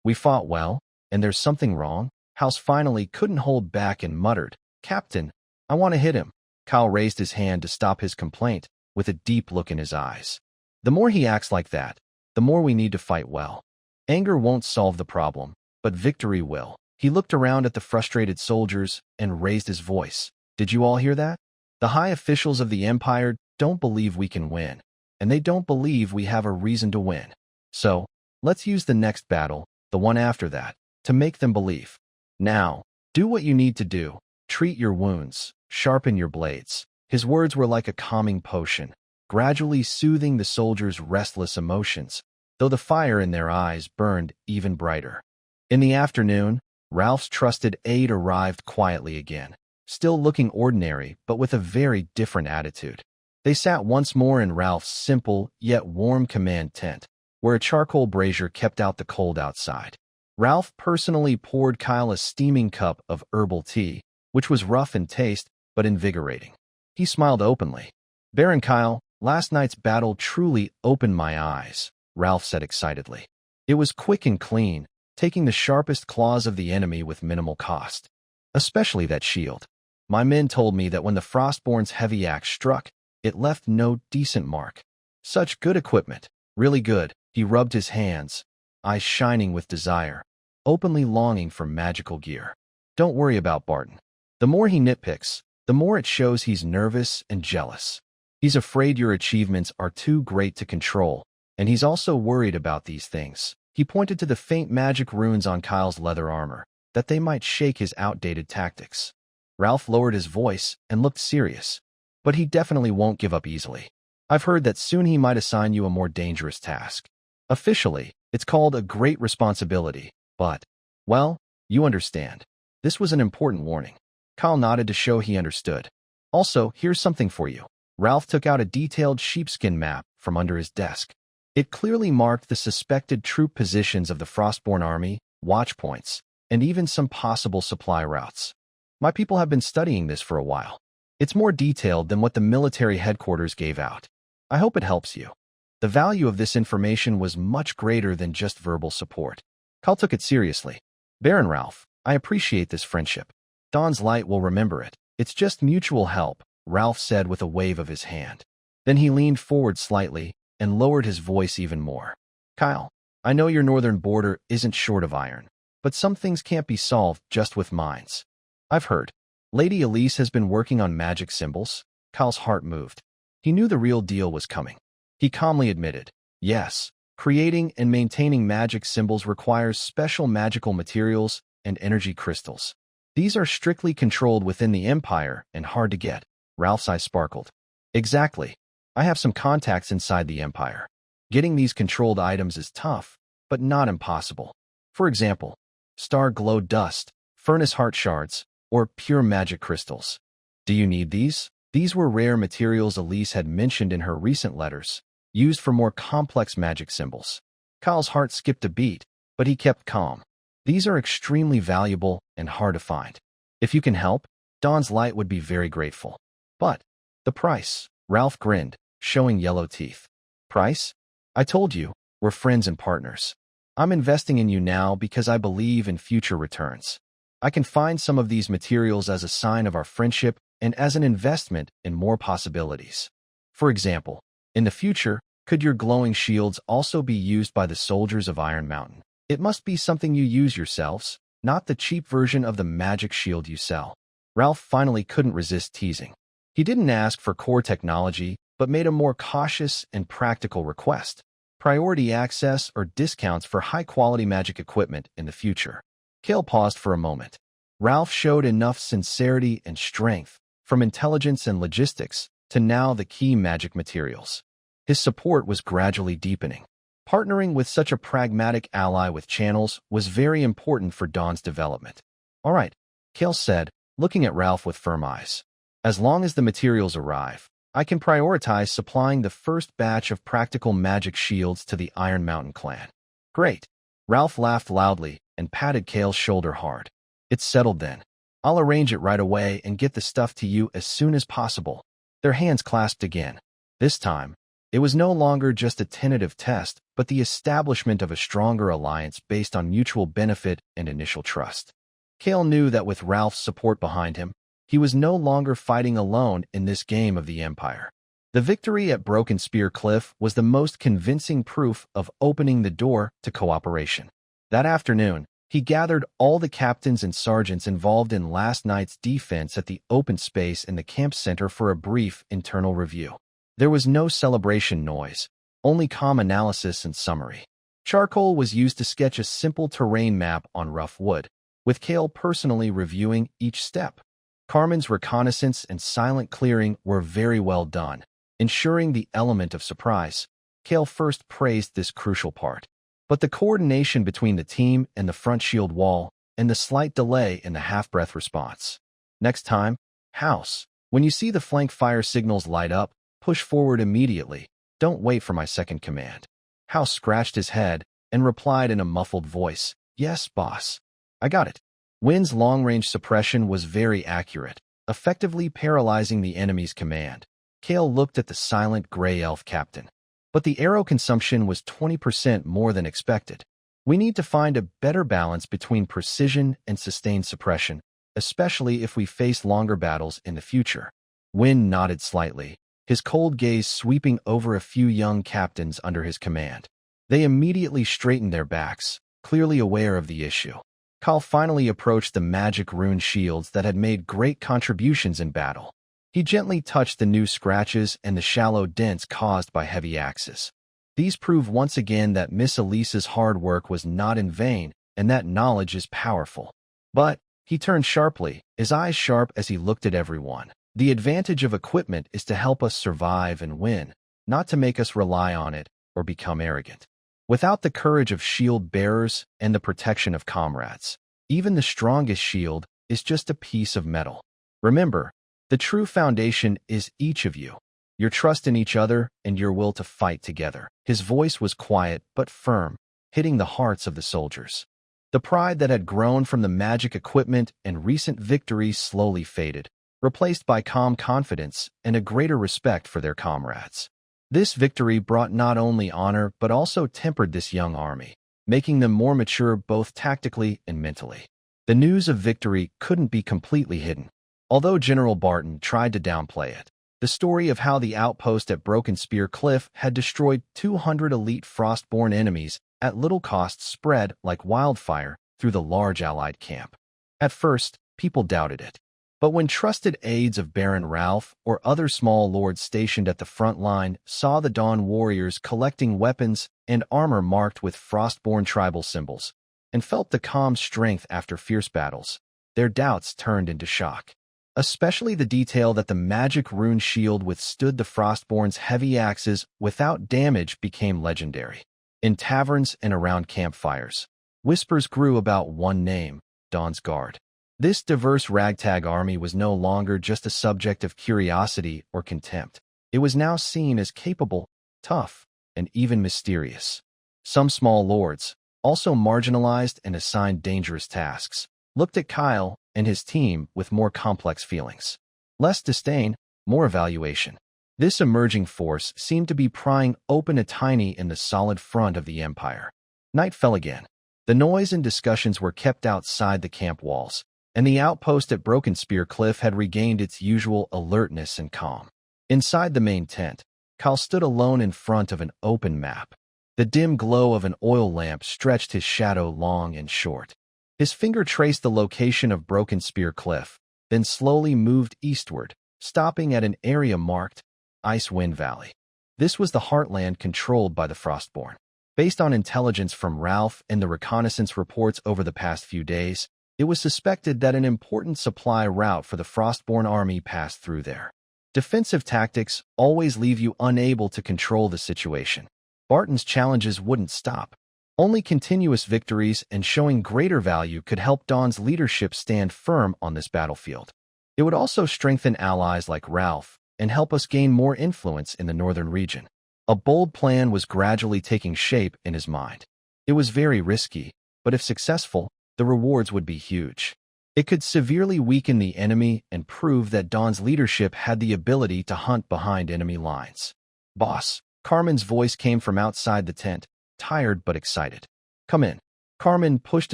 We fought well, and there's something wrong? House finally couldn't hold back and muttered, "Captain, I want to hit him." Kyle raised his hand to stop his complaint, with a deep look in his eyes. The more he acts like that, the more we need to fight well. Anger won't solve the problem, but victory will. He looked around at the frustrated soldiers and raised his voice. Did you all hear that? The high officials of the Empire don't believe we can win, and they don't believe we have a reason to win. So, let's use the next battle, the one after that, to make them believe. Now, do what you need to do. Treat your wounds, sharpen your blades. His words were like a calming potion, gradually soothing the soldiers' restless emotions, though the fire in their eyes burned even brighter. In the afternoon, Ralph's trusted aide arrived quietly again, still looking ordinary but with a very different attitude. They sat once more in Ralph's simple yet warm command tent, where a charcoal brazier kept out the cold outside. Ralph personally poured Kyle a steaming cup of herbal tea, which was rough in taste but invigorating. He smiled openly. "Baron Kyle, last night's battle truly opened my eyes," Ralph said excitedly. "It was quick and clean, taking the sharpest claws of the enemy with minimal cost. Especially that shield. My men told me that when the Frostborn's heavy axe struck, it left no decent mark. Such good equipment. Really good." He rubbed his hands, eyes shining with desire, openly longing for magical gear. "Don't worry about Barton. The more he nitpicks, the more it shows he's nervous and jealous. He's afraid your achievements are too great to control, and he's also worried about these things." He pointed to the faint magic runes on Kyle's leather armor, that they might shake his outdated tactics. Ralph lowered his voice and looked serious. "But he definitely won't give up easily. I've heard that soon he might assign you a more dangerous task. Officially, it's called a great responsibility, but, well, you understand. This was an important warning." Kyle nodded to show he understood. "Also, here's something for you." Ralph took out a detailed sheepskin map from under his desk. It clearly marked the suspected troop positions of the Frostborn army, watch points, and even some possible supply routes. "My people have been studying this for a while. It's more detailed than what the military headquarters gave out. I hope it helps you." The value of this information was much greater than just verbal support. Kyle took it seriously. "Baron Ralph, I appreciate this friendship. Dawn's Light will remember it. It's just mutual help," Ralph said with a wave of his hand. Then he leaned forward slightly and lowered his voice even more. "Kyle, I know your northern border isn't short of iron, but some things can't be solved just with mines. I've heard Lady Elise has been working on magic symbols." Kyle's heart moved. He knew the real deal was coming. He calmly admitted, "Yes, creating and maintaining magic symbols requires special magical materials and energy crystals. These are strictly controlled within the Empire and hard to get." Ralph's eyes sparkled. "Exactly. I have some contacts inside the Empire. Getting these controlled items is tough, but not impossible. For example, star glow dust, furnace heart shards, or pure magic crystals. Do you need these?" These were rare materials Elise had mentioned in her recent letters, used for more complex magic symbols. Kyle's heart skipped a beat, but he kept calm. "These are extremely valuable and hard to find. If you can help, Dawn's Light would be very grateful. But the price," Ralph grinned, showing yellow teeth. "Price? I told you, we're friends and partners. I'm investing in you now because I believe in future returns. I can find some of these materials as a sign of our friendship and as an investment in more possibilities. For example, in the future, could your glowing shields also be used by the soldiers of Iron Mountain? It must be something you use yourselves, not the cheap version of the magic shield you sell." Ralph finally couldn't resist teasing. He didn't ask for core technology, but made a more cautious and practical request: priority access or discounts for high-quality magic equipment in the future. Kale paused for a moment. Ralph showed enough sincerity and strength, from intelligence and logistics to now the key magic materials. His support was gradually deepening. Partnering with such a pragmatic ally with channels was very important for Dawn's development. "All right," Kale said, looking at Ralph with firm eyes. As long as the materials arrive, I can prioritize supplying the first batch of practical magic shields to the Iron Mountain clan. Great. Ralph laughed loudly and patted Kale's shoulder hard. It's settled then. I'll arrange it right away and get the stuff to you as soon as possible. Their hands clasped again. This time, it was no longer just a tentative test, but the establishment of a stronger alliance based on mutual benefit and initial trust. Kale knew that with Ralph's support behind him, he was no longer fighting alone in this game of the Empire. The victory at Broken Spear Cliff was the most convincing proof of opening the door to cooperation. That afternoon, he gathered all the captains and sergeants involved in last night's defense at the open space in the camp center for a brief internal review. There was no celebration noise, only calm analysis and summary. Charcoal was used to sketch a simple terrain map on rough wood, with Kale personally reviewing each step. Carmen's reconnaissance and silent clearing were very well done, ensuring the element of surprise. Kale first praised this crucial part. But the coordination between the team and the front shield wall, and the slight delay in the half-breath response. Next time, House, when you see the flank fire signals light up, push forward immediately. Don't wait for my second command. House scratched his head and replied in a muffled voice, Yes, boss. I got it. Wynn's long-range suppression was very accurate, effectively paralyzing the enemy's command. Kale looked at the silent gray elf captain. But the arrow consumption was 20% more than expected. We need to find a better balance between precision and sustained suppression, especially if we face longer battles in the future. Wynn nodded slightly, his cold gaze sweeping over a few young captains under his command. They immediately straightened their backs, clearly aware of the issue. Kyle finally approached the magic rune shields that had made great contributions in battle. He gently touched the new scratches and the shallow dents caused by heavy axes. These prove once again that Miss Elisa's hard work was not in vain, and that knowledge is powerful. But, he turned sharply, his eyes sharp as he looked at everyone. The advantage of equipment is to help us survive and win, not to make us rely on it or become arrogant. Without the courage of shield bearers and the protection of comrades, even the strongest shield is just a piece of metal. Remember, the true foundation is each of you, your trust in each other and your will to fight together. His voice was quiet but firm, hitting the hearts of the soldiers. The pride that had grown from the magic equipment and recent victories slowly faded, replaced by calm confidence and a greater respect for their comrades. This victory brought not only honor but also tempered this young army, making them more mature both tactically and mentally. The news of victory couldn't be completely hidden. Although General Barton tried to downplay it, the story of how the outpost at Broken Spear Cliff had destroyed 200 elite Frostborn enemies at little cost spread like wildfire through the large Allied camp. At first, people doubted it. But when trusted aides of Baron Ralph or other small lords stationed at the front line saw the Dawn warriors collecting weapons and armor marked with Frostborn tribal symbols, and felt the calm strength after fierce battles, their doubts turned into shock. Especially the detail that the magic rune shield withstood the Frostborn's heavy axes without damage became legendary. In taverns and around campfires, whispers grew about one name, Dawn's Guard. This diverse ragtag army was no longer just a subject of curiosity or contempt. It was now seen as capable, tough, and even mysterious. Some small lords, also marginalized and assigned dangerous tasks, looked at Kyle and his team with more complex feelings. Less disdain, more evaluation. This emerging force seemed to be prying open a tiny in the solid front of the Empire. Night fell again. The noise and discussions were kept outside the camp walls, and the outpost at Broken Spear Cliff had regained its usual alertness and calm. Inside the main tent, Kyle stood alone in front of an open map. The dim glow of an oil lamp stretched his shadow long and short. His finger traced the location of Broken Spear Cliff, then slowly moved eastward, stopping at an area marked Icewind Valley. This was the heartland controlled by the Frostborn. Based on intelligence from Ralph and the reconnaissance reports over the past few days, it was suspected that an important supply route for the Frostborn army passed through there. Defensive tactics always leave you unable to control the situation. Barton's challenges wouldn't stop. Only continuous victories and showing greater value could help Dawn's leadership stand firm on this battlefield. It would also strengthen allies like Ralph and help us gain more influence in the northern region. A bold plan was gradually taking shape in his mind. It was very risky, but if successful, the rewards would be huge. It could severely weaken the enemy and prove that Dawn's leadership had the ability to hunt behind enemy lines. "Boss," Carmen's voice came from outside the tent, tired but excited. "Come in." Carmen pushed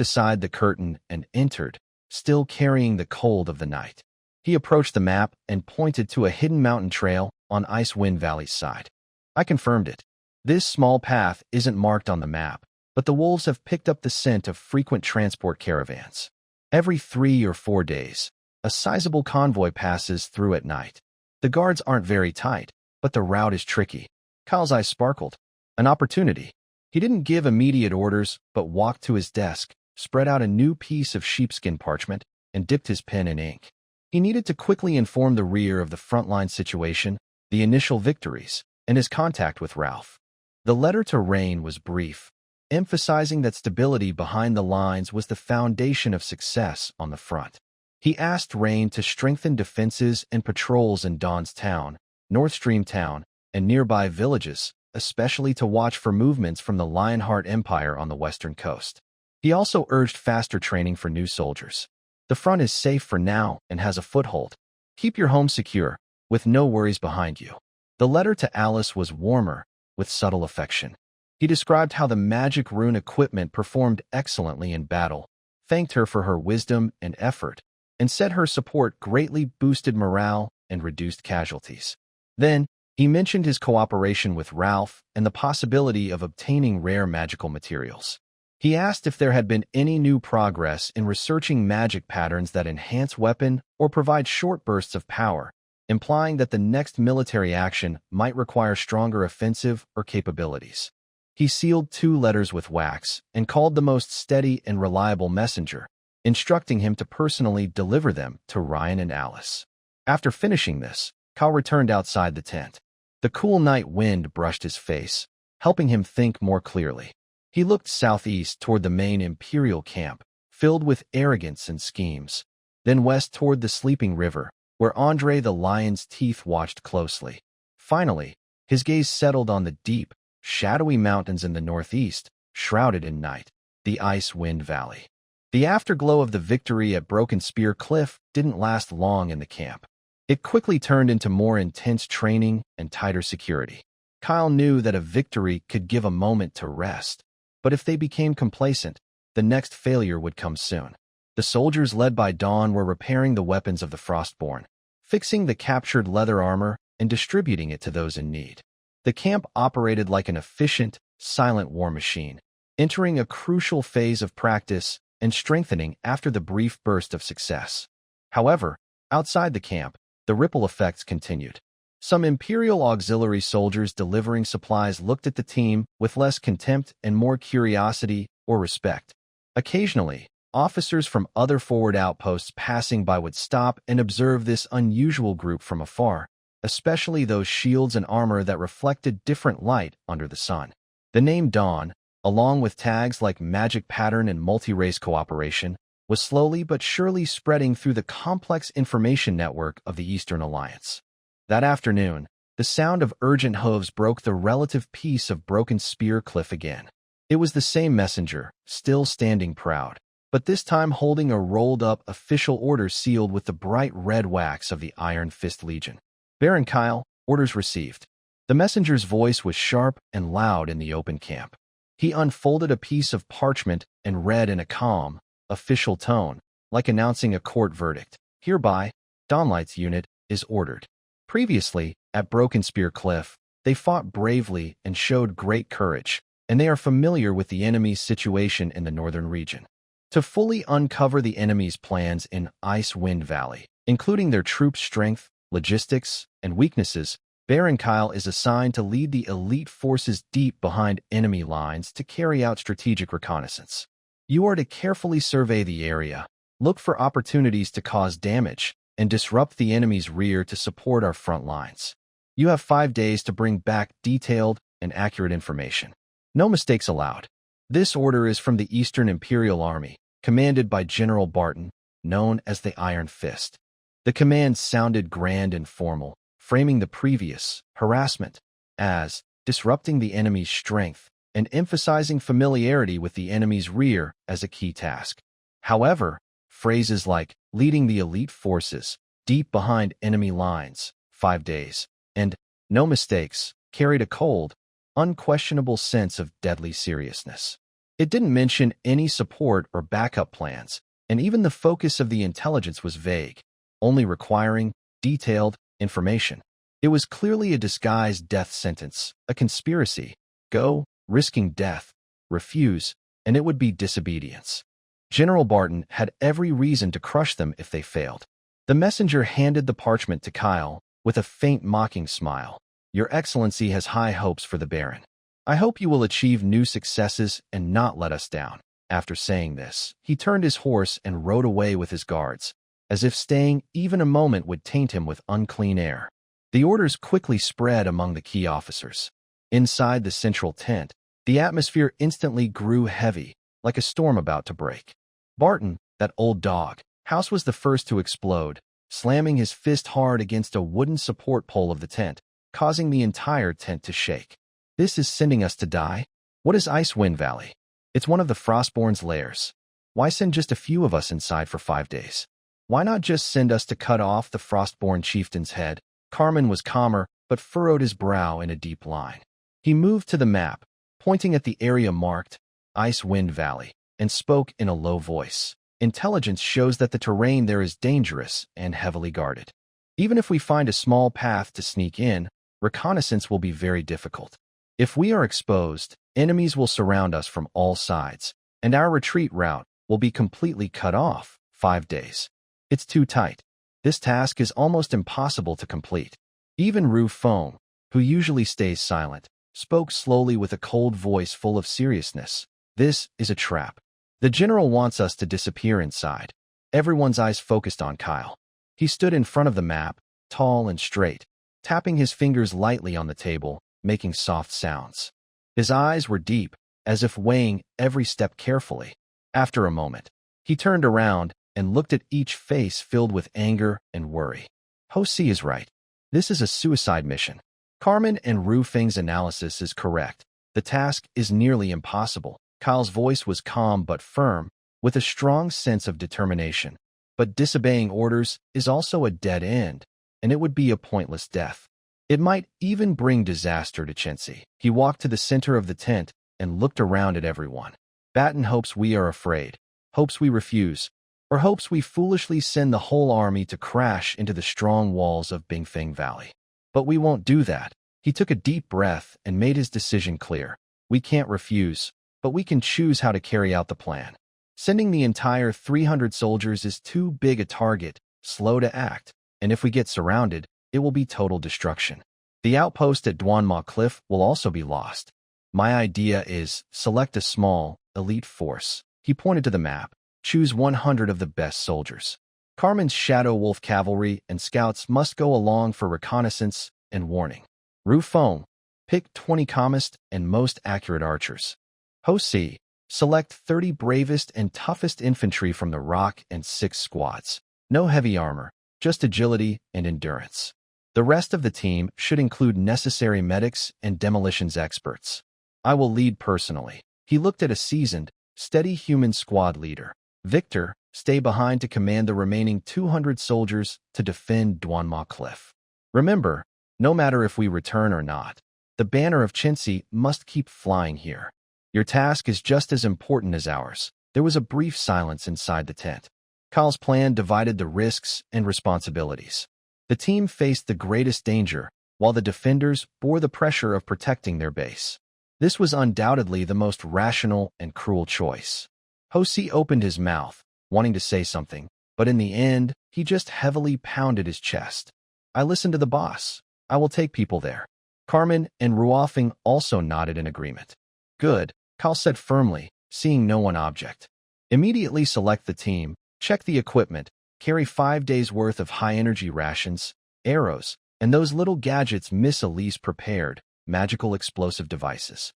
aside the curtain and entered, still carrying the cold of the night. He approached the map and pointed to a hidden mountain trail on Icewind Valley's side. "I confirmed it. This small path isn't marked on the map, but the wolves have picked up the scent of frequent transport caravans. Every 3 or 4 days, a sizable convoy passes through at night. The guards aren't very tight, but the route is tricky." Kyle's eyes sparkled. An opportunity. He didn't give immediate orders, but walked to his desk, spread out a new piece of sheepskin parchment, and dipped his pen in ink. He needed to quickly inform the rear of the frontline situation, the initial victories, and his contact with Ralph. The letter to Rune was brief, emphasizing that stability behind the lines was the foundation of success on the front. He asked Rune to strengthen defenses and patrols in Dawn's town, Northstream Town, and nearby villages, especially to watch for movements from the Lionheart Empire on the western coast. He also urged faster training for new soldiers. "The front is safe for now and has a foothold. Keep your home secure, with no worries behind you." The letter to Alice was warmer, with subtle affection. He described how the magic rune equipment performed excellently in battle, thanked her for her wisdom and effort, and said her support greatly boosted morale and reduced casualties. Then, he mentioned his cooperation with Ralph and the possibility of obtaining rare magical materials. He asked if there had been any new progress in researching magic patterns that enhance weapon or provide short bursts of power, implying that the next military action might require stronger offensive or capabilities. He sealed 2 letters with wax and called the most steady and reliable messenger, instructing him to personally deliver them to Ryan and Alice. After finishing this, Kyle returned outside the tent. The cool night wind brushed his face, helping him think more clearly. He looked southeast toward the main Imperial camp, filled with arrogance and schemes, then west toward the sleeping river, where Andre the Lion's teeth watched closely. Finally, his gaze settled on the deep, shadowy mountains in the northeast, shrouded in night, the Icewind Valley. The afterglow of the victory at Broken Spear Cliff didn't last long in the camp. It quickly turned into more intense training and tighter security. Kyle knew that a victory could give a moment to rest, but if they became complacent, the next failure would come soon. The soldiers led by Dawn were repairing the weapons of the Frostborn, fixing the captured leather armor and distributing it to those in need. The camp operated like an efficient, silent war machine, entering a crucial phase of practice and strengthening after the brief burst of success. However, outside the camp, the ripple effects continued. Some Imperial auxiliary soldiers delivering supplies looked at the team with less contempt and more curiosity or respect. Occasionally, officers from other forward outposts passing by would stop and observe this unusual group from afar, especially those shields and armor that reflected different light under the sun. The name Dawn, along with tags like magic pattern and multi-race cooperation, was slowly but surely spreading through the complex information network of the Eastern Alliance. That afternoon, the sound of urgent hooves broke the relative peace of Broken Spear Cliff again. It was the same messenger, still standing proud, but this time holding a rolled-up official order sealed with the bright red wax of the Iron Fist Legion. "Baron Kyle, orders received." The messenger's voice was sharp and loud in the open camp. He unfolded a piece of parchment and read in a calm, official tone, like announcing a court verdict. "Hereby, Dawnlight's unit is ordered." Previously, at Broken Spear Cliff, they fought bravely and showed great courage, and they are familiar with the enemy's situation in the northern region. To fully uncover the enemy's plans in Icewind Valley, including their troop strength, logistics, and weaknesses, Baron Kyle is assigned to lead the elite forces deep behind enemy lines to carry out strategic reconnaissance. You are to carefully survey the area, look for opportunities to cause damage, and disrupt the enemy's rear to support our front lines. You have 5 days to bring back detailed and accurate information. No mistakes allowed. This order is from the Eastern Imperial Army, commanded by General Barton, known as the Iron Fist. The command sounded grand and formal, framing the previous, harassment, as disrupting the enemy's strength and emphasizing familiarity with the enemy's rear as a key task. However, phrases like leading the elite forces deep behind enemy lines, 5 days, and no mistakes carried a cold, unquestionable sense of deadly seriousness. It didn't mention any support or backup plans, and even the focus of the intelligence was vague, only requiring detailed information. It was clearly a disguised death sentence, a conspiracy. Go, risking death, refuse, and it would be disobedience. General Barton had every reason to crush them if they failed. The messenger handed the parchment to Kyle with a faint mocking smile. Your Excellency has high hopes for the Baron. I hope you will achieve new successes and not let us down. After saying this, he turned his horse and rode away with his guards, as if staying even a moment would taint him with unclean air. The orders quickly spread among the key officers. Inside the central tent, the atmosphere instantly grew heavy, like a storm about to break. Barton, that old dog, house was the first to explode, slamming his fist hard against a wooden support pole of the tent, causing the entire tent to shake. This is sending us to die? What is Icewind Valley? It's one of the Frostborn's lairs. Why send just a few of us inside for 5 days? Why not just send us to cut off the Frostborn chieftain's head? Carmen was calmer, but furrowed his brow in a deep line. He moved to the map, pointing at the area marked Icewind Valley, and spoke in a low voice. Intelligence shows that the terrain there is dangerous and heavily guarded. Even if we find a small path to sneak in, reconnaissance will be very difficult. If we are exposed, enemies will surround us from all sides, and our retreat route will be completely cut off. 5 days. It's too tight. This task is almost impossible to complete. Even Rue Fong, who usually stays silent, spoke slowly with a cold voice full of seriousness. This is a trap. The general wants us to disappear inside. Everyone's eyes focused on Kyle. He stood in front of the map, tall and straight, tapping his fingers lightly on the table, making soft sounds. His eyes were deep, as if weighing every step carefully. After a moment, he turned around and looked at each face filled with anger and worry. Ho-Si is right. This is a suicide mission. Carmen and Ru Feng's analysis is correct. The task is nearly impossible. Kyle's voice was calm but firm, with a strong sense of determination. But disobeying orders is also a dead end, and it would be a pointless death. It might even bring disaster to Chensey. He walked to the center of the tent and looked around at everyone. Batten hopes we are afraid, hopes we refuse, or hopes we foolishly send the whole army to crash into the strong walls of Bingfeng Valley. But we won't do that. He took a deep breath and made his decision clear. We can't refuse, but we can choose how to carry out the plan. Sending the entire 300 soldiers is too big a target, slow to act, and if we get surrounded, it will be total destruction. The outpost at Duanma Cliff will also be lost. My idea is select a small, elite force. He pointed to the map. Choose 100 of the best soldiers. Carmen's Shadow Wolf cavalry and scouts must go along for reconnaissance and warning. Ru Feng, pick 20 calmest and most accurate archers. Ho-Si, select 30 bravest and toughest infantry from the Rock and 6 squads. No heavy armor, just agility and endurance. The rest of the team should include necessary medics and demolitions experts. I will lead personally. He looked at a seasoned, steady human squad leader. Victor, stay behind to command the remaining 200 soldiers to defend Duanma Cliff. Remember, no matter if we return or not, the banner of Chensey must keep flying here. Your task is just as important as ours. There was a brief silence inside the tent. Kyle's plan divided the risks and responsibilities. The team faced the greatest danger, while the defenders bore the pressure of protecting their base. This was undoubtedly the most rational and cruel choice. Ho-Si opened his mouth, wanting to say something, but in the end, he just heavily pounded his chest. I listened to the boss. I will take people there. Carmen and Ruofing also nodded in agreement. Good, Kyle said firmly, seeing no one object. Immediately select the team, check the equipment, carry 5 days' worth of high-energy rations, arrows, and those little gadgets Miss Elise prepared, magical explosive devices.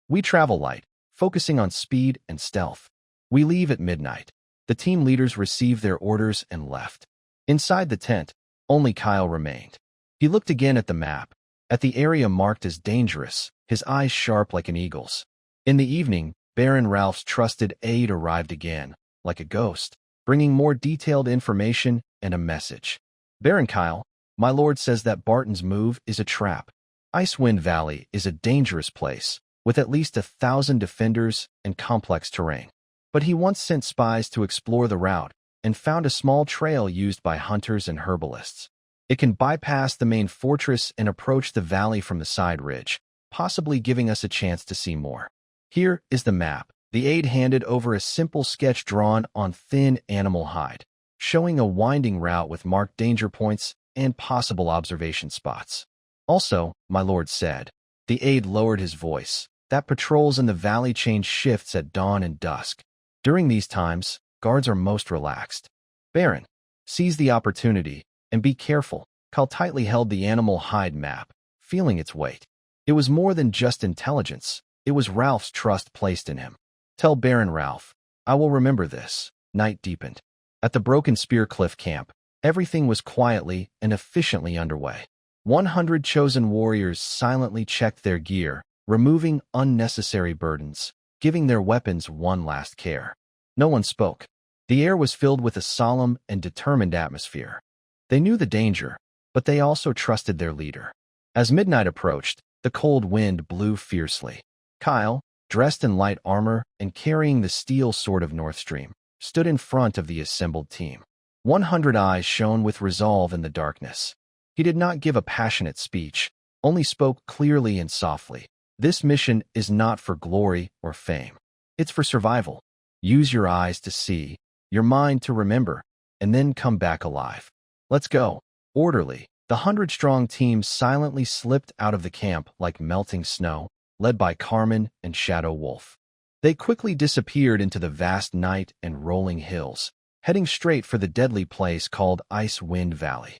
We travel light, focusing on speed and stealth. We leave at midnight. The team leaders received their orders and left. Inside the tent, only Kyle remained. He looked again at the map, at the area marked as dangerous, his eyes sharp like an eagle's. In the evening, Baron Ralph's trusted aide arrived again, like a ghost, bringing more detailed information and a message. Baron Kyle, my lord says that Barton's move is a trap. Icewind Valley is a dangerous place, with at least 1,000 defenders and complex terrain. But he once sent spies to explore the route and found a small trail used by hunters and herbalists. It can bypass the main fortress and approach the valley from the side ridge, possibly giving us a chance to see more. Here is the map. The aide handed over a simple sketch drawn on thin animal hide, showing a winding route with marked danger points and possible observation spots. Also, my lord said, the aide lowered his voice, that patrols in the valley change shifts at dawn and dusk. During these times, guards are most relaxed. Baron, seize the opportunity and be careful. Kyle tightly held the animal hide map, feeling its weight. It was more than just intelligence. It was Ralph's trust placed in him. Tell Baron Ralph, I will remember this. Night deepened. At the Broken Spear Cliff camp, everything was quietly and efficiently underway. 100 chosen warriors silently checked their gear, removing unnecessary burdens, giving their weapons one last care. No one spoke. The air was filled with a solemn and determined atmosphere. They knew the danger, but they also trusted their leader. As midnight approached, the cold wind blew fiercely. Kyle, dressed in light armor and carrying the steel sword of Northstream, stood in front of the assembled team. 100 eyes shone with resolve in the darkness. He did not give a passionate speech, only spoke clearly and softly. This mission is not for glory or fame. It's for survival. Use your eyes to see, your mind to remember, and then come back alive. Let's go. Orderly, the 100-strong team silently slipped out of the camp like melting snow, led by Carmen and Shadow Wolf. They quickly disappeared into the vast night and rolling hills, heading straight for the deadly place called Icewind Valley.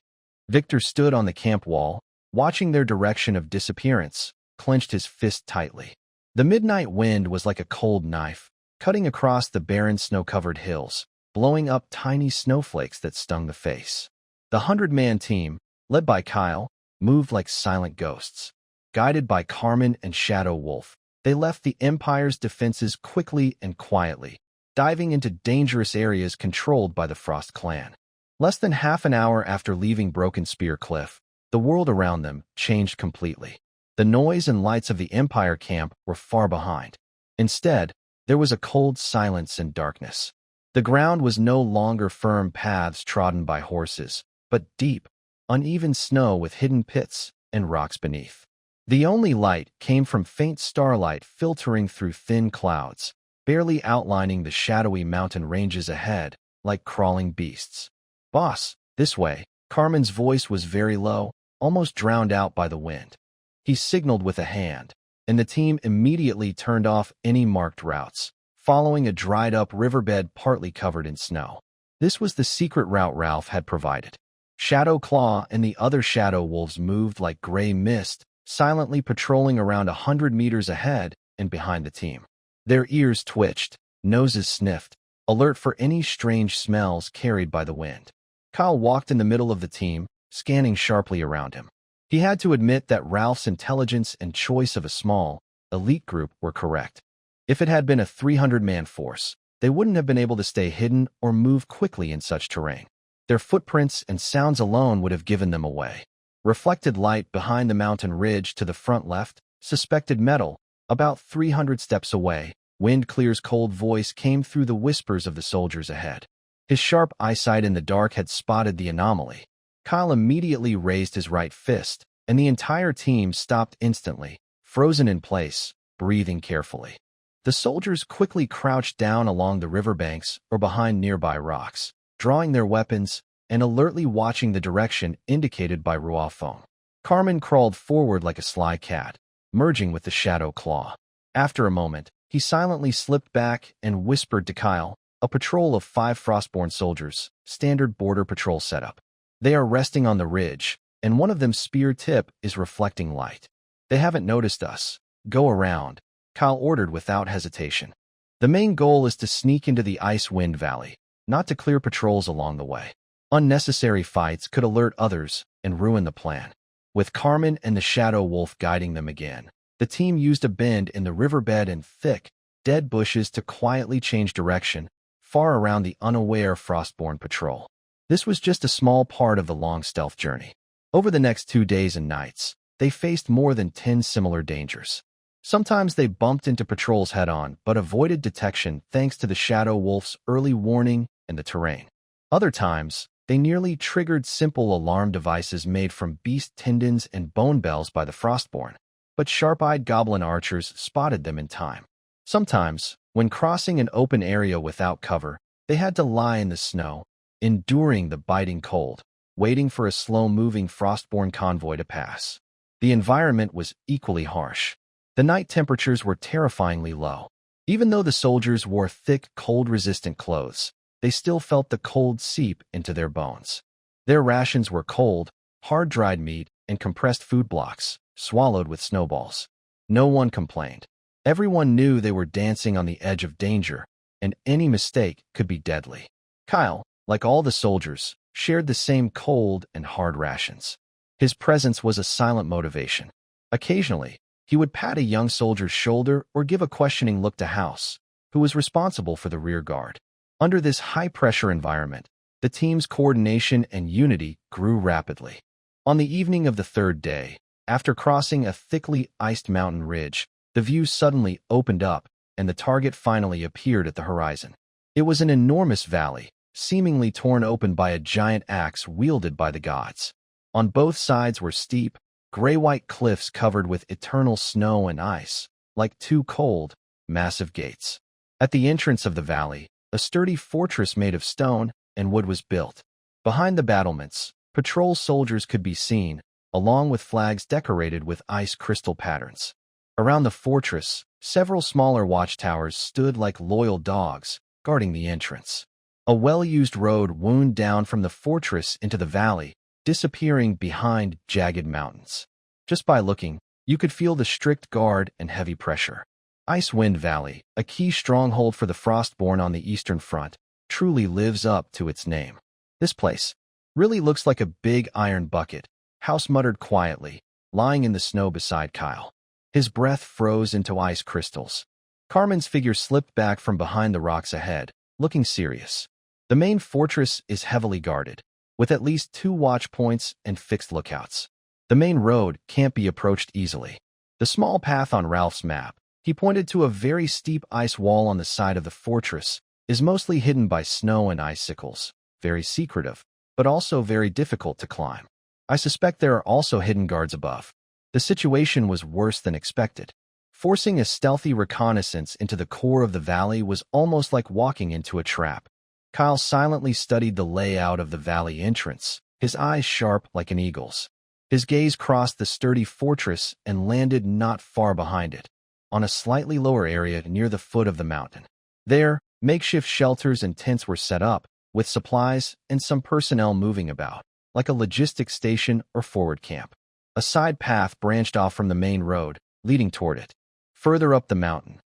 Victor stood on the camp wall, watching their direction of disappearance, clenched his fist tightly. The midnight wind was like a cold knife, cutting across the barren snow-covered hills, blowing up tiny snowflakes that stung the face. The 100-man team, led by Kyle, moved like silent ghosts. Guided by Carmen and Shadow Wolf, they left the Empire's defenses quickly and quietly, diving into dangerous areas controlled by the Frost clan. Less than half an hour after leaving Broken Spear Cliff, the world around them changed completely. The noise and lights of the Empire camp were far behind. Instead, there was a cold silence and darkness. The ground was no longer firm paths trodden by horses, but deep, uneven snow with hidden pits and rocks beneath. The only light came from faint starlight filtering through thin clouds, barely outlining the shadowy mountain ranges ahead, like crawling beasts. Boss, this way. Carmen's voice was very low, almost drowned out by the wind. He signaled with a hand, and the team immediately turned off any marked routes, following a dried-up riverbed partly covered in snow. This was the secret route Ralph had provided. Shadow Claw and the other Shadow Wolves moved like gray mist, silently patrolling around 100 meters ahead and behind the team. Their ears twitched, noses sniffed, alert for any strange smells carried by the wind. Kyle walked in the middle of the team, scanning sharply around him. He had to admit that Ralph's intelligence and choice of a small, elite group were correct. If it had been a 300-man force, they wouldn't have been able to stay hidden or move quickly in such terrain. Their footprints and sounds alone would have given them away. Reflected light behind the mountain ridge to the front left, suspected metal, about 300 steps away. Wind Clear's cold voice came through the whispers of the soldiers ahead. His sharp eyesight in the dark had spotted the anomaly. Kyle immediately raised his right fist, and the entire team stopped instantly, frozen in place, breathing carefully. The soldiers quickly crouched down along the riverbanks or behind nearby rocks, drawing their weapons and alertly watching the direction indicated by Ruafone. Carmen crawled forward like a sly cat, merging with the Shadow Claw. After a moment, he silently slipped back and whispered to Kyle, a patrol of 5 Frostborn soldiers, standard border patrol setup. They are resting on the ridge, and one of them's spear tip is reflecting light. They haven't noticed us. Go around, Kyle ordered without hesitation. The main goal is to sneak into the Icewind Valley, not to clear patrols along the way. Unnecessary fights could alert others and ruin the plan. With Carmen and the Shadow Wolf guiding them again, the team used a bend in the riverbed and thick, dead bushes to quietly change direction, far around the unaware Frostborn patrol. This was just a small part of the long stealth journey. Over the next 2 days and nights, they faced more than 10 similar dangers. Sometimes they bumped into patrols head-on, but avoided detection thanks to the Shadow Wolf's early warning and the terrain. Other times, they nearly triggered simple alarm devices made from beast tendons and bone bells by the Frostborn, but sharp-eyed goblin archers spotted them in time. Sometimes, when crossing an open area without cover, they had to lie in the snow, enduring the biting cold, waiting for a slow-moving Frostborn convoy to pass. The environment was equally harsh. The night temperatures were terrifyingly low. Even though the soldiers wore thick, cold-resistant clothes, they still felt the cold seep into their bones. Their rations were cold, hard-dried meat, and compressed food blocks, swallowed with snowballs. No one complained. Everyone knew they were dancing on the edge of danger, and any mistake could be deadly. Kyle, like all the soldiers, shared the same cold and hard rations. His presence was a silent motivation. Occasionally, he would pat a young soldier's shoulder or give a questioning look to House, who was responsible for the rear guard. Under this high-pressure environment, the team's coordination and unity grew rapidly. On the evening of the third day, after crossing a thickly iced mountain ridge, the view suddenly opened up, and the target finally appeared at the horizon. It was an enormous valley, seemingly torn open by a giant axe wielded by the gods. On both sides were steep, gray-white cliffs covered with eternal snow and ice, like two cold, massive gates. At the entrance of the valley, a sturdy fortress made of stone and wood was built. Behind the battlements, patrol soldiers could be seen, along with flags decorated with ice crystal patterns. Around the fortress, several smaller watchtowers stood like loyal dogs, guarding the entrance. A well-used road wound down from the fortress into the valley, disappearing behind jagged mountains. Just by looking, you could feel the strict guard and heavy pressure. Icewind Valley, a key stronghold for the Frostborn on the Eastern Front, truly lives up to its name. This place really looks like a big iron bucket, House muttered quietly, lying in the snow beside Kyle. His breath froze into ice crystals. Carmen's figure slipped back from behind the rocks ahead, looking serious. The main fortress is heavily guarded, with at least 2 watch points and fixed lookouts. The main road can't be approached easily. The small path on Ralph's map, he pointed to a very steep ice wall on the side of the fortress, is mostly hidden by snow and icicles, very secretive, but also very difficult to climb. I suspect there are also hidden guards above. The situation was worse than expected. Forcing a stealthy reconnaissance into the core of the valley was almost like walking into a trap. Kyle silently studied the layout of the valley entrance, his eyes sharp like an eagle's. His gaze crossed the sturdy fortress and landed not far behind it, on a slightly lower area near the foot of the mountain. There, makeshift shelters and tents were set up, with supplies and some personnel moving about, like a logistics station or forward camp. A side path branched off from the main road, leading toward it. Further up the mountain,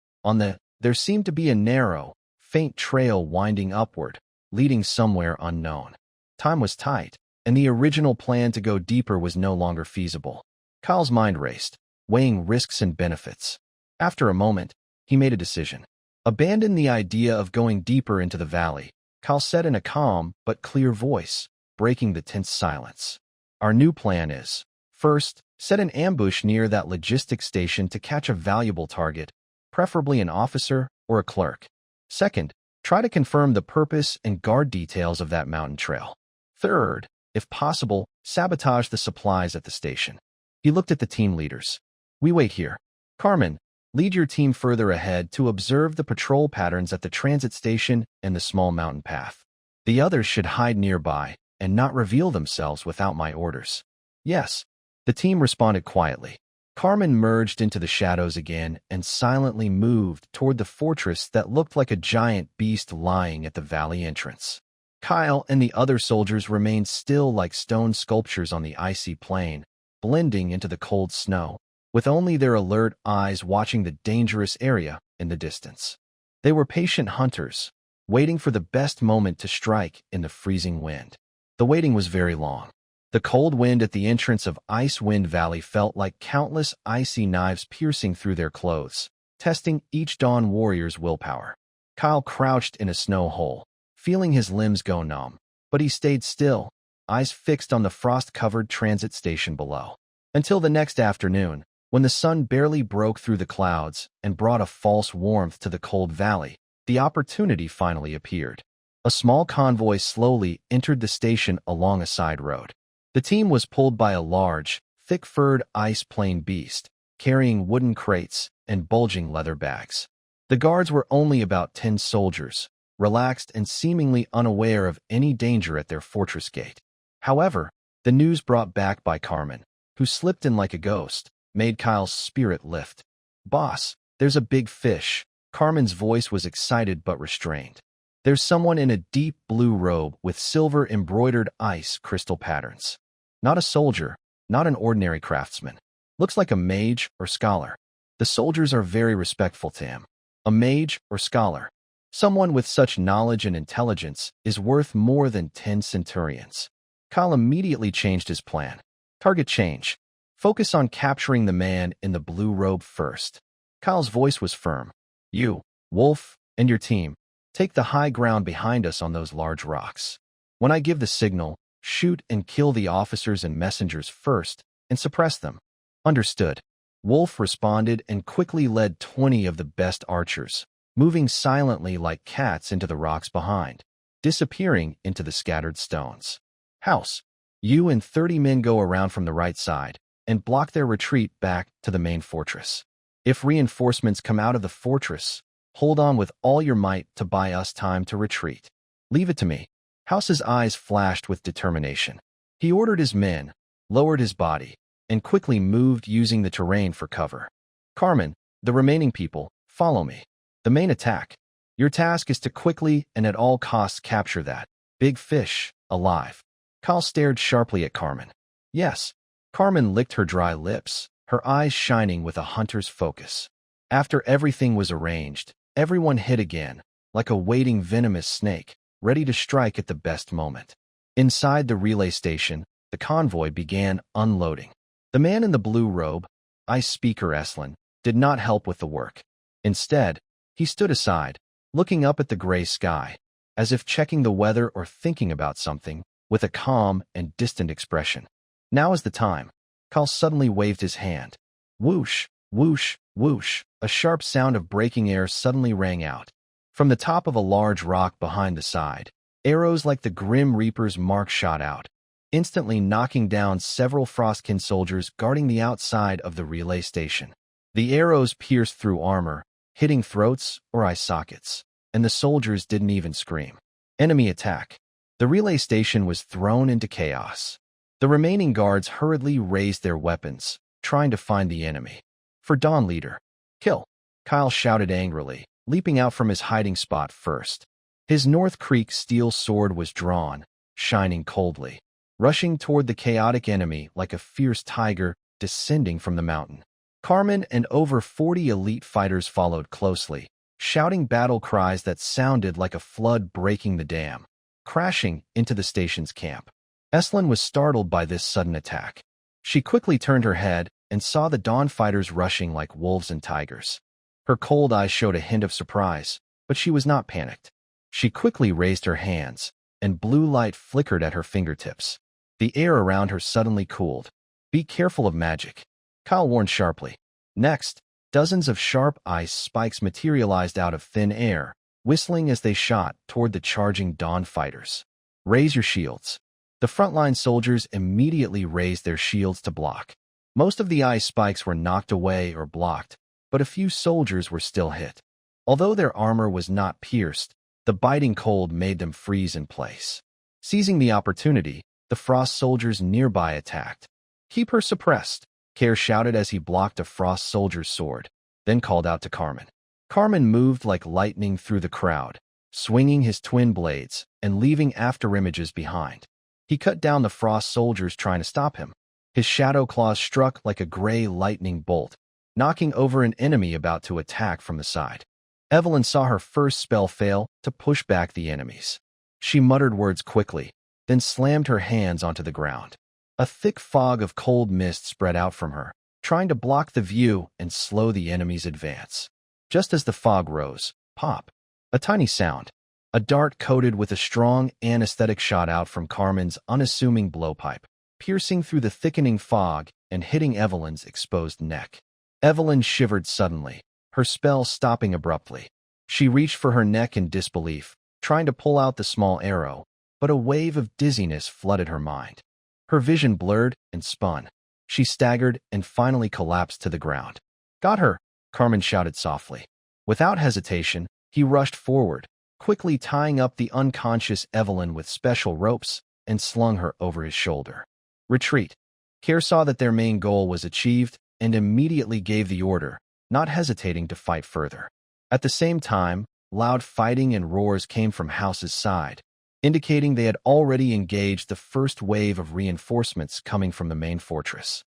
there seemed to be a narrow, faint trail winding upward, leading somewhere unknown. Time was tight, and the original plan to go deeper was no longer feasible. Kyle's mind raced, weighing risks and benefits. After a moment, he made a decision. Abandon the idea of going deeper into the valley, Kyle said in a calm but clear voice, breaking the tense silence. Our new plan is, first, set an ambush near that logistics station to catch a valuable target, preferably an officer or a clerk. Second, try to confirm the purpose and guard details of that mountain trail. Third, if possible, sabotage the supplies at the station. He looked at the team leaders. We wait here. Carmen, lead your team further ahead to observe the patrol patterns at the transit station and the small mountain path. The others should hide nearby and not reveal themselves without my orders. Yes. The team responded quietly. Carmen merged into the shadows again and silently moved toward the fortress that looked like a giant beast lying at the valley entrance. Kyle and the other soldiers remained still like stone sculptures on the icy plain, blending into the cold snow. with only their alert eyes watching the dangerous area in the distance. They were patient hunters, waiting for the best moment to strike in the freezing wind. The waiting was very long. The cold wind at the entrance of Icewind Valley felt like countless icy knives piercing through their clothes, testing each Dawn warrior's willpower. Kyle crouched in a snow hole, feeling his limbs go numb, but he stayed still, eyes fixed on the frost-covered transit station below. Until the next afternoon, when the sun barely broke through the clouds and brought a false warmth to the cold valley, the opportunity finally appeared. A small convoy slowly entered the station along a side road. The team was pulled by a large, thick-furred ice plane beast, carrying wooden crates and bulging leather bags. The guards were only about 10 soldiers, relaxed and seemingly unaware of any danger at their fortress gate. However, the news brought back by Carmen, who slipped in like a ghost, made Kyle's spirit lift. "Boss, there's a big fish." Carmen's voice was excited but restrained. "There's someone in a deep blue robe with silver-embroidered ice crystal patterns. Not a soldier, not an ordinary craftsman. Looks like a mage or scholar. The soldiers are very respectful to him. A mage or scholar. Someone with such knowledge and intelligence is worth more than 10 centurions." Kyle immediately changed his plan. Target change. Focus on capturing the man in the blue robe first. Kyle's voice was firm. "You, Wolf, and your team, take the high ground behind us on those large rocks. When I give the signal, shoot and kill the officers and messengers first and suppress them." "Understood." Wolf responded and quickly led 20 of the best archers, moving silently like cats into the rocks behind, disappearing into the scattered stones. "House, you and 30 men go around from the right side and block their retreat back to the main fortress. If reinforcements come out of the fortress, hold on with all your might to buy us time to retreat. Leave it to me." House's eyes flashed with determination. He ordered his men, lowered his body, and quickly moved using the terrain for cover. "Carmen, the remaining people, follow me. The main attack. Your task is to quickly and at all costs capture that big fish alive." Kyle stared sharply at Carmen. "Yes." Carmen licked her dry lips, her eyes shining with a hunter's focus. After everything was arranged, everyone hid again, like a waiting venomous snake, ready to strike at the best moment. Inside the relay station, the convoy began unloading. The man in the blue robe, Ice Speaker Eslin, did not help with the work. Instead, he stood aside, looking up at the gray sky, as if checking the weather or thinking about something, with a calm and distant expression. "Now is the time." Kyle suddenly waved his hand. Whoosh, whoosh, whoosh, a sharp sound of breaking air suddenly rang out. From the top of a large rock behind the side, arrows like the Grim Reaper's mark shot out, instantly knocking down several Frostkin soldiers guarding the outside of the relay station. The arrows pierced through armor, hitting throats or eye sockets, and the soldiers didn't even scream. Enemy attack. The relay station was thrown into chaos. The remaining guards hurriedly raised their weapons, trying to find the enemy. "For Dawn Leader, kill!" Kyle shouted angrily, leaping out from his hiding spot first. His North Creek steel sword was drawn, shining coldly, rushing toward the chaotic enemy like a fierce tiger descending from the mountain. Carmen and over 40 elite fighters followed closely, shouting battle cries that sounded like a flood breaking the dam, crashing into the station's camp. Eslin was startled by this sudden attack. She quickly turned her head and saw the Dawn fighters rushing like wolves and tigers. Her cold eyes showed a hint of surprise, but she was not panicked. She quickly raised her hands, and blue light flickered at her fingertips. The air around her suddenly cooled. "Be careful of magic," Kyle warned sharply. Next, dozens of sharp ice spikes materialized out of thin air, whistling as they shot toward the charging Dawn fighters. "Raise your shields." The frontline soldiers immediately raised their shields to block. Most of the ice spikes were knocked away or blocked, but a few soldiers were still hit. Although their armor was not pierced, the biting cold made them freeze in place. Seizing the opportunity, the Frost soldiers nearby attacked. "Keep her suppressed," Care shouted as he blocked a Frost soldier's sword, then called out to Carmen. Carmen moved like lightning through the crowd, swinging his twin blades and leaving afterimages behind. He cut down the Frost soldiers trying to stop him. His shadow claws struck like a gray lightning bolt, knocking over an enemy about to attack from the side. Evelyn saw her first spell fail to push back the enemies. She muttered words quickly, then slammed her hands onto the ground. A thick fog of cold mist spread out from her, trying to block the view and slow the enemy's advance. Just as the fog rose, pop! A tiny sound. A dart coated with a strong anesthetic shot out from Carmen's unassuming blowpipe, piercing through the thickening fog and hitting Evelyn's exposed neck. Evelyn shivered suddenly, her spell stopping abruptly. She reached for her neck in disbelief, trying to pull out the small arrow, but a wave of dizziness flooded her mind. Her vision blurred and spun. She staggered and finally collapsed to the ground. "Got her!" Carmen shouted softly. Without hesitation, he rushed forward, quickly tying up the unconscious Evelyn with special ropes and slung her over his shoulder. Retreat. Care saw that their main goal was achieved and immediately gave the order, not hesitating to fight further. At the same time, loud fighting and roars came from House's side, indicating they had already engaged the first wave of reinforcements coming from the main fortress.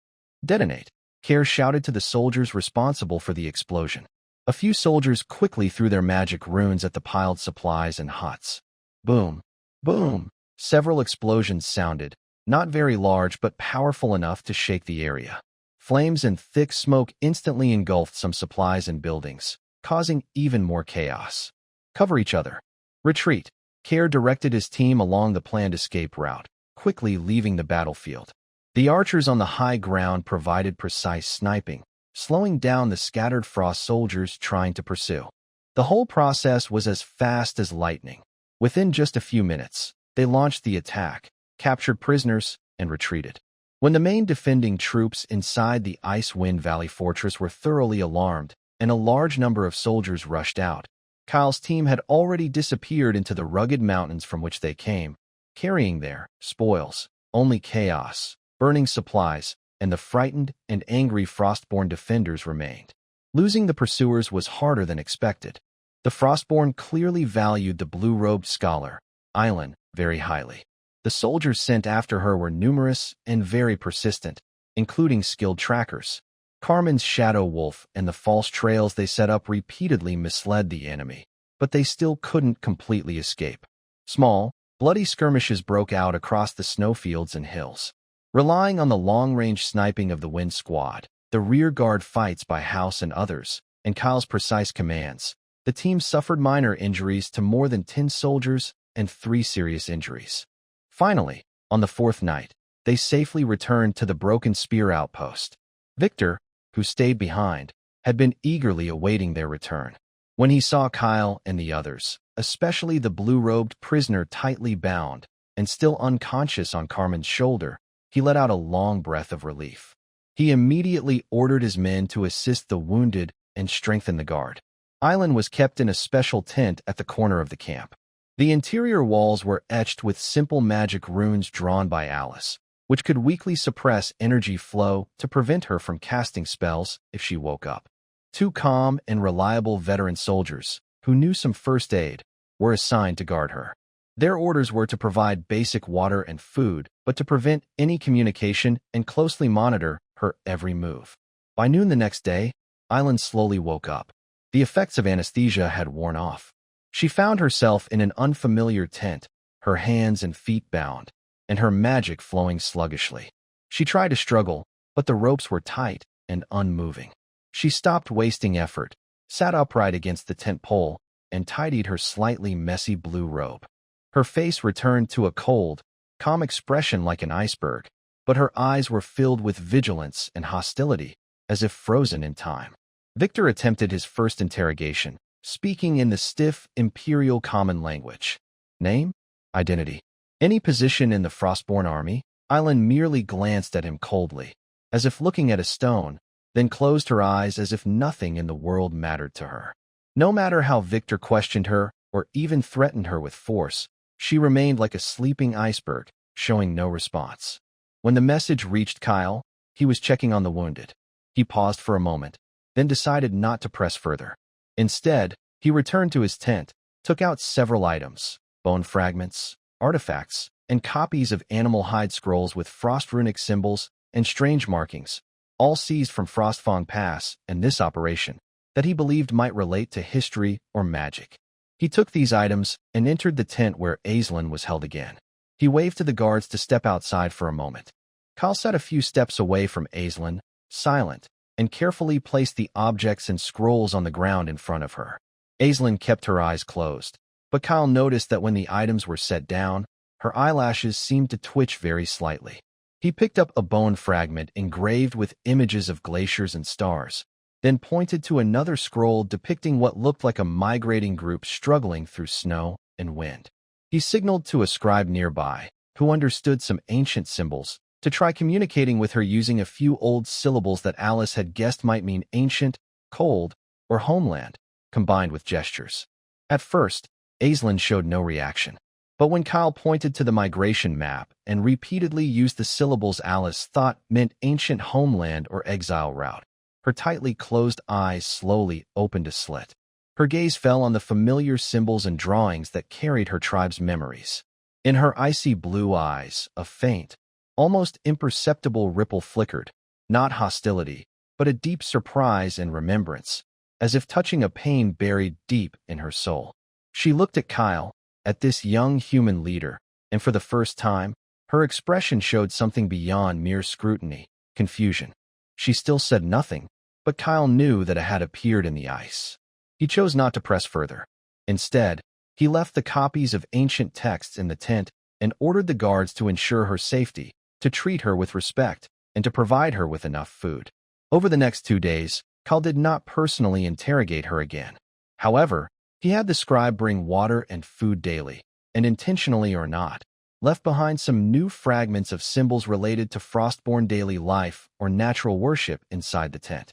"Detonate!" Care shouted to the soldiers responsible for the explosion. A few soldiers quickly threw their magic runes at the piled supplies and huts. Boom! Boom! Several explosions sounded, not very large but powerful enough to shake the area. Flames and thick smoke instantly engulfed some supplies and buildings, causing even more chaos. "Cover each other. Retreat!" Care directed his team along the planned escape route, quickly leaving the battlefield. The archers on the high ground provided precise sniping, slowing down the scattered Frost soldiers trying to pursue. The whole process was as fast as lightning. Within just a few minutes, they launched the attack, captured prisoners, and retreated. When the main defending troops inside the Icewind Valley fortress were thoroughly alarmed, and a large number of soldiers rushed out, Kyle's team had already disappeared into the rugged mountains from which they came, carrying their spoils. Only chaos, burning supplies, and the frightened and angry Frostborn defenders remained. Losing the pursuers was harder than expected. The Frostborn clearly valued the blue-robed scholar, Valen, very highly. The soldiers sent after her were numerous and very persistent, including skilled trackers. Carmen's shadow wolf and the false trails they set up repeatedly misled the enemy, but they still couldn't completely escape. Small, bloody skirmishes broke out across the snowfields and hills. Relying on the long-range sniping of the Wind Squad, the rear-guard fights by House and others, and Kyle's precise commands, the team suffered minor injuries to more than 10 soldiers and 3 serious injuries. Finally, on the 4th night, they safely returned to the Broken Spear outpost. Victor, who stayed behind, had been eagerly awaiting their return. When he saw Kyle and the others, especially the blue-robed prisoner tightly bound and still unconscious on Carmen's shoulder, he let out a long breath of relief. He immediately ordered his men to assist the wounded and strengthen the guard. Valen was kept in a special tent at the corner of the camp. The interior walls were etched with simple magic runes drawn by Alice, which could weakly suppress energy flow to prevent her from casting spells if she woke up. 2 calm and reliable veteran soldiers, who knew some first aid, were assigned to guard her. Their orders were to provide basic water and food, but to prevent any communication and closely monitor her every move. By noon the next day, Valen slowly woke up. The effects of anesthesia had worn off. She found herself in an unfamiliar tent, her hands and feet bound, and her magic flowing sluggishly. She tried to struggle, but the ropes were tight and unmoving. She stopped wasting effort, sat upright against the tent pole, and tidied her slightly messy blue robe. Her face returned to a cold, calm expression like an iceberg, but her eyes were filled with vigilance and hostility, as if frozen in time. Victor attempted his first interrogation, speaking in the stiff, imperial common language. Name? Identity. Any position in the Frostborn army? Valen merely glanced at him coldly, as if looking at a stone, then closed her eyes as if nothing in the world mattered to her. No matter how Victor questioned her or even threatened her with force, she remained like a sleeping iceberg, showing no response. When the message reached Kyle, he was checking on the wounded. He paused for a moment, then decided not to press further. Instead, he returned to his tent, took out several items, bone fragments, artifacts, and copies of animal hide scrolls with frost runic symbols, and strange markings, all seized from Frostfang Pass and this operation, that he believed might relate to history or magic. He took these items and entered the tent where Aislinn was held again. He waved to the guards to step outside for a moment. Kyle sat a few steps away from Aislinn, silent, and carefully placed the objects and scrolls on the ground in front of her. Aislinn kept her eyes closed, but Kyle noticed that when the items were set down, her eyelashes seemed to twitch very slightly. He picked up a bone fragment engraved with images of glaciers and stars, then pointed to another scroll depicting what looked like a migrating group struggling through snow and wind. He signaled to a scribe nearby, who understood some ancient symbols, to try communicating with her using a few old syllables that Alice had guessed might mean ancient, cold, or homeland, combined with gestures. At first, Aislinn showed no reaction, but when Kyle pointed to the migration map and repeatedly used the syllables Alice thought meant ancient homeland or exile route, her tightly closed eyes slowly opened a slit. Her gaze fell on the familiar symbols and drawings that carried her tribe's memories. In her icy blue eyes, a faint, almost imperceptible ripple flickered, not hostility, but a deep surprise and remembrance, as if touching a pain buried deep in her soul. She looked at Kyle, at this young human leader, and for the first time, her expression showed something beyond mere scrutiny, confusion. She still said nothing, but Kyle knew that it had appeared in the ice. He chose not to press further. Instead, he left the copies of ancient texts in the tent and ordered the guards to ensure her safety, to treat her with respect, and to provide her with enough food. Over the next 2 days, Kyle did not personally interrogate her again. However, he had the scribe bring water and food daily, and intentionally or not, left behind some new fragments of symbols related to Frostborn daily life or natural worship inside the tent.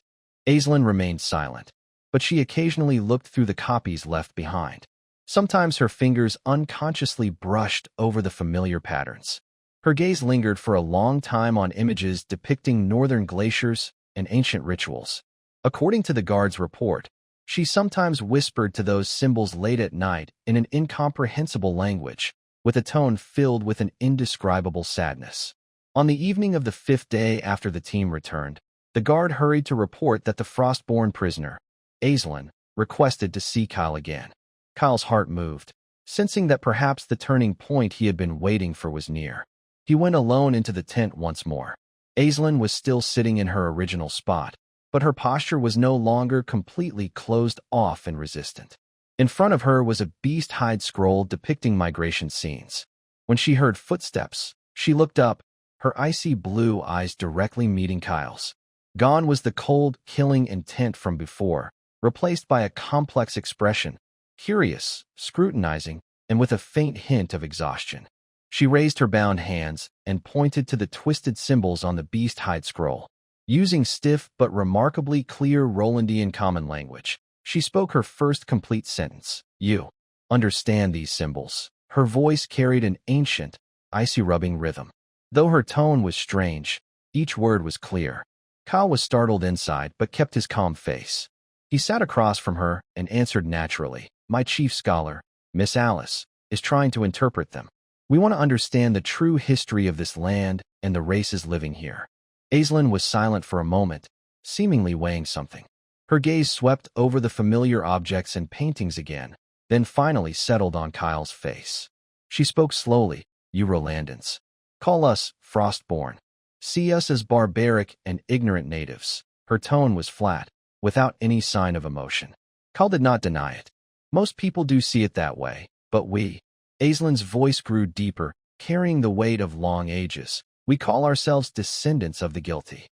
Aislinn remained silent, but she occasionally looked through the copies left behind. Sometimes her fingers unconsciously brushed over the familiar patterns. Her gaze lingered for a long time on images depicting northern glaciers and ancient rituals. According to the guard's report, she sometimes whispered to those symbols late at night in an incomprehensible language, with a tone filled with an indescribable sadness. On the evening of the 5th day after the team returned, the guard hurried to report that the Frostborn prisoner, Aislinn, requested to see Kyle again. Kyle's heart moved, sensing that perhaps the turning point he had been waiting for was near. He went alone into the tent once more. Aislinn was still sitting in her original spot, but her posture was no longer completely closed off and resistant. In front of her was a beast-hide scroll depicting migration scenes. When she heard footsteps, she looked up, her icy blue eyes directly meeting Kyle's. Gone was the cold, killing intent from before, replaced by a complex expression, curious, scrutinizing, and with a faint hint of exhaustion. She raised her bound hands and pointed to the twisted symbols on the beast-hide scroll. Using stiff but remarkably clear Rolandian common language, she spoke her first complete sentence. "You understand these symbols." Her voice carried an ancient, icy-rubbing rhythm. Though her tone was strange, each word was clear. Kyle was startled inside but kept his calm face. He sat across from her and answered naturally. "My chief scholar, Miss Alice, is trying to interpret them. We want to understand the true history of this land and the races living here." Aislinn was silent for a moment, seemingly weighing something. Her gaze swept over the familiar objects and paintings again, then finally settled on Kyle's face. She spoke slowly. "You Rolandans call us Frostborn. See us as barbaric and ignorant natives." Her tone was flat, without any sign of emotion. Kyle did not deny it. "Most people do see it that way, but we..." Aislinn's voice grew deeper, carrying the weight of long ages. "We call ourselves descendants of the guilty.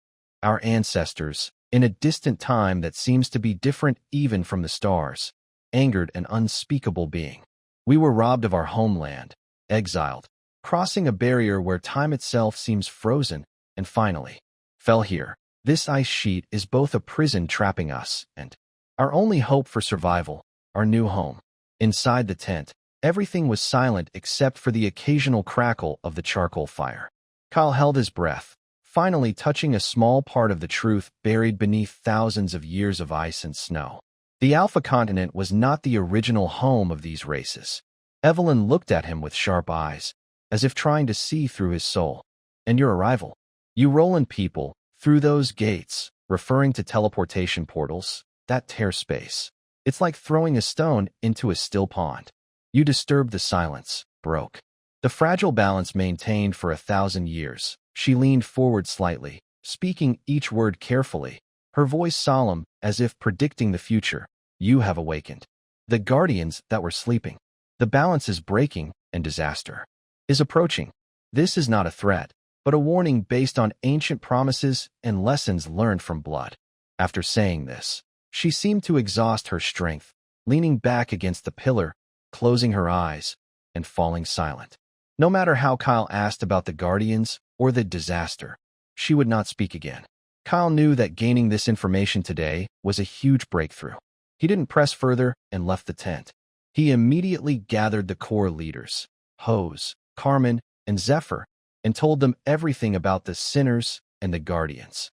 Our ancestors, in a distant time that seems to be different even from the stars, angered an unspeakable being. We were robbed of our homeland, exiled, crossing a barrier where time itself seems frozen, and finally, fell here. This ice sheet is both a prison trapping us and our only hope for survival, our new home." Inside the tent, everything was silent except for the occasional crackle of the charcoal fire. Kyle held his breath, finally touching a small part of the truth buried beneath thousands of years of ice and snow. The Alpha continent was not the original home of these races. Evelyn looked at him with sharp eyes, as if trying to see through his soul. "And your arrival? You Roland people, through those gates, referring to teleportation portals, that tear space. It's like throwing a stone into a still pond. You disturbed the silence, broke the fragile balance maintained for 1,000 years. She leaned forward slightly, speaking each word carefully, her voice solemn as if predicting the future. You have awakened the guardians that were sleeping. The balance is breaking and disaster is approaching. This is not a threat, but a warning based on ancient promises and lessons learned from blood. After saying this, she seemed to exhaust her strength, leaning back against the pillar, closing her eyes, and falling silent. No matter how Kyle asked about the guardians or the disaster, she would not speak again. Kyle knew that gaining this information today was a huge breakthrough. He didn't press further and left the tent. He immediately gathered the core leaders, Hose, Carmen, and Zephyr, and told them everything about the sinners and the guardians.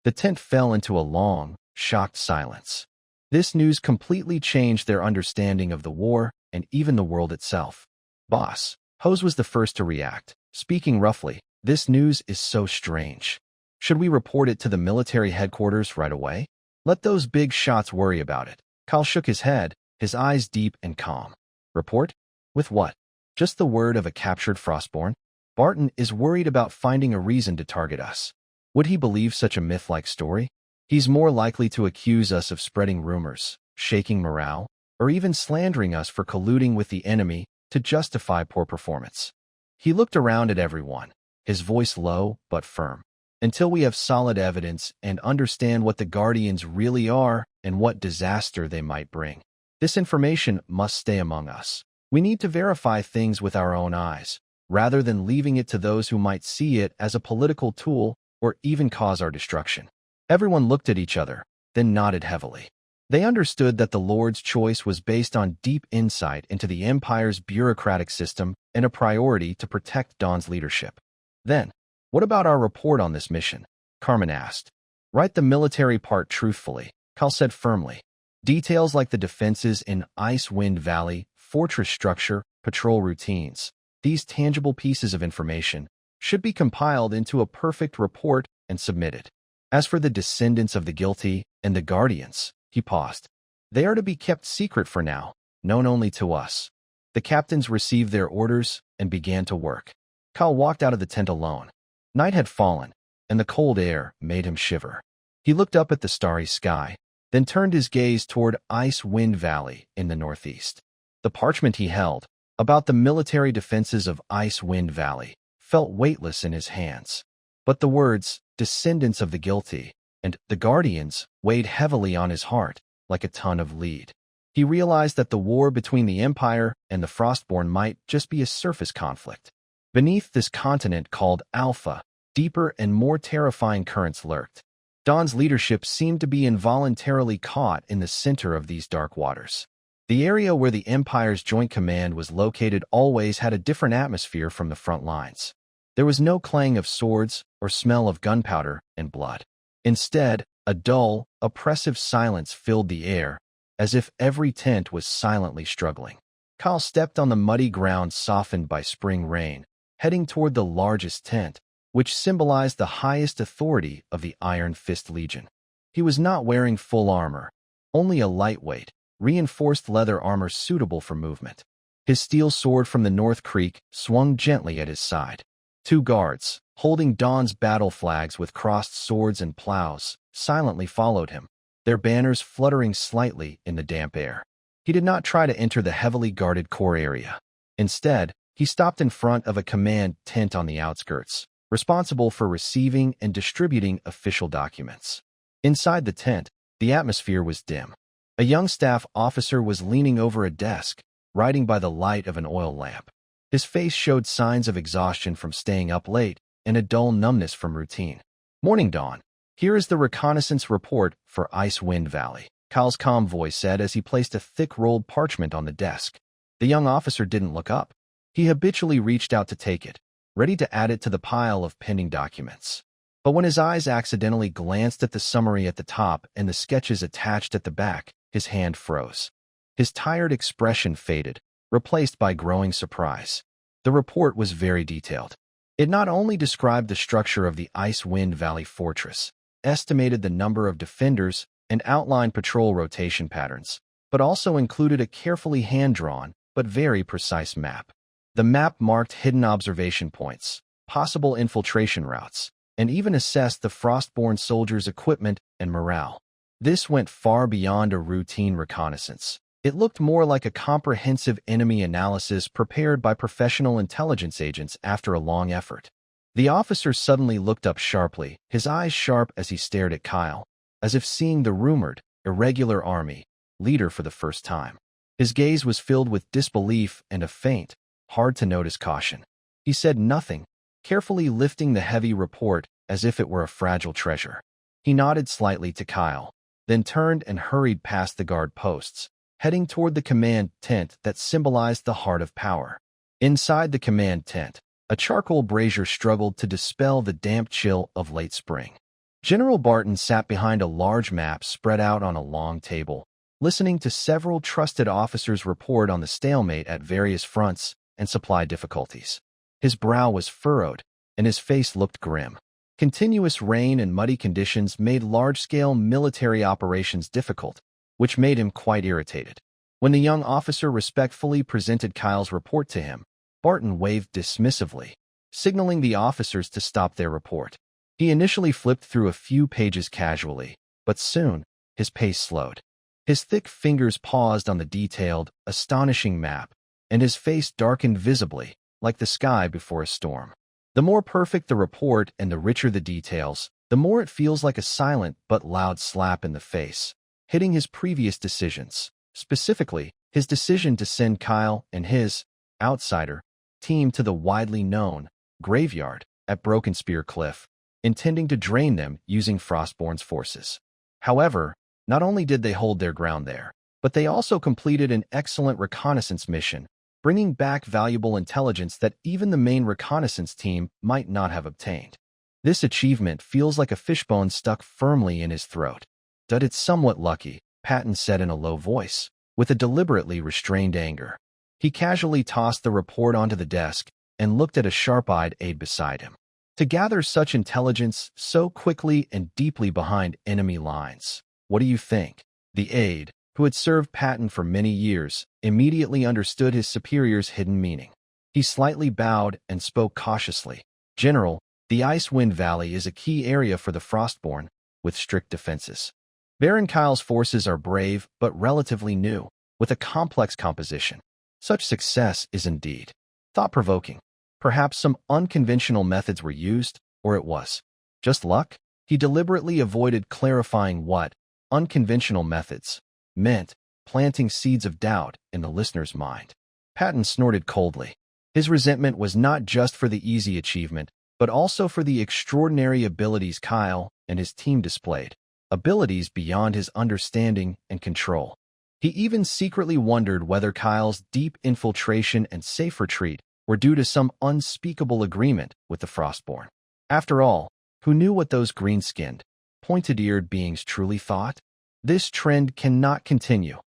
The tent fell into a long, shocked silence. This news completely changed their understanding of the war and even the world itself. Boss, Hose was the first to react, speaking roughly. This news is so strange. Should we report it to the military headquarters right away? Let those big shots worry about it. Kyle shook his head, his eyes deep and calm. Report? With what? Just the word of a captured Frostborn? Barton is worried about finding a reason to target us. Would he believe such a myth-like story? He's more likely to accuse us of spreading rumors, shaking morale, or even slandering us for colluding with the enemy to justify poor performance. He looked around at everyone, his voice low but firm. Until we have solid evidence and understand what the Guardians really are and what disaster they might bring, this information must stay among us. We need to verify things with our own eyes, rather than leaving it to those who might see it as a political tool or even cause our destruction. Everyone looked at each other, then nodded heavily. They understood that the Lord's choice was based on deep insight into the Empire's bureaucratic system and a priority to protect Dawn's leadership. Then, what about our report on this mission? Carmen asked. Write the military part truthfully, Kyle said firmly. Details like the defenses in Icewind Valley, fortress structure, patrol routines, these tangible pieces of information should be compiled into a perfect report and submitted. As for the descendants of the guilty and the guardians, he paused. They are to be kept secret for now, known only to us. The captains received their orders and began to work. Kyle walked out of the tent alone. Night had fallen, and the cold air made him shiver. He looked up at the starry sky, then turned his gaze toward Icewind Valley in the northeast. The parchment he held, about the military defenses of Icewind Valley, felt weightless in his hands. But the words, descendants of the guilty, and the guardians, weighed heavily on his heart, like a ton of lead. He realized that the war between the Empire and the Frostborn might just be a surface conflict. Beneath this continent called Alpha, deeper and more terrifying currents lurked. Dawn's leadership seemed to be involuntarily caught in the center of these dark waters. The area where the Empire's Joint Command was located always had a different atmosphere from the front lines. There was no clang of swords or smell of gunpowder and blood. Instead, a dull, oppressive silence filled the air, as if every tent was silently struggling. Kyle stepped on the muddy ground softened by spring rain, heading toward the largest tent, which symbolized the highest authority of the Iron Fist Legion. He was not wearing full armor, only a lightweight, reinforced leather armor suitable for movement. His steel sword from the North Creek swung gently at his side. Two guards, holding Dawn's battle flags with crossed swords and plows, silently followed him, their banners fluttering slightly in the damp air. He did not try to enter the heavily guarded core area. Instead, he stopped in front of a command tent on the outskirts, responsible for receiving and distributing official documents. Inside the tent, the atmosphere was dim. A young staff officer was leaning over a desk, writing by the light of an oil lamp. His face showed signs of exhaustion from staying up late and a dull numbness from routine. Morning, Dawn. Here is the reconnaissance report for Icewind Valley, Kyle's calm voice said as he placed a thick rolled parchment on the desk. The young officer didn't look up. He habitually reached out to take it, ready to add it to the pile of pending documents. But when his eyes accidentally glanced at the summary at the top and the sketches attached at the back, his hand froze. His tired expression faded, replaced by growing surprise. The report was very detailed. It not only described the structure of the Icewind Valley fortress, estimated the number of defenders, and outlined patrol rotation patterns, but also included a carefully hand-drawn but very precise map. The map marked hidden observation points, possible infiltration routes, and even assessed the Frostborn soldiers' equipment and morale. This went far beyond a routine reconnaissance. It looked more like a comprehensive enemy analysis prepared by professional intelligence agents after a long effort. The officer suddenly looked up sharply, his eyes sharp as he stared at Kyle, as if seeing the rumored, irregular army leader for the first time. His gaze was filled with disbelief and a faint, hard-to-notice caution. He said nothing, carefully lifting the heavy report as if it were a fragile treasure. He nodded slightly to Kyle, then turned and hurried past the guard posts, heading toward the command tent that symbolized the heart of power. Inside the command tent, a charcoal brazier struggled to dispel the damp chill of late spring. General Barton sat behind a large map spread out on a long table, listening to several trusted officers report on the stalemate at various fronts and supply difficulties. His brow was furrowed, and his face looked grim. Continuous rain and muddy conditions made large-scale military operations difficult, which made him quite irritated. When the young officer respectfully presented Kyle's report to him, Barton waved dismissively, signaling the officers to stop their report. He initially flipped through a few pages casually, but soon, his pace slowed. His thick fingers paused on the detailed, astonishing map, and his face darkened visibly, like the sky before a storm. The more perfect the report and the richer the details, the more it feels like a silent but loud slap in the face, hitting his previous decisions, specifically his decision to send Kyle and his outsider team to the widely known graveyard at Broken Spear Cliff, intending to drain them using Frostborn's forces. However, not only did they hold their ground there, but they also completed an excellent reconnaissance mission, bringing back valuable intelligence that even the main reconnaissance team might not have obtained. This achievement feels like a fishbone stuck firmly in his throat. "But it's somewhat lucky," Patton said in a low voice, with a deliberately restrained anger. He casually tossed the report onto the desk and looked at a sharp-eyed aide beside him. To gather such intelligence so quickly and deeply behind enemy lines. "What do you think?" The aide, who had served Patton for many years, immediately understood his superior's hidden meaning. He slightly bowed and spoke cautiously. "General, the Icewind Valley is a key area for the Frostborn, with strict defenses. Baron Kyle's forces are brave but relatively new, with a complex composition. Such success is indeed thought-provoking. Perhaps some unconventional methods were used, or it was just luck?" He deliberately avoided clarifying what unconventional methods meant, planting seeds of doubt in the listener's mind. Patton snorted coldly. His resentment was not just for the easy achievement, but also for the extraordinary abilities Kyle and his team displayed, abilities beyond his understanding and control. He even secretly wondered whether Kyle's deep infiltration and safe retreat were due to some unspeakable agreement with the Frostborn. After all, who knew what those green-skinned, pointed-eared beings truly thought? This trend cannot continue,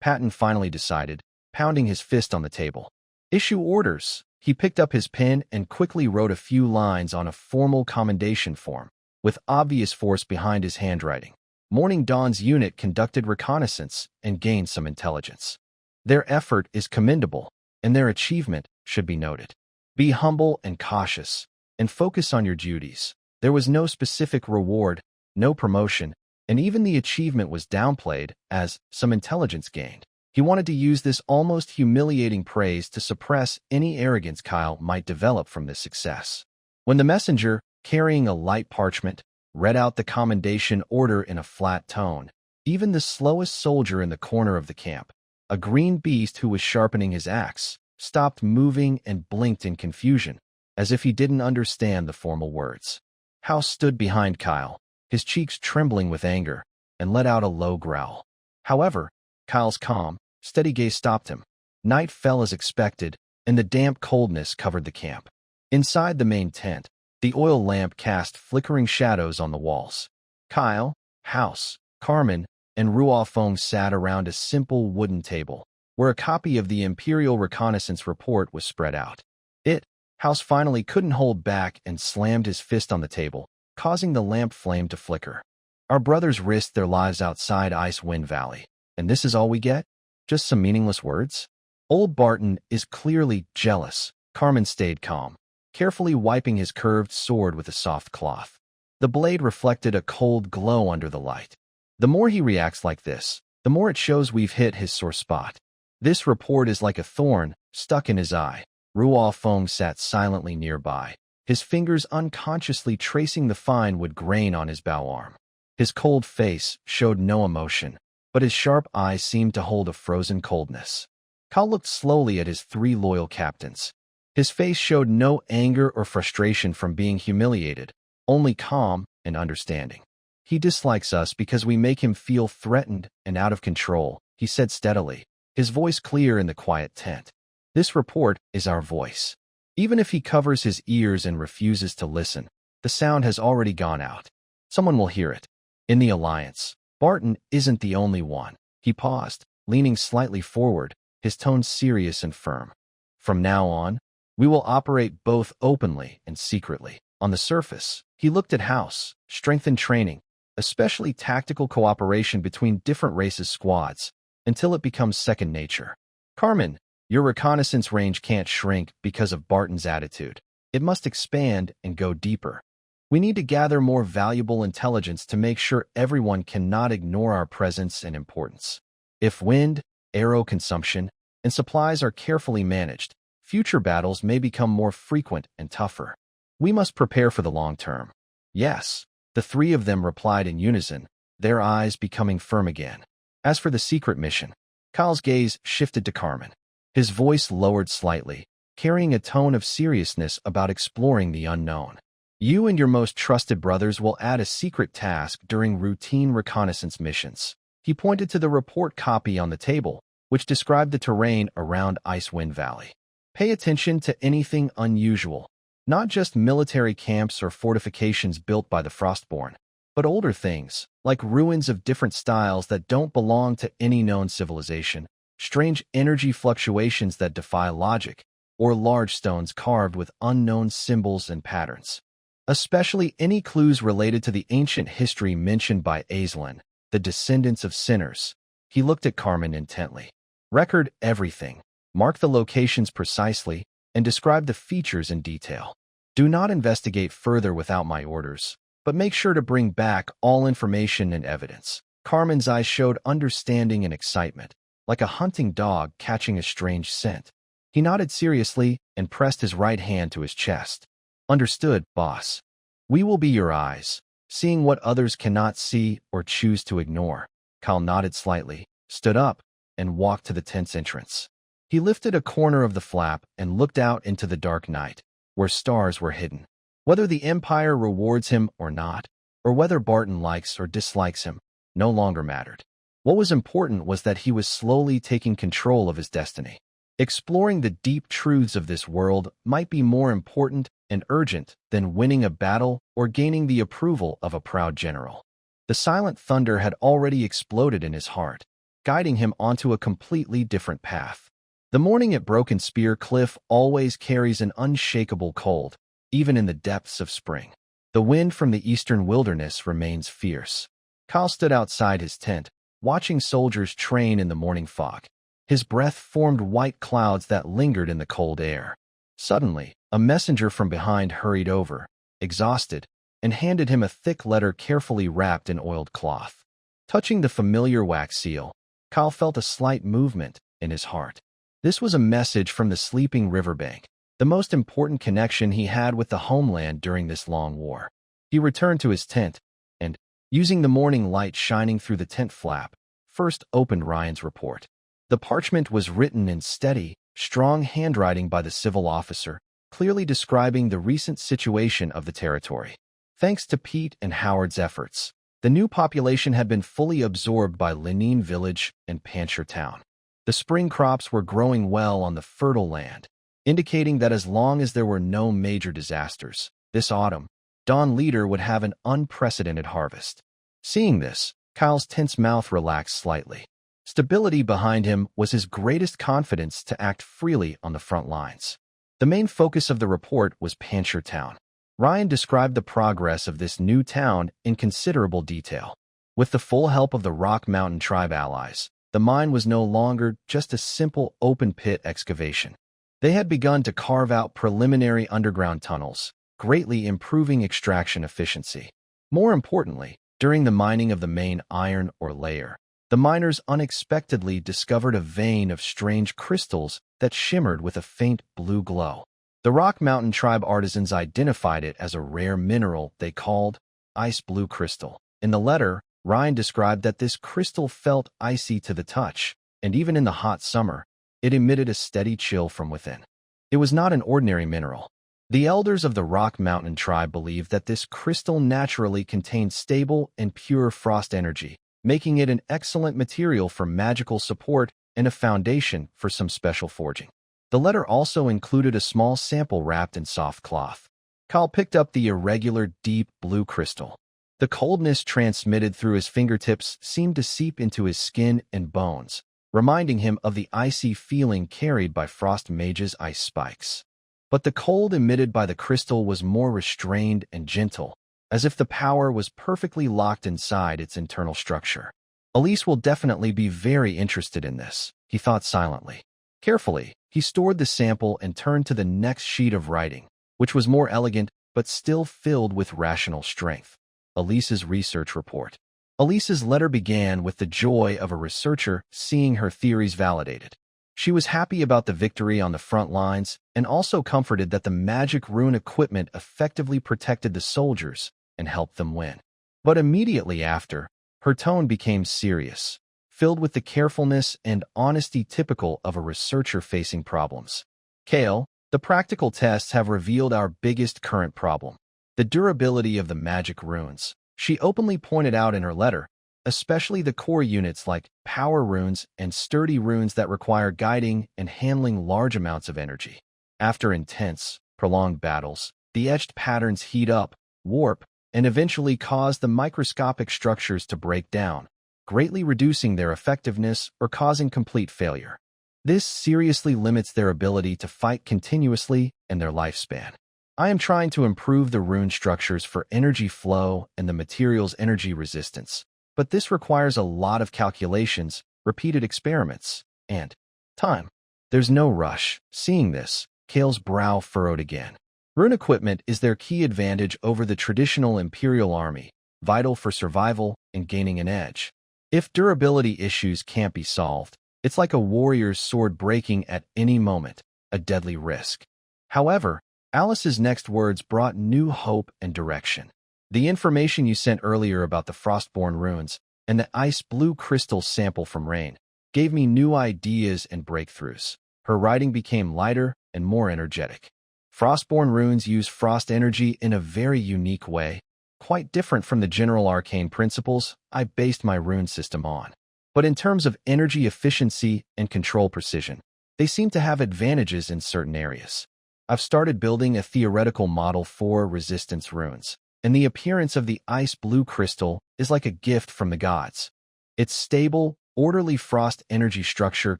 Patton finally decided, pounding his fist on the table. "Issue orders." He picked up his pen and quickly wrote a few lines on a formal commendation form, with obvious force behind his handwriting. Morning Dawn's unit conducted reconnaissance and gained some intelligence. Their effort is commendable, and their achievement should be noted. Be humble and cautious, and focus on your duties. There was no specific reward, no promotion, and even the achievement was downplayed as some intelligence gained. He wanted to use this almost humiliating praise to suppress any arrogance Kyle might develop from this success. When the messenger, carrying a light parchment, read out the commendation order in a flat tone, even the slowest soldier in the corner of the camp, a green beast who was sharpening his axe, stopped moving and blinked in confusion, as if he didn't understand the formal words. House stood behind Kyle, his cheeks trembling with anger, and let out a low growl. However, Kyle's calm, steady gaze stopped him. Night fell as expected, and the damp coldness covered the camp. Inside the main tent, the oil lamp cast flickering shadows on the walls. Kyle, House, Carmen, and Ruofeng sat around a simple wooden table, where a copy of the Imperial Reconnaissance Report was spread out. It House finally couldn't hold back and slammed his fist on the table, causing the lamp flame to flicker. Our brothers risked their lives outside Icewind Valley, and this is all we get? Just some meaningless words? Old Barton is clearly jealous. Carmen stayed calm, carefully wiping his curved sword with a soft cloth. The blade reflected a cold glow under the light. The more he reacts like this, the more it shows we've hit his sore spot. This report is like a thorn stuck in his eye. Rual Fong sat silently nearby, his fingers unconsciously tracing the fine wood grain on his bow arm. His cold face showed no emotion, but his sharp eyes seemed to hold a frozen coldness. Cal looked slowly at his three loyal captains. His face showed no anger or frustration from being humiliated, only calm and understanding. He dislikes us because we make him feel threatened and out of control, he said steadily, his voice clear in the quiet tent. This report is our voice. Even if he covers his ears and refuses to listen, the sound has already gone out. Someone will hear it. In the Alliance, Barton isn't the only one. He paused, leaning slightly forward, his tone serious and firm. From now on, we will operate both openly and secretly. On the surface, he looked at House, strengthened training, especially tactical cooperation between different races' squads, until it becomes second nature. Carmen, your reconnaissance range can't shrink because of Barton's attitude. It must expand and go deeper. We need to gather more valuable intelligence to make sure everyone cannot ignore our presence and importance. If wind, arrow consumption, and supplies are carefully managed, future battles may become more frequent and tougher. We must prepare for the long term. Yes, the three of them replied in unison, their eyes becoming firm again. As for the secret mission, Kyle's gaze shifted to Carmen. His voice lowered slightly, carrying a tone of seriousness about exploring the unknown. You and your most trusted brothers will add a secret task during routine reconnaissance missions. He pointed to the report copy on the table, which described the terrain around Icewind Valley. Pay attention to anything unusual, not just military camps or fortifications built by the Frostborn, but older things, like ruins of different styles that don't belong to any known civilization, strange energy fluctuations that defy logic, or large stones carved with unknown symbols and patterns. Especially any clues related to the ancient history mentioned by Valen, the descendants of sinners. He looked at Carmen intently. Record everything, mark the locations precisely, and describe the features in detail. Do not investigate further without my orders, but make sure to bring back all information and evidence. Carmen's eyes showed understanding and excitement, like a hunting dog catching a strange scent. He nodded seriously and pressed his right hand to his chest. Understood, boss. We will be your eyes, seeing what others cannot see or choose to ignore. Kyle nodded slightly, stood up, and walked to the tent's entrance. He lifted a corner of the flap and looked out into the dark night, where stars were hidden. Whether the Empire rewards him or not, or whether Barton likes or dislikes him, no longer mattered. What was important was that he was slowly taking control of his destiny. Exploring the deep truths of this world might be more important and urgent than winning a battle or gaining the approval of a proud general. The silent thunder had already exploded in his heart, guiding him onto a completely different path. The morning at Broken Spear Cliff always carries an unshakable cold, even in the depths of spring. The wind from the eastern wilderness remains fierce. Kyle stood outside his tent, watching soldiers train in the morning fog. His breath formed white clouds that lingered in the cold air. Suddenly, a messenger from behind hurried over, exhausted, and handed him a thick letter carefully wrapped in oiled cloth. Touching the familiar wax seal, Kyle felt a slight movement in his heart. This was a message from the sleeping riverbank, the most important connection he had with the homeland during this long war. He returned to his tent and, using the morning light shining through the tent flap, first opened Ryan's report. The parchment was written in steady, strong handwriting by the civil officer, clearly describing the recent situation of the territory. Thanks to Pete and Howard's efforts, the new population had been fully absorbed by Lenine Village and Pancher Town. The spring crops were growing well on the fertile land, indicating that as long as there were no major disasters, this autumn, Dawn Leader would have an unprecedented harvest. Seeing this, Kyle's tense mouth relaxed slightly. Stability behind him was his greatest confidence to act freely on the front lines. The main focus of the report was Pancher Town. Ryan described the progress of this new town in considerable detail. With the full help of the Rock Mountain Tribe allies, the mine was no longer just a simple open-pit excavation. They had begun to carve out preliminary underground tunnels, greatly improving extraction efficiency. More importantly, during the mining of the main iron ore layer, the miners unexpectedly discovered a vein of strange crystals that shimmered with a faint blue glow. The Rock Mountain Tribe artisans identified it as a rare mineral they called ice blue crystal. In the letter, Ryan described that this crystal felt icy to the touch, and even in the hot summer, it emitted a steady chill from within. It was not an ordinary mineral. The elders of the Rock Mountain Tribe believed that this crystal naturally contained stable and pure frost energy, making it an excellent material for magical support and a foundation for some special forging. The letter also included a small sample wrapped in soft cloth. Kyle picked up the irregular, deep blue crystal. The coldness transmitted through his fingertips seemed to seep into his skin and bones, reminding him of the icy feeling carried by frost mages' ice spikes. But the cold emitted by the crystal was more restrained and gentle, as if the power was perfectly locked inside its internal structure. Elise will definitely be very interested in this, he thought silently. Carefully, he stored the sample and turned to the next sheet of writing, which was more elegant but still filled with rational strength. Elise's research report. Elise's letter began with the joy of a researcher seeing her theories validated. She was happy about the victory on the front lines and also comforted that the magic rune equipment effectively protected the soldiers and helped them win. But immediately after, her tone became serious, filled with the carefulness and honesty typical of a researcher facing problems. Kale, the practical tests have revealed our biggest current problem: the durability of the magic runes. She openly pointed out in her letter, especially the core units like power runes and sturdy runes that require guiding and handling large amounts of energy. After intense, prolonged battles, the etched patterns heat up, warp, and eventually cause the microscopic structures to break down, greatly reducing their effectiveness or causing complete failure. This seriously limits their ability to fight continuously and their lifespan. I am trying to improve the rune structures for energy flow and the material's energy resistance, but this requires a lot of calculations, repeated experiments, and time. There's no rush. Seeing this, Kale's brow furrowed again. Rune equipment is their key advantage over the traditional Imperial Army, vital for survival and gaining an edge. If durability issues can't be solved, it's like a warrior's sword breaking at any moment, a deadly risk. However, Alice's next words brought new hope and direction. The information you sent earlier about the Frostborn runes and the ice blue crystal sample from Rain gave me new ideas and breakthroughs. Her writing became lighter and more energetic. Frostborn runes use frost energy in a very unique way, quite different from the general arcane principles I based my rune system on. But in terms of energy efficiency and control precision, they seem to have advantages in certain areas. I've started building a theoretical model for resistance runes, and the appearance of the ice blue crystal is like a gift from the gods. Its stable, orderly frost energy structure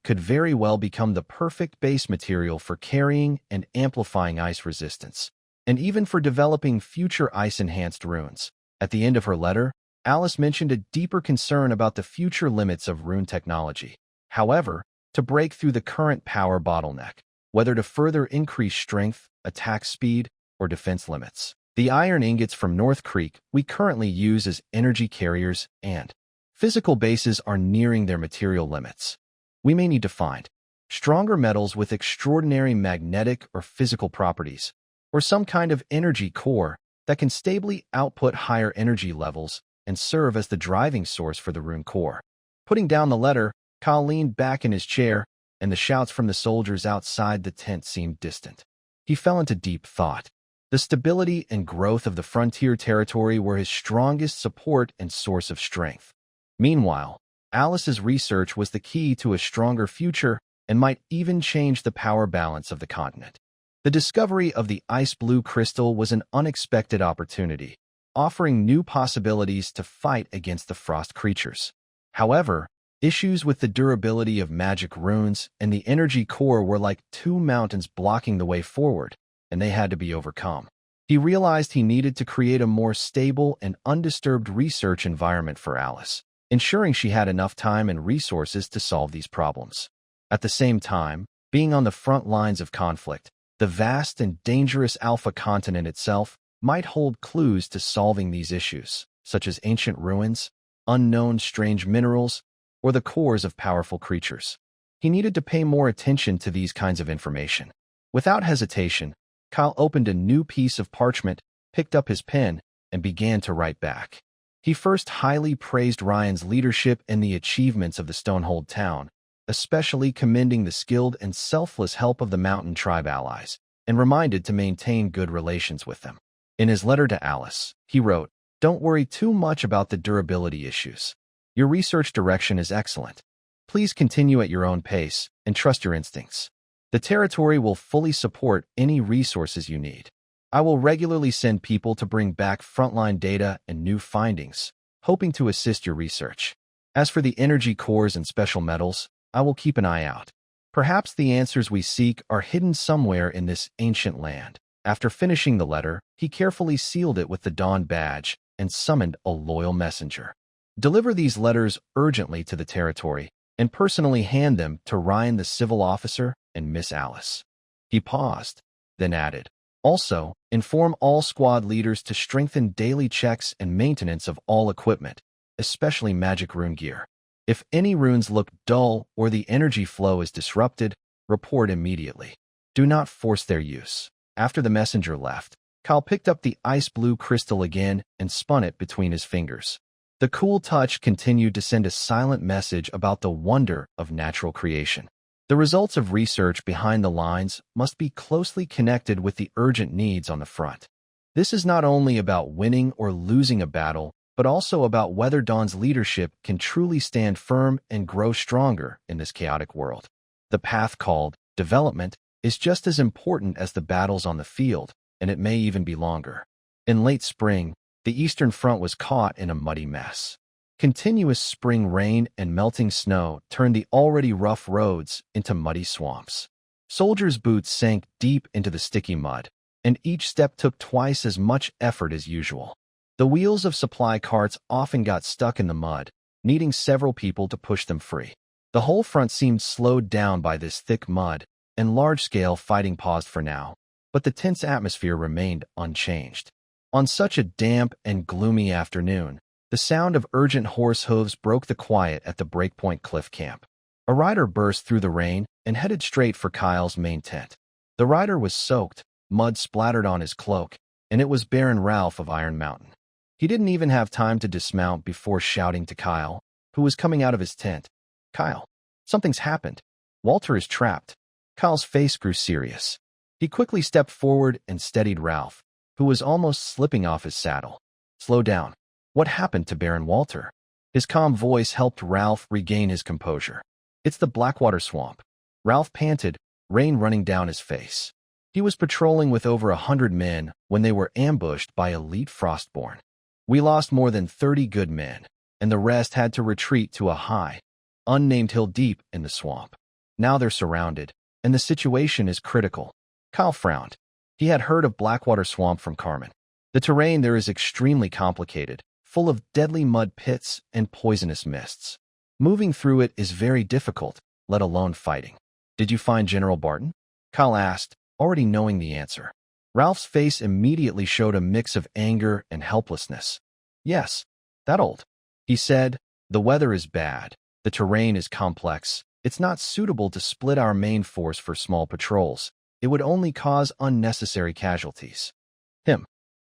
could very well become the perfect base material for carrying and amplifying ice resistance, and even for developing future ice-enhanced runes. At the end of her letter, Alice mentioned a deeper concern about the future limits of rune technology. However, to break through the current power bottleneck, whether to further increase strength, attack speed, or defense limits, the iron ingots from North Creek we currently use as energy carriers and physical bases are nearing their material limits. We may need to find stronger metals with extraordinary magnetic or physical properties, or some kind of energy core that can stably output higher energy levels and serve as the driving source for the rune core. Putting down the letter, Kyle leaned back in his chair, and the shouts from the soldiers outside the tent seemed distant. He fell into deep thought. The stability and growth of the frontier territory were his strongest support and source of strength. Meanwhile, Alice's research was the key to a stronger future and might even change the power balance of the continent. The discovery of the ice blue crystal was an unexpected opportunity, offering new possibilities to fight against the frost creatures. However, Issues with the durability of magic runes and the energy core were like two mountains blocking the way forward, and they had to be overcome. He realized he needed to create a more stable and undisturbed research environment for Alice, ensuring she had enough time and resources to solve these problems. At the same time, being on the front lines of conflict, the vast and dangerous Alpha continent itself might hold clues to solving these issues, such as ancient ruins, unknown strange minerals, or the cores of powerful creatures. He needed to pay more attention to these kinds of information. Without hesitation, Kyle opened a new piece of parchment, picked up his pen, and began to write back. He first highly praised Ryan's leadership and the achievements of the Stonehold town, especially commending the skilled and selfless help of the mountain tribe allies, and reminded to maintain good relations with them. In his letter to Alice, he wrote, "Don't worry too much about the durability issues. Your research direction is excellent. Please continue at your own pace and trust your instincts. The territory will fully support any resources you need. I will regularly send people to bring back frontline data and new findings, hoping to assist your research. As for the energy cores and special metals, I will keep an eye out. Perhaps the answers we seek are hidden somewhere in this ancient land." After finishing the letter, he carefully sealed it with the Dawn badge and summoned a loyal messenger. "Deliver these letters urgently to the territory and personally hand them to Ryan the civil officer and Miss Alice." He paused, then added, "Also, inform all squad leaders to strengthen daily checks and maintenance of all equipment, especially magic rune gear. If any runes look dull or the energy flow is disrupted, report immediately. Do not force their use." After the messenger left, Kyle picked up the ice blue crystal again and spun it between his fingers. The cool touch continued to send a silent message about the wonder of natural creation. The results of research behind the lines must be closely connected with the urgent needs on the front. This is not only about winning or losing a battle, but also about whether Dawn's leadership can truly stand firm and grow stronger in this chaotic world. The path called development is just as important as the battles on the field, and it may even be longer. In late spring, the Eastern Front was caught in a muddy mess. Continuous spring rain and melting snow turned the already rough roads into muddy swamps. Soldiers' boots sank deep into the sticky mud, and each step took twice as much effort as usual. The wheels of supply carts often got stuck in the mud, needing several people to push them free. The whole front seemed slowed down by this thick mud, and large-scale fighting paused for now, but the tense atmosphere remained unchanged. On such a damp and gloomy afternoon, the sound of urgent horse hooves broke the quiet at the Breakpoint Cliff Camp. A rider burst through the rain and headed straight for Kyle's main tent. The rider was soaked, mud splattered on his cloak, and it was Baron Ralph of Iron Mountain. He didn't even have time to dismount before shouting to Kyle, who was coming out of his tent, "Kyle, something's happened. Walter is trapped." Kyle's face grew serious. He quickly stepped forward and steadied Ralph, who was almost slipping off his saddle. "Slow down. What happened to Baron Walter?" His calm voice helped Ralph regain his composure. "It's the Blackwater Swamp." Ralph panted, rain running down his face. He was patrolling with over 100 men when they were ambushed by elite Frostborn. "We lost more than 30 good men, and the rest had to retreat to a high, unnamed hill deep in the swamp. Now they're surrounded, and the situation is critical." Kyle frowned. He had heard of Blackwater Swamp from Carmen. The terrain there is extremely complicated, full of deadly mud pits and poisonous mists. Moving through it is very difficult, let alone fighting. "Did you find General Barton?" Kyle asked, already knowing the answer. Ralph's face immediately showed a mix of anger and helplessness. "Yes, that old," he said. "The weather is bad. The terrain is complex. It's not suitable to split our main force for small patrols. It would only cause unnecessary casualties.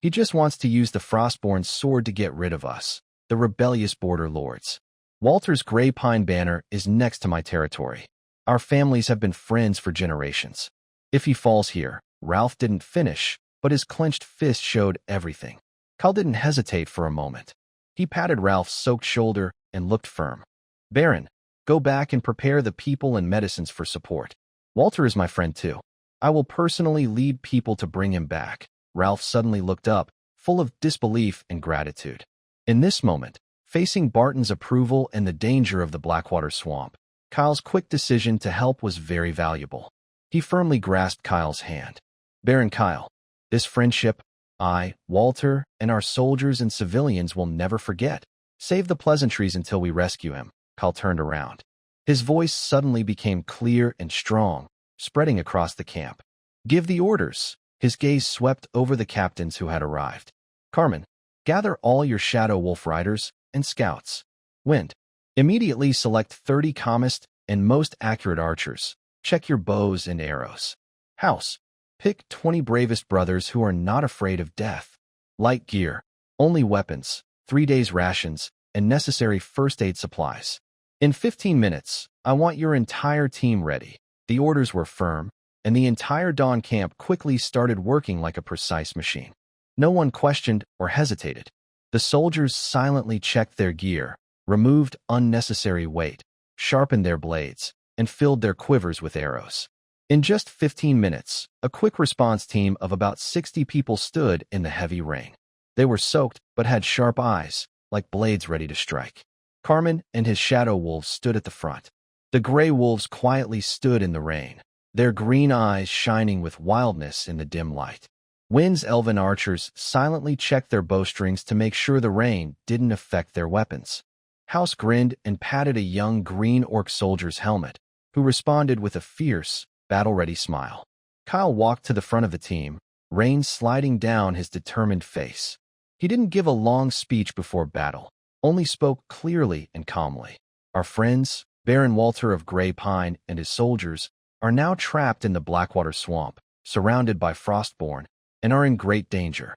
He just wants to use the Frostborn's sword to get rid of us, the rebellious border lords. Walter's Grey Pine banner is next to my territory. Our families have been friends for generations. If he falls here," Ralph didn't finish, but his clenched fist showed everything. Kyle didn't hesitate for a moment. He patted Ralph's soaked shoulder and looked firm. "Baron, go back and prepare the people and medicines for support. Walter is my friend too. I will personally lead people to bring him back." Ralph suddenly looked up, full of disbelief and gratitude. In this moment, Facing Barton's approval and the danger of the Blackwater Swamp, Kyle's quick decision to help was very valuable. He firmly grasped Kyle's hand. Baron Kyle, this friendship, I, Walter, and our soldiers and civilians will never forget. Save the pleasantries until we rescue him. Kyle turned around. His voice suddenly became clear and strong, spreading across the camp. Give the orders. His gaze swept over the captains who had arrived. Carmen, gather all your Shadow Wolf riders and scouts. Wind, immediately select 30 calmest and most accurate archers. Check your bows and arrows. House, pick 20 bravest brothers who are not afraid of death. Light gear, only weapons, 3 days' rations, and necessary first aid supplies. In 15 minutes, I want your entire team ready. The orders were firm, and the entire Dawn camp quickly started working like a precise machine. No one questioned or hesitated. The soldiers silently checked their gear, removed unnecessary weight, sharpened their blades, and filled their quivers with arrows. In just 15 minutes, a quick response team of about 60 people stood in the heavy rain. They were soaked but had sharp eyes, like blades ready to strike. Carmen and his shadow wolves stood at the front. The gray wolves quietly stood in the rain, their green eyes shining with wildness in the dim light. Wind's elven archers silently checked their bowstrings to make sure the rain didn't affect their weapons. House grinned and patted a young green orc soldier's helmet, who responded with a fierce, battle-ready smile. Kyle walked to the front of the team, rain sliding down his determined face. He didn't give a long speech before battle, only spoke clearly and calmly. Our friends, Baron Walter of Grey Pine and his soldiers, are now trapped in the Blackwater Swamp, surrounded by Frostborn, and are in great danger.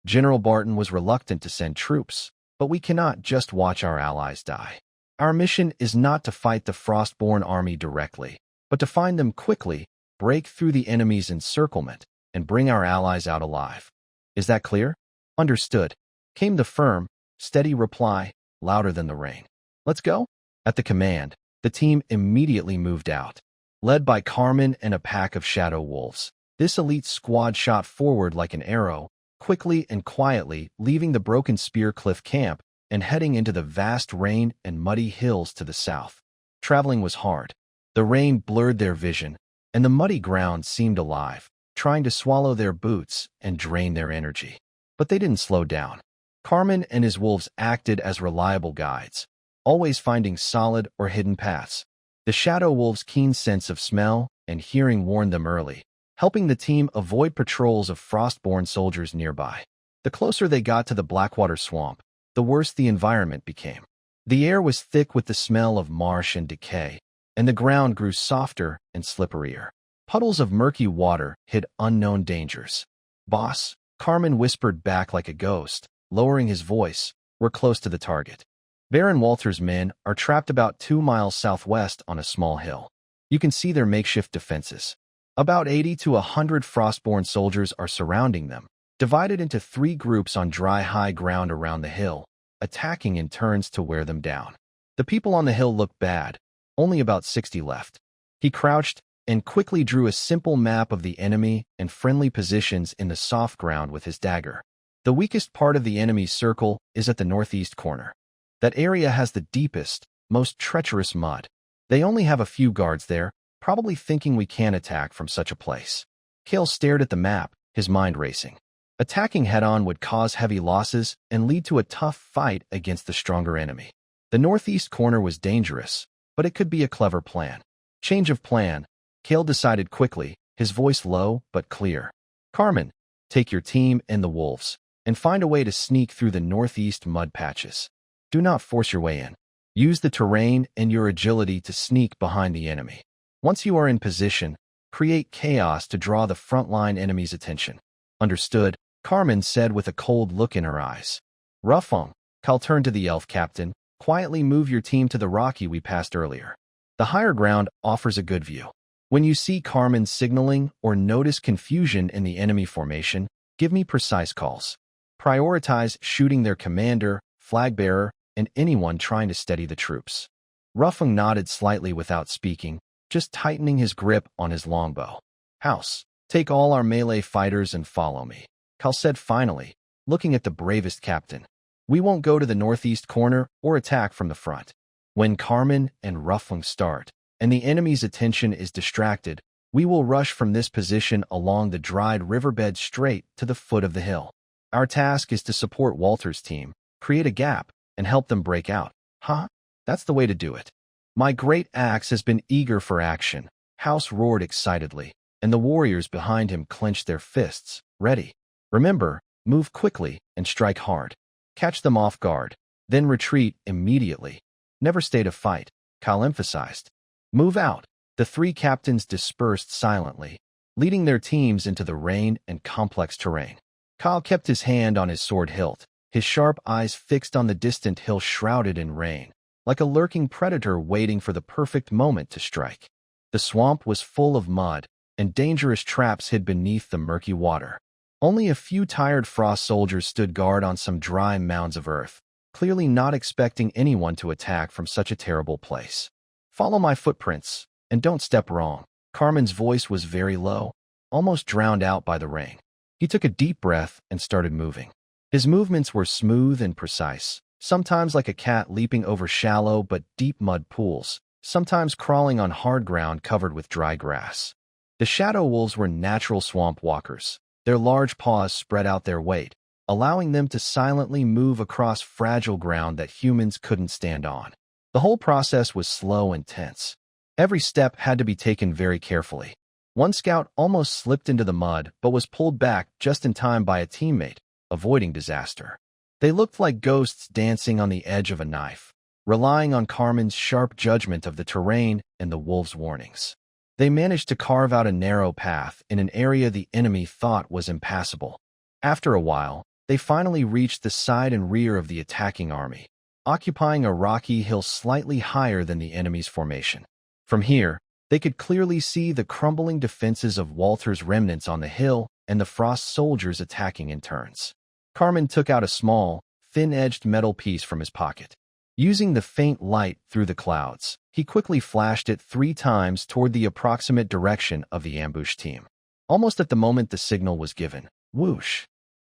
General Barton was reluctant to send troops, but we cannot just watch our allies die. Our mission is not to fight the Frostborn army directly, but to find them quickly, break through the enemy's encirclement, and bring our allies out alive. Is that clear? Understood, came the firm, steady reply, louder than the rain. Let's go? At the command, the team immediately moved out. Led by Carmen and a pack of shadow wolves, this elite squad shot forward like an arrow, quickly and quietly leaving the Broken Spear Cliff camp and heading into the vast rain and muddy hills to the south. Traveling was hard. The rain blurred their vision, and the muddy ground seemed alive, trying to swallow their boots and drain their energy. But they didn't slow down. Carmen and his wolves acted as reliable guides, always finding solid or hidden paths. The shadow wolves' keen sense of smell and hearing warned them early, helping the team avoid patrols of Frostborn soldiers nearby. The closer they got to the Blackwater Swamp, the worse the environment became. The air was thick with the smell of marsh and decay, and the ground grew softer and slipperier. Puddles of murky water hid unknown dangers. Boss, Carmen whispered back like a ghost, lowering his voice, we're close to the target. Baron Walter's men are trapped about 2 miles southwest on a small hill. You can see their makeshift defenses. About 80 to 100 Frostborn soldiers are surrounding them, divided into 3 groups on dry high ground around the hill, attacking in turns to wear them down. The people on the hill looked bad, only about 60 left. He crouched and quickly drew a simple map of the enemy and friendly positions in the soft ground with his dagger. The weakest part of the enemy's circle is at the northeast corner. That area has the deepest, most treacherous mud. They only have a few guards there, probably thinking we can attack from such a place. Kale stared at the map, his mind racing. Attacking head-on would cause heavy losses and lead to a tough fight against the stronger enemy. The northeast corner was dangerous, but it could be a clever plan. Change of plan, Kale decided quickly, his voice low but clear. Carmen, take your team and the wolves, and find a way to sneak through the northeast mud patches. Do not force your way in. Use the terrain and your agility to sneak behind the enemy. Once you are in position, create chaos to draw the frontline enemy's attention. Understood, Carmen said with a cold look in her eyes. Ruffong, Kyle turned to the elf captain, quietly move your team to the rocky we passed earlier. The higher ground offers a good view. When you see Carmen signaling or notice confusion in the enemy formation, give me precise calls. Prioritize shooting their commander, flag bearer, and anyone trying to steady the troops. Ruffing nodded slightly without speaking, just tightening his grip on his longbow. House, take all our melee fighters and follow me, Kyle said finally, looking at the bravest captain. We won't go to the northeast corner or attack from the front. When Carmen and Ruffling start, and the enemy's attention is distracted, we will rush from this position along the dried riverbed straight to the foot of the hill. Our task is to support Walter's team, create a gap, and help them break out. Huh? That's the way to do it. My great axe has been eager for action, House roared excitedly, and the warriors behind him clenched their fists, ready. Remember, move quickly and strike hard. Catch them off guard, then retreat immediately. Never stay to fight, Kyle emphasized. Move out. The three captains dispersed silently, leading their teams into the rain and complex terrain. Kyle kept his hand on his sword hilt, his sharp eyes fixed on the distant hill shrouded in rain, like a lurking predator waiting for the perfect moment to strike. The swamp was full of mud, and dangerous traps hid beneath the murky water. Only a few tired frost soldiers stood guard on some dry mounds of earth, clearly not expecting anyone to attack from such a terrible place. Follow my footprints, and don't step wrong. Carmen's voice was very low, almost drowned out by the rain. He took a deep breath and started moving. His movements were smooth and precise, sometimes like a cat leaping over shallow but deep mud pools, sometimes crawling on hard ground covered with dry grass. The shadow wolves were natural swamp walkers. Their large paws spread out their weight, allowing them to silently move across fragile ground that humans couldn't stand on. The whole process was slow and tense. Every step had to be taken very carefully. One scout almost slipped into the mud but was pulled back just in time by a teammate, avoiding disaster. They looked like ghosts dancing on the edge of a knife, relying on Carmen's sharp judgment of the terrain and the wolves' warnings. They managed to carve out a narrow path in an area the enemy thought was impassable. After a while, they finally reached the side and rear of the attacking army, occupying a rocky hill slightly higher than the enemy's formation. From here, they could clearly see the crumbling defenses of Walter's remnants on the hill and the frost soldiers attacking in turns. Carmen took out a small, thin-edged metal piece from his pocket. Using the faint light through the clouds, he quickly flashed it 3 times toward the approximate direction of the ambush team. Almost at the moment the signal was given, whoosh!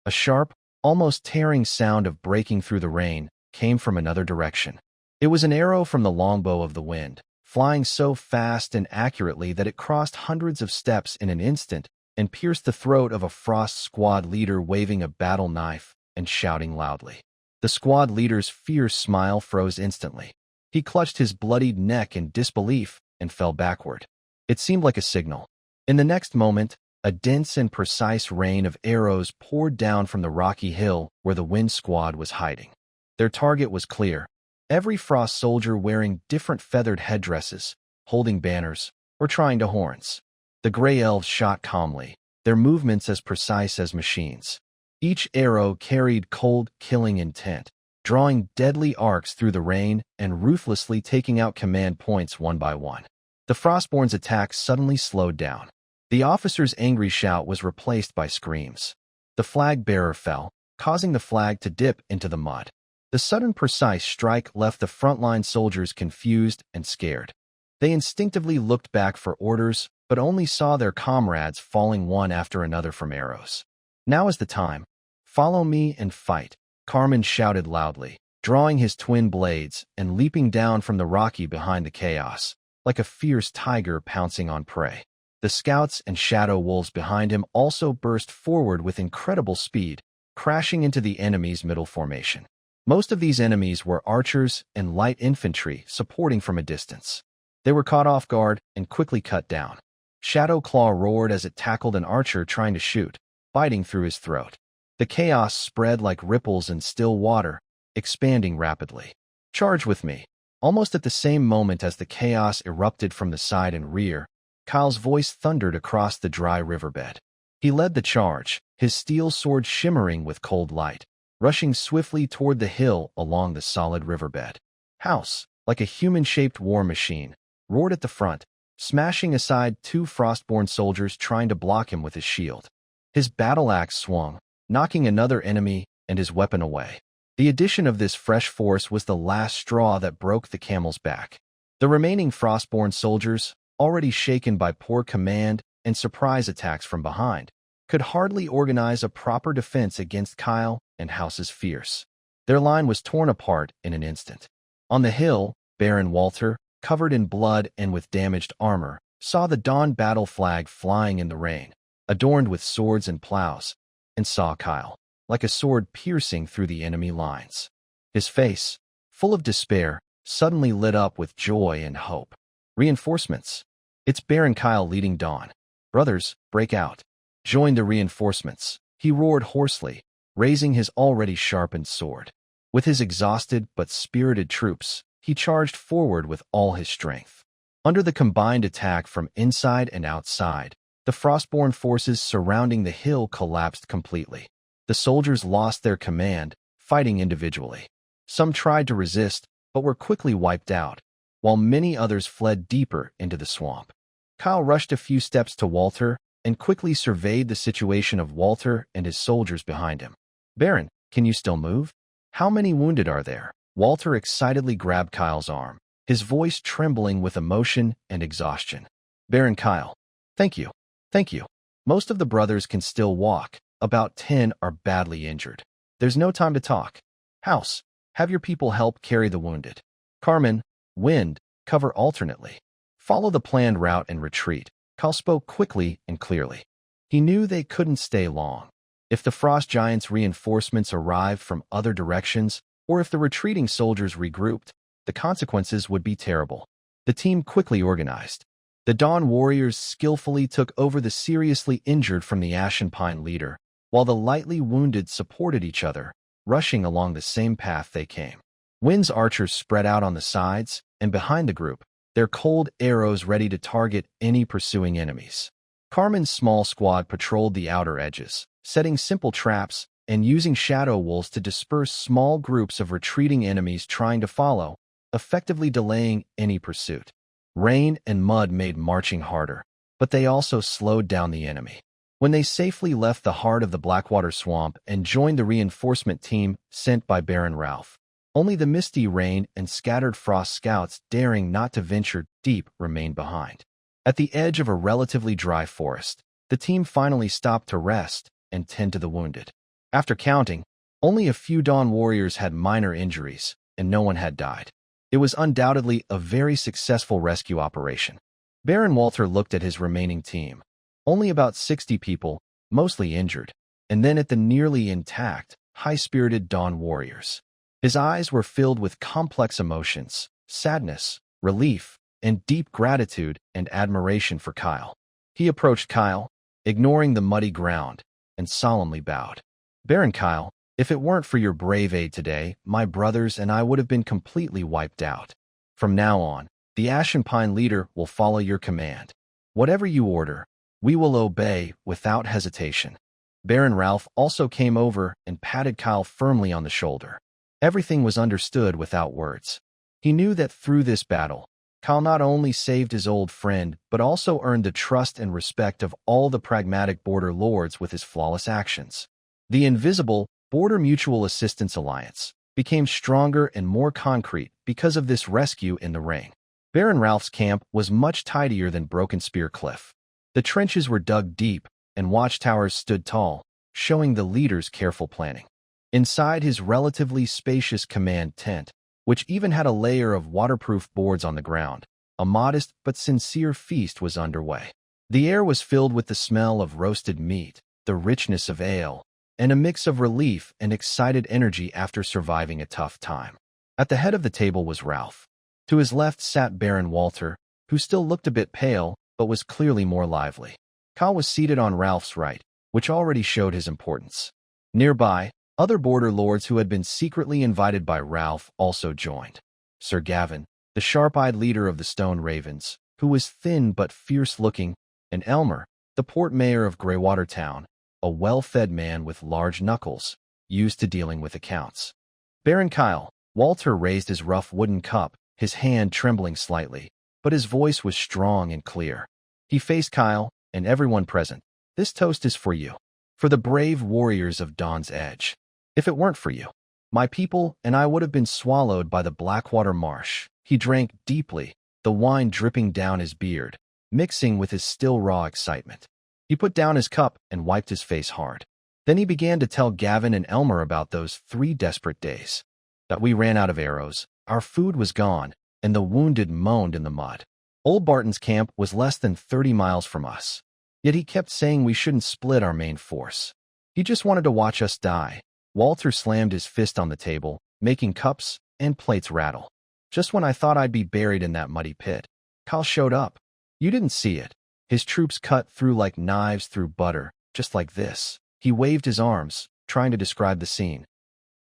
A sharp, almost tearing sound of breaking through the rain came from another direction. It was an arrow from the longbow of the wind, flying so fast and accurately that it crossed hundreds of steps in an instant and pierced the throat of a frost squad leader waving a battle knife and shouting loudly. The squad leader's fierce smile froze instantly. He clutched his bloodied neck in disbelief and fell backward. It seemed like a signal. In the next moment, a dense and precise rain of arrows poured down from the rocky hill where the wind squad was hiding. Their target was clear. Every frost soldier wearing different feathered headdresses, holding banners, or trying to horns. The gray elves shot calmly, their movements as precise as machines. Each arrow carried cold, killing intent, drawing deadly arcs through the rain and ruthlessly taking out command points one by one. The Frostborn's attack suddenly slowed down. The officer's angry shout was replaced by screams. The flag bearer fell, causing the flag to dip into the mud. The sudden precise strike left the frontline soldiers confused and scared. They instinctively looked back for orders, but only saw their comrades falling one after another from arrows. Now is the time. Follow me and fight, Carmen shouted loudly, drawing his twin blades and leaping down from the rocky behind the chaos, like a fierce tiger pouncing on prey. The scouts and shadow wolves behind him also burst forward with incredible speed, crashing into the enemy's middle formation. Most of these enemies were archers and light infantry supporting from a distance. They were caught off guard and quickly cut down. Shadow Claw roared as it tackled an archer trying to shoot, biting through his throat. The chaos spread like ripples in still water, expanding rapidly. Charge with me. Almost at the same moment as the chaos erupted from the side and rear, Kyle's voice thundered across the dry riverbed. He led the charge, his steel sword shimmering with cold light, rushing swiftly toward the hill along the solid riverbed. House, like a human-shaped war machine, roared at the front, smashing aside 2 Frostborn soldiers trying to block him with his shield. His battle axe swung, knocking another enemy and his weapon away. The addition of this fresh force was the last straw that broke the camel's back. The remaining Frostborn soldiers, already shaken by poor command and surprise attacks from behind, could hardly organize a proper defense against Kyle and House's fierce. Their line was torn apart in an instant. On the hill, Baron Walter, covered in blood and with damaged armor, saw the dawn battle flag flying in the rain, adorned with swords and plows, and saw Kyle, like a sword piercing through the enemy lines. His face, full of despair, suddenly lit up with joy and hope. Reinforcements. It's Baron Kyle leading Dawn. Brothers, break out. Join the reinforcements, he roared hoarsely, raising his already sharpened sword. With his exhausted but spirited troops, he charged forward with all his strength. Under the combined attack from inside and outside, the Frostborn forces surrounding the hill collapsed completely. The soldiers lost their command, fighting individually. Some tried to resist, but were quickly wiped out, while many others fled deeper into the swamp. Kyle rushed a few steps to Walter and quickly surveyed the situation of Walter and his soldiers behind him. Baron, can you still move? How many wounded are there? Walter excitedly grabbed Kyle's arm, his voice trembling with emotion and exhaustion. Baron Kyle, thank you. Thank you. Most of the brothers can still walk. About 10 are badly injured. There's no time to talk. House, have your people help carry the wounded. Carmen, Wind, cover alternately. Follow the planned route and retreat. Kyle spoke quickly and clearly. He knew they couldn't stay long. If the Frost Giants' reinforcements arrived from other directions, or if the retreating soldiers regrouped, the consequences would be terrible. The team quickly organized. The Dawn warriors skillfully took over the seriously injured from the Ashen Pine leader, while the lightly wounded supported each other, rushing along the same path they came. Wind's archers spread out on the sides, and behind the group, their cold arrows ready to target any pursuing enemies. Carmen's small squad patrolled the outer edges, setting simple traps and using shadow wolves to disperse small groups of retreating enemies trying to follow, effectively delaying any pursuit. Rain and mud made marching harder, but they also slowed down the enemy. When they safely left the heart of the Blackwater Swamp and joined the reinforcement team sent by Baron Ralph, only the misty rain and scattered frost scouts daring not to venture deep remained behind. At the edge of a relatively dry forest, the team finally stopped to rest and tend to the wounded. After counting, only a few Dawn warriors had minor injuries, and no one had died. It was undoubtedly a very successful rescue operation. Baron Walter looked at his remaining team. Only about 60 people, mostly injured, and then at the nearly intact, high-spirited Dawn warriors. His eyes were filled with complex emotions, sadness, relief, and deep gratitude and admiration for Kyle. He approached Kyle, ignoring the muddy ground, and solemnly bowed. Baron Kyle, if it weren't for your brave aid today, my brothers and I would have been completely wiped out. From now on, the Ashen Pine leader will follow your command. Whatever you order, we will obey without hesitation. Baron Ralph also came over and patted Kyle firmly on the shoulder. Everything was understood without words. He knew that through this battle, Kyle not only saved his old friend, but also earned the trust and respect of all the pragmatic border lords with his flawless actions. The invisible Border Mutual Assistance Alliance became stronger and more concrete because of this rescue in the ring. Baron Ralph's camp was much tidier than Broken Spear Cliff. The trenches were dug deep, and watchtowers stood tall, showing the leader's careful planning. Inside his relatively spacious command tent, which even had a layer of waterproof boards on the ground, a modest but sincere feast was underway. The air was filled with the smell of roasted meat, the richness of ale, and a mix of relief and excited energy after surviving a tough time. At the head of the table was Ralph. To his left sat Baron Walter, who still looked a bit pale, but was clearly more lively. Kyle was seated on Ralph's right, which already showed his importance. Nearby, other border lords who had been secretly invited by Ralph also joined. Sir Gavin, the sharp-eyed leader of the Stone Ravens, who was thin but fierce-looking, and Elmer, the port mayor of Greywater Town, a well-fed man with large knuckles, used to dealing with accounts. Baron Kyle, Walter raised his rough wooden cup, his hand trembling slightly, but his voice was strong and clear. He faced Kyle and everyone present. This toast is for you, for the brave warriors of Dawn's Edge. If it weren't for you, my people and I would have been swallowed by the Blackwater Marsh. He drank deeply, the wine dripping down his beard, mixing with his still raw excitement. He put down his cup and wiped his face hard. Then he began to tell Gavin and Elmer about those 3 desperate days. That we ran out of arrows, our food was gone, and the wounded moaned in the mud. Old Barton's camp was less than 30 miles from us. Yet he kept saying we shouldn't split our main force. He just wanted to watch us die. Walter slammed his fist on the table, making cups and plates rattle. Just when I thought I'd be buried in that muddy pit, Kyle showed up. You didn't see it. His troops cut through like knives through butter, just like this. He waved his arms, trying to describe the scene.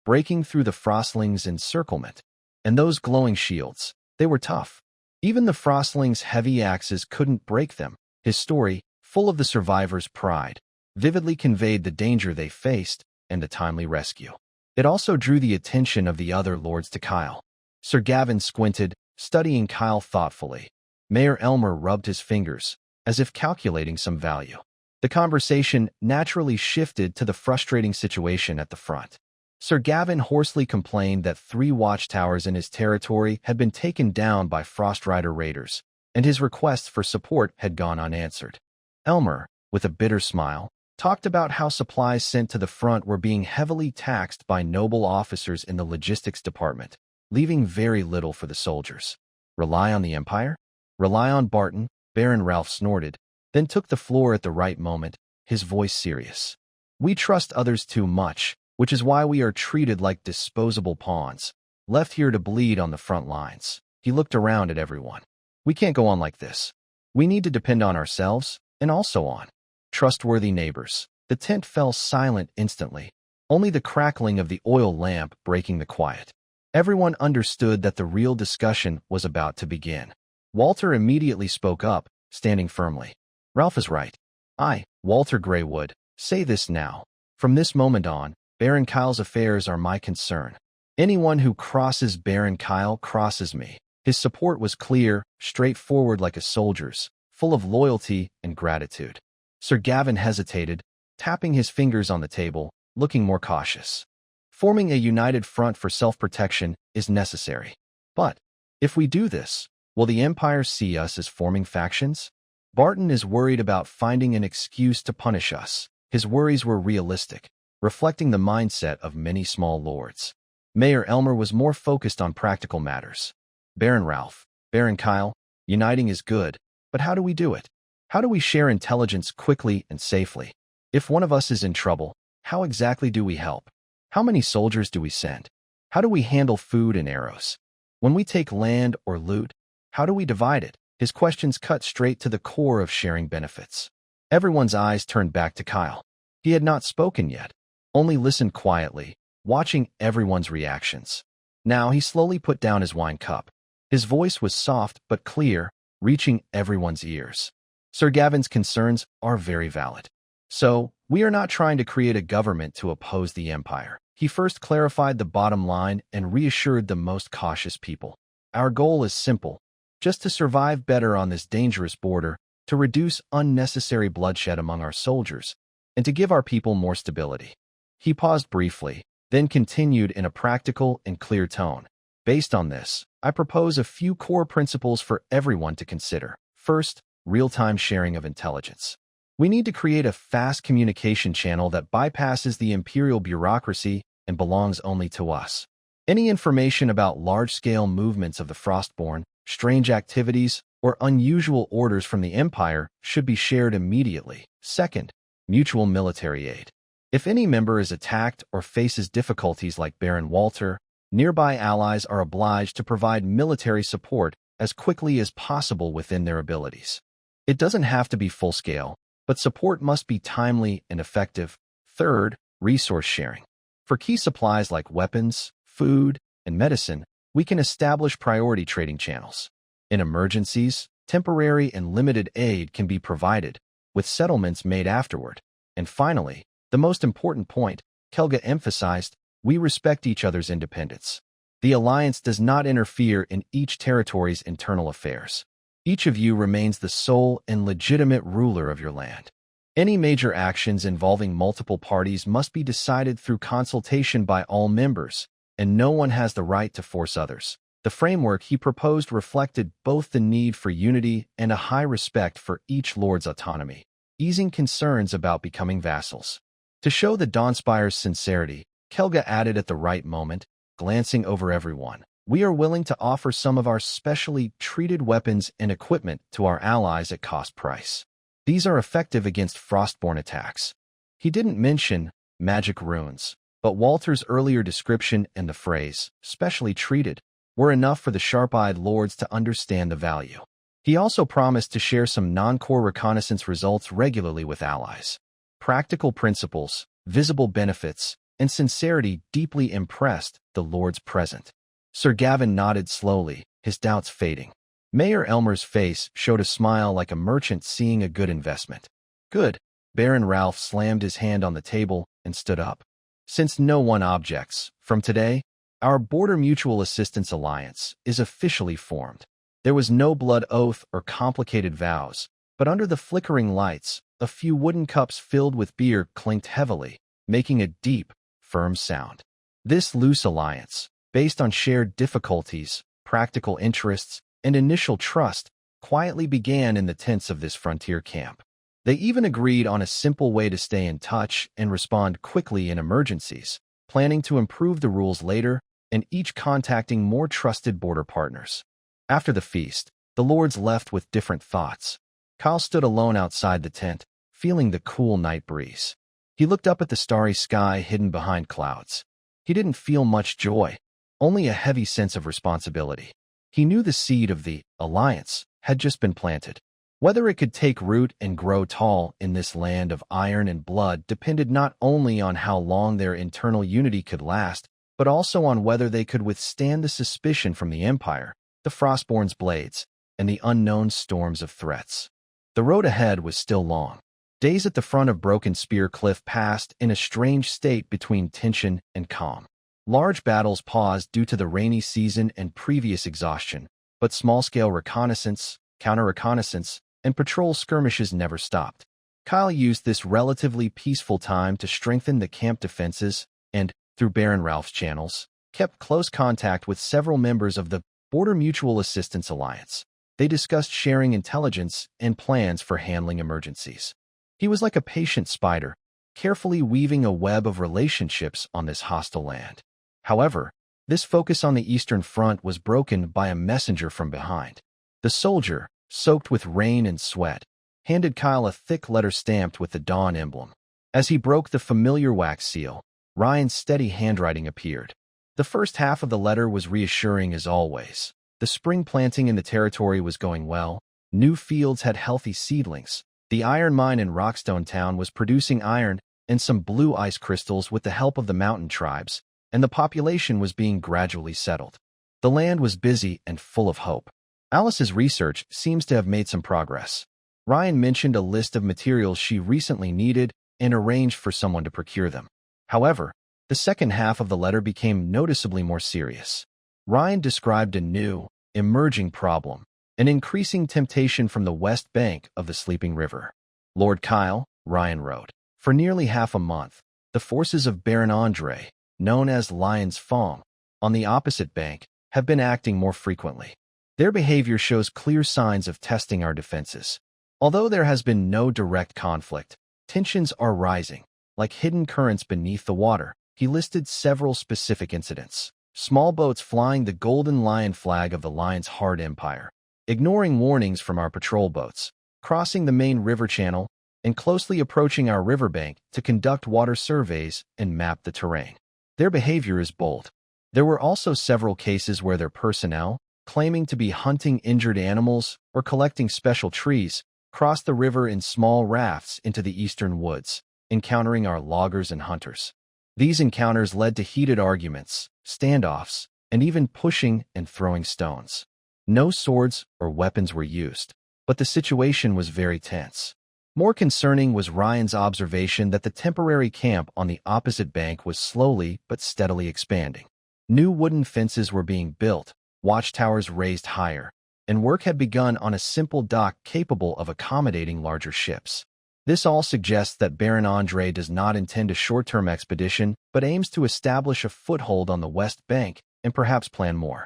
Breaking through the Frostlings' encirclement. And those glowing shields, they were tough. Even the Frostlings' heavy axes couldn't break them. His story, full of the survivors' pride, vividly conveyed the danger they faced and the timely rescue. It also drew the attention of the other lords to Kyle. Sir Gavin squinted, studying Kyle thoughtfully. Mayor Elmer rubbed his fingers, as if calculating some value. The conversation naturally shifted to the frustrating situation at the front. Sir Gavin hoarsely complained that 3 watchtowers in his territory had been taken down by Frostrider raiders, and his requests for support had gone unanswered. Elmer, with a bitter smile, talked about how supplies sent to the front were being heavily taxed by noble officers in the logistics department, leaving very little for the soldiers. Rely on the Empire? Rely on Barton? Baron Ralph snorted, then took the floor at the right moment, his voice serious. We trust others too much, which is why we are treated like disposable pawns, left here to bleed on the front lines. He looked around at everyone. We can't go on like this. We need to depend on ourselves, and also on trustworthy neighbors. The tent fell silent instantly, only the crackling of the oil lamp breaking the quiet. Everyone understood that the real discussion was about to begin. Walter immediately spoke up, standing firmly. Ralph is right. I, Walter Greywood, say this now. From this moment on, Baron Kyle's affairs are my concern. Anyone who crosses Baron Kyle crosses me. His support was clear, straightforward like a soldier's, full of loyalty and gratitude. Sir Gavin hesitated, tapping his fingers on the table, looking more cautious. Forming a united front for self-protection is necessary. But, if we do this, will the Empire see us as forming factions? Barton is worried about finding an excuse to punish us. His worries were realistic, reflecting the mindset of many small lords. Mayor Elmer was more focused on practical matters. Baron Ralph, Baron Kyle, uniting is good, but how do we do it? How do we share intelligence quickly and safely? If one of us is in trouble, how exactly do we help? How many soldiers do we send? How do we handle food and arrows? When we take land or loot, how do we divide it? His questions cut straight to the core of sharing benefits. Everyone's eyes turned back to Kyle. He had not spoken yet, only listened quietly, watching everyone's reactions. Now he slowly put down his wine cup. His voice was soft but clear, reaching everyone's ears. Sir Gavin's concerns are very valid. So, we are not trying to create a government to oppose the Empire. He first clarified the bottom line and reassured the most cautious people. Our goal is simple, just to survive better on this dangerous border, to reduce unnecessary bloodshed among our soldiers, and to give our people more stability. He paused briefly, then continued in a practical and clear tone. Based on this, I propose a few core principles for everyone to consider. First, real-time sharing of intelligence. We need to create a fast communication channel that bypasses the imperial bureaucracy and belongs only to us. Any information about large-scale movements of the Frostborn, strange activities, or unusual orders from the Empire should be shared immediately. Second, mutual military aid. If any member is attacked or faces difficulties like Baron Walter, nearby allies are obliged to provide military support as quickly as possible within their abilities. It doesn't have to be full-scale, but support must be timely and effective. Third, resource sharing. For key supplies like weapons, food, and medicine, we can establish priority trading channels. In emergencies, temporary and limited aid can be provided, with settlements made afterward. And finally, the most important point, Kelga emphasized, we respect each other's independence. The alliance does not interfere in each territory's internal affairs. Each of you remains the sole and legitimate ruler of your land. Any major actions involving multiple parties must be decided through consultation by all members, and no one has the right to force others. The framework he proposed reflected both the need for unity and a high respect for each lord's autonomy, easing concerns about becoming vassals. To show the Dawnspire's sincerity, Kelga added at the right moment, glancing over everyone. We are willing to offer some of our specially treated weapons and equipment to our allies at cost price. These are effective against Frostborn attacks. He didn't mention magic runes, but Walter's earlier description and the phrase, specially treated, were enough for the sharp-eyed lords to understand the value. He also promised to share some non-core reconnaissance results regularly with allies. Practical principles, visible benefits, and sincerity deeply impressed the lords present. Sir Gavin nodded slowly, his doubts fading. Mayor Elmer's face showed a smile like a merchant seeing a good investment. Good. Baron Ralph slammed his hand on the table and stood up. Since no one objects, from today, our Border Mutual Assistance Alliance is officially formed. There was no blood oath or complicated vows, but under the flickering lights, a few wooden cups filled with beer clinked heavily, making a deep, firm sound. This loose alliance, based on shared difficulties, practical interests, and initial trust, quietly began in the tents of this frontier camp. They even agreed on a simple way to stay in touch and respond quickly in emergencies, planning to improve the rules later and each contacting more trusted border partners. After the feast, the lords left with different thoughts. Kyle stood alone outside the tent, feeling the cool night breeze. He looked up at the starry sky hidden behind clouds. He didn't feel much joy, only a heavy sense of responsibility. He knew the seed of the alliance had just been planted. Whether it could take root and grow tall in this land of iron and blood depended not only on how long their internal unity could last, but also on whether they could withstand the suspicion from the Empire, the Frostborn's blades, and the unknown storms of threats. The road ahead was still long. Days at the front of Broken Spear Cliff passed in a strange state between tension and calm. Large battles paused due to the rainy season and previous exhaustion, but small-scale reconnaissance, counter-reconnaissance, and patrol skirmishes never stopped. Kyle used this relatively peaceful time to strengthen the camp defenses and, through Baron Ralph's channels, kept close contact with several members of the Border Mutual Assistance Alliance. They discussed sharing intelligence and plans for handling emergencies. He was like a patient spider, carefully weaving a web of relationships on this hostile land. However, this focus on the Eastern Front was broken by a messenger from behind. The soldier, soaked with rain and sweat, handed Kyle a thick letter stamped with the Dawn emblem. As he broke the familiar wax seal, Ryan's steady handwriting appeared. The first half of the letter was reassuring as always. The spring planting in the territory was going well, new fields had healthy seedlings, the iron mine in Rockstone Town was producing iron and some blue ice crystals with the help of the mountain tribes, and the population was being gradually settled. The land was busy and full of hope. Alice's research seems to have made some progress. Ryan mentioned a list of materials she recently needed and arranged for someone to procure them. However, the second half of the letter became noticeably more serious. Ryan described a new, emerging problem, an increasing temptation from the west bank of the Sleeping River. Lord Kyle, Ryan wrote, for nearly half a month, the forces of Baron Andre, known as Lion's Fong, on the opposite bank, have been acting more frequently. Their behavior shows clear signs of testing our defenses. Although there has been no direct conflict, tensions are rising, like hidden currents beneath the water. He listed several specific incidents. Small boats flying the Golden Lion flag of the Lion's Heart Empire, ignoring warnings from our patrol boats, crossing the main river channel, and closely approaching our riverbank to conduct water surveys and map the terrain. Their behavior is bold. There were also several cases where their personnel, claiming to be hunting injured animals or collecting special trees, crossed the river in small rafts into the eastern woods, encountering our loggers and hunters. These encounters led to heated arguments, standoffs, and even pushing and throwing stones. No swords or weapons were used, but the situation was very tense. More concerning was Ryan's observation that the temporary camp on the opposite bank was slowly but steadily expanding. New wooden fences were being built, watchtowers raised higher, and work had begun on a simple dock capable of accommodating larger ships. This all suggests that Baron Andre does not intend a short-term expedition, but aims to establish a foothold on the west bank and perhaps plan more.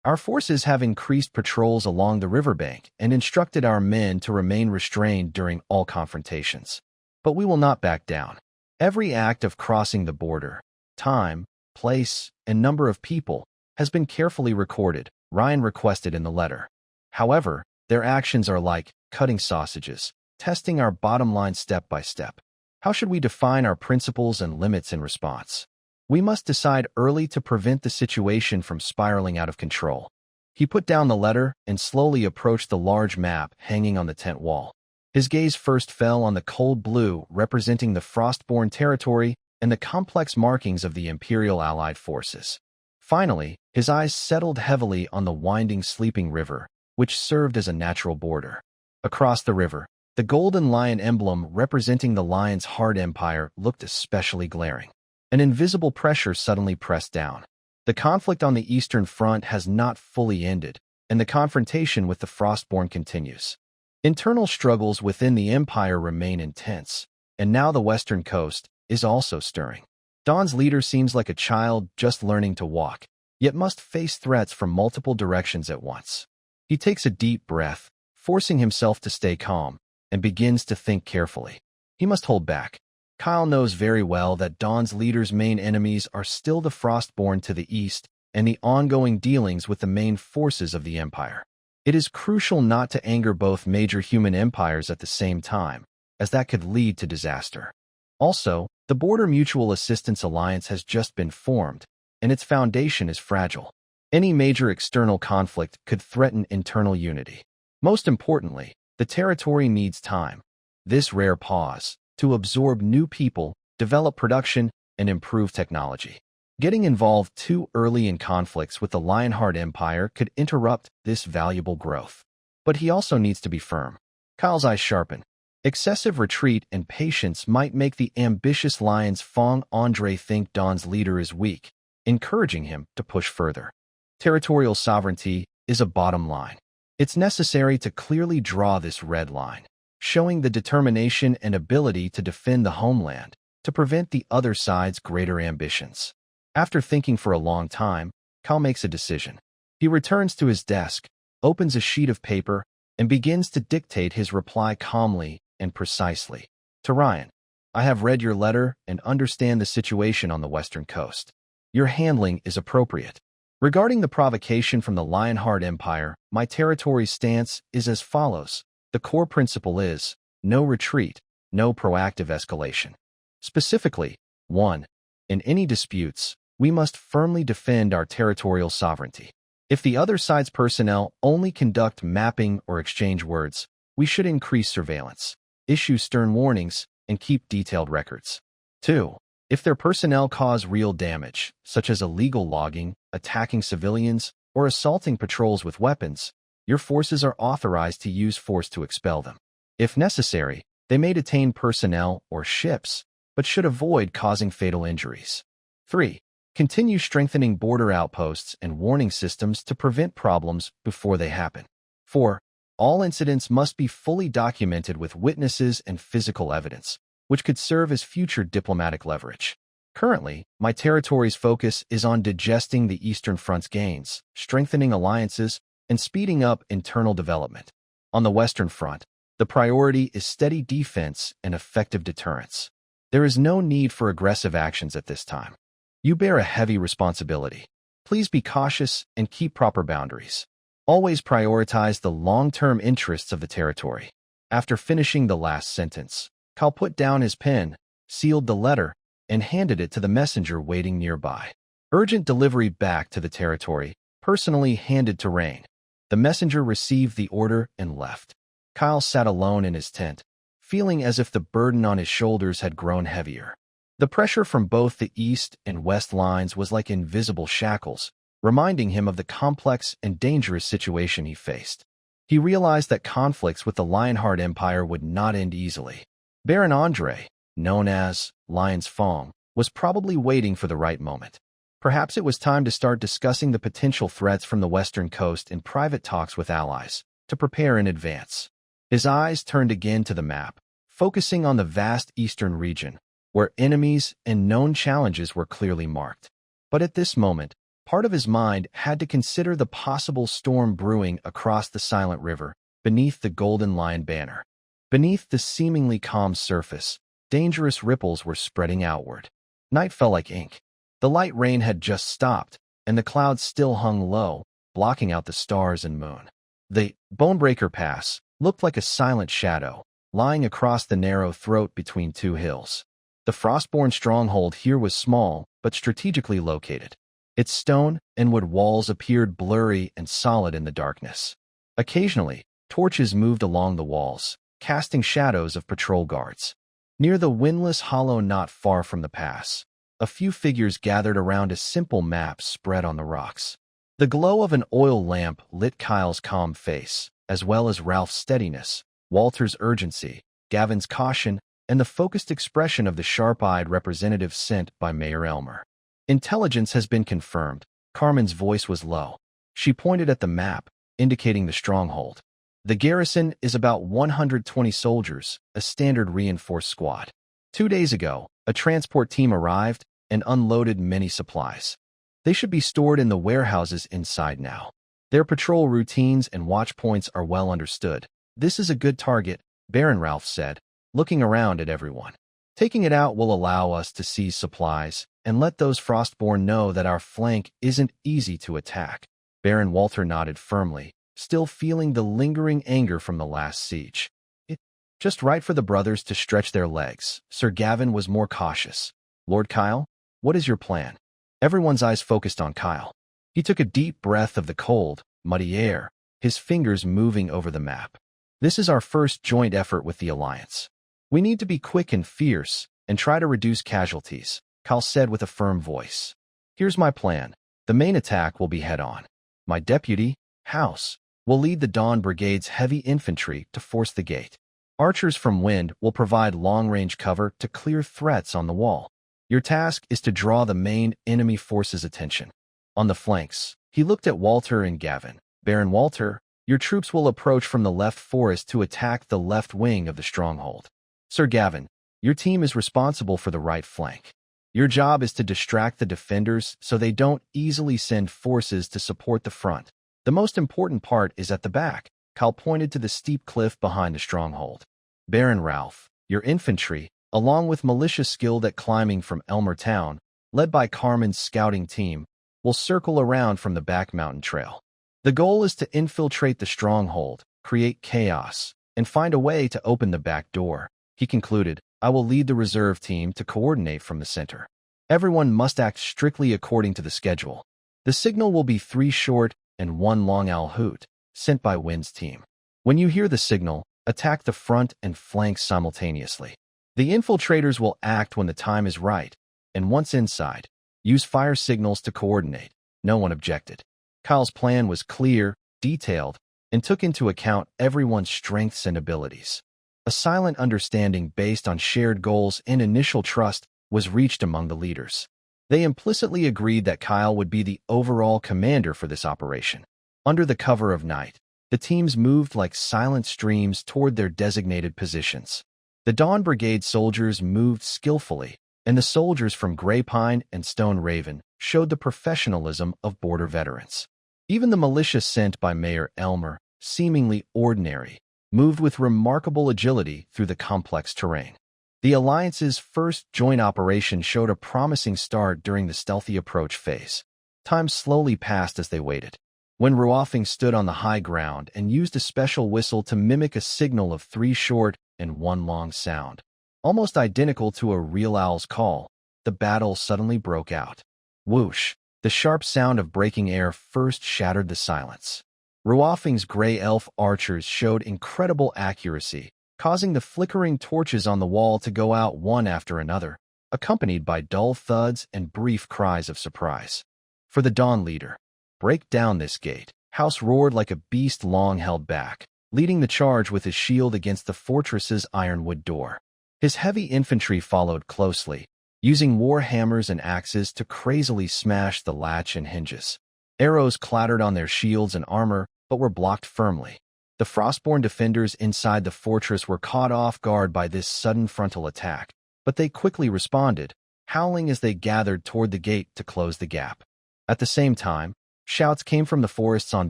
Our forces have increased patrols along the riverbank and instructed our men to remain restrained during all confrontations. But we will not back down. Every act of crossing the border, time, place, and number of people has been carefully recorded, Ryan requested in the letter. However, their actions are like cutting sausages, testing our bottom line step by step. How should we define our principles and limits in response? We must decide early to prevent the situation from spiraling out of control. He put down the letter and slowly approached the large map hanging on the tent wall. His gaze first fell on the cold blue representing the Frostborn territory and the complex markings of the Imperial Allied forces. Finally, his eyes settled heavily on the winding Sleeping River, which served as a natural border. Across the river, the golden lion emblem representing the lion's hard empire looked especially glaring. An invisible pressure suddenly pressed down. The conflict on the Eastern Front has not fully ended, and the confrontation with the Frostborn continues. Internal struggles within the Empire remain intense, and now the Western Coast is also stirring. Dawn's leader seems like a child just learning to walk, yet must face threats from multiple directions at once. He takes a deep breath, forcing himself to stay calm, and begins to think carefully. He must hold back. Kyle knows very well that Dawn's leader's main enemies are still the Frostborn to the east and the ongoing dealings with the main forces of the Empire. It is crucial not to anger both major human empires at the same time, as that could lead to disaster. Also, the Border Mutual Assistance Alliance has just been formed, and its foundation is fragile. Any major external conflict could threaten internal unity. Most importantly, the territory needs time. This rare pause to absorb new people, develop production, and improve technology. Getting involved too early in conflicts with the Lionheart Empire could interrupt this valuable growth. But he also needs to be firm. Kyle's eyes sharpen. Excessive retreat and patience might make the ambitious Lion's Fong Andre think Dawn's leader is weak, encouraging him to push further. Territorial sovereignty is a bottom line. It's necessary to clearly draw this red line, showing the determination and ability to defend the homeland, to prevent the other side's greater ambitions. After thinking for a long time, Kyle makes a decision. He returns to his desk, opens a sheet of paper, and begins to dictate his reply calmly and precisely. To Ryan, I have read your letter and understand the situation on the Western Coast. Your handling is appropriate. Regarding the provocation from the Lionheart Empire, my territory's stance is as follows. The core principle is no retreat, no proactive escalation. Specifically, 1. In any disputes, we must firmly defend our territorial sovereignty. If the other side's personnel only conduct mapping or exchange words, we should increase surveillance, issue stern warnings, and keep detailed records. 2. If their personnel cause real damage, such as illegal logging, attacking civilians, or assaulting patrols with weapons, your forces are authorized to use force to expel them. If necessary, they may detain personnel or ships, but should avoid causing fatal injuries. 3. Continue strengthening border outposts and warning systems to prevent problems before they happen. 4. All incidents must be fully documented with witnesses and physical evidence, which could serve as future diplomatic leverage. Currently, my territory's focus is on digesting the Eastern Front's gains, strengthening alliances, and speeding up internal development. On the Western Front, the priority is steady defense and effective deterrence. There is no need for aggressive actions at this time. You bear a heavy responsibility. Please be cautious and keep proper boundaries. Always prioritize the long-term interests of the territory. After finishing the last sentence, Kyle put down his pen, sealed the letter, and handed it to the messenger waiting nearby. Urgent delivery back to the territory, personally handed to Rain. The messenger received the order and left. Kyle sat alone in his tent, feeling as if the burden on his shoulders had grown heavier. The pressure from both the east and west lines was like invisible shackles, reminding him of the complex and dangerous situation he faced. He realized that conflicts with the Lionheart Empire would not end easily. Baron Andre, known as Lion's Fong, was probably waiting for the right moment. Perhaps it was time to start discussing the potential threats from the Western Coast in private talks with allies, to prepare in advance. His eyes turned again to the map, focusing on the vast eastern region, where enemies and known challenges were clearly marked. But at this moment, part of his mind had to consider the possible storm brewing across the silent river, beneath the Golden Lion banner. Beneath the seemingly calm surface, dangerous ripples were spreading outward. Night fell like ink. The light rain had just stopped, and the clouds still hung low, blocking out the stars and moon. The Bonebreaker Pass looked like a silent shadow, lying across the narrow throat between two hills. The Frostborn stronghold here was small, but strategically located. Its stone and wood walls appeared blurry and solid in the darkness. Occasionally, torches moved along the walls, casting shadows of patrol guards. Near the windless hollow not far from the pass, a few figures gathered around a simple map spread on the rocks. The glow of an oil lamp lit Kyle's calm face, as well as Ralph's steadiness, Walter's urgency, Gavin's caution, and the focused expression of the sharp-eyed representative sent by Mayor Elmer. Intelligence has been confirmed. Carmen's voice was low. She pointed at the map, indicating the stronghold. The garrison is about 120 soldiers, a standard reinforced squad. 2 days ago, a transport team arrived and unloaded many supplies. They should be stored in the warehouses inside now. Their patrol routines and watch points are well understood. This is a good target, Baron Ralph said, looking around at everyone. Taking it out will allow us to seize supplies and let those Frostborn know that our flank isn't easy to attack. Baron Walter nodded firmly, still feeling the lingering anger from the last siege. It's just right for the brothers to stretch their legs. Sir Gavin was more cautious. Lord Kyle, what is your plan? Everyone's eyes focused on Kyle. He took a deep breath of the cold, muddy air, his fingers moving over the map. This is our first joint effort with the Alliance. We need to be quick and fierce and try to reduce casualties, Kyle said with a firm voice. Here's my plan. The main attack will be head-on. My deputy, House, will lead the Dawn Brigade's heavy infantry to force the gate. Archers from Wind will provide long-range cover to clear threats on the wall. Your task is to draw the main enemy force's attention. On the flanks, he looked at Walter and Gavin. Baron Walter, your troops will approach from the left forest to attack the left wing of the stronghold. Sir Gavin, your team is responsible for the right flank. Your job is to distract the defenders so they don't easily send forces to support the front. The most important part is at the back. Kyle pointed to the steep cliff behind the stronghold. Baron Ralph, your infantry, along with militia skilled at climbing from Elmer Town, led by Carmen's scouting team, will circle around from the back mountain trail. The goal is to infiltrate the stronghold, create chaos, and find a way to open the back door. He concluded, I will lead the reserve team to coordinate from the center. Everyone must act strictly according to the schedule. The signal will be 3 short and 1 long owl hoot, sent by Wind's team. When you hear the signal, attack the front and flanks simultaneously. The infiltrators will act when the time is right, and once inside, use fire signals to coordinate. No one objected. Kyle's plan was clear, detailed, and took into account everyone's strengths and abilities. A silent understanding based on shared goals and initial trust was reached among the leaders. They implicitly agreed that Kyle would be the overall commander for this operation. Under the cover of night, the teams moved like silent streams toward their designated positions. The Dawn Brigade soldiers moved skillfully, and the soldiers from Grey Pine and Stone Raven showed the professionalism of border veterans. Even the militia sent by Mayor Elmer, seemingly ordinary, moved with remarkable agility through the complex terrain. The Alliance's first joint operation showed a promising start during the stealthy approach phase. Time slowly passed as they waited. When Ruoffing stood on the high ground and used a special whistle to mimic a signal of 3 short and 1 long sound, almost identical to a real owl's call, the battle suddenly broke out. Whoosh! The sharp sound of breaking air first shattered the silence. Ruoffing's gray elf archers showed incredible accuracy, causing the flickering torches on the wall to go out one after another, accompanied by dull thuds and brief cries of surprise. For the Dawn leader, break down this gate. House roared like a beast long held back, leading the charge with his shield against the fortress's ironwood door. His heavy infantry followed closely, using war hammers and axes to crazily smash the latch and hinges. Arrows clattered on their shields and armor, but were blocked firmly. The Frostborn defenders inside the fortress were caught off guard by this sudden frontal attack, but they quickly responded, howling as they gathered toward the gate to close the gap. At the same time, shouts came from the forests on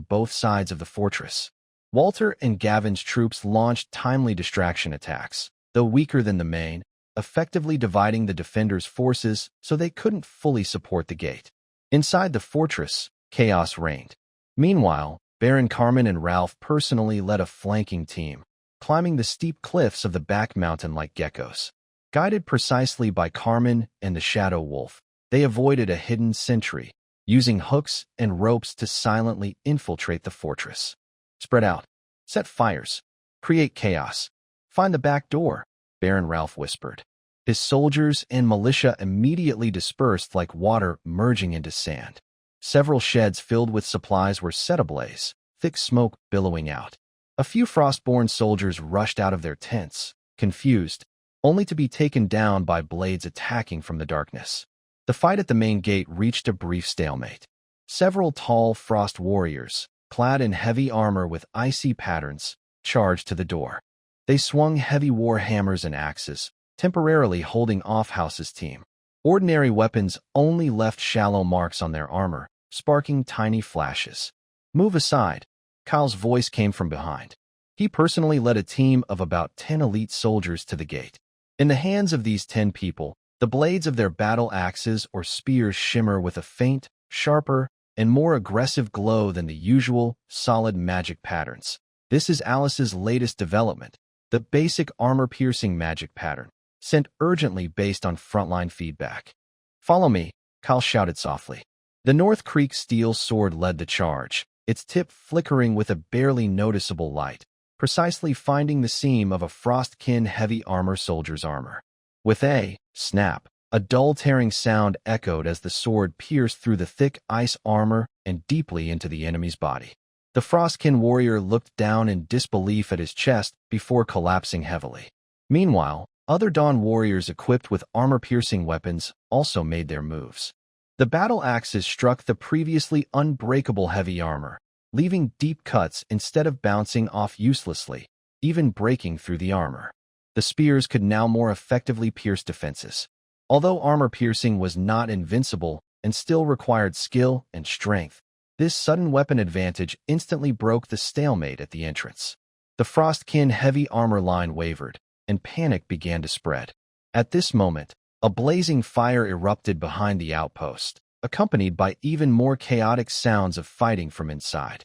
both sides of the fortress. Walter and Gavin's troops launched timely distraction attacks. Though weaker than the main, effectively dividing the defenders' forces so they couldn't fully support the gate. Inside the fortress, chaos reigned. Meanwhile, Baron Carmen and Ralph personally led a flanking team, climbing the steep cliffs of the back mountain like geckos. Guided precisely by Carmen and the Shadow Wolf, they avoided a hidden sentry, using hooks and ropes to silently infiltrate the fortress. Spread out. Set fires. Create chaos. Find the back door, Baron Ralph whispered. His soldiers and militia immediately dispersed like water merging into sand. Several sheds filled with supplies were set ablaze, thick smoke billowing out. A few Frostborn soldiers rushed out of their tents, confused, only to be taken down by blades attacking from the darkness. The fight at the main gate reached a brief stalemate. Several tall Frost warriors, clad in heavy armor with icy patterns, charged to the door. They swung heavy war hammers and axes, temporarily holding off House's team. Ordinary weapons only left shallow marks on their armor, sparking tiny flashes. Move aside, Kyle's voice came from behind. He personally led a team of about 10 elite soldiers to the gate. In the hands of these 10 people, the blades of their battle axes or spears shimmer with a faint, sharper, and more aggressive glow than the usual, solid magic patterns. This is Alice's latest development, the basic armor-piercing magic pattern, sent urgently based on frontline feedback. Follow me, Kyle shouted softly. The North Creek steel sword led the charge, its tip flickering with a barely noticeable light, precisely finding the seam of a Frostkin heavy armor soldier's armor. With a snap, a dull tearing sound echoed as the sword pierced through the thick ice armor and deeply into the enemy's body. The Frostkin warrior looked down in disbelief at his chest before collapsing heavily. Meanwhile, other Dawn warriors equipped with armor-piercing weapons also made their moves. The battle axes struck the previously unbreakable heavy armor, leaving deep cuts instead of bouncing off uselessly, even breaking through the armor. The spears could now more effectively pierce defenses. Although armor-piercing was not invincible and still required skill and strength, this sudden weapon advantage instantly broke the stalemate at the entrance. The Frostkin heavy armor line wavered, and panic began to spread. At this moment, a blazing fire erupted behind the outpost, accompanied by even more chaotic sounds of fighting from inside.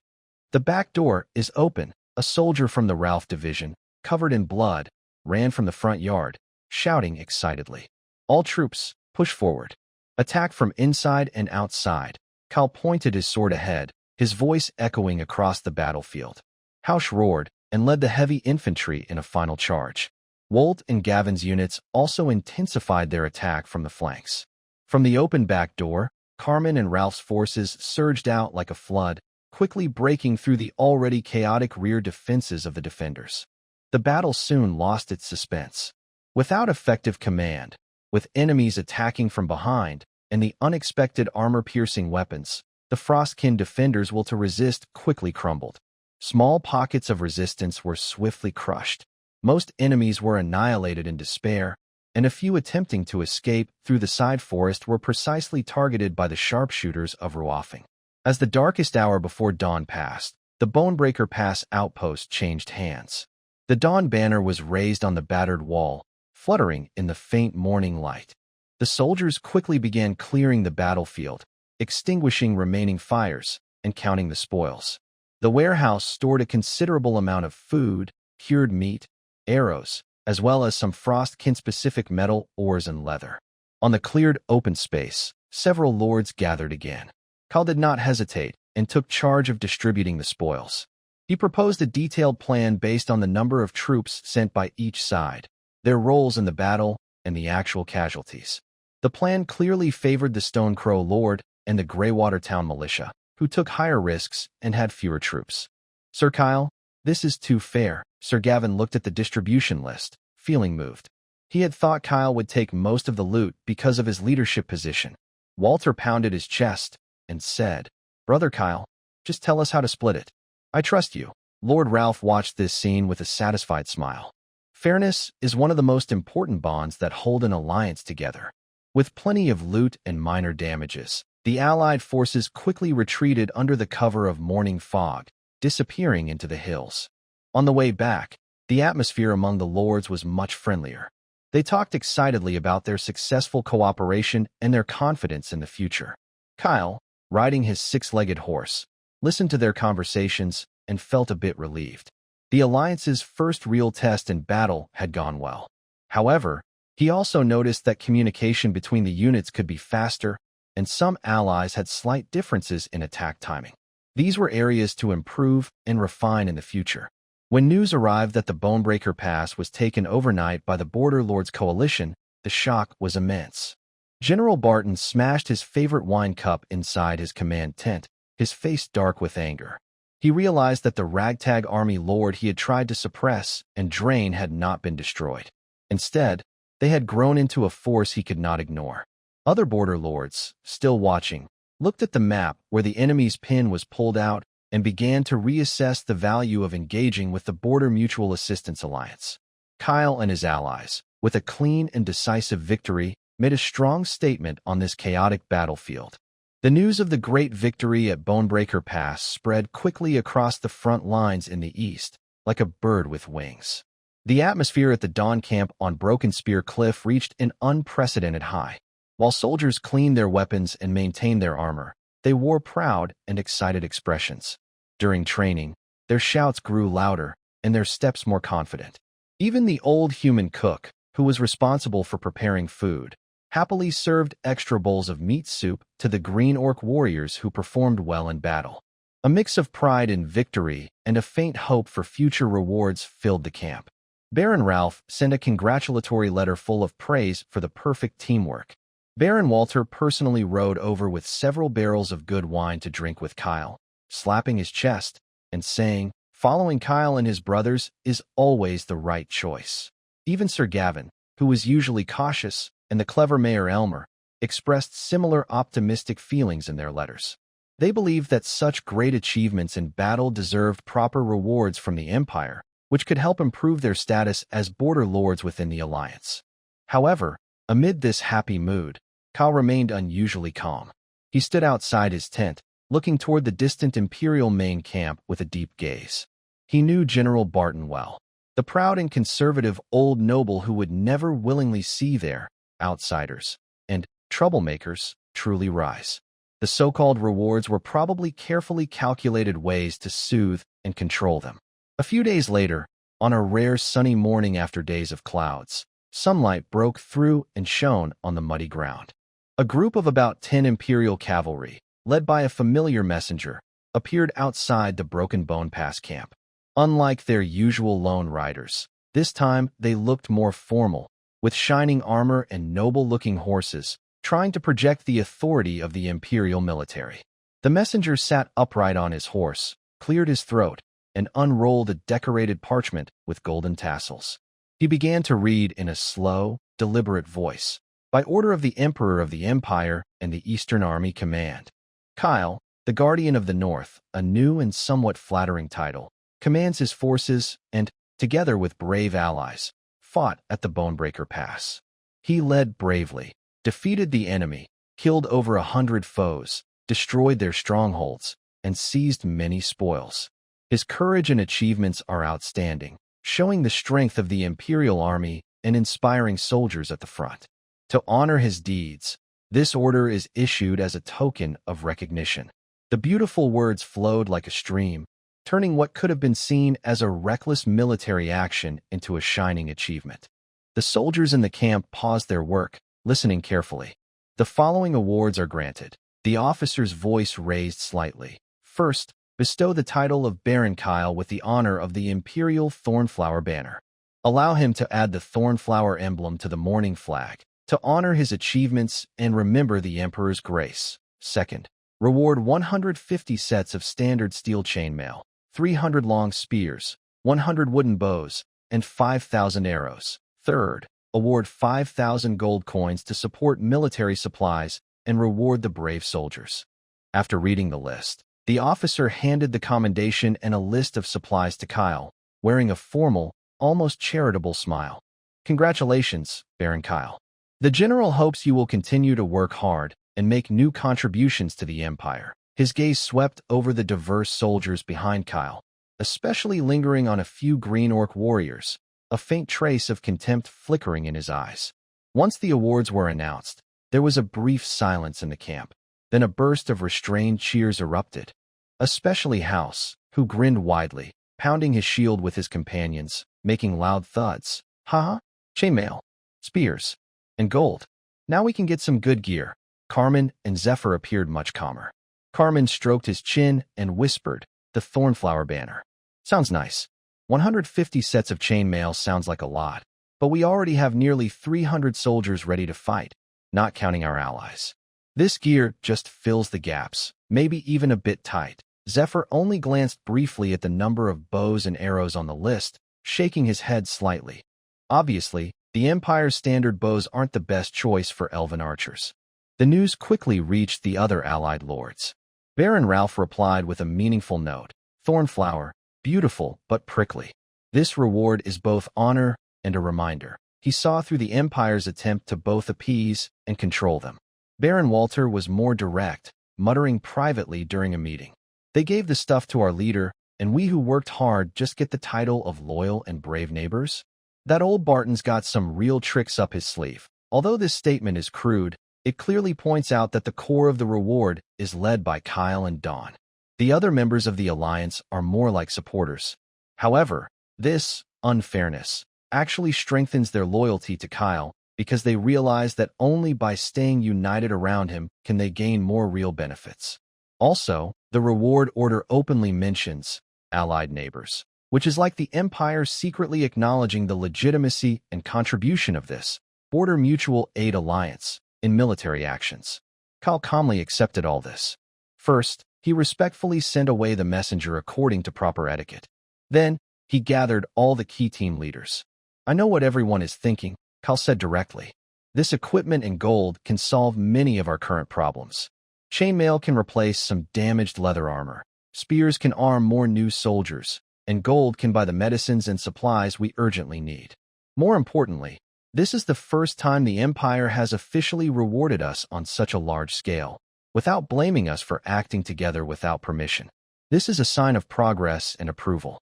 The back door is open. A soldier from the Ralph division, covered in blood, ran from the front yard, shouting excitedly. All troops, push forward. Attack from inside and outside. Kyle pointed his sword ahead, his voice echoing across the battlefield. House roared and led the heavy infantry in a final charge. Wolt and Gavin's units also intensified their attack from the flanks. From the open back door, Carmen and Ralph's forces surged out like a flood, quickly breaking through the already chaotic rear defenses of the defenders. The battle soon lost its suspense. Without effective command, with enemies attacking from behind, and the unexpected armor-piercing weapons, the Frostkin defenders will to resist quickly crumbled. Small pockets of resistance were swiftly crushed. Most enemies were annihilated in despair, and a few attempting to escape through the side forest were precisely targeted by the sharpshooters of Ruoffing. As the darkest hour before dawn passed, the Bonebreaker Pass outpost changed hands. The dawn banner was raised on the battered wall, fluttering in the faint morning light. The soldiers quickly began clearing the battlefield, extinguishing remaining fires, and counting the spoils. The warehouse stored a considerable amount of food, cured meat, arrows, as well as some Frostkin-specific metal, ores, and leather. On the cleared open space, several lords gathered again. Kyle did not hesitate and took charge of distributing the spoils. He proposed a detailed plan based on the number of troops sent by each side, their roles in the battle, and the actual casualties. The plan clearly favored the Stonecrow Lord and the Greywater Town militia, who took higher risks and had fewer troops. Sir Kyle, this is too fair. Sir Gavin looked at the distribution list, feeling moved. He had thought Kyle would take most of the loot because of his leadership position. Walter pounded his chest and said, "Brother Kyle, just tell us how to split it. I trust you." Lord Ralph watched this scene with a satisfied smile. Fairness is one of the most important bonds that hold an alliance together. With plenty of loot and minor damages, the Allied forces quickly retreated under the cover of morning fog, disappearing into the hills. On the way back, the atmosphere among the lords was much friendlier. They talked excitedly about their successful cooperation and their confidence in the future. Kyle, riding his six-legged horse, listened to their conversations and felt a bit relieved. The Alliance's first real test in battle had gone well. However, he also noticed that communication between the units could be faster, and some allies had slight differences in attack timing. These were areas to improve and refine in the future. When news arrived that the Bonebreaker Pass was taken overnight by the Border Lords Coalition, the shock was immense. General Barton smashed his favorite wine cup inside his command tent, his face dark with anger. He realized that the ragtag army lord he had tried to suppress and drain had not been destroyed. Instead, they had grown into a force he could not ignore. Other border lords, still watching, looked at the map where the enemy's pin was pulled out and began to reassess the value of engaging with the Border Mutual Assistance Alliance. Kyle and his allies, with a clean and decisive victory, made a strong statement on this chaotic battlefield. The news of the great victory at Bonebreaker Pass spread quickly across the front lines in the east, like a bird with wings. The atmosphere at the Dawn camp on Broken Spear Cliff reached an unprecedented high. While soldiers cleaned their weapons and maintained their armor, they wore proud and excited expressions. During training, their shouts grew louder and their steps more confident. Even the old human cook, who was responsible for preparing food, happily served extra bowls of meat soup to the Green Orc warriors who performed well in battle. A mix of pride in victory and a faint hope for future rewards filled the camp. Baron Ralph sent a congratulatory letter full of praise for the perfect teamwork. Baron Walter personally rode over with several barrels of good wine to drink with Kyle, slapping his chest and saying, "Following Kyle and his brothers is always the right choice." Even Sir Gavin, who was usually cautious, and the clever Mayor Elmer, expressed similar optimistic feelings in their letters. They believed that such great achievements in battle deserved proper rewards from the Empire, which could help improve their status as border lords within the Alliance. However, amid this happy mood, Kyle remained unusually calm. He stood outside his tent, looking toward the distant Imperial main camp with a deep gaze. He knew General Barton well, the proud and conservative old noble who would never willingly see their outsiders and troublemakers truly rise. The so-called rewards were probably carefully calculated ways to soothe and control them. A few days later, on a rare sunny morning after days of clouds, sunlight broke through and shone on the muddy ground. A group of about 10 Imperial cavalry, led by a familiar messenger, appeared outside the Broken Bone Pass camp. Unlike their usual lone riders, this time they looked more formal, with shining armor and noble-looking horses, trying to project the authority of the Imperial military. The messenger sat upright on his horse, cleared his throat, and unrolled a decorated parchment with golden tassels. He began to read in a slow, deliberate voice, by order of the Emperor of the Empire and the Eastern Army Command. Kyle, the Guardian of the North, a new and somewhat flattering title, commands his forces and, together with brave allies, fought at the Bonebreaker Pass. He led bravely, defeated the enemy, killed over 100 foes, destroyed their strongholds, and seized many spoils. His courage and achievements are outstanding, showing the strength of the Imperial Army and inspiring soldiers at the front. To honor his deeds, this order is issued as a token of recognition. The beautiful words flowed like a stream, turning what could have been seen as a reckless military action into a shining achievement. The soldiers in the camp paused their work, listening carefully. The following awards are granted. The officer's voice raised slightly. First, bestow the title of Baron Kyle with the honor of the Imperial Thornflower Banner. Allow him to add the Thornflower emblem to the mourning flag, to honor his achievements and remember the Emperor's grace. Second, reward 150 sets of standard steel chainmail, 300 long spears, 100 wooden bows, and 5,000 arrows. Third, award 5,000 gold coins to support military supplies and reward the brave soldiers. After reading the list, the officer handed the commendation and a list of supplies to Kyle, wearing a formal, almost charitable smile. Congratulations, Baron Kyle. The general hopes you will continue to work hard and make new contributions to the Empire. His gaze swept over the diverse soldiers behind Kyle, especially lingering on a few Green Orc warriors, a faint trace of contempt flickering in his eyes. Once the awards were announced, there was a brief silence in the camp. Then a burst of restrained cheers erupted. Especially House, who grinned widely, pounding his shield with his companions, making loud thuds. Ha! Chainmail, spears, and gold. Now we can get some good gear. Carmen and Zephyr appeared much calmer. Carmen stroked his chin and whispered, the Thornflower banner. Sounds nice. 150 sets of chainmail sounds like a lot, but we already have nearly 300 soldiers ready to fight, not counting our allies. This gear just fills the gaps, maybe even a bit tight. Zephyr only glanced briefly at the number of bows and arrows on the list, shaking his head slightly. Obviously, the Empire's standard bows aren't the best choice for elven archers. The news quickly reached the other allied lords. Baron Ralph replied with a meaningful note. Thornflower, beautiful but prickly. This reward is both honor and a reminder. He saw through the Empire's attempt to both appease and control them. Baron Walter was more direct, muttering privately during a meeting. They gave the stuff to our leader, and we who worked hard just get the title of loyal and brave neighbors? That old Barton's got some real tricks up his sleeve. Although this statement is crude, it clearly points out that the core of the reward is led by Kyle and Dawn. The other members of the Alliance are more like supporters. However, this unfairness actually strengthens their loyalty to Kyle because they realize that only by staying united around him can they gain more real benefits. Also, the reward order openly mentions allied neighbors, which is like the Empire secretly acknowledging the legitimacy and contribution of this border mutual aid alliance in military actions. Kyle calmly accepted all this. First, he respectfully sent away the messenger according to proper etiquette. Then, he gathered all the key team leaders. I know what everyone is thinking, Kyle said directly. This equipment and gold can solve many of our current problems. Chainmail can replace some damaged leather armor. Spears can arm more new soldiers, and gold can buy the medicines and supplies we urgently need. More importantly, this is the first time the Empire has officially rewarded us on such a large scale, without blaming us for acting together without permission. This is a sign of progress and approval.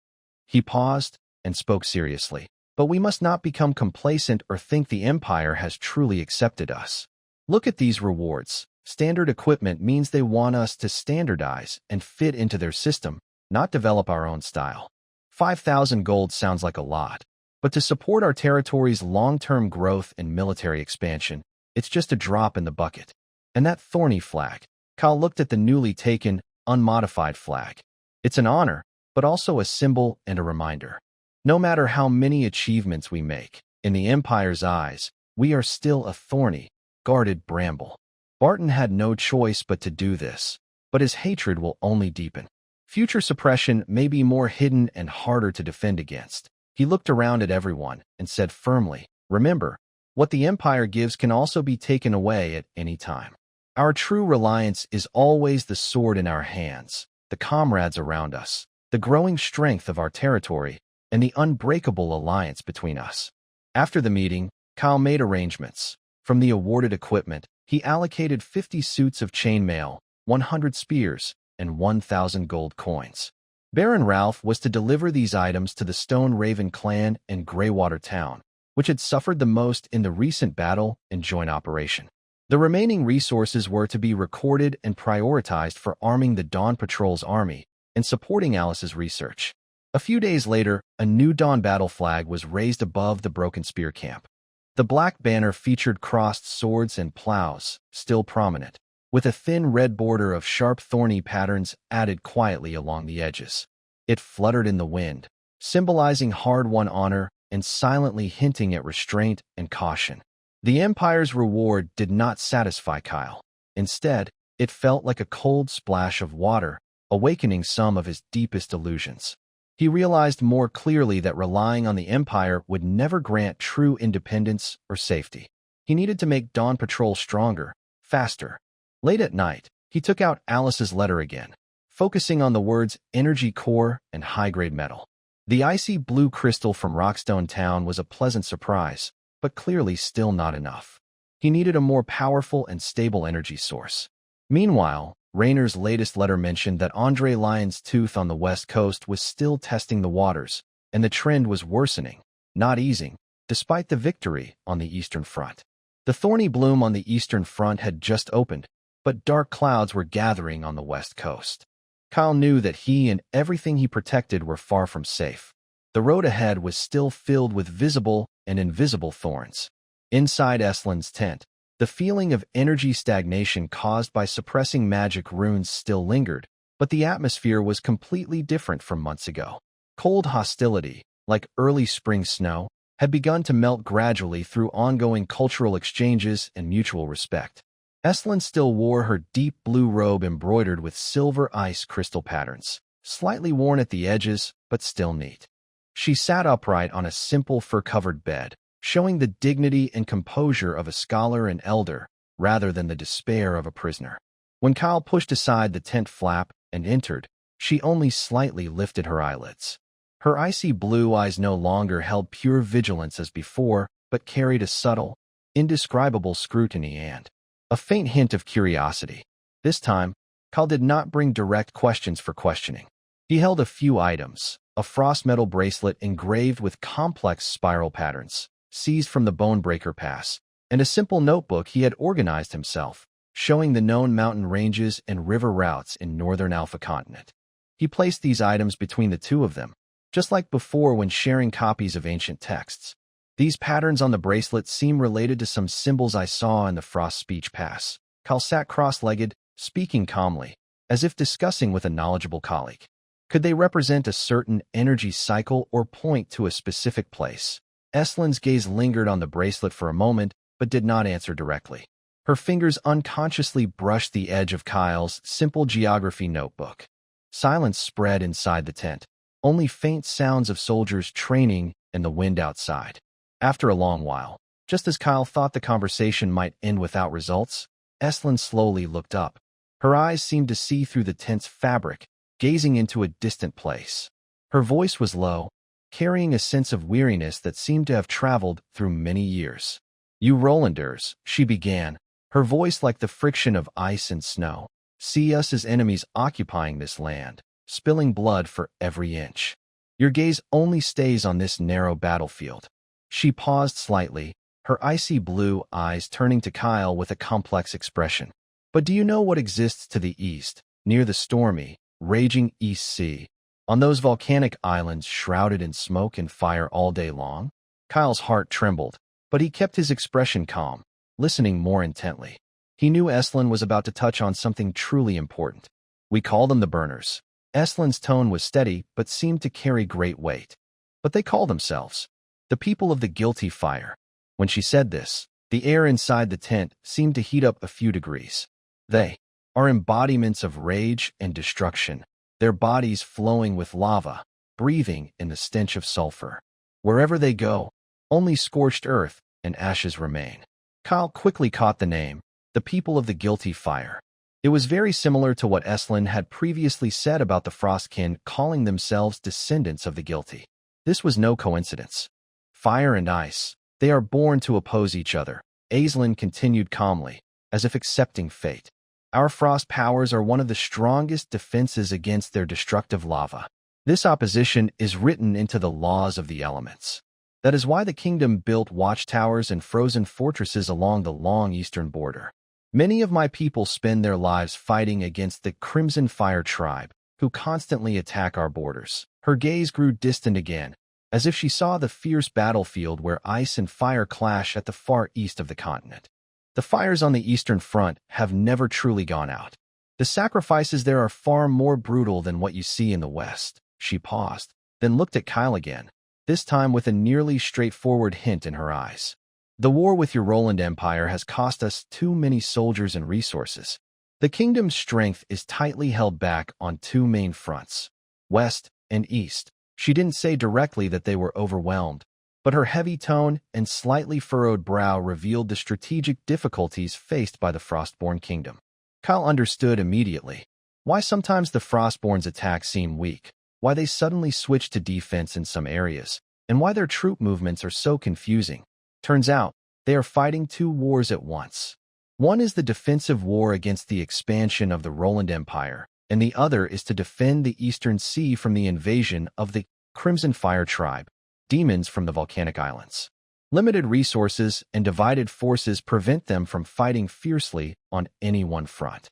He paused and spoke seriously. But we must not become complacent or think the Empire has truly accepted us. Look at these rewards. Standard equipment means they want us to standardize and fit into their system, not develop our own style. 5,000 gold sounds like a lot, but to support our territory's long-term growth and military expansion, it's just a drop in the bucket. And that thorny flag. Kyle looked at the newly taken, unmodified flag. It's an honor, but also a symbol and a reminder. No matter how many achievements we make, in the Empire's eyes, we are still a thorny, guarded bramble. Barton had no choice but to do this, but his hatred will only deepen. Future suppression may be more hidden and harder to defend against. He looked around at everyone and said firmly, remember, what the Empire gives can also be taken away at any time. Our true reliance is always the sword in our hands, the comrades around us, the growing strength of our territory, and the unbreakable alliance between us. After the meeting, Kyle made arrangements. From the awarded equipment, he allocated 50 suits of chainmail, 100 spears, and 1,000 gold coins. Baron Ralph was to deliver these items to the Stone Raven clan in Greywater Town, which had suffered the most in the recent battle and joint operation. The remaining resources were to be recorded and prioritized for arming the Dawn Patrol's army and supporting Alice's research. A few days later, a new Dawn battle flag was raised above the Broken Spear camp. The black banner featured crossed swords and plows, still prominent, with a thin red border of sharp thorny patterns added quietly along the edges. It fluttered in the wind, symbolizing hard-won honor and silently hinting at restraint and caution. The Empire's reward did not satisfy Kyle. Instead, it felt like a cold splash of water, awakening some of his deepest illusions. He realized more clearly that relying on the Empire would never grant true independence or safety. He needed to make Dawn Patrol stronger, faster. Late at night, he took out Alice's letter again, focusing on the words energy core and high-grade metal. The icy blue crystal from Rockstone Town was a pleasant surprise, but clearly still not enough. He needed a more powerful and stable energy source. Meanwhile, Raynor's latest letter mentioned that Andre Lyon's Tooth on the west coast was still testing the waters, and the trend was worsening. not easing, despite the victory on the Eastern Front. The thorny bloom on the Eastern Front had just opened, but dark clouds were gathering on the West Coast. Kyle knew that he and everything he protected were far from safe. The road ahead was still filled with visible and invisible thorns. Inside Eslin's tent, the feeling of energy stagnation caused by suppressing magic runes still lingered, but the atmosphere was completely different from months ago. Cold hostility, like early spring snow, had begun to melt gradually through ongoing cultural exchanges and mutual respect. Eslin still wore her deep blue robe embroidered with silver ice crystal patterns, slightly worn at the edges, but still neat. She sat upright on a simple fur-covered bed, showing the dignity and composure of a scholar and elder, rather than the despair of a prisoner. When Kyle pushed aside the tent flap and entered, she only slightly lifted her eyelids. Her icy blue eyes no longer held pure vigilance as before, but carried a subtle, indescribable scrutiny and a faint hint of curiosity. This time, Kyle did not bring direct questions for questioning. He held a few items, a frost metal bracelet engraved with complex spiral patterns, seized from the Bonebreaker Pass, and a simple notebook he had organized himself, showing the known mountain ranges and river routes in northern Alpha Continent. He placed these items between the two of them, just like before when sharing copies of ancient texts. These patterns on the bracelet seem related to some symbols I saw in the Frost Speech Pass. Kyle sat cross-legged, speaking calmly, as if discussing with a knowledgeable colleague. Could they represent a certain energy cycle or point to a specific place? Eslin's gaze lingered on the bracelet for a moment, but did not answer directly. Her fingers unconsciously brushed the edge of Kyle's simple geography notebook. Silence spread inside the tent, only faint sounds of soldiers training and the wind outside. After a long while, just as Kyle thought the conversation might end without results, Eslin slowly looked up. Her eyes seemed to see through the tent's fabric, gazing into a distant place. Her voice was low, carrying a sense of weariness that seemed to have traveled through many years. "You Rolanders," she began, her voice like the friction of ice and snow, "see us as enemies occupying this land, spilling blood for every inch. Your gaze only stays on this narrow battlefield." She paused slightly, her icy blue eyes turning to Kyle with a complex expression. "But do you know what exists to the east, near the stormy, raging East Sea, on those volcanic islands shrouded in smoke and fire all day long?" Kyle's heart trembled, but he kept his expression calm, listening more intently. He knew Eslin was about to touch on something truly important. "We call them the burners." Eslin's tone was steady, but seemed to carry great weight. "But they call themselves the people of the guilty fire." When she said this, the air inside the tent seemed to heat up a few degrees. "They are embodiments of rage and destruction, their bodies flowing with lava, breathing in the stench of sulfur. Wherever they go, only scorched earth and ashes remain." Kyle quickly caught the name, the people of the guilty fire. It was very similar to what Eslin had previously said about the Frostkin calling themselves descendants of the guilty. This was no coincidence. "Fire and ice, they are born to oppose each other," Aislinn continued calmly, as if accepting fate. "Our frost powers are one of the strongest defenses against their destructive lava. This opposition is written into the laws of the elements. That is why the kingdom built watchtowers and frozen fortresses along the long eastern border. Many of my people spend their lives fighting against the Crimson Fire tribe, who constantly attack our borders." Her gaze grew distant again, as if she saw the fierce battlefield where ice and fire clash at the far east of the continent. "The fires on the Eastern Front have never truly gone out. The sacrifices there are far more brutal than what you see in the West." She paused, then looked at Kyle again, this time with a nearly straightforward hint in her eyes. "The war with your Roland Empire has cost us too many soldiers and resources. The kingdom's strength is tightly held back on two main fronts, West and East." She didn't say directly that they were overwhelmed, but her heavy tone and slightly furrowed brow revealed the strategic difficulties faced by the Frostborn kingdom. Kyle understood immediately why sometimes the Frostborn's attacks seem weak, why they suddenly switch to defense in some areas, and why their troop movements are so confusing. Turns out, they are fighting two wars at once. One is the defensive war against the expansion of the Roland Empire, and the other is to defend the Eastern Sea from the invasion of the Crimson Fire tribe. demons from the volcanic islands. Limited resources and divided forces prevent them from fighting fiercely on any one front.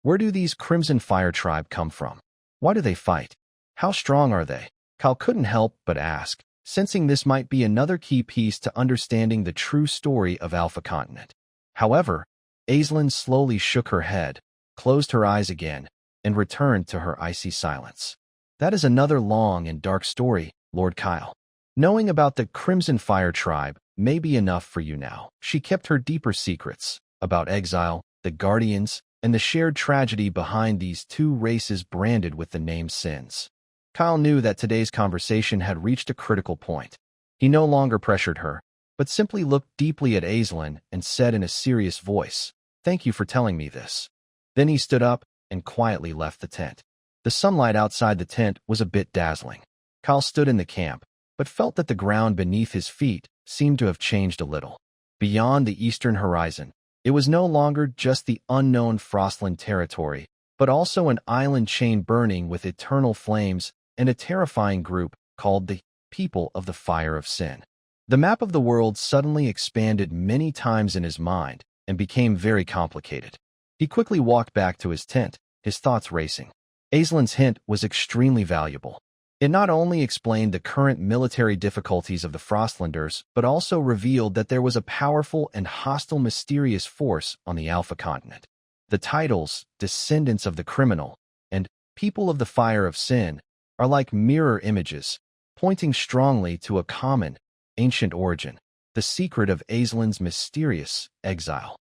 Where do these Crimson Fire tribe come from? Why do they fight? How strong are they? Cal couldn't help but ask, sensing this might be another key piece to understanding the true story of Alpha Continent. However, Aislinn slowly shook her head, closed her eyes again, and returned to her icy silence. That is another long and dark story, Lord Kyle. Knowing about the Crimson Fire tribe may be enough for you now. She kept her deeper secrets about exile, the Guardians, and the shared tragedy behind these two races branded with the name sins. Kyle knew that today's conversation had reached a critical point. He no longer pressured her, but simply looked deeply at Aislinn and said in a serious voice, "Thank you for telling me this." Then he stood up and quietly left the tent. The sunlight outside the tent was a bit dazzling. Kyle stood in the camp, but felt that the ground beneath his feet seemed to have changed a little. Beyond the eastern horizon, it was no longer just the unknown Frostland territory, but also an island chain burning with eternal flames and a terrifying group called the People of the Fire of Sin. The map of the world suddenly expanded many times in his mind and became very complicated. He quickly walked back to his tent, his thoughts racing. Aislinn's hint was extremely valuable. It not only explained the current military difficulties of the Frostlanders, but also revealed that there was a powerful and hostile mysterious force on the Alpha Continent. The titles, Descendants of the Criminal, and People of the Fire of Sin, are like mirror images, pointing strongly to a common, ancient origin, the secret of Aislinn's mysterious exile.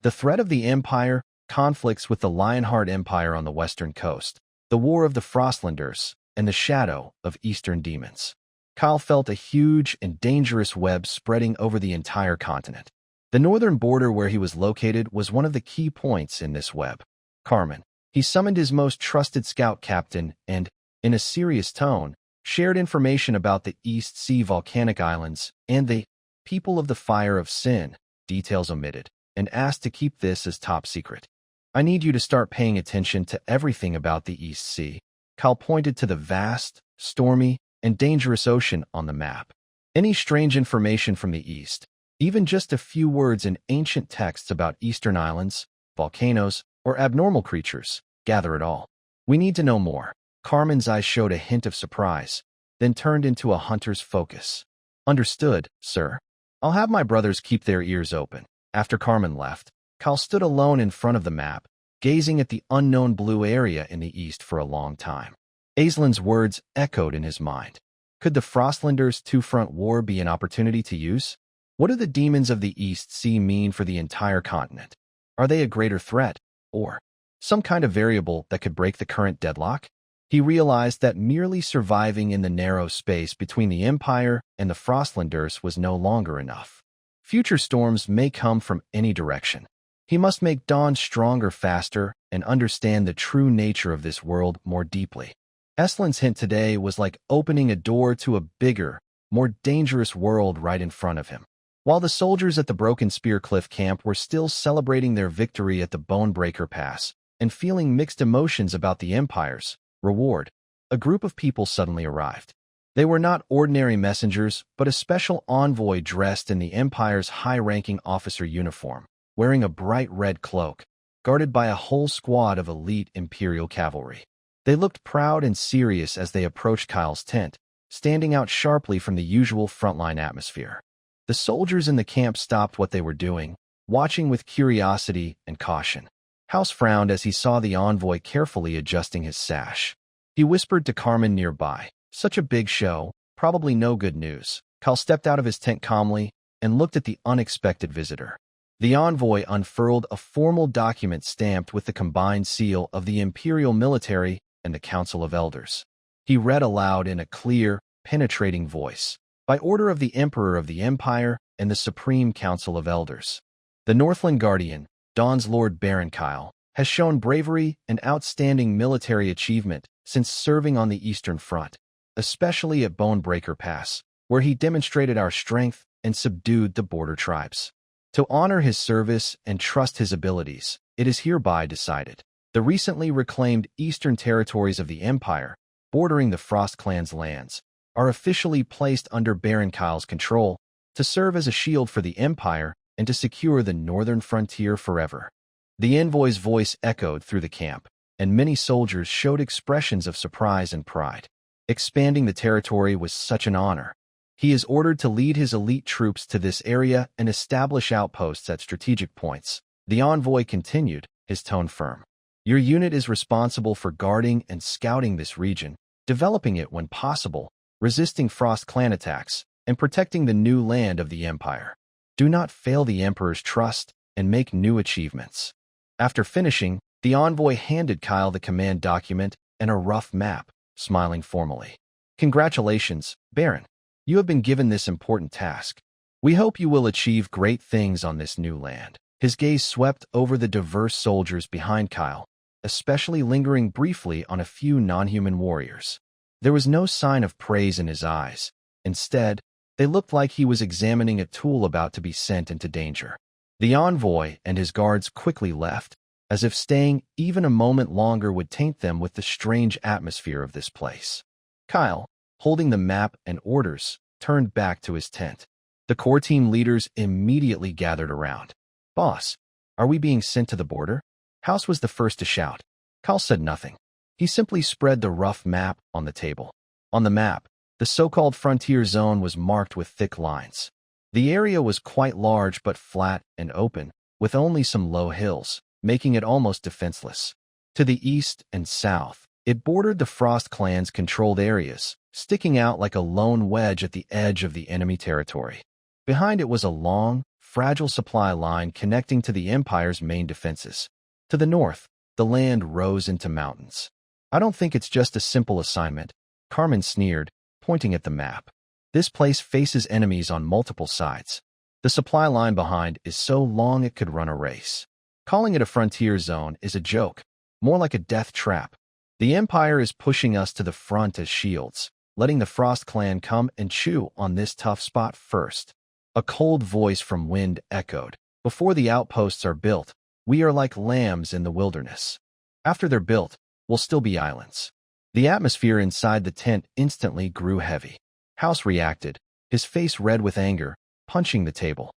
The threat of the Empire conflicts with the Lionheart Empire on the western coast, the War of the Frostlanders, and the shadow of Eastern demons. Kyle felt a huge and dangerous web spreading over the entire continent. The northern border where he was located was one of the key points in this web. Carmen. He summoned his most trusted scout captain and, in a serious tone, shared information about the East Sea volcanic islands and the People of the Fire of Sin, details omitted, and asked to keep this as top secret. "I need you to start paying attention to everything about the East Sea." Kyle pointed to the vast, stormy, and dangerous ocean on the map. Any strange information from the east, even just a few words in ancient texts about eastern islands, volcanoes, or abnormal creatures, gather it all. "We need to know more." Carmen's eyes showed a hint of surprise, then turned into a hunter's focus. "Understood, sir. I'll have my brothers keep their ears open." After Carmen left, Kyle stood alone in front of the map, gazing at the unknown blue area in the east for a long time. Aislinn's words echoed in his mind. Could the Frostlanders' two-front war be an opportunity to use? What do the demons of the East Sea mean for the entire continent? Are they a greater threat, or some kind of variable that could break the current deadlock? He realized that merely surviving in the narrow space between the Empire and the Frostlanders was no longer enough. Future storms may come from any direction. He must make Dawn stronger faster and understand the true nature of this world more deeply. Aislinn's hint today was like opening a door to a bigger, more dangerous world right in front of him. While the soldiers at the Broken Spear Cliff camp were still celebrating their victory at the Bonebreaker Pass and feeling mixed emotions about the Empire's reward, a group of people suddenly arrived. They were not ordinary messengers, but a special envoy dressed in the Empire's high-ranking officer uniform, wearing a bright red cloak, guarded by a whole squad of elite Imperial cavalry. They looked proud and serious as they approached Kyle's tent, standing out sharply from the usual frontline atmosphere. The soldiers in the camp stopped what they were doing, watching with curiosity and caution. House frowned as he saw the envoy carefully adjusting his sash. He whispered to Carmen nearby, "Such a big show, probably no good news." Kyle stepped out of his tent calmly and looked at the unexpected visitor. The envoy unfurled a formal document stamped with the combined seal of the Imperial Military and the Council of Elders. He read aloud in a clear, penetrating voice, "By order of the Emperor of the Empire and the Supreme Council of Elders, the Northland Guardian, Dawn's Lord Baron Kyle, has shown bravery and outstanding military achievement since serving on the Eastern Front, especially at Bonebreaker Pass, where he demonstrated our strength and subdued the border tribes. To honor his service and trust his abilities, it is hereby decided. The recently reclaimed eastern territories of the Empire, bordering the Frost Clan's lands, are officially placed under Baron Kyle's control to serve as a shield for the Empire and to secure the northern frontier forever. The envoy's voice echoed through the camp, and many soldiers showed expressions of surprise and pride. Expanding the territory was such an honor. He is ordered to lead his elite troops to this area and establish outposts at strategic points. The envoy continued, his tone firm. Your unit is responsible for guarding and scouting this region, developing it when possible, resisting Frost clan attacks, and protecting the new land of the Empire. Do not fail the Emperor's trust and make new achievements. After finishing, the envoy handed Kyle the command document and a rough map, smiling formally. Congratulations, Baron. You have been given this important task. We hope you will achieve great things on this new land. His gaze swept over the diverse soldiers behind Kyle, especially lingering briefly on a few non-human warriors. There was no sign of praise in his eyes. Instead, they looked like he was examining a tool about to be sent into danger. The envoy and his guards quickly left, as if staying even a moment longer would taint them with the strange atmosphere of this place. Kyle, holding the map and orders, turned back to his tent. The core team leaders immediately gathered around. Boss, are we being sent to the border? House was the first to shout. Kyle said nothing. He simply spread the rough map on the table. On the map, the so-called frontier zone was marked with thick lines. The area was quite large but flat and open, with only some low hills, making it almost defenseless. To the east and south, it bordered the Frost clan's controlled areas, sticking out like a lone wedge at the edge of the enemy territory. Behind it was a long, fragile supply line connecting to the Empire's main defenses. To the north, the land rose into mountains. I don't think it's just a simple assignment, Carmen sneered, pointing at the map. This place faces enemies on multiple sides. The supply line behind is so long it could run a race. Calling it a frontier zone is a joke, more like a death trap. The Empire is pushing us to the front as shields, letting the Frost clan come and chew on this tough spot first. A cold voice from Wind echoed. Before the outposts are built, we are like lambs in the wilderness. After they're built, we'll still be islands. The atmosphere inside the tent instantly grew heavy. House reacted, his face red with anger, punching the table.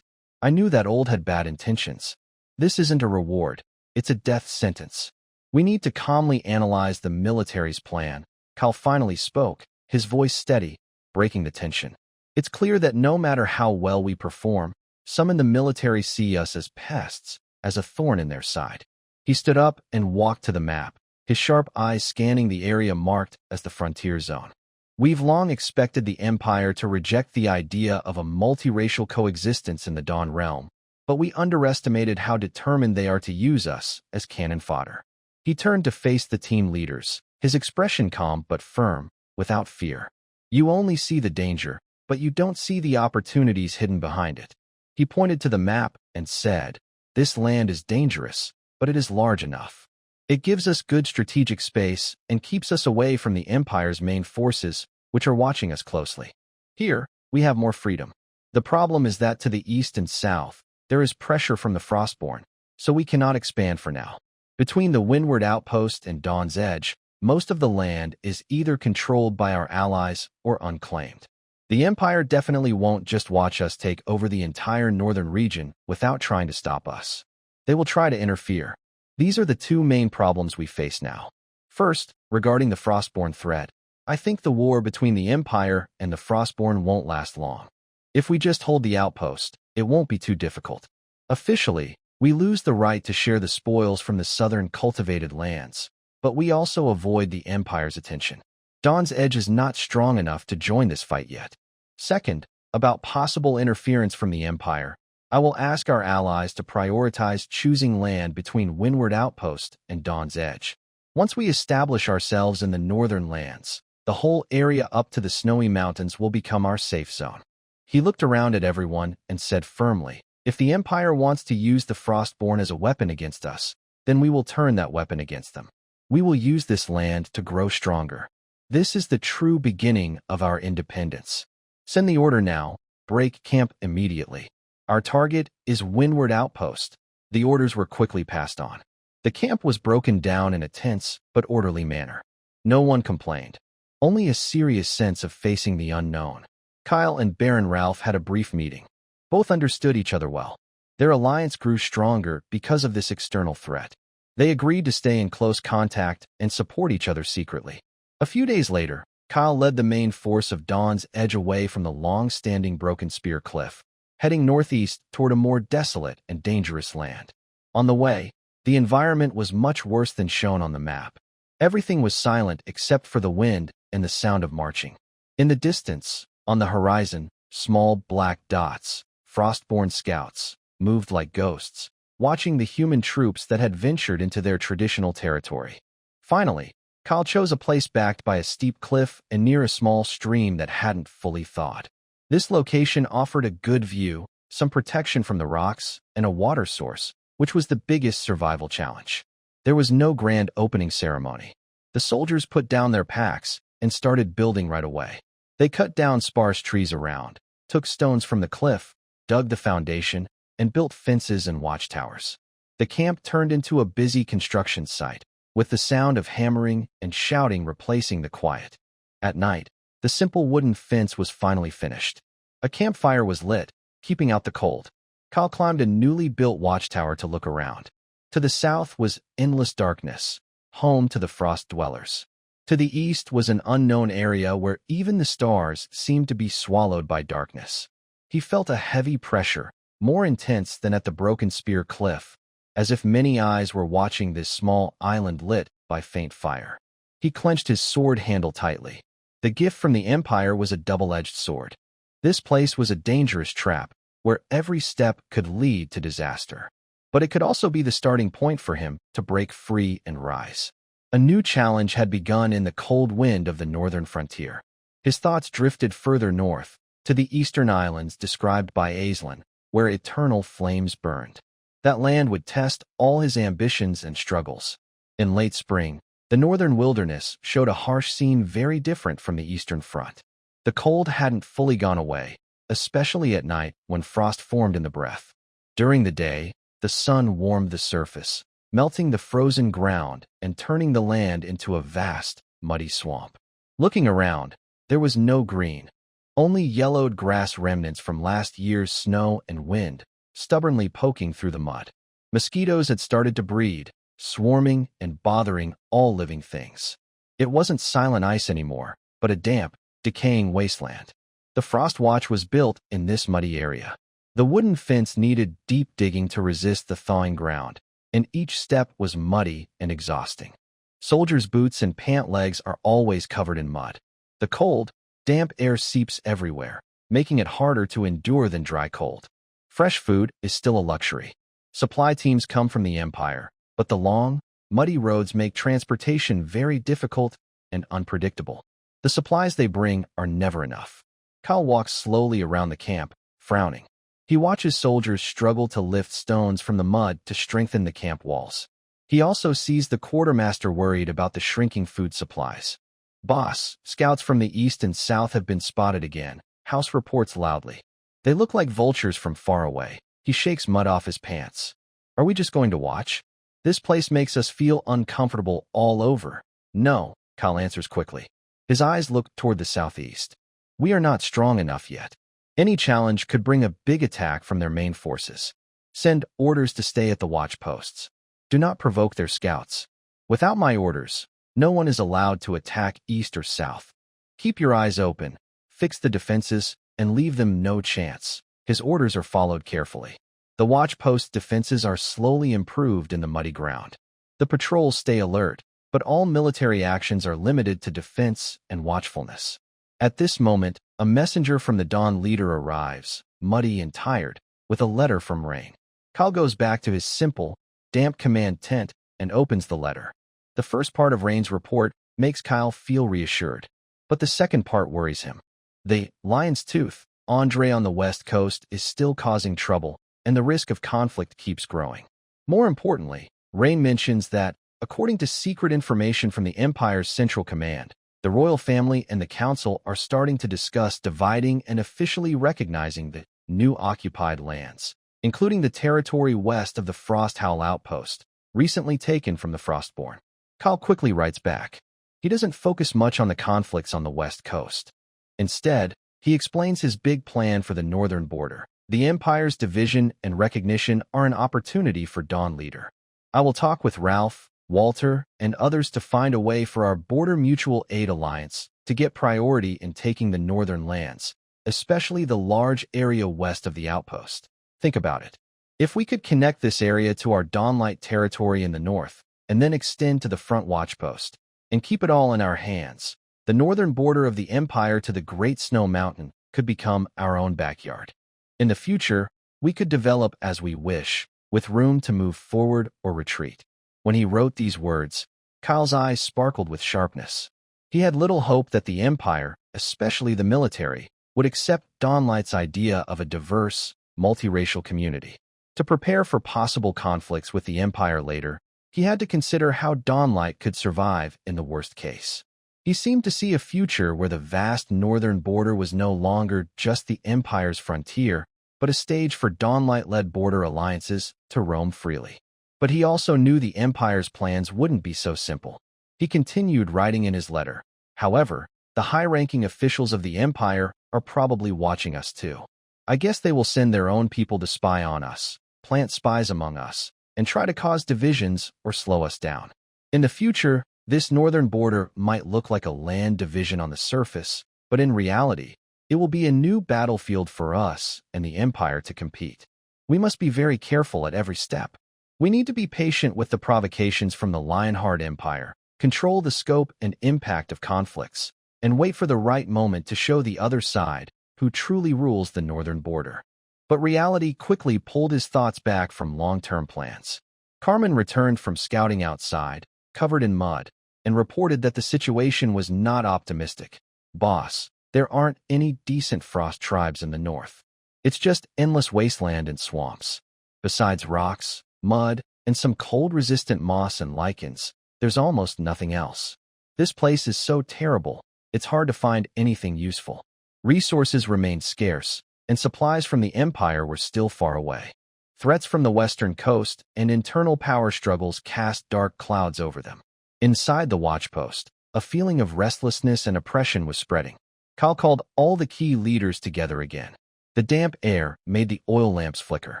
I knew that old had bad intentions. This isn't a reward, it's a death sentence. We need to calmly analyze the military's plan. Kyle finally spoke, his voice steady, breaking the tension. It's clear that no matter how well we perform, some in the military see us as pests, as a thorn in their side. He stood up and walked to the map, his sharp eyes scanning the area marked as the frontier zone. We've long expected the Empire to reject the idea of a multiracial coexistence in the Dawn realm, but we underestimated how determined they are to use us as cannon fodder. He turned to face the team leaders, his expression calm but firm, without fear. You only see the danger, but you don't see the opportunities hidden behind it. He pointed to the map and said, "This land is dangerous, but it is large enough. It gives us good strategic space and keeps us away from the Empire's main forces, which are watching us closely. Here, we have more freedom. The problem is that to the east and south, there is pressure from the Frostborn, so we cannot expand for now. Between the Windward Outpost and Dawn's Edge, most of the land is either controlled by our allies or unclaimed. The Empire definitely won't just watch us take over the entire northern region without trying to stop us. They will try to interfere. These are the two main problems we face now. First, regarding the Frostborn threat, I think the war between the Empire and the Frostborn won't last long. If we just hold the outpost, it won't be too difficult. Officially, we lose the right to share the spoils from the southern cultivated lands, but we also avoid the Empire's attention. Dawn's Edge is not strong enough to join this fight yet. Second, about possible interference from the Empire, I will ask our allies to prioritize choosing land between Windward Outpost and Dawn's Edge. Once we establish ourselves in the northern lands, the whole area up to the snowy mountains will become our safe zone. He looked around at everyone and said firmly, if the Empire wants to use the Frostborn as a weapon against us, then we will turn that weapon against them. We will use this land to grow stronger. This is the true beginning of our independence. Send the order now. Break camp immediately. Our target is Windward Outpost. The orders were quickly passed on. The camp was broken down in a tense but orderly manner. No one complained. only a serious sense of facing the unknown. Kyle and Baron Ralph had a brief meeting. Both understood each other well. Their alliance grew stronger because of this external threat. They agreed to stay in close contact and support each other secretly. A few days later, Kyle led the main force of Dawn's Edge away from the long-standing Broken Spear Cliff, heading northeast toward a more desolate and dangerous land. On the way, the environment was much worse than shown on the map. Everything was silent except for the wind and the sound of marching. In the distance, on the horizon, small black dots, Frostborn scouts, moved like ghosts, watching the human troops that had ventured into their traditional territory. Finally, Kyle chose a place backed by a steep cliff and near a small stream that hadn't fully thawed. This location offered a good view, some protection from the rocks, and a water source, which was the biggest survival challenge. There was no grand opening ceremony. The soldiers put down their packs and started building right away. They cut down sparse trees around, took stones from the cliff, dug the foundation, and built fences and watchtowers. The camp turned into a busy construction site, with the sound of hammering and shouting replacing the quiet. At night, the simple wooden fence was finally finished. A campfire was lit, keeping out the cold. Kyle climbed a newly built watchtower to look around. To the south was endless darkness, home to the frost dwellers. To the east was an unknown area where even the stars seemed to be swallowed by darkness. He felt a heavy pressure, more intense than at the Broken Spear Cliff, as if many eyes were watching this small island lit by faint fire. He clenched his sword handle tightly. The gift from the Empire was a double-edged sword. This place was a dangerous trap, where every step could lead to disaster. But it could also be the starting point for him to break free and rise. A new challenge had begun in the cold wind of the northern frontier. His thoughts drifted further north, to the eastern islands described by Aislinn, where eternal flames burned. That land would test all his ambitions and struggles. In late spring, the northern wilderness showed a harsh scene very different from the eastern front. The cold hadn't fully gone away, especially at night when frost formed in the breath. During the day, the sun warmed the surface, melting the frozen ground and turning the land into a vast, muddy swamp. Looking around, there was no green, only yellowed grass remnants from last year's snow and wind, stubbornly poking through the mud. Mosquitoes had started to breed, swarming and bothering all living things. It wasn't silent ice anymore, but a damp, decaying wasteland. The frost watch was built in this muddy area. The wooden fence needed deep digging to resist the thawing ground, and each step was muddy and exhausting. Soldiers' boots and pant legs are always covered in mud. The cold, damp air seeps everywhere, making it harder to endure than dry cold. Fresh food is still a luxury. Supply teams come from the Empire, but the long, muddy roads make transportation very difficult and unpredictable. The supplies they bring are never enough. Kyle walks slowly around the camp, frowning. He watches soldiers struggle to lift stones from the mud to strengthen the camp walls. He also sees the quartermaster worried about the shrinking food supplies. "Boss, scouts from the east and south have been spotted again," House reports loudly. "They look like vultures from far away." He shakes mud off his pants. "Are we just going to watch? This place makes us feel uncomfortable all over." "No," Kyle answers quickly. His eyes look toward the southeast. "We are not strong enough yet. Any challenge could bring a big attack from their main forces. Send orders to stay at the watch posts. Do not provoke their scouts. Without my orders, no one is allowed to attack east or south. Keep your eyes open, fix the defenses, and leave them no chance." His orders are followed carefully. The watch post defenses are slowly improved in the muddy ground. The patrols stay alert, but all military actions are limited to defense and watchfulness. At this moment, a messenger from the Dawn leader arrives, muddy and tired, with a letter from Rune. Kyle goes back to his simple, damp command tent and opens the letter. The first part of Rune's report makes Kyle feel reassured, but the second part worries him. The Lion's Tooth, Andre on the west coast, is still causing trouble, and the risk of conflict keeps growing. More importantly, Rune mentions that, according to secret information from the Empire's Central Command, the royal family and the council are starting to discuss dividing and officially recognizing the new occupied lands, including the territory west of the Frost Howl outpost, recently taken from the Frostborn. Kyle quickly writes back. He doesn't focus much on the conflicts on the west coast. Instead, he explains his big plan for the northern border. The Empire's division and recognition are an opportunity for Dawn Leader. I will talk with Ralph, Walter, and others to find a way for our Border Mutual Aid Alliance to get priority in taking the northern lands, especially the large area west of the outpost. Think about it. If we could connect this area to our Dawnlight territory in the north, and then extend to the front watchpost, and keep it all in our hands, the northern border of the Empire to the Great Snow Mountain could become our own backyard. In the future, we could develop as we wish, with room to move forward or retreat. When he wrote these words, Kyle's eyes sparkled with sharpness. He had little hope that the Empire, especially the military, would accept Dawnlight's idea of a diverse, multiracial community. To prepare for possible conflicts with the Empire later, he had to consider how Dawnlight could survive in the worst case. He seemed to see a future where the vast northern border was no longer just the Empire's frontier, but a stage for Dawnlight-led border alliances to roam freely. But he also knew the Empire's plans wouldn't be so simple. He continued writing in his letter. However, the high-ranking officials of the Empire are probably watching us too. I guess they will send their own people to spy on us, plant spies among us, and try to cause divisions or slow us down. In the future, this northern border might look like a land division on the surface, but in reality, it will be a new battlefield for us and the Empire to compete. We must be very careful at every step. We need to be patient with the provocations from the Lionheart Empire, control the scope and impact of conflicts, and wait for the right moment to show the other side who truly rules the northern border. But reality quickly pulled his thoughts back from long-term plans. Carmen returned from scouting outside, covered in mud, and reported that the situation was not optimistic. Boss, there aren't any decent frost tribes in the north. It's just endless wasteland and swamps. Besides rocks, mud, and some cold-resistant moss and lichens, there's almost nothing else. This place is so terrible, it's hard to find anything useful. Resources remained scarce, and supplies from the Empire were still far away. Threats from the western coast and internal power struggles cast dark clouds over them. Inside the watchpost, a feeling of restlessness and oppression was spreading. Kyle called all the key leaders together again. The damp air made the oil lamps flicker.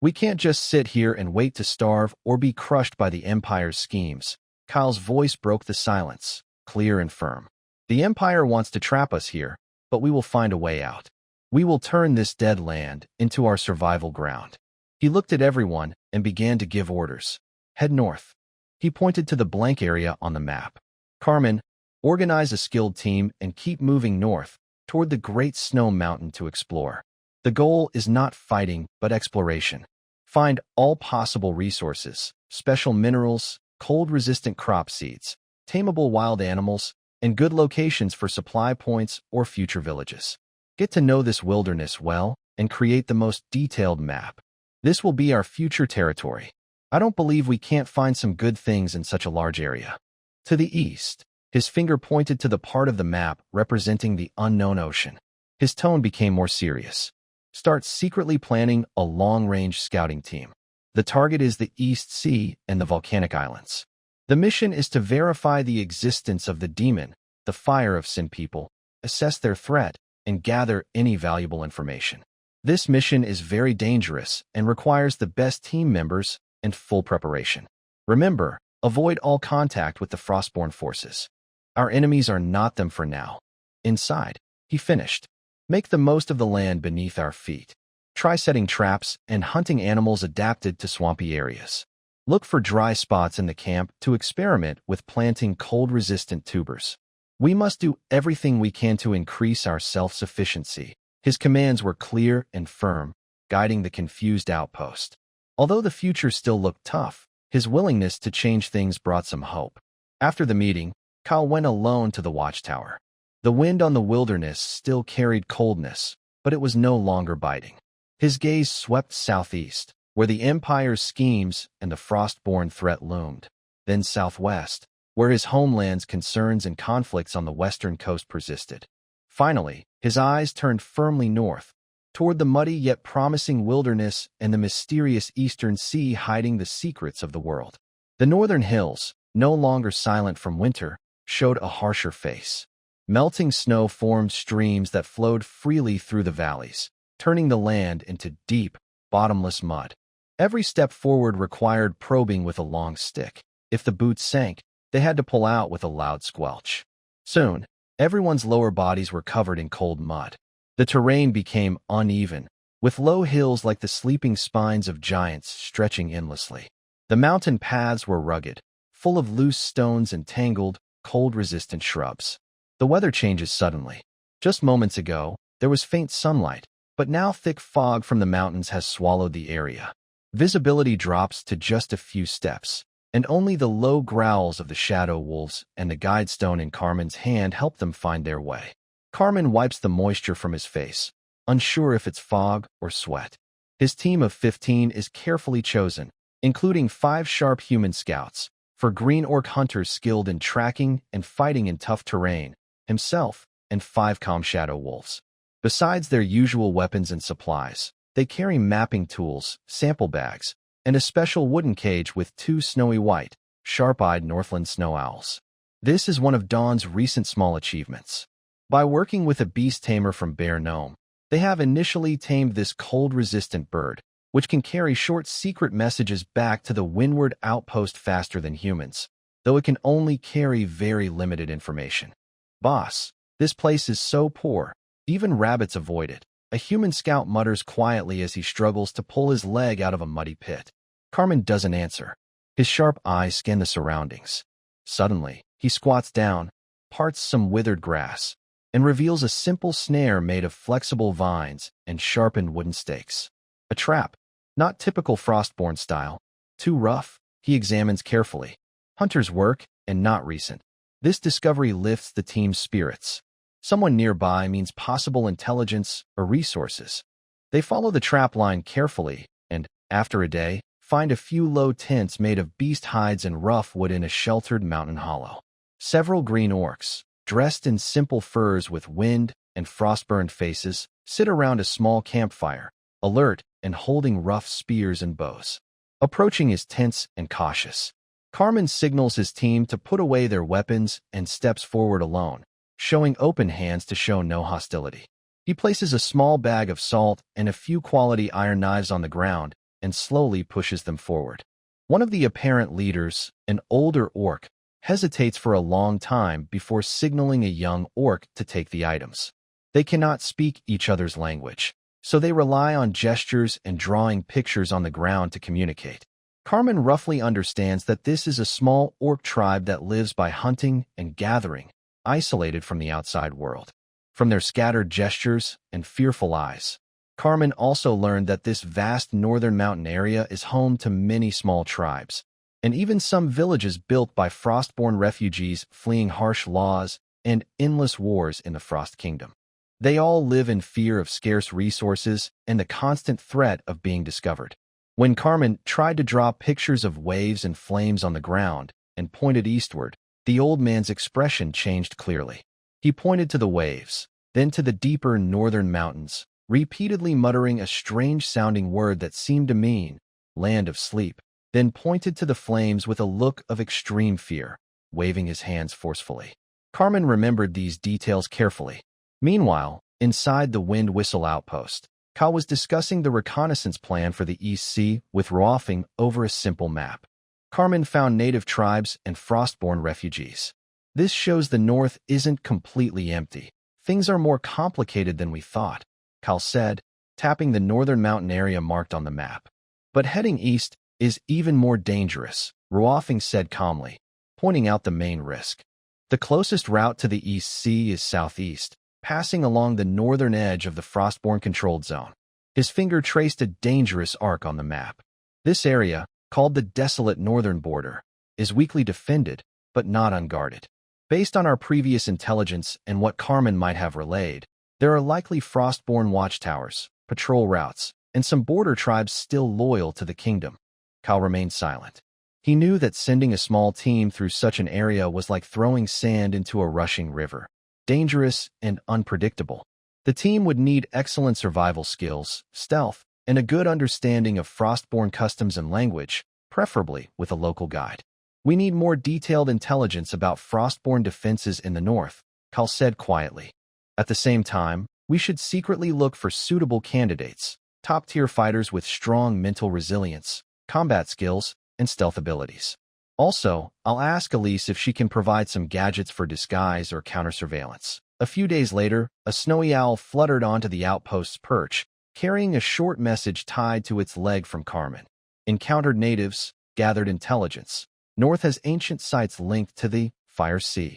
We can't just sit here and wait to starve or be crushed by the Empire's schemes. Kyle's voice broke the silence, clear and firm. The Empire wants to trap us here, but we will find a way out. We will turn this dead land into our survival ground. He looked at everyone and began to give orders. Head north. He pointed to the blank area on the map. Carmen, organize a skilled team and keep moving north toward the Great Snow Mountain to explore. The goal is not fighting, but exploration. Find all possible resources, special minerals, cold-resistant crop seeds, tameable wild animals, and good locations for supply points or future villages. Get to know this wilderness well and create the most detailed map. This will be our future territory. I don't believe we can't find some good things in such a large area. To the east, his finger pointed to the part of the map representing the unknown ocean. His tone became more serious. Start secretly planning a long-range scouting team. The target is the East Sea and the volcanic islands. The mission is to verify the existence of the demon, the Fire of Sin people, assess their threat, and gather any valuable information. This mission is very dangerous and requires the best team members and full preparation. Remember, avoid all contact with the Frostborn forces. Our enemies are not them for now. Inside, he finished. Make the most of the land beneath our feet. Try setting traps and hunting animals adapted to swampy areas. Look for dry spots in the camp to experiment with planting cold-resistant tubers. We must do everything we can to increase our self-sufficiency. His commands were clear and firm, guiding the confused outpost. Although the future still looked tough, his willingness to change things brought some hope. After the meeting, Kyle went alone to the watchtower. The wind on the wilderness still carried coldness, but it was no longer biting. His gaze swept southeast, where the Empire's schemes and the Frostborn threat loomed. Then southwest, where his homeland's concerns and conflicts on the western coast persisted. Finally, his eyes turned firmly north, toward the muddy yet promising wilderness and the mysterious eastern sea hiding the secrets of the world. The northern hills, no longer silent from winter, showed a harsher face. Melting snow formed streams that flowed freely through the valleys, turning the land into deep, bottomless mud. Every step forward required probing with a long stick. If the boots sank, they had to pull out with a loud squelch. Soon, everyone's lower bodies were covered in cold mud. The terrain became uneven, with low hills like the sleeping spines of giants stretching endlessly. The mountain paths were rugged, full of loose stones and tangled, cold-resistant shrubs. The weather changes suddenly. Just moments ago, there was faint sunlight, but now thick fog from the mountains has swallowed the area. Visibility drops to just a few steps, and only the low growls of the shadow wolves and the guide stone in Carmen's hand help them find their way. Carmen wipes the moisture from his face, unsure if it's fog or sweat. His team of 15 is carefully chosen, including 5 sharp human scouts, for green orc hunters skilled in tracking and fighting in tough terrain, himself, and 5 calm shadow wolves. Besides their usual weapons and supplies, they carry mapping tools, sample bags, and a special wooden cage with 2 snowy white, sharp-eyed Northland snow owls. This is one of Dawn's recent small achievements. By working with a beast tamer from Bear Gnome, they have initially tamed this cold-resistant bird, which can carry short secret messages back to the windward outpost faster than humans, though it can only carry very limited information. Boss, this place is so poor, even rabbits avoid it. A human scout mutters quietly as he struggles to pull his leg out of a muddy pit. Carmen doesn't answer. His sharp eyes scan the surroundings. Suddenly, he squats down, parts some withered grass, and reveals a simple snare made of flexible vines and sharpened wooden stakes. A trap, not typical Frostborn style. Too rough, he examines carefully. Hunter's work, and not recent. This discovery lifts the team's spirits. Someone nearby means possible intelligence or resources. They follow the trap line carefully and, after a day, find a few low tents made of beast hides and rough wood in a sheltered mountain hollow. Several green orcs, dressed in simple furs with wind and frostburned faces, sit around a small campfire, alert and holding rough spears and bows. Approaching is tense and cautious. Carmen signals his team to put away their weapons and steps forward alone, showing open hands to show no hostility. He places a small bag of salt and a few quality iron knives on the ground and slowly pushes them forward. One of the apparent leaders, an older orc, hesitates for a long time before signaling a young orc to take the items. They cannot speak each other's language, so they rely on gestures and drawing pictures on the ground to communicate. Carmen roughly understands that this is a small orc tribe that lives by hunting and gathering, isolated from the outside world. From their scattered gestures and fearful eyes, Carmen also learned that this vast northern mountain area is home to many small tribes, and even some villages built by Frostborn refugees fleeing harsh laws and endless wars in the Frost Kingdom. They all live in fear of scarce resources and the constant threat of being discovered. When Carmen tried to draw pictures of waves and flames on the ground and pointed eastward, the old man's expression changed clearly. He pointed to the waves, then to the deeper northern mountains, repeatedly muttering a strange-sounding word that seemed to mean, land of sleep, then pointed to the flames with a look of extreme fear, waving his hands forcefully. Carmen remembered these details carefully. Meanwhile, inside the Wind Whistle outpost, Cal was discussing the reconnaissance plan for the East Sea with Ruofing over a simple map. Carmen found native tribes and Frostborn refugees. This shows the north isn't completely empty. Things are more complicated than we thought, Cal said, tapping the northern mountain area marked on the map. But heading east is even more dangerous, Ruofing said calmly, pointing out the main risk. The closest route to the East Sea is southeast, passing along the northern edge of the Frostborn-controlled zone. His finger traced a dangerous arc on the map. This area, called the Desolate Northern Border, is weakly defended, but not unguarded. Based on our previous intelligence and what Carmen might have relayed, there are likely Frostborn watchtowers, patrol routes, and some border tribes still loyal to the kingdom. Cal remained silent. He knew that sending a small team through such an area was like throwing sand into a rushing river. Dangerous and unpredictable. The team would need excellent survival skills, stealth, and a good understanding of Frostborn customs and language, preferably with a local guide. We need more detailed intelligence about frostborn defenses in the north, Kal said quietly. At the same time, we should secretly look for suitable candidates, top-tier fighters with strong mental resilience, combat skills, and stealth abilities. Also, I'll ask Elise if she can provide some gadgets for disguise or counter-surveillance. A few days later, a snowy owl fluttered onto the outpost's perch, carrying a short message tied to its leg from Carmen. Encountered natives, gathered intelligence. North has ancient sites linked to the Fire Sea.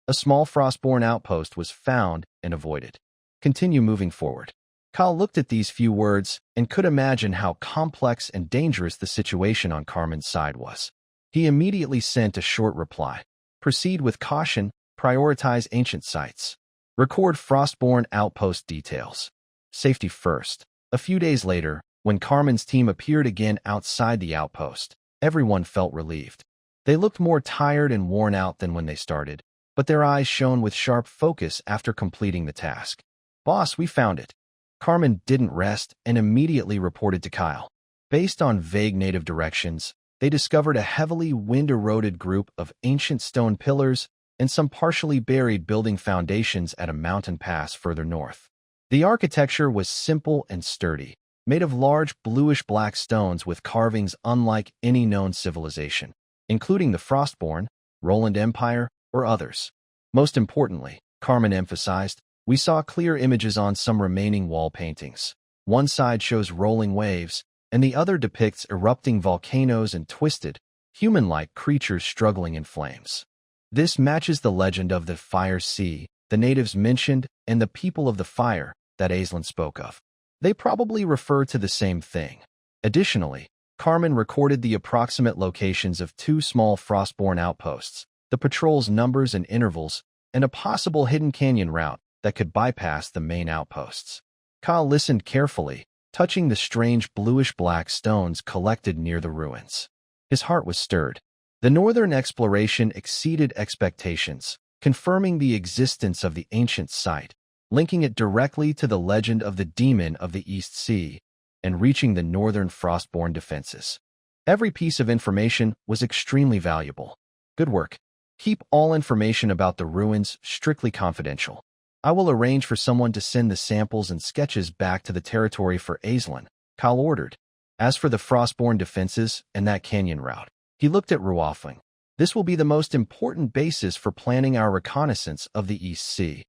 A small frostborn outpost was found and avoided. Continue moving forward. Kyle looked at these few words and could imagine how complex and dangerous the situation on Carmen's side was. He immediately sent a short reply. Proceed with caution, prioritize ancient sites. Record frostborn outpost details. Safety first. A few days later, when Carmen's team appeared again outside the outpost, everyone felt relieved. They looked more tired and worn out than when they started, but their eyes shone with sharp focus after completing the task. Boss, we found it. Carmen didn't rest and immediately reported to Kyle. Based on vague native directions, they discovered a heavily wind-eroded group of ancient stone pillars and some partially buried building foundations at a mountain pass further north. The architecture was simple and sturdy, made of large bluish-black stones with carvings unlike any known civilization, including the Frostborn, Roland Empire, or others. Most importantly, Carmen emphasized, we saw clear images on some remaining wall paintings. One side shows rolling waves, and the other depicts erupting volcanoes and twisted, human-like creatures struggling in flames. This matches the legend of the Fire Sea, the natives mentioned, and the people of the fire that Aislinn spoke of. They probably refer to the same thing. Additionally, Carmen recorded the approximate locations of two small frostborn outposts, the patrol's numbers and intervals, and a possible hidden canyon route that could bypass the main outposts. Kyle listened carefully, touching the strange bluish-black stones collected near the ruins. His heart was stirred. The northern exploration exceeded expectations, confirming the existence of the ancient site, linking it directly to the legend of the demon of the East Sea, and reaching the northern frostborn defenses. Every piece of information was extremely valuable. Good work. Keep all information about the ruins strictly confidential. I will arrange for someone to send the samples and sketches back to the territory for Aislinn, Kyle ordered. As for the frostborn defenses and that canyon route, he looked at Ruafling. This will be the most important basis for planning our reconnaissance of the East Sea.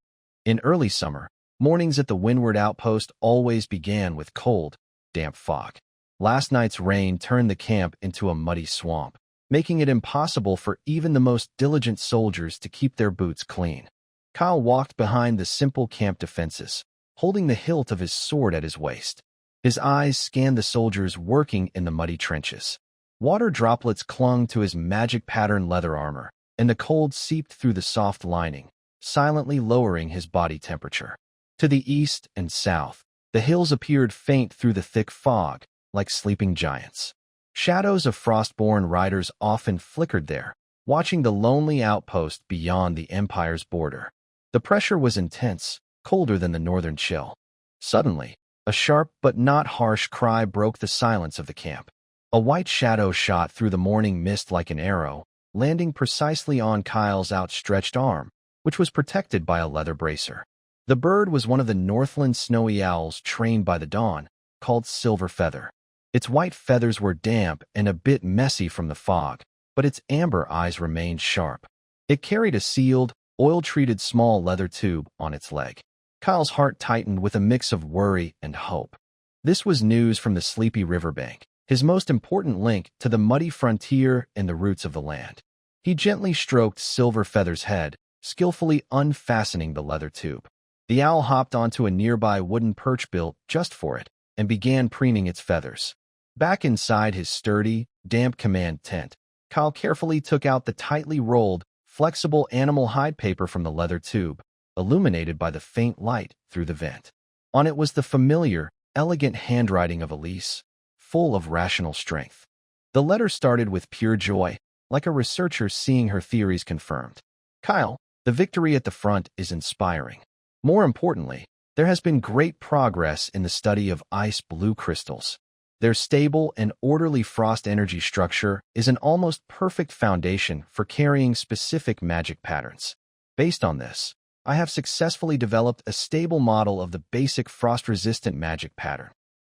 In early summer, mornings at the windward outpost always began with cold, damp fog. Last night's rain turned the camp into a muddy swamp, making it impossible for even the most diligent soldiers to keep their boots clean. Kyle walked behind the simple camp defenses, holding the hilt of his sword at his waist. His eyes scanned the soldiers working in the muddy trenches. Water droplets clung to his magic-patterned leather armor, and the cold seeped through the soft lining, silently lowering his body temperature. To the east and south, the hills appeared faint through the thick fog, like sleeping giants. Shadows of frostborn riders often flickered there, watching the lonely outpost beyond the Empire's border. The pressure was intense, colder than the northern chill. Suddenly, a sharp but not harsh cry broke the silence of the camp. A white shadow shot through the morning mist like an arrow, landing precisely on Kyle's outstretched arm, which was protected by a leather bracer. The bird was one of the Northland snowy owls trained by the dawn, called Silver Feather. Its white feathers were damp and a bit messy from the fog, but its amber eyes remained sharp. It carried a sealed, oil-treated small leather tube on its leg. Kyle's heart tightened with a mix of worry and hope. This was news from the sleepy riverbank, his most important link to the muddy frontier and the roots of the land. He gently stroked Silver Feather's head, skillfully unfastening the leather tube. The owl hopped onto a nearby wooden perch built just for it and began preening its feathers. Back inside his sturdy, damp command tent, Kyle carefully took out the tightly rolled, flexible animal hide paper from the leather tube, illuminated by the faint light through the vent. On it was the familiar, elegant handwriting of Elise, full of rational strength. The letter started with pure joy, like a researcher seeing her theories confirmed. Kyle, the victory at the front is inspiring. More importantly, there has been great progress in the study of ice blue crystals. Their stable and orderly frost energy structure is an almost perfect foundation for carrying specific magic patterns. Based on this, I have successfully developed a stable model of the basic frost-resistant magic pattern.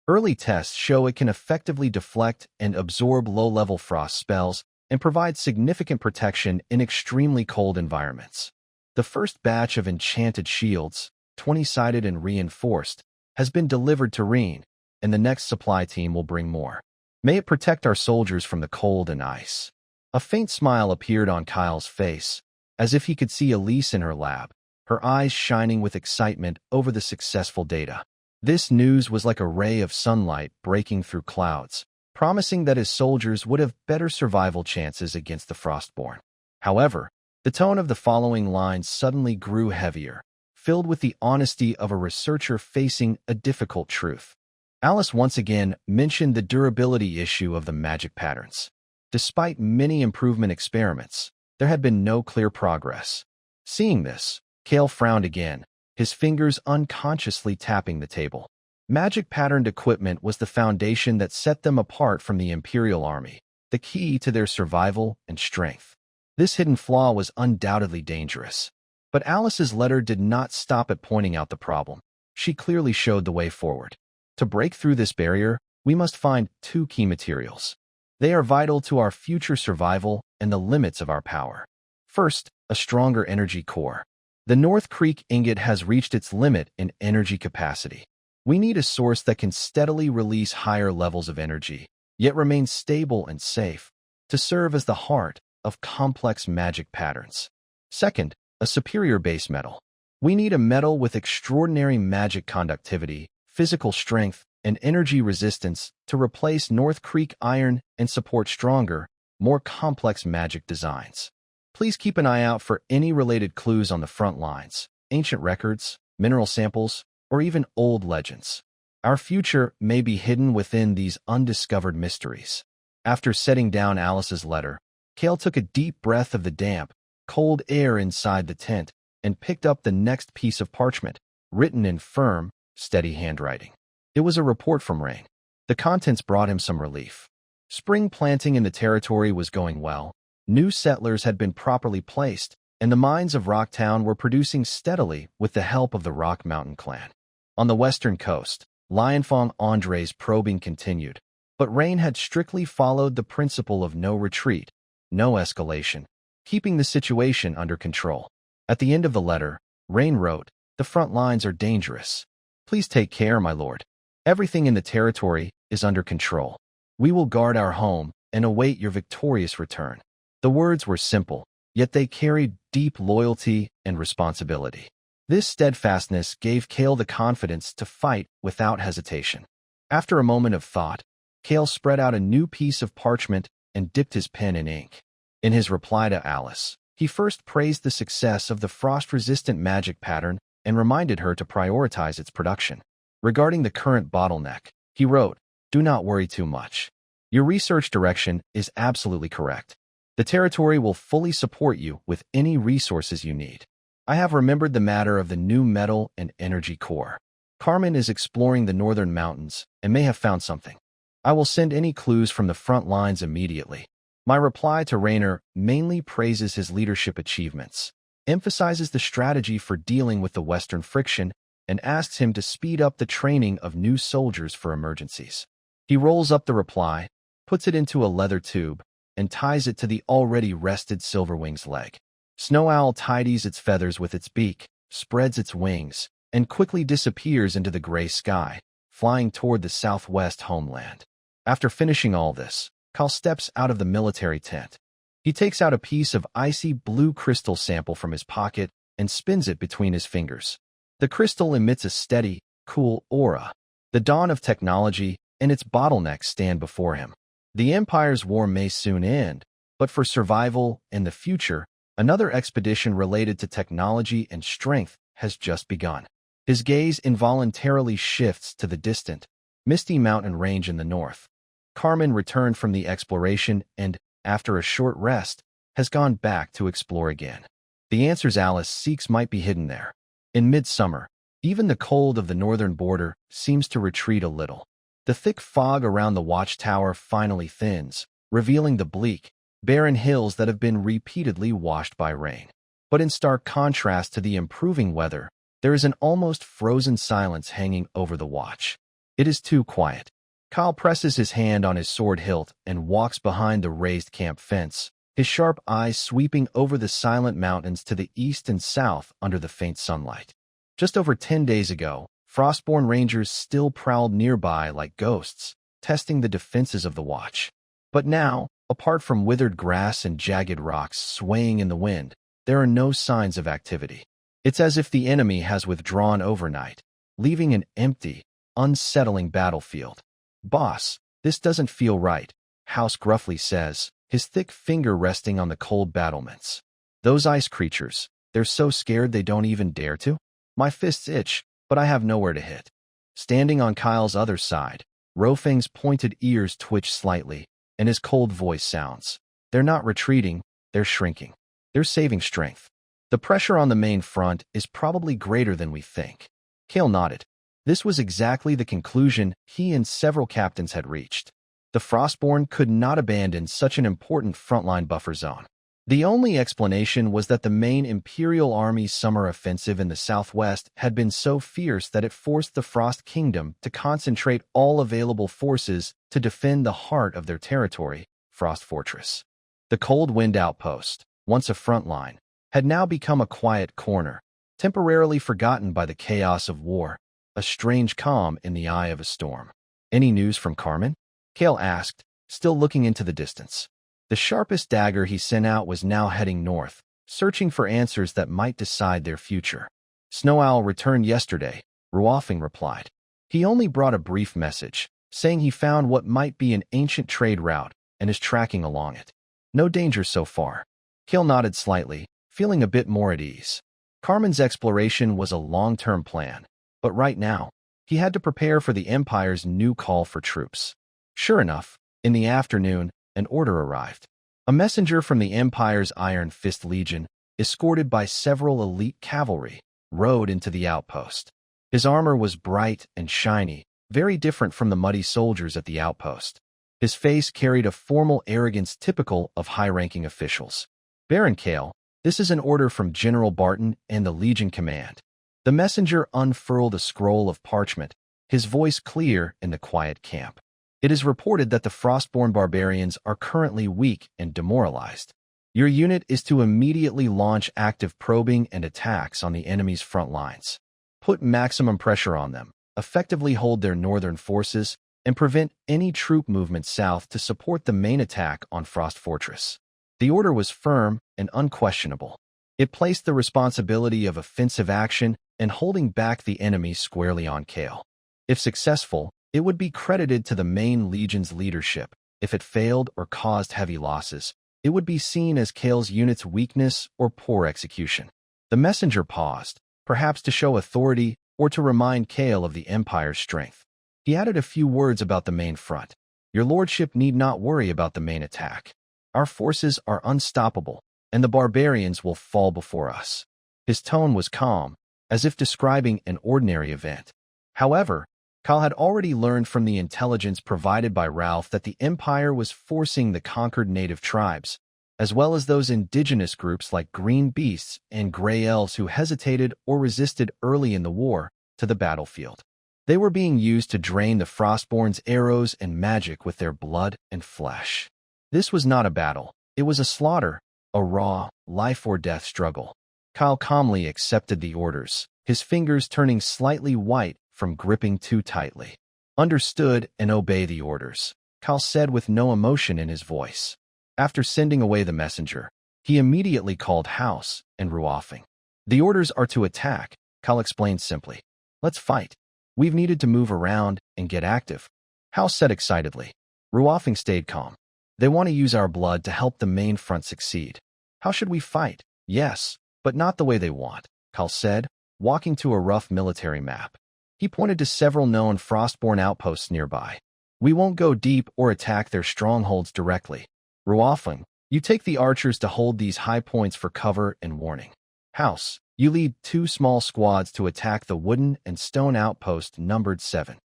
Early tests show it can effectively deflect and absorb low-level frost spells and provide significant protection in extremely cold environments. The first batch of enchanted shields, 20-sided and reinforced, has been delivered to Rune, and the next supply team will bring more. May it protect our soldiers from the cold and ice. A faint smile appeared on Kyle's face, as if he could see Elise in her lab, her eyes shining with excitement over the successful data. This news was like a ray of sunlight breaking through clouds, promising that his soldiers would have better survival chances against the Frostborn. However, the tone of the following lines suddenly grew heavier, filled with the honesty of a researcher facing a difficult truth. Alice once again mentioned the durability issue of the magic patterns. Despite many improvement experiments, there had been no clear progress. Seeing this, Kale frowned again, his fingers unconsciously tapping the table. Magic-patterned equipment was the foundation that set them apart from the Imperial Army, the key to their survival and strength. This hidden flaw was undoubtedly dangerous. But Alice's letter did not stop at pointing out the problem. She clearly showed the way forward. To break through this barrier, we must find two key materials. They are vital to our future survival and the limits of our power. First, a stronger energy core. The North Creek ingot has reached its limit in energy capacity. We need a source that can steadily release higher levels of energy, yet remain stable and safe, to serve as the heart of complex magic patterns. Second, a superior base metal. We need a metal with extraordinary magic conductivity, physical strength, and energy resistance to replace North Creek iron and support stronger, more complex magic designs. Please keep an eye out for any related clues on the front lines, ancient records, mineral samples, or even old legends. Our future may be hidden within these undiscovered mysteries. After setting down Alice's letter, Kale took a deep breath of the damp, cold air inside the tent and picked up the next piece of parchment, written in firm, steady handwriting. It was a report from Rune. The contents brought him some relief. Spring planting in the territory was going well, new settlers had been properly placed, and the mines of Rocktown were producing steadily with the help of the Rock Mountain clan. On the western coast, Lionfang Andre's probing continued, but Rune had strictly followed the principle of no retreat, no escalation, keeping the situation under control. At the end of the letter, Rune wrote, "The front lines are dangerous. Please take care, my lord. Everything in the territory is under control. We will guard our home and await your victorious return." The words were simple, yet they carried deep loyalty and responsibility. This steadfastness gave Kale the confidence to fight without hesitation. After a moment of thought, Kale spread out a new piece of parchment and dipped his pen in ink. In his reply to Alice, he first praised the success of the frost-resistant magic pattern and reminded her to prioritize its production. Regarding the current bottleneck, he wrote, "Do not worry too much. Your research direction is absolutely correct. The territory will fully support you with any resources you need. I have remembered the matter of the new metal and energy core. Carmen is exploring the northern mountains and may have found something. I will send any clues from the front lines immediately." My reply to Raynor mainly praises his leadership achievements, emphasizes the strategy for dealing with the Western friction, and asks him to speed up the training of new soldiers for emergencies. He rolls up the reply, puts it into a leather tube, and ties it to the already rested Silverwing's leg. Snow Owl tidies its feathers with its beak, spreads its wings, and quickly disappears into the gray sky, flying toward the southwest homeland. After finishing all this, Kyle steps out of the military tent. He takes out a piece of icy blue crystal sample from his pocket and spins it between his fingers. The crystal emits a steady, cool aura. The dawn of technology and its bottlenecks stand before him. The Empire's war may soon end, but for survival and the future, another expedition related to technology and strength has just begun. His gaze involuntarily shifts to the distant, misty mountain range in the north. Carmen returned from the exploration and, after a short rest, has gone back to explore again. The answers Alice seeks might be hidden there. In midsummer, even the cold of the northern border seems to retreat a little. The thick fog around the watchtower finally thins, revealing the bleak, barren hills that have been repeatedly washed by rain. But in stark contrast to the improving weather, there is an almost frozen silence hanging over the watch. It is too quiet. Kyle presses his hand on his sword hilt and walks behind the raised camp fence, his sharp eyes sweeping over the silent mountains to the east and south under the faint sunlight. Just over 10 days ago, Frostborn Rangers still prowled nearby like ghosts, testing the defenses of the watch. But now, apart from withered grass and jagged rocks swaying in the wind, there are no signs of activity. It's as if the enemy has withdrawn overnight, leaving an empty, unsettling battlefield. "Boss, this doesn't feel right," House gruffly says, his thick finger resting on the cold battlements. "Those ice creatures, they're so scared they don't even dare to? My fists itch, but I have nowhere to hit." Standing on Kyle's other side, Rofang's pointed ears twitch slightly, and his cold voice sounds. "They're not retreating, they're shrinking. They're saving strength. The pressure on the main front is probably greater than we think." Kale nodded. This was exactly the conclusion he and several captains had reached. The Frostborn could not abandon such an important frontline buffer zone. The only explanation was that the main Imperial Army's summer offensive in the southwest had been so fierce that it forced the Frost Kingdom to concentrate all available forces to defend the heart of their territory, Frost Fortress. The Cold Wind Outpost, once a front line, had now become a quiet corner, temporarily forgotten by the chaos of war, a strange calm in the eye of a storm. "Any news from Carmen?" Kale asked, still looking into the distance. The sharpest dagger he sent out was now heading north, searching for answers that might decide their future. "Snow Owl returned yesterday," Ruofing replied. "He only brought a brief message, saying he found what might be an ancient trade route and is tracking along it. No danger so far." Kale nodded slightly, feeling a bit more at ease. Carmen's exploration was a long-term plan, but right now, he had to prepare for the Empire's new call for troops. Sure enough, in the afternoon, an order arrived. A messenger from the Empire's Iron Fist Legion, escorted by several elite cavalry, rode into the outpost. His armor was bright and shiny, very different from the muddy soldiers at the outpost. His face carried a formal arrogance typical of high-ranking officials. "Baron Kale, this is an order from General Barton and the Legion Command." The messenger unfurled a scroll of parchment, his voice clear in the quiet camp. "It is reported that the Frostborn barbarians are currently weak and demoralized. Your unit is to immediately launch active probing and attacks on the enemy's front lines. Put maximum pressure on them, effectively hold their northern forces, and prevent any troop movement south to support the main attack on Frost Fortress." The order was firm and unquestionable. It placed the responsibility of offensive action and holding back the enemy squarely on Kale. If successful, it would be credited to the main legion's leadership. If it failed or caused heavy losses, it would be seen as Kale's unit's weakness or poor execution. The messenger paused, perhaps to show authority or to remind Kale of the Empire's strength. He added a few words about the main front. "Your lordship need not worry about the main attack. Our forces are unstoppable, and the barbarians will fall before us." His tone was calm, as if describing an ordinary event. However, Kyle had already learned from the intelligence provided by Ralph that the Empire was forcing the conquered native tribes, as well as those indigenous groups like Green Beasts and Gray Elves who hesitated or resisted early in the war, to the battlefield. They were being used to drain the Frostborn's arrows and magic with their blood and flesh. This was not a battle. It was a slaughter, a raw, life-or-death struggle. Kyle calmly accepted the orders, his fingers turning slightly white from gripping too tightly. "Understood and obey the orders," Kyle said with no emotion in his voice. After sending away the messenger, he immediately called House and Ruofing. "The orders are to attack," Kyle explained simply. "Let's fight. We've needed to move around and get active." House said excitedly. Ruofing stayed calm. "They want to use our blood to help the main front succeed. How should we fight? Yes, but not the way they want," Kyle said, walking to a rough military map. He pointed to several known Frostborn outposts nearby. "We won't go deep or attack their strongholds directly. Ruofing, you take the archers to hold these high points for cover and warning. House, you lead 2 small squads to attack the wooden and stone outpost numbered 7.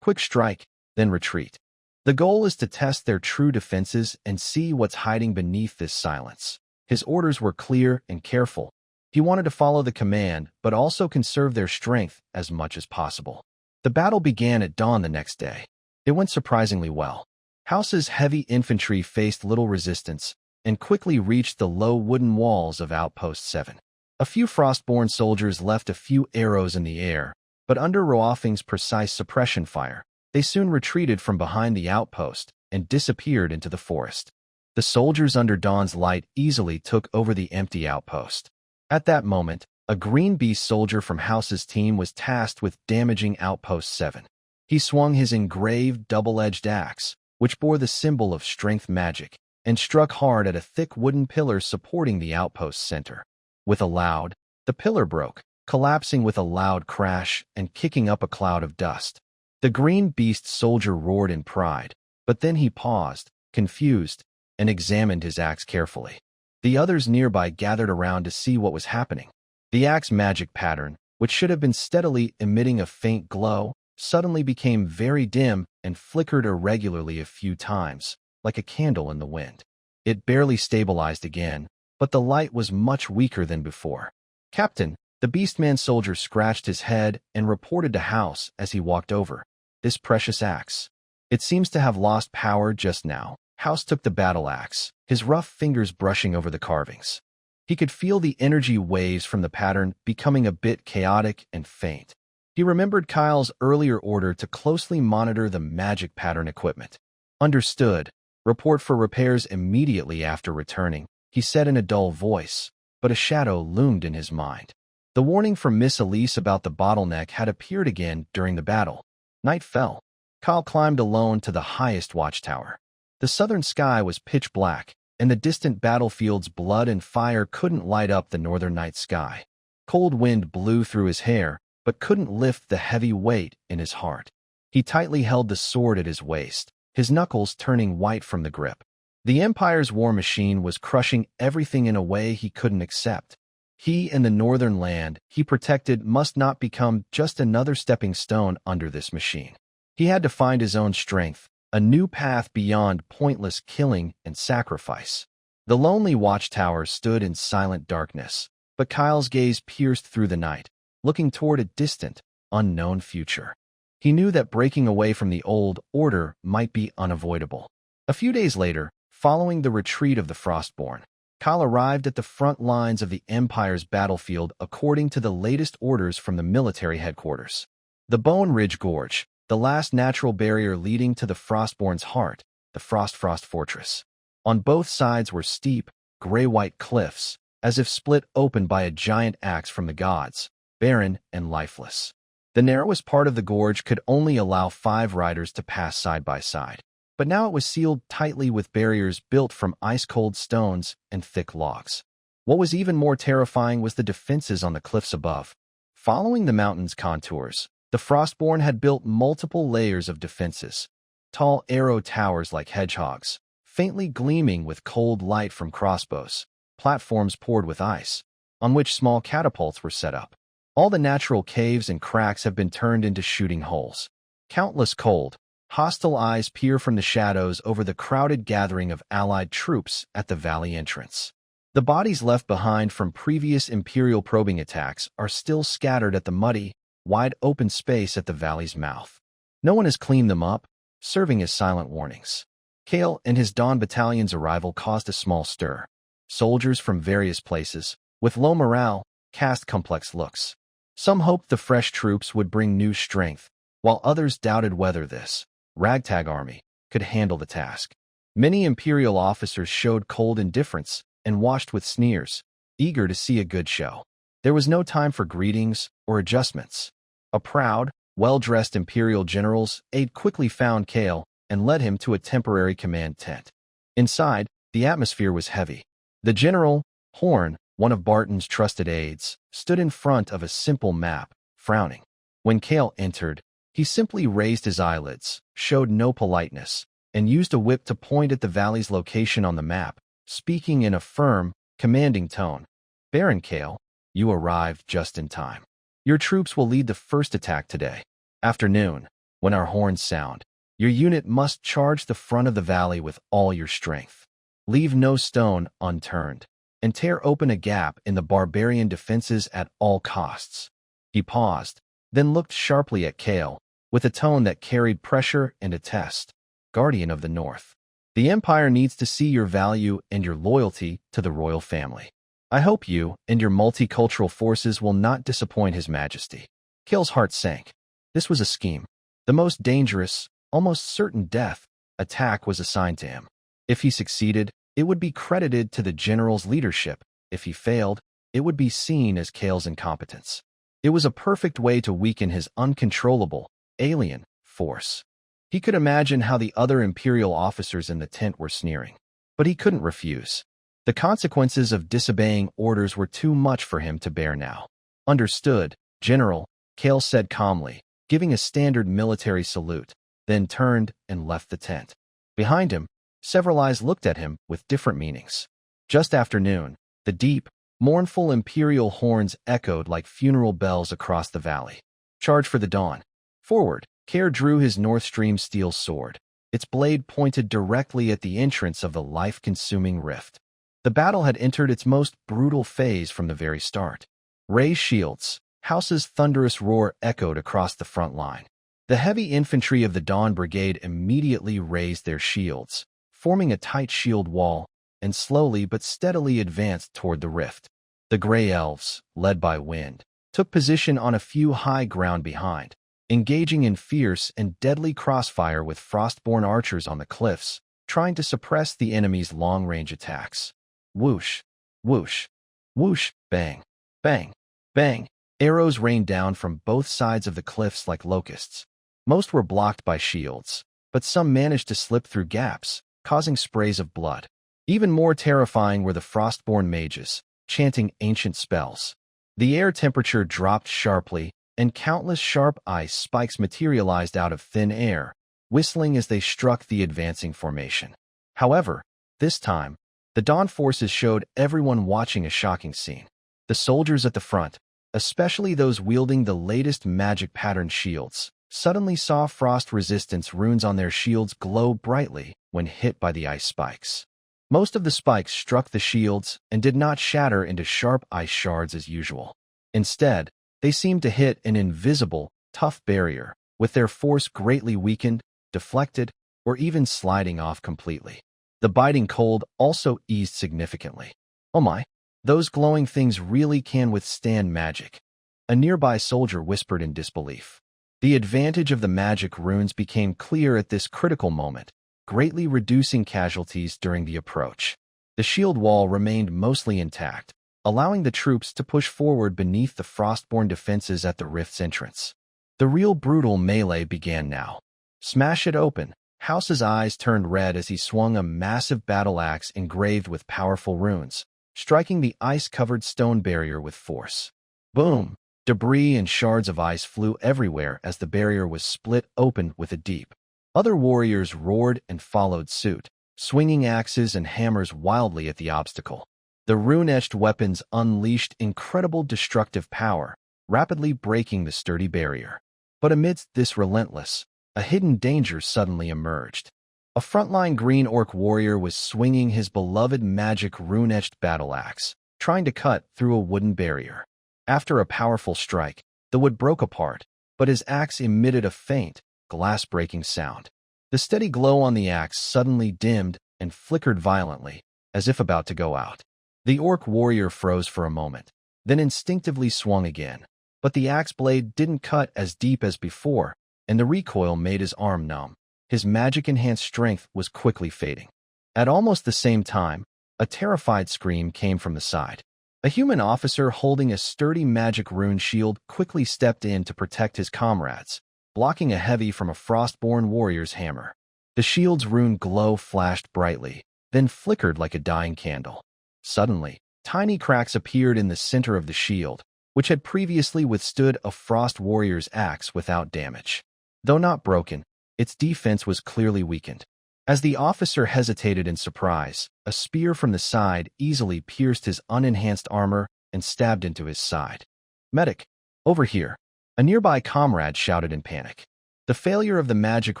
Quick strike, then retreat. The goal is to test their true defenses and see what's hiding beneath this silence. His orders were clear and careful. He wanted to follow the command, but also conserve their strength as much as possible. The battle began at dawn the next day. It went surprisingly well. House's heavy infantry faced little resistance and quickly reached the low wooden walls of Outpost 7. A few Frostborn soldiers left a few arrows in the air, but under Roafing's precise suppression fire, they soon retreated from behind the outpost and disappeared into the forest. The soldiers under Dawn's light easily took over the empty outpost. At that moment, a Green Beast soldier from House's team was tasked with damaging Outpost 7. He swung his engraved double-edged axe, which bore the symbol of strength magic, and struck hard at a thick wooden pillar supporting the outpost's center. The pillar broke, collapsing with a loud crash and kicking up a cloud of dust. The Green Beast soldier roared in pride, but then he paused, confused, and examined his axe carefully. The others nearby gathered around to see what was happening. The axe magic pattern, which should have been steadily emitting a faint glow, suddenly became very dim and flickered irregularly a few times, like a candle in the wind. It barely stabilized again, but the light was much weaker than before. "Captain," the Beastman soldier scratched his head and reported to House as he walked over. "This precious axe. It seems to have lost power just now." House took the battle axe, his rough fingers brushing over the carvings. He could feel the energy waves from the pattern becoming a bit chaotic and faint. He remembered Kyle's earlier order to closely monitor the magic pattern equipment. "Understood. Report for repairs immediately after returning," he said in a dull voice, but a shadow loomed in his mind. The warning from Miss Elise about the bottleneck had appeared again during the battle. Night fell. Kyle climbed alone to the highest watchtower. The southern sky was pitch black, and the distant battlefield's blood and fire couldn't light up the northern night sky. Cold wind blew through his hair, but couldn't lift the heavy weight in his heart. He tightly held the sword at his waist, his knuckles turning white from the grip. The Empire's war machine was crushing everything in a way he couldn't accept. He and the northern land he protected must not become just another stepping stone under this machine. He had to find his own strength, a new path beyond pointless killing and sacrifice. The lonely watchtower stood in silent darkness, but Kyle's gaze pierced through the night, looking toward a distant, unknown future. He knew that breaking away from the old order might be unavoidable. A few days later, following the retreat of the Frostborn, Kyle arrived at the front lines of the Empire's battlefield according to the latest orders from the military headquarters. The Bone Ridge Gorge, the last natural barrier leading to the Frostborn's heart, the Frost Fortress. On both sides were steep, gray-white cliffs, as if split open by a giant axe from the gods, barren and lifeless. The narrowest part of the gorge could only allow 5 riders to pass side by side, but now it was sealed tightly with barriers built from ice-cold stones and thick logs. What was even more terrifying was the defenses on the cliffs above. Following the mountain's contours, the Frostborn had built multiple layers of defenses, tall arrow towers like hedgehogs, faintly gleaming with cold light from crossbows, platforms poured with ice, on which small catapults were set up. All the natural caves and cracks have been turned into shooting holes. Countless cold, hostile eyes peer from the shadows over the crowded gathering of Allied troops at the valley entrance. The bodies left behind from previous Imperial probing attacks are still scattered at the muddy, wide-open space at the valley's mouth. No one has cleaned them up, serving as silent warnings. Kale and his Dawn Battalion's arrival caused a small stir. Soldiers from various places, with low morale, cast complex looks. Some hoped the fresh troops would bring new strength, while others doubted whether this ragtag army could handle the task. Many Imperial officers showed cold indifference and watched with sneers, eager to see a good show. There was no time for greetings or adjustments. A proud, well-dressed Imperial general's aide quickly found Kale and led him to a temporary command tent. Inside, the atmosphere was heavy. The general, Horn, one of Barton's trusted aides, stood in front of a simple map, frowning. When Kale entered, he simply raised his eyelids, showed no politeness, and used a whip to point at the valley's location on the map, speaking in a firm, commanding tone. "Baron Kale, you arrived just in time. Your troops will lead the first attack today. After noon, when our horns sound, Your unit must charge the front of the valley with all your strength. Leave no stone unturned, and tear open a gap in the barbarian defenses at all costs." He paused, then looked sharply at Kale, with a tone that carried pressure and a test. "Guardian of the North, the Empire needs to see your value and your loyalty to the royal family. I hope you and your multicultural forces will not disappoint His Majesty." Kale's heart sank. This was a scheme. The most dangerous, almost certain death attack was assigned to him. If he succeeded, it would be credited to the general's leadership. If he failed, it would be seen as Kale's incompetence. It was a perfect way to weaken his uncontrollable, alien force. He could imagine how the other Imperial officers in the tent were sneering. But he couldn't refuse. The consequences of disobeying orders were too much for him to bear now. "Understood, General," Kale said calmly, giving a standard military salute, then turned and left the tent. Behind him, several eyes looked at him with different meanings. Just after noon, the deep, mournful Imperial horns echoed like funeral bells across the valley. "Charge for the dawn." Forward, Kale drew his Northstream steel sword, its blade pointed directly at the entrance of the life-consuming rift. The battle had entered its most brutal phase from the very start. Raised shields, House's thunderous roar echoed across the front line. The heavy infantry of the Dawn Brigade immediately raised their shields, forming a tight shield wall, and slowly but steadily advanced toward the rift. The Grey Elves, led by Wind, took position on a few high ground behind, engaging in fierce and deadly crossfire with Frostborn archers on the cliffs, trying to suppress the enemy's long-range attacks. Whoosh, whoosh, whoosh, bang, bang, bang. Arrows rained down from both sides of the cliffs like locusts. Most were blocked by shields, but some managed to slip through gaps, causing sprays of blood. Even more terrifying were the Frostborn mages, chanting ancient spells. The air temperature dropped sharply, and countless sharp ice spikes materialized out of thin air, whistling as they struck the advancing formation. However, this time, the Dawn forces showed everyone watching a shocking scene. The soldiers at the front, especially those wielding the latest magic-patterned shields, suddenly saw frost resistance runes on their shields glow brightly when hit by the ice spikes. Most of the spikes struck the shields and did not shatter into sharp ice shards as usual. Instead, they seemed to hit an invisible, tough barrier, with their force greatly weakened, deflected, or even sliding off completely. The biting cold also eased significantly. "Oh my, those glowing things really can withstand magic," a nearby soldier whispered in disbelief. The advantage of the magic runes became clear at this critical moment, greatly reducing casualties during the approach. The shield wall remained mostly intact, allowing the troops to push forward beneath the Frostborn defenses at the rift's entrance. The real brutal melee began now. "Smash it open." House's eyes turned red as he swung a massive battle axe engraved with powerful runes, striking the ice-covered stone barrier with force. Boom! Debris and shards of ice flew everywhere as the barrier was split open with a deep. Other warriors roared and followed suit, swinging axes and hammers wildly at the obstacle. The rune-etched weapons unleashed incredible destructive power, rapidly breaking the sturdy barrier. But amidst this relentless, a hidden danger suddenly emerged. A frontline green orc warrior was swinging his beloved magic rune-etched battle axe, trying to cut through a wooden barrier. After a powerful strike, the wood broke apart, but his axe emitted a faint, glass-breaking sound. The steady glow on the axe suddenly dimmed and flickered violently, as if about to go out. The orc warrior froze for a moment, then instinctively swung again. But the axe blade didn't cut as deep as before, and the recoil made his arm numb. His magic-enhanced strength was quickly fading. At almost the same time, a terrified scream came from the side. A human officer holding a sturdy magic rune shield quickly stepped in to protect his comrades, blocking a heavy from a Frostborn warrior's hammer. The shield's rune glow flashed brightly, then flickered like a dying candle. Suddenly, tiny cracks appeared in the center of the shield, which had previously withstood a Frost warrior's axe without damage. Though not broken, its defense was clearly weakened. As the officer hesitated in surprise, a spear from the side easily pierced his unenhanced armor and stabbed into his side. "Medic, over here!" A nearby comrade shouted in panic. The failure of the magic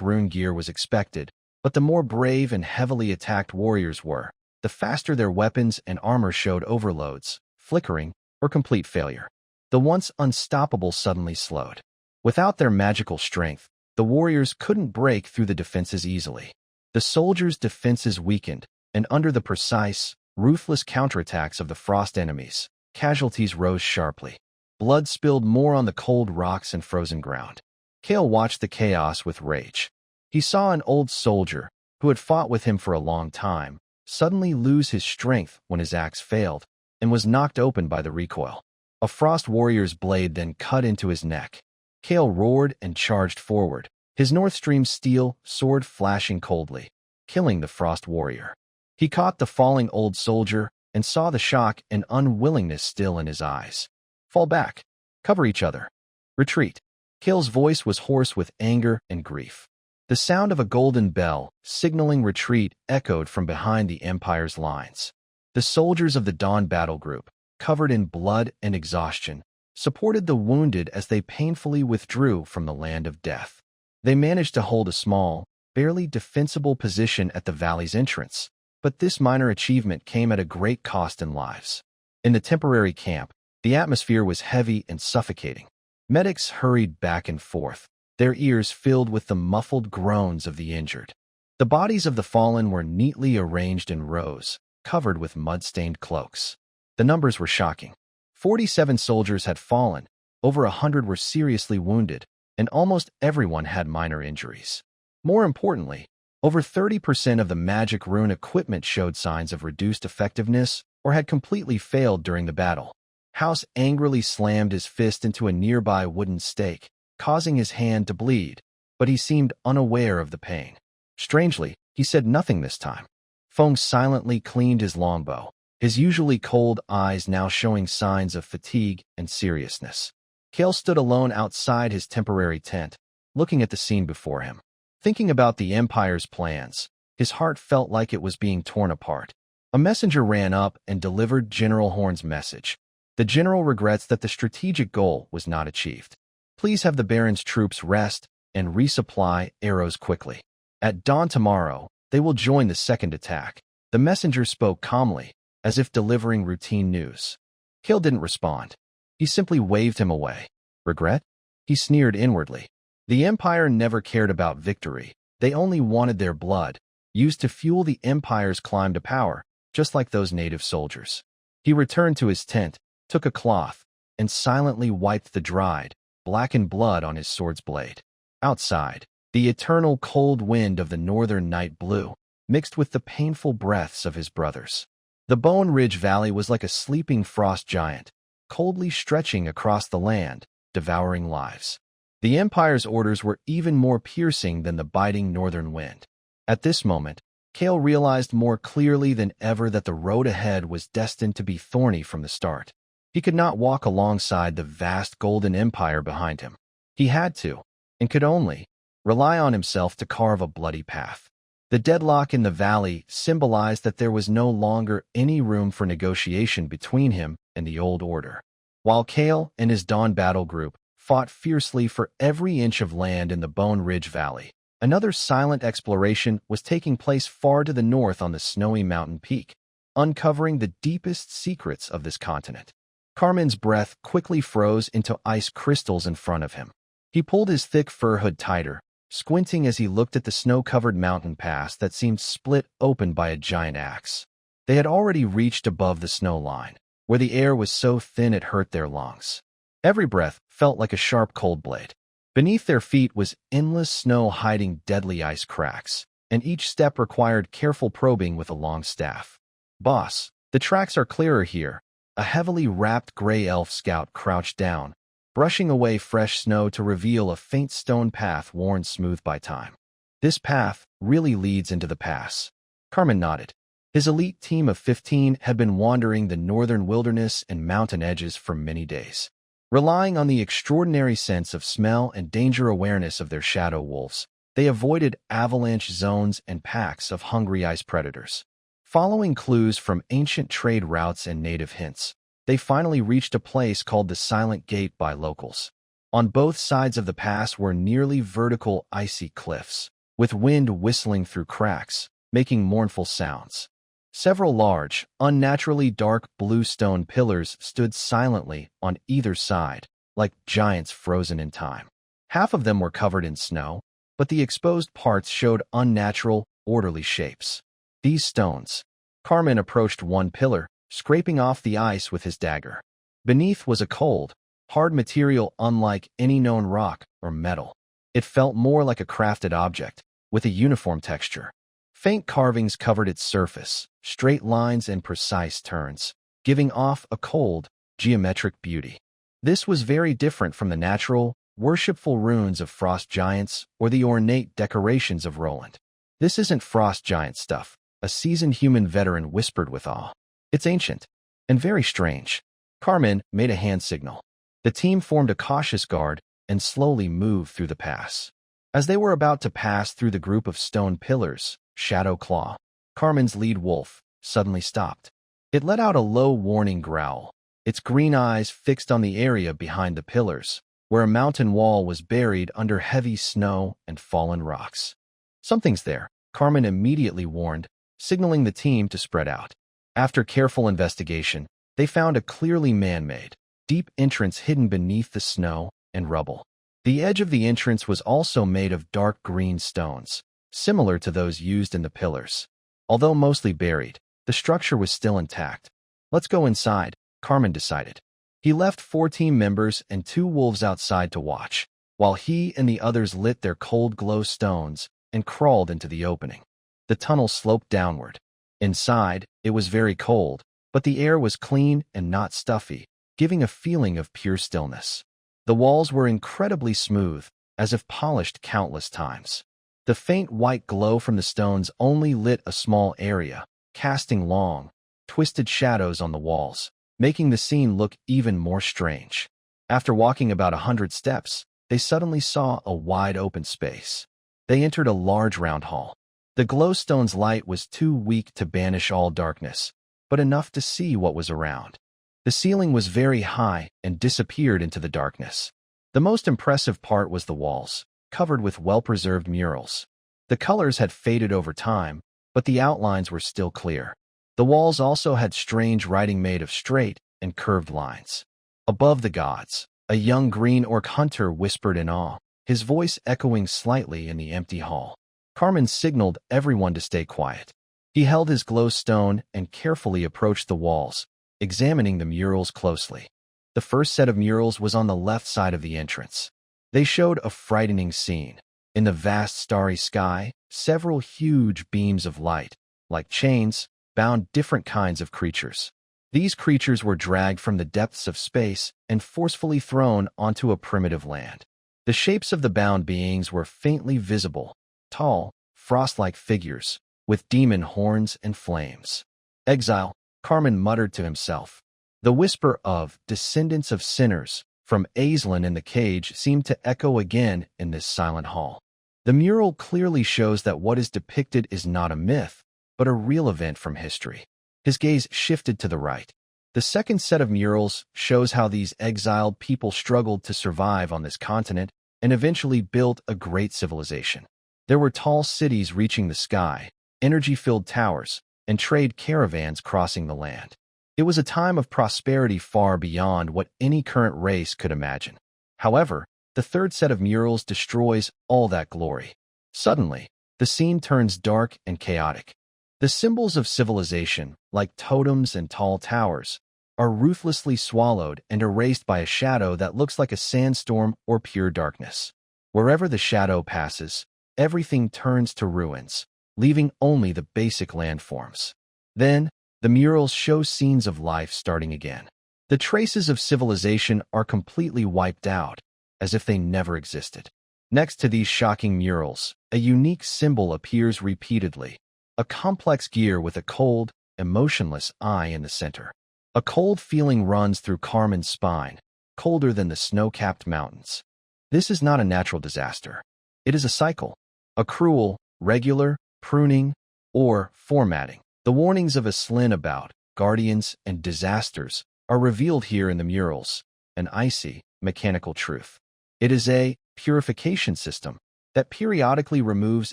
rune gear was expected, but the more brave and heavily attacked warriors were, the faster their weapons and armor showed overloads, flickering, or complete failure. The once unstoppable suddenly slowed. Without their magical strength, the warriors couldn't break through the defenses easily. The soldiers' defenses weakened, and under the precise, ruthless counterattacks of the frost enemies, casualties rose sharply. Blood spilled more on the cold rocks and frozen ground. Kale watched the chaos with rage. He saw an old soldier, who had fought with him for a long time, suddenly lose his strength when his axe failed, and was knocked open by the recoil. A frost warrior's blade then cut into his neck. Kale roared and charged forward, his North Stream steel sword flashing coldly, killing the frost warrior. He caught the falling old soldier and saw the shock and unwillingness still in his eyes. Fall back. Cover each other. Retreat. Kale's voice was hoarse with anger and grief. The sound of a golden bell, signaling retreat, echoed from behind the Empire's lines. The soldiers of the Dawn Battle Group, covered in blood and exhaustion, supported the wounded as they painfully withdrew from the land of death. They managed to hold a small, barely defensible position at the valley's entrance, but this minor achievement came at a great cost in lives. In the temporary camp, the atmosphere was heavy and suffocating. Medics hurried back and forth, their ears filled with the muffled groans of the injured. The bodies of the fallen were neatly arranged in rows, covered with mud-stained cloaks. The numbers were shocking. 47 soldiers had fallen, over 100 were seriously wounded, and almost everyone had minor injuries. More importantly, over 30% of the magic rune equipment showed signs of reduced effectiveness or had completely failed during the battle. House angrily slammed his fist into a nearby wooden stake, causing his hand to bleed, but he seemed unaware of the pain. Strangely, he said nothing this time. Feng silently cleaned his longbow, his usually cold eyes now showing signs of fatigue and seriousness. Kale stood alone outside his temporary tent, looking at the scene before him. Thinking about the Empire's plans, his heart felt like it was being torn apart. A messenger ran up and delivered General Horn's message. The general regrets that the strategic goal was not achieved. Please have the Baron's troops rest and resupply arrows quickly. At dawn tomorrow, they will join the second attack. The messenger spoke calmly, as if delivering routine news. Kale didn't respond. He simply waved him away. Regret? He sneered inwardly. The Empire never cared about victory. They only wanted their blood, used to fuel the Empire's climb to power, just like those native soldiers. He returned to his tent, took a cloth, and silently wiped the dried, blackened blood on his sword's blade. Outside, the eternal cold wind of the northern night blew, mixed with the painful breaths of his brothers. The Bone Ridge Valley was like a sleeping frost giant, coldly stretching across the land, devouring lives. The Empire's orders were even more piercing than the biting northern wind. At this moment, Kale realized more clearly than ever that the road ahead was destined to be thorny from the start. He could not walk alongside the vast golden empire behind him. He had to, and could only, rely on himself to carve a bloody path. The deadlock in the valley symbolized that there was no longer any room for negotiation between him and the old order. While Kale and his Dawn Battle Group fought fiercely for every inch of land in the Bone Ridge Valley, another silent exploration was taking place far to the north on the snowy mountain peak, uncovering the deepest secrets of this continent. Carmen's breath quickly froze into ice crystals in front of him. He pulled his thick fur hood tighter, squinting as he looked at the snow-covered mountain pass that seemed split open by a giant axe. They had already reached above the snow line, where the air was so thin it hurt their lungs. Every breath felt like a sharp cold blade. Beneath their feet was endless snow hiding deadly ice cracks, and each step required careful probing with a long staff. "Boss, the tracks are clearer here." A heavily wrapped gray elf scout crouched down, brushing away fresh snow to reveal a faint stone path worn smooth by time. "This path really leads into the pass." Carmen nodded. His elite team of 15 had been wandering the northern wilderness and mountain edges for many days. Relying on the extraordinary sense of smell and danger awareness of their shadow wolves, they avoided avalanche zones and packs of hungry ice predators. Following clues from ancient trade routes and native hints, they finally reached a place called the Silent Gate by locals. On both sides of the pass were nearly vertical icy cliffs, with wind whistling through cracks, making mournful sounds. Several large, unnaturally dark blue stone pillars stood silently on either side, like giants frozen in time. Half of them were covered in snow, but the exposed parts showed unnatural, orderly shapes. These stones. Carmen approached one pillar, scraping off the ice with his dagger. Beneath was a cold, hard material unlike any known rock or metal. It felt more like a crafted object, with a uniform texture. Faint carvings covered its surface, straight lines and precise turns, giving off a cold, geometric beauty. This was very different from the natural, worshipful runes of frost giants or the ornate decorations of Roland. "This isn't frost giant stuff," a seasoned human veteran whispered with awe. "It's ancient and very strange." Carmen made a hand signal. The team formed a cautious guard and slowly moved through the pass. As they were about to pass through the group of stone pillars, Shadow Claw, Carmen's lead wolf, suddenly stopped. It let out a low warning growl, its green eyes fixed on the area behind the pillars, where a mountain wall was buried under heavy snow and fallen rocks. "Something's there," Carmen immediately warned, signaling the team to spread out. After careful investigation, they found a clearly man-made, deep entrance hidden beneath the snow and rubble. The edge of the entrance was also made of dark green stones, similar to those used in the pillars. Although mostly buried, the structure was still intact. "Let's go inside," Carmen decided. He left 4 team members and 2 wolves outside to watch, while he and the others lit their cold glow stones and crawled into the opening. The tunnel sloped downward. Inside, it was very cold, but the air was clean and not stuffy, giving a feeling of pure stillness. The walls were incredibly smooth, as if polished countless times. The faint white glow from the stones only lit a small area, casting long, twisted shadows on the walls, making the scene look even more strange. After walking about 100 steps, they suddenly saw a wide open space. They entered a large round hall. The glowstone's light was too weak to banish all darkness, but enough to see what was around. The ceiling was very high and disappeared into the darkness. The most impressive part was the walls, covered with well-preserved murals. The colors had faded over time, but the outlines were still clear. The walls also had strange writing made of straight and curved lines. "Above the gods," a young green orc hunter whispered in awe, his voice echoing slightly in the empty hall. Carmen signaled everyone to stay quiet. He held his glowstone and carefully approached the walls, examining the murals closely. The first set of murals was on the left side of the entrance. They showed a frightening scene. In the vast starry sky, several huge beams of light, like chains, bound different kinds of creatures. These creatures were dragged from the depths of space and forcefully thrown onto a primitive land. The shapes of the bound beings were faintly visible, tall, frost-like figures, with demon horns and flames. "Exile," Carmen muttered to himself. The whisper of "descendants of sinners" from Aislinn in the cage seemed to echo again in this silent hall. The mural clearly shows that what is depicted is not a myth, but a real event from history. His gaze shifted to the right. The second set of murals shows how these exiled people struggled to survive on this continent and eventually built a great civilization. There were tall cities reaching the sky, energy-filled towers, and trade caravans crossing the land. It was a time of prosperity far beyond what any current race could imagine. However, the third set of murals destroys all that glory. Suddenly, the scene turns dark and chaotic. The symbols of civilization, like totems and tall towers, are ruthlessly swallowed and erased by a shadow that looks like a sandstorm or pure darkness. Wherever the shadow passes, everything turns to ruins, leaving only the basic landforms. Then, the murals show scenes of life starting again. The traces of civilization are completely wiped out, as if they never existed. Next to these shocking murals, a unique symbol appears repeatedly, a complex gear with a cold, emotionless eye in the center. A cold feeling runs through Carmen's spine, colder than the snow-capped mountains. This is not a natural disaster. It is a cycle, a cruel, regular, pruning, or formatting. The warnings of Aislinn about guardians and disasters are revealed here in the murals, an icy, mechanical truth. It is a purification system that periodically removes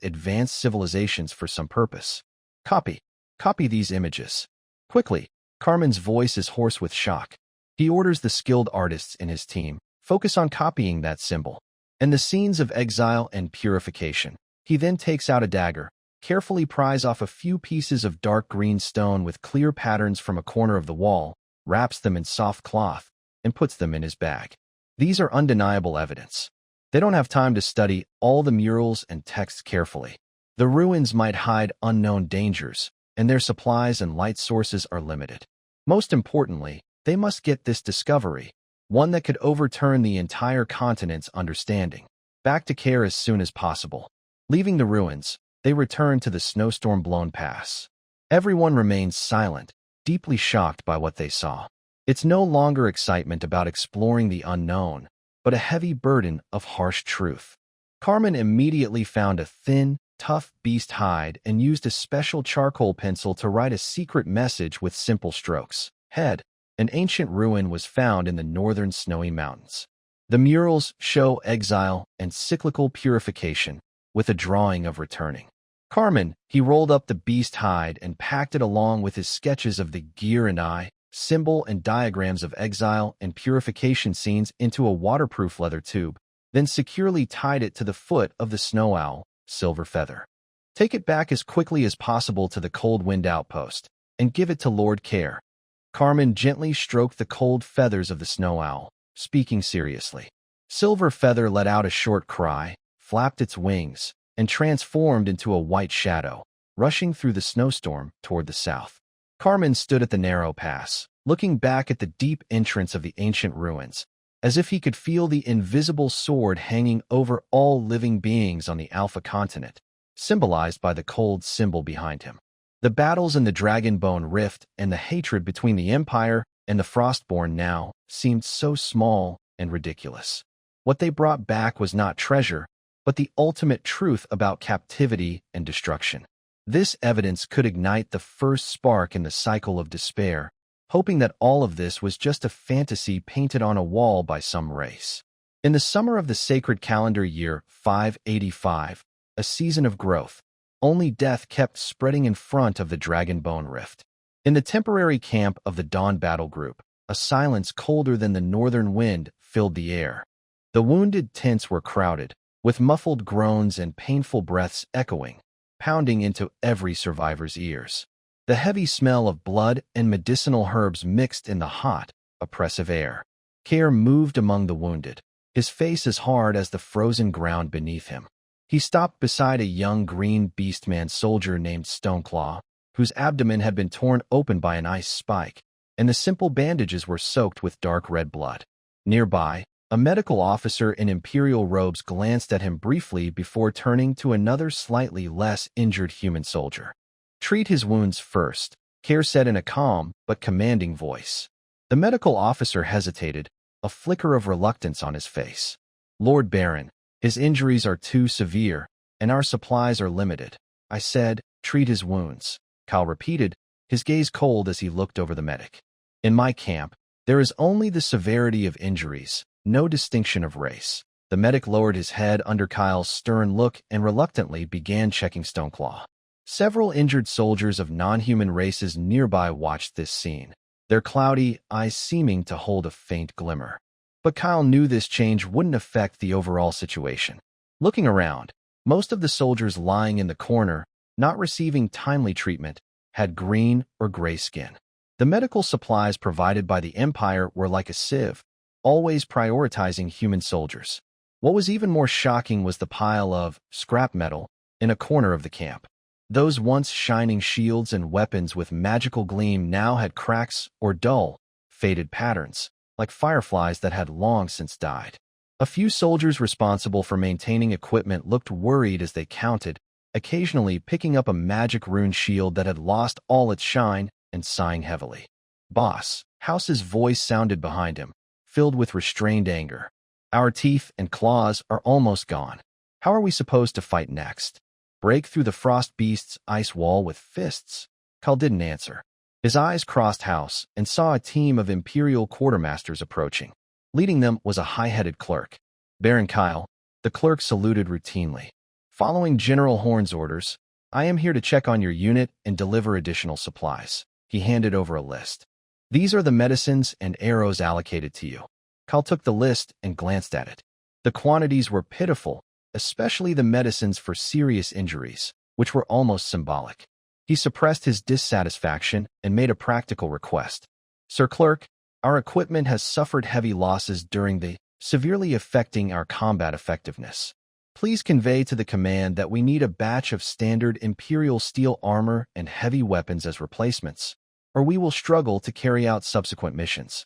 advanced civilizations for some purpose. Copy. Copy these images. Quickly. Carmen's voice is hoarse with shock. He orders the skilled artists in his team, focus on copying that symbol, and the scenes of exile and purification. He then takes out a dagger, carefully pries off a few pieces of dark green stone with clear patterns from a corner of the wall, wraps them in soft cloth, and puts them in his bag. These are undeniable evidence. They don't have time to study all the murals and texts carefully. The ruins might hide unknown dangers, and their supplies and light sources are limited. Most importantly, they must get this discovery, one that could overturn the entire continent's understanding, back to Care as soon as possible. Leaving the ruins, they return to the snowstorm-blown pass. Everyone remains silent, deeply shocked by what they saw. It's no longer excitement about exploring the unknown, but a heavy burden of harsh truth. Carmen immediately found a thin, tough beast hide and used a special charcoal pencil to write a secret message with simple strokes. Head. An ancient ruin was found in the northern snowy mountains. The murals show exile and cyclical purification, with a drawing of returning. Carmen, he rolled up the beast hide and packed it along with his sketches of the gear and eye, symbol and diagrams of exile and purification scenes into a waterproof leather tube, then securely tied it to the foot of the snow owl, Silver Feather. Take it back as quickly as possible to the Cold Wind outpost, and give it to Lord Care. Carmen gently stroked the cold feathers of the snow owl, speaking seriously. Silver Feather let out a short cry, flapped its wings, and transformed into a white shadow, rushing through the snowstorm toward the south. Carmen stood at the narrow pass, looking back at the deep entrance of the ancient ruins, as if he could feel the invisible sword hanging over all living beings on the Alpha continent, symbolized by the cold symbol behind him. The battles in the Dragonbone Rift and the hatred between the Empire and the Frostborn now seemed so small and ridiculous. What they brought back was not treasure, but the ultimate truth about captivity and destruction. This evidence could ignite the first spark in the cycle of despair, hoping that all of this was just a fantasy painted on a wall by some race. In the summer of the sacred calendar year 585, a season of growth, only death kept spreading in front of the Dragonbone Rift. In the temporary camp of the Dawn Battle Group, a silence colder than the northern wind filled the air. The wounded tents were crowded, with muffled groans and painful breaths echoing, pounding into every survivor's ears. The heavy smell of blood and medicinal herbs mixed in the hot, oppressive air. Care moved among the wounded, his face as hard as the frozen ground beneath him. He stopped beside a young green beastman soldier named Stoneclaw, whose abdomen had been torn open by an ice spike, and the simple bandages were soaked with dark red blood. Nearby, a medical officer in imperial robes glanced at him briefly before turning to another slightly less injured human soldier. "Treat his wounds first," Care said in a calm but commanding voice. The medical officer hesitated, a flicker of reluctance on his face. "Lord Baron, his injuries are too severe, and our supplies are limited," I said. "Treat his wounds," Kyle repeated, his gaze cold as he looked over the medic. "In my camp, there is only the severity of injuries, no distinction of race." The medic lowered his head under Kyle's stern look and reluctantly began checking Stoneclaw. Several injured soldiers of non-human races nearby watched this scene, their cloudy eyes seeming to hold a faint glimmer. But Kyle knew this change wouldn't affect the overall situation. Looking around, most of the soldiers lying in the corner, not receiving timely treatment, had green or gray skin. The medical supplies provided by the Empire were like a sieve, always prioritizing human soldiers. What was even more shocking was the pile of scrap metal in a corner of the camp. Those once shining shields and weapons with magical gleam now had cracks or dull, faded patterns, like fireflies that had long since died. A few soldiers responsible for maintaining equipment looked worried as they counted, occasionally picking up a magic rune shield that had lost all its shine and sighing heavily. "Boss," House's voice sounded behind him, filled with restrained anger. "Our teeth and claws are almost gone. How are we supposed to fight next? Break through the frost beast's ice wall with fists?" Kyle didn't answer. His eyes crossed House and saw a team of Imperial quartermasters approaching. Leading them was a high-headed clerk. Baron Kyle, the clerk saluted routinely. Following General Horn's orders, I am here to check on your unit and deliver additional supplies. He handed over a list. These are the medicines and arrows allocated to you. Kyle took the list and glanced at it. The quantities were pitiful, especially the medicines for serious injuries, which were almost symbolic. He suppressed his dissatisfaction and made a practical request. Sir Clerk, our equipment has suffered heavy losses during the severely affecting our combat effectiveness. Please convey to the command that we need a batch of standard Imperial steel armor and heavy weapons as replacements, or we will struggle to carry out subsequent missions.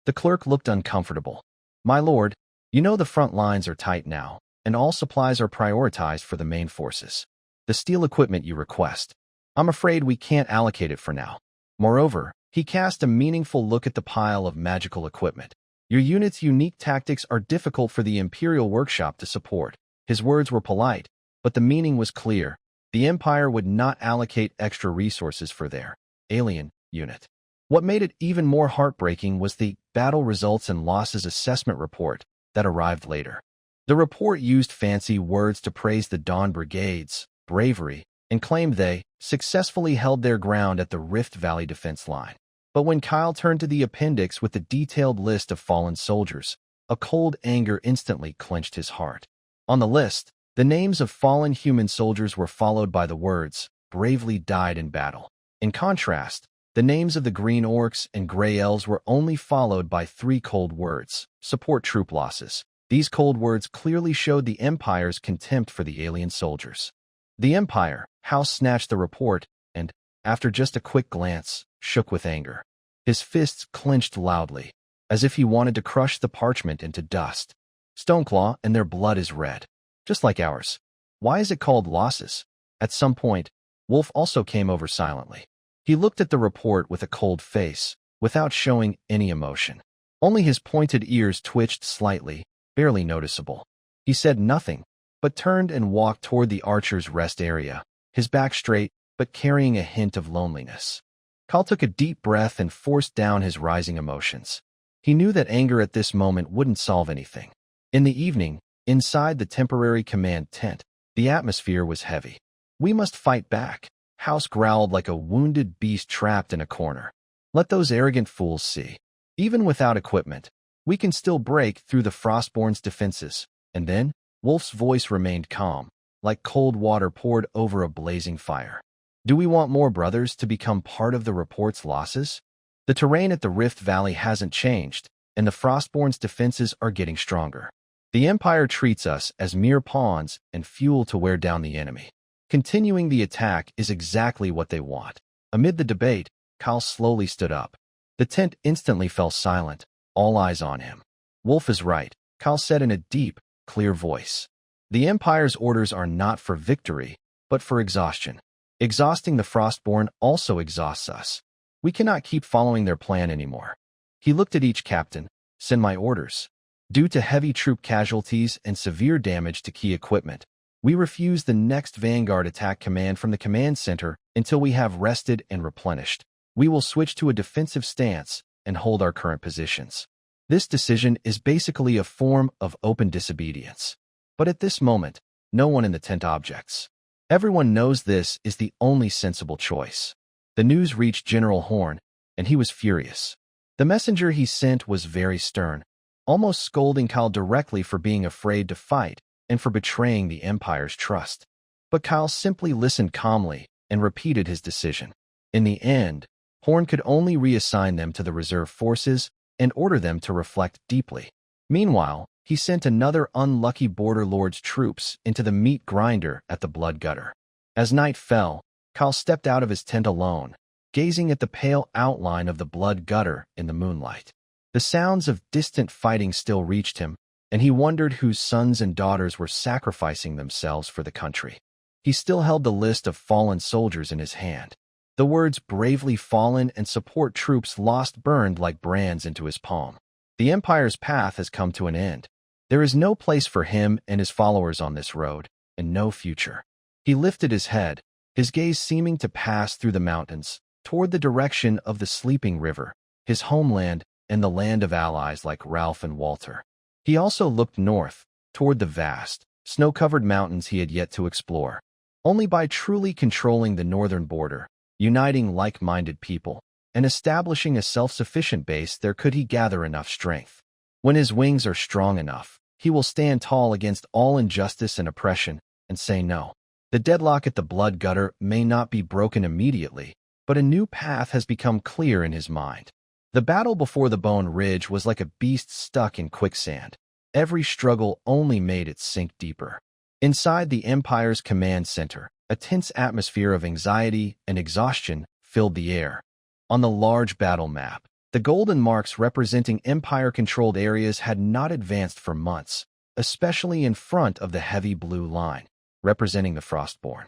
The clerk looked uncomfortable. My lord, you know the front lines are tight now, and all supplies are prioritized for the main forces. The steel equipment you request, I'm afraid we can't allocate it for now. Moreover, he cast a meaningful look at the pile of magical equipment. Your unit's unique tactics are difficult for the Imperial workshop to support. His words were polite, but the meaning was clear. The Empire would not allocate extra resources for their alien unit. What made it even more heartbreaking was the battle results and losses assessment report that arrived later. The report used fancy words to praise the Dawn Brigade's bravery and claimed they successfully held their ground at the Rift Valley defense line. But when Kyle turned to the appendix with the detailed list of fallen soldiers, a cold anger instantly clenched his heart. On the list, the names of fallen human soldiers were followed by the words, bravely died in battle. In contrast, the names of the Green Orcs and Grey Elves were only followed by 3 cold words, support troop losses. These cold words clearly showed the Empire's contempt for the alien soldiers. The Empire House snatched the report and, after just a quick glance, shook with anger. His fists clenched loudly, as if he wanted to crush the parchment into dust. Stoneclaw and their blood is red, just like ours. Why is it called losses? At some point, Wolf also came over silently. He looked at the report with a cold face, without showing any emotion. Only his pointed ears twitched slightly, barely noticeable. He said nothing, but turned and walked toward the archer's rest area, his back straight, but carrying a hint of loneliness. Kyle took a deep breath and forced down his rising emotions. He knew that anger at this moment wouldn't solve anything. In the evening, inside the temporary command tent, the atmosphere was heavy. We must fight back. House growled like a wounded beast trapped in a corner. Let those arrogant fools see. Even without equipment, we can still break through the Frostborn's defenses. And then, Wolf's voice remained calm, like cold water poured over a blazing fire. Do we want more brothers to become part of the report's losses? The terrain at the Rift Valley hasn't changed, and the Frostborn's defenses are getting stronger. The Empire treats us as mere pawns and fuel to wear down the enemy. Continuing the attack is exactly what they want. Amid the debate, Kyle slowly stood up. The tent instantly fell silent, all eyes on him. Wolf is right, Kyle said in a deep, clear voice. The Empire's orders are not for victory, but for exhaustion. Exhausting the Frostborn also exhausts us. We cannot keep following their plan anymore. He looked at each captain. Send my orders. Due to heavy troop casualties and severe damage to key equipment, we refuse the next Vanguard attack command from the command center until we have rested and replenished. We will switch to a defensive stance and hold our current positions. This decision is basically a form of open disobedience. But at this moment, no one in the tent objects. Everyone knows this is the only sensible choice. The news reached General Horn, and he was furious. The messenger he sent was very stern, almost scolding Kyle directly for being afraid to fight and for betraying the Empire's trust. But Kyle simply listened calmly and repeated his decision. In the end, Horn could only reassign them to the reserve forces and order them to reflect deeply. Meanwhile, he sent another unlucky Border Lord's troops into the meat grinder at the Blood Gutter. As night fell, Kyle stepped out of his tent alone, gazing at the pale outline of the Blood Gutter in the moonlight. The sounds of distant fighting still reached him, and he wondered whose sons and daughters were sacrificing themselves for the country. He still held the list of fallen soldiers in his hand. The words bravely fallen and support troops lost burned like brands into his palm. The Empire's path has come to an end. There is no place for him and his followers on this road, and no future. He lifted his head, his gaze seeming to pass through the mountains, toward the direction of the sleeping river, his homeland and the land of allies like Ralph and Walter. He also looked north, toward the vast, snow-covered mountains he had yet to explore. Only by truly controlling the northern border, uniting like-minded people, and establishing a self-sufficient base there could he gather enough strength. When his wings are strong enough, he will stand tall against all injustice and oppression and say no. The deadlock at the blood gutter may not be broken immediately, but a new path has become clear in his mind. The battle before the Bone Ridge was like a beast stuck in quicksand. Every struggle only made it sink deeper. Inside the Empire's command center, a tense atmosphere of anxiety and exhaustion filled the air. On the large battle map, the golden marks representing Empire-controlled areas had not advanced for months, especially in front of the heavy blue line, representing the Frostborn.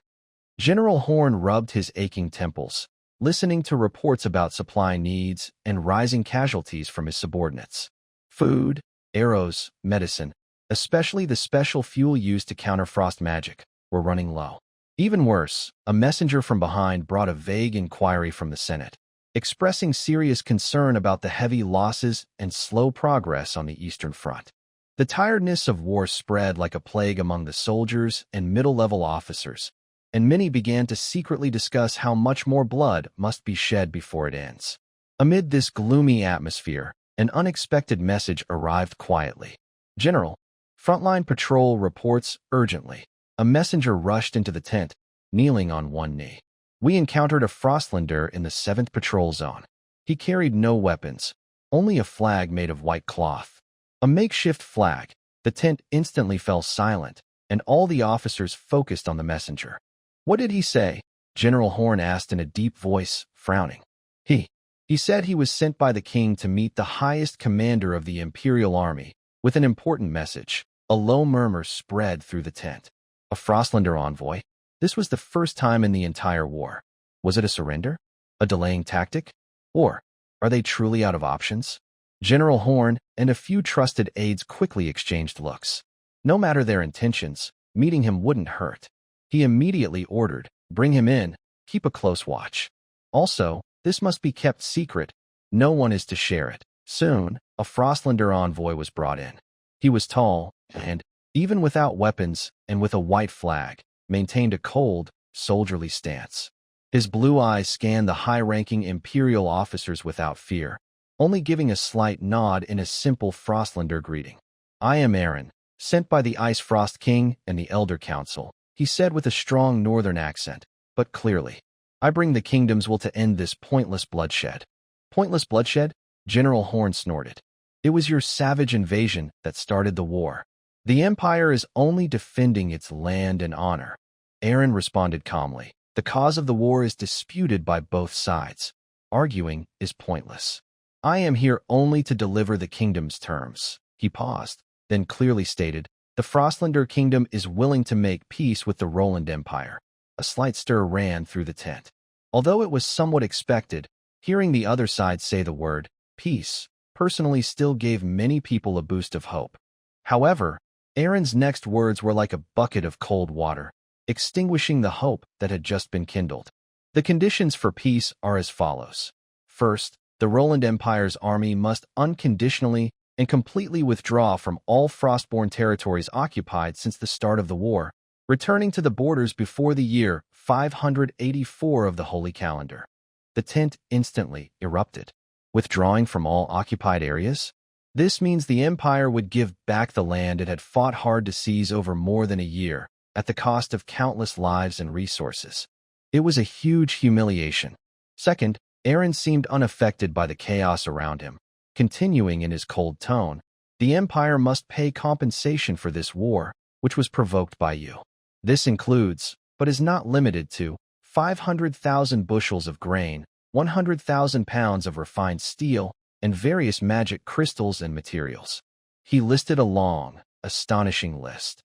General Horn rubbed his aching temples, listening to reports about supply needs and rising casualties from his subordinates. Food, arrows, medicine, especially the special fuel used to counter frost magic, were running low. Even worse, a messenger from behind brought a vague inquiry from the Senate, expressing serious concern about the heavy losses and slow progress on the Eastern Front. The tiredness of war spread like a plague among the soldiers and middle-level officers, and many began to secretly discuss how much more blood must be shed before it ends. Amid this gloomy atmosphere, an unexpected message arrived quietly. General, frontline patrol reports urgently. A messenger rushed into the tent, kneeling on one knee. We encountered a Frostlander in the 7th Patrol Zone. He carried no weapons, only a flag made of white cloth. A makeshift flag. The tent instantly fell silent, and all the officers focused on the messenger. What did he say? General Horn asked in a deep voice, frowning. He said he was sent by the king to meet the highest commander of the Imperial Army with an important message. A low murmur spread through the tent. A Frostlander envoy? This was the first time in the entire war. Was it a surrender? A delaying tactic? Or are they truly out of options? General Horn and a few trusted aides quickly exchanged looks. No matter their intentions, meeting him wouldn't hurt. He immediately ordered, "Bring him in, keep a close watch. Also, this must be kept secret. No one is to share it." Soon, a Frostlander envoy was brought in. He was tall, and, even without weapons and with a white flag, maintained a cold, soldierly stance. His blue eyes scanned the high-ranking Imperial officers without fear, only giving a slight nod in a simple Frostlander greeting. "I am Aaron, sent by the Ice Frost King and the Elder Council," he said with a strong northern accent, but clearly. "I bring the kingdom's will to end this pointless bloodshed." Pointless bloodshed? General Horn snorted. "It was your savage invasion that started the war. The Empire is only defending its land and honor." Aaron responded calmly. "The cause of the war is disputed by both sides. Arguing is pointless. I am here only to deliver the kingdom's terms." He paused, then clearly stated, "The Frostlander kingdom is willing to make peace with the Roland Empire." A slight stir ran through the tent. Although it was somewhat expected, hearing the other side say the word, peace, personally still gave many people a boost of hope. However, Aaron's next words were like a bucket of cold water, extinguishing the hope that had just been kindled. The conditions for peace are as follows. First, the Roland Empire's army must unconditionally and completely withdraw from all Frostborn territories occupied since the start of the war, returning to the borders before the year 584 of the Holy Calendar. The tent instantly erupted. Withdrawing from all occupied areas? This means the Empire would give back the land it had fought hard to seize over more than a year, at the cost of countless lives and resources. It was a huge humiliation. Second, Aaron seemed unaffected by the chaos around him. Continuing in his cold tone, "The Empire must pay compensation for this war, which was provoked by you. This includes, but is not limited to, 500,000 bushels of grain, 100,000 pounds of refined steel, and various magic crystals and materials." He listed a long, astonishing list.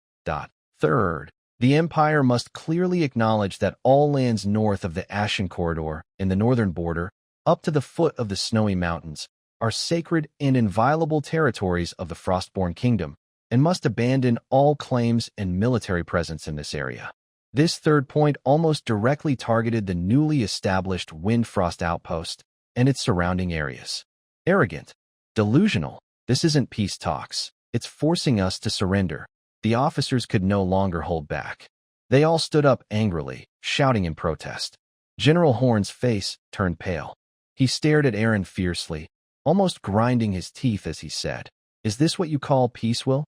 Third, the Empire must clearly acknowledge that all lands north of the Ashen Corridor in the northern border, up to the foot of the Snowy Mountains, are sacred and inviolable territories of the Frostborn Kingdom, and must abandon all claims and military presence in this area. This third point almost directly targeted the newly established Windfrost Outpost and its surrounding areas. Arrogant, delusional, this isn't peace talks. It's forcing us to surrender. The officers could no longer hold back. They all stood up angrily, shouting in protest. General Horn's face turned pale. He stared at Aaron fiercely, almost grinding his teeth as he said, "Is this what you call peace, Will?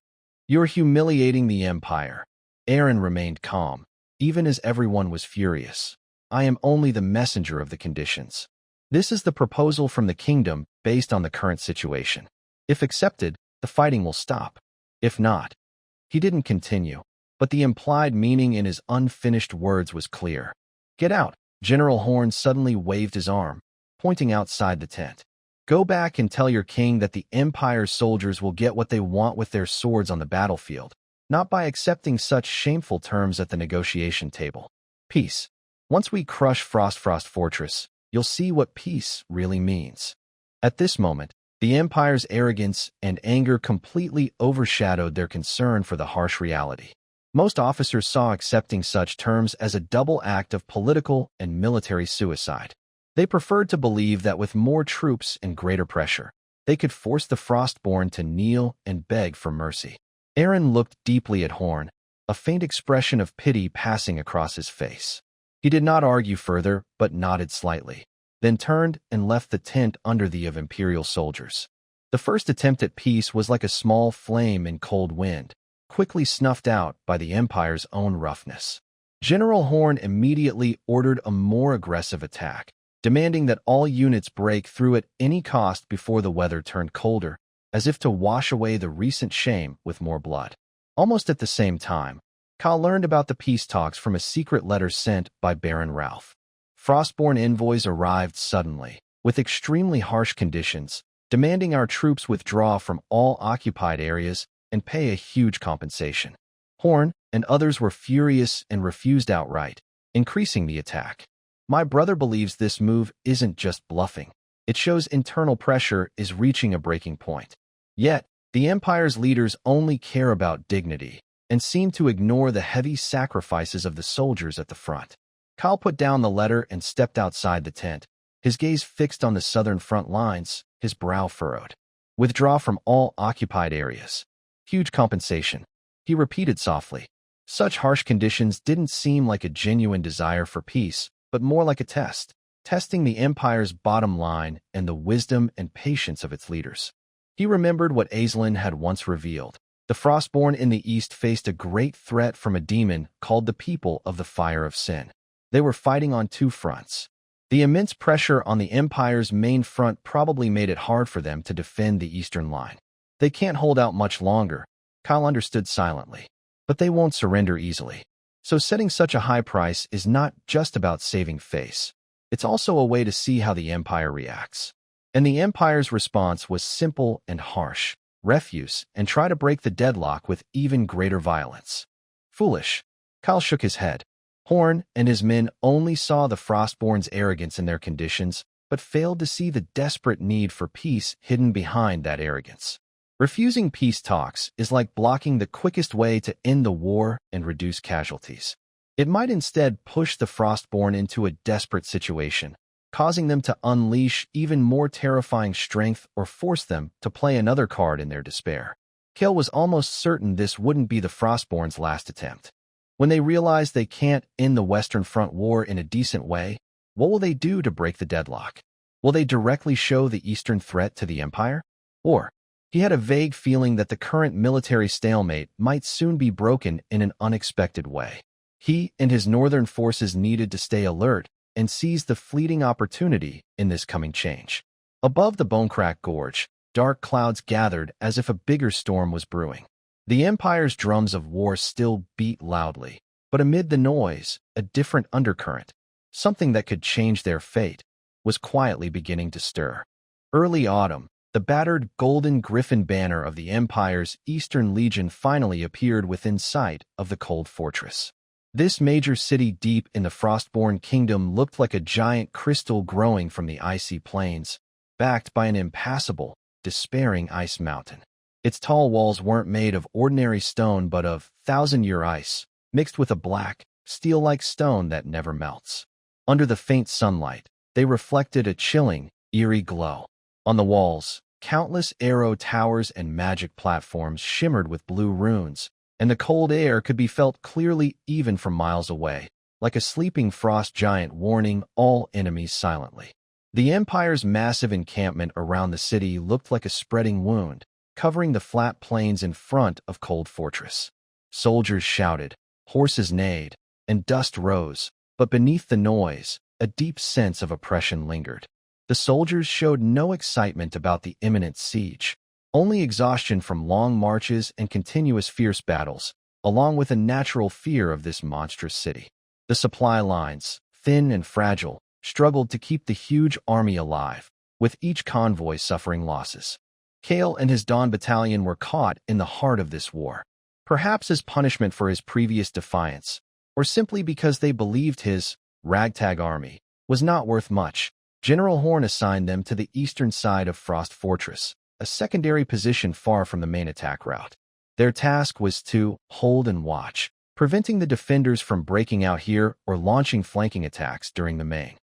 You're humiliating the Empire." Aaron remained calm, even as everyone was furious. "I am only the messenger of the conditions. This is the proposal from the kingdom based on the current situation. If accepted, the fighting will stop. If not..." He didn't continue, but the implied meaning in his unfinished words was clear. "Get out." General Horn suddenly waved his arm, pointing outside the tent. "Go back and tell your king that the Empire's soldiers will get what they want with their swords on the battlefield, not by accepting such shameful terms at the negotiation table. Peace. Once we crush Frost Fortress, you'll see what peace really means." At this moment, the Empire's arrogance and anger completely overshadowed their concern for the harsh reality. Most officers saw accepting such terms as a double act of political and military suicide. They preferred to believe that with more troops and greater pressure, they could force the Frostborn to kneel and beg for mercy. Aaron looked deeply at Horn, a faint expression of pity passing across his face. He did not argue further, but nodded slightly, then turned and left the tent under the of Imperial soldiers. The first attempt at peace was like a small flame in cold wind, quickly snuffed out by the Empire's own roughness. General Horn immediately ordered a more aggressive attack, demanding that all units break through at any cost before the weather turned colder, as if to wash away the recent shame with more blood. Almost at the same time, Kyle learned about the peace talks from a secret letter sent by Baron Ralph. Frostborn envoys arrived suddenly, with extremely harsh conditions, demanding our troops withdraw from all occupied areas and pay a huge compensation. Horn and others were furious and refused outright, increasing the attack. My brother believes this move isn't just bluffing. It shows internal pressure is reaching a breaking point. Yet, the Empire's leaders only care about dignity and seem to ignore the heavy sacrifices of the soldiers at the front. Kyle put down the letter and stepped outside the tent, his gaze fixed on the southern front lines, his brow furrowed. Withdraw from all occupied areas. Huge compensation. He repeated softly. Such harsh conditions didn't seem like a genuine desire for peace, but more like a test, testing the Empire's bottom line and the wisdom and patience of its leaders. He remembered what Aislinn had once revealed. The Frostborn in the east faced a great threat from a demon called the People of the Fire of Sin. They were fighting on two fronts. The immense pressure on the Empire's main front probably made it hard for them to defend the eastern line. They can't hold out much longer, Kyle understood silently. But they won't surrender easily. So setting such a high price is not just about saving face. It's also a way to see how the Empire reacts. And the Empire's response was simple and harsh. Refuse and try to break the deadlock with even greater violence. Foolish. Kyle shook his head. Horn and his men only saw the Frostborn's arrogance in their conditions, but failed to see the desperate need for peace hidden behind that arrogance. Refusing peace talks is like blocking the quickest way to end the war and reduce casualties. It might instead push the Frostborn into a desperate situation, causing them to unleash even more terrifying strength or force them to play another card in their despair. Kale was almost certain this wouldn't be the Frostborn's last attempt. When they realize they can't end the Western Front war in a decent way, what will they do to break the deadlock? Will they directly show the Eastern threat to the Empire? Or, he had a vague feeling that the current military stalemate might soon be broken in an unexpected way. He and his northern forces needed to stay alert and seize the fleeting opportunity in this coming change. Above the Bonecrack Gorge, dark clouds gathered as if a bigger storm was brewing. The Empire's drums of war still beat loudly, but amid the noise, a different undercurrent, something that could change their fate, was quietly beginning to stir. Early autumn, the battered golden griffin banner of the Empire's Eastern Legion finally appeared within sight of the cold fortress. This major city deep in the Frostborn kingdom looked like a giant crystal growing from the icy plains, backed by an impassable, despairing ice mountain. Its tall walls weren't made of ordinary stone but of thousand-year ice, mixed with a black, steel-like stone that never melts. Under the faint sunlight, they reflected a chilling, eerie glow. On the walls, countless arrow towers and magic platforms shimmered with blue runes, and the cold air could be felt clearly even from miles away, like a sleeping frost giant warning all enemies silently. The Empire's massive encampment around the city looked like a spreading wound, covering the flat plains in front of Cold Fortress. Soldiers shouted, horses neighed, and dust rose, but beneath the noise, a deep sense of oppression lingered. The soldiers showed no excitement about the imminent siege, only exhaustion from long marches and continuous fierce battles, along with a natural fear of this monstrous city. The supply lines, thin and fragile, struggled to keep the huge army alive, with each convoy suffering losses. Kale and his Dawn battalion were caught in the heart of this war, perhaps as punishment for his previous defiance, or simply because they believed his ragtag army was not worth much. General Horn assigned them to the eastern side of Frost Fortress, a secondary position far from the main attack route. Their task was to hold and watch, preventing the defenders from breaking out here or launching flanking attacks during the main.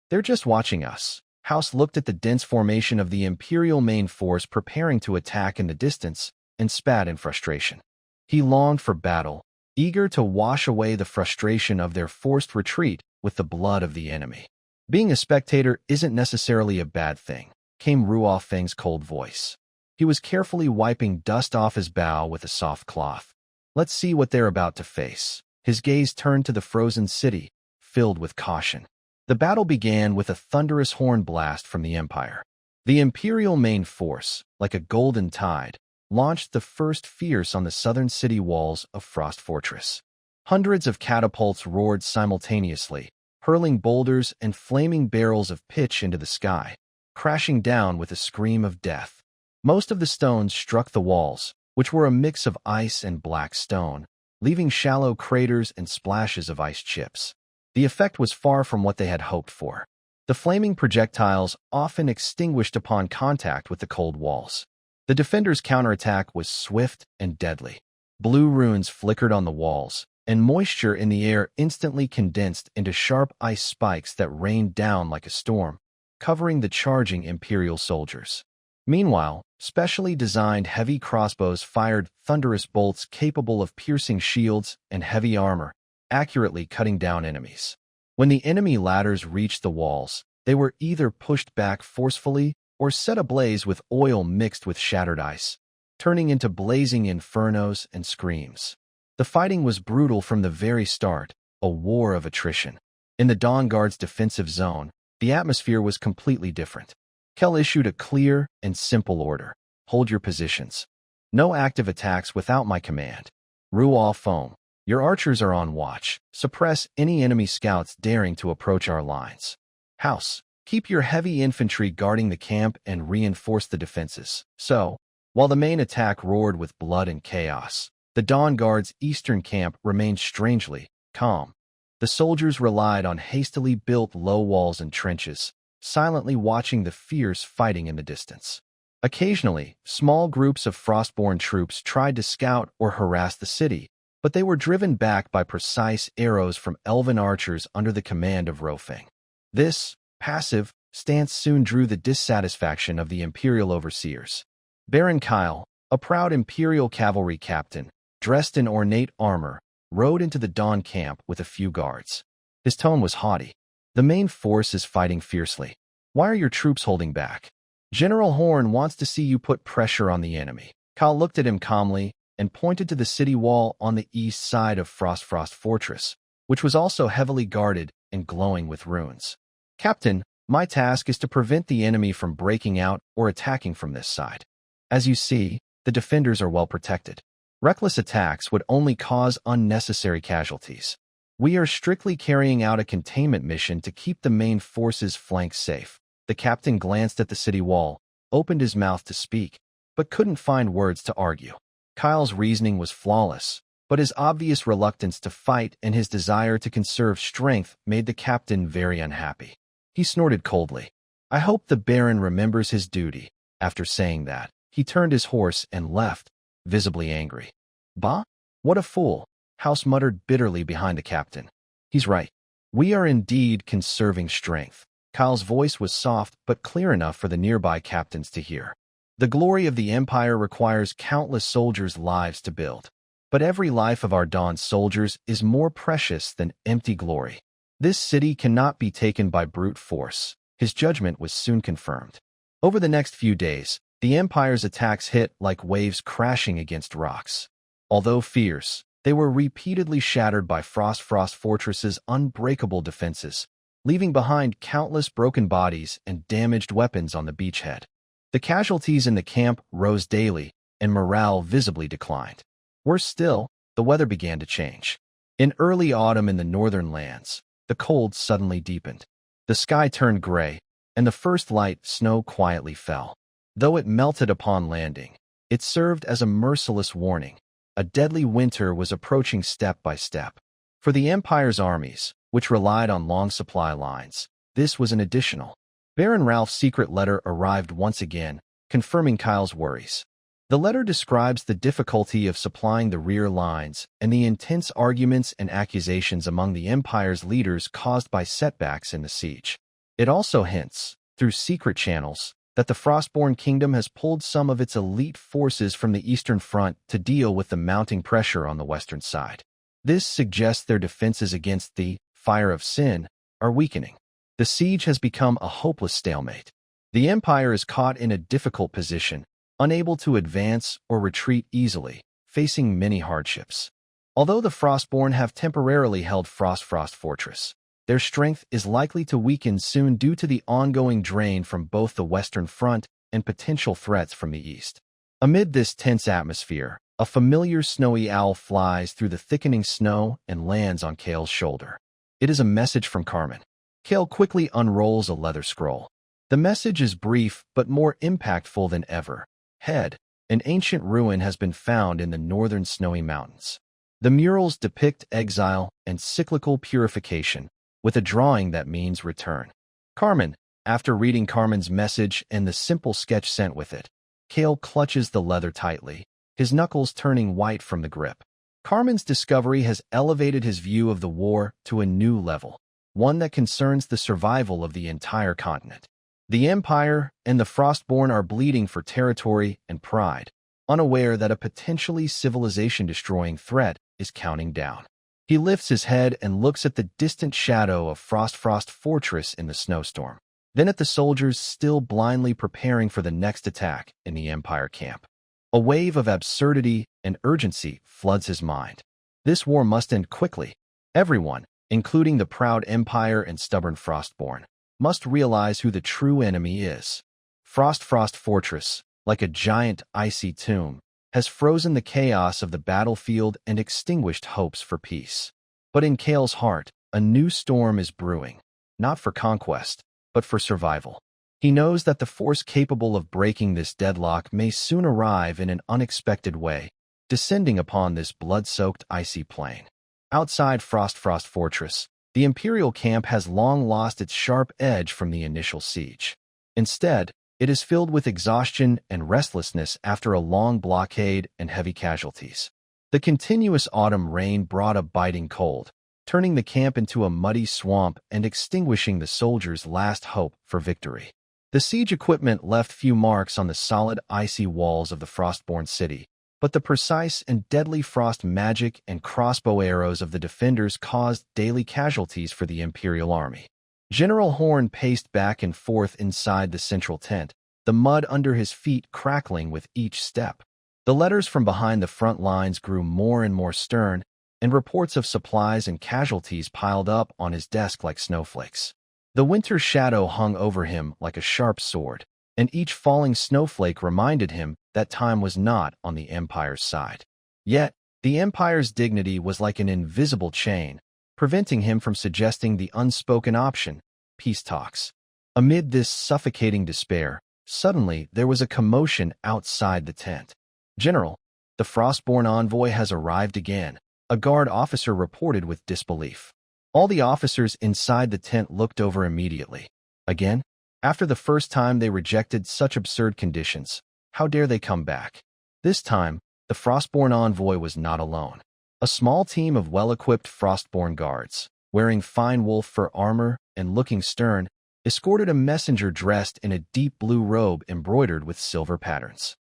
They're just watching us. House looked at the dense formation of the Imperial main force preparing to attack in the distance and spat in frustration. He longed for battle, eager to wash away the frustration of their forced retreat with the blood of the enemy. Being a spectator isn't necessarily a bad thing, came Ruo Feng's cold voice. He was carefully wiping dust off his bow with a soft cloth. Let's see what they're about to face. His gaze turned to the frozen city, filled with caution. The battle began with a thunderous horn blast from the Empire. The Imperial main force, like a golden tide, launched the first fierce on the southern city walls of Frost Fortress. Hundreds of catapults roared simultaneously, hurling boulders and flaming barrels of pitch into the sky, crashing down with a scream of death. Most of the stones struck the walls, which were a mix of ice and black stone, leaving shallow craters and splashes of ice chips. The effect was far from what they had hoped for. The flaming projectiles often extinguished upon contact with the cold walls. The defenders' counterattack was swift and deadly. Blue runes flickered on the walls, and moisture in the air instantly condensed into sharp ice spikes that rained down like a storm, covering the charging Imperial soldiers. Meanwhile, specially designed heavy crossbows fired thunderous bolts capable of piercing shields and heavy armor, accurately cutting down enemies. When the enemy ladders reached the walls, they were either pushed back forcefully or set ablaze with oil mixed with shattered ice, turning into blazing infernos and screams. The fighting was brutal from the very start, a war of attrition. In the Dawn Guard's defensive zone, the atmosphere was completely different. Kel issued a clear and simple order. Hold your positions. No active attacks without my command. Ruo Feng, your archers are on watch. Suppress any enemy scouts daring to approach our lines. House, keep your heavy infantry guarding the camp and reinforce the defenses. So, while the main attack roared with blood and chaos, the Dawn Guard's eastern camp remained strangely calm. The soldiers relied on hastily built low walls and trenches, silently watching the fierce fighting in the distance. Occasionally, small groups of Frostborn troops tried to scout or harass the city, but they were driven back by precise arrows from elven archers under the command of Rofeng. This passive stance soon drew the dissatisfaction of the Imperial overseers. Baron Kyle, a proud Imperial cavalry captain, dressed in ornate armor, rode into the Dawn camp with a few guards. His tone was haughty. The main force is fighting fiercely. Why are your troops holding back? General Horn wants to see you put pressure on the enemy. Kyle looked at him calmly and pointed to the city wall on the east side of Frost Fortress, which was also heavily guarded and glowing with runes. Captain, my task is to prevent the enemy from breaking out or attacking from this side. As you see, the defenders are well protected. Reckless attacks would only cause unnecessary casualties. We are strictly carrying out a containment mission to keep the main force's flanks safe. The captain glanced at the city wall, opened his mouth to speak, but couldn't find words to argue. Kyle's reasoning was flawless, but his obvious reluctance to fight and his desire to conserve strength made the captain very unhappy. He snorted coldly. I hope the Baron remembers his duty. After saying that, he turned his horse and left, visibly angry. Bah? What a fool, House muttered bitterly behind the captain. He's right. We are indeed conserving strength. Kyle's voice was soft but clear enough for the nearby captains to hear. The glory of the Empire requires countless soldiers' lives to build. But every life of our Dawn's soldiers is more precious than empty glory. This city cannot be taken by brute force. His judgment was soon confirmed. Over the next few days, the Empire's attacks hit like waves crashing against rocks. Although fierce, they were repeatedly shattered by Frost Fortress's unbreakable defenses, leaving behind countless broken bodies and damaged weapons on the beachhead. The casualties in the camp rose daily, and morale visibly declined. Worse still, the weather began to change. In early autumn in the northern lands, the cold suddenly deepened. The sky turned gray, and the first light snow quietly fell. Though it melted upon landing, it served as a merciless warning. A deadly winter was approaching step by step. For the Empire's armies, which relied on long supply lines, this was an additional. Baron Ralph's secret letter arrived once again, confirming Kyle's worries. The letter describes the difficulty of supplying the rear lines and the intense arguments and accusations among the Empire's leaders caused by setbacks in the siege. It also hints, through secret channels, that the Frostborn Kingdom has pulled some of its elite forces from the Eastern Front to deal with the mounting pressure on the Western side. This suggests their defenses against the Fire of Sin are weakening. The siege has become a hopeless stalemate. The Empire is caught in a difficult position, unable to advance or retreat easily, facing many hardships. Although the Frostborn have temporarily held Frost Fortress, their strength is likely to weaken soon due to the ongoing drain from both the Western Front and potential threats from the East. Amid this tense atmosphere, a familiar snowy owl flies through the thickening snow and lands on Kale's shoulder. It is a message from Carmen. Kale quickly unrolls a leather scroll. The message is brief but more impactful than ever. Head, an ancient ruin has been found in the northern snowy mountains. The murals depict exile and cyclical purification, with a drawing that means return. Carmen, after reading Carmen's message and the simple sketch sent with it, Kale clutches the leather tightly, his knuckles turning white from the grip. Carmen's discovery has elevated his view of the war to a new level, one that concerns the survival of the entire continent. The Empire and the Frostborn are bleeding for territory and pride, unaware that a potentially civilization-destroying threat is counting down. He lifts his head and looks at the distant shadow of Frost Fortress in the snowstorm, then at the soldiers still blindly preparing for the next attack in the Empire camp. A wave of absurdity and urgency floods his mind. This war must end quickly. Everyone, including the proud Empire and stubborn Frostborn, must realize who the true enemy is. Frost Fortress, like a giant icy tomb, has frozen the chaos of the battlefield and extinguished hopes for peace. But in Kale's heart, a new storm is brewing, not for conquest, but for survival. He knows that the force capable of breaking this deadlock may soon arrive in an unexpected way, descending upon this blood-soaked icy plain. Outside Frost Fortress, the Imperial camp has long lost its sharp edge from the initial siege. Instead, it is filled with exhaustion and restlessness after a long blockade and heavy casualties. The continuous autumn rain brought a biting cold, turning the camp into a muddy swamp and extinguishing the soldiers' last hope for victory. The siege equipment left few marks on the solid, icy walls of the Frostborn city, but the precise and deadly frost magic and crossbow arrows of the defenders caused daily casualties for the Imperial army. General Horn paced back and forth inside the central tent, the mud under his feet crackling with each step. The letters from behind the front lines grew more and more stern, and reports of supplies and casualties piled up on his desk like snowflakes. The winter shadow hung over him like a sharp sword, and each falling snowflake reminded him that time was not on the Empire's side. Yet, the Empire's dignity was like an invisible chain, preventing him from suggesting the unspoken option, peace talks. Amid this suffocating despair, suddenly there was a commotion outside the tent. "General, the Frostborn envoy has arrived again," a guard officer reported with disbelief. All the officers inside the tent looked over immediately. Again? After the first time they rejected such absurd conditions, how dare they come back? This time, the Frostborn envoy was not alone. A small team of well-equipped Frostborn guards, wearing fine wolf fur armor and looking stern, escorted a messenger dressed in a deep blue robe embroidered with silver patterns.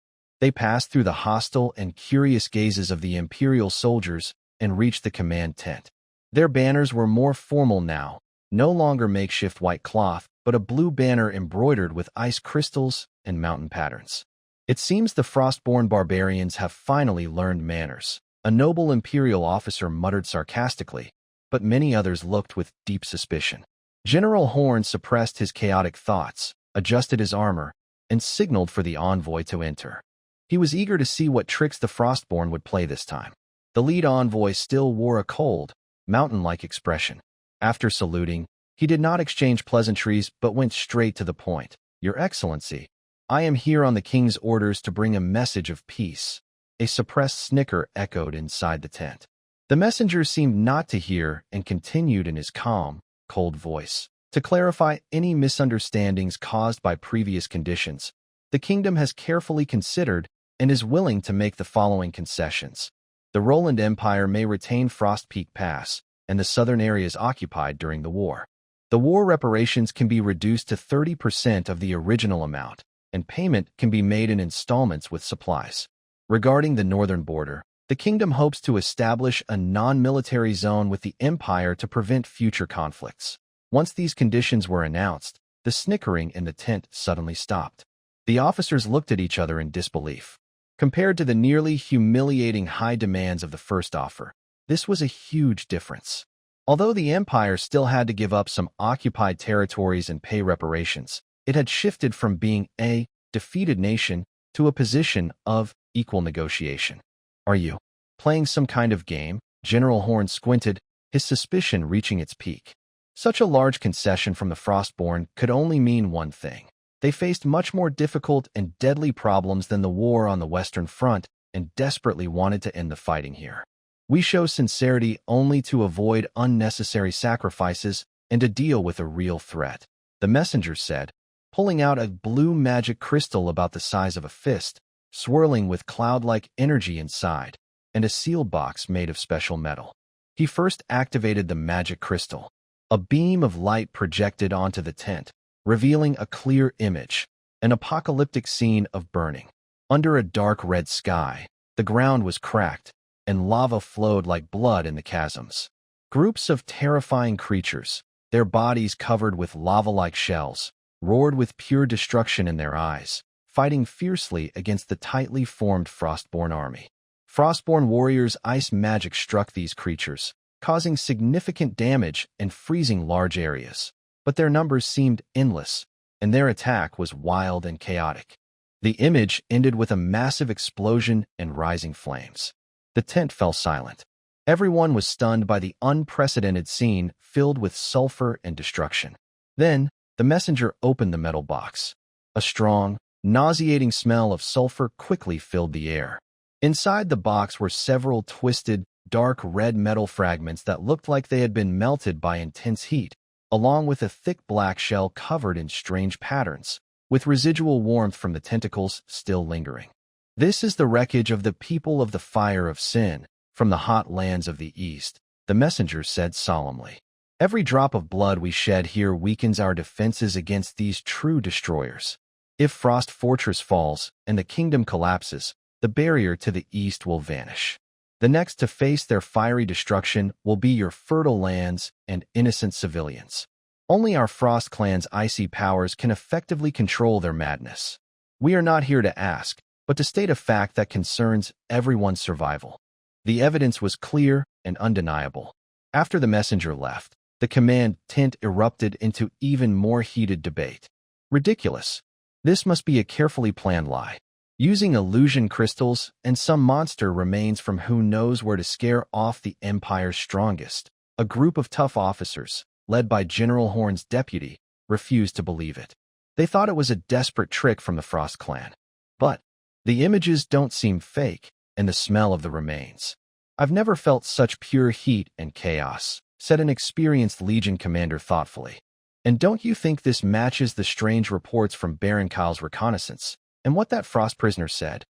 They passed through the hostile and curious gazes of the Imperial soldiers and reached the command tent. Their banners were more formal now, no longer makeshift white cloth, but a blue banner embroidered with ice crystals and mountain patterns. It seems the Frostborn barbarians have finally learned manners, a noble Imperial officer muttered sarcastically, but many others looked with deep suspicion. General Horn suppressed his chaotic thoughts, adjusted his armor, and signaled for the envoy to enter. He was eager to see what tricks the Frostborn would play this time. The lead envoy still wore a cold, mountain-like expression. After saluting, he did not exchange pleasantries but went straight to the point. Your Excellency, I am here on the king's orders to bring a message of peace. A suppressed snicker echoed inside the tent. The messenger seemed not to hear and continued in his calm, cold voice. To clarify any misunderstandings caused by previous conditions, the kingdom has carefully considered and is willing to make the following concessions. The Roland Empire may retain Frost Peak Pass and the southern areas occupied during the war. The war reparations can be reduced to 30% of the original amount, and payment can be made in installments with supplies. Regarding the northern border, the kingdom hopes to establish a non-military zone with the empire to prevent future conflicts. Once these conditions were announced, the snickering in the tent suddenly stopped. The officers looked at each other in disbelief. Compared to the nearly humiliating high demands of the first offer, this was a huge difference. Although the empire still had to give up some occupied territories and pay reparations, it had shifted from being a defeated nation to a position of equal negotiation. Are you playing some kind of game? General Horn squinted, his suspicion reaching its peak. Such a large concession from the Frostborn could only mean one thing. They faced much more difficult and deadly problems than the war on the Western Front and desperately wanted to end the fighting here. We show sincerity only to avoid unnecessary sacrifices and to deal with a real threat, the messenger said, pulling out a blue magic crystal about the size of a fist, swirling with cloud-like energy inside, and a sealed box made of special metal. He first activated the magic crystal. A beam of light projected onto the tent, revealing a clear image, an apocalyptic scene of burning. Under a dark red sky, the ground was cracked, and lava flowed like blood in the chasms. Groups of terrifying creatures, their bodies covered with lava-like shells, roared with pure destruction in their eyes, fighting fiercely against the tightly formed Frostborn army. Frostborn warriors' ice magic struck these creatures, causing significant damage and freezing large areas. But their numbers seemed endless, and their attack was wild and chaotic. The image ended with a massive explosion and rising flames. The tent fell silent. Everyone was stunned by the unprecedented scene filled with sulfur and destruction. Then, the messenger opened the metal box. A strong, nauseating smell of sulfur quickly filled the air. Inside the box were several twisted, dark red metal fragments that looked like they had been melted by intense heat, along with a thick black shell covered in strange patterns, with residual warmth from the tentacles still lingering. This is the wreckage of the people of the Fire of Sin, from the hot lands of the East, the messenger said solemnly. Every drop of blood we shed here weakens our defenses against these true destroyers. If Frost Fortress falls and the kingdom collapses, the barrier to the east will vanish. The next to face their fiery destruction will be your fertile lands and innocent civilians. Only our Frost clan's icy powers can effectively control their madness. We are not here to ask, but to state a fact that concerns everyone's survival. The evidence was clear and undeniable. After the messenger left, the command tent erupted into even more heated debate. Ridiculous. This must be a carefully planned lie. Using illusion crystals and some monster remains from who knows where to scare off the Empire's strongest. A group of tough officers, led by General Horn's deputy, refused to believe it. They thought it was a desperate trick from the Frost clan. But the images don't seem fake, and the smell of the remains. I've never felt such pure heat and chaos, said an experienced Legion commander thoughtfully. And don't you think this matches the strange reports from Baron Kyle's reconnaissance, and what that Frost prisoner said?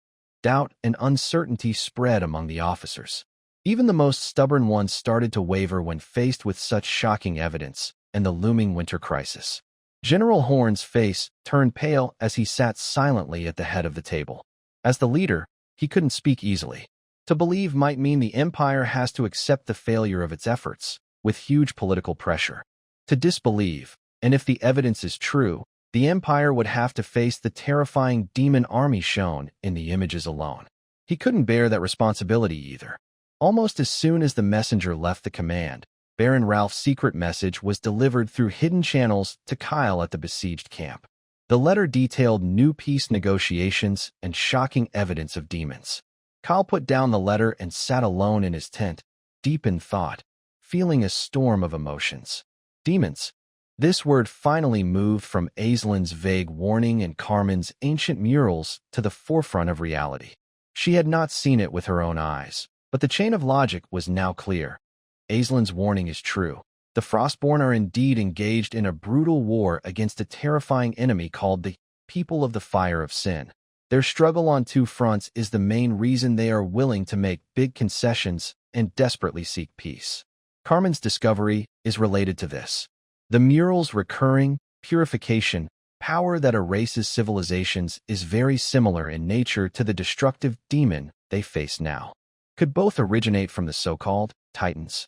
Doubt and uncertainty spread among the officers. Even the most stubborn ones started to waver when faced with such shocking evidence and the looming winter crisis. General Horn's face turned pale as he sat silently at the head of the table. As the leader, he couldn't speak easily. To believe might mean the Empire has to accept the failure of its efforts, with huge political pressure. To disbelieve, and if the evidence is true, the Empire would have to face the terrifying demon army shown in the images alone. He couldn't bear that responsibility either. Almost as soon as the messenger left the command, Baron Ralph's secret message was delivered through hidden channels to Kyle at the besieged camp. The letter detailed new peace negotiations and shocking evidence of demons. Kyle put down the letter and sat alone in his tent, deep in thought, feeling a storm of emotions. Demons. This word finally moved from Aislin's vague warning and Carmen's ancient murals to the forefront of reality. She had not seen it with her own eyes, but the chain of logic was now clear. Aislin's warning is true. The Frostborn are indeed engaged in a brutal war against a terrifying enemy called the People of the Fire of Sin. Their struggle on two fronts is the main reason they are willing to make big concessions and desperately seek peace. Carmen's discovery is related to this. The mural's recurring purification power that erases civilizations is very similar in nature to the destructive demon they face now. Could both originate from the so-called Titans?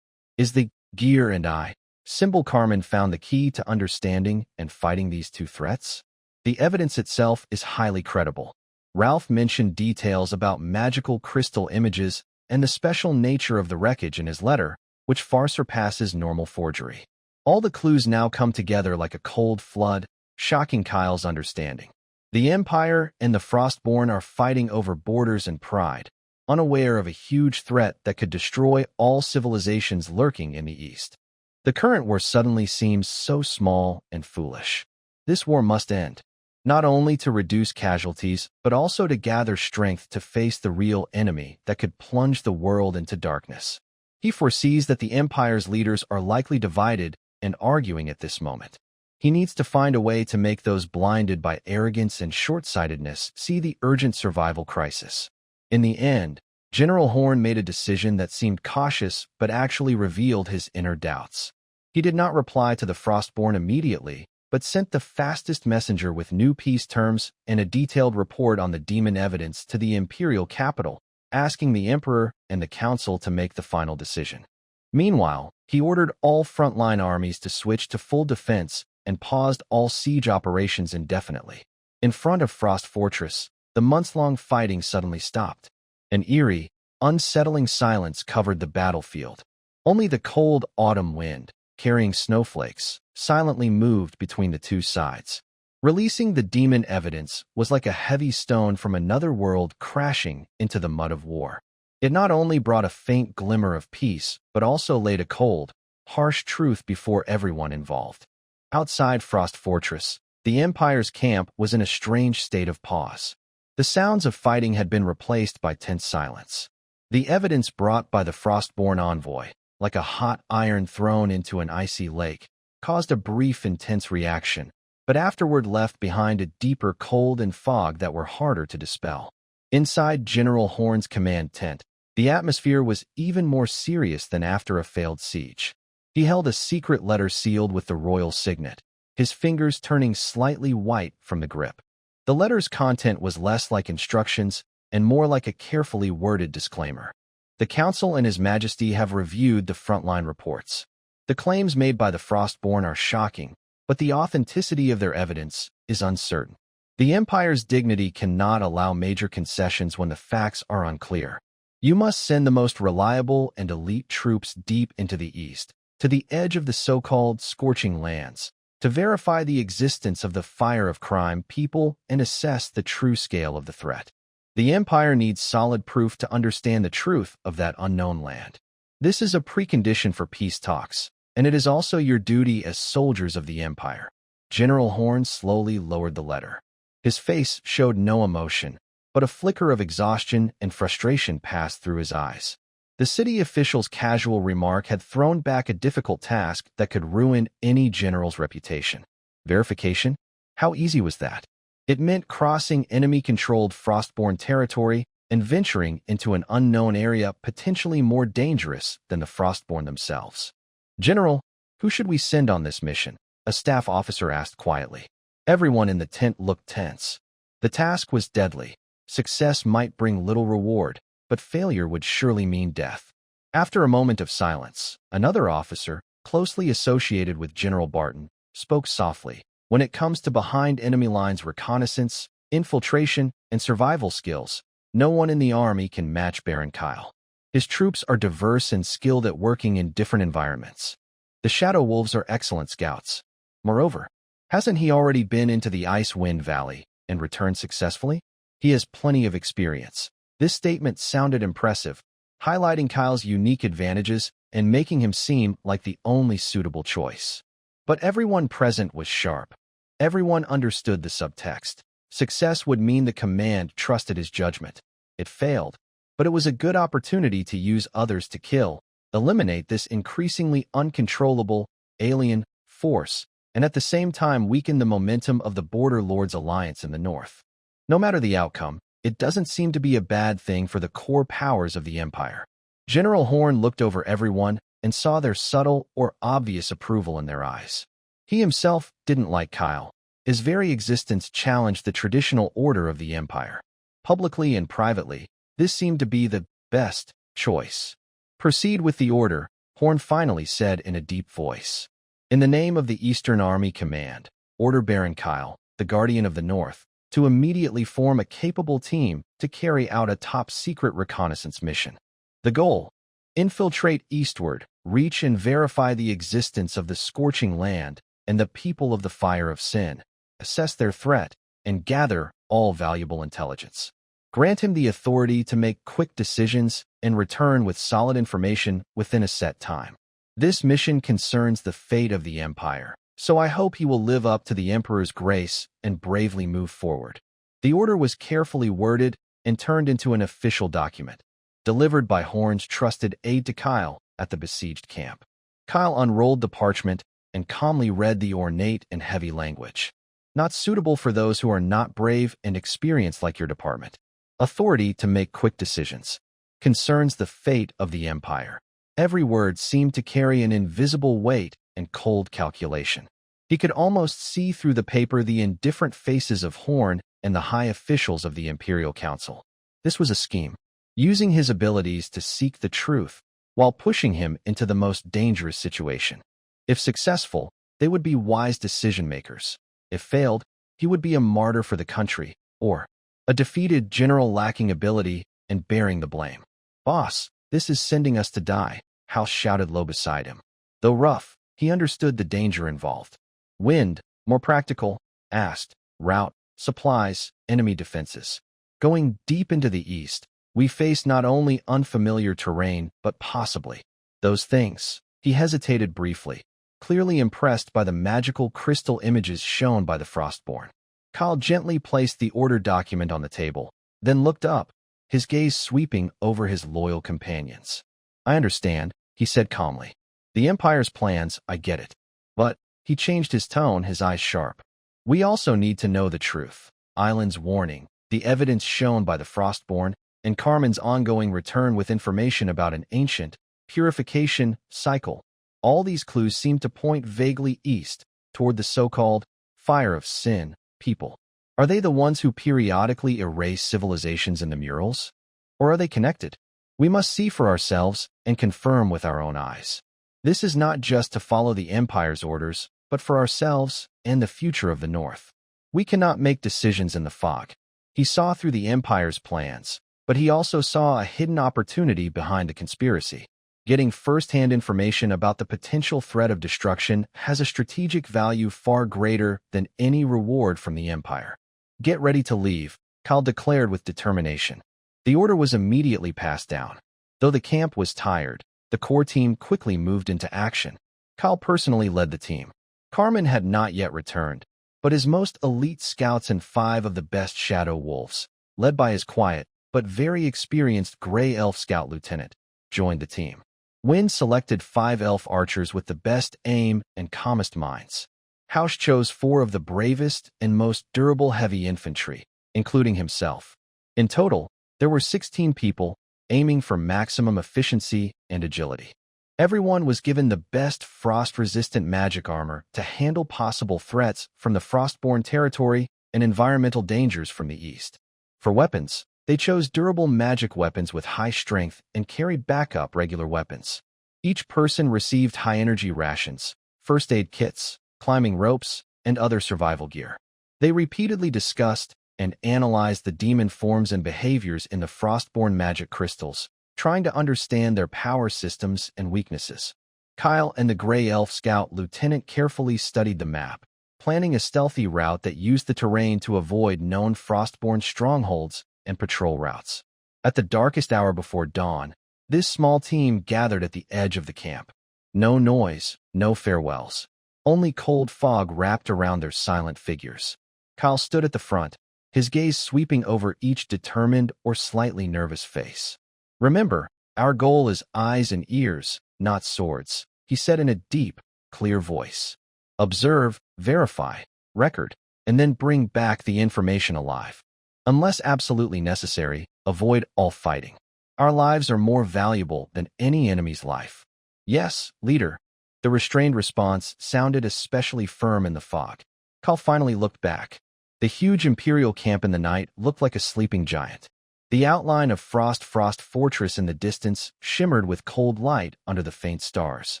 Is the gear and eye symbol Carmen found the key to understanding and fighting these two threats? The evidence itself is highly credible. Ralph mentioned details about magical crystal images and the special nature of the wreckage in his letter, which far surpasses normal forgery. All the clues now come together like a cold flood, shocking Kyle's understanding. The Empire and the Frostborn are fighting over borders and pride, unaware of a huge threat that could destroy all civilizations lurking in the East. The current war suddenly seems so small and foolish. This war must end, not only to reduce casualties, but also to gather strength to face the real enemy that could plunge the world into darkness. He foresees that the Empire's leaders are likely divided and arguing at this moment. He needs to find a way to make those blinded by arrogance and short-sightedness see the urgent survival crisis. In the end, General Horn made a decision that seemed cautious but actually revealed his inner doubts. He did not reply to the Frostborn immediately, but sent the fastest messenger with new peace terms and a detailed report on the demon evidence to the imperial capital, asking the Emperor and the Council to make the final decision. Meanwhile, he ordered all frontline armies to switch to full defense and paused all siege operations indefinitely. In front of Frost Fortress, the months-long fighting suddenly stopped. An eerie, unsettling silence covered the battlefield. Only the cold autumn wind, carrying snowflakes, silently moved between the two sides. Releasing the demon evidence was like a heavy stone from another world crashing into the mud of war. It not only brought a faint glimmer of peace, but also laid a cold, harsh truth before everyone involved. Outside Frost Fortress, the Empire's camp was in a strange state of pause. The sounds of fighting had been replaced by tense silence. The evidence brought by the Frostborn envoy, like a hot iron thrown into an icy lake, caused a brief intense reaction, but afterward left behind a deeper cold and fog that were harder to dispel. Inside General Horn's command tent, the atmosphere was even more serious than after a failed siege. He held a secret letter sealed with the royal signet, his fingers turning slightly white from the grip. The letter's content was less like instructions and more like a carefully worded disclaimer. The Council and His Majesty have reviewed the frontline reports. The claims made by the Frostborn are shocking, but the authenticity of their evidence is uncertain. The Empire's dignity cannot allow major concessions when the facts are unclear. You must send the most reliable and elite troops deep into the East, to the edge of the so-called scorching lands, to verify the existence of the fire of crime people and assess the true scale of the threat. The Empire needs solid proof to understand the truth of that unknown land. This is a precondition for peace talks, and it is also your duty as soldiers of the Empire. General Horn slowly lowered the letter. His face showed no emotion, but a flicker of exhaustion and frustration passed through his eyes. The city official's casual remark had thrown back a difficult task that could ruin any general's reputation. Verification? How easy was that? It meant crossing enemy-controlled Frostborn territory and venturing into an unknown area potentially more dangerous than the Frostborn themselves. General, who should we send on this mission? A staff officer asked quietly. Everyone in the tent looked tense. The task was deadly. Success might bring little reward, but failure would surely mean death. After a moment of silence, another officer, closely associated with General Barton, spoke softly. When it comes to behind enemy lines reconnaissance, infiltration, and survival skills, no one in the army can match Baron Kyle. His troops are diverse and skilled at working in different environments. The Shadow Wolves are excellent scouts. Moreover, hasn't he already been into the Icewind Valley and returned successfully? He has plenty of experience. This statement sounded impressive, highlighting Kyle's unique advantages and making him seem like the only suitable choice. But everyone present was sharp. Everyone understood the subtext. Success would mean the command trusted his judgment. It failed, but it was a good opportunity to use others to eliminate this increasingly uncontrollable, alien force, and at the same time weaken the momentum of the Border Lords Alliance in the north. No matter the outcome, it doesn't seem to be a bad thing for the core powers of the Empire. General Horn looked over everyone and saw their subtle or obvious approval in their eyes. He himself didn't like Kyle. His very existence challenged the traditional order of the Empire. Publicly and privately, this seemed to be the best choice. Proceed with the order, Horn finally said in a deep voice. In the name of the Eastern Army Command, order Baron Kyle, the Guardian of the North, to immediately form a capable team to carry out a top-secret reconnaissance mission. The goal: infiltrate eastward, reach and verify the existence of the Scorching Land and the people of the Fire of Sin, assess their threat, and gather all valuable intelligence. Grant him the authority to make quick decisions and return with solid information within a set time. This mission concerns the fate of the Empire, so I hope he will live up to the Emperor's grace and bravely move forward. The order was carefully worded and turned into an official document, delivered by Horn's trusted aide to Kyle at the besieged camp. Kyle unrolled the parchment and calmly read the ornate and heavy language. Not suitable for those who are not brave and experienced like your department. Authority to make quick decisions. Concerns the fate of the Empire. Every word seemed to carry an invisible weight and cold calculation. He could almost see through the paper the indifferent faces of Horn and the high officials of the Imperial Council. This was a scheme, using his abilities to seek the truth while pushing him into the most dangerous situation. If successful, they would be wise decision-makers. If failed, he would be a martyr for the country, or a defeated general lacking ability and bearing the blame. "Boss, this is sending us to die," House shouted low beside him. Though rough, he understood the danger involved. Wind, more practical, asked, route, supplies, enemy defenses. Going deep into the east, we face not only unfamiliar terrain, but possibly those things. He hesitated briefly, clearly impressed by the magical crystal images shown by the Frostborn. Kyle gently placed the order document on the table, then looked up, his gaze sweeping over his loyal companions. "I understand," he said calmly. "The Empire's plans, I get it. But," he changed his tone, his eyes sharp, "we also need to know the truth. Island's warning, the evidence shown by the Frostborn, and Carmen's ongoing return with information about an ancient purification cycle. All these clues seem to point vaguely east, toward the so-called Fire of Sin people. Are they the ones who periodically erase civilizations in the murals? Or are they connected? We must see for ourselves and confirm with our own eyes. This is not just to follow the Empire's orders, but for ourselves and the future of the North. We cannot make decisions in the fog." He saw through the Empire's plans, but he also saw a hidden opportunity behind the conspiracy. Getting first-hand information about the potential threat of destruction has a strategic value far greater than any reward from the Empire. "Get ready to leave," Kyle declared with determination. The order was immediately passed down. Though the camp was tired, the core team quickly moved into action. Kyle personally led the team. Carmen had not yet returned, but his most elite scouts and 5 of the best Shadow Wolves, led by his quiet but very experienced Gray Elf Scout Lieutenant, joined the team. Wind selected 5 elf archers with the best aim and calmest minds. House chose 4 of the bravest and most durable heavy infantry, including himself. In total, there were 16 people, aiming for maximum efficiency and agility. Everyone was given the best frost-resistant magic armor to handle possible threats from the Frostborn territory and environmental dangers from the east. For weapons, they chose durable magic weapons with high strength and carried backup regular weapons. Each person received high-energy rations, first aid kits, climbing ropes, and other survival gear. They repeatedly discussed and analyzed the demon forms and behaviors in the Frostborn magic crystals, trying to understand their power systems and weaknesses. Kyle and the Gray Elf Scout Lieutenant carefully studied the map, planning a stealthy route that used the terrain to avoid known Frostborn strongholds and patrol routes. At the darkest hour before dawn, this small team gathered at the edge of the camp. No noise, no farewells. Only cold fog wrapped around their silent figures. Kyle stood at the front, his gaze sweeping over each determined or slightly nervous face. "Remember, our goal is eyes and ears, not swords," he said in a deep, clear voice. "Observe, verify, record, and then bring back the information alive. Unless absolutely necessary, avoid all fighting. Our lives are more valuable than any enemy's life." "Yes, leader." The restrained response sounded especially firm in the fog. Kyle finally looked back. The huge Imperial camp in the night looked like a sleeping giant. The outline of Frost Fortress in the distance shimmered with cold light under the faint stars.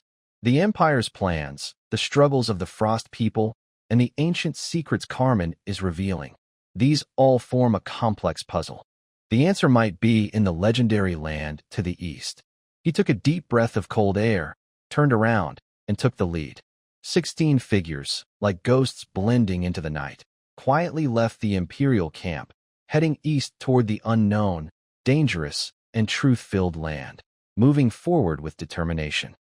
The Empire's plans, the struggles of the Frost people, and the ancient secrets Carmen is revealing. These all form a complex puzzle. The answer might be in the legendary land to the east. He took a deep breath of cold air, turned around, and took the lead. 16 figures, like ghosts blending into the night, quietly left the Imperial camp, heading east toward the unknown, dangerous, and truth-filled land, moving forward with determination.